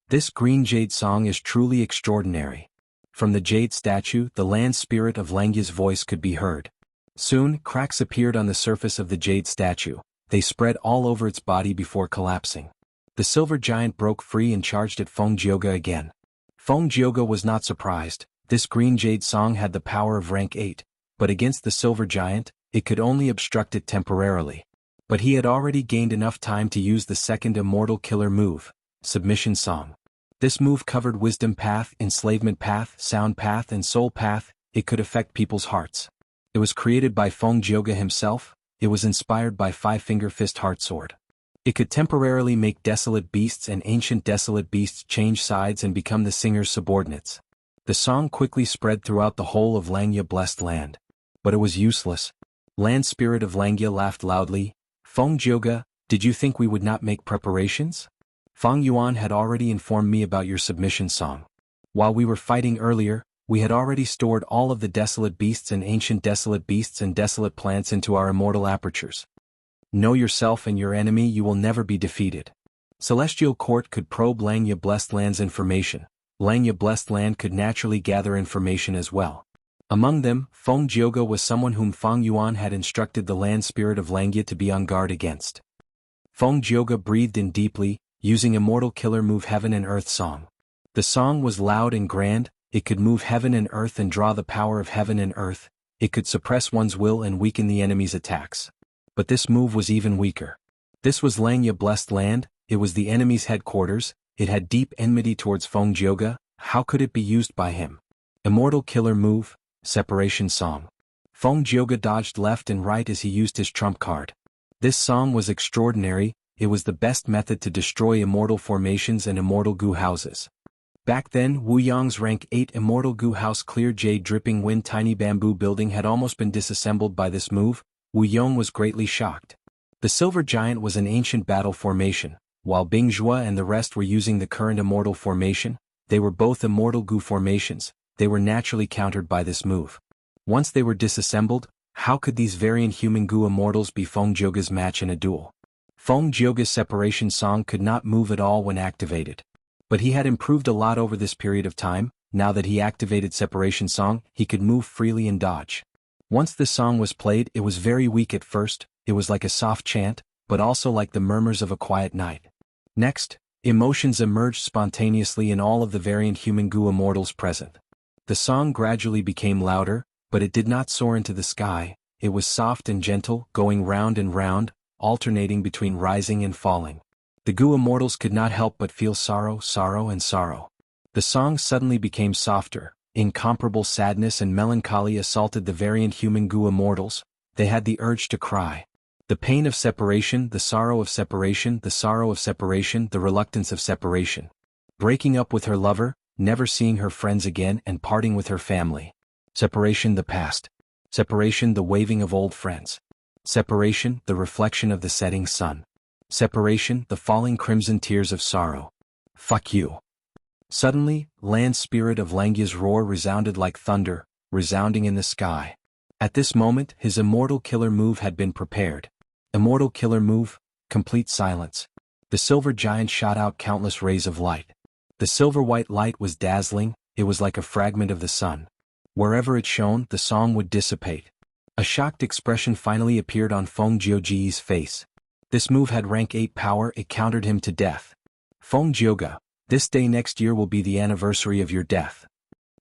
This green jade song is truly extraordinary. From the jade statue, the land spirit of Langya's voice could be heard. Soon, cracks appeared on the surface of the jade statue. They spread all over its body before collapsing. The silver giant broke free and charged at Feng Jioga again. Feng Jioga was not surprised. This green jade song had the power of rank 8, but against the silver giant, it could only obstruct it temporarily. But he had already gained enough time to use the second immortal killer move, Submission Song. This move covered wisdom path, enslavement path, sound path and soul path. It could affect people's hearts. It was created by Feng Jioga himself. It was inspired by Five-Finger Fist Heart Sword. It could temporarily make desolate beasts and ancient desolate beasts change sides and become the singer's subordinates. The song quickly spread throughout the whole of Langya blessed land. But it was useless. Land spirit of Langya laughed loudly. Feng Jioga, did you think we would not make preparations? Fang Yuan had already informed me about your submission song. While we were fighting earlier, we had already stored all of the desolate beasts and ancient desolate beasts and desolate plants into our immortal apertures. Know yourself and your enemy, you will never be defeated. Celestial Court could probe Langya blessed land's information. Langya blessed land could naturally gather information as well. Among them, Feng Jioga was someone whom Fang Yuan had instructed the land spirit of Langya to be on guard against. Feng Jioga breathed in deeply, using immortal killer move Heaven and Earth Song. The song was loud and grand. It could move heaven and earth and draw the power of heaven and earth. It could suppress one's will and weaken the enemy's attacks. But this move was even weaker. This was Langya Blessed Land, it was the enemy's headquarters, it had deep enmity towards Feng Jioge. How could it be used by him? Immortal Killer Move, Separation Song. Feng Jioge dodged left and right as he used his trump card. This song was extraordinary, it was the best method to destroy immortal formations and immortal goo houses. Back then, Wu Yang's rank 8 immortal goo house Clear Jade Dripping Wind Tiny Bamboo Building had almost been disassembled by this move. Wu Yong was greatly shocked. The Silver Giant was an ancient battle formation, while Bing Zhua and the rest were using the current immortal formation. They were both immortal goo formations, they were naturally countered by this move. Once they were disassembled, how could these variant human goo immortals be Feng Jioge's match in a duel? Feng Jioge's Separation Song could not move at all when activated. But he had improved a lot over this period of time. Now that he activated Separation Song, he could move freely and dodge. Once the song was played, it was very weak at first, it was like a soft chant, but also like the murmurs of a quiet night. Next, emotions emerged spontaneously in all of the variant human goo immortals present. The song gradually became louder, but it did not soar into the sky, it was soft and gentle, going round and round, alternating between rising and falling. The goo immortals could not help but feel sorrow, sorrow and sorrow. The song suddenly became softer, incomparable sadness and melancholy assaulted the variant human goo immortals, they had the urge to cry. The pain of separation, the sorrow of separation, the sorrow of separation, the reluctance of separation. Breaking up with her lover, never seeing her friends again and parting with her family. Separation, the past. Separation, the waving of old friends. Separation, the reflection of the setting sun. Separation, the falling crimson tears of sorrow. Fuck you. Suddenly, land spirit of Langya's roar resounded like thunder, resounding in the sky. At this moment, his immortal killer move had been prepared. Immortal killer move, complete silence. The silver giant shot out countless rays of light. The silver-white light was dazzling, it was like a fragment of the sun. Wherever it shone, the song would dissipate. A shocked expression finally appeared on Feng Jioge's face. This move had rank 8 power, it countered him to death. Feng Jioge, this day next year will be the anniversary of your death.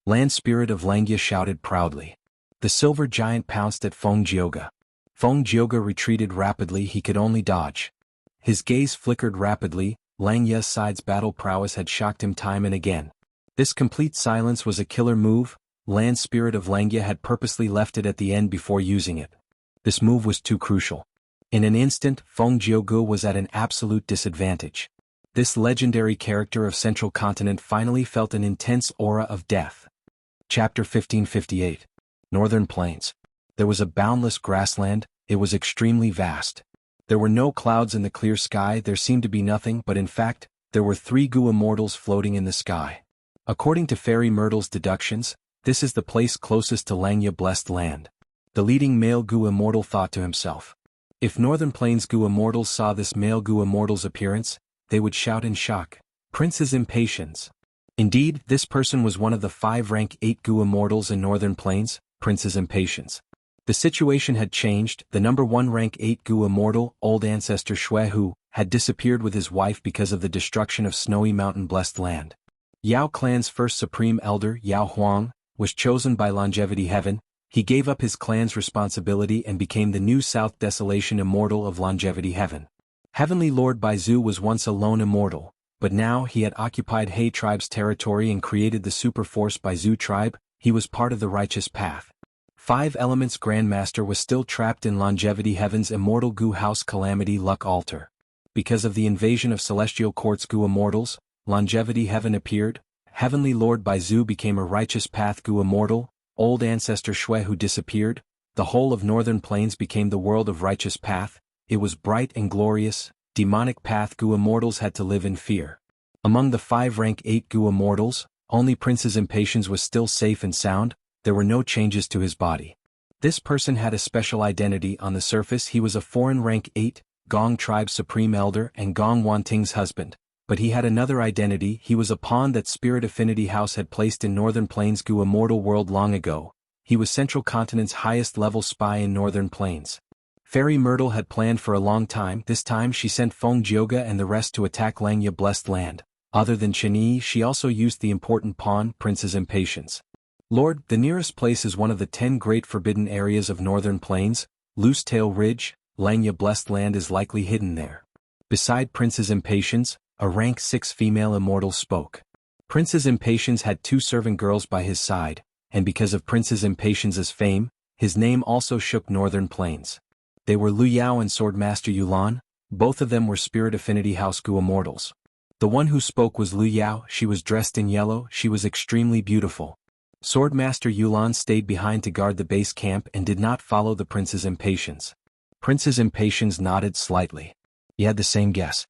Land spirit of Langya shouted proudly. The silver giant pounced at Feng Jioge. Feng Jioge retreated rapidly, he could only dodge. His gaze flickered rapidly, Langya's side's battle prowess had shocked him time and again. This complete silence was a killer move, land spirit of Langya had purposely left it at the end before using it. This move was too crucial. In an instant, Feng Jioge was at an absolute disadvantage. This legendary character of Central Continent finally felt an intense aura of death. Chapter 1558. Northern Plains. There was a boundless grassland, it was extremely vast. There were no clouds in the clear sky, there seemed to be nothing, but in fact, there were 3 goo immortals floating in the sky. According to Fairy Myrtle's deductions, this is the place closest to Langya Blessed Land. The leading male goo immortal thought to himself. If Northern Plains goo immortals saw this male goo immortal's appearance, they would shout in shock, "Prince's impatience." Indeed, this person was one of the 5 rank 8 goo immortals in Northern Plains, Prince's impatience. The situation had changed, the number 1 rank 8 goo immortal, Old Ancestor Shui Hu, had disappeared with his wife because of the destruction of Snowy Mountain Blessed Land. Yao clan's first supreme elder, Yao Huang, was chosen by Longevity Heaven. He gave up his clan's responsibility and became the new South Desolation Immortal of Longevity Heaven. Heavenly Lord Baizu was once a lone immortal, but now he had occupied He tribe's territory and created the super force Baizu tribe. He was part of the righteous path. 5 Elements Grandmaster was still trapped in Longevity Heaven's immortal goo house Calamity Luck Altar. Because of the invasion of Celestial Court's goo immortals, Longevity Heaven appeared. Heavenly Lord Baizu became a righteous path goo immortal. Old Ancestor Shui Hu disappeared. The whole of Northern Plains became the world of righteous path. It was bright and glorious. Demonic path goo immortals had to live in fear. Among the 5 rank 8 goo immortals, only Prince's impatience was still safe and sound. There were no changes to his body. This person had a special identity. On the surface he was a foreign rank 8, Gong tribe's supreme elder and Gong Wanting's husband. But he had another identity, he was a pawn that Spirit Affinity House had placed in Northern Plains goo immortal world long ago. He was Central Continent's highest level spy in Northern Plains. Fairy Myrtle had planned for a long time. This time she sent Feng Jioge and the rest to attack Langya Blessed Land. Other than Chenyi, she also used the important pawn, Prince's impatience. Lord, the nearest place is one of the 10 great forbidden areas of northern plains, Loosetail Ridge. Langya Blessed Land is likely hidden there. Beside Prince's Impatience, a rank 6 female immortal spoke. Prince's Impatience had 2 servant girls by his side, and because of Prince's Impatience's fame, his name also shook northern plains. They were Lu Yao and Swordmaster Yuan. Both of them were Spirit Affinity House Gu immortals. The one who spoke was Lu Yao. She was dressed in yellow. She was extremely beautiful. Swordmaster Yuan stayed behind to guard the base camp and did not follow the Prince's Impatience. Prince's Impatience nodded slightly. He had the same guess.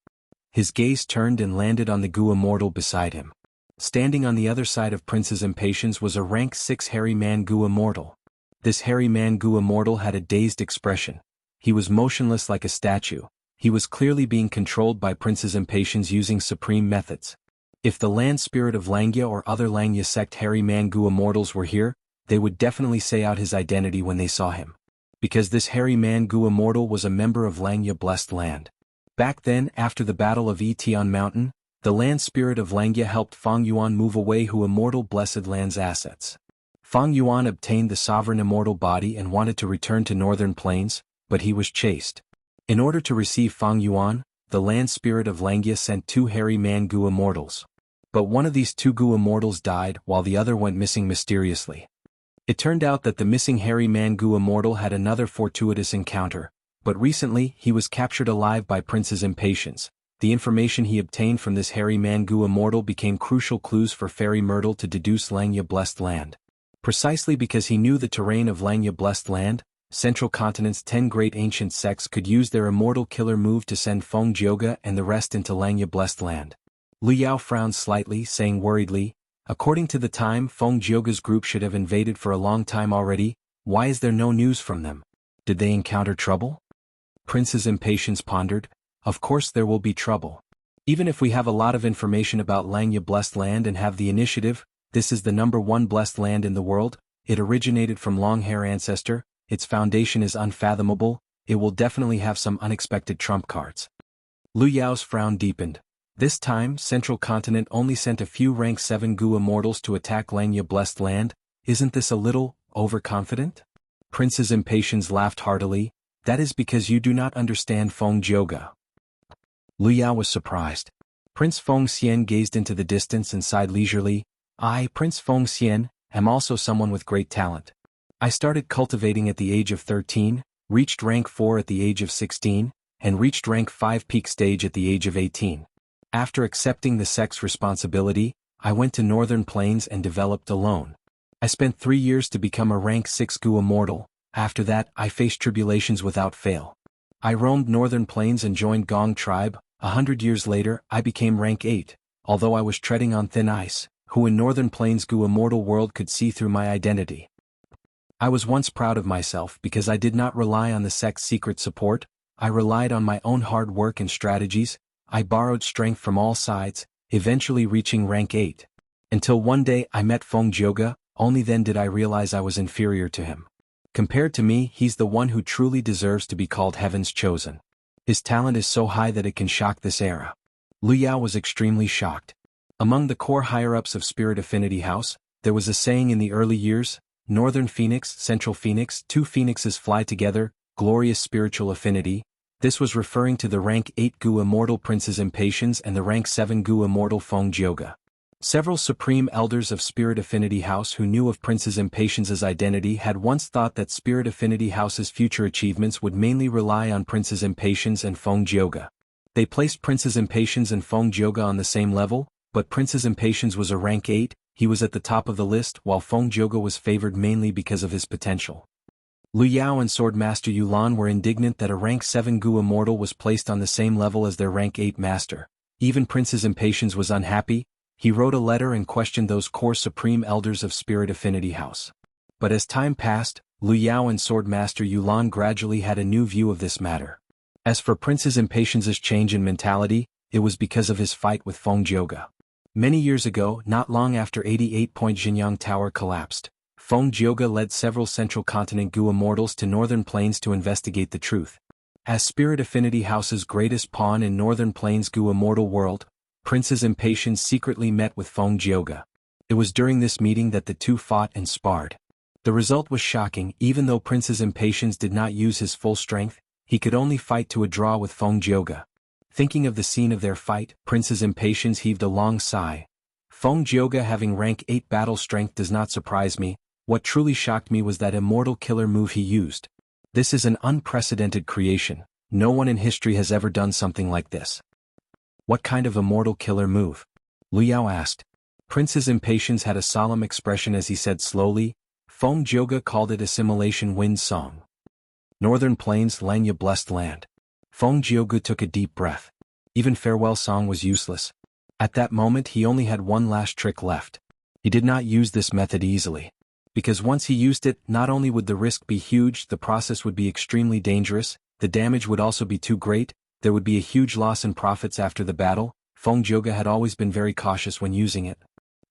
His gaze turned and landed on the Gu immortal beside him. Standing on the other side of Prince's Impatience was a rank 6 hairy man Gu immortal. This hairy man Gu immortal had a dazed expression. He was motionless like a statue. He was clearly being controlled by Prince's Impatience using supreme methods. If the land spirit of Langya or other Langya sect hairy man Gu immortals were here, they would definitely say out his identity when they saw him. Because this hairy man Gu immortal was a member of Langya Blessed Land. Back then, after the Battle of Etion Mountain, the land spirit of Langya helped Fang Yuan move away Hu immortal Blessed Land's assets. Fang Yuan obtained the sovereign immortal body and wanted to return to northern plains, but he was chased. In order to receive Fang Yuan, the land spirit of Langya sent 2 hairy man Gu immortals. But one of these 2 Gu immortals died while the other went missing mysteriously. It turned out that the missing hairy man Gu immortal had another fortuitous encounter, but recently he was captured alive by Prince's Impatience. The information he obtained from this hairy man Gu immortal became crucial clues for Fairy Myrtle to deduce Langya Blessed Land. Precisely because he knew the terrain of Langya Blessed Land, Central Continent's 10 great ancient sects could use their immortal killer move to send Feng Jioge and the rest into Langya Blessed Land. Lu Yao frowned slightly, saying worriedly, "According to the time, Feng Jioge's group should have invaded for a long time already. Why is there no news from them? Did they encounter trouble?" Prince's Impatience pondered. "Of course there will be trouble. Even if we have a lot of information about Langya Blessed Land and have the initiative, this is the #1 blessed land in the world. It originated from long-hair ancestor. Its foundation is unfathomable. It will definitely have some unexpected trump cards." Lu Yao's frown deepened. This time, Central Continent only sent a few rank 7 Gu immortals to attack Langya Blessed Land. Isn't this a little overconfident? Prince's Impatience laughed heartily. "That is because you do not understand Feng Jioge." Lu Yao was surprised. Prince Feng Xian gazed into the distance and sighed leisurely. "I, Prince Feng Xian, am also someone with great talent. I started cultivating at the age of 13, reached rank 4 at the age of 16, and reached rank 5 peak stage at the age of 18. After accepting the sect's responsibility, I went to northern plains and developed alone. I spent 3 years to become a rank 6 Gu immortal. After that, I faced tribulations without fail. I roamed northern plains and joined Gong tribe. 100 years later, I became rank 8, although I was treading on thin ice, who in northern plains Gu immortal world could see through my identity. I was once proud of myself because I did not rely on the sect's secret support. I relied on my own hard work and strategies. I borrowed strength from all sides, eventually reaching rank 8. Until one day I met Feng Jioge. Only then did I realize I was inferior to him. Compared to me, he's the one who truly deserves to be called Heaven's Chosen. His talent is so high that it can shock this era." Lu Yao was extremely shocked. Among the core higher-ups of Spirit Affinity House, there was a saying in the early years, "Northern Phoenix, Central Phoenix, 2 phoenixes fly together, glorious spiritual affinity." This was referring to the rank 8 Gu immortal Prince's Impatience and the rank 7 Gu immortal Feng Jioge. Several supreme elders of Spirit Affinity House who knew of Prince's Impatience's identity had once thought that Spirit Affinity House's future achievements would mainly rely on Prince's Impatience and Feng Jioge. They placed Prince's Impatience and Feng Jioge on the same level, but Prince's Impatience was a rank 8, he was at the top of the list while Feng Jioge was favored mainly because of his potential. Lu Yao and Swordmaster Yuan were indignant that a rank 7 Gu immortal was placed on the same level as their rank 8 master. Even Prince's Impatience was unhappy. He wrote a letter and questioned those core supreme elders of Spirit Affinity House. But as time passed, Lu Yao and Swordmaster Yuan gradually had a new view of this matter. As for Prince's Impatience's change in mentality, it was because of his fight with Feng Jioge. Many years ago, not long after 88-point Jinyang Tower collapsed, Feng Jioge led several Central Continent Gu immortals to Northern Plains to investigate the truth. As Spirit Affinity House's greatest pawn in Northern Plains Gu immortal world, Prince's Impatience secretly met with Feng Jioge. It was during this meeting that the two fought and sparred. The result was shocking. Even though Prince's impatience did not use his full strength, he could only fight to a draw with Feng Jioge. Thinking of the scene of their fight, Prince's impatience heaved a long sigh. Feng Jioge having rank 8 battle strength does not surprise me. What truly shocked me was that immortal killer move he used. This is an unprecedented creation. No one in history has ever done something like this. What kind of immortal killer move? Liu Yao asked. Prince's impatience had a solemn expression as he said slowly, Feng Jioge called it Assimilation Wind Song. Northern Plains, Lanya Blessed Land. Feng Jioge took a deep breath. Even farewell song was useless. At that moment he only had one last trick left. He did not use this method easily. Because once he used it, not only would the risk be huge, the process would be extremely dangerous, the damage would also be too great, there would be a huge loss in profits after the battle. Feng Jioge had always been very cautious when using it.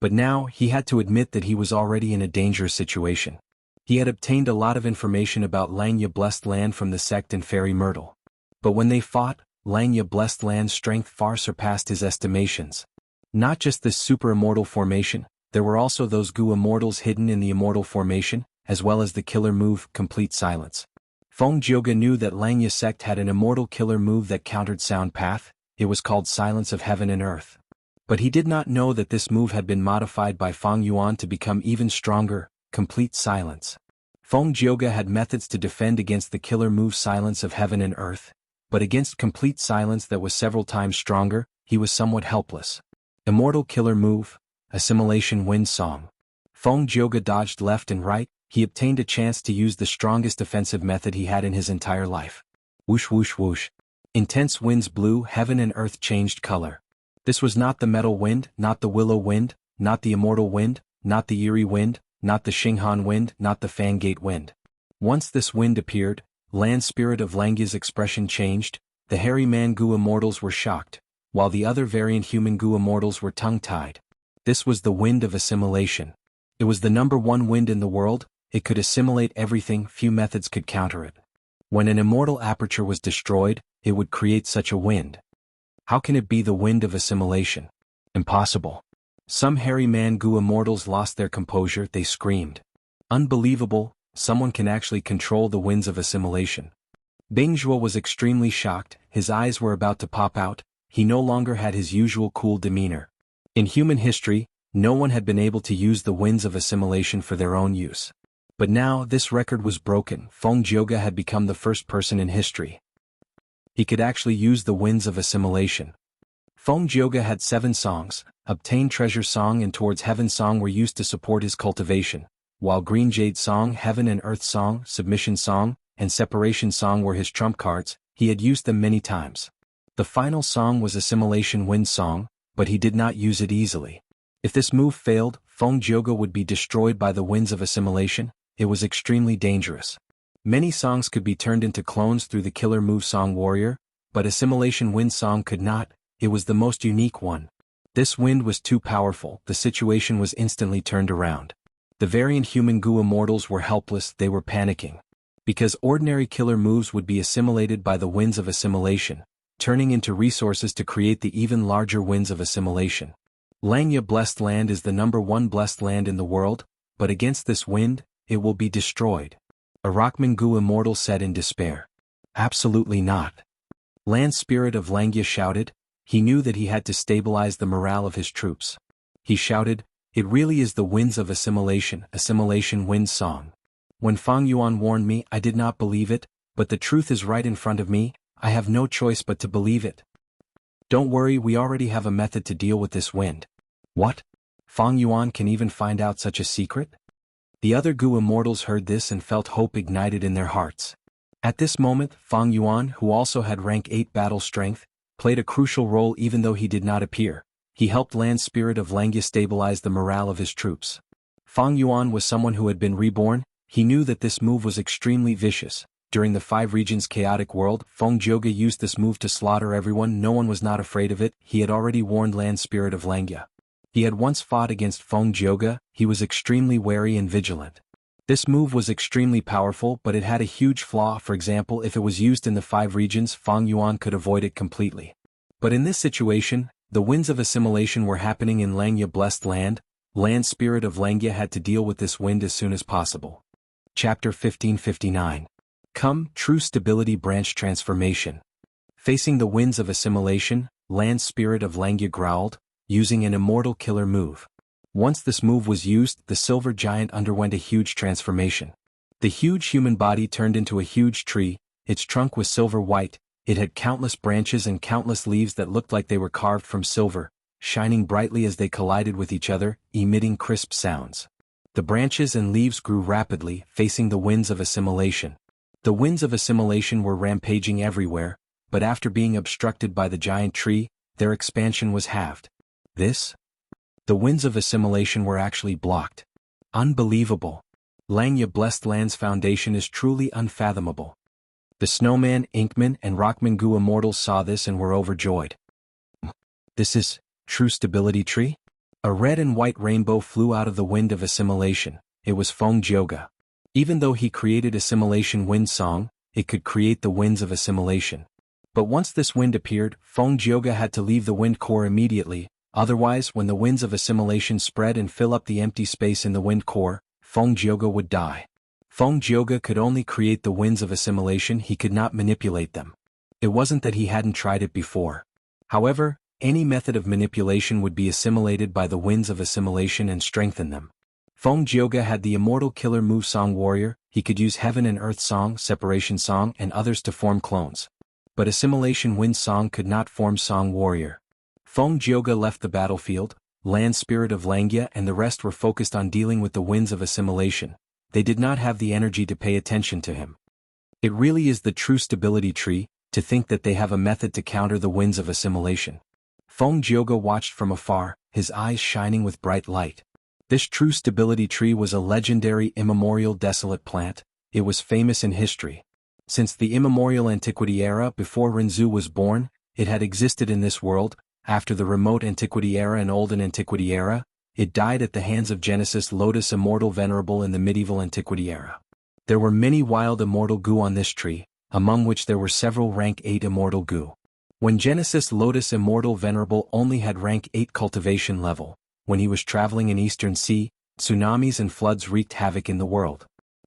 But now, he had to admit that he was already in a dangerous situation. He had obtained a lot of information about Lanya Blessed Land from the sect and Fairy Myrtle. But when they fought, Lanya Blessed Land's strength far surpassed his estimations. Not just this super immortal formation, there were also those Gu immortals hidden in the immortal formation, as well as the killer move, Complete Silence. Feng Jioge knew that Lanya sect had an immortal killer move that countered Sound Path. It was called Silence of Heaven and Earth. But he did not know that this move had been modified by Fang Yuan to become even stronger, Complete Silence. Feng Jioge had methods to defend against the killer move Silence of Heaven and Earth, but against Complete Silence that was several times stronger, he was somewhat helpless. Immortal killer move, Assimilation Wind Song. Feng Jioge dodged left and right. He obtained a chance to use the strongest defensive method he had in his entire life. Whoosh whoosh whoosh. Intense winds blew, heaven and earth changed color. This was not the metal wind, not the willow wind, not the immortal wind, not the eerie wind, not the Xinghan wind, not the Fang Gate wind. Once this wind appeared, land spirit of Langya's expression changed, the hairy man Gu immortals were shocked, while the other variant human Gu immortals were tongue-tied. This was the wind of assimilation. It was the #1 wind in the world, it could assimilate everything, few methods could counter it. When an immortal aperture was destroyed, it would create such a wind. How can it be the wind of assimilation? Impossible. Some hairy man Gu immortals lost their composure, they screamed. Unbelievable, someone can actually control the winds of assimilation. Bingzhuo was extremely shocked, his eyes were about to pop out, he no longer had his usual cool demeanor. In human history, no one had been able to use the winds of assimilation for their own use. But now this record was broken. Feng Jioge had become the first person in history. He could actually use the winds of assimilation. Feng Jioge had 7 songs. Obtain Treasure Song and Towards Heaven Song were used to support his cultivation, while Green Jade Song, Heaven and Earth Song, Submission Song, and Separation Song were his trump cards. He had used them many times. The final song was Assimilation Wind Song, but he did not use it easily. If this move failed, Feng Jioge would be destroyed by the winds of assimilation. It was extremely dangerous. Many songs could be turned into clones through the killer move Song Warrior, but Assimilation Wind Song could not. It was the most unique one. This wind was too powerful, the situation was instantly turned around. The variant human Gu immortals were helpless, they were panicking. Because ordinary killer moves would be assimilated by the winds of assimilation, turning into resources to create the even larger winds of assimilation. Lanya Blessed Land is the #1 blessed land in the world, but against this wind, it will be destroyed. A Rockman Gu immortal said in despair. Absolutely not. Land Spirit of Langya shouted. He knew that he had to stabilize the morale of his troops. He shouted, it really is the winds of assimilation, Assimilation Wind Song. When Fang Yuan warned me, I did not believe it, but the truth is right in front of me, I have no choice but to believe it. Don't worry, we already have a method to deal with this wind. What? Fang Yuan can even find out such a secret? The other Gu immortals heard this and felt hope ignited in their hearts. At this moment, Fang Yuan, who also had rank 8 battle strength, played a crucial role even though he did not appear. He helped Land Spirit of Langya stabilize the morale of his troops. Fang Yuan was someone who had been reborn. He knew that this move was extremely vicious. During the 5 regions chaotic world, Feng Jioge used this move to slaughter everyone. No one was not afraid of it. He had already warned Land Spirit of Langya. He had once fought against Feng Jioge. He was extremely wary and vigilant. This move was extremely powerful, but it had a huge flaw. For example, if it was used in the 5 regions, Fang Yuan could avoid it completely. But in this situation, the winds of assimilation were happening in Lanya Blessed Land. Land Spirit of Langya had to deal with this wind as soon as possible. Chapter 1559. Come, True Stability Branch Transformation. Facing the winds of assimilation, Land Spirit of Langya growled, using an immortal killer move. Once this move was used, the silver giant underwent a huge transformation. The huge human body turned into a huge tree. Its trunk was silver white. It had countless branches and countless leaves that looked like they were carved from silver, shining brightly as they collided with each other, emitting crisp sounds. The branches and leaves grew rapidly, facing the winds of assimilation. The winds of assimilation were rampaging everywhere, but after being obstructed by the giant tree, their expansion was halved. The winds of assimilation were actually blocked. Unbelievable. Langya Blessed Land's foundation is truly unfathomable. The Snowman, Inkman, and Rockman Gu immortals saw this and were overjoyed. This is True Stability Tree? A red and white rainbow flew out of the wind of assimilation. It was Feng Jioge. Even though he created Assimilation Wind Song, it could create the winds of assimilation. But once this wind appeared, Feng Jioge had to leave the wind core immediately. Otherwise, when the winds of assimilation spread and fill up the empty space in the wind core, Feng Jioge would die. Feng Jioge could only create the winds of assimilation, he could not manipulate them. It wasn't that he hadn't tried it before. However, any method of manipulation would be assimilated by the winds of assimilation and strengthen them. Feng Jioge had the immortal killer move Song Warrior. He could use Heaven and Earth Song, Separation Song, and others to form clones. But Assimilation Wind Song could not form Song Warrior. Feng Jioge left the battlefield. Land Spirit of Langya and the rest were focused on dealing with the winds of assimilation. They did not have the energy to pay attention to him. It really is the True Stability Tree, to think that they have a method to counter the winds of assimilation. Feng Jioge watched from afar, his eyes shining with bright light. This True Stability Tree was a legendary immemorial desolate plant. It was famous in history. Since the immemorial antiquity era before Renzu was born, it had existed in this world. After the remote antiquity era and olden antiquity era, it died at the hands of Genesis Lotus Immortal Venerable in the medieval antiquity era. There were many wild immortal Gu on this tree, among which there were several rank 8 immortal Gu. When Genesis Lotus Immortal Venerable only had rank 8 cultivation level, when he was traveling in Eastern Sea, tsunamis and floods wreaked havoc in the world.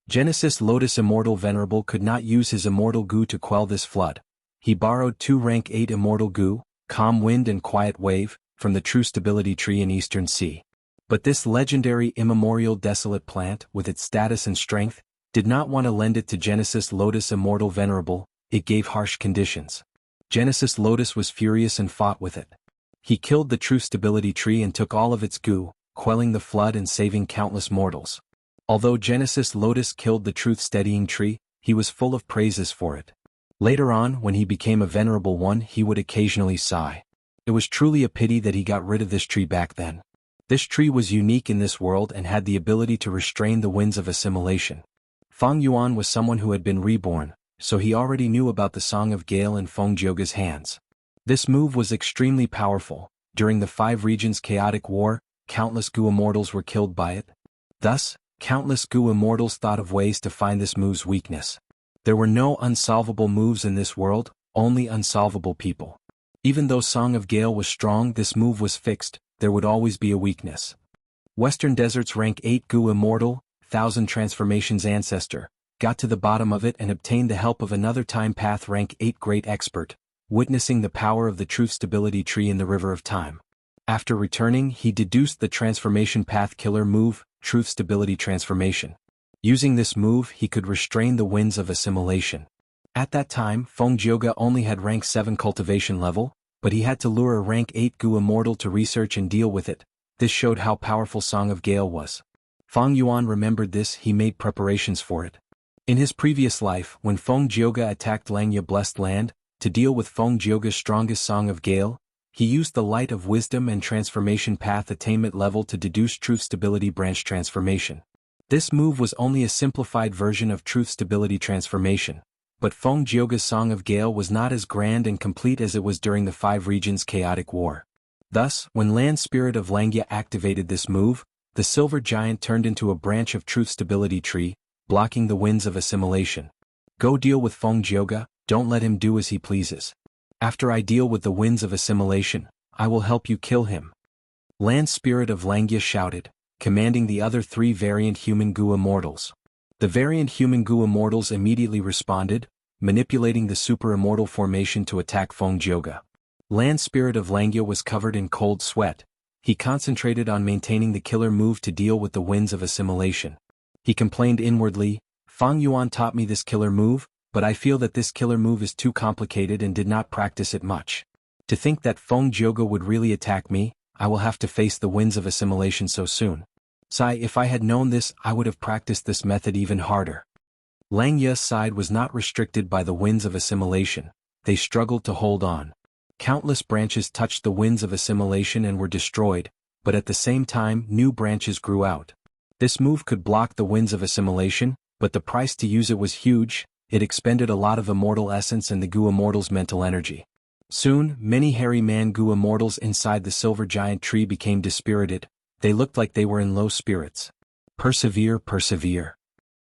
Genesis Lotus Immortal Venerable could not use his immortal Gu to quell this flood. He borrowed 2 rank 8 immortal Gu, Calm Wind and Quiet Wave, from the True Stability Tree in Eastern Sea. But this legendary immemorial desolate plant, with its status and strength, did not want to lend it to Genesis Lotus Immortal Venerable. It gave harsh conditions. Genesis Lotus was furious and fought with it. He killed the True Stability Tree and took all of its Gu, quelling the flood and saving countless mortals. Although Genesis Lotus killed the Truth Steadying Tree, he was full of praises for it. Later on, when he became a venerable one, he would occasionally sigh. It was truly a pity that he got rid of this tree back then. This tree was unique in this world and had the ability to restrain the winds of assimilation. Fang Yuan was someone who had been reborn, so he already knew about the Song of Gale in Feng Jioge's hands. This move was extremely powerful. During the 5 regions chaotic war, countless Gu immortals were killed by it. Thus, countless Gu immortals thought of ways to find this move's weakness. There were no unsolvable moves in this world, only unsolvable people. Even though Song of Gale was strong, this move was fixed. There would always be a weakness. Western Desert's rank 8 Gu Immortal, 1000 Transformations Ancestor, got to the bottom of it and obtained the help of another Time Path rank 8 Great Expert, witnessing the power of the Truth Stability Tree in the River of Time. After returning, he deduced the Transformation Path Killer move, Truth Stability Transformation. Using this move, he could restrain the winds of assimilation. At that time, Feng Jioge only had rank 7 cultivation level, but he had to lure a rank 8 Gu Immortal to research and deal with it. This showed how powerful Song of Gale was. Fang Yuan remembered this. He made preparations for it. In his previous life, when Feng Jioge attacked Langya Blessed Land, to deal with Feng Jioge's strongest Song of Gale, he used the Light of Wisdom and Transformation Path Attainment level to deduce Truth Stability Branch Transformation. This move was only a simplified version of Truth Stability Transformation, but Feng Jioge's Song of Gale was not as grand and complete as it was during the 5 regions chaotic war. Thus, when Land Spirit of Langya activated this move, the silver giant turned into a branch of Truth Stability Tree, blocking the winds of assimilation. Go deal with Feng Jioge, don't let him do as he pleases. After I deal with the winds of assimilation, I will help you kill him. Land Spirit of Langya shouted, commanding the other 3 variant human Gu immortals. The variant human Gu immortals immediately responded, manipulating the super immortal formation to attack Feng Jioge. Land Spirit of Langya was covered in cold sweat. He concentrated on maintaining the killer move to deal with the winds of assimilation. He complained inwardly, "Fang Yuan taught me this killer move, but I feel that this killer move is too complicated and did not practice it much. To think that Feng Jioge would really attack me, I will have to face the winds of assimilation so soon. Sigh, if I had known this, I would have practiced this method even harder." Langya's side was not restricted by the winds of assimilation. They struggled to hold on. Countless branches touched the winds of assimilation and were destroyed, but at the same time new branches grew out. This move could block the winds of assimilation, but the price to use it was huge. It expended a lot of immortal essence and the Gu immortals' mental energy. Soon, many hairy man Gu immortals inside the silver giant tree became dispirited. They looked like they were in low spirits. "Persevere, persevere,"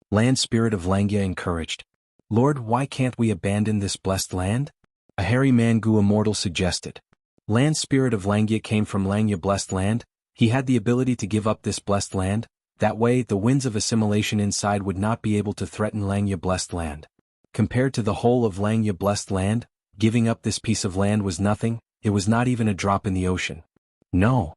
Land Spirit of Langya encouraged. "Lord, why can't we abandon this blessed land?" a hairy man Gu immortal suggested. Land Spirit of Langya came from Langya blessed land. He had the ability to give up this blessed land. That way, the winds of assimilation inside would not be able to threaten Langya blessed land. Compared to the whole of Langya blessed land, giving up this piece of land was nothing. It was not even a drop in the ocean. No.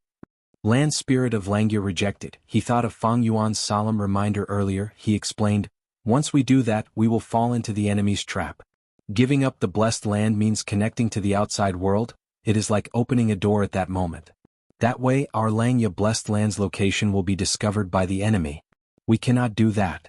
Land Spirit of Langya rejected. He thought of Fang Yuan's solemn reminder earlier. He explained, "Once we do that, we will fall into the enemy's trap. Giving up the blessed land means connecting to the outside world. It is like opening a door at that moment. That way, our Langya blessed land's location will be discovered by the enemy. We cannot do that."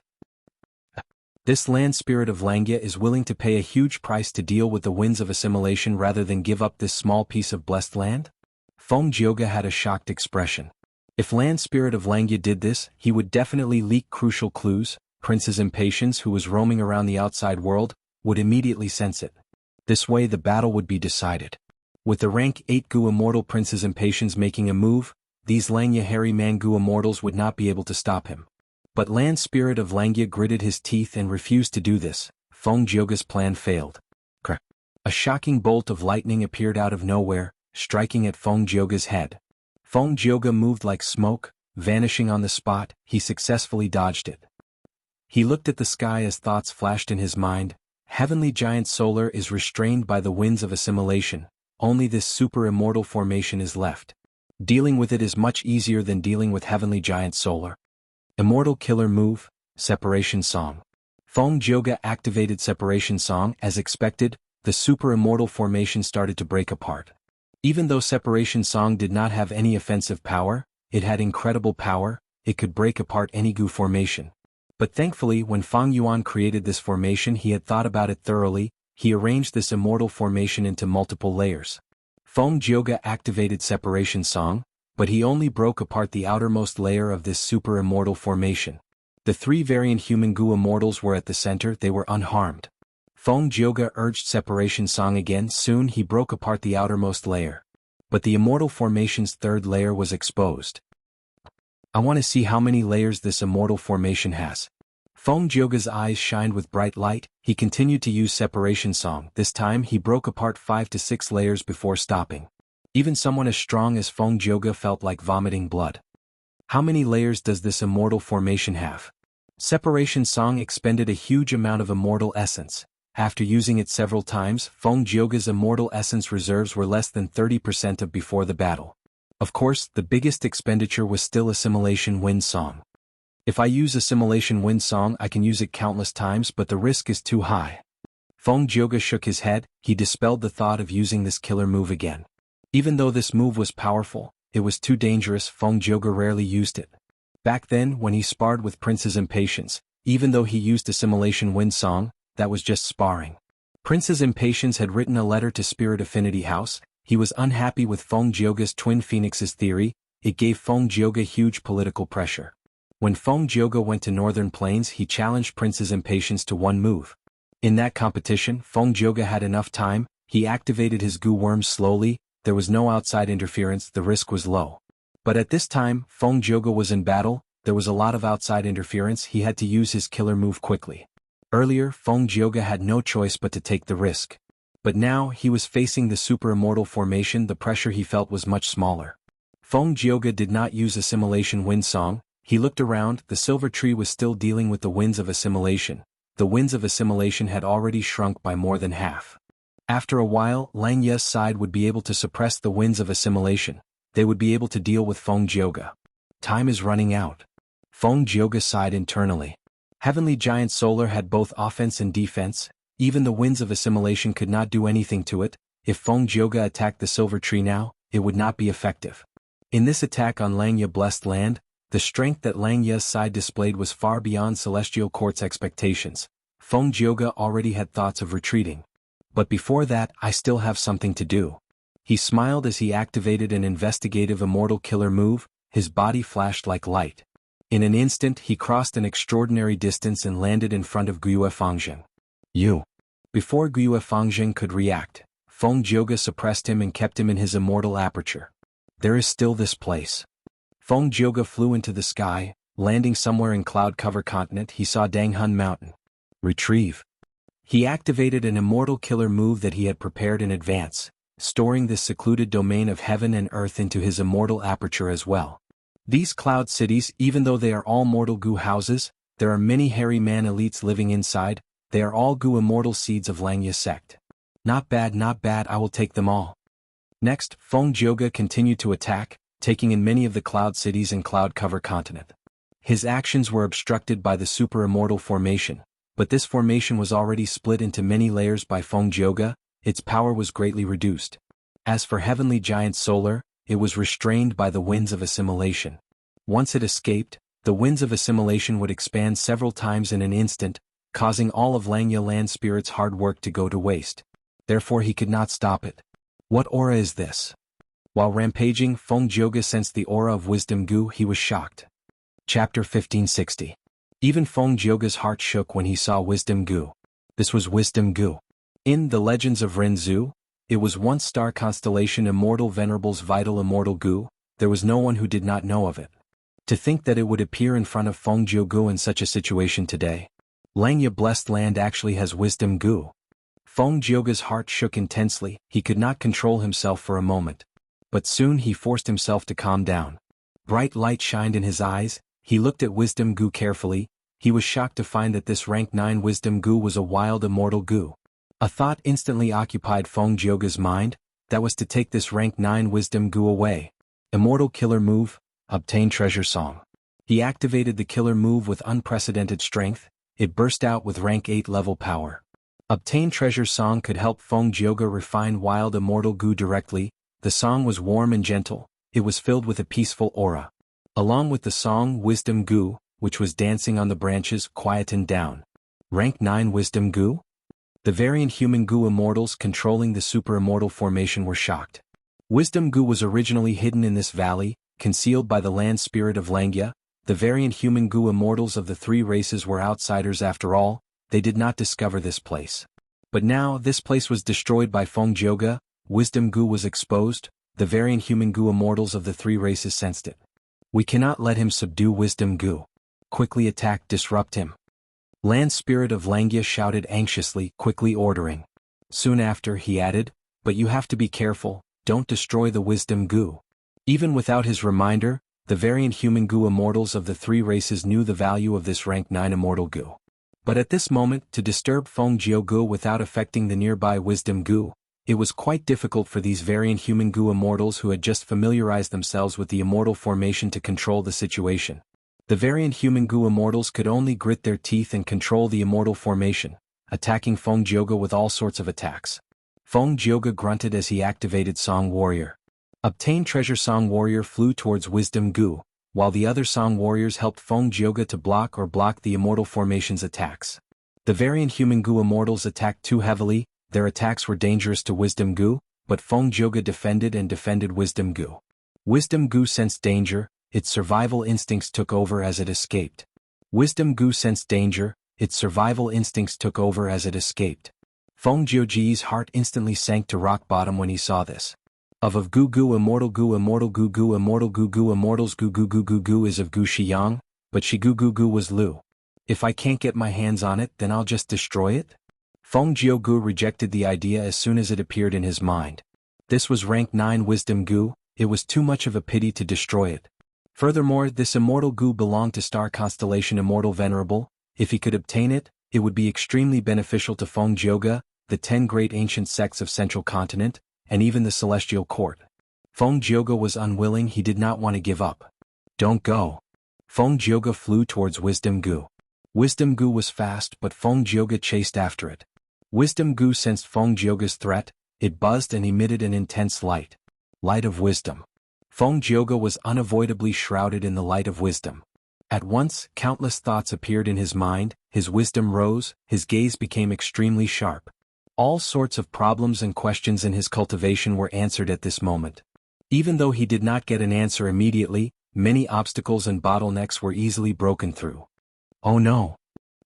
This Land Spirit of Langya is willing to pay a huge price to deal with the winds of assimilation rather than give up this small piece of blessed land? Feng Jioge had a shocked expression. If Land Spirit of Langya did this, he would definitely leak crucial clues. Prince's Impatience, who was roaming around the outside world, would immediately sense it. This way the battle would be decided. With the rank 8 Gu immortal Prince's Impatience making a move, these Langya hairy man Gu immortals would not be able to stop him. But Land Spirit of Langya gritted his teeth and refused to do this. Feng Jioge's plan failed. A shocking bolt of lightning appeared out of nowhere, striking at Feng Jioge's head. Feng Jioge moved like smoke, vanishing on the spot. He successfully dodged it. He looked at the sky as thoughts flashed in his mind. Heavenly Giant Solar is restrained by the winds of assimilation. Only this super immortal formation is left. Dealing with it is much easier than dealing with Heavenly Giant Solar. Immortal Killer Move, Separation Song. Feng Jioge activated Separation Song. As expected, the super immortal formation started to break apart. Even though Separation Song did not have any offensive power, it had incredible power. It could break apart any Gu formation. But thankfully, when Fang Yuan created this formation, he had thought about it thoroughly. He arranged this immortal formation into multiple layers. Feng Jioge activated Separation Song, but he only broke apart the outermost layer of this super immortal formation. The 3 variant human Gu immortals were at the center. They were unharmed. Feng Jioge urged Separation Song again. Soon he broke apart the outermost layer. But the immortal formation's 3rd layer was exposed. "I want to see how many layers this immortal formation has." Feng Jioge's eyes shined with bright light. He continued to use Separation Song. This time he broke apart 5 to 6 layers before stopping. Even someone as strong as Feng Jioge felt like vomiting blood. How many layers does this immortal formation have? Separation Song expended a huge amount of immortal essence. After using it several times, Feng Jioge's immortal essence reserves were less than 30% of before the battle. Of course, the biggest expenditure was still Assimilation Wind Song. If I use Assimilation Wind Song, I can use it countless times, but the risk is too high. Feng Jioge shook his head. He dispelled the thought of using this killer move again. Even though this move was powerful, it was too dangerous. Feng Jioge rarely used it. Back then, when he sparred with Prince's Impatience, even though he used Assimilation Wind Song, that was just sparring. Prince's Impatience had written a letter to Spirit Affinity House. He was unhappy with Feng Jioge's Twin Phoenixes theory. It gave Feng Jioge huge political pressure. When Feng Jioge went to Northern Plains, he challenged Prince's Impatience to one move. In that competition, Feng Jioge had enough time. He activated his Gu worms slowly. There was no outside interference. The risk was low. But at this time, Feng Jioge was in battle. There was a lot of outside interference. He had to use his killer move quickly. Earlier, Feng Jioge had no choice but to take the risk. But now, he was facing the super immortal formation. The pressure he felt was much smaller. Feng Jioge did not use assimilation wind song. He looked around. The silver tree was still dealing with the winds of assimilation. The winds of assimilation had already shrunk by more than half. After a while, Lang Ye's side would be able to suppress the winds of assimilation. They would be able to deal with Feng Jioge. Time is running out. Feng Jioge sighed internally. Heavenly Giant Solar had both offense and defense. Even the winds of assimilation could not do anything to it. If Feng Jioge attacked the silver tree now, it would not be effective. In this attack on Lang Ye blessed land, the strength that Lang Ye's side displayed was far beyond Celestial Court's expectations. Feng Jioge already had thoughts of retreating. But before that, I still have something to do. He smiled as he activated an investigative immortal killer move. His body flashed like light. In an instant he crossed an extraordinary distance and landed in front of Guiyue Fangzheng. You. Before Guiyue Fangzheng could react, Feng Jioge suppressed him and kept him in his immortal aperture. There is still this place. Feng Jioge flew into the sky, landing somewhere in Cloud Cover Continent. He saw Danghun Mountain. Retrieve. He activated an immortal killer move that he had prepared in advance, storing this secluded domain of heaven and earth into his immortal aperture as well. These cloud cities, even though they are all mortal goo houses, there are many hairy man elites living inside. They are all goo immortal seeds of Lang Ye sect. Not bad, I will take them all. Next, Feng Jioge continued to attack, taking in many of the cloud cities and Cloud Cover Continent. His actions were obstructed by the super immortal formation, but this formation was already split into many layers by Feng Jioge. Its power was greatly reduced. As for Heavenly Giant Solar, it was restrained by the winds of assimilation. Once it escaped, the winds of assimilation would expand several times in an instant, causing all of Lang Ye land spirit's hard work to go to waste. Therefore he could not stop it. What aura is this? While rampaging, Feng Jioge sensed the aura of wisdom goo. He was shocked. Chapter 1560. Even Feng Jioge's heart shook when he saw wisdom goo. This was wisdom goo. In The Legends of Renzu, it was once star constellation Immortal Venerable's vital immortal goo. There was no one who did not know of it. To think that it would appear in front of Feng Jioge in such a situation today. Lang Ye blessed land actually has wisdom goo. Feng Jioge's heart shook intensely. He could not control himself for a moment. But soon he forced himself to calm down. Bright light shined in his eyes. He looked at wisdom goo carefully. He was shocked to find that this rank 9 wisdom goo was a wild immortal goo. A thought instantly occupied Feng Jioge's mind. That was to take this rank 9 wisdom goo away. Immortal killer move. Obtain treasure song. He activated the killer move with unprecedented strength. It burst out with rank 8 level power. Obtain treasure song could help Feng Jioge refine wild immortal goo directly. The song was warm and gentle. It was filled with a peaceful aura. Along with the song, wisdom goo, which was dancing on the branches, quietened down. Rank 9 wisdom goo? The variant human goo immortals controlling the super immortal formation were shocked. Wisdom goo was originally hidden in this valley, concealed by the land spirit of Lang Ye. The variant human goo immortals of the 3 races were outsiders after all. They did not discover this place. But now this place was destroyed by Feng Jioge. Wisdom goo was exposed. The variant human goo immortals of the 3 races sensed it. We cannot let him subdue wisdom goo. Quickly attack, disrupt him. Land spirit of Lang Ye shouted anxiously, quickly ordering. Soon after he added, but you have to be careful, don't destroy the wisdom goo. Even without his reminder, the variant human goo immortals of the 3 races knew the value of this rank 9 immortal goo. But at this moment, to disturb Feng Jioge without affecting the nearby wisdom goo, it was quite difficult for these variant human goo immortals who had just familiarized themselves with the immortal formation to control the situation. The variant human goo immortals could only grit their teeth and control the immortal formation, attacking Feng Jioge with all sorts of attacks. Feng Jioge grunted as he activated Song Warrior. Obtain treasure. Song Warrior flew towards wisdom goo, while the other Song Warriors helped Feng Jioge to block the immortal formation's attacks. The variant human goo immortals attacked too heavily. Their attacks were dangerous to wisdom goo, but Feng Jioge defended wisdom goo. Wisdom goo sensed danger. Its survival instincts took over as it escaped. Wisdom goo sensed danger. Its survival instincts took over as it escaped. Feng Jioge's heart instantly sank to rock bottom when he saw this. Of goo goo immortal goo immortal goo goo immortal goo goo immortals goo goo goo goo goo is of goo Shiyang, but she goo goo goo was Lu. If I can't get my hands on it, then I'll just destroy it? Feng Jioge rejected the idea as soon as it appeared in his mind. This was rank 9 wisdom goo. it was too much of a pity to destroy it. Furthermore, this immortal goo belonged to star constellation Immortal Venerable. If he could obtain it, it would be extremely beneficial to Feng Jioge, the 10 great ancient sects of Central Continent, and even the Celestial Court. Feng Jioge was unwilling, he did not want to give up. Don't go. Feng Jioge flew towards Wisdom Goo. Wisdom Goo was fast, but Feng Jioge chased after it. Wisdom Goo sensed Feng Jioge's threat, it buzzed and emitted an intense light. Light of wisdom. Feng Jioge was unavoidably shrouded in the light of wisdom. At once, countless thoughts appeared in his mind, his wisdom rose, his gaze became extremely sharp. All sorts of problems and questions in his cultivation were answered at this moment. Even though he did not get an answer immediately, many obstacles and bottlenecks were easily broken through. Oh no!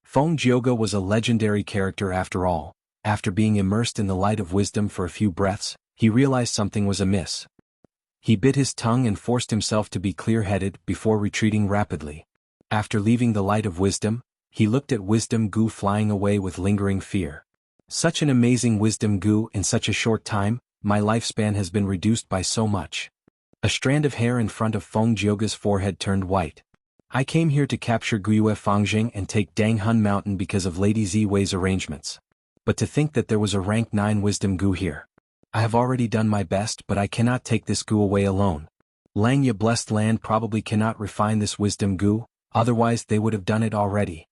Feng Jioge was a legendary character after all. After being immersed in the light of wisdom for a few breaths, he realized something was amiss. He bit his tongue and forced himself to be clear-headed before retreating rapidly. After leaving the light of wisdom, he looked at Wisdom Goo flying away with lingering fear. Such an amazing Wisdom Goo in such a short time, my lifespan has been reduced by so much. A strand of hair in front of Feng Jioge's forehead turned white. I came here to capture Guiyue Fangjing and take Danghun Mountain because of Lady Ziwei's arrangements. But to think that there was a rank 9 Wisdom Goo here. I have already done my best, but I cannot take this Goo away alone. Langya Blessed Land probably cannot refine this Wisdom Goo, otherwise they would have done it already.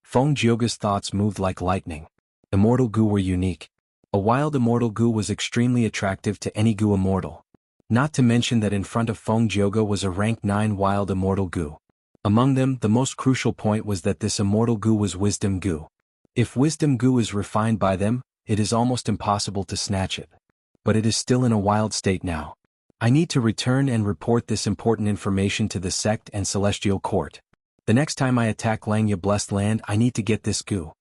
Feng Jioge's thoughts moved like lightning. Immortal Goo were unique. A wild Immortal Goo was extremely attractive to any Goo Immortal. Not to mention that in front of Feng Jioge was a rank 9 wild Immortal Goo. Among them, the most crucial point was that this Immortal Goo was Wisdom Goo. If Wisdom Goo is refined by them, it is almost impossible to snatch it. But it is still in a wild state now. I need to return and report this important information to the sect and Celestial Court. The next time I attack Langya Blessed Land, I need to get this Goo.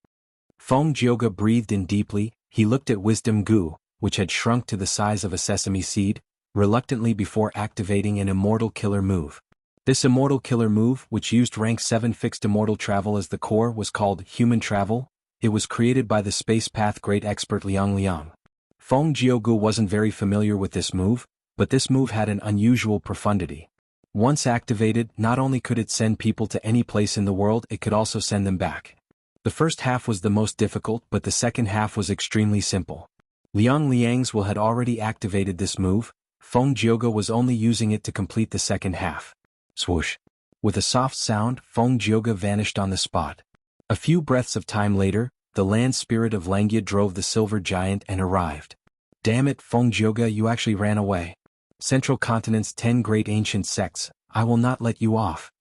Feng Jioge breathed in deeply, he looked at Wisdom Goo, which had shrunk to the size of a sesame seed, reluctantly before activating an Immortal Killer move. This Immortal Killer move, which used rank 7 fixed Immortal Travel as the core, was called Human Travel. It was created by the Space Path great expert Liang. Feng Jioge wasn't very familiar with this move, but this move had an unusual profundity. Once activated, not only could it send people to any place in the world, it could also send them back. The first half was the most difficult, but the second half was extremely simple. Liang's will had already activated this move, Feng Jioge was only using it to complete the second half. Swoosh. With a soft sound, Feng Jioge vanished on the spot. A few breaths of time later, the land spirit of Langya drove the silver giant and arrived. Damn it, Feng Jioge, you actually ran away. Central Continent's 10 great ancient sects, I will not let you off.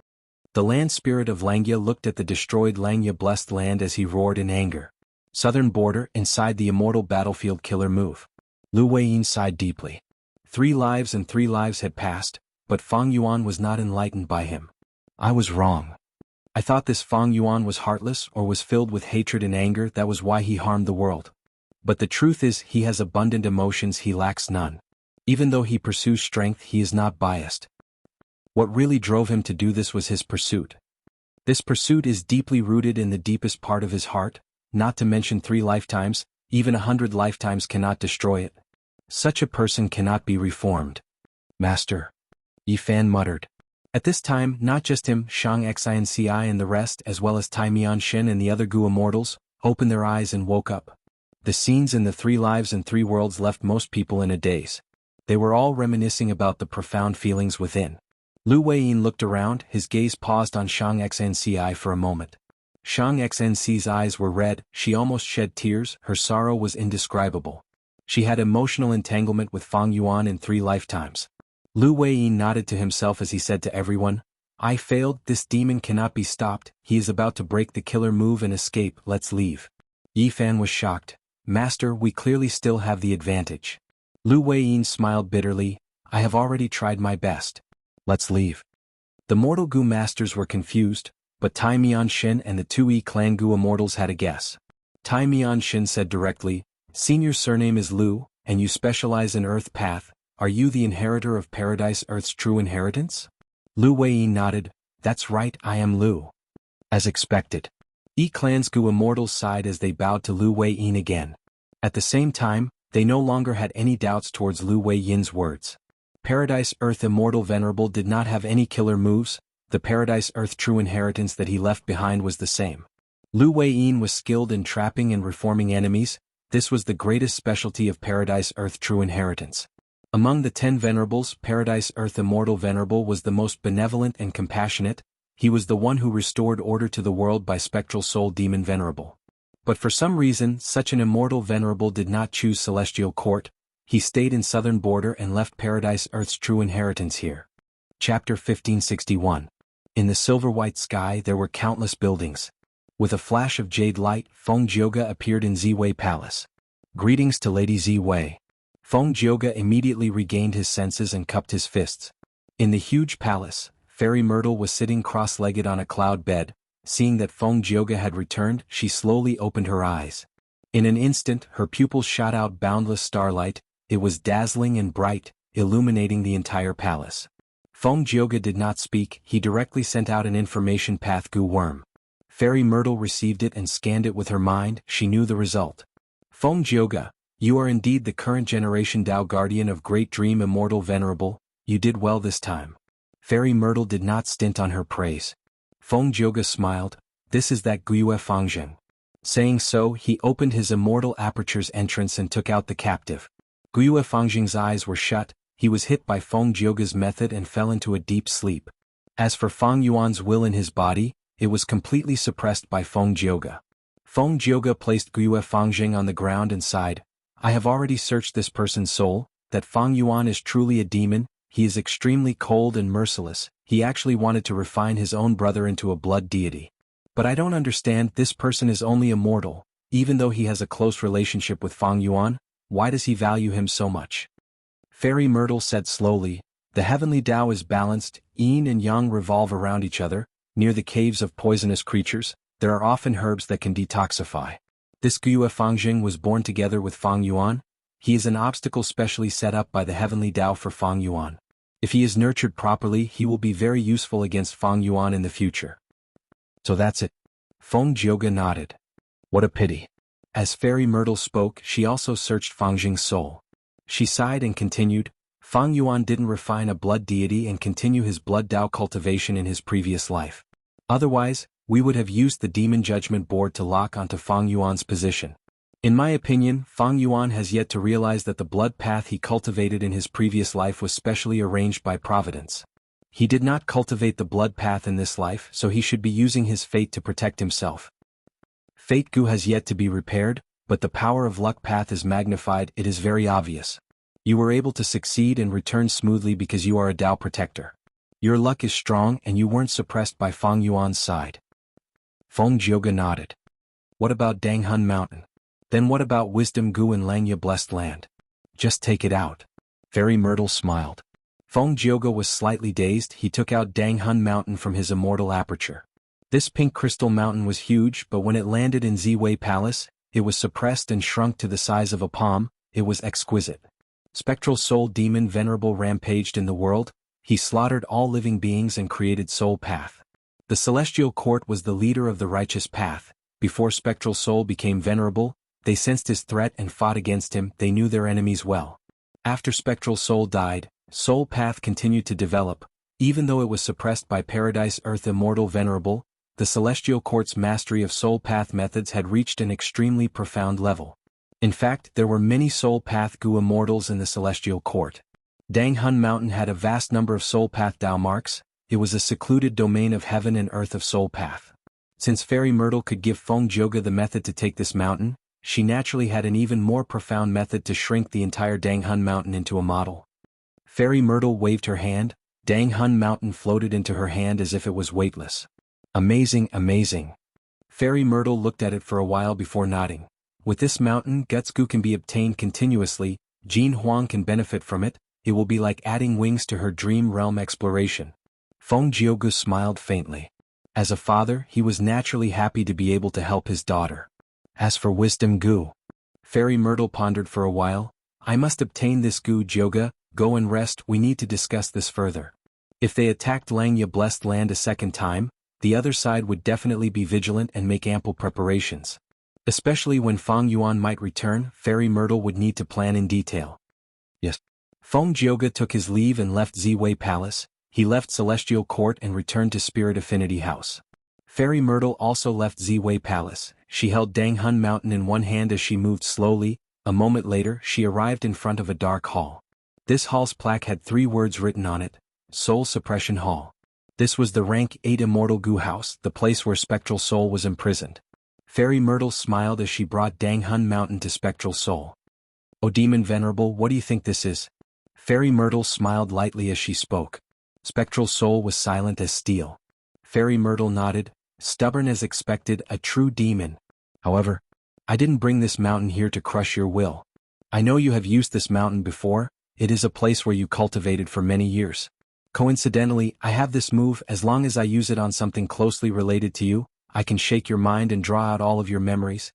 The land spirit of Langya looked at the destroyed Langya Blessed Land as he roared in anger. Southern border, inside the immortal battlefield killer move. Lu Weiyin sighed deeply. 3 lives and 3 lives had passed, but Fang Yuan was not enlightened by him. I was wrong. I thought this Fang Yuan was heartless or was filled with hatred and anger, that was why he harmed the world. But the truth is he has abundant emotions, he lacks none. Even though he pursues strength, he is not biased. What really drove him to do this was his pursuit. This pursuit is deeply rooted in the deepest part of his heart, not to mention 3 lifetimes, even 100 lifetimes cannot destroy it. Such a person cannot be reformed. Master. Yi Fan muttered. At this time, not just him, Shang Xinci and the rest, as well as Tai Mianshin and the other Gu immortals, opened their eyes and woke up. The scenes in the 3 lives and 3 worlds left most people in a daze. They were all reminiscing about the profound feelings within. Lu Weiyin looked around, his gaze paused on Shang Xinci for a moment. Shang Xinci's eyes were red, she almost shed tears, her sorrow was indescribable. She had emotional entanglement with Fang Yuan in 3 lifetimes. Lu Weiyin nodded to himself as he said to everyone, I failed, this demon cannot be stopped, he is about to break the killer move and escape, let's leave. Yi Fan was shocked. Master, we clearly still have the advantage. Lu Weiyin smiled bitterly, I have already tried my best. Let's leave. The Mortal Gu Masters were confused, but Tai Mianshin and the 2 Yi Clan Gu Immortals had a guess. Tai Mianshin said directly, Senior surname is Lu, and you specialize in Earth Path, are you the inheritor of Paradise Earth's true inheritance? Lu Weiyin nodded, that's right, I am Lu. As expected. Yi Clan's Gu Immortals sighed as they bowed to Lu Weiyin again. At the same time, they no longer had any doubts towards Lu Weiyin's words. Paradise Earth Immortal Venerable did not have any killer moves, the Paradise Earth true inheritance that he left behind was the same. Lu Weiyin was skilled in trapping and reforming enemies, this was the greatest specialty of Paradise Earth true inheritance. Among the 10 venerables, Paradise Earth Immortal Venerable was the most benevolent and compassionate, he was the one who restored order to the world by Spectral Soul Demon Venerable. But for some reason, such an immortal venerable did not choose Celestial Court, he stayed in Southern Border and left Paradise Earth's true inheritance here. Chapter 1561. In the silver-white sky there were countless buildings. With a flash of jade light, Feng Jioge appeared in Ziwei Palace. Greetings to Lady Ziwei. Feng Jioge immediately regained his senses and cupped his fists. In the huge palace, Fairy Myrtle was sitting cross-legged on a cloud bed. Seeing that Feng Jioge had returned, she slowly opened her eyes. In an instant, her pupils shot out boundless starlight, it was dazzling and bright, illuminating the entire palace. Feng Jioge did not speak, he directly sent out an information path Gu Worm. Fairy Myrtle received it and scanned it with her mind, she knew the result. Feng Jioge, you are indeed the current generation Dao Guardian of Great Dream Immortal Venerable, you did well this time. Fairy Myrtle did not stint on her praise. Feng Jioge smiled, this is that Guiyue Fangjing. Saying so, he opened his immortal aperture's entrance and took out the captive. Guiyue Fangjing's eyes were shut, he was hit by Feng Jioge's method and fell into a deep sleep. As for Fang Yuan's will in his body, it was completely suppressed by Feng Jioge. Feng Jioge placed Guiyue Fangjing on the ground and sighed, I have already searched this person's soul, that Fang Yuan is truly a demon, he is extremely cold and merciless, he actually wanted to refine his own brother into a blood deity. But I don't understand, this person is only immortal, even though he has a close relationship with Fang Yuan, why does he value him so much? Fairy Myrtle said slowly, the heavenly Tao is balanced, yin and yang revolve around each other, near the caves of poisonous creatures, there are often herbs that can detoxify. This Guiyue Fangjing was born together with Fang Yuan, he is an obstacle specially set up by the heavenly Tao for Fang Yuan. If he is nurtured properly, he will be very useful against Fang Yuan in the future. So that's it. Feng Jioge nodded. What a pity. As Fairy Myrtle spoke, she also searched Fangjing's soul. She sighed and continued, Fang Yuan didn't refine a blood deity and continue his blood Tao cultivation in his previous life. Otherwise, we would have used the Demon Judgment Board to lock onto Fang Yuan's position. In my opinion, Fang Yuan has yet to realize that the blood path he cultivated in his previous life was specially arranged by Providence. He did not cultivate the blood path in this life, so he should be using his fate to protect himself. Fate Gu has yet to be repaired, but the power of luck path is magnified, it is very obvious. You were able to succeed and return smoothly because you are a Tao protector. Your luck is strong and you weren't suppressed by Fang Yuan's side. Feng Jioge nodded. What about Danghun Mountain? Then what about Wisdom Gu and Langya Blessed Land? Just take it out. Fairy Myrtle smiled. Feng Jioge was slightly dazed, he took out Danghun Mountain from his immortal aperture. This pink crystal mountain was huge, but when it landed in Ziwei Palace, it was suppressed and shrunk to the size of a palm, it was exquisite. Spectral Soul Demon Venerable rampaged in the world, he slaughtered all living beings and created Soul Path. The Celestial Court was the leader of the righteous path, before Spectral Soul became venerable, they sensed his threat and fought against him, they knew their enemies well. After Spectral Soul died, Soul Path continued to develop, even though it was suppressed by Paradise Earth Immortal Venerable, the Celestial Court's mastery of Soul Path methods had reached an extremely profound level. In fact, there were many Soul Path Gu immortals in the Celestial Court. Danghun Mountain had a vast number of Soul Path Tao marks, it was a secluded domain of heaven and earth of Soul Path. Since Fairy Myrtle could give Feng Jioge the method to take this mountain, she naturally had an even more profound method to shrink the entire Danghun Mountain into a model. Fairy Myrtle waved her hand, Danghun Mountain floated into her hand as if it was weightless. Amazing, amazing. Fairy Myrtle looked at it for a while before nodding. With this mountain, Guts Gu can be obtained continuously, Jin Huang can benefit from it, it will be like adding wings to her dream realm exploration. Feng Jioge smiled faintly. As a father, he was naturally happy to be able to help his daughter. As for Wisdom Gu, Fairy Myrtle pondered for a while, I must obtain this Gu Jioge, go and rest, we need to discuss this further. If they attacked Langya Blessed Land a second time, the other side would definitely be vigilant and make ample preparations. Especially when Fang Yuan might return, Fairy Myrtle would need to plan in detail. Yes. Feng Jioge took his leave and left Ziwei Palace. He left Celestial Court and returned to Spirit Affinity House. Fairy Myrtle also left Ziwei Palace. She held Danghun Mountain in one hand as she moved slowly. A moment later, she arrived in front of a dark hall. This hall's plaque had 3 words written on it: Soul Suppression Hall. This was the Rank 8 Immortal Gu House, the place where Spectral Soul was imprisoned. Fairy Myrtle smiled as she brought Danghun Mountain to Spectral Soul. "O Demon Venerable, what do you think this is?" Fairy Myrtle smiled lightly as she spoke. Spectral Soul was silent as steel. Fairy Myrtle nodded, stubborn as expected, a true demon. "However, I didn't bring this mountain here to crush your will. I know you have used this mountain before. It is a place where you cultivated for many years. Coincidentally, I have this move. As long as I use it on something closely related to you, I can shake your mind and draw out all of your memories."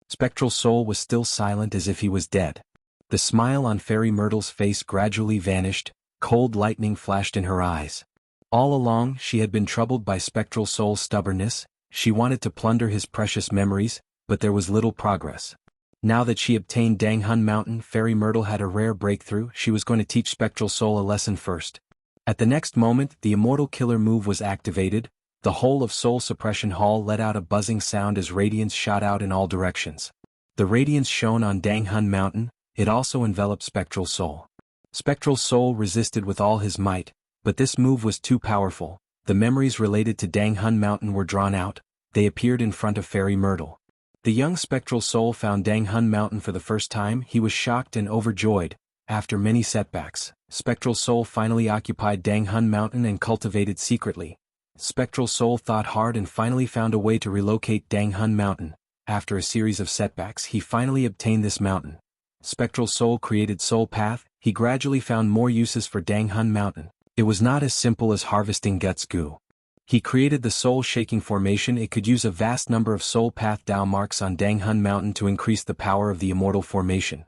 Spectral Soul was still silent as if he was dead. The smile on Fairy Myrtle's face gradually vanished. Cold lightning flashed in her eyes. All along, she had been troubled by Spectral Soul's stubbornness. She wanted to plunder his precious memories, but there was little progress. Now that she obtained Danghun Mountain, Fairy Myrtle had a rare breakthrough. She was going to teach Spectral Soul a lesson first. At the next moment, the Immortal Killer move was activated. The whole of Soul Suppression Hall let out a buzzing sound as radiance shot out in all directions. The radiance shone on Danghun Mountain. It also enveloped Spectral Soul. Spectral Soul resisted with all his might, but this move was too powerful. The memories related to Danghun Mountain were drawn out. They appeared in front of Fairy Myrtle. The young Spectral Soul found Danghun Mountain for the first time. He was shocked and overjoyed. After many setbacks, Spectral Soul finally occupied Danghun Mountain and cultivated secretly. Spectral Soul thought hard and finally found a way to relocate Danghun Mountain. After a series of setbacks, he finally obtained this mountain. Spectral Soul created Soul Path. He gradually found more uses for Danghun Mountain. It was not as simple as harvesting Guts Goo. He created the Soul Shaking Formation. It could use a vast number of Soul Path Dao marks on Danghun Mountain to increase the power of the Immortal Formation.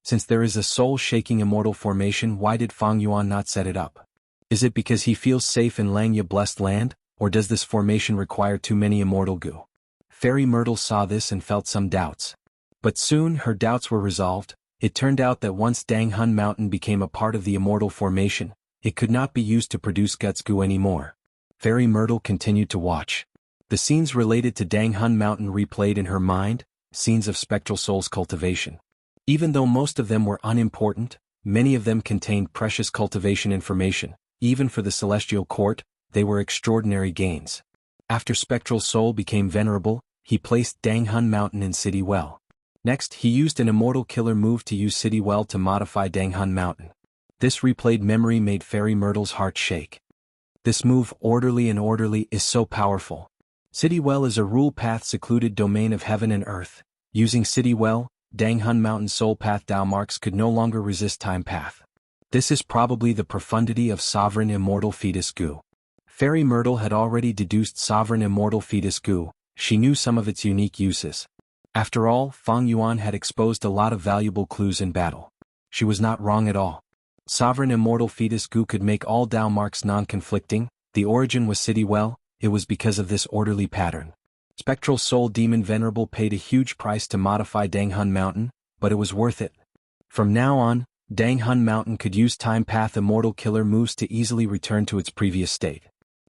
Since there is a Soul Shaking Immortal Formation, why did Fang Yuan not set it up? Is it because he feels safe in Langya Blessed Land, or does this formation require too many Immortal Goo? Fairy Myrtle saw this and felt some doubts. But soon her doubts were resolved. It turned out that once Danghun Mountain became a part of the Immortal Formation, it could not be used to produce Guts Goo anymore. Fairy Myrtle continued to watch. The scenes related to Danghun Mountain replayed in her mind, scenes of Spectral Soul's cultivation. Even though most of them were unimportant, many of them contained precious cultivation information. Even for the Celestial Court, they were extraordinary gains. After Spectral Soul became venerable, he placed Danghun Mountain in City Well. Next, he used an Immortal Killer move to use City Well to modify Danghun Mountain. This replayed memory made Fairy Myrtle's heart shake. This move, Orderly and Orderly, is so powerful. City Well is a rule path secluded domain of heaven and earth. Using City Well, Danghun Mountain Soul Path Dao marks could no longer resist Time Path. This is probably the profundity of Sovereign Immortal Fetus Goo. Fairy Myrtle had already deduced Sovereign Immortal Fetus Goo. She knew some of its unique uses. After all, Fang Yuan had exposed a lot of valuable clues in battle. She was not wrong at all. Sovereign Immortal Fetus Goo could make all Dao marks non-conflicting. The origin was City Well. It was because of this orderly pattern. Spectral Soul Demon Venerable paid a huge price to modify Danghun Mountain, but it was worth it. From now on, Danghun Mountain could use Time Path Immortal Killer moves to easily return to its previous state.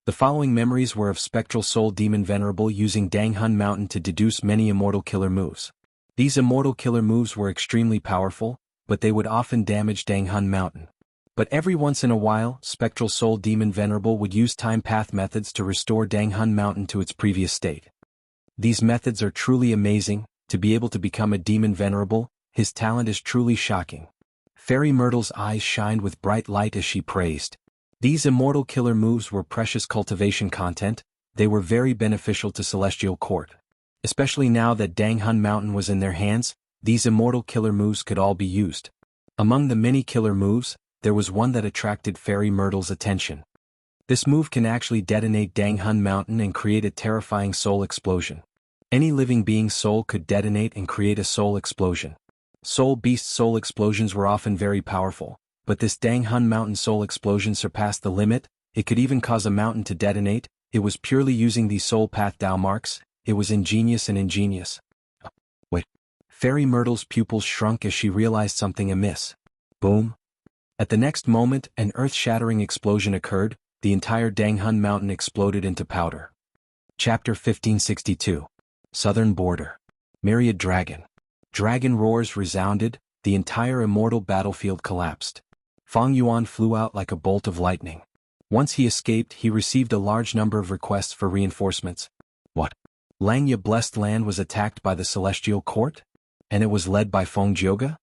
The following memories were of Spectral Soul Demon Venerable using Danghun Mountain to deduce many Immortal Killer moves. These Immortal Killer moves were extremely powerful, but they would often damage Danghun Mountain. But every once in a while, Spectral Soul Demon Venerable would use Time Path methods to restore Danghun Mountain to its previous state. These methods are truly amazing. To be able to become a Demon Venerable, his talent is truly shocking. Fairy Myrtle's eyes shined with bright light as she praised. These Immortal Killer moves were precious cultivation content. They were very beneficial to Celestial Court. Especially now that Danghun Mountain was in their hands, these Immortal Killer moves could all be used. Among the many killer moves, there was one that attracted Fairy Myrtle's attention. This move can actually detonate Danghun Mountain and create a terrifying soul explosion. Any living being's soul could detonate and create a soul explosion. Soul Beast soul explosions were often very powerful, but this Danghun Mountain soul explosion surpassed the limit. It could even cause a mountain to detonate. It was purely using these Soul Path Dao marks. It was ingenious and ingenious. Wait. Fairy Myrtle's pupils shrunk as she realized something amiss. Boom. At the next moment, an earth-shattering explosion occurred, the entire Danghun Mountain exploded into powder. Chapter 1562. Southern Border. Myriad Dragon. Dragon roars resounded, the entire immortal battlefield collapsed. Fang Yuan flew out like a bolt of lightning. Once he escaped, he received a large number of requests for reinforcements. What? Langya Blessed Land was attacked by the Celestial Court? And it was led by Feng Jioge?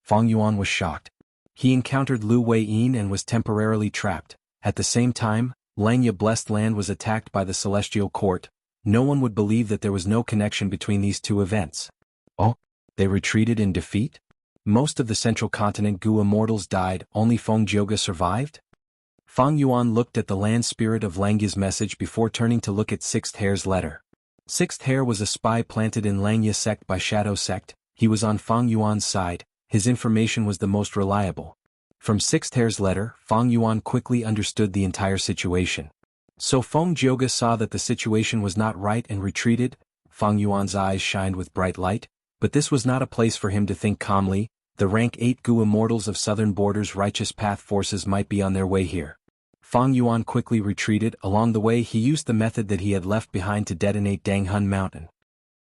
Fang Yuan was shocked. He encountered Lu Weiyin and was temporarily trapped. At the same time, Langya Blessed Land was attacked by the Celestial Court. No one would believe that there was no connection between these two events. Oh? They retreated in defeat? Most of the central continent Gu immortals died, only Feng Jioge survived? Fang Yuan looked at the land spirit of Langya's message before turning to look at Sixth Hair's letter. Sixth Hair was a spy planted in Langya sect by Shadow Sect. He was on Fang Yuan's side. His information was the most reliable. From Sixth Hair's letter, Fang Yuan quickly understood the entire situation. So Feng Jioge saw that the situation was not right and retreated. Fang Yuan's eyes shined with bright light, but this was not a place for him to think calmly. The rank 8 Gu immortals of Southern Border's righteous path forces might be on their way here. Fang Yuan quickly retreated. Along the way he used the method that he had left behind to detonate Danghun Mountain.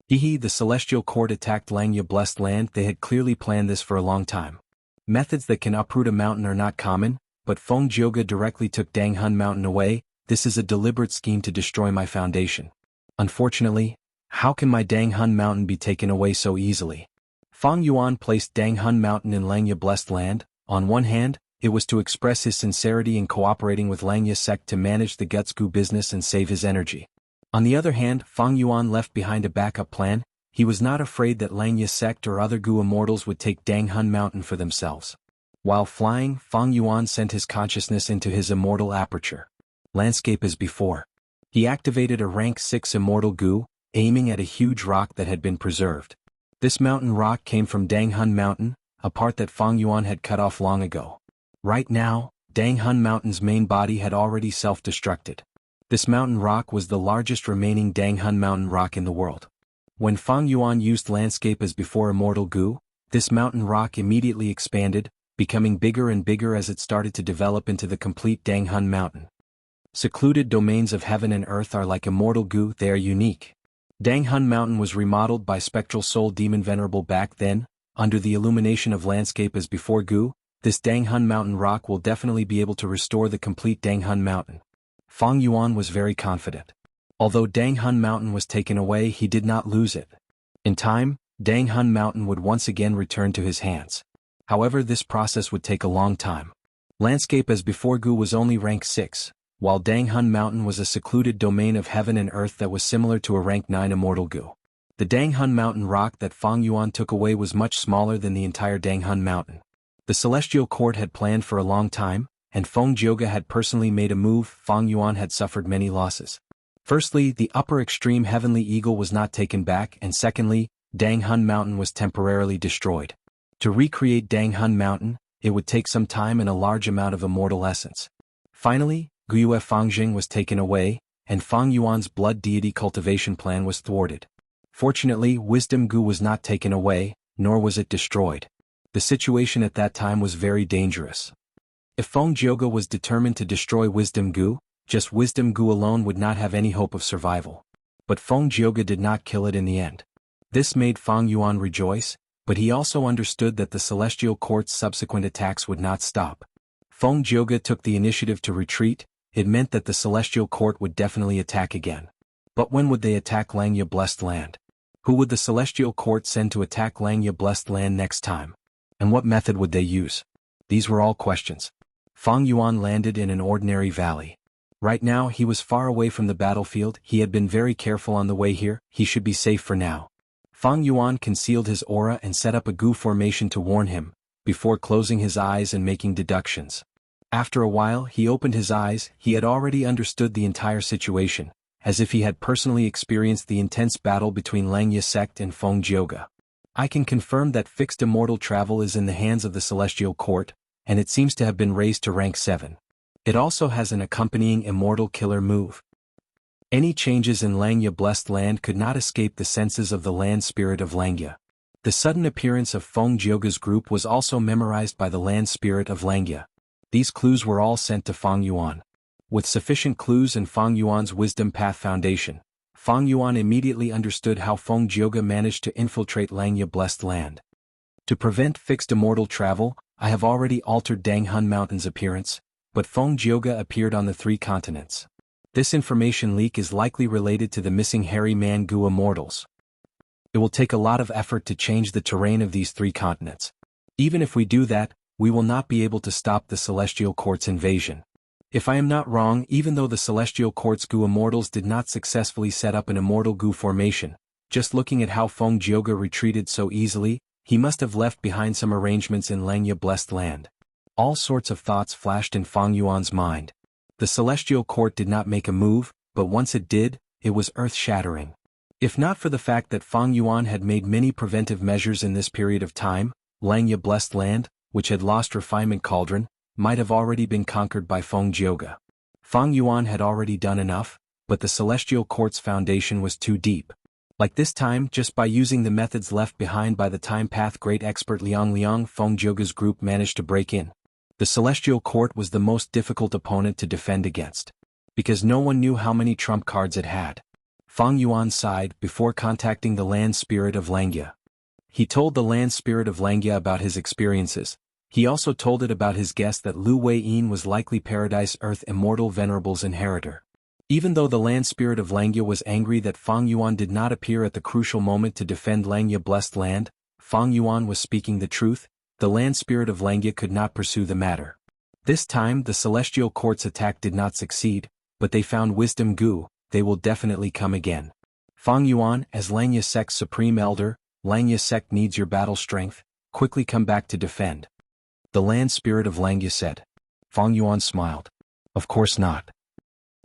The Celestial Court attacked Langya Blessed Land. They had clearly planned this for a long time. Methods that can uproot a mountain are not common, but Feng Jioge directly took Danghun Mountain away. This is a deliberate scheme to destroy my foundation. Unfortunately, how can my Danghun Mountain be taken away so easily? Fang Yuan placed Danghun Mountain in Langya Blessed Land. On one hand, it was to express his sincerity in cooperating with Langya sect to manage the Guts Gu business and save his energy. On the other hand, Fang Yuan left behind a backup plan. He was not afraid that Langya sect or other Gu immortals would take Danghun Mountain for themselves. While flying, Fang Yuan sent his consciousness into his immortal aperture. Landscape as before. He activated a rank 6 immortal Gu, aiming at a huge rock that had been preserved. This mountain rock came from Danghun Mountain, a part that Fang Yuan had cut off long ago. Right now, Danghun Mountain's main body had already self-destructed. This mountain rock was the largest remaining Danghun Mountain rock in the world. When Fang Yuan used landscape as before immortal Gu, this mountain rock immediately expanded, becoming bigger and bigger as it started to develop into the complete Danghun Mountain. Secluded domains of heaven and earth are like immortal Gu, they are unique. Danghun Mountain was remodeled by Spectral Soul Demon Venerable back then, under the illumination of landscape as before Gu. This Danghun Mountain rock will definitely be able to restore the complete Danghun Mountain. Fang Yuan was very confident. Although Danghun Mountain was taken away, he did not lose it. In time, Danghun Mountain would once again return to his hands. However, this process would take a long time. Landscape as before Gu was only rank 6, while Danghun Mountain was a secluded domain of heaven and earth that was similar to a rank 9 immortal Gu. The Danghun Mountain rock that Fang Yuan took away was much smaller than the entire Danghun Mountain. The Celestial Court had planned for a long time, and Feng Jioge had personally made a move. Fang Yuan had suffered many losses. Firstly, the upper extreme Heavenly Eagle was not taken back, and secondly, Danghun Mountain was temporarily destroyed. To recreate Danghun Mountain, it would take some time and a large amount of immortal essence. Finally, Guyue Fangjing was taken away, and Fang Yuan's blood deity cultivation plan was thwarted. Fortunately, Wisdom Gu was not taken away, nor was it destroyed. The situation at that time was very dangerous. If Feng Jioge was determined to destroy Wisdom Gu, just Wisdom Gu alone would not have any hope of survival. But Feng Jioge did not kill it in the end. This made Fang Yuan rejoice, but he also understood that the Celestial Court's subsequent attacks would not stop. Feng Jioge took the initiative to retreat. It meant that the Celestial Court would definitely attack again. But when would they attack Langya Blessed Land? Who would the Celestial Court send to attack Langya Blessed Land next time? And what method would they use? These were all questions. Fang Yuan landed in an ordinary valley. Right now he was far away from the battlefield. He had been very careful on the way here. He should be safe for now. Fang Yuan concealed his aura and set up a Gu formation to warn him, before closing his eyes and making deductions. After a while he opened his eyes. He had already understood the entire situation, as if he had personally experienced the intense battle between Langya sect and Feng Jioge. I can confirm that fixed immortal travel is in the hands of the Celestial Court, and it seems to have been raised to rank 7. It also has an accompanying immortal killer move. Any changes in Langya Blessed Land could not escape the senses of the land spirit of Langya. The sudden appearance of Feng Jioge's group was also memorized by the land spirit of Langya. These clues were all sent to Fang Yuan. With sufficient clues and Fang Yuan's wisdom path foundation, Fang Yuan immediately understood how Feng Jioge managed to infiltrate Langya blessed land. To prevent fixed immortal travel, I have already altered Danghun Mountain's appearance, but Feng Jioge appeared on the 3 continents. This information leak is likely related to the missing hairy man Gu immortals. It will take a lot of effort to change the terrain of these 3 continents. Even if we do that, we will not be able to stop the Celestial Court's invasion. If I am not wrong, even though the Celestial Court's Gu immortals did not successfully set up an immortal Gu formation, just looking at how Feng Jioge retreated so easily, he must have left behind some arrangements in Langya blessed land. All sorts of thoughts flashed in Fang Yuan's mind. The Celestial Court did not make a move, but once it did, it was earth-shattering. If not for the fact that Fang Yuan had made many preventive measures in this period of time, Langya blessed land, which had lost refinement cauldron, might have already been conquered by Feng Jioge. Fang Yuan had already done enough, but the Celestial Court's foundation was too deep. Like this time, just by using the methods left behind by the time path great expert Liang, Feng Jioge's group managed to break in. The Celestial Court was the most difficult opponent to defend against, because no one knew how many trump cards it had. Fang Yuan sighed before contacting the land spirit of Langya. He told the land spirit of Langya about his experiences. He also told it about his guess that Lu Weiyin was likely Paradise Earth Immortal Venerable's inheritor. Even though the land spirit of Langya was angry that Fang Yuan did not appear at the crucial moment to defend Langya blessed land, Fang Yuan was speaking the truth. The land spirit of Langya could not pursue the matter. This time the Celestial Court's attack did not succeed, but they found wisdom Gu. They will definitely come again. Fang Yuan, as Langya sect's supreme elder, Langya sect needs your battle strength, quickly come back to defend. The land spirit of Langya said. Fang Yuan smiled. Of course not.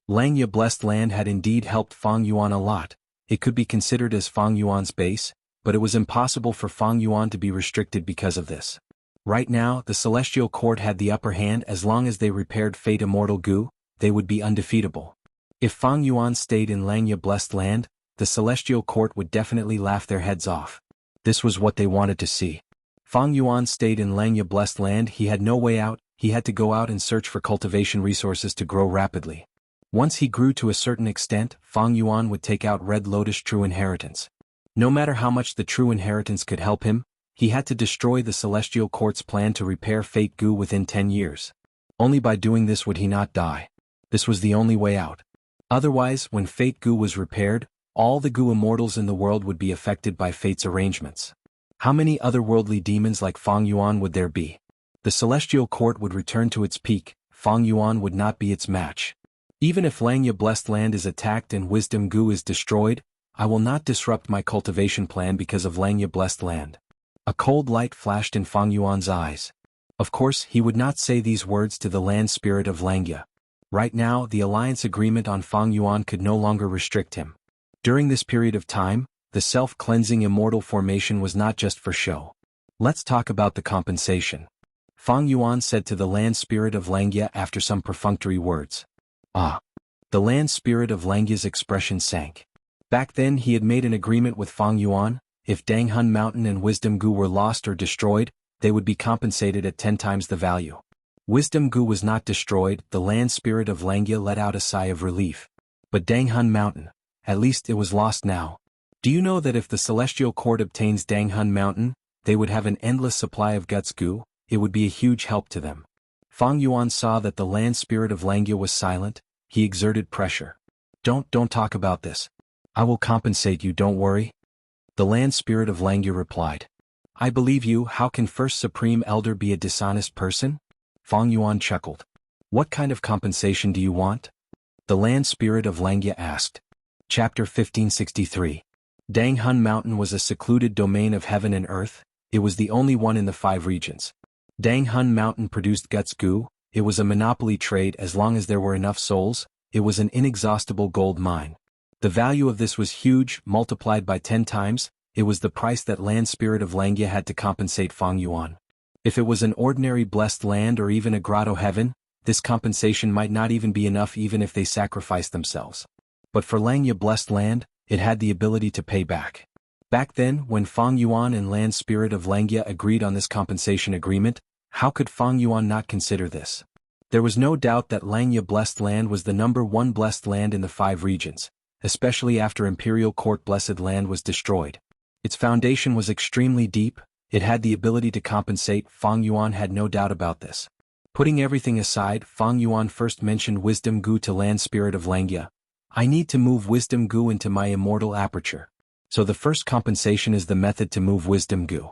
Langya blessed land had indeed helped Fang Yuan a lot. It could be considered as Fang Yuan's base, but it was impossible for Fang Yuan to be restricted because of this. Right now, the Celestial Court had the upper hand. As long as they repaired Fate Immortal Gu, they would be undefeatable. If Fang Yuan stayed in Langya blessed land, the Celestial Court would definitely laugh their heads off. This was what they wanted to see. Fang Yuan stayed in Langya blessed land. He had no way out. He had to go out and search for cultivation resources to grow rapidly. Once he grew to a certain extent, Fang Yuan would take out Red Lotus True Inheritance. No matter how much the True Inheritance could help him, he had to destroy the Celestial Court's plan to repair Fate Gu within 10 years. Only by doing this would he not die. This was the only way out. Otherwise, when Fate Gu was repaired, all the Gu immortals in the world would be affected by Fate's arrangements. How many otherworldly demons like Fang Yuan would there be? The Celestial Court would return to its peak. Fang Yuan would not be its match. Even if Langya blessed land is attacked and Wisdom Gu is destroyed, I will not disrupt my cultivation plan because of Langya blessed land. A cold light flashed in Fang Yuan's eyes. Of course, he would not say these words to the land spirit of Langya. Right now, the alliance agreement on Fang Yuan could no longer restrict him. During this period of time, the self-cleansing immortal formation was not just for show. Let's talk about the compensation. Fang Yuan said to the land spirit of Langya after some perfunctory words. Ah. The land spirit of Langya's expression sank. Back then he had made an agreement with Fang Yuan. If Danghun Mountain and Wisdom Gu were lost or destroyed, they would be compensated at 10 times the value. Wisdom Gu was not destroyed. The land spirit of Langya let out a sigh of relief. But Danghun Mountain, at least it was lost now. Do you know that if the Celestial Court obtains Danghun Mountain, they would have an endless supply of Guts Gu? It would be a huge help to them. Fang Yuan saw that the land spirit of Langya was silent. He exerted pressure. Don't talk about this. I will compensate you, don't worry. The land spirit of Langya replied. I believe you. How can First Supreme Elder be a dishonest person? Fang Yuan chuckled. What kind of compensation do you want? The land spirit of Langya asked. Chapter 1563. Danghun Mountain was a secluded domain of heaven and earth. It was the only one in the 5 regions. Danghun Mountain produced Guts Gu. It was a monopoly trade. As long as there were enough souls, it was an inexhaustible gold mine. The value of this was huge, multiplied by 10 times. It was the price that land spirit of Langya had to compensate Fang Yuan. If it was an ordinary blessed land or even a grotto heaven, this compensation might not even be enough even if they sacrificed themselves. But for Langya blessed land, it had the ability to pay back. Back then, when Fang Yuan and Land Spirit of Langya agreed on this compensation agreement, how could Fang Yuan not consider this? There was no doubt that Langya Blessed Land was the #1 blessed land in the 5 regions, especially after Imperial Court Blessed Land was destroyed. Its foundation was extremely deep, it had the ability to compensate. Fang Yuan had no doubt about this. Putting everything aside, Fang Yuan first mentioned Wisdom Gu to Land Spirit of Langya. I need to move Wisdom Gu into my immortal aperture. So the first compensation is the method to move Wisdom Gu.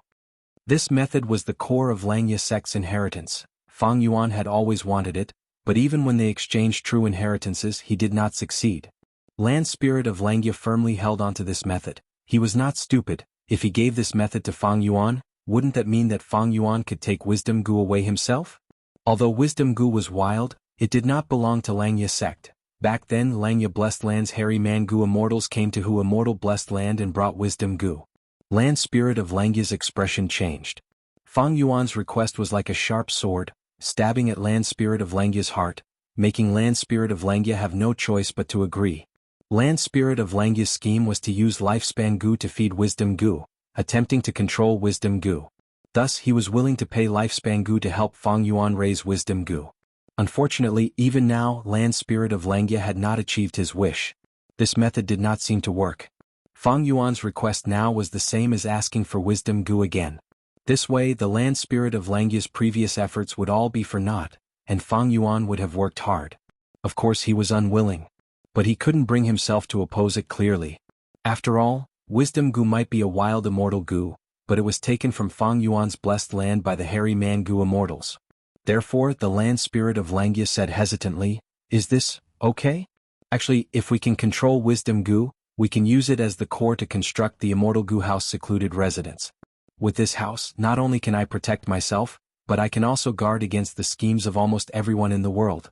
This method was the core of Langya sect's inheritance. Fang Yuan had always wanted it, but even when they exchanged true inheritances, he did not succeed. Land Spirit of Langya firmly held onto this method. He was not stupid. If he gave this method to Fang Yuan, wouldn't that mean that Fang Yuan could take Wisdom Gu away himself? Although Wisdom Gu was wild, it did not belong to Langya sect. Back then, Langya Blessed Land's Hairy Man Gu Immortals came to Hu Immortal Blessed Land and brought Wisdom Gu. Land Spirit of Langya's expression changed. Fang Yuan's request was like a sharp sword, stabbing at Land Spirit of Langya's heart, making Land Spirit of Langya have no choice but to agree. Land Spirit of Langya's scheme was to use Lifespan Gu to feed Wisdom Gu, attempting to control Wisdom Gu. Thus, he was willing to pay Lifespan Gu to help Fang Yuan raise Wisdom Gu. Unfortunately, even now, Land Spirit of Langya had not achieved his wish. This method did not seem to work. Fang Yuan's request now was the same as asking for Wisdom Gu again. This way, the Land Spirit of Langya's previous efforts would all be for naught, and Fang Yuan would have worked hard. Of course, he was unwilling. But he couldn't bring himself to oppose it clearly. After all, Wisdom Gu might be a wild immortal Gu, but it was taken from Fang Yuan's blessed land by the Hairy Man Gu Immortals. Therefore, the Land Spirit of Langya said hesitantly, "Is this okay? Actually, if we can control Wisdom Gu, we can use it as the core to construct the Immortal Gu House secluded residence. With this house, not only can I protect myself, but I can also guard against the schemes of almost everyone in the world."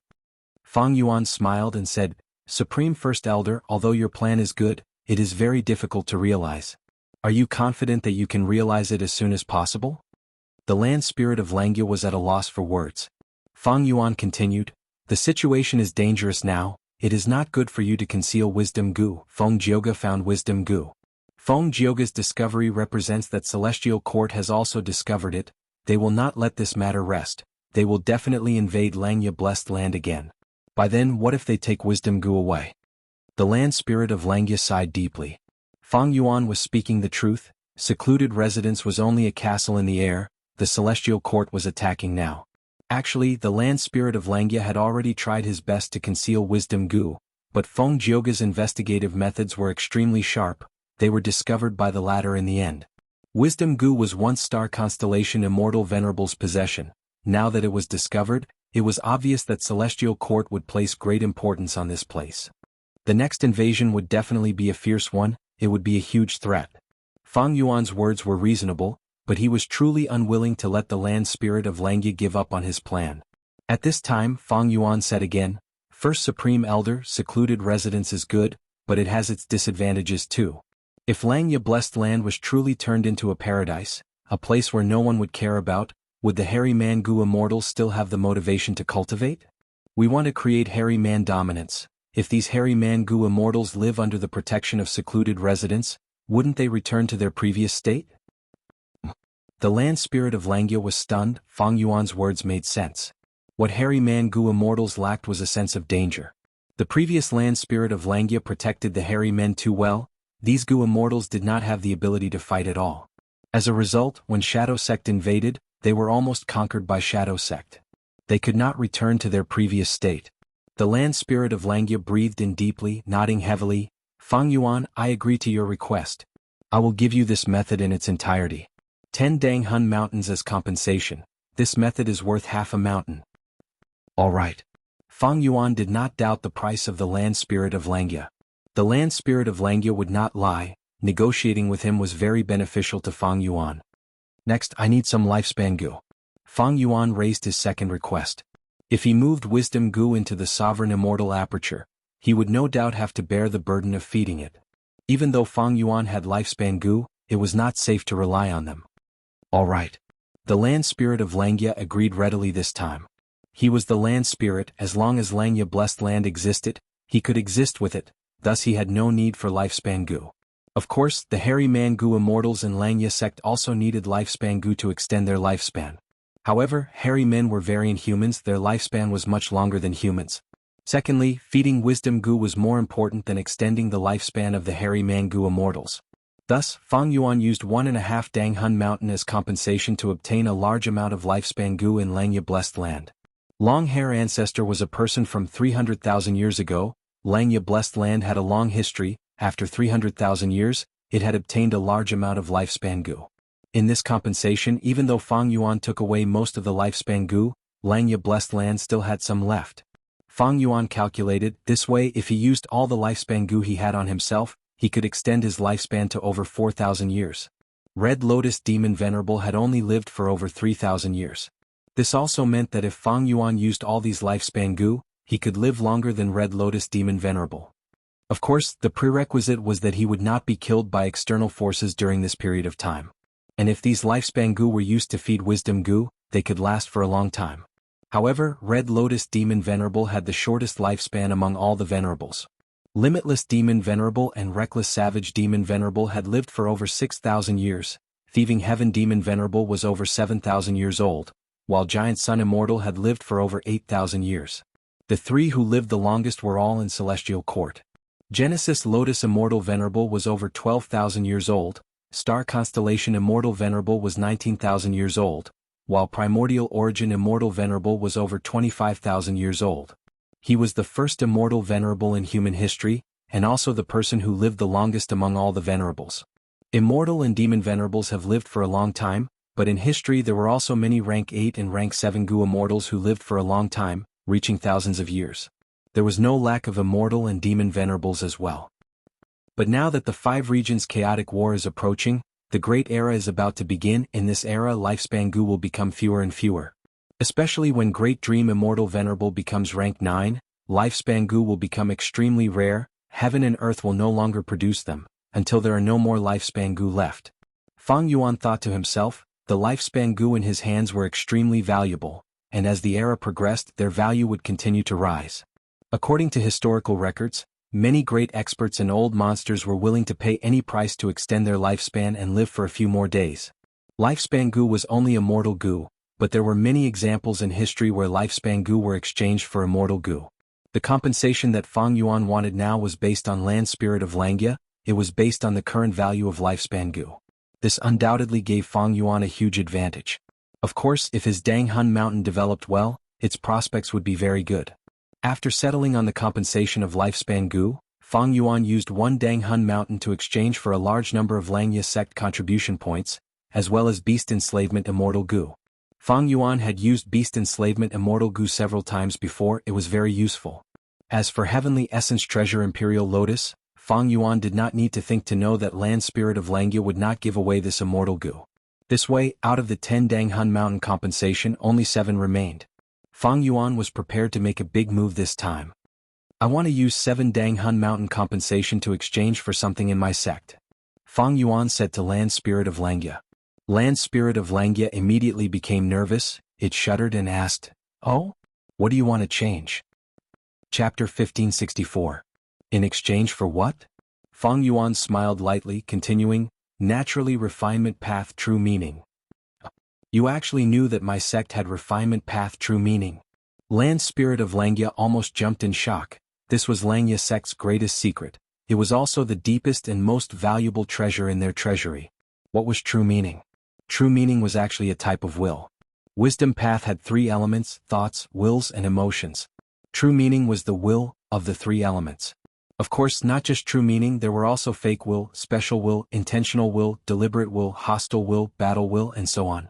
Fang Yuan smiled and said, "Supreme First Elder, although your plan is good, it is very difficult to realize. Are you confident that you can realize it as soon as possible?" The Land Spirit of Langya was at a loss for words. Fang Yuan continued, "The situation is dangerous now, it is not good for you to conceal Wisdom Gu." Feng Jioga found Wisdom Gu. Feng Jioga's discovery represents that Celestial Court has also discovered it. They will not let this matter rest. They will definitely invade Langya Blessed Land again. By then, what if they take Wisdom Gu away? The Land Spirit of Langya sighed deeply. Fang Yuan was speaking the truth. Secluded residence was only a castle in the air. The Celestial Court was attacking now. Actually, the Land Spirit of Langya had already tried his best to conceal Wisdom Gu, but Feng Jioga's investigative methods were extremely sharp. They were discovered by the latter in the end. Wisdom Gu was once star constellation Immortal Venerable's possession. Now that it was discovered, it was obvious that Celestial Court would place great importance on this place. The next invasion would definitely be a fierce one, it would be a huge threat. Fang Yuan's words were reasonable, but he was truly unwilling to let the Land Spirit of Langya give up on his plan. At this time, Fang Yuan said again, "First Supreme Elder, secluded residence is good, but it has its disadvantages too. If Langya Blessed Land was truly turned into a paradise, a place where no one would care about, would the Hairy Man Gu Immortals still have the motivation to cultivate? We want to create Hairy Man dominance. If these Hairy Man Gu Immortals live under the protection of secluded residence, wouldn't they return to their previous state?" The Land Spirit of Langya was stunned. Fang Yuan's words made sense. What Hairy Man Gu Immortals lacked was a sense of danger. The previous Land Spirit of Langya protected the Hairy Men too well. These Gu Immortals did not have the ability to fight at all. As a result, when Shadow Sect invaded, they were almost conquered by Shadow Sect. They could not return to their previous state. The Land Spirit of Langya breathed in deeply, nodding heavily. "Fang Yuan, I agree to your request. I will give you this method in its entirety. 10 Dang Hun mountains as compensation. This method is worth half a mountain." "All right." Fang Yuan did not doubt the price of the Land Spirit of Langya. The Land Spirit of Langya would not lie. Negotiating with him was very beneficial to Fang Yuan. "Next, I need some Lifespan Gu." Fang Yuan raised his second request. If he moved Wisdom Gu into the Sovereign Immortal Aperture, he would no doubt have to bear the burden of feeding it. Even though Fang Yuan had Lifespan Gu, it was not safe to rely on them. "All right." The Land Spirit of Langya agreed readily this time. He was the Land Spirit. As long as Langya Blessed Land existed, he could exist with it, thus he had no need for Lifespan Gu. Of course, the Hairy Man Gu Immortals and Langya sect also needed lifespan Gu to extend their lifespan. However, hairy men were variant humans, their lifespan was much longer than humans. Secondly, feeding wisdom Gu was more important than extending the lifespan of the Hairy Man Gu Immortals. Thus, Fang Yuan used 1.5 Dang Hun Mountain as compensation to obtain a large amount of lifespan Gu in Langya Blessed Land. Long Hair Ancestor was a person from 300,000 years ago. Langya Blessed Land had a long history. After 300,000 years, it had obtained a large amount of lifespan Gu. In this compensation, even though Fang Yuan took away most of the lifespan Gu, Langya Blessed Land still had some left. Fang Yuan calculated, this way if he used all the lifespan Gu he had on himself, he could extend his lifespan to over 4,000 years. Red Lotus Demon Venerable had only lived for over 3,000 years. This also meant that if Fang Yuan used all these lifespan Gu, he could live longer than Red Lotus Demon Venerable. Of course, the prerequisite was that he would not be killed by external forces during this period of time. And if these lifespan Gu were used to feed wisdom Gu, they could last for a long time. However, Red Lotus Demon Venerable had the shortest lifespan among all the Venerables. Limitless Demon Venerable and Reckless Savage Demon Venerable had lived for over 6,000 years, Thieving Heaven Demon Venerable was over 7,000 years old, while Giant Sun Immortal had lived for over 8,000 years. The three who lived the longest were all in Celestial Court. Genesis Lotus Immortal Venerable was over 12,000 years old, Star Constellation Immortal Venerable was 19,000 years old, while Primordial Origin Immortal Venerable was over 25,000 years old. He was the first Immortal Venerable in human history, and also the person who lived the longest among all the Venerables. Immortal and Demon Venerables have lived for a long time, but in history there were also many rank 8 and rank 7 Gu Immortals who lived for a long time, reaching thousands of years. There was no lack of Immortal and Demon Venerables as well. But now that the 5 regions chaotic war is approaching, the Great Era is about to begin. In this era lifespan Gu will become fewer and fewer. Especially when Great Dream Immortal Venerable becomes rank 9, lifespan Gu will become extremely rare, heaven and earth will no longer produce them, until there are no more lifespan Gu left. Fang Yuan thought to himself, the lifespan Gu in his hands were extremely valuable, and as the era progressed their value would continue to rise. According to historical records, many great experts and old monsters were willing to pay any price to extend their lifespan and live for a few more days. Lifespan Gu was only Immortal Gu, but there were many examples in history where lifespan Gu were exchanged for Immortal Gu. The compensation that Fang Yuan wanted now was based on Land Spirit of Langya, it was based on the current value of lifespan Gu. This undoubtedly gave Fang Yuan a huge advantage. Of course, if his Dang Hun Mountain developed well, its prospects would be very good. After settling on the compensation of lifespan Gu, Fang Yuan used 1 Dang Hun Mountain to exchange for a large number of Langya sect contribution points, as well as Beast Enslavement Immortal Gu. Fang Yuan had used Beast Enslavement Immortal Gu several times before, it was very useful. As for Heavenly Essence Treasure Imperial Lotus, Fang Yuan did not need to think to know that Land Spirit of Langya would not give away this Immortal Gu. This way, out of the 10 Dang Hun Mountain compensation only 7 remained. Fang Yuan was prepared to make a big move this time. I want to use 7 Dang Hun Mountain compensation to exchange for something in my sect. Fang Yuan said to Land Spirit of Langya. Land Spirit of Langya immediately became nervous, it shuddered and asked, "Oh? What do you want to change?" Chapter 1564. In exchange for what? Fang Yuan smiled lightly, continuing, Naturally Refinement Path True Meaning. You actually knew that my sect had Refinement Path True Meaning. Land Spirit of Langya almost jumped in shock. This was Langya sect's greatest secret. It was also the deepest and most valuable treasure in their treasury. What was true meaning? True meaning was actually a type of will. Wisdom path had 3 elements, thoughts, wills and emotions. True meaning was the will of the 3 elements. Of course, not just true meaning, there were also fake will, special will, intentional will, deliberate will, hostile will, battle will, and so on.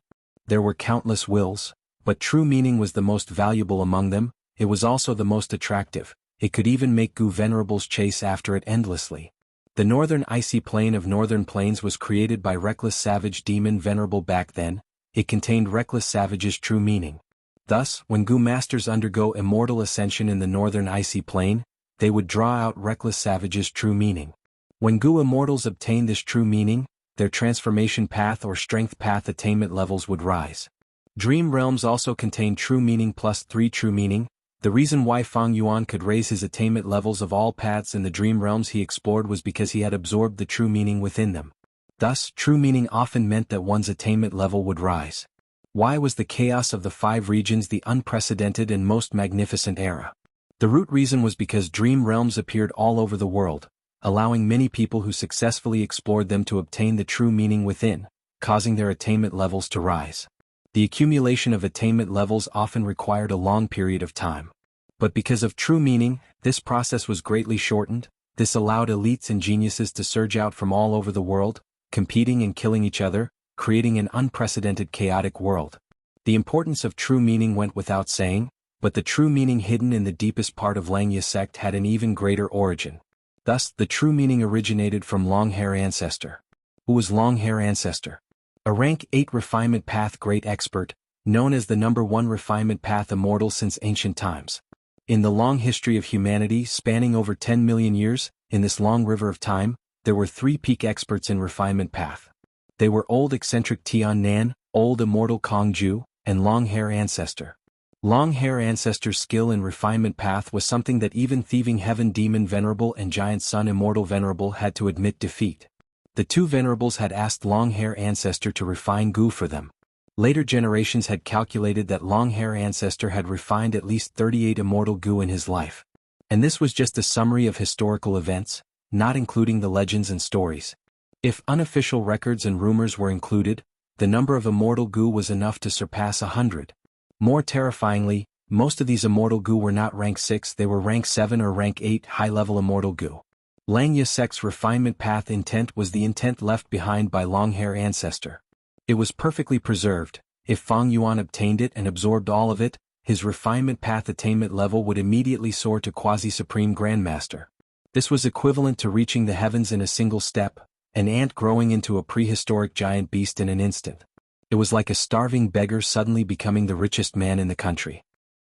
There were countless wills, but true meaning was the most valuable among them. It was also the most attractive. It could even make Gu Venerables chase after it endlessly. The northern icy plane of northern plains was created by Reckless Savage Demon Venerable back then. It contained Reckless Savage's true meaning. Thus, when Gu Masters undergo immortal ascension in the northern icy plane, they would draw out Reckless Savage's true meaning. When Gu Immortals obtained this true meaning, their transformation path or strength path attainment levels would rise. Dream realms also contain true meaning plus 3 true meaning. The reason why Fang Yuan could raise his attainment levels of all paths in the dream realms he explored was because he had absorbed the true meaning within them. Thus, true meaning often meant that one's attainment level would rise. Why was the chaos of the 5 regions the unprecedented and most magnificent era? The root reason was because dream realms appeared all over the world, allowing many people who successfully explored them to obtain the true meaning within, causing their attainment levels to rise. The accumulation of attainment levels often required a long period of time. But because of true meaning, this process was greatly shortened. This allowed elites and geniuses to surge out from all over the world, competing and killing each other, creating an unprecedented chaotic world. The importance of true meaning went without saying, but the true meaning hidden in the deepest part of Langya sect had an even greater origin. Thus, the true meaning originated from Long-Hair Ancestor. Who was Long-Hair Ancestor? A rank 8 refinement path great expert, known as the number 1 refinement path immortal since ancient times. In the long history of humanity spanning over 10 million years, in this long river of time, there were 3 peak experts in refinement path. They were Old Eccentric Tian Nan, Old Immortal Kong Ju, and Long-Hair Ancestor. Long-Hair Ancestor's skill in refinement path was something that even Thieving Heaven Demon Venerable and Giant Sun Immortal Venerable had to admit defeat. The 2 venerables had asked Long-Hair Ancestor to refine Gu for them. Later generations had calculated that Long-Hair Ancestor had refined at least 38 immortal Gu in his life. And this was just a summary of historical events, not including the legends and stories. If unofficial records and rumors were included, the number of immortal Gu was enough to surpass 100. More terrifyingly, most of these immortal Gu were not rank 6, they were rank 7 or rank 8 high-level immortal Gu. Langya sect's refinement path intent was the intent left behind by Long-Hair Ancestor. It was perfectly preserved. If Fang Yuan obtained it and absorbed all of it, his refinement path attainment level would immediately soar to quasi-supreme grandmaster. This was equivalent to reaching the heavens in a single step, an ant growing into a prehistoric giant beast in an instant. It was like a starving beggar suddenly becoming the richest man in the country.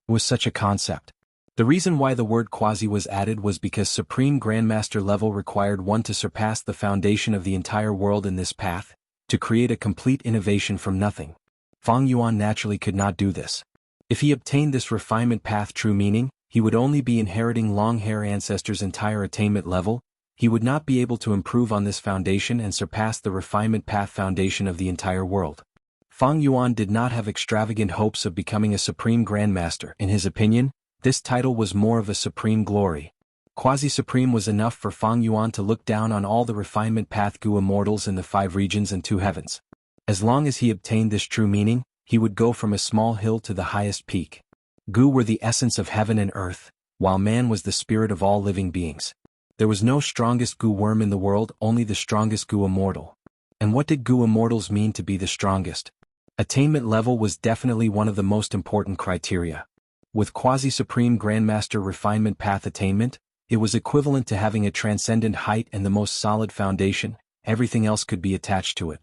It was such a concept. The reason why the word quasi was added was because Supreme Grandmaster level required one to surpass the foundation of the entire world in this path, to create a complete innovation from nothing. Fang Yuan naturally could not do this. If he obtained this refinement path true meaning, he would only be inheriting Long-Hair Ancestor's entire attainment level. He would not be able to improve on this foundation and surpass the refinement path foundation of the entire world. Fang Yuan did not have extravagant hopes of becoming a Supreme Grandmaster. In his opinion, this title was more of a supreme glory. Quasi-supreme was enough for Fang Yuan to look down on all the refinement path Gu immortals in the 5 regions and 2 heavens. As long as he obtained this true meaning, he would go from a small hill to the highest peak. Gu were the essence of heaven and earth, while man was the spirit of all living beings. There was no strongest Gu worm in the world, only the strongest Gu immortal. And what did Gu immortals mean to be the strongest? Attainment level was definitely one of the most important criteria. With quasi-supreme grandmaster refinement path attainment, it was equivalent to having a transcendent height and the most solid foundation. Everything else could be attached to it.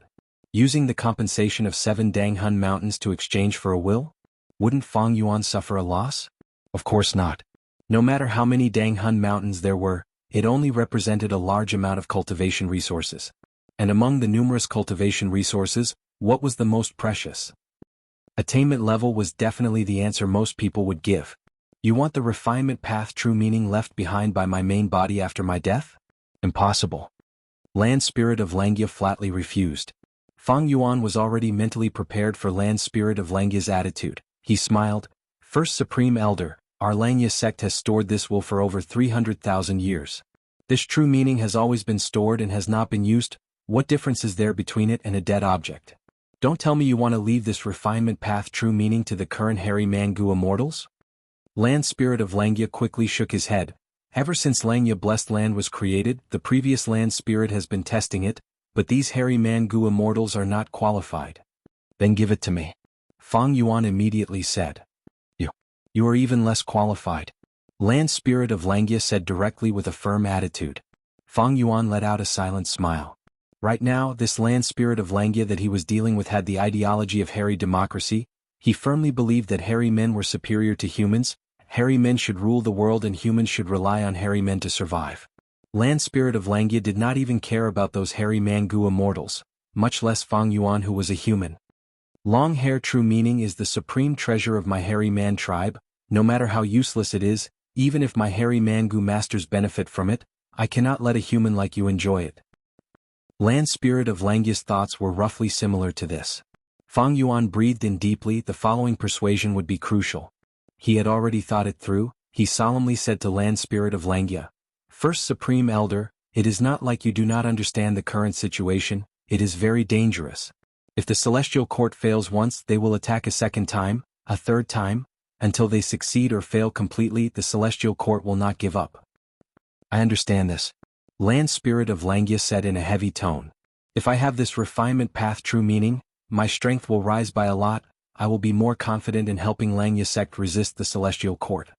Using the compensation of 7 Danghun mountains to exchange for a will? Wouldn't Fang Yuan suffer a loss? Of course not. No matter how many Danghun mountains there were, it only represented a large amount of cultivation resources. And among the numerous cultivation resources, what was the most precious? Attainment level was definitely the answer most people would give. You want the refinement path true meaning left behind by my main body after my death? Impossible. Land Spirit of Langya flatly refused. Fang Yuan was already mentally prepared for Land Spirit of Langya's attitude. He smiled. First Supreme Elder, our Langya sect has stored this will for over 300,000 years. This true meaning has always been stored and has not been used. What difference is there between it and a dead object? Don't tell me you want to leave this refinement path true meaning to the current hairy Mangu immortals? Land Spirit of Langya quickly shook his head. Ever since Langya Blessed Land was created, the previous Land Spirit has been testing it, but these hairy Mangu immortals are not qualified. Then give it to me. Fang Yuan immediately said. You are even less qualified. Land Spirit of Langya said directly with a firm attitude. Fang Yuan let out a silent smile. Right now, this Land Spirit of Langya that he was dealing with had the ideology of hairy democracy. He firmly believed that hairy men were superior to humans. Hairy men should rule the world and humans should rely on hairy men to survive. Land Spirit of Langya did not even care about those hairy Mangu immortals, much less Fang Yuan who was a human. Long hair true meaning is the supreme treasure of my hairy man tribe. No matter how useless it is, even if my hairy Mangu masters benefit from it, I cannot let a human like you enjoy it. Land Spirit of Langya's thoughts were roughly similar to this. Fang Yuan breathed in deeply. The following persuasion would be crucial. He had already thought it through. He solemnly said to Land Spirit of Langya, "First Supreme Elder, it is not like you do not understand the current situation, it is very dangerous. If the Celestial Court fails once, they will attack a second time, a third time, until they succeed or fail completely. The Celestial Court will not give up." "I understand this," Land Spirit of Langya said in a heavy tone. "If I have this refinement path true meaning, my strength will rise by a lot. I will be more confident in helping Langya sect resist the Celestial Court.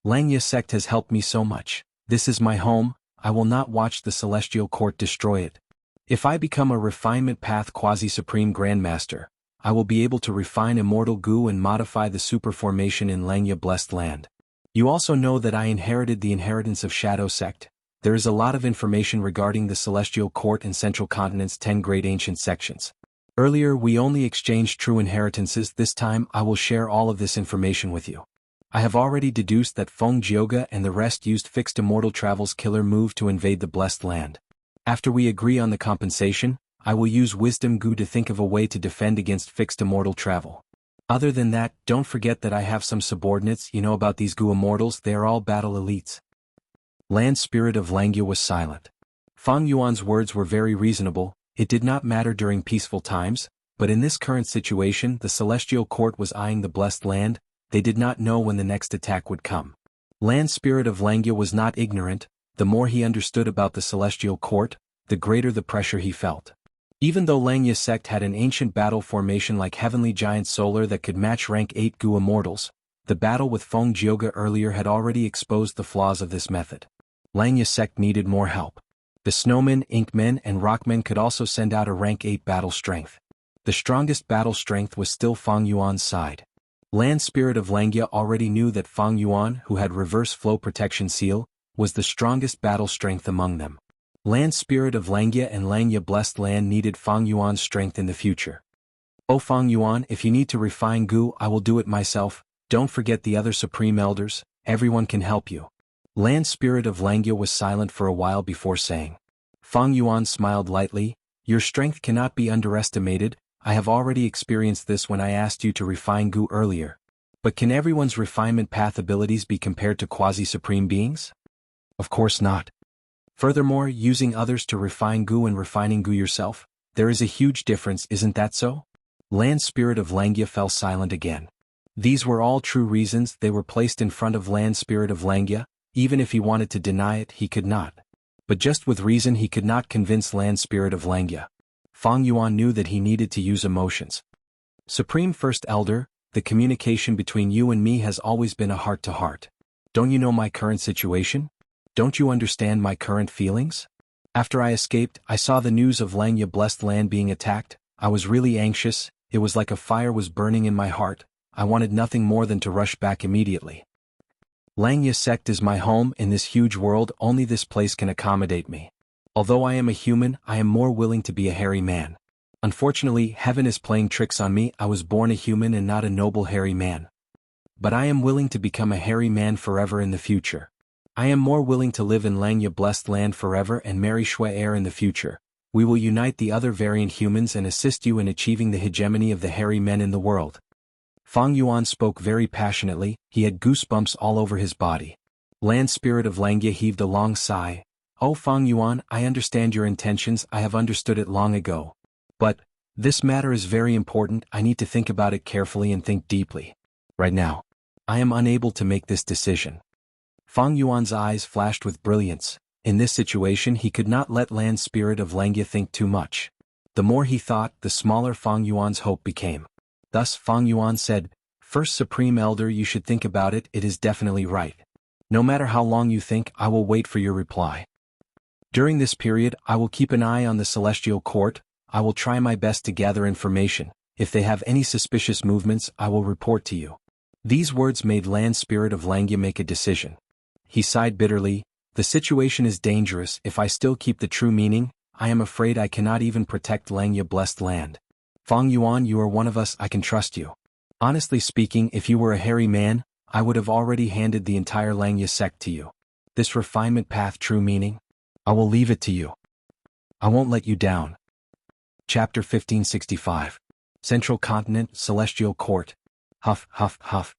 Langya sect has helped me so much. This is my home. I will not watch the Celestial Court destroy it. If I become a refinement path quasi-supreme grandmaster, I will be able to refine immortal goo and modify the super formation in Langya blessed land. You also know that I inherited the inheritance of Shadow sect. There is a lot of information regarding the Celestial Court and Central Continent's 10 great ancient sections. Earlier we only exchanged true inheritances. This time I will share all of this information with you. I have already deduced that Feng Jioga and the rest used fixed immortal travel's killer move to invade the blessed land. After we agree on the compensation, I will use wisdom goo to think of a way to defend against fixed immortal travel. Other than that, don't forget that I have some subordinates. You know about these goo immortals, they are all battle elites." Land Spirit of Langya was silent. Fang Yuan's words were very reasonable. It did not matter during peaceful times, but in this current situation the Celestial Court was eyeing the blessed land. They did not know when the next attack would come. Land Spirit of Langya was not ignorant. The more he understood about the Celestial Court, the greater the pressure he felt. Even though Langya sect had an ancient battle formation like Heavenly Giant Solar that could match rank 8 goo immortals, the battle with Feng Jioga earlier had already exposed the flaws of this method. Langya sect needed more help. The Snowmen, Inkmen and Rockmen could also send out a rank 8 battle strength. The strongest battle strength was still Fang Yuan's side. Land Spirit of Langya already knew that Fang Yuan, who had reverse flow protection seal, was the strongest battle strength among them. Land Spirit of Langya and Langya blessed land needed Fang Yuan's strength in the future. "Oh Fang Yuan, if you need to refine goo, I will do it myself. Don't forget the other Supreme Elders, everyone can help you." Land Spirit of Langya was silent for a while before saying. Fang Yuan smiled lightly, "Your strength cannot be underestimated. I have already experienced this when I asked you to refine goo earlier. But can everyone's refinement path abilities be compared to quasi-supreme beings? Of course not. Furthermore, using others to refine goo and refining goo yourself, there is a huge difference, isn't that so?" Land Spirit of Langya fell silent again. These were all true reasons. They were placed in front of Land Spirit of Langya. Even if he wanted to deny it, he could not. But just with reason he could not convince Land Spirit of Langya. Fang Yuan knew that he needed to use emotions. "Supreme First Elder, the communication between you and me has always been a heart-to-heart. Don't you know my current situation? Don't you understand my current feelings? After I escaped, I saw the news of Langya blessed land being attacked. I was really anxious. It was like a fire was burning in my heart. I wanted nothing more than to rush back immediately. Langya sect is my home in this huge world. Only this place can accommodate me. Although I am a human, I am more willing to be a hairy man. Unfortunately, heaven is playing tricks on me. I was born a human and not a noble hairy man. But I am willing to become a hairy man forever in the future. I am more willing to live in Langya blessed land forever and marry Shui heir in the future. We will unite the other variant humans and assist you in achieving the hegemony of the hairy men in the world." Fang Yuan spoke very passionately. He had goosebumps all over his body. Land Spirit of Langya heaved a long sigh. "Oh Fang Yuan, I understand your intentions. I have understood it long ago. But this matter is very important. I need to think about it carefully and think deeply. Right now, I am unable to make this decision." Fang Yuan's eyes flashed with brilliance. In this situation he could not let Land Spirit of Langya think too much. The more he thought, the smaller Fang Yuan's hope became. Thus Fang Yuan said, "First Supreme Elder, you should think about it. It is definitely right. No matter how long you think, I will wait for your reply. During this period, I will keep an eye on the Celestial Court. I will try my best to gather information. If they have any suspicious movements, I will report to you." These words made Land Spirit of Langya make a decision. He sighed bitterly. "The situation is dangerous. If I still keep the true meaning, I am afraid I cannot even protect Langya blessed land. Fang Yuan, you are one of us. I can trust you. Honestly speaking, if you were a hairy man, I would have already handed the entire Langya sect to you. This refinement path true meaning? I will leave it to you. I won't let you down. Chapter 1565. Central Continent, Celestial Court. Huff, huff, huff.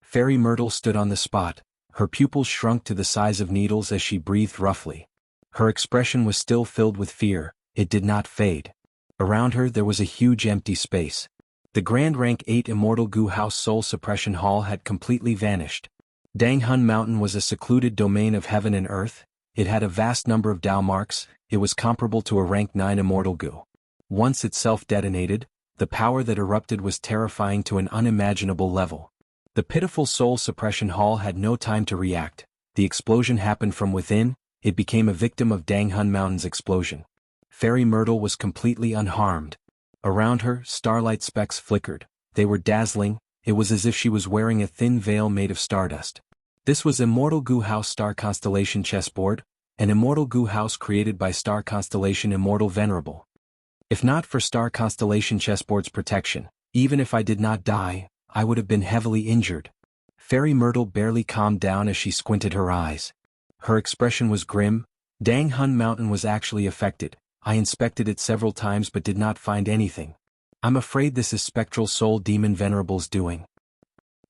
Fairy Myrtle stood on the spot. Her pupils shrunk to the size of needles as she breathed roughly. Her expression was still filled with fear, it did not fade. Around her there was a huge empty space. The Grand Rank 8 Immortal Gu House Soul Suppression Hall had completely vanished. Dang Hun Mountain was a secluded domain of heaven and earth. It had a vast number of Dao marks. It was comparable to a Rank 9 Immortal Gu. Once itself detonated, the power that erupted was terrifying to an unimaginable level. The pitiful Soul Suppression Hall had no time to react. The explosion happened from within. It became a victim of Dang Hun Mountain's explosion. Fairy Myrtle was completely unharmed. Around her, starlight specks flickered. They were dazzling. It was as if she was wearing a thin veil made of stardust. This was Immortal Gu House Star Constellation Chessboard, an Immortal Gu House created by Star Constellation Immortal Venerable. If not for Star Constellation Chessboard's protection, even if I did not die, I would have been heavily injured. Fairy Myrtle barely calmed down as she squinted her eyes. Her expression was grim. Dang Hun Mountain was actually affected. I inspected it several times but did not find anything. I'm afraid this is Spectral Soul Demon Venerable's doing.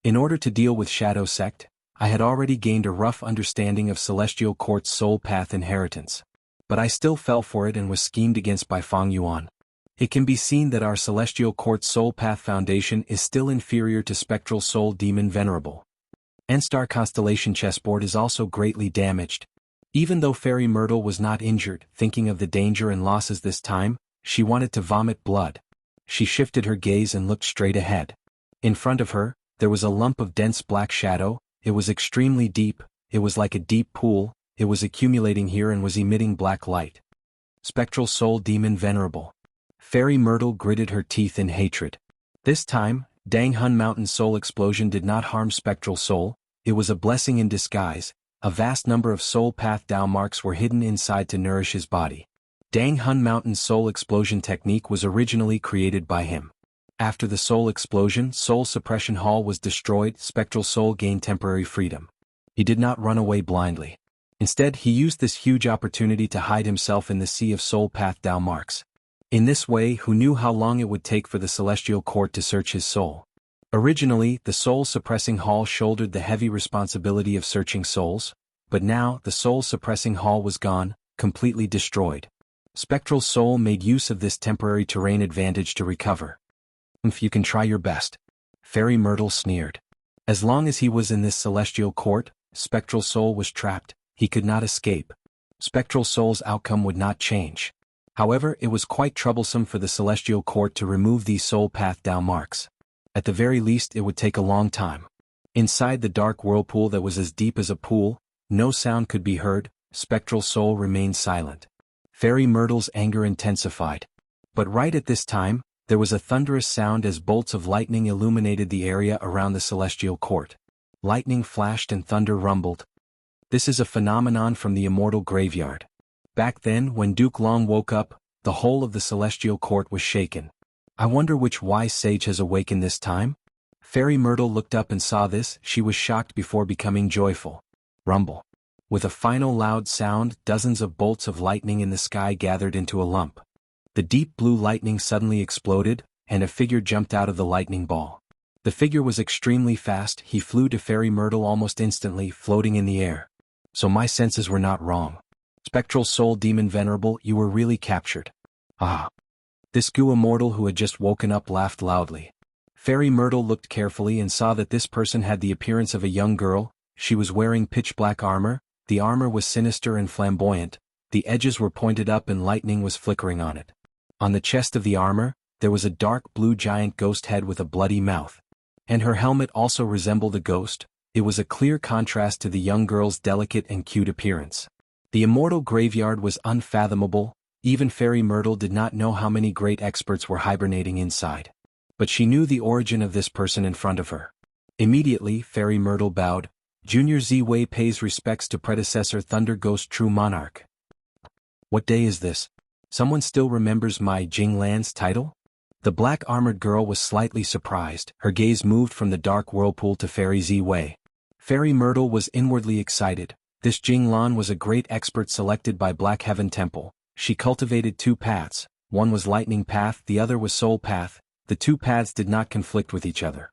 In order to deal with Shadow Sect, I had already gained a rough understanding of Celestial Court's soul path inheritance. But I still fell for it and was schemed against by Fang Yuan. It can be seen that our Celestial Court's soul path foundation is still inferior to Spectral Soul Demon Venerable. N-Star Constellation Chessboard is also greatly damaged. Even though Fairy Myrtle was not injured, thinking of the danger and losses this time, she wanted to vomit blood. She shifted her gaze and looked straight ahead. In front of her, there was a lump of dense black shadow. It was extremely deep. It was like a deep pool. It was accumulating here and was emitting black light. Spectral Soul Demon Venerable. Fairy Myrtle gritted her teeth in hatred. This time, Dang Hun Mountain's soul explosion did not harm Spectral Soul. It was a blessing in disguise. A vast number of soul path Dao marks were hidden inside to nourish his body. Dang Hun Mountain's soul explosion technique was originally created by him. After the soul explosion, Soul Suppression Hall was destroyed. Spectral Soul gained temporary freedom. He did not run away blindly. Instead, he used this huge opportunity to hide himself in the sea of soul path Dao marks. In this way, who knew how long it would take for the Celestial Court to search his soul? Originally, the Soul Suppressing Hall shouldered the heavy responsibility of searching souls, but now the Soul Suppressing Hall was gone, completely destroyed. Spectral Soul made use of this temporary terrain advantage to recover. If you can try your best. Fairy Myrtle sneered. As long as he was in this Celestial Court, Spectral Soul was trapped. He could not escape. Spectral Soul's outcome would not change. However, it was quite troublesome for the Celestial Court to remove these soul path Dao marks. At the very least, it would take a long time. Inside the dark whirlpool that was as deep as a pool, no sound could be heard. Spectral Soul remained silent. Fairy Myrtle's anger intensified. But right at this time, there was a thunderous sound as bolts of lightning illuminated the area around the Celestial Court. Lightning flashed and thunder rumbled. This is a phenomenon from the Immortal Graveyard. Back then, when Duke Long woke up, the whole of the Celestial Court was shaken. I wonder which wise sage has awakened this time? Fairy Myrtle looked up and saw this. She was shocked before becoming joyful. Rumble. With a final loud sound, dozens of bolts of lightning in the sky gathered into a lump. The deep blue lightning suddenly exploded, and a figure jumped out of the lightning ball. The figure was extremely fast. He flew to Fairy Myrtle almost instantly, floating in the air. So my senses were not wrong. Spectral Soul Demon Venerable, you were really captured. Ah. This Gu immortal who had just woken up laughed loudly. Fairy Myrtle looked carefully and saw that this person had the appearance of a young girl. She was wearing pitch-black armor. The armor was sinister and flamboyant. The edges were pointed up and lightning was flickering on it. On the chest of the armor, there was a dark blue giant ghost head with a bloody mouth. And her helmet also resembled a ghost. It was a clear contrast to the young girl's delicate and cute appearance. The Immortal Graveyard was unfathomable. Even Fairy Myrtle did not know how many great experts were hibernating inside. But she knew the origin of this person in front of her. Immediately, Fairy Myrtle bowed. Junior Z-Wei pays respects to predecessor Thunder Ghost True Monarch. What day is this? Someone still remembers my Jinglan's title? The black-armored girl was slightly surprised. Her gaze moved from the dark whirlpool to Fairy Z-Wei. Fairy Myrtle was inwardly excited. This Jing Lan was a great expert selected by Black Heaven Temple. She cultivated 2 paths, one was Lightning Path, the other was Soul Path. The 2 paths did not conflict with each other.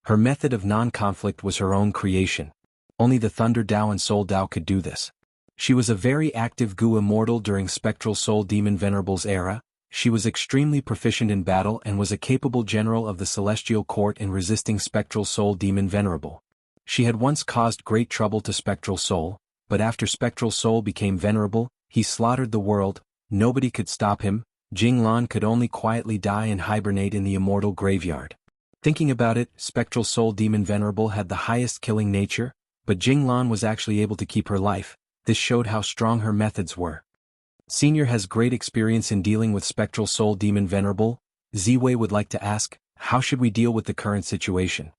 Her method of non-conflict was her own creation. Only the Thunder Dao and Soul Dao could do this. She was a very active Gu immortal during Spectral Soul Demon Venerable's era. She was extremely proficient in battle and was a capable general of the Celestial Court in resisting Spectral Soul Demon Venerable. She had once caused great trouble to Spectral Soul, but after Spectral Soul became venerable, he slaughtered the world. Nobody could stop him. Jing Lan could only quietly die and hibernate in the immortal graveyard. Thinking about it, Spectral Soul Demon Venerable had the highest killing nature, but Jing Lan was actually able to keep her life. This showed how strong her methods were. Senior has great experience in dealing with Spectral Soul Demon Venerable. Ziwei would like to ask, how should we deal with the current situation?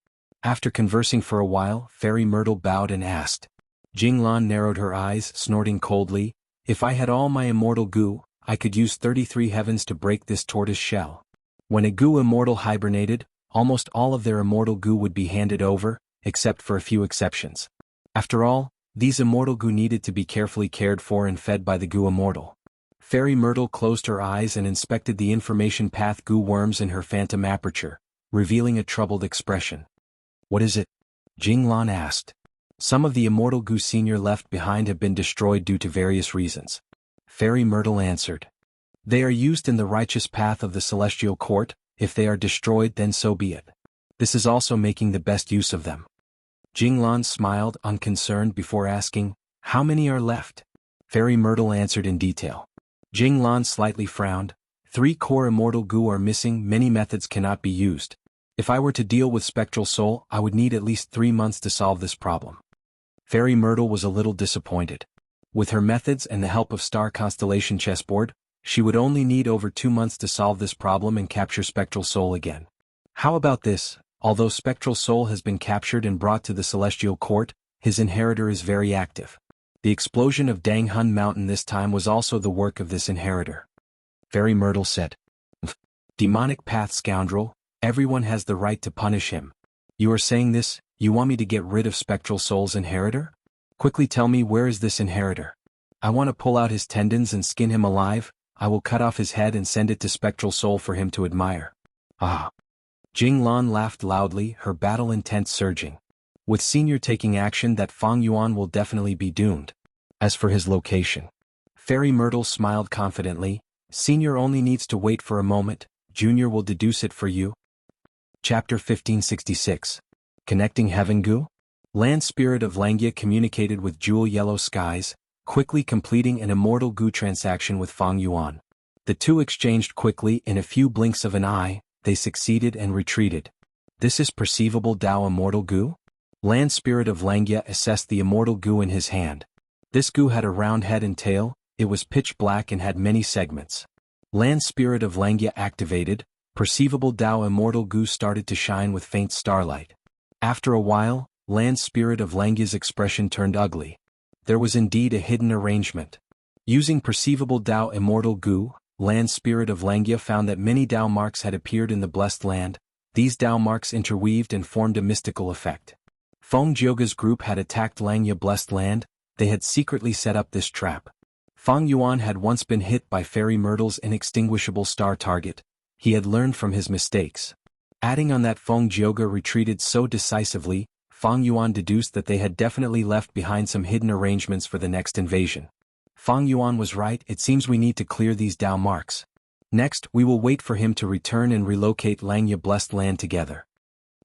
After conversing for a while, Fairy Myrtle bowed and asked. Jing Lan narrowed her eyes, snorting coldly, if I had all my immortal Gu, I could use 33 heavens to break this tortoise shell. When a Gu immortal hibernated, almost all of their immortal Gu would be handed over, except for a few exceptions. After all, these immortal Gu needed to be carefully cared for and fed by the Gu immortal. Fairy Myrtle closed her eyes and inspected the information path Gu worms in her phantom aperture, revealing a troubled expression. What is it? Jing Lan asked. Some of the immortal Gu Senior left behind have been destroyed due to various reasons. Fairy Myrtle answered. They are used in the righteous path of the Celestial Court. If they are destroyed, then so be it. This is also making the best use of them. Jing Lan smiled, unconcerned, before asking, how many are left? Fairy Myrtle answered in detail. Jing Lan slightly frowned. 3 core immortal Gu are missing, many methods cannot be used. If I were to deal with Spectral Soul, I would need at least 3 months to solve this problem. Fairy Myrtle was a little disappointed. With her methods and the help of Star Constellation Chessboard, she would only need over 2 months to solve this problem and capture Spectral Soul again. How about this? Although Spectral Soul has been captured and brought to the Celestial Court, his inheritor is very active. The explosion of Dang Hun Mountain this time was also the work of this inheritor. Fairy Myrtle said. Demonic path scoundrel, everyone has the right to punish him. You are saying this, you want me to get rid of Spectral Soul's inheritor? Quickly tell me, where is this inheritor? I want to pull out his tendons and skin him alive. I will cut off his head and send it to Spectral Soul for him to admire. Ah. Jing Lan laughed loudly, her battle intent surging. With Senior taking action, that Fang Yuan will definitely be doomed. As for his location, Fairy Myrtle smiled confidently. Senior only needs to wait for a moment. Junior will deduce it for you. Chapter 1566. Connecting Heaven Gu? Land Spirit of Langya communicated with Jewel Yellow Skies, quickly completing an immortal Gu transaction with Fang Yuan. The two exchanged quickly. In a few blinks of an eye, they succeeded and retreated. This is perceivable Dao Immortal Gu? Land Spirit of Langya assessed the immortal Gu in his hand. This Gu had a round head and tail, it was pitch black and had many segments. Land Spirit of Langya activated, perceivable Dao Immortal Gu started to shine with faint starlight. After a while, Land Spirit of Langya's expression turned ugly. There was indeed a hidden arrangement. Using perceivable Dao Immortal Gu, Land Spirit of Langya found that many Dao marks had appeared in the blessed land. These Dao marks interweaved and formed a mystical effect. Feng Jioga's group had attacked Langya blessed land. They had secretly set up this trap. Fang Yuan had once been hit by Fairy Myrtle's inextinguishable star target. He had learned from his mistakes. Adding on that Feng Jioga retreated so decisively, Fang Yuan deduced that they had definitely left behind some hidden arrangements for the next invasion. Fang Yuan was right, it seems we need to clear these Dao marks. Next, we will wait for him to return and relocate Langya blessed land together.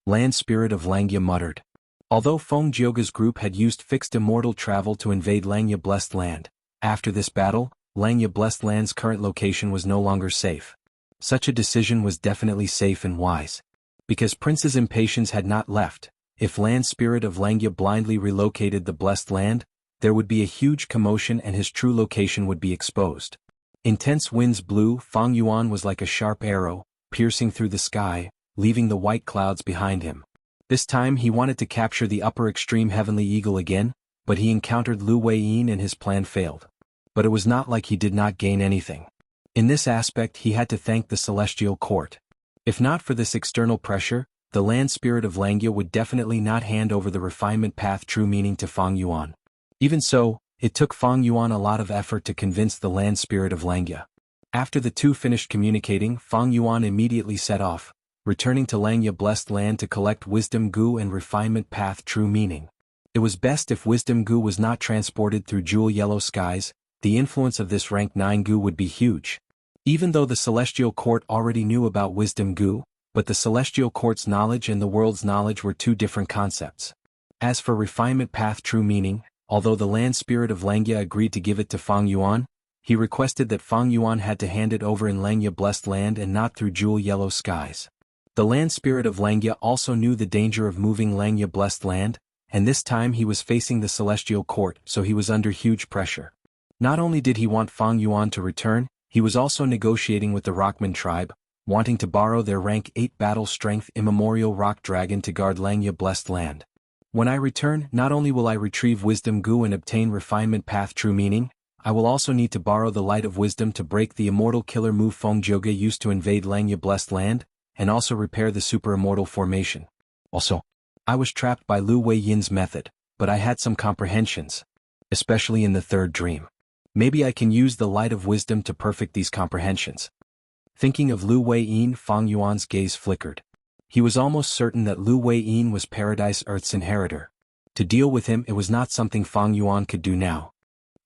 Land Spirit of Langya muttered. Although Feng Jioga's group had used fixed immortal travel to invade Langya blessed land, after this battle, Langya blessed land's current location was no longer safe. Such a decision was definitely safe and wise. Because Prince's impatience had not left, if Land Spirit of Langya blindly relocated the blessed land, there would be a huge commotion and his true location would be exposed. Intense winds blew. Fang Yuan was like a sharp arrow, piercing through the sky, leaving the white clouds behind him. This time he wanted to capture the upper extreme heavenly eagle again, but he encountered Lu Weiyin and his plan failed. But it was not like he did not gain anything. In this aspect he had to thank the Celestial Court. If not for this external pressure, the land spirit of Langya would definitely not hand over the refinement path true meaning to Fang Yuan. Even so, it took Fang Yuan a lot of effort to convince the land spirit of Langya. After the two finished communicating, Fang Yuan immediately set off, returning to Langya blessed land to collect wisdom goo and refinement path true meaning. It was best if wisdom goo was not transported through jewel yellow skies. The influence of this rank 9 goo would be huge. Even though the celestial court already knew about wisdom goo, but the celestial court's knowledge and the world's knowledge were two different concepts. As for refinement path true meaning, although the land spirit of Langya agreed to give it to Fang Yuan, he requested that Fang Yuan had to hand it over in Langya blessed land and not through jewel yellow skies. The land spirit of Langya also knew the danger of moving Langya blessed land, and this time he was facing the celestial court, so he was under huge pressure. Not only did he want Fang Yuan to return, he was also negotiating with the Rockman tribe, wanting to borrow their rank 8 battle strength immemorial rock dragon to guard Langya blessed land. When I return, not only will I retrieve wisdom goo and obtain refinement path true meaning, I will also need to borrow the light of wisdom to break the immortal killer move Feng Joga used to invade Langya blessed land, and also repair the super immortal formation. Also, I was trapped by Lu Wei Yin's method, but I had some comprehensions, especially in the third dream. Maybe I can use the light of wisdom to perfect these comprehensions. Thinking of Lu Wei Yin, Fang Yuan's gaze flickered. He was almost certain that Lu Wei Yin was Paradise Earth's inheritor. To deal with him, it was not something Fang Yuan could do now.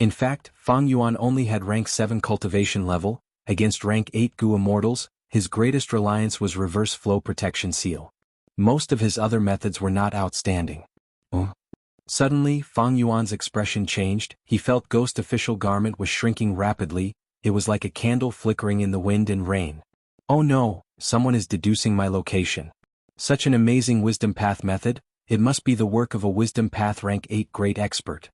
In fact, Fang Yuan only had rank 7 cultivation level. Against rank 8 Gu immortals, his greatest reliance was reverse flow protection seal. Most of his other methods were not outstanding. Suddenly, Fang Yuan's expression changed. He felt Ghost Official Garment was shrinking rapidly. It was like a candle flickering in the wind and rain. Oh no, someone is deducing my location. Such an amazing wisdom path method, it must be the work of a wisdom path rank 8 great expert.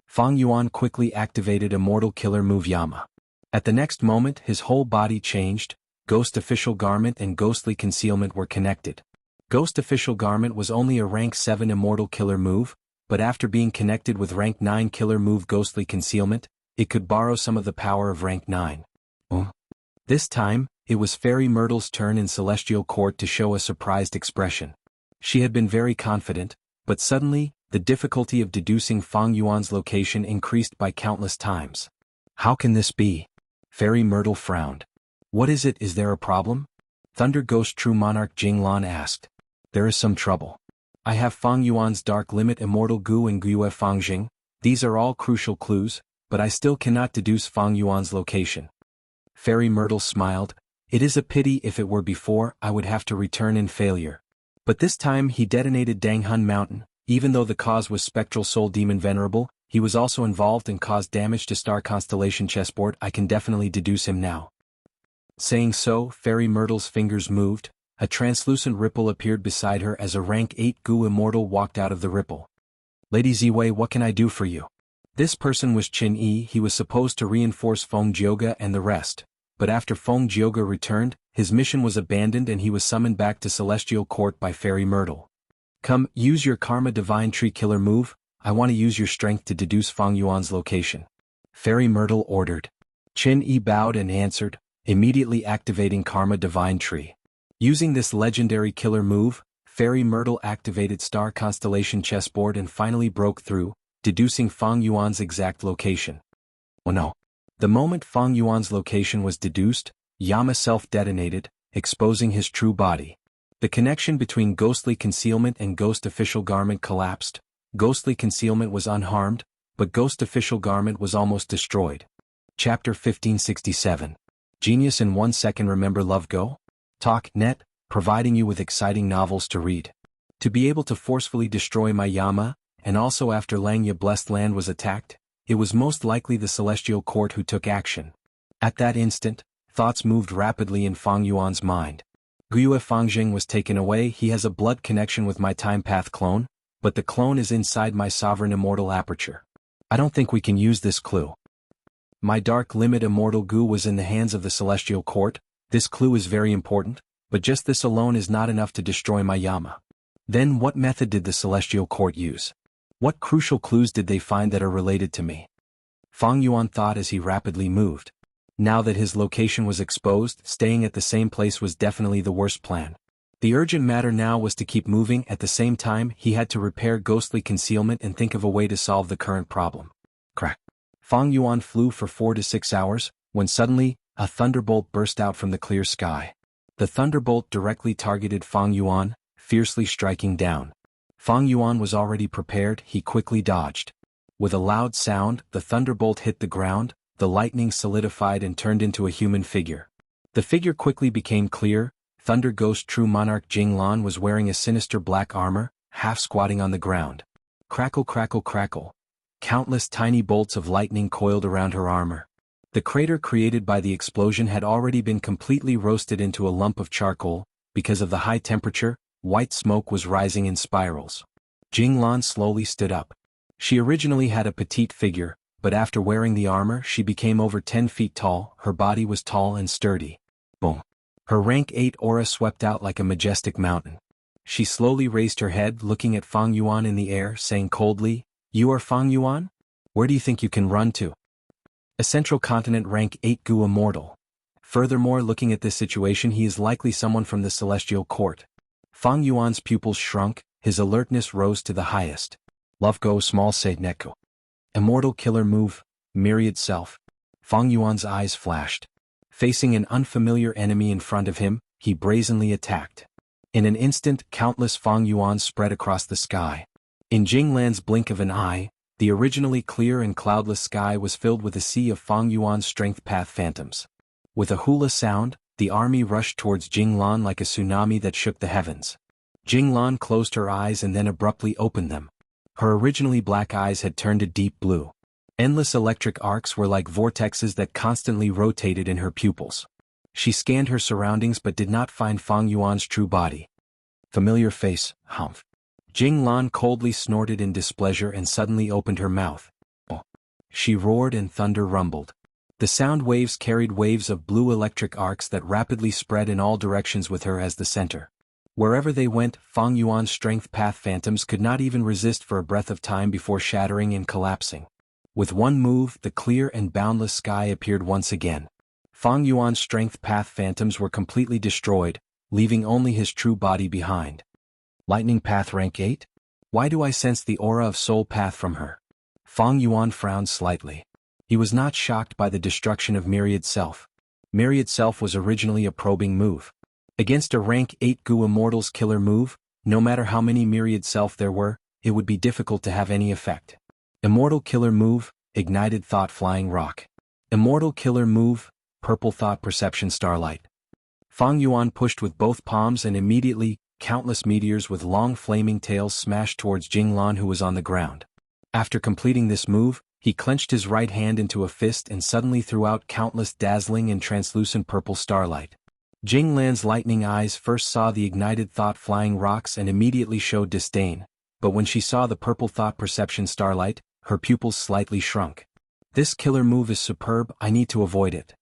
Fang Yuan quickly activated Immortal Killer Move Yama. At the next moment, his whole body changed. Ghost Official Garment and Ghostly Concealment were connected. Ghost Official Garment was only a rank 7 Immortal Killer Move, but after being connected with rank 9 Killer Move Ghostly Concealment, it could borrow some of the power of rank 9. This time, it was Fairy Myrtle's turn in Celestial Court to show a surprised expression. She had been very confident, but suddenly, the difficulty of deducing Fang Yuan's location increased by countless times. How can this be? Fairy Myrtle frowned. What is it? Is there a problem? Thunder Ghost True Monarch Jinglan asked. There is some trouble. I have Fang Yuan's Dark Limit Immortal Gu and Gue Fangjing. These are all crucial clues, but I still cannot deduce Fang Yuan's location. Fairy Myrtle smiled. It is a pity. If it were before, I would have to return in failure. But this time he detonated Danghun Mountain. Even though the cause was Spectral Soul Demon Venerable, he was also involved and caused damage to Star Constellation Chessboard. I can definitely deduce him now. Saying so, Fairy Myrtle's fingers moved. A translucent ripple appeared beside her as a rank 8 Gu Immortal walked out of the ripple. Lady Ziwei, what can I do for you? This person was Qin Yi. He was supposed to reinforce Feng Jioge and the rest, but after Feng Jioge returned, his mission was abandoned and he was summoned back to Celestial Court by Fairy Myrtle. Come, use your Karma Divine Tree Killer move. I want to use your strength to deduce Fang Yuan's location. Fairy Myrtle ordered. Qin Yi bowed and answered, immediately activating Karma Divine Tree. Using this legendary killer move, Fairy Myrtle activated Star Constellation Chessboard and finally broke through, deducing Fang Yuan's exact location. Oh no. The moment Fang Yuan's location was deduced, Yama self-detonated, exposing his true body. The connection between Ghostly Concealment and Ghost Official Garment collapsed. Ghostly Concealment was unharmed, but Ghost Official Garment was almost destroyed. Chapter 1567. Genius in 1 second. Remember Love Go? Talk Net, providing you with exciting novels to read. To be able to forcefully destroy my Yama, and also after Langya Blessed Land was attacked, it was most likely the Celestial Court who took action. At that instant, thoughts moved rapidly in Fang Yuan's mind. Gue Fangjing was taken away. He has a blood connection with my Time Path clone, but the clone is inside my Sovereign Immortal Aperture. I don't think we can use this clue. My Dark Limit Immortal Gu was in the hands of the Celestial Court. This clue is very important, but just this alone is not enough to destroy my Yama. Then what method did the Celestial Court use? What crucial clues did they find that are related to me? Fang Yuan thought as he rapidly moved. Now that his location was exposed, staying at the same place was definitely the worst plan. The urgent matter now was to keep moving. At the same time, he had to repair ghostly concealment and think of a way to solve the current problem. Crack. Fang Yuan flew for 4 to 6 hours, when suddenly, a thunderbolt burst out from the clear sky. The thunderbolt directly targeted Fang Yuan, fiercely striking down. Fang Yuan was already prepared. He quickly dodged. With a loud sound, the thunderbolt hit the ground, the lightning solidified and turned into a human figure. The figure quickly became clear. Thunder Ghost True Monarch Jinglan was wearing a sinister black armor, half squatting on the ground. Crackle crackle crackle. Countless tiny bolts of lightning coiled around her armor. The crater created by the explosion had already been completely roasted into a lump of charcoal. Because of the high temperature, white smoke was rising in spirals. Jinglan slowly stood up. She originally had a petite figure, but after wearing the armor she became over 10 feet tall. Her body was tall and sturdy. Boom. Her rank 8 aura swept out like a majestic mountain. She slowly raised her head, looking at Fang Yuan in the air, saying coldly, "You are Fang Yuan? Where do you think you can run to?" A Central Continent rank 8 Gu immortal. Furthermore, looking at this situation, he is likely someone from the Celestial Court. Fang Yuan's pupils shrunk, his alertness rose to the highest. Love go small say neko. Immortal killer move, myriad self. Fang Yuan's eyes flashed. Facing an unfamiliar enemy in front of him, he brazenly attacked. In an instant, countless Fang Yuans spread across the sky. In Jinglan's blink of an eye, the originally clear and cloudless sky was filled with a sea of Fang Yuan's strength path phantoms. With a hula sound, the army rushed towards Jinglan like a tsunami that shook the heavens. Jinglan closed her eyes and then abruptly opened them. Her originally black eyes had turned a deep blue. Endless electric arcs were like vortexes that constantly rotated in her pupils. She scanned her surroundings but did not find Fang Yuan's true body. Familiar face, humph. Jinglan coldly snorted in displeasure and suddenly opened her mouth. Oh. She roared and thunder rumbled. The sound waves carried waves of blue electric arcs that rapidly spread in all directions with her as the center. Wherever they went, Fang Yuan's strength path phantoms could not even resist for a breath of time before shattering and collapsing. With one move, the clear and boundless sky appeared once again. Fang Yuan's strength path phantoms were completely destroyed, leaving only his true body behind. Lightning path rank 8? Why do I sense the aura of soul path from her? Fang Yuan frowned slightly. He was not shocked by the destruction of Myriad Self. Myriad Self was originally a probing move. Against a rank 8 Gu Immortal's killer move, no matter how many Myriad Self there were, it would be difficult to have any effect. Immortal killer move, ignited thought flying rock. Immortal killer move, purple thought perception starlight. Fang Yuan pushed with both palms and immediately, countless meteors with long flaming tails smashed towards Jinglan, who was on the ground. After completing this move, he clenched his right hand into a fist and suddenly threw out countless dazzling and translucent purple starlight. Jinglan's lightning eyes first saw the ignited thought flying rocks and immediately showed disdain, but when she saw the purple thought perception starlight, her pupils slightly shrunk. This killer move is superb, I need to avoid it.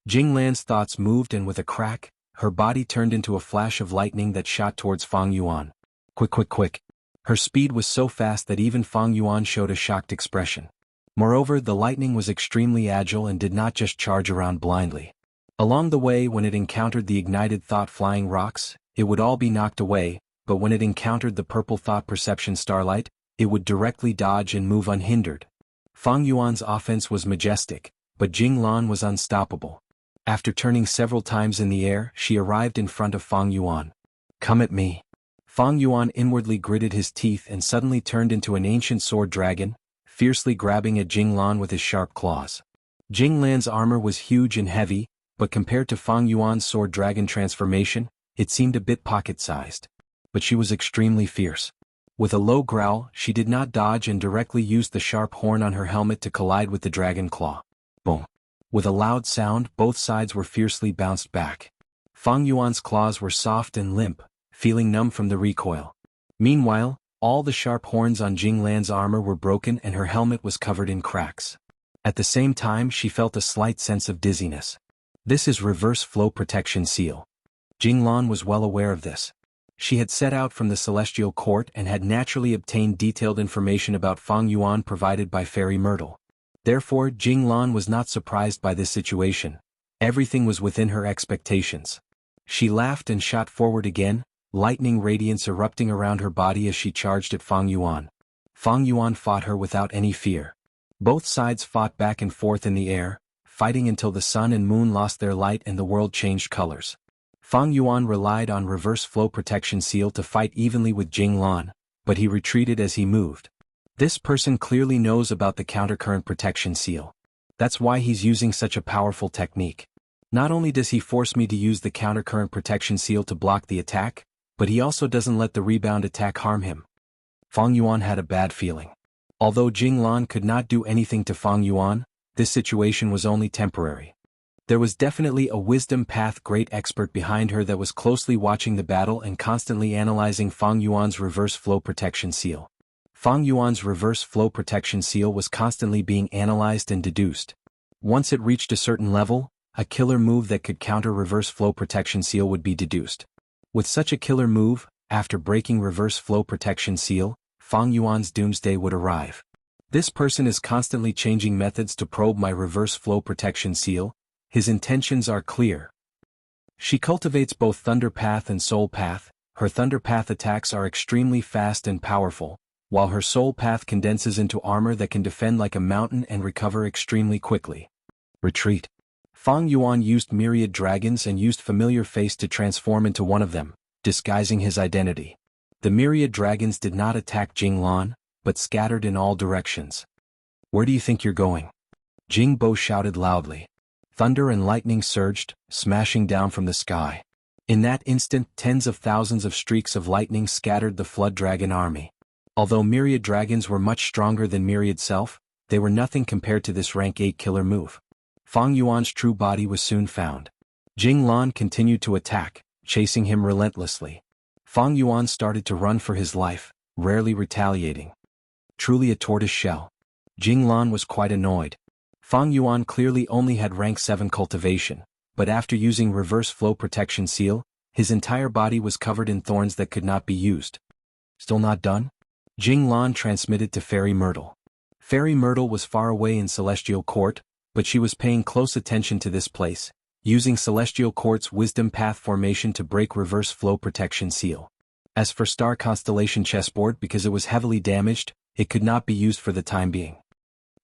Jinglan's thoughts moved and with a crack, her body turned into a flash of lightning that shot towards Fang Yuan. Quick quick quick. Her speed was so fast that even Fang Yuan showed a shocked expression. Moreover, the lightning was extremely agile and did not just charge around blindly. Along the way, when it encountered the ignited thought flying rocks, it would all be knocked away, but when it encountered the purple thought perception starlight, it would directly dodge and move unhindered. Fang Yuan's offense was majestic, but Jinglan was unstoppable. After turning several times in the air, she arrived in front of Fang Yuan. Come at me. Fang Yuan inwardly gritted his teeth and suddenly turned into an ancient sword dragon, fiercely grabbing at Jinglan with his sharp claws. Jinglan's armor was huge and heavy, but compared to Fang Yuan's sword dragon transformation, it seemed a bit pocket-sized. But she was extremely fierce. With a low growl, she did not dodge and directly used the sharp horn on her helmet to collide with the dragon claw. Boom. With a loud sound, both sides were fiercely bounced back. Fang Yuan's claws were soft and limp, feeling numb from the recoil. Meanwhile, all the sharp horns on Jinglan's armor were broken and her helmet was covered in cracks. At the same time, she felt a slight sense of dizziness. This is reverse flow protection seal. Jinglan was well aware of this. She had set out from the Celestial Court and had naturally obtained detailed information about Fang Yuan provided by Fairy Myrtle. Therefore, Jinglan was not surprised by this situation. Everything was within her expectations. She laughed and shot forward again, lightning radiance erupting around her body as she charged at Fang Yuan. Fang Yuan fought her without any fear. Both sides fought back and forth in the air, fighting until the sun and moon lost their light and the world changed colors. Fang Yuan relied on reverse flow protection seal to fight evenly with Jing Lan, but he retreated as he moved. This person clearly knows about the countercurrent protection seal. That's why he's using such a powerful technique. Not only does he force me to use the countercurrent protection seal to block the attack, but he also doesn't let the rebound attack harm him. Fang Yuan had a bad feeling. Although Jing Lan could not do anything to Fang Yuan, this situation was only temporary. There was definitely a wisdom path great expert behind her that was closely watching the battle and constantly analyzing Fang Yuan's reverse flow protection seal. Fang Yuan's reverse flow protection seal was constantly being analyzed and deduced. Once it reached a certain level, a killer move that could counter reverse flow protection seal would be deduced. With such a killer move, after breaking reverse flow protection seal, Fang Yuan's doomsday would arrive. This person is constantly changing methods to probe my reverse flow protection seal. His intentions are clear. She cultivates both Thunder Path and Soul Path. Her Thunder Path attacks are extremely fast and powerful, while her Soul Path condenses into armor that can defend like a mountain and recover extremely quickly. Retreat. Fang Yuan used myriad dragons and used familiar face to transform into one of them, disguising his identity. The myriad dragons did not attack Jing Lan, but scattered in all directions. Where do you think you're going? Jing Bo shouted loudly. Thunder and lightning surged, smashing down from the sky. In that instant, tens of thousands of streaks of lightning scattered the Flood Dragon army. Although myriad dragons were much stronger than myriad self, they were nothing compared to this rank 8 killer move. Fang Yuan's true body was soon found. Jing Lan continued to attack, chasing him relentlessly. Fang Yuan started to run for his life, rarely retaliating. Truly a tortoise shell. Jing Lan was quite annoyed. Fang Yuan clearly only had rank 7 cultivation, but after using reverse flow protection seal, his entire body was covered in thorns that could not be used. Still not done? Jing Lan transmitted to Fairy Myrtle. Fairy Myrtle was far away in Celestial Court, but she was paying close attention to this place, using Celestial Court's Wisdom Path formation to break reverse flow protection seal. As for Star Constellation chessboard, because it was heavily damaged, it could not be used for the time being.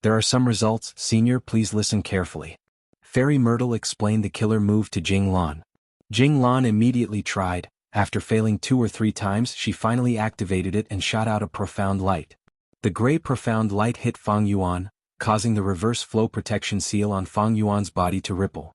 There are some results, Senior, please listen carefully. Fairy Myrtle explained the killer move to Jing Lan. Jing Lan immediately tried. After failing 2 or 3 times, she finally activated it and shot out a profound light. The gray profound light hit Fang Yuan, causing the reverse flow protection seal on Fang Yuan's body to ripple.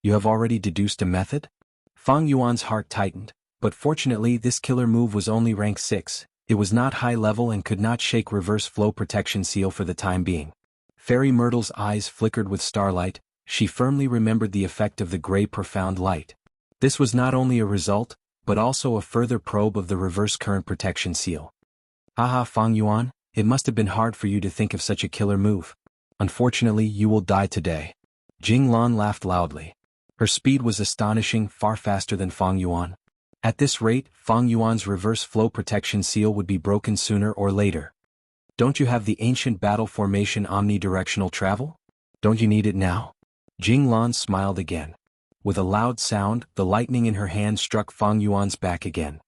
You have already deduced a method? Fang Yuan's heart tightened, but fortunately this killer move was only rank 6, it was not high level and could not shake reverse flow protection seal for the time being. Fairy Myrtle's eyes flickered with starlight, she firmly remembered the effect of the gray profound light. This was not only a result, but also a further probe of the reverse current protection seal. Haha, Fang Yuan, it must have been hard for you to think of such a killer move. Unfortunately, you will die today. Jing Lan laughed loudly. Her speed was astonishing, far faster than Fang Yuan. At this rate, Fang Yuan's reverse flow protection seal would be broken sooner or later. Don't you have the ancient battle formation omnidirectional travel? Don't you need it now? Jing Lan smiled again. With a loud sound, the lightning in her hand struck Fang Yuan's back again.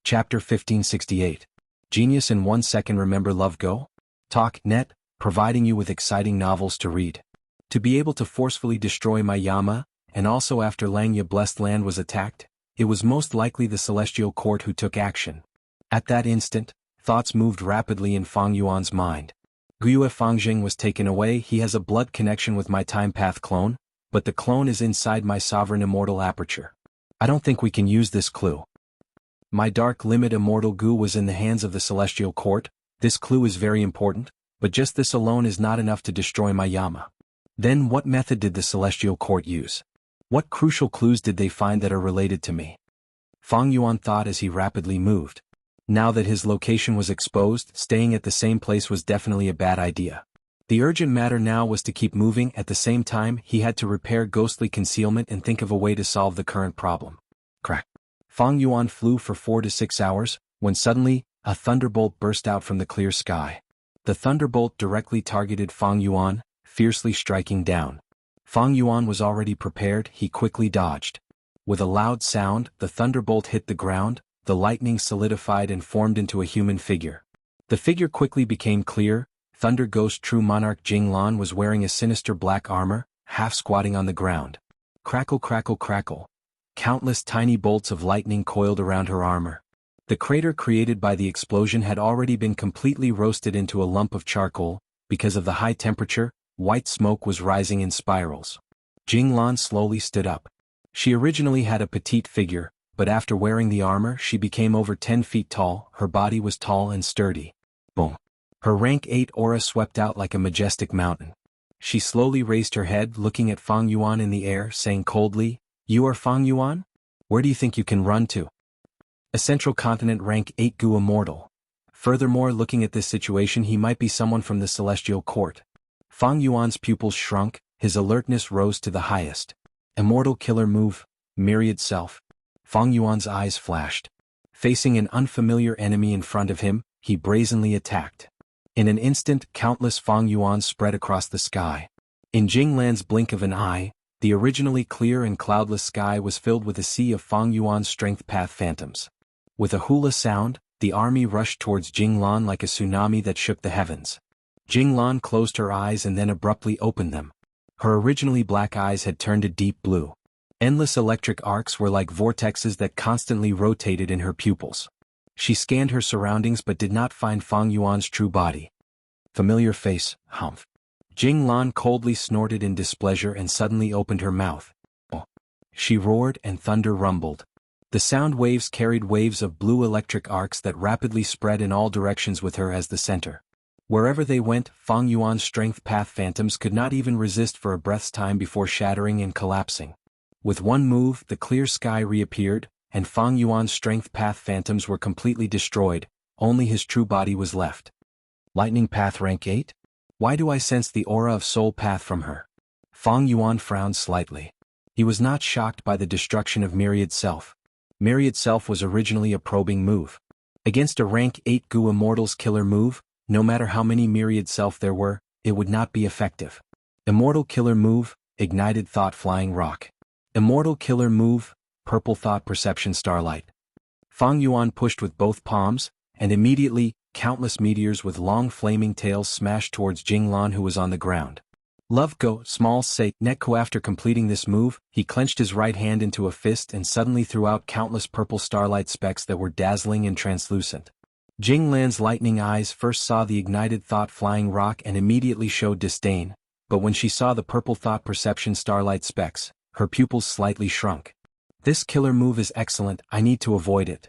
Chapter 1568. Genius in 1 second. Remember Love Go? Talk Net, providing you with exciting novels to read. To be able to forcefully destroy my Yama, and also after Langya Blessed Land was attacked, it was most likely the Celestial Court who took action. At that instant, thoughts moved rapidly in Fang Yuan's mind. Guiyue Fangjing was taken away. He has a blood connection with my Time Path clone, but the clone is inside my Sovereign Immortal Aperture. I don't think we can use this clue. My Dark Limit Immortal Gu was in the hands of the Celestial Court. This clue is very important, but just this alone is not enough to destroy my Yama. Then what method did the Celestial Court use? What crucial clues did they find that are related to me? Fang Yuan thought as he rapidly moved. Now that his location was exposed, staying at the same place was definitely a bad idea. The urgent matter now was to keep moving. At the same time, he had to repair ghostly concealment and think of a way to solve the current problem. Crack. Fang Yuan flew for 4 to 6 hours, when suddenly, a thunderbolt burst out from the clear sky. The thunderbolt directly targeted Fang Yuan, fiercely striking down. Fang Yuan was already prepared. He quickly dodged. With a loud sound, the thunderbolt hit the ground, the lightning solidified and formed into a human figure. The figure quickly became clear. Thunder Ghost True Monarch Jinglan was wearing a sinister black armor, half squatting on the ground. Crackle crackle crackle. Countless tiny bolts of lightning coiled around her armor. The crater created by the explosion had already been completely roasted into a lump of charcoal. Because of the high temperature, white smoke was rising in spirals. Jinglan slowly stood up. She originally had a petite figure, but after wearing the armor she became over 10 feet tall. Her body was tall and sturdy. Boom. Her rank 8 aura swept out like a majestic mountain. She slowly raised her head, looking at Fang Yuan in the air, saying coldly, "You are Fang Yuan? Where do you think you can run to?" A Central Continent rank 8 Gu immortal. Furthermore, looking at this situation, he might be someone from the Celestial Court. Fang Yuan's pupils shrunk, his alertness rose to the highest. Immortal killer move, Myriad Self. Fang Yuan's eyes flashed. Facing an unfamiliar enemy in front of him, he brazenly attacked. In an instant, countless Fang Yuans spread across the sky. In Jinglan's blink of an eye, the originally clear and cloudless sky was filled with a sea of Fang Yuan's strength path phantoms. With a hula sound, the army rushed towards Jinglan like a tsunami that shook the heavens. Jinglan closed her eyes and then abruptly opened them. Her originally black eyes had turned a deep blue. Endless electric arcs were like vortexes that constantly rotated in her pupils. She scanned her surroundings but did not find Fang Yuan's true body. Familiar face, humph. Jinglan coldly snorted in displeasure and suddenly opened her mouth. Oh. She roared and thunder rumbled. The sound waves carried waves of blue electric arcs that rapidly spread in all directions with her as the center. Wherever they went, Fang Yuan's strength path phantoms could not even resist for a breath's time before shattering and collapsing. With one move, the clear sky reappeared, and Fang Yuan's strength path phantoms were completely destroyed. Only his true body was left. Lightning path rank 8? Why do I sense the aura of soul path from her? Fang Yuan frowned slightly. He was not shocked by the destruction of Myriad Self. Myriad Self was originally a probing move. Against a rank 8 Gu Immortal's killer move, no matter how many Myriad Self there were, it would not be effective. Immortal killer move, Ignited Thought Flying Rock. Immortal killer move, Purple Thought Perception Starlight. Fang Yuan pushed with both palms, and immediately, countless meteors with long flaming tails smashed towards Jinglan, who was on the ground. Love go, small say, Netko. After completing this move, he clenched his right hand into a fist and suddenly threw out countless purple starlight specks that were dazzling and translucent. Jinglan's lightning eyes first saw the ignited thought flying rock and immediately showed disdain, but when she saw the purple thought perception starlight specks, her pupils slightly shrunk. This killer move is excellent, I need to avoid it.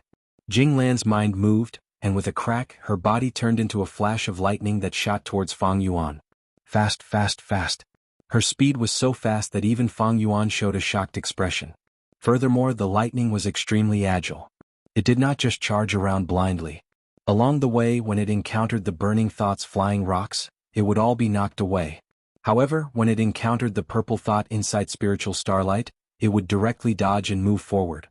Jinglan's mind moved, and with a crack, her body turned into a flash of lightning that shot towards Fang Yuan. Fast, fast, fast. Her speed was so fast that even Fang Yuan showed a shocked expression. Furthermore, the lightning was extremely agile. It did not just charge around blindly. Along the way, when it encountered the burning thoughts flying rocks, it would all be knocked away. However, when it encountered the purple thought insight spiritual starlight, it would directly dodge and move forward.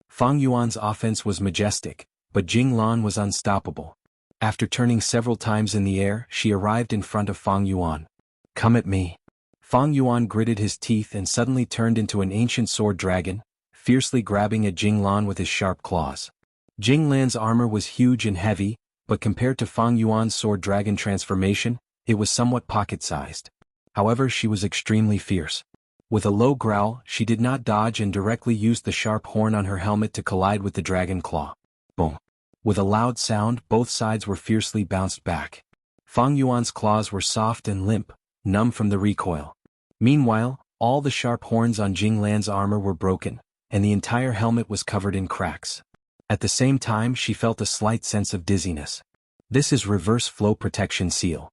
Fang Yuan's offense was majestic, but Jinglan was unstoppable. After turning several times in the air, she arrived in front of Fang Yuan. Come at me. Fang Yuan gritted his teeth and suddenly turned into an ancient sword dragon, fiercely grabbing at Jinglan with his sharp claws. Jinglan's armor was huge and heavy, but compared to Fang Yuan's sword dragon transformation, it was somewhat pocket-sized. However, she was extremely fierce. With a low growl, she did not dodge and directly used the sharp horn on her helmet to collide with the dragon claw. Boom. With a loud sound, both sides were fiercely bounced back. Fang Yuan's claws were soft and limp, numb from the recoil. Meanwhile, all the sharp horns on Jinglan's armor were broken, and the entire helmet was covered in cracks. At the same time, she felt a slight sense of dizziness. This is reverse flow protection seal.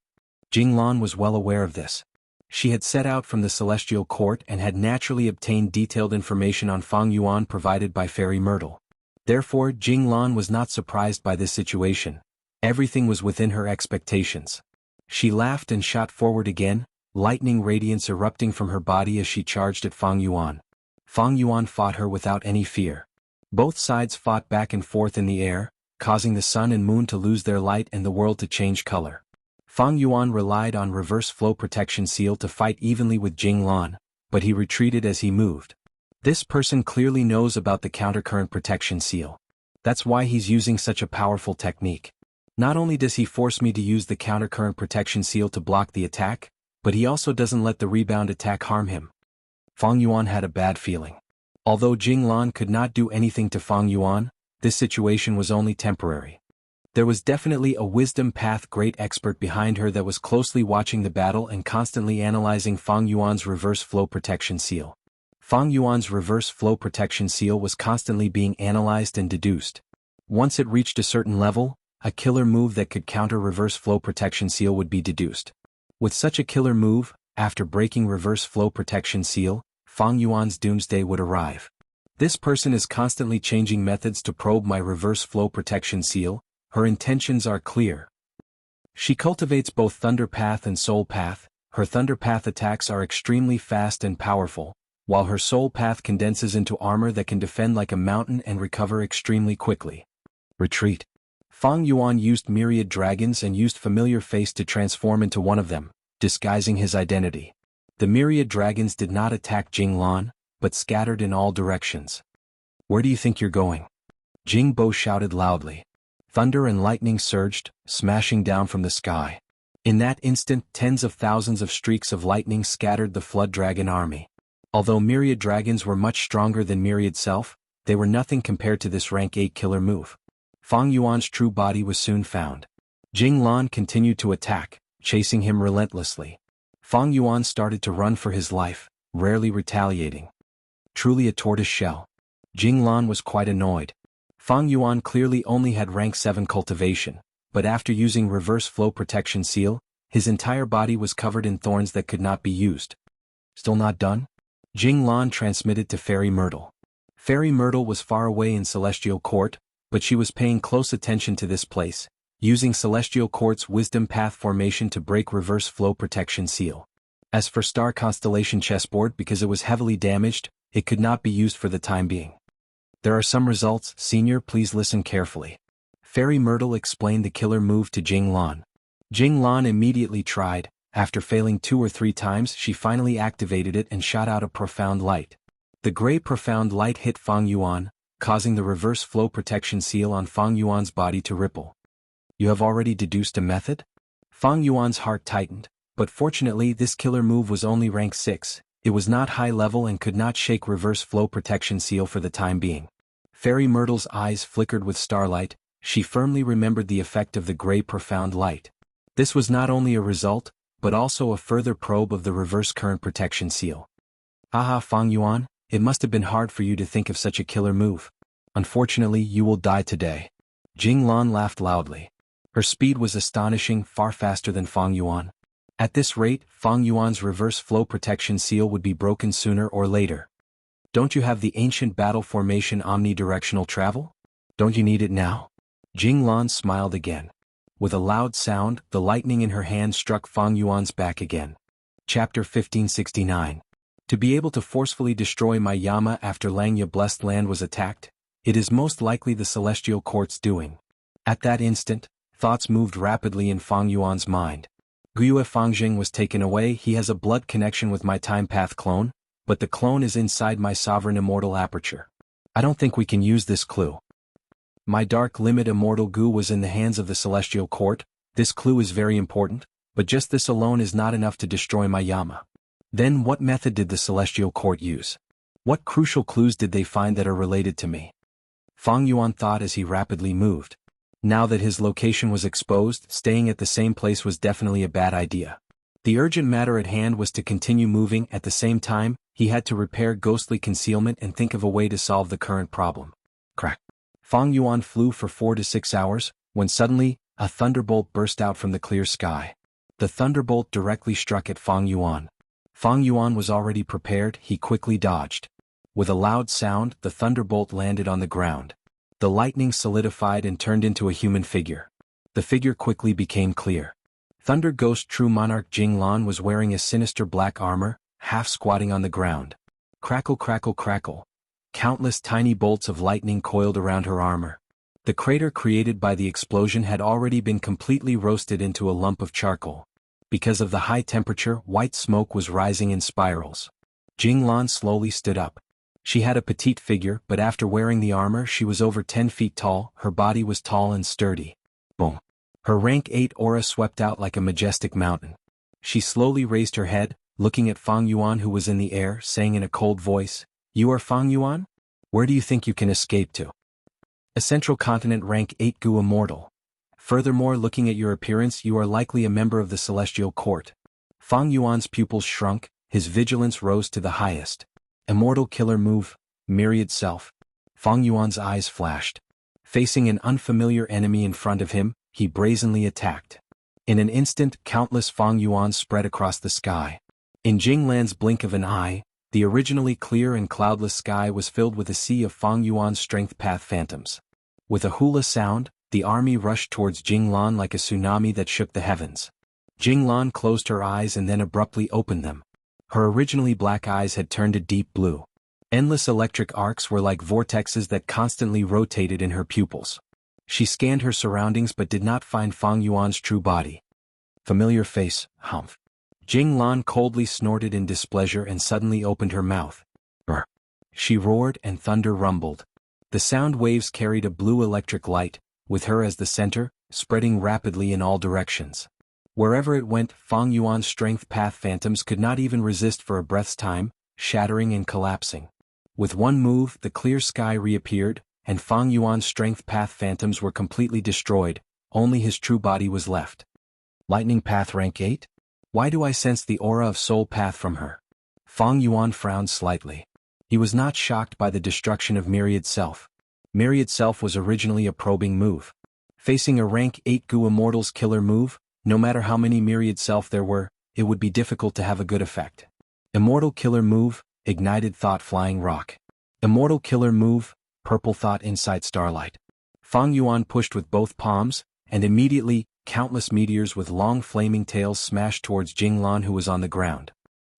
Jinglan was well aware of this. She had set out from the Celestial Court and had naturally obtained detailed information on Fang Yuan provided by Fairy Myrtle. Therefore, Jinglan was not surprised by this situation. Everything was within her expectations. She laughed and shot forward again, lightning radiance erupting from her body as she charged at Fang Yuan. Fang Yuan fought her without any fear. Both sides fought back and forth in the air, causing the sun and moon to lose their light and the world to change color. Fang Yuan relied on reverse flow protection seal to fight evenly with Jinglan, but he retreated as he moved. This person clearly knows about the countercurrent protection seal. That's why he's using such a powerful technique. Not only does he force me to use the countercurrent protection seal to block the attack, but he also doesn't let the rebound attack harm him. Fang Yuan had a bad feeling. Although Jing Lan could not do anything to Fang Yuan, this situation was only temporary. There was definitely a wisdom path great expert behind her that was closely watching the battle and constantly analyzing Fang Yuan's reverse flow protection seal. Fang Yuan's reverse flow protection seal was constantly being analyzed and deduced. Once it reached a certain level, a killer move that could counter reverse flow protection seal would be deduced. With such a killer move, after breaking reverse flow protection seal, Fang Yuan's doomsday would arrive. This person is constantly changing methods to probe my reverse flow protection seal. Her intentions are clear. She cultivates both Thunder Path and Soul Path. Her Thunder Path attacks are extremely fast and powerful, while her Soul Path condenses into armor that can defend like a mountain and recover extremely quickly. Retreat. Fang Yuan used myriad dragons and used familiar face to transform into one of them, disguising his identity. The myriad dragons did not attack Jing Lan, but scattered in all directions. Where do you think you're going? Jing Bo shouted loudly. Thunder and lightning surged, smashing down from the sky. In that instant, tens of thousands of streaks of lightning scattered the Flood Dragon army. Although myriad dragons were much stronger than myriad self, they were nothing compared to this rank 8 killer move. Fang Yuan's true body was soon found. Jing Lan continued to attack, chasing him relentlessly. Fang Yuan started to run for his life, rarely retaliating. Truly a tortoise shell. Jing Lan was quite annoyed. Fang Yuan clearly only had rank 7 cultivation, but after using reverse flow protection seal, his entire body was covered in thorns that could not be used. Still not done? Jing Lan transmitted to Fairy Myrtle. Fairy Myrtle was far away in Celestial Court, but she was paying close attention to this place, using Celestial Court's Wisdom Path formation to break reverse flow protection seal. As for Star Constellation chessboard, because it was heavily damaged, it could not be used for the time being. There are some results, Senior, please listen carefully. Fairy Myrtle explained the killer move to Jing Lan. Jing Lan immediately tried. After failing 2 or 3 times, she finally activated it and shot out a profound light. The gray profound light hit Fang Yuan, causing the reverse flow protection seal on Fang Yuan's body to ripple. You have already deduced a method? Fang Yuan's heart tightened, but fortunately this killer move was only rank 6. It was not high level and could not shake reverse flow protection seal for the time being. Fairy Myrtle's eyes flickered with starlight. She firmly remembered the effect of the gray profound light. This was not only a result, but also a further probe of the reverse current protection seal. Haha, Fang Yuan, it must have been hard for you to think of such a killer move. Unfortunately, you will die today. Jing Lan laughed loudly. Her speed was astonishing, far faster than Fang Yuan. At this rate, Fang Yuan's reverse flow protection seal would be broken sooner or later. Don't you have the ancient battle formation omnidirectional travel? Don't you need it now? Jing Lan smiled again. With a loud sound, the lightning in her hand struck Fang Yuan's back again. Chapter 1569. To be able to forcefully destroy my Yama after Langya Blessed Land was attacked, it is most likely the Celestial Court's doing. At that instant, thoughts moved rapidly in Fang Yuan's mind. Guyue Fangjing was taken away. He has a blood connection with my Time Path clone, but the clone is inside my Sovereign Immortal Aperture. I don't think we can use this clue. My Dark Limit Immortal Gu was in the hands of the Celestial Court. This clue is very important, but just this alone is not enough to destroy my Yama. Then what method did the Celestial Court use? What crucial clues did they find that are related to me? Fang Yuan thought as he rapidly moved. Now that his location was exposed, staying at the same place was definitely a bad idea. The urgent matter at hand was to continue moving. At the same time, he had to repair ghostly concealment and think of a way to solve the current problem. Crack. Fang Yuan flew for 4 to 6 hours, when suddenly, a thunderbolt burst out from the clear sky. The thunderbolt directly struck at Fang Yuan. Fang Yuan was already prepared. He quickly dodged. With a loud sound, the thunderbolt landed on the ground. The lightning solidified and turned into a human figure. The figure quickly became clear. Thunder Ghost True Monarch Jing Lan was wearing a sinister black armor, half squatting on the ground. Crackle, crackle, crackle. Countless tiny bolts of lightning coiled around her armor. The crater created by the explosion had already been completely roasted into a lump of charcoal. Because of the high temperature, white smoke was rising in spirals. Jing Lan slowly stood up. She had a petite figure, but after wearing the armor she was over 10 feet tall. Her body was tall and sturdy. Boom. Her rank 8 aura swept out like a majestic mountain. She slowly raised her head, looking at Fang Yuan, who was in the air, saying in a cold voice, "You are Fang Yuan? Where do you think you can escape to?" A Central Continent rank 8 Gu immortal. Furthermore, looking at your appearance, you are likely a member of the Celestial Court. Fang Yuan's pupils shrunk, his vigilance rose to the highest. Immortal killer move, myriad self. Fang Yuan's eyes flashed. Facing an unfamiliar enemy in front of him, he brazenly attacked. In an instant, countless Fang Yuans spread across the sky. In Jinglan's blink of an eye, the originally clear and cloudless sky was filled with a sea of Fang Yuan's strength path phantoms. With a hula sound, the army rushed towards Jinglan like a tsunami that shook the heavens. Jinglan closed her eyes and then abruptly opened them. Her originally black eyes had turned a deep blue. Endless electric arcs were like vortexes that constantly rotated in her pupils. She scanned her surroundings but did not find Fang Yuan's true body. Familiar face, humph. Jinglan coldly snorted in displeasure and suddenly opened her mouth. Brr. She roared and thunder rumbled. The sound waves carried a blue electric light, with her as the center, spreading rapidly in all directions. Wherever it went, Fang Yuan's strength path phantoms could not even resist for a breath's time, shattering and collapsing. With one move, the clear sky reappeared, and Fang Yuan's strength path phantoms were completely destroyed. Only his true body was left. Lightning path rank 8? Why do I sense the aura of soul path from her? Fang Yuan frowned slightly. He was not shocked by the destruction of Myriad Self. Myriad Self was originally a probing move. Facing a rank 8 Gu Immortal's killer move, no matter how many Myriad Self there were, it would be difficult to have a good effect. Immortal killer move, Ignited Thought Flying Rock. Immortal killer move, Purple Thought Insight Starlight. Fang Yuan pushed with both palms, and immediately, countless meteors with long flaming tails smashed towards Jinglan, who was on the ground.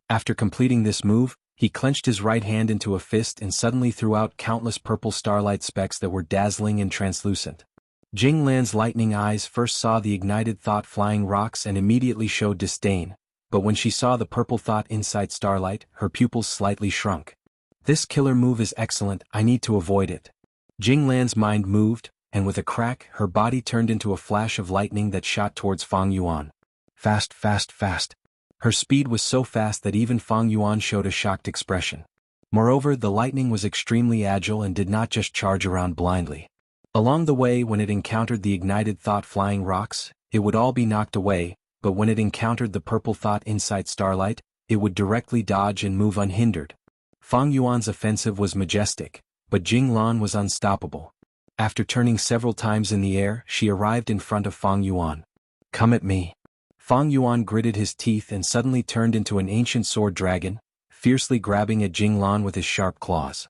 After completing this move, he clenched his right hand into a fist and suddenly threw out countless purple starlight specks that were dazzling and translucent. Jinglan's lightning eyes first saw the ignited thought flying rocks and immediately showed disdain, but when she saw the purple thought inside starlight, her pupils slightly shrunk. This killer move is excellent, I need to avoid it. Jinglan's mind moved, and with a crack, her body turned into a flash of lightning that shot towards Fang Yuan. Fast, fast, fast. Her speed was so fast that even Fang Yuan showed a shocked expression. Moreover, the lightning was extremely agile and did not just charge around blindly. Along the way, when it encountered the ignited thought flying rocks, it would all be knocked away, but when it encountered the purple thought insight starlight, it would directly dodge and move unhindered. Fang Yuan's offensive was majestic, but Jinglan was unstoppable. After turning several times in the air, she arrived in front of Fang Yuan. Come at me. Fang Yuan gritted his teeth and suddenly turned into an ancient sword dragon, fiercely grabbing at Jinglan with his sharp claws.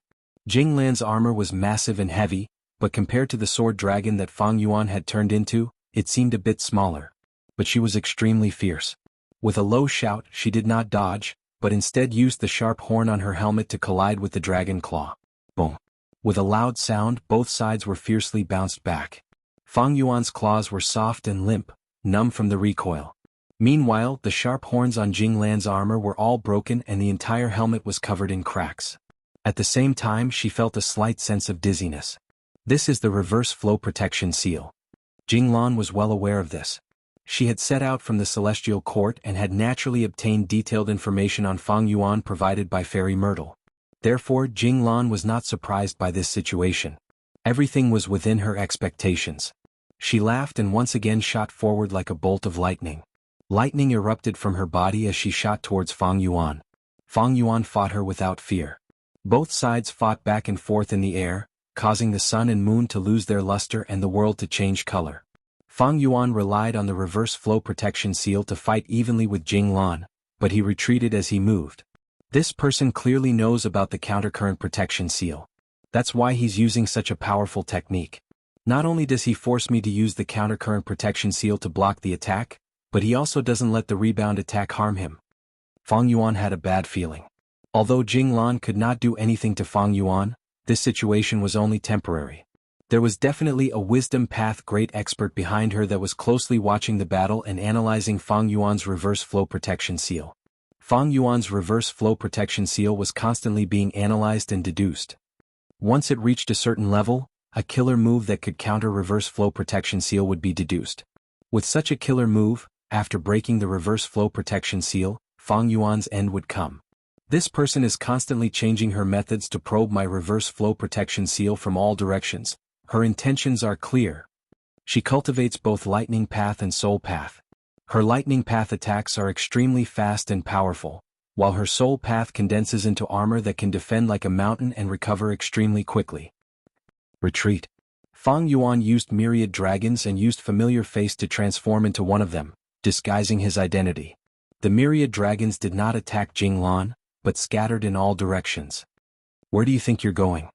Jinglan's armor was massive and heavy, but compared to the sword dragon that Fang Yuan had turned into, it seemed a bit smaller. But she was extremely fierce. With a low shout, she did not dodge, but instead used the sharp horn on her helmet to collide with the dragon claw. Boom. With a loud sound, both sides were fiercely bounced back. Fang Yuan's claws were soft and limp, numb from the recoil. Meanwhile, the sharp horns on Jinglan's armor were all broken and the entire helmet was covered in cracks. At the same time, she felt a slight sense of dizziness. This is the reverse flow protection seal. Jinglan was well aware of this. She had set out from the Celestial Court and had naturally obtained detailed information on Fang Yuan provided by Fairy Myrtle. Therefore, Jinglan was not surprised by this situation. Everything was within her expectations. She laughed and once again shot forward like a bolt of lightning. Lightning erupted from her body as she shot towards Fang Yuan. Fang Yuan fought her without fear. Both sides fought back and forth in the air, causing the sun and moon to lose their luster and the world to change color. Fang Yuan relied on the reverse flow protection seal to fight evenly with Jinglan, but he retreated as he moved. This person clearly knows about the countercurrent protection seal. That's why he's using such a powerful technique. Not only does he force me to use the countercurrent protection seal to block the attack, but he also doesn't let the rebound attack harm him. Fang Yuan had a bad feeling. Although Jinglan could not do anything to Fang Yuan, this situation was only temporary. There was definitely a wisdom path great expert behind her that was closely watching the battle and analyzing Fang Yuan's reverse flow protection seal. Fang Yuan's reverse flow protection seal was constantly being analyzed and deduced. Once it reached a certain level, a killer move that could counter reverse flow protection seal would be deduced. With such a killer move, after breaking the reverse flow protection seal, Fang Yuan's end would come. This person is constantly changing her methods to probe my reverse flow protection seal from all directions. Her intentions are clear. She cultivates both lightning path and soul path. Her lightning path attacks are extremely fast and powerful, while her soul path condenses into armor that can defend like a mountain and recover extremely quickly. Retreat. Fang Yuan used myriad dragons and used familiar face to transform into one of them, disguising his identity. The myriad dragons did not attack Jinglan, but scattered in all directions. Where do you think you're going?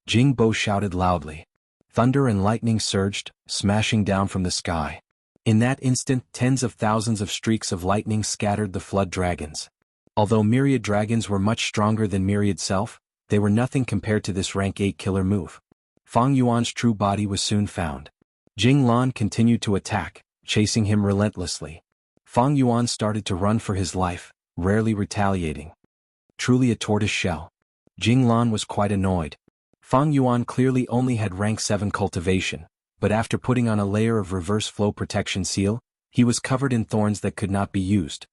Jingbo shouted loudly. Thunder and lightning surged, smashing down from the sky. In that instant, tens of thousands of streaks of lightning scattered the flood dragons. Although myriad dragons were much stronger than myriad self, they were nothing compared to this rank 8 killer move. Fang Yuan's true body was soon found. Jinglan continued to attack, chasing him relentlessly. Fang Yuan started to run for his life, rarely retaliating. Truly a tortoise shell. Jinglan was quite annoyed. Fang Yuan clearly only had rank 7 cultivation, but after putting on a layer of reverse flow protection seal, he was covered in thorns that could not be used.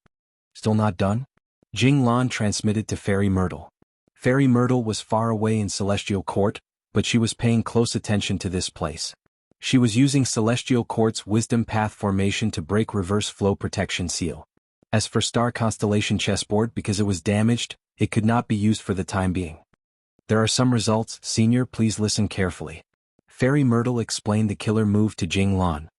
Still not done? Jinglan transmitted to Fairy Myrtle. Fairy Myrtle was far away in Celestial Court, but she was paying close attention to this place. She was using Celestial Court's Wisdom Path formation to break reverse flow protection seal. As for Star Constellation chessboard, because it was damaged, it could not be used for the time being. There are some results, Senior, please listen carefully. Fairy Myrtle explained the killer move to Jinglan.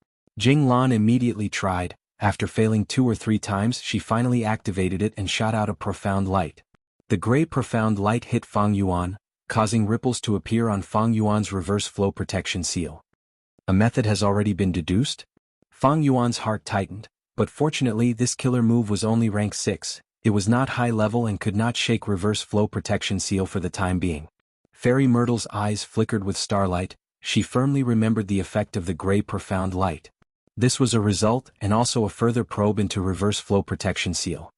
Jinglan immediately tried. After failing 2 or 3 times, she finally activated it and shot out a profound light. The gray profound light hit Fang Yuan, causing ripples to appear on Fang Yuan's reverse flow protection seal. A method has already been deduced? Fang Yuan's heart tightened, but fortunately this killer move was only rank 6, it was not high level and could not shake reverse flow protection seal for the time being. Fairy Myrtle's eyes flickered with starlight, she firmly remembered the effect of the gray profound light. This was a result and also a further probe into reverse flow protection seal.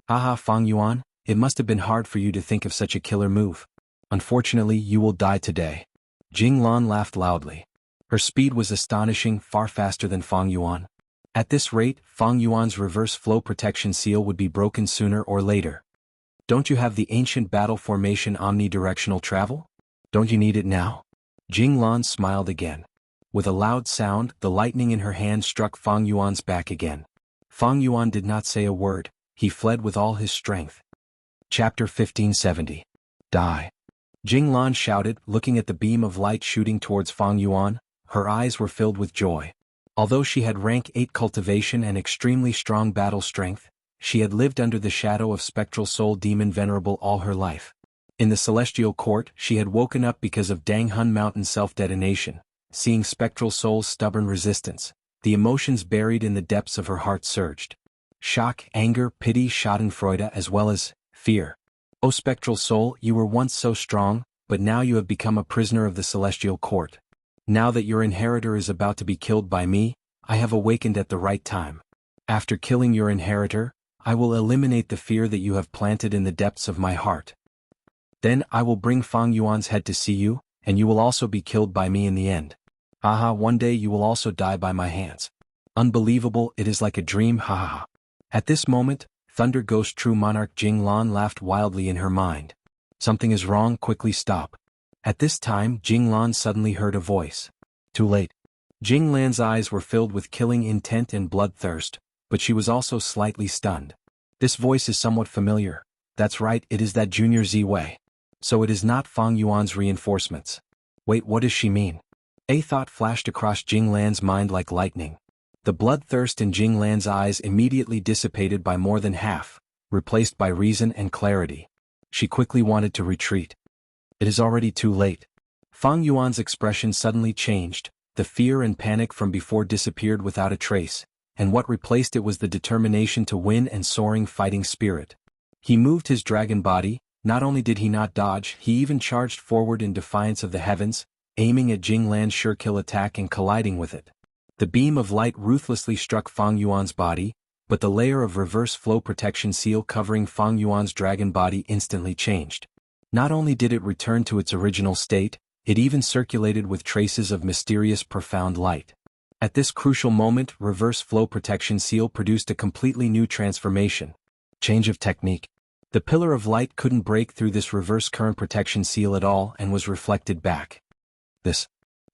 Haha, Fang Yuan, it must have been hard for you to think of such a killer move. Unfortunately, you will die today. Jinglan laughed loudly. Her speed was astonishing, far faster than Fang Yuan. At this rate, Fang Yuan's reverse flow protection seal would be broken sooner or later. Don't you have the ancient battle formation omnidirectional travel? Don't you need it now? Jinglan smiled again. With a loud sound, the lightning in her hand struck Fang Yuan's back again. Fang Yuan did not say a word, he fled with all his strength. Chapter 1570. Die. Jinglan shouted, looking at the beam of light shooting towards Fang Yuan, her eyes were filled with joy. Although she had rank 8 cultivation and extremely strong battle strength, she had lived under the shadow of Spectral Soul Demon Venerable all her life. In the Celestial Court, she had woken up because of Danghun Mountain self-detonation. Seeing Spectral Soul's stubborn resistance, the emotions buried in the depths of her heart surged. Shock, anger, pity, schadenfreude as well as fear. O Spectral Soul, you were once so strong, but now you have become a prisoner of the Celestial Court. Now that your inheritor is about to be killed by me, I have awakened at the right time. After killing your inheritor, I will eliminate the fear that you have planted in the depths of my heart. Then I will bring Fang Yuan's head to see you, and you will also be killed by me in the end. Haha, one day you will also die by my hands. Unbelievable, it is like a dream, haha. At this moment, Thunder Ghost True Monarch Jinglan laughed wildly in her mind. Something is wrong, quickly stop. At this time, Jinglan suddenly heard a voice. Too late. Jinglan's eyes were filled with killing intent and bloodthirst, but she was also slightly stunned. This voice is somewhat familiar. That's right, it is that Junior Z Wei. So it is not Fang Yuan's reinforcements. Wait, what does she mean? A thought flashed across Jinglan's mind like lightning. The bloodthirst in Jinglan's eyes immediately dissipated by more than half, replaced by reason and clarity. She quickly wanted to retreat. It is already too late. Fang Yuan's expression suddenly changed, the fear and panic from before disappeared without a trace, and what replaced it was the determination to win and soaring fighting spirit. He moved his dragon body, not only did he not dodge, he even charged forward in defiance of the heavens, aiming at Jinglan's sure-kill attack and colliding with it. The beam of light ruthlessly struck Fang Yuan's body, but the layer of reverse flow protection seal covering Fang Yuan's dragon body instantly changed. Not only did it return to its original state, it even circulated with traces of mysterious profound light. At this crucial moment, reverse flow protection seal produced a completely new transformation. Change of technique. The pillar of light couldn't break through this reverse current protection seal at all and was reflected back.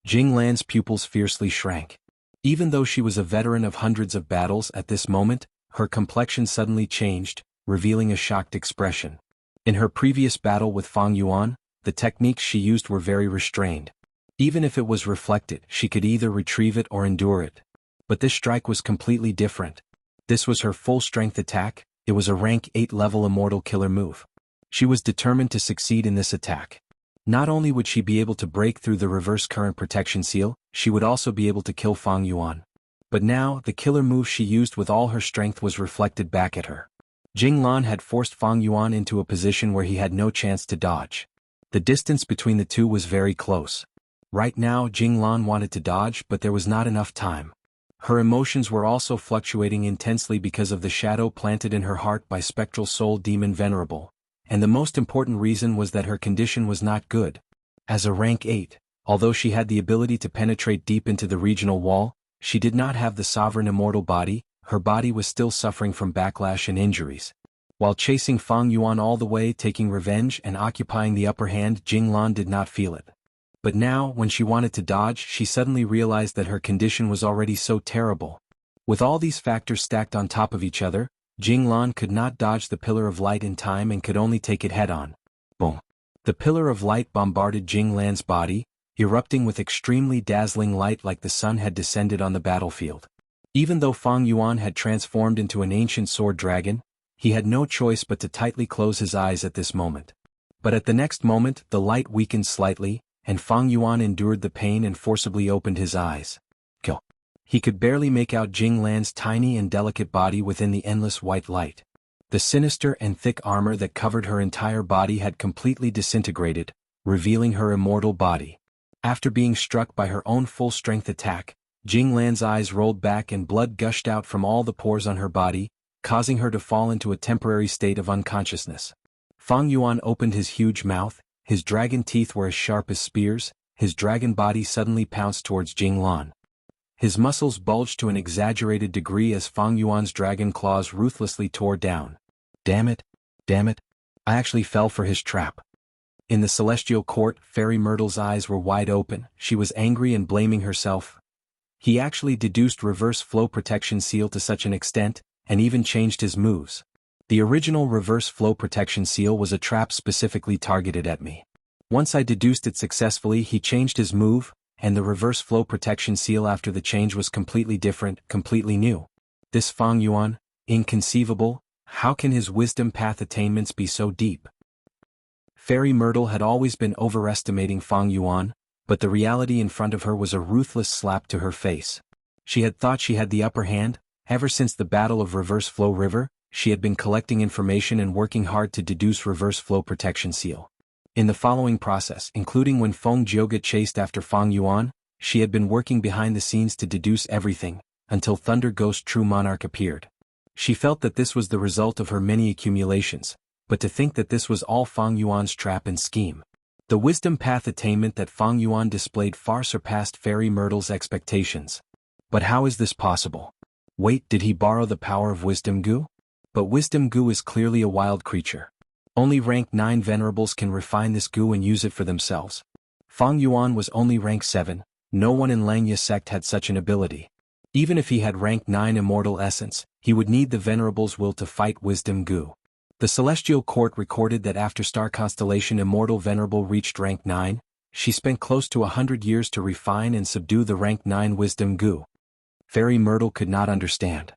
Jing Lan's pupils fiercely shrank. Even though she was a veteran of hundreds of battles at this moment, her complexion suddenly changed, revealing a shocked expression. In her previous battle with Fang Yuan, the techniques she used were very restrained. Even if it was reflected, she could either retrieve it or endure it. But this strike was completely different. This was her full-strength attack. It was a rank 8 level immortal killer move. She was determined to succeed in this attack. Not only would she be able to break through the reverse current protection seal, she would also be able to kill Fang Yuan. But now, the killer move she used with all her strength was reflected back at her. Jing Lan had forced Fang Yuan into a position where he had no chance to dodge. The distance between the two was very close. Right now, Jing Lan wanted to dodge, but there was not enough time. Her emotions were also fluctuating intensely because of the shadow planted in her heart by Spectral Soul Demon Venerable. And the most important reason was that her condition was not good. As a rank 8, although she had the ability to penetrate deep into the regional wall, she did not have the sovereign immortal body. Her body was still suffering from backlash and injuries. While chasing Fang Yuan all the way, taking revenge and occupying the upper hand, Jing Lan did not feel it. But now, when she wanted to dodge, she suddenly realized that her condition was already so terrible. With all these factors stacked on top of each other, Jing Lan could not dodge the pillar of light in time and could only take it head-on. Boom! The pillar of light bombarded Jing Lan's body, erupting with extremely dazzling light like the sun had descended on the battlefield. Even though Fang Yuan had transformed into an ancient sword dragon, he had no choice but to tightly close his eyes at this moment. But at the next moment, the light weakened slightly, and Fang Yuan endured the pain and forcibly opened his eyes. Kill. He could barely make out Jing Lan's tiny and delicate body within the endless white light. The sinister and thick armor that covered her entire body had completely disintegrated, revealing her immortal body. After being struck by her own full-strength attack, Jing Lan's eyes rolled back and blood gushed out from all the pores on her body, causing her to fall into a temporary state of unconsciousness. Fang Yuan opened his huge mouth, his dragon teeth were as sharp as spears, his dragon body suddenly pounced towards Jing Lan. His muscles bulged to an exaggerated degree as Fang Yuan's dragon claws ruthlessly tore down. Damn it! I actually fell for his trap. In the celestial court, Fairy Myrtle's eyes were wide open. She was angry and blaming herself. He actually deduced reverse flow protection seal to such an extent, and even changed his moves. The original reverse flow protection seal was a trap specifically targeted at me. Once I deduced it successfully, he changed his move, and the reverse flow protection seal after the change was completely different, completely new. This Fang Yuan, inconceivable, how can his wisdom path attainments be so deep? Fairy Myrtle had always been overestimating Fang Yuan, but the reality in front of her was a ruthless slap to her face. She had thought she had the upper hand. Ever since the Battle of Reverse Flow River, she had been collecting information and working hard to deduce reverse flow protection seal. In the following process, including when Feng Jioge chased after Fang Yuan, she had been working behind the scenes to deduce everything, until Thunder Ghost True Monarch appeared. She felt that this was the result of her many accumulations, but to think that this was all Fang Yuan's trap and scheme. The wisdom path attainment that Fang Yuan displayed far surpassed Fairy Myrtle's expectations. But how is this possible? Wait, did he borrow the power of Wisdom Goo? But Wisdom Goo is clearly a wild creature. Only rank 9 venerables can refine this goo and use it for themselves. Fang Yuan was only rank 7, no one in Langya sect had such an ability. Even if he had rank 9 immortal essence, he would need the venerable's will to fight Wisdom Goo. The Celestial Court recorded that after Star Constellation Immortal Venerable reached rank 9, she spent close to 100 years to refine and subdue the rank 9 Wisdom Goo. Fairy Myrtle could not understand.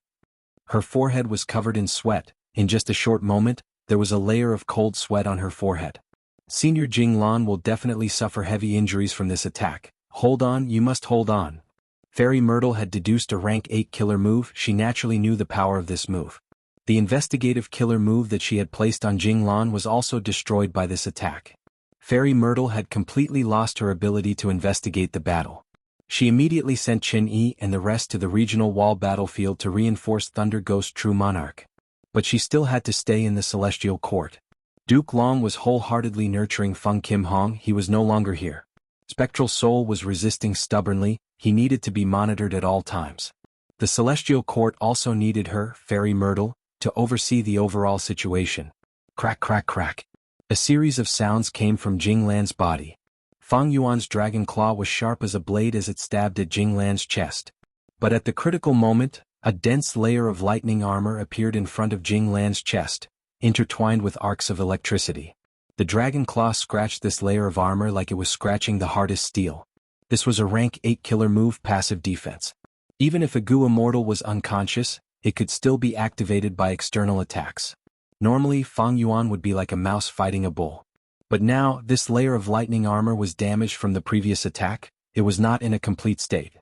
Her forehead was covered in sweat. In just a short moment, there was a layer of cold sweat on her forehead. Senior Jing Lan will definitely suffer heavy injuries from this attack. Hold on, you must hold on. Fairy Myrtle had deduced a rank 8 killer move. She naturally knew the power of this move. The investigative killer move that she had placed on Jing Lan was also destroyed by this attack. Fairy Myrtle had completely lost her ability to investigate the battle. She immediately sent Qin Yi and the rest to the regional wall battlefield to reinforce Thunder Ghost True Monarch. But she still had to stay in the Celestial Court. Duke Long was wholeheartedly nurturing Feng Kim Hong. He was no longer here. Spectral Soul was resisting stubbornly. He needed to be monitored at all times. The Celestial Court also needed her, Fairy Myrtle, to oversee the overall situation. Crack, crack, crack. A series of sounds came from Jing Lan's body. Fang Yuan's dragon claw was sharp as a blade as it stabbed at Jing Lan's chest. But at the critical moment, a dense layer of lightning armor appeared in front of Jing Lan's chest, intertwined with arcs of electricity. The dragon claw scratched this layer of armor like it was scratching the hardest steel. This was a rank 8 killer move, passive defense. Even if a Gu Immortal was unconscious, it could still be activated by external attacks. Normally, Fang Yuan would be like a mouse fighting a bull. But now, this layer of lightning armor was damaged from the previous attack. It was not in a complete state.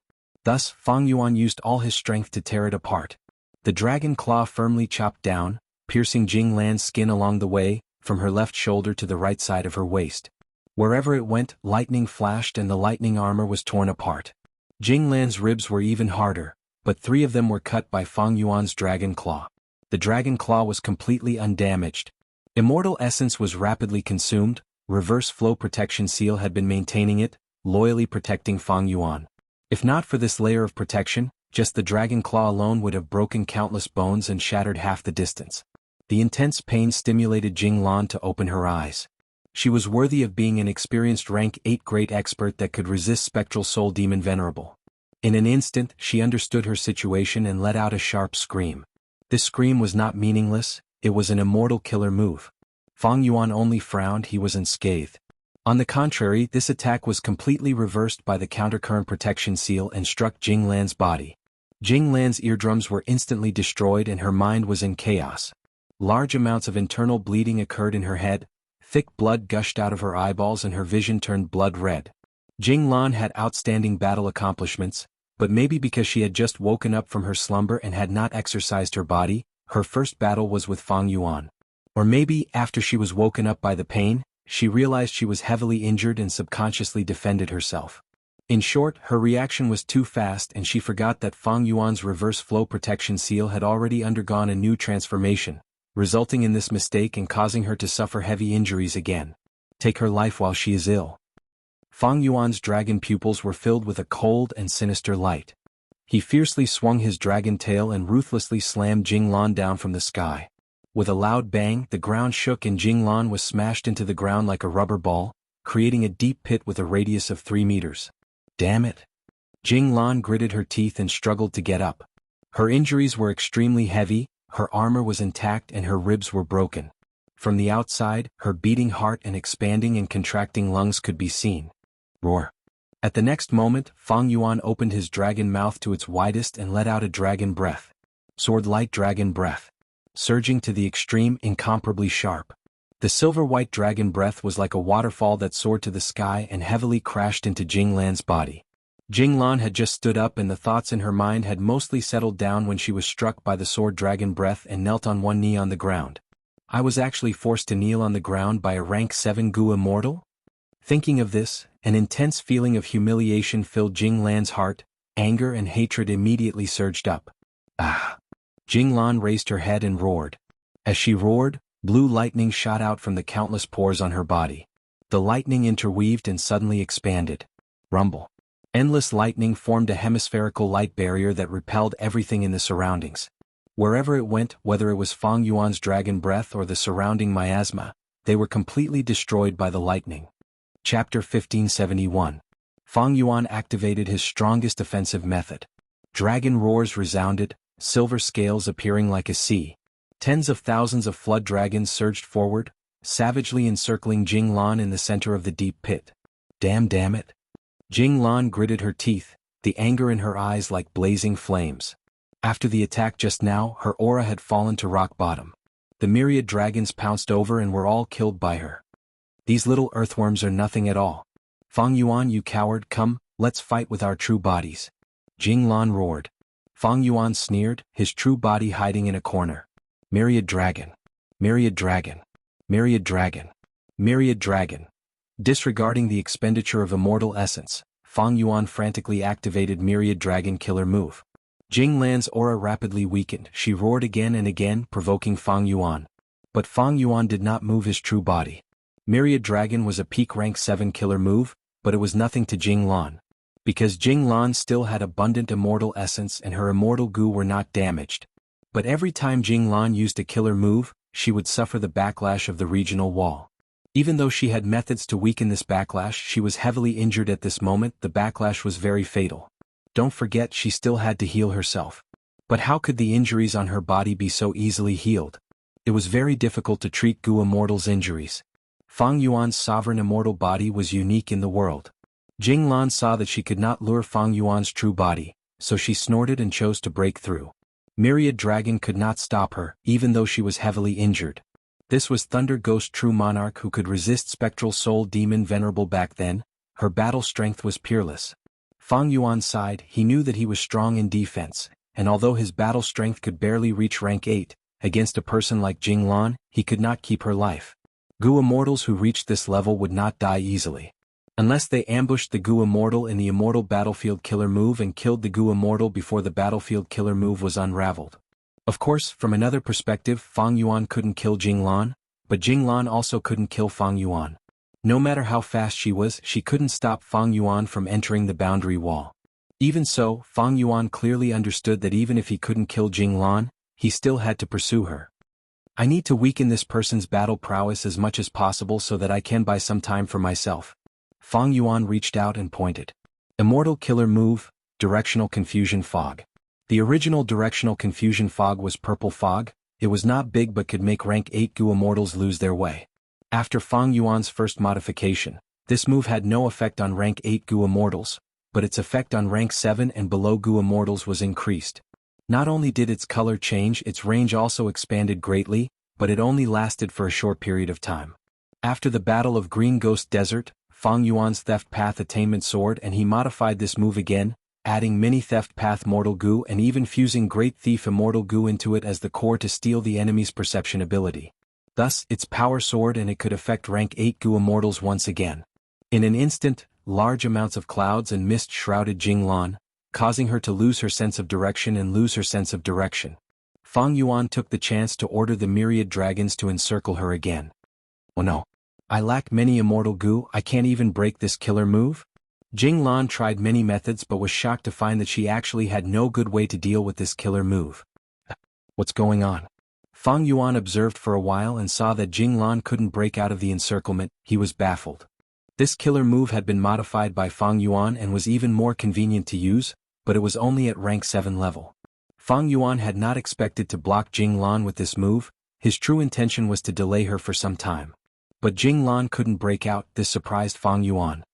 Thus, Fang Yuan used all his strength to tear it apart. The dragon claw firmly chopped down, piercing Jing Lan's skin along the way, from her left shoulder to the right side of her waist. Wherever it went, lightning flashed and the lightning armor was torn apart. Jing Lan's ribs were even harder, but 3 of them were cut by Fang Yuan's dragon claw. The dragon claw was completely undamaged. Immortal essence was rapidly consumed. Reverse flow protection seal had been maintaining it, loyally protecting Fang Yuan. If not for this layer of protection, just the dragon claw alone would have broken countless bones and shattered half the distance. The intense pain stimulated Jing Lan to open her eyes. She was worthy of being an experienced rank 8 great expert that could resist Spectral Soul Demon Venerable. In an instant, she understood her situation and let out a sharp scream. This scream was not meaningless, it was an immortal killer move. Fang Yuan only frowned. He was unscathed. On the contrary, this attack was completely reversed by the countercurrent protection seal and struck Jing Lan's body. Jing Lan's eardrums were instantly destroyed and her mind was in chaos. Large amounts of internal bleeding occurred in her head, thick blood gushed out of her eyeballs and her vision turned blood red. Jing Lan had outstanding battle accomplishments, but maybe because she had just woken up from her slumber and had not exercised her body, her first battle was with Fang Yuan. Or maybe, after she was woken up by the pain, she realized she was heavily injured and subconsciously defended herself. In short, her reaction was too fast and she forgot that Fang Yuan's reverse flow protection seal had already undergone a new transformation, resulting in this mistake and causing her to suffer heavy injuries again. Take her life while she is ill. Fang Yuan's dragon pupils were filled with a cold and sinister light. He fiercely swung his dragon tail and ruthlessly slammed Jing Lan down from the sky. With a loud bang, the ground shook and Jing Lan was smashed into the ground like a rubber ball, creating a deep pit with a radius of 3 meters. Damn it! Jing Lan gritted her teeth and struggled to get up. Her injuries were extremely heavy, her armor was intact and her ribs were broken. From the outside, her beating heart and expanding and contracting lungs could be seen. Roar! At the next moment, Fang Yuan opened his dragon mouth to its widest and let out a dragon breath. Sword-light dragon breath. Surging to the extreme, incomparably sharp. The silver-white dragon breath was like a waterfall that soared to the sky and heavily crashed into Jing Lan's body. Jing Lan had just stood up and the thoughts in her mind had mostly settled down when she was struck by the sword dragon breath and knelt on one knee on the ground. I was actually forced to kneel on the ground by a rank 7 Gu Immortal? Thinking of this, an intense feeling of humiliation filled Jing Lan's heart. Anger and hatred immediately surged up. Ah! Jing Lan raised her head and roared. As she roared, blue lightning shot out from the countless pores on her body. The lightning interweaved and suddenly expanded. Rumble. Endless lightning formed a hemispherical light barrier that repelled everything in the surroundings. Wherever it went, whether it was Fang Yuan's dragon breath or the surrounding miasma, they were completely destroyed by the lightning. Chapter 1571. Fang Yuan activated his strongest offensive method. Dragon roars resounded, silver scales appearing like a sea. Tens of thousands of flood dragons surged forward, savagely encircling Jing Lan in the center of the deep pit. Damn it. Jing Lan gritted her teeth, the anger in her eyes like blazing flames. After the attack just now, her aura had fallen to rock bottom. The myriad dragons pounced over and were all killed by her. These little earthworms are nothing at all. Fang Yuan, you coward, come, let's fight with our true bodies. Jing Lan roared. Fang Yuan sneered, his true body hiding in a corner. Myriad dragon. Myriad dragon. Myriad dragon. Myriad dragon. Disregarding the expenditure of immortal essence, Fang Yuan frantically activated Myriad Dragon Killer move. Jing Lan's aura rapidly weakened. She roared again and again, provoking Fang Yuan. But Fang Yuan did not move his true body. Myriad Dragon was a peak rank 7 killer move, but it was nothing to Jing Lan. Because Jing Lan still had abundant immortal essence and her immortal goo were not damaged. But every time Jing Lan used a killer move, she would suffer the backlash of the regional wall. Even though she had methods to weaken this backlash, she was heavily injured at this moment. The backlash was very fatal. Don't forget, she still had to heal herself. But how could the injuries on her body be so easily healed? It was very difficult to treat Goo Immortal's injuries. Fang Yuan's sovereign immortal body was unique in the world. Jing Lan saw that she could not lure Fang Yuan's true body, so she snorted and chose to break through. Myriad Dragon could not stop her, even though she was heavily injured. This was Thunder Ghost True Monarch who could resist Spectral Soul Demon Venerable back then. Her battle strength was peerless. Fang Yuan sighed. He knew that he was strong in defense, and although his battle strength could barely reach rank 8, against a person like Jing Lan, he could not keep her life. Goo Immortals who reached this level would not die easily. Unless they ambushed the Goo Immortal in the Immortal Battlefield Killer move and killed the Goo Immortal before the Battlefield Killer move was unraveled. Of course, from another perspective, Fang Yuan couldn't kill Jing Lan, but Jing Lan also couldn't kill Fang Yuan. No matter how fast she was, she couldn't stop Fang Yuan from entering the boundary wall. Even so, Fang Yuan clearly understood that even if he couldn't kill Jing Lan, he still had to pursue her. I need to weaken this person's battle prowess as much as possible so that I can buy some time for myself. Fang Yuan reached out and pointed. Immortal Killer move, Directional Confusion Fog. The original Directional Confusion Fog was Purple Fog. It was not big but could make rank 8 Goo Immortals lose their way. After Fang Yuan's first modification, this move had no effect on rank 8 Goo Immortals, but its effect on rank 7 and below Goo Immortals was increased. Not only did its color change, its range also expanded greatly, but it only lasted for a short period of time. After the Battle of Green Ghost Desert, Fang Yuan's Theft Path Attainment Sword, and he modified this move again, adding Mini Theft Path Mortal Goo and even fusing Great Thief Immortal Goo into it as the core to steal the enemy's perception ability. Thus, its power sword and it could affect rank 8 Goo Immortals once again. In an instant, large amounts of clouds and mist shrouded Jing Lan, causing her to lose her sense of direction and lose her sense of direction. Fang Yuan took the chance to order the Myriad Dragons to encircle her again. Oh no. I lack many immortal goo. I can't even break this killer move? Jing Lan tried many methods but was shocked to find that she actually had no good way to deal with this killer move. What's going on? Fang Yuan observed for a while and saw that Jing Lan couldn't break out of the encirclement. He was baffled. This killer move had been modified by Fang Yuan and was even more convenient to use, but it was only at rank 7 level. Fang Yuan had not expected to block Jing Lan with this move. His true intention was to delay her for some time. But Jing Lan couldn't break out. This surprised Fang Yuan.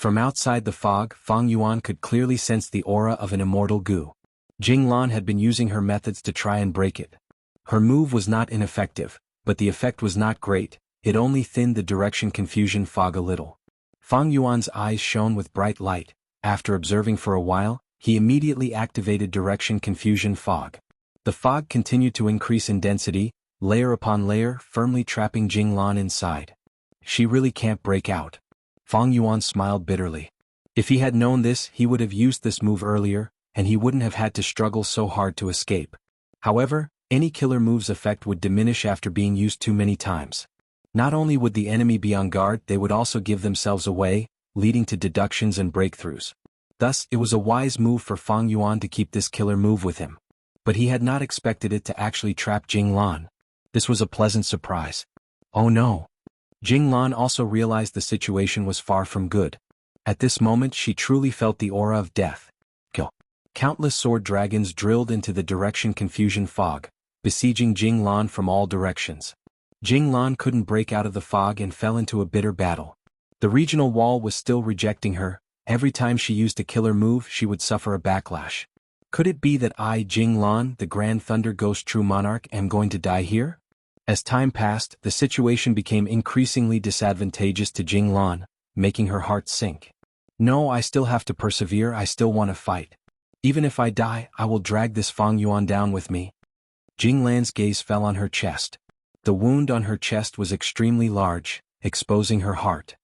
From outside the fog, Fang Yuan could clearly sense the aura of an immortal goo. Jing Lan had been using her methods to try and break it. Her move was not ineffective, but the effect was not great. It only thinned the direction confusion fog a little. Fang Yuan's eyes shone with bright light. After observing for a while, he immediately activated direction confusion fog. The fog continued to increase in density, layer upon layer, firmly trapping Jing Lan inside. She really can't break out. Fang Yuan smiled bitterly. If he had known this, he would have used this move earlier, and he wouldn't have had to struggle so hard to escape. However, any killer move's effect would diminish after being used too many times. Not only would the enemy be on guard, they would also give themselves away, leading to deductions and breakthroughs. Thus, it was a wise move for Fang Yuan to keep this killer move with him. But he had not expected it to actually trap Jing Lan. This was a pleasant surprise. Oh no! Jing Lan also realized the situation was far from good. At this moment she truly felt the aura of death. Countless sword dragons drilled into the direction confusion fog, besieging Jing Lan from all directions. Jing Lan couldn't break out of the fog and fell into a bitter battle. The regional wall was still rejecting her. Every time she used a killer move she would suffer a backlash. Could it be that I, Jing Lan, the Grand Thunder Ghost True Monarch, am going to die here? As time passed, the situation became increasingly disadvantageous to Jing Lan, making her heart sink. No, I still have to persevere. I still want to fight. Even if I die, I will drag this Fang Yuan down with me. Jing Lan's gaze fell on her chest. The wound on her chest was extremely large, exposing her heart.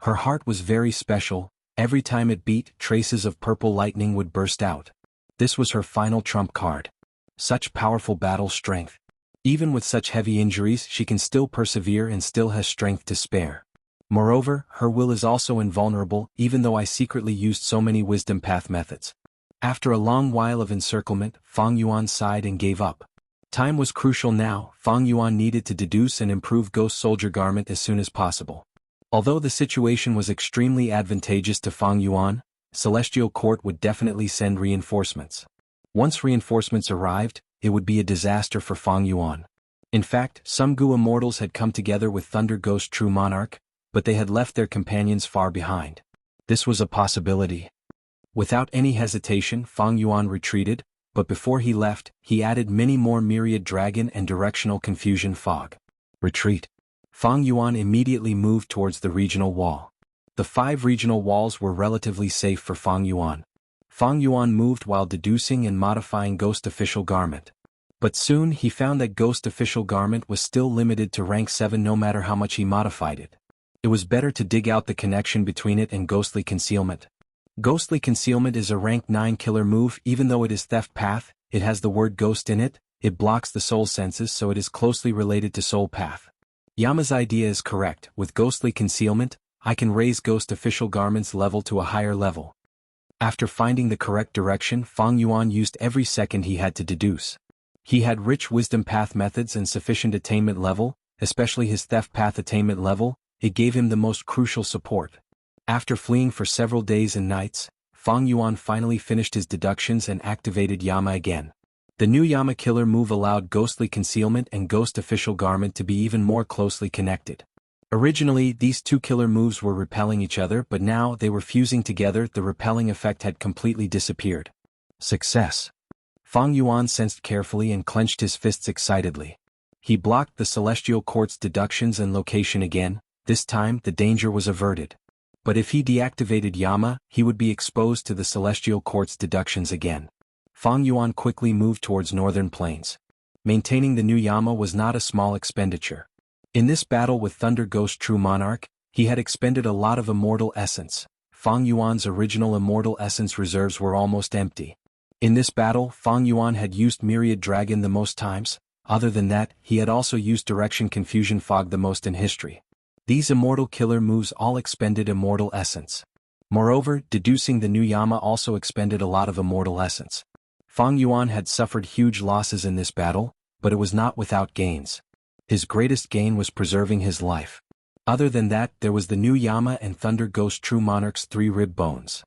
Her heart was very special, Every time it beat, traces of purple lightning would burst out. This was her final trump card. Such powerful battle strength. Even with such heavy injuries, she can still persevere and still has strength to spare. Moreover, her will is also invulnerable, even though I secretly used so many wisdom path methods. After a long while of encirclement, Fang Yuan sighed and gave up. Time was crucial now. Fang Yuan needed to deduce and improve Ghost Soldier Garment as soon as possible. Although the situation was extremely advantageous to Fang Yuan, Celestial Court would definitely send reinforcements. Once reinforcements arrived, it would be a disaster for Fang Yuan. In fact, some Gu immortals had come together with Thunder Ghost True Monarch, but they had left their companions far behind. This was a possibility. Without any hesitation, Fang Yuan retreated, but before he left, he added many more myriad dragon and directional confusion fog. Retreat. Fang Yuan immediately moved towards the regional wall. The 5 regional walls were relatively safe for Fang Yuan. Fang Yuan moved while deducing and modifying Ghost Official Garment. But soon he found that Ghost Official Garment was still limited to rank 7 no matter how much he modified it. It was better to dig out the connection between it and Ghostly Concealment. Ghostly Concealment is a rank 9 killer move. Even though it is Theft Path, it has the word ghost in it, it blocks the soul senses, so it is closely related to Soul Path. Yama's idea is correct. With Ghostly Concealment, I can raise Ghost Official Garment's level to a higher level. After finding the correct direction, Fang Yuan used every second he had to deduce. He had rich wisdom path methods and sufficient attainment level, especially his theft path attainment level. It gave him the most crucial support. After fleeing for several days and nights, Fang Yuan finally finished his deductions and activated Yama again. The new Yama killer move allowed Ghostly Concealment and Ghost Official Garment to be even more closely connected. Originally, these 2 killer moves were repelling each other, but now they were fusing together. The repelling effect had completely disappeared. Success. Fang Yuan sensed carefully and clenched his fists excitedly. He blocked the Celestial Court's deductions and location again. This time, the danger was averted. But if he deactivated Yama, he would be exposed to the Celestial Court's deductions again. Fang Yuan quickly moved towards Northern Plains. Maintaining the new Yama was not a small expenditure. In this battle with Thunder Ghost True Monarch, he had expended a lot of immortal essence. Fang Yuan's original immortal essence reserves were almost empty. In this battle, Fang Yuan had used Myriad Dragon the most times. Other than that, he had also used Direction Confusion Fog the most in history. These immortal killer moves all expended immortal essence. Moreover, deducing the new Yama also expended a lot of immortal essence. Fang Yuan had suffered huge losses in this battle, but it was not without gains. His greatest gain was preserving his life. Other than that, there was the new Yama and Thunder Ghost True Monarch's 3 rib bones.